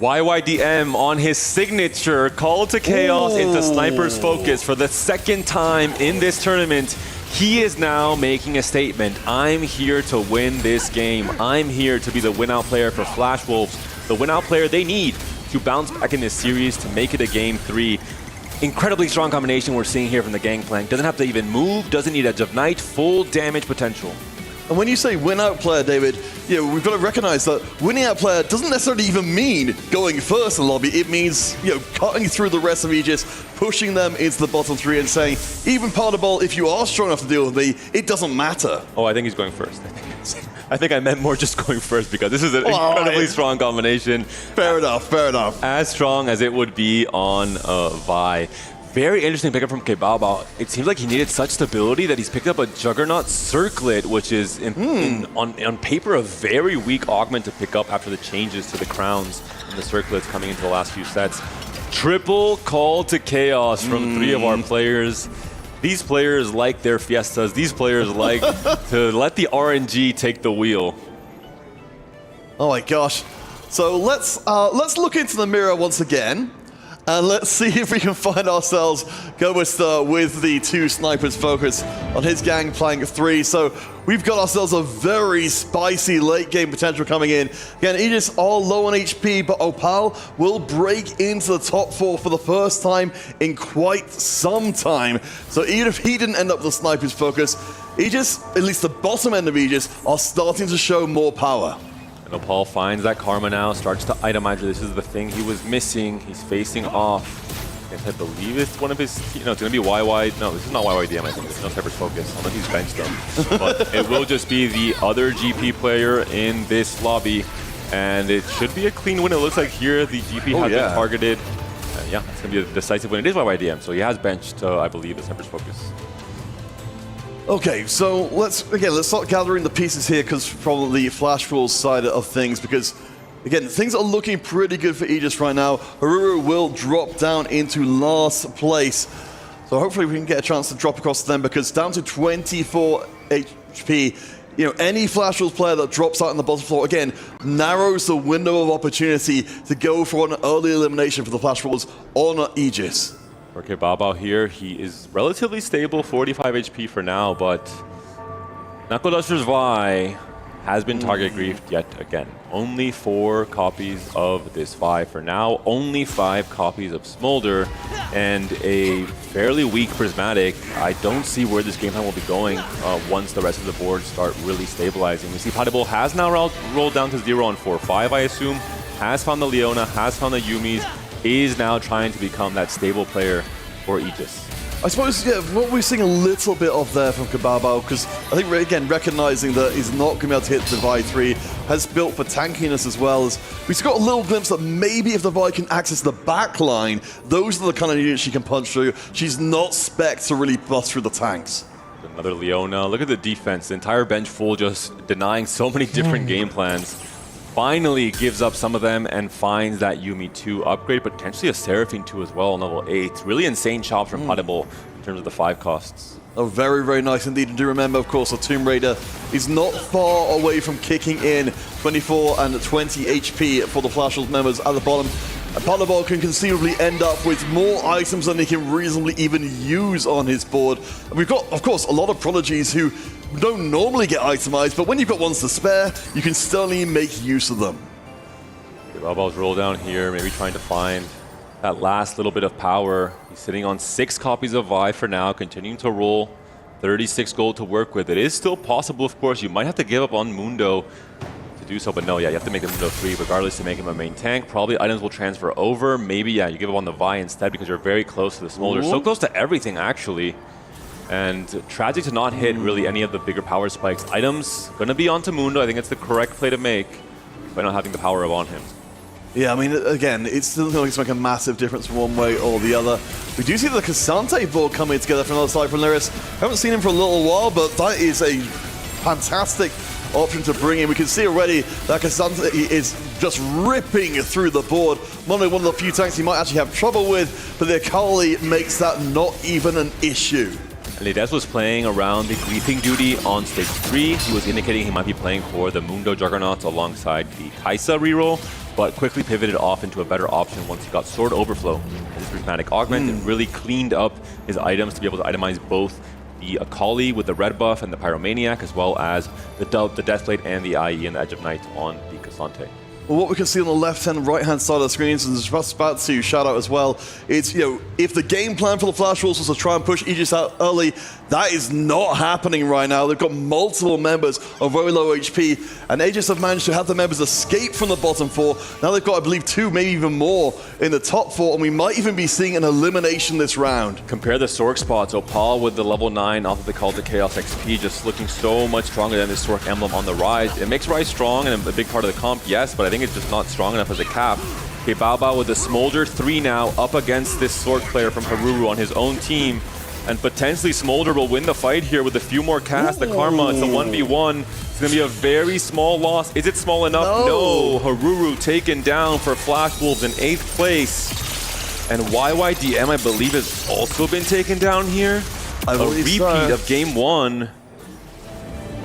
YYDM on his signature call to chaos into Sniper's Focus for the second time in this tournament. He is now making a statement. I'm here to win this game. I'm here to be the win-out player for Flash Wolves, the win-out player they need to bounce back in this series to make it a Game 3. Incredibly strong combination we're seeing here from the Gangplank. Doesn't have to even move, doesn't need Edge of Night, full damage potential. And when you say win-out player, David, we've got to recognize that winning out player doesn't necessarily even mean going first in the lobby. It means, cutting through the rest of Aegis, pushing them into the bottom 3 and saying, even Partabol, if you are strong enough to deal with me, it doesn't matter. Oh, I think he's going first. I think I meant more just going first because this is an incredibly strong combination. Fair enough, fair enough. As strong as it would be on Vi. Very interesting pickup from Kebaba. It seems like he needed such stability that he's picked up a Juggernaut Circlet, which is on paper a very weak augment to pick up after the changes to the crowns and the Circlets coming into the last few sets. Triple call to chaos from 3 of our players. These players like their fiestas. These players like to let the RNG take the wheel. Oh my gosh. So let's look into the mirror once again. And let's see if we can find ourselves Go-Star with the 2 Snipers Focus on his Gangplank 3. So we've got ourselves a very spicy late game potential coming in. Again, Aegis are low on HP, but Opal will break into the top 4 for the first time in quite some time. So even if he didn't end up with the Snipers Focus, Aegis, at least the bottom end of Aegis, are starting to show more power. And Opal finds that Karma now, starts to itemize. This is the thing he was missing. He's facing off. I believe it's one of his, it's going to be YY. No, this is not YYDM, I think. There's no Sniper's Focus, unless he's benched them. But it will just be the other GP player in this lobby. And it should be a clean win. It looks like here the GP has been targeted. Yeah, it's going to be a decisive win. It is YYDM, so he has benched, I believe, the Sniper's Focus. Okay, so let's start gathering the pieces here because from the Flash Wolves side of things, because again, things are looking pretty good for Aegis right now. Haruru will drop down into last place. So hopefully we can get a chance to drop across to them because down to 24 HP, any Flash Wolves player that drops out on the bottom floor, again, narrows the window of opportunity to go for an early elimination for the Flash Wolves on Aegis. For Kebaba here, he is relatively stable, 45 HP for now, but Knuckle Duster's Vi has been target griefed yet again. Only 4 copies of this Vi for now, only 5 copies of Smolder, and a fairly weak Prismatic. I don't see where this game plan will be going once the rest of the board start really stabilizing. We see Potable has now rolled down to 0 on 4-5, I assume, has found the Leona, has found the Yumis, is now trying to become that stable player for Aegis. I suppose, what we're seeing a little bit of there from Kebaba, because I think, again, recognizing that he's not going to be able to hit the Vi 3, has built for tankiness as well. As we've got a little glimpse that maybe if the Vi can access the back line, those are the kind of units she can punch through. She's not spec'd to really bust through the tanks. Another Leona. Look at the defense. The entire bench full just denying so many different game plans. Finally gives up some of them and finds that Yumi 2 upgrade, potentially a Seraphine 2 as well on level 8. Really insane chops from Potable in terms of the 5 costs. Oh, very, very nice indeed. And do remember, of course, the Tomb Raider is not far away from kicking in 24 and 20 HP for the Flash Wolves members at the bottom. And Potable can conceivably end up with more items than he can reasonably even use on his board. And we've got, of course, a lot of Prodigies who don't normally get itemized, but when you've got ones to spare, you can certainly make use of them. Baba's roll down here, maybe trying to find that last little bit of power. He's sitting on 6 copies of Vi for now, continuing to roll. 36 gold to work with. It is still possible, of course. You might have to give up on Mundo to do so, but no, you have to make a Mundo 3 regardless to make him a main tank. Probably items will transfer over. Maybe, you give up on the Vi instead because you're very close to the Smolder. So close to everything, actually. And tragic to not hit really any of the bigger power spikes. Items gonna be onto Mundo. I think it's the correct play to make by not having the power up on him. Yeah, I mean, again, it's still going to make a massive difference one way or the other. We do see the Cassante board coming together from the other side from Lyris. Haven't seen him for a little while, but that is a fantastic option to bring in. We can see already that Cassante is just ripping through the board. Only one of the few tanks he might actually have trouble with, but the Akali makes that not even an issue. Lides was playing around the griefing duty on stage 3. He was indicating he might be playing for the Mundo Juggernauts alongside the Kaisa reroll, but quickly pivoted off into a better option once he got Sword Overflow as his Prismatic Augment and really cleaned up his items to be able to itemize both the Akali with the red buff and the Pyromaniac, as well as the Deathblade and the IE and the Edge of Night on the Cassante. Well, what we can see on the left and right hand side of the screens, and just about to shout out as well, is, if the game plan for the Flash Wolves was to try and push Aegis out early, that is not happening right now. They've got multiple members of very low HP, and Aegis have managed to have the members escape from the bottom 4. Now they've got, I believe, 2, maybe even more in the top 4, and we might even be seeing an elimination this round. Compare the Sork spots. Opal with the level 9 off of the Call to Chaos XP, just looking so much stronger than the Sork emblem on the Rise. It makes Rise strong and a big part of the comp, yes, but I think it's just not strong enough as a cap. Okay, Bao with the Smolder 3 now up against this Sork player from Haruru on his own team. And potentially Smolder will win the fight here with a few more casts. The Karma, it's a 1v1. It's going to be a very small loss. Is it small enough? No. Haruru taken down for Flash Wolves in 8th place. And YYDM, I believe, has also been taken down here. A repeat of game 1.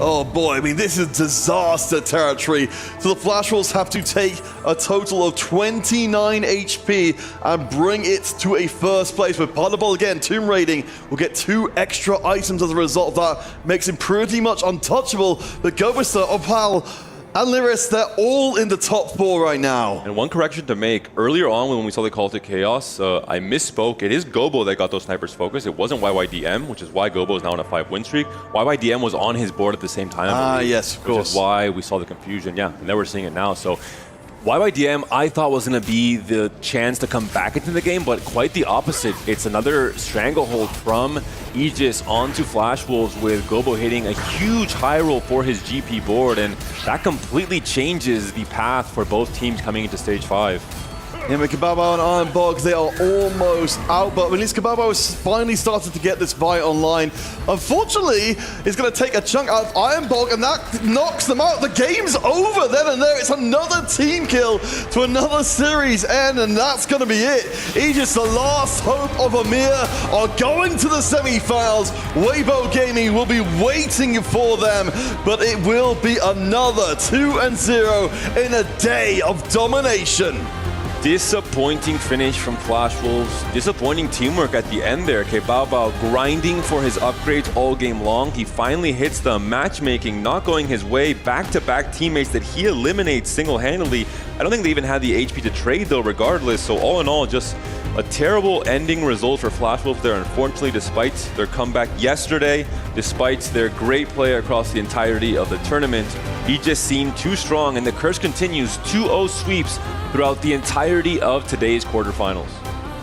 Oh boy, I mean, this is disaster territory. So the Flash Wolves have to take a total of 29 HP and bring it to a first place. With Potterball again, Tomb Raiding will get 2 extra items as a result of that. Makes him pretty much untouchable. But Gobuster, Opal, and Lyris, they're all in the top 4 right now. And one correction to make. Earlier on when we saw the Call to Chaos, I misspoke. It is Gobo that got those snipers focused. It wasn't YYDM, which is why Gobo is now on a 5-win streak. YYDM was on his board at the same time. Yes, of course. Which is why we saw the confusion. Yeah, and now we're seeing it now. So YYDM, I thought was going to be the chance to come back into the game, but quite the opposite. It's another stranglehold from Aegis onto Flash Wolves, with Gobo hitting a huge high roll for his GP board, and that completely changes the path for both teams coming into stage 5. Yeah, but Kababo and Ironbog, they are almost out, but at least Kababo has finally started to get this fight online. Unfortunately, it's going to take a chunk out of Ironbog, and that knocks them out. The game's over then and there. It's another team kill to another series end, and that's going to be it. Aegis, the last hope of Amir, are going to the semi-finals. Weibo Gaming will be waiting for them, but it will be another 2-0 in a day of domination. Disappointing finish from Flash Wolves. Disappointing teamwork at the end there. Bao grinding for his upgrades all game long. He finally hits them. Matchmaking not going his way. Back-to-back teammates that he eliminates single-handedly. I don't think they even had the HP to trade though regardless. So all in all, just a terrible ending result for Flash Wolves there, unfortunately, despite their comeback yesterday, despite their great play across the entirety of the tournament. He just seemed too strong, and the curse continues. 2-0 sweeps throughout the entirety of today's quarterfinals.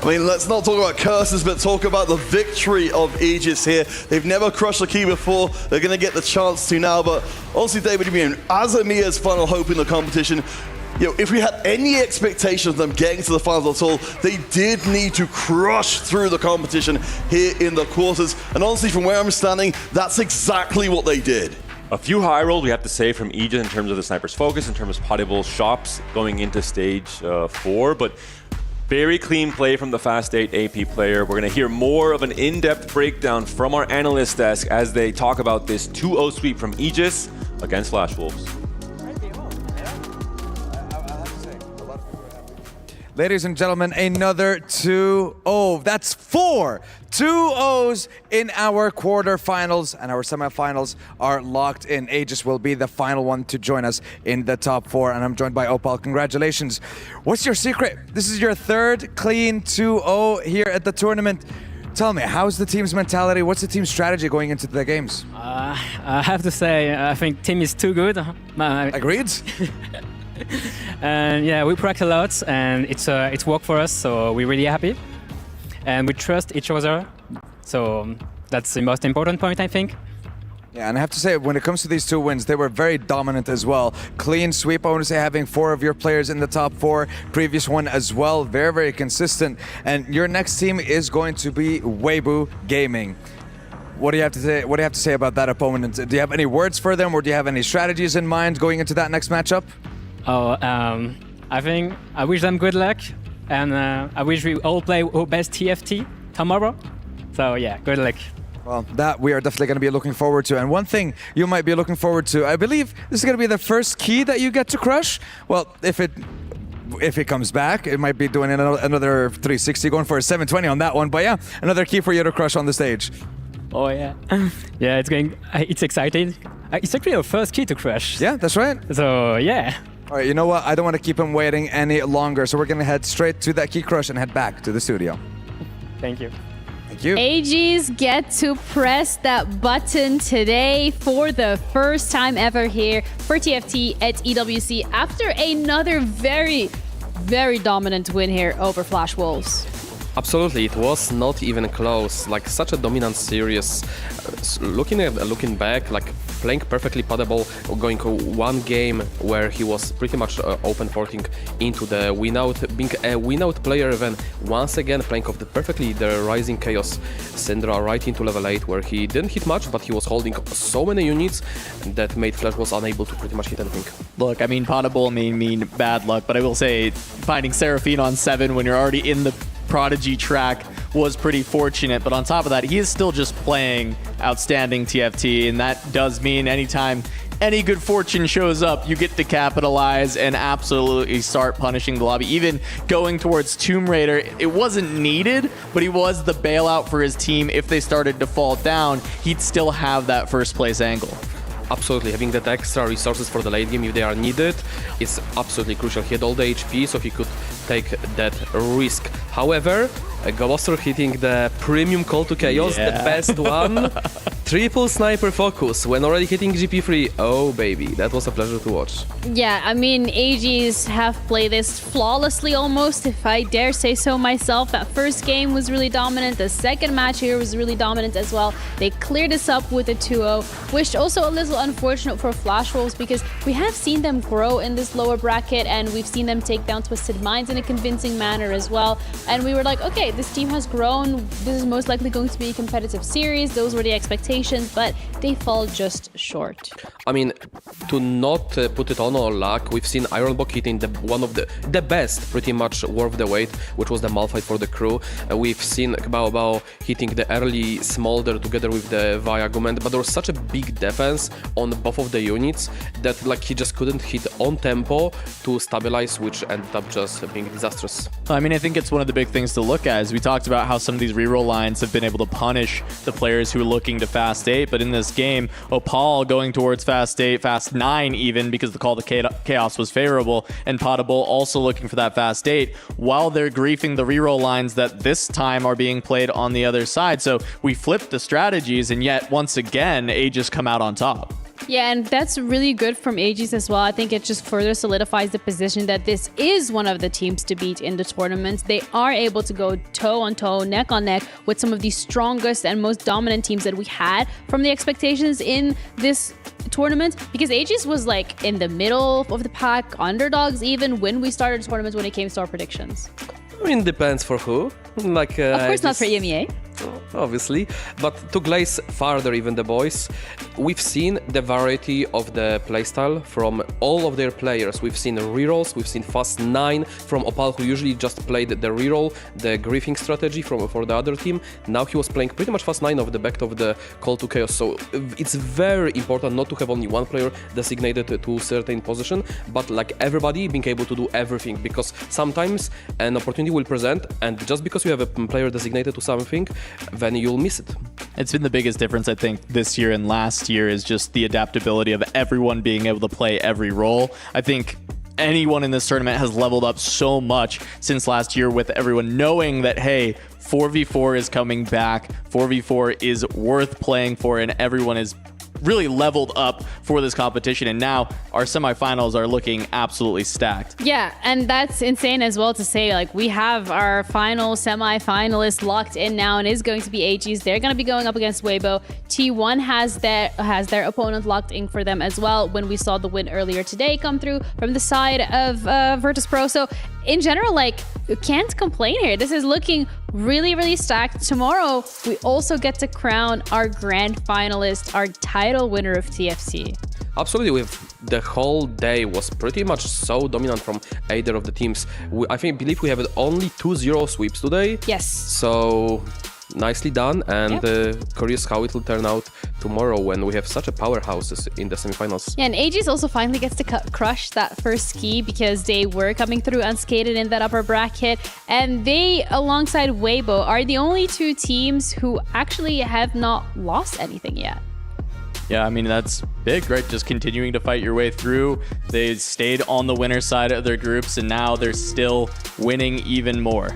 I mean, let's not talk about curses, but talk about the victory of Aegis here. They've never crushed a key before. They're going to get the chance to now, but honestly, David, as Amir's final hope in the competition, if we had any expectation of them getting to the finals at all, they did need to crush through the competition here in the quarters. And honestly, from where I'm standing, that's exactly what they did. A few high rolls we have to say from Aegis in terms of the sniper's focus, in terms of potable shops going into stage 4, but very clean play from the Fast 8 AP player. We're going to hear more of an in-depth breakdown from our analyst desk as they talk about this 2-0 sweep from Aegis against Flash Wolves. Ladies and gentlemen, another 2-0. That's 4 2-0s in our quarterfinals, and our semifinals are locked in. Aegis will be the final one to join us in the top 4, and I'm joined by Opal. Congratulations. What's your secret? This is your 3rd clean 2-0 here at the tournament. Tell me, how's the team's mentality? What's the team's strategy going into the games? I have to say, I think team is too good. Agreed? And yeah, we practice a lot, and it's worked for us, so we're really happy. And we trust each other, so that's the most important point, I think. Yeah, and I have to say, when it comes to these 2 wins, they were very dominant as well. Clean sweep, I want to say, having 4 of your players in the top 4. Previous one as well, very, very consistent. And your next team is going to be Weibo Gaming. What do you have to say? What do you have to say about that opponent? Do you have any words for them, or do you have any strategies in mind going into that next matchup? I wish them good luck, and I wish we all play our best TFT tomorrow. So yeah, good luck. Well, that we are definitely going to be looking forward to. And one thing you might be looking forward to, I believe this is going to be the first key that you get to crush. Well, if it comes back, it might be doing another 360, going for a 720 on that one. But yeah, another key for you to crush on the stage. Oh yeah, yeah, it's exciting. It's actually our first key to crush. Yeah, that's right. So yeah. All right, you know what? I don't want to keep him waiting any longer, so we're going to head straight to that key crush and head back to the studio. Thank you. Thank you. AGs get to press that button today for the first time ever here for TFT at EWC after another very, very dominant win here over Flash Wolves. Absolutely, it was not even close. Like such a dominant series. Looking back, like playing perfectly paddable, going one game where he was pretty much open forking into the win-out, being a win-out player, then once again playing off perfectly the Rising Chaos Syndra right into level 8, where he didn't hit much, but he was holding so many units that made Flash was unable to pretty much hit anything. Look, I mean, paddable may mean bad luck, but I will say finding Seraphine on 7 when you're already in the Prodigy track was pretty fortunate, but on top of that, he is still just playing outstanding TFT, and that does mean anytime any good fortune shows up, you get to capitalize and absolutely start punishing the lobby. Even going towards Tomb Raider, it wasn't needed, but he was the bailout for his team. If they started to fall down, he'd still have that first place angle. Absolutely, having that extra resources for the late game if they are needed is absolutely crucial. He had all the HP, so he could take that risk. However, Ghoster hitting the premium Call to Chaos, the best one. Triple sniper focus when already hitting GP3. Oh baby, that was a pleasure to watch. Yeah, I mean, AGs have played this flawlessly almost, if I dare say so myself. That first game was really dominant. The second match here was really dominant as well. They cleared us up with a 2-0, which also a little unfortunate for Flash Wolves because we have seen them grow in this lower bracket and we've seen them take down Twisted Minds in a convincing manner as well. And we were like, okay, this team has grown. This is most likely going to be a competitive series. Those were the expectations, but they fall just short. I mean, to not put it on our luck, we've seen Ironbock hitting one of the best, pretty much worth the wait, which was the Malphite for the crew. We've seen Bao hitting the early Smolder together with the Viagument, but there was such a big defense on both of the units that like he just couldn't hit on tempo to stabilize, which ended up just being disastrous. I mean, I think it's one of the big things to look at. As we talked about how some of these reroll lines have been able to punish the players who are looking to fast 8, but in this game, Opal going towards fast 8, fast 9 even, because the Call to Chaos was favorable, and Potable also looking for that fast 8, while they're griefing the reroll lines that this time are being played on the other side. So we flipped the strategies, and yet once again, Aegis come out on top. Yeah, and that's really good from Aegis as well. I think it just further solidifies the position that this is one of the teams to beat in the tournament. They are able to go toe-on-toe, neck-on-neck with some of the strongest and most dominant teams that we had from the expectations in this tournament, because Aegis was like in the middle of the pack, underdogs even when we started the tournament when it came to our predictions. I mean, depends for who. Like, of course not for EMEA. Obviously, but to glaze farther even the boys, we've seen the variety of the playstyle from all of their players. We've seen rerolls, we've seen fast 9 from Opal, who usually just played the reroll, the griefing strategy for the other team. Now he was playing pretty much fast 9 of the back of the Call to Chaos, so it's very important not to have only one player designated to a certain position, but like everybody being able to do everything, because sometimes an opportunity will present, and just because you have a player designated to something, then you'll miss it. It's been the biggest difference, I think, this year and last year is just the adaptability of everyone being able to play every role. I think anyone in this tournament has leveled up so much since last year, with everyone knowing that, hey, 4v4 is coming back, 4v4 is worth playing for, and everyone is really leveled up for this competition, and now our semifinals are looking absolutely stacked. Yeah, and that's insane as well to say. Like, we have our final semi-finalist locked in now, and is going to be Aegis. They're going to be going up against Weibo. T1 has their opponent locked in for them as well, when we saw the win earlier today come through from the side of Virtus Pro. So in general, like, you can't complain here. This is looking really, really stacked. Tomorrow, we also get to crown our grand finalist, our title winner of TFC. Absolutely, the whole day was pretty much so dominant from either of the teams. I believe we have only 2-0 sweeps today. Yes. So nicely done, and curious how it will turn out tomorrow when we have such a powerhouses in the semifinals. Yeah, and Aegis also finally gets to crush that first ski because they were coming through unscathed in that upper bracket, and they, alongside Weibo, are the only two teams who actually have not lost anything yet. Yeah, I mean, that's big, right? Just continuing to fight your way through. They stayed on the winner side of their groups, and now they're still winning even more.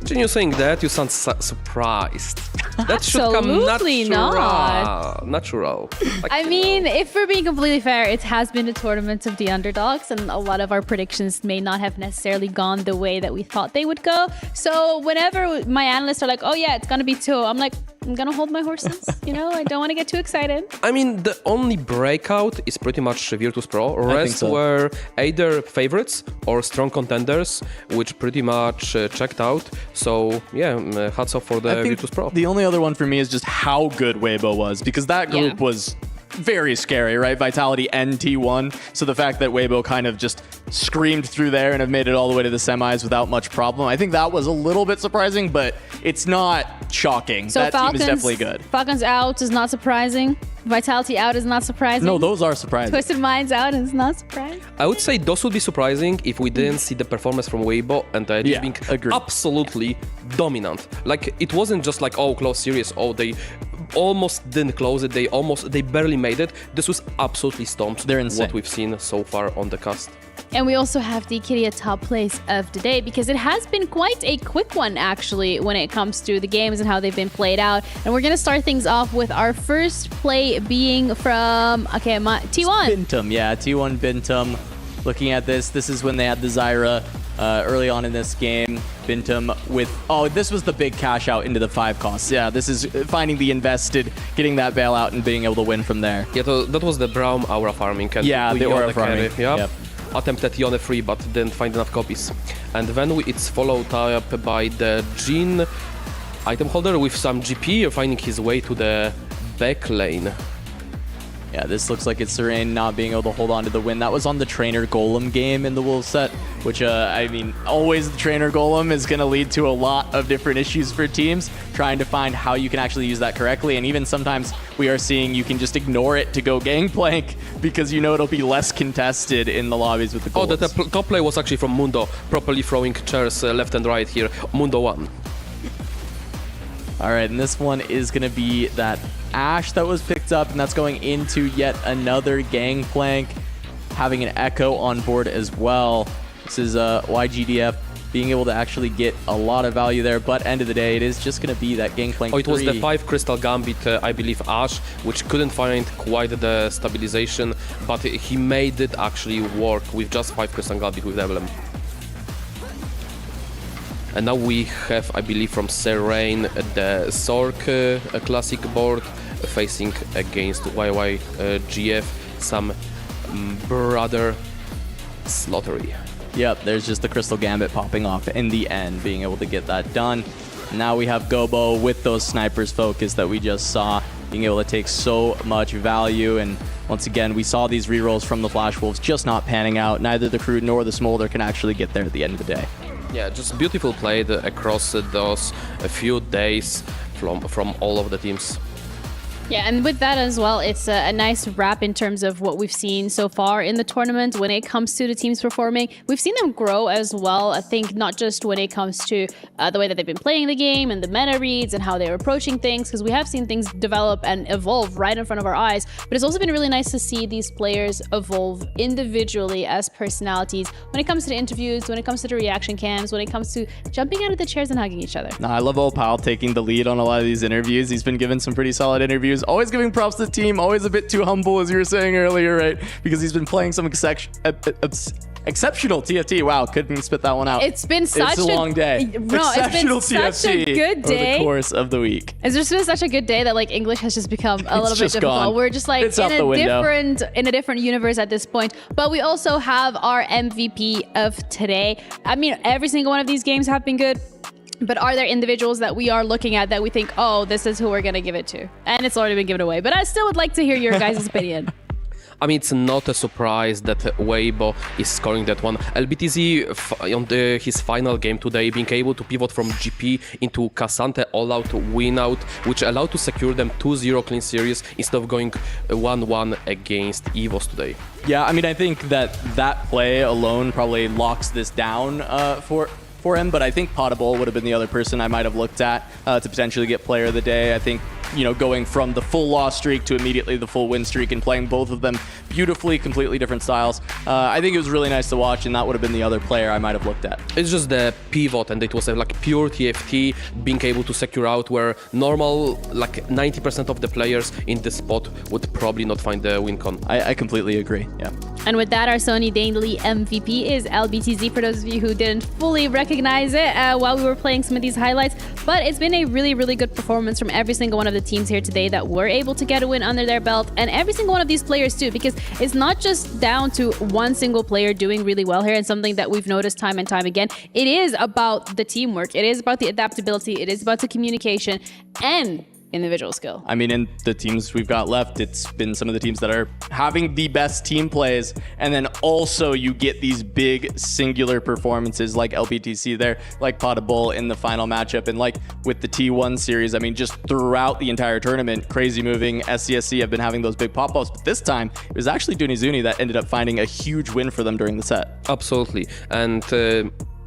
When you saying that, you sound surprised. That should come Absolutely natural. Like, I mean, if we're being completely fair, it has been a tournament of the underdogs, and a lot of our predictions may not have necessarily gone the way that we thought they would go. So whenever my analysts are like, oh yeah, it's gonna be 2, I'm like, I'm gonna hold my horses. You know, I don't want to get too excited. I mean, the only breakout is pretty much Virtus Pro. Rest were either favorites or strong contenders, which pretty much checked out. So yeah, hats off for the Virtus Pro. The only other one for me is just how good Weibo was, because that group was very scary, right? Vitality and T1. So the fact that Weibo kind of just screamed through there and have made it all the way to the semis without much problem, I think that was a little bit surprising, but it's not shocking. So that Falcons, team is definitely good. Falcons out is not surprising. Vitality out is not surprising. No, those are surprising. Twisted Minds out is not surprising. I would say those would be surprising if we didn't see the performance from Weibo and being absolutely dominant. Like, it wasn't just like, oh, close series, oh, they almost didn't close it, they barely made it. This was absolutely stomped. They're insane. What we've seen so far on the cast. And we also have the Kitty at top place of the day, because it has been quite a quick one, actually, when it comes to the games and how they've been played out. And we're going to start things off with our first play being from, T1. Bintum, yeah, T1 Bintum. Looking at this is when they had the Zyra early on in this game. Bintum with, this was the big cash out into the 5 costs. Yeah, this is finding the invested, getting that bailout and being able to win from there. Yeah, that was the Braum aura farming. And the aura farming. Yep. Attempted Yone free, but didn't find enough copies. And then it's followed up by the Jhin item holder with some GP finding his way to the back lane. Yeah, this looks like it's Serene not being able to hold on to the win. That was on the Trainer Golem game in the Wolves set, which, I mean, always the Trainer Golem is going to lead to a lot of different issues for teams, trying to find how you can actually use that correctly. And even sometimes we are seeing you can just ignore it to go Gangplank because you know it'll be less contested in the lobbies with the goals. Oh, the top play was actually from Mundo, properly throwing chairs left and right here. Mundo won. All right, and this one is going to be that Ashe that was picked up, and that's going into yet another Gangplank, having an Echo on board as well. This is YGDF being able to actually get a lot of value there, but end of the day, it is just going to be that Gangplank 3. It was the 5 Crystal Gambit, I believe, Ashe, which couldn't find quite the stabilization, but he made it actually work with just 5 Crystal Gambit with Emblem. And now we have, I believe, from Serene, the Zork classic board facing against YYGF, some brother slaughtery. Yep, there's just the Crystal Gambit popping off in the end, being able to get that done. Now we have Gobo with those snipers focus that we just saw, being able to take so much value. And once again, we saw these rerolls from the Flash Wolves just not panning out. Neither the crew nor the Smolder can actually get there at the end of the day. Yeah, just beautiful played across those few days from all of the teams. Yeah, and with that as well, it's a nice wrap in terms of what we've seen so far in the tournament when it comes to the teams performing. We've seen them grow as well, I think, not just when it comes to the way that they've been playing the game and the meta reads and how they're approaching things, because we have seen things develop and evolve right in front of our eyes, but it's also been really nice to see these players evolve individually as personalities when it comes to the interviews, when it comes to the reaction cams, when it comes to jumping out of the chairs and hugging each other. I love Opal taking the lead on a lot of these interviews. He's been given some pretty solid interviews. Always giving props to the team, always a bit too humble, as you were saying earlier, right? Because he's been playing some exceptional TFT. Wow, couldn't spit that one out. It's been such a long day. No, exceptional it's been TFT such a good day over the course of the week. It's just been such a good day that like English has just become a little bit difficult. Gone. We're just like it's in a different universe at this point. But we also have our MVP of today. I mean, every single one of these games have been good. But are there individuals that we are looking at that we think, oh, this is who we're going to give it to? And it's already been given away. But I still would like to hear your guys' opinion. I mean, it's not a surprise that Weibo is scoring that one. LBTZ on his final game today, being able to pivot from GP into Cassante all-out win-out, which allowed to secure them 2-0 clean series instead of going 1-1 against EVOS today. Yeah, I mean, I think that play alone probably locks this down for him, but I think Potable would have been the other person I might have looked at to potentially get player of the day. I think, going from the full loss streak to immediately the full win streak and playing both of them beautifully, completely different styles. I think it was really nice to watch, and that would have been the other player I might have looked at. It's just the pivot, and it was like pure TFT, being able to secure out where normal, like 90% of the players in this spot would probably not find the win con. I completely agree, yeah. And with that, our Sony daily MVP is LBTZ, for those of you who didn't fully recognize it while we were playing some of these highlights. But it's been a really, really good performance from every single one of the teams here today that were able to get a win under their belt, and every single one of these players too, because it's not just down to one single player doing really well here, and something that we've noticed time and time again. It is about the teamwork, it is about the adaptability, it is about the communication and individual skill. I mean, in the teams we've got left, it's been some of the teams that are having the best team plays, and then also you get these big singular performances like LPTC there, like Potable in the final matchup, and like with the T1 series. I mean, just throughout the entire tournament, Crazy Moving, SCSC have been having those big pop-ups, but this time it was actually Dunizuni that ended up finding a huge win for them during the set. Absolutely. And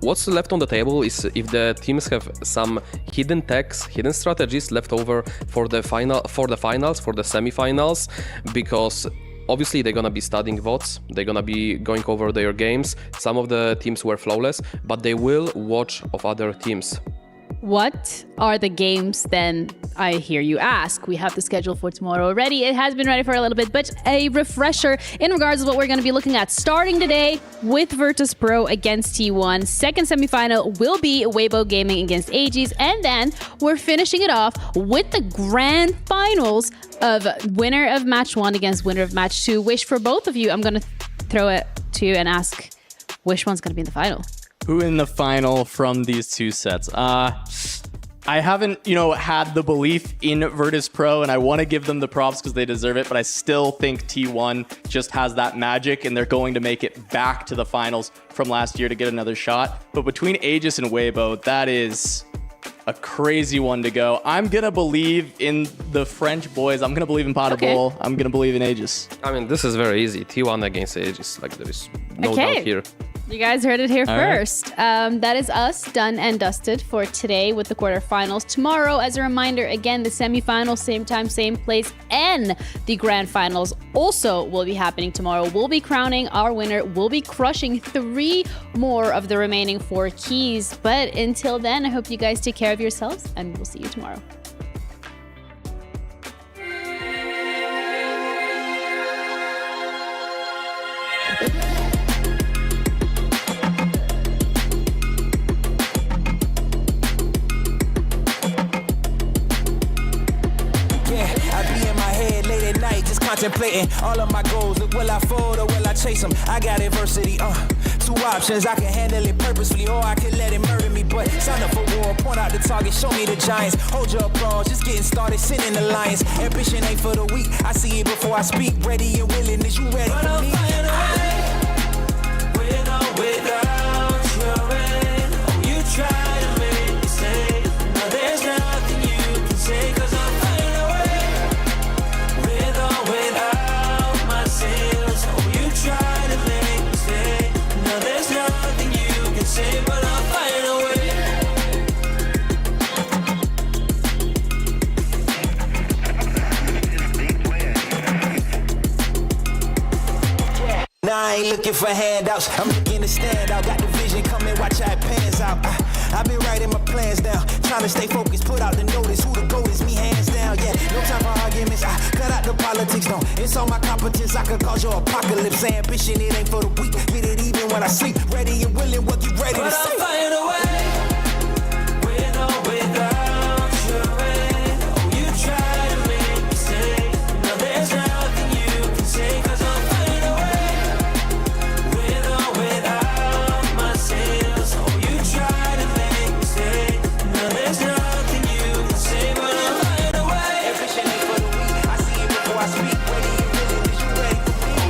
what's left on the table is if the teams have some hidden techs, hidden strategies left over for the finals, for the semi-finals, because obviously they're gonna be studying VODs, they're gonna be going over their games. Some of the teams were flawless, but they will watch of other teams. What are the games then, I hear you ask? We have the schedule for tomorrow already. It has been ready for a little bit, but a refresher in regards to what we're going to be looking at. Starting today with Virtus Pro against T1. Second semifinal will be Weibo Gaming against Aegis. And then we're finishing it off with the grand finals of winner of match 1 against winner of match 2. Wish for both of you. I'm going to throw it to you and ask which one's going to be in the final. Who in the final from these two sets? I haven't, had the belief in Virtus Pro, and I want to give them the props because they deserve it, but I still think T1 just has that magic, and they're going to make it back to the finals from last year to get another shot. But between Aegis and Weibo, that is a crazy one to go. I'm going to believe in the French boys. I'm going to believe in Potable. Okay. I'm going to believe in Aegis. I mean, this is very easy. T1 against Aegis. Like, there is no doubt here. You guys heard it here first. That is us done and dusted for today with the quarterfinals. Tomorrow, as a reminder, again, the semifinals, same time, same place, and the grand finals also will be happening tomorrow. We'll be crowning our winner. We'll be crushing 3 more of the remaining 4 keys. But until then, I hope you guys take care of yourselves, and we'll see you tomorrow. Contemplating all of my goals. Look, will I fold or will I chase them? I got adversity, 2 options. I can handle it purposefully or I can let it murder me. But sign up for war, point out the target, show me the giants. Hold your applause, just getting started, sending the lions. Ambition ain't for the weak, I see it before I speak. Ready and willing, is you ready for me? With or without your end, you try to make me say, no, there's nothing you can say, 'cause I'm finding a way. Without my sins, you try to make me say, no, there's nothing you can say, but I'll find a way. Now I ain't looking for handouts, I'm looking to stand out. Got the vision coming, watch how it pans out. I've been writing my plans down, trying to stay focused, put out the notice. Who the GOAT is, me hands down, yeah. No time for arguments, I cut out the politics, no. It's all my competence, I could cause your apocalypse. Ambition, it ain't for the weak, get it even when I sleep. Ready and willing, what you ready to say. But I'll find a way, with or without your end. You try to make me say, no, there's nothing you can say, 'cause I'll find a way. With or without my sins, you try to make me say, no, there's nothing you can say, but I'll find a way. Ambition ain't for the weak, I see it before I speak. Ready and willing, is you ready for me?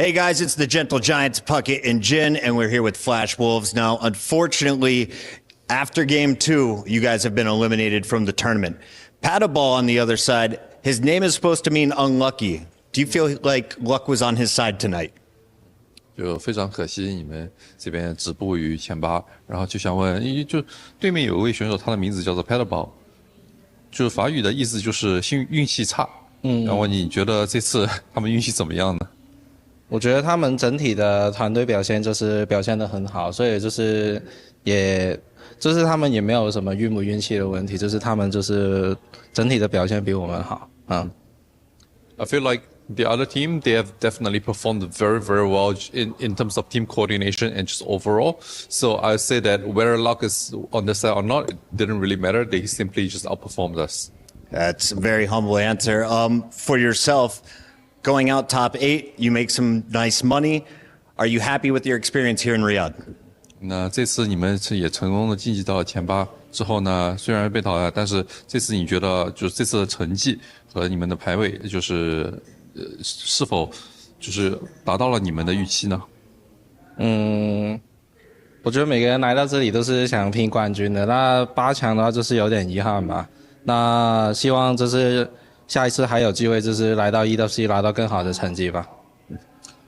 Hey guys, it's the Gentle Giants, Puckett and Jin, and we're here with Flash Wolves. Now, unfortunately, after game 2, you guys have been eliminated from the tournament. Paddleball on the other side, his name is supposed to mean unlucky. Do you feel like luck was on his side tonight? 就非常可惜你们这边止步于前8，然后就想问，就对面有一位选手，他的名字叫做 Paddleball， 就是法语的意思就是运气差。然后你觉得这次他们运气怎么样呢？我觉得他们整体的团队表现就是表现得很好，所以就是他们也没有什么运不运气的问题，就是他们就是整体的表现比我们好。I feel like the other team, they have definitely performed very, very well in terms of team coordination and just overall. So I say that whether luck is on their side or not, it didn't really matter. They simply just outperformed us. That's a very humble answer. For yourself, going out top 8, you make some nice money. Are you happy with your experience here in Riyadh? 那这次你们也成功的晋级到了前8之后呢，虽然被淘汰，但是这次你觉得就是这次的成绩和你们的排位，就是是否就是达到了你们的预期呢？我觉得每个人来到这里都是想拼冠军的，那8强的话就是有点遗憾吧。那希望就是下一次还有机会，就是来到EWC拿到更好的成绩吧。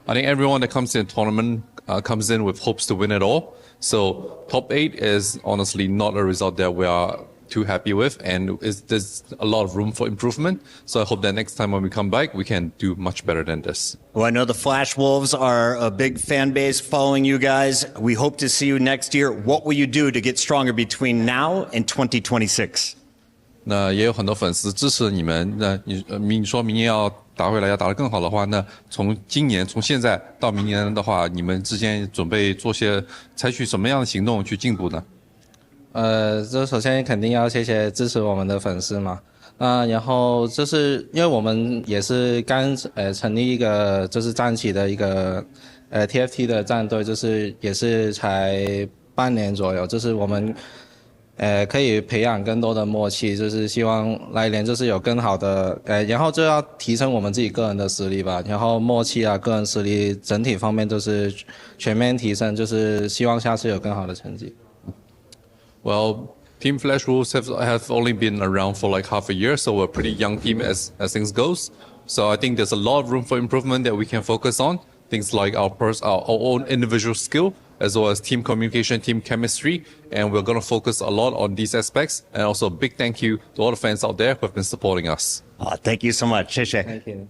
I think everyone that comes in the tournament comes in with hopes to win it all. So top 8 is honestly not a result that we are too happy with, and there's a lot of room for improvement. So I hope that next time when we come back, we can do much better than this. Well, I know the Flash Wolves are a big fan base following you guys. We hope to see you next year. What will you do to get stronger between now and 2026? 那也有很多粉丝支持你们。那你说明年要打回来，要打得更好的话，那从现在到明年的话，你们之间准备采取什么样的行动去进步呢？这首先肯定要谢谢支持我们的粉丝嘛。然后就是因为我们也是刚成立一个就是战旗的一个TFT 的战队，就是也是才半年左右，就是我们可以培养更多的默契，就是希望来年就是有更好的然后就要提升我们自己个人的实力吧，然后默契啊，个人实力整体方面都是全面提升，就是希望下次有更好的成绩。Well, Team Flash Wolves have only been around for like half a year, so we're a pretty young team as things goes. So I think there's a lot of room for improvement that we can focus on. Things like our own individual skill, as well as team communication, team chemistry, and we're going to focus a lot on these aspects. And also a big thank you to all the fans out there who have been supporting us. Thank you so much. 谢谢。Thank you.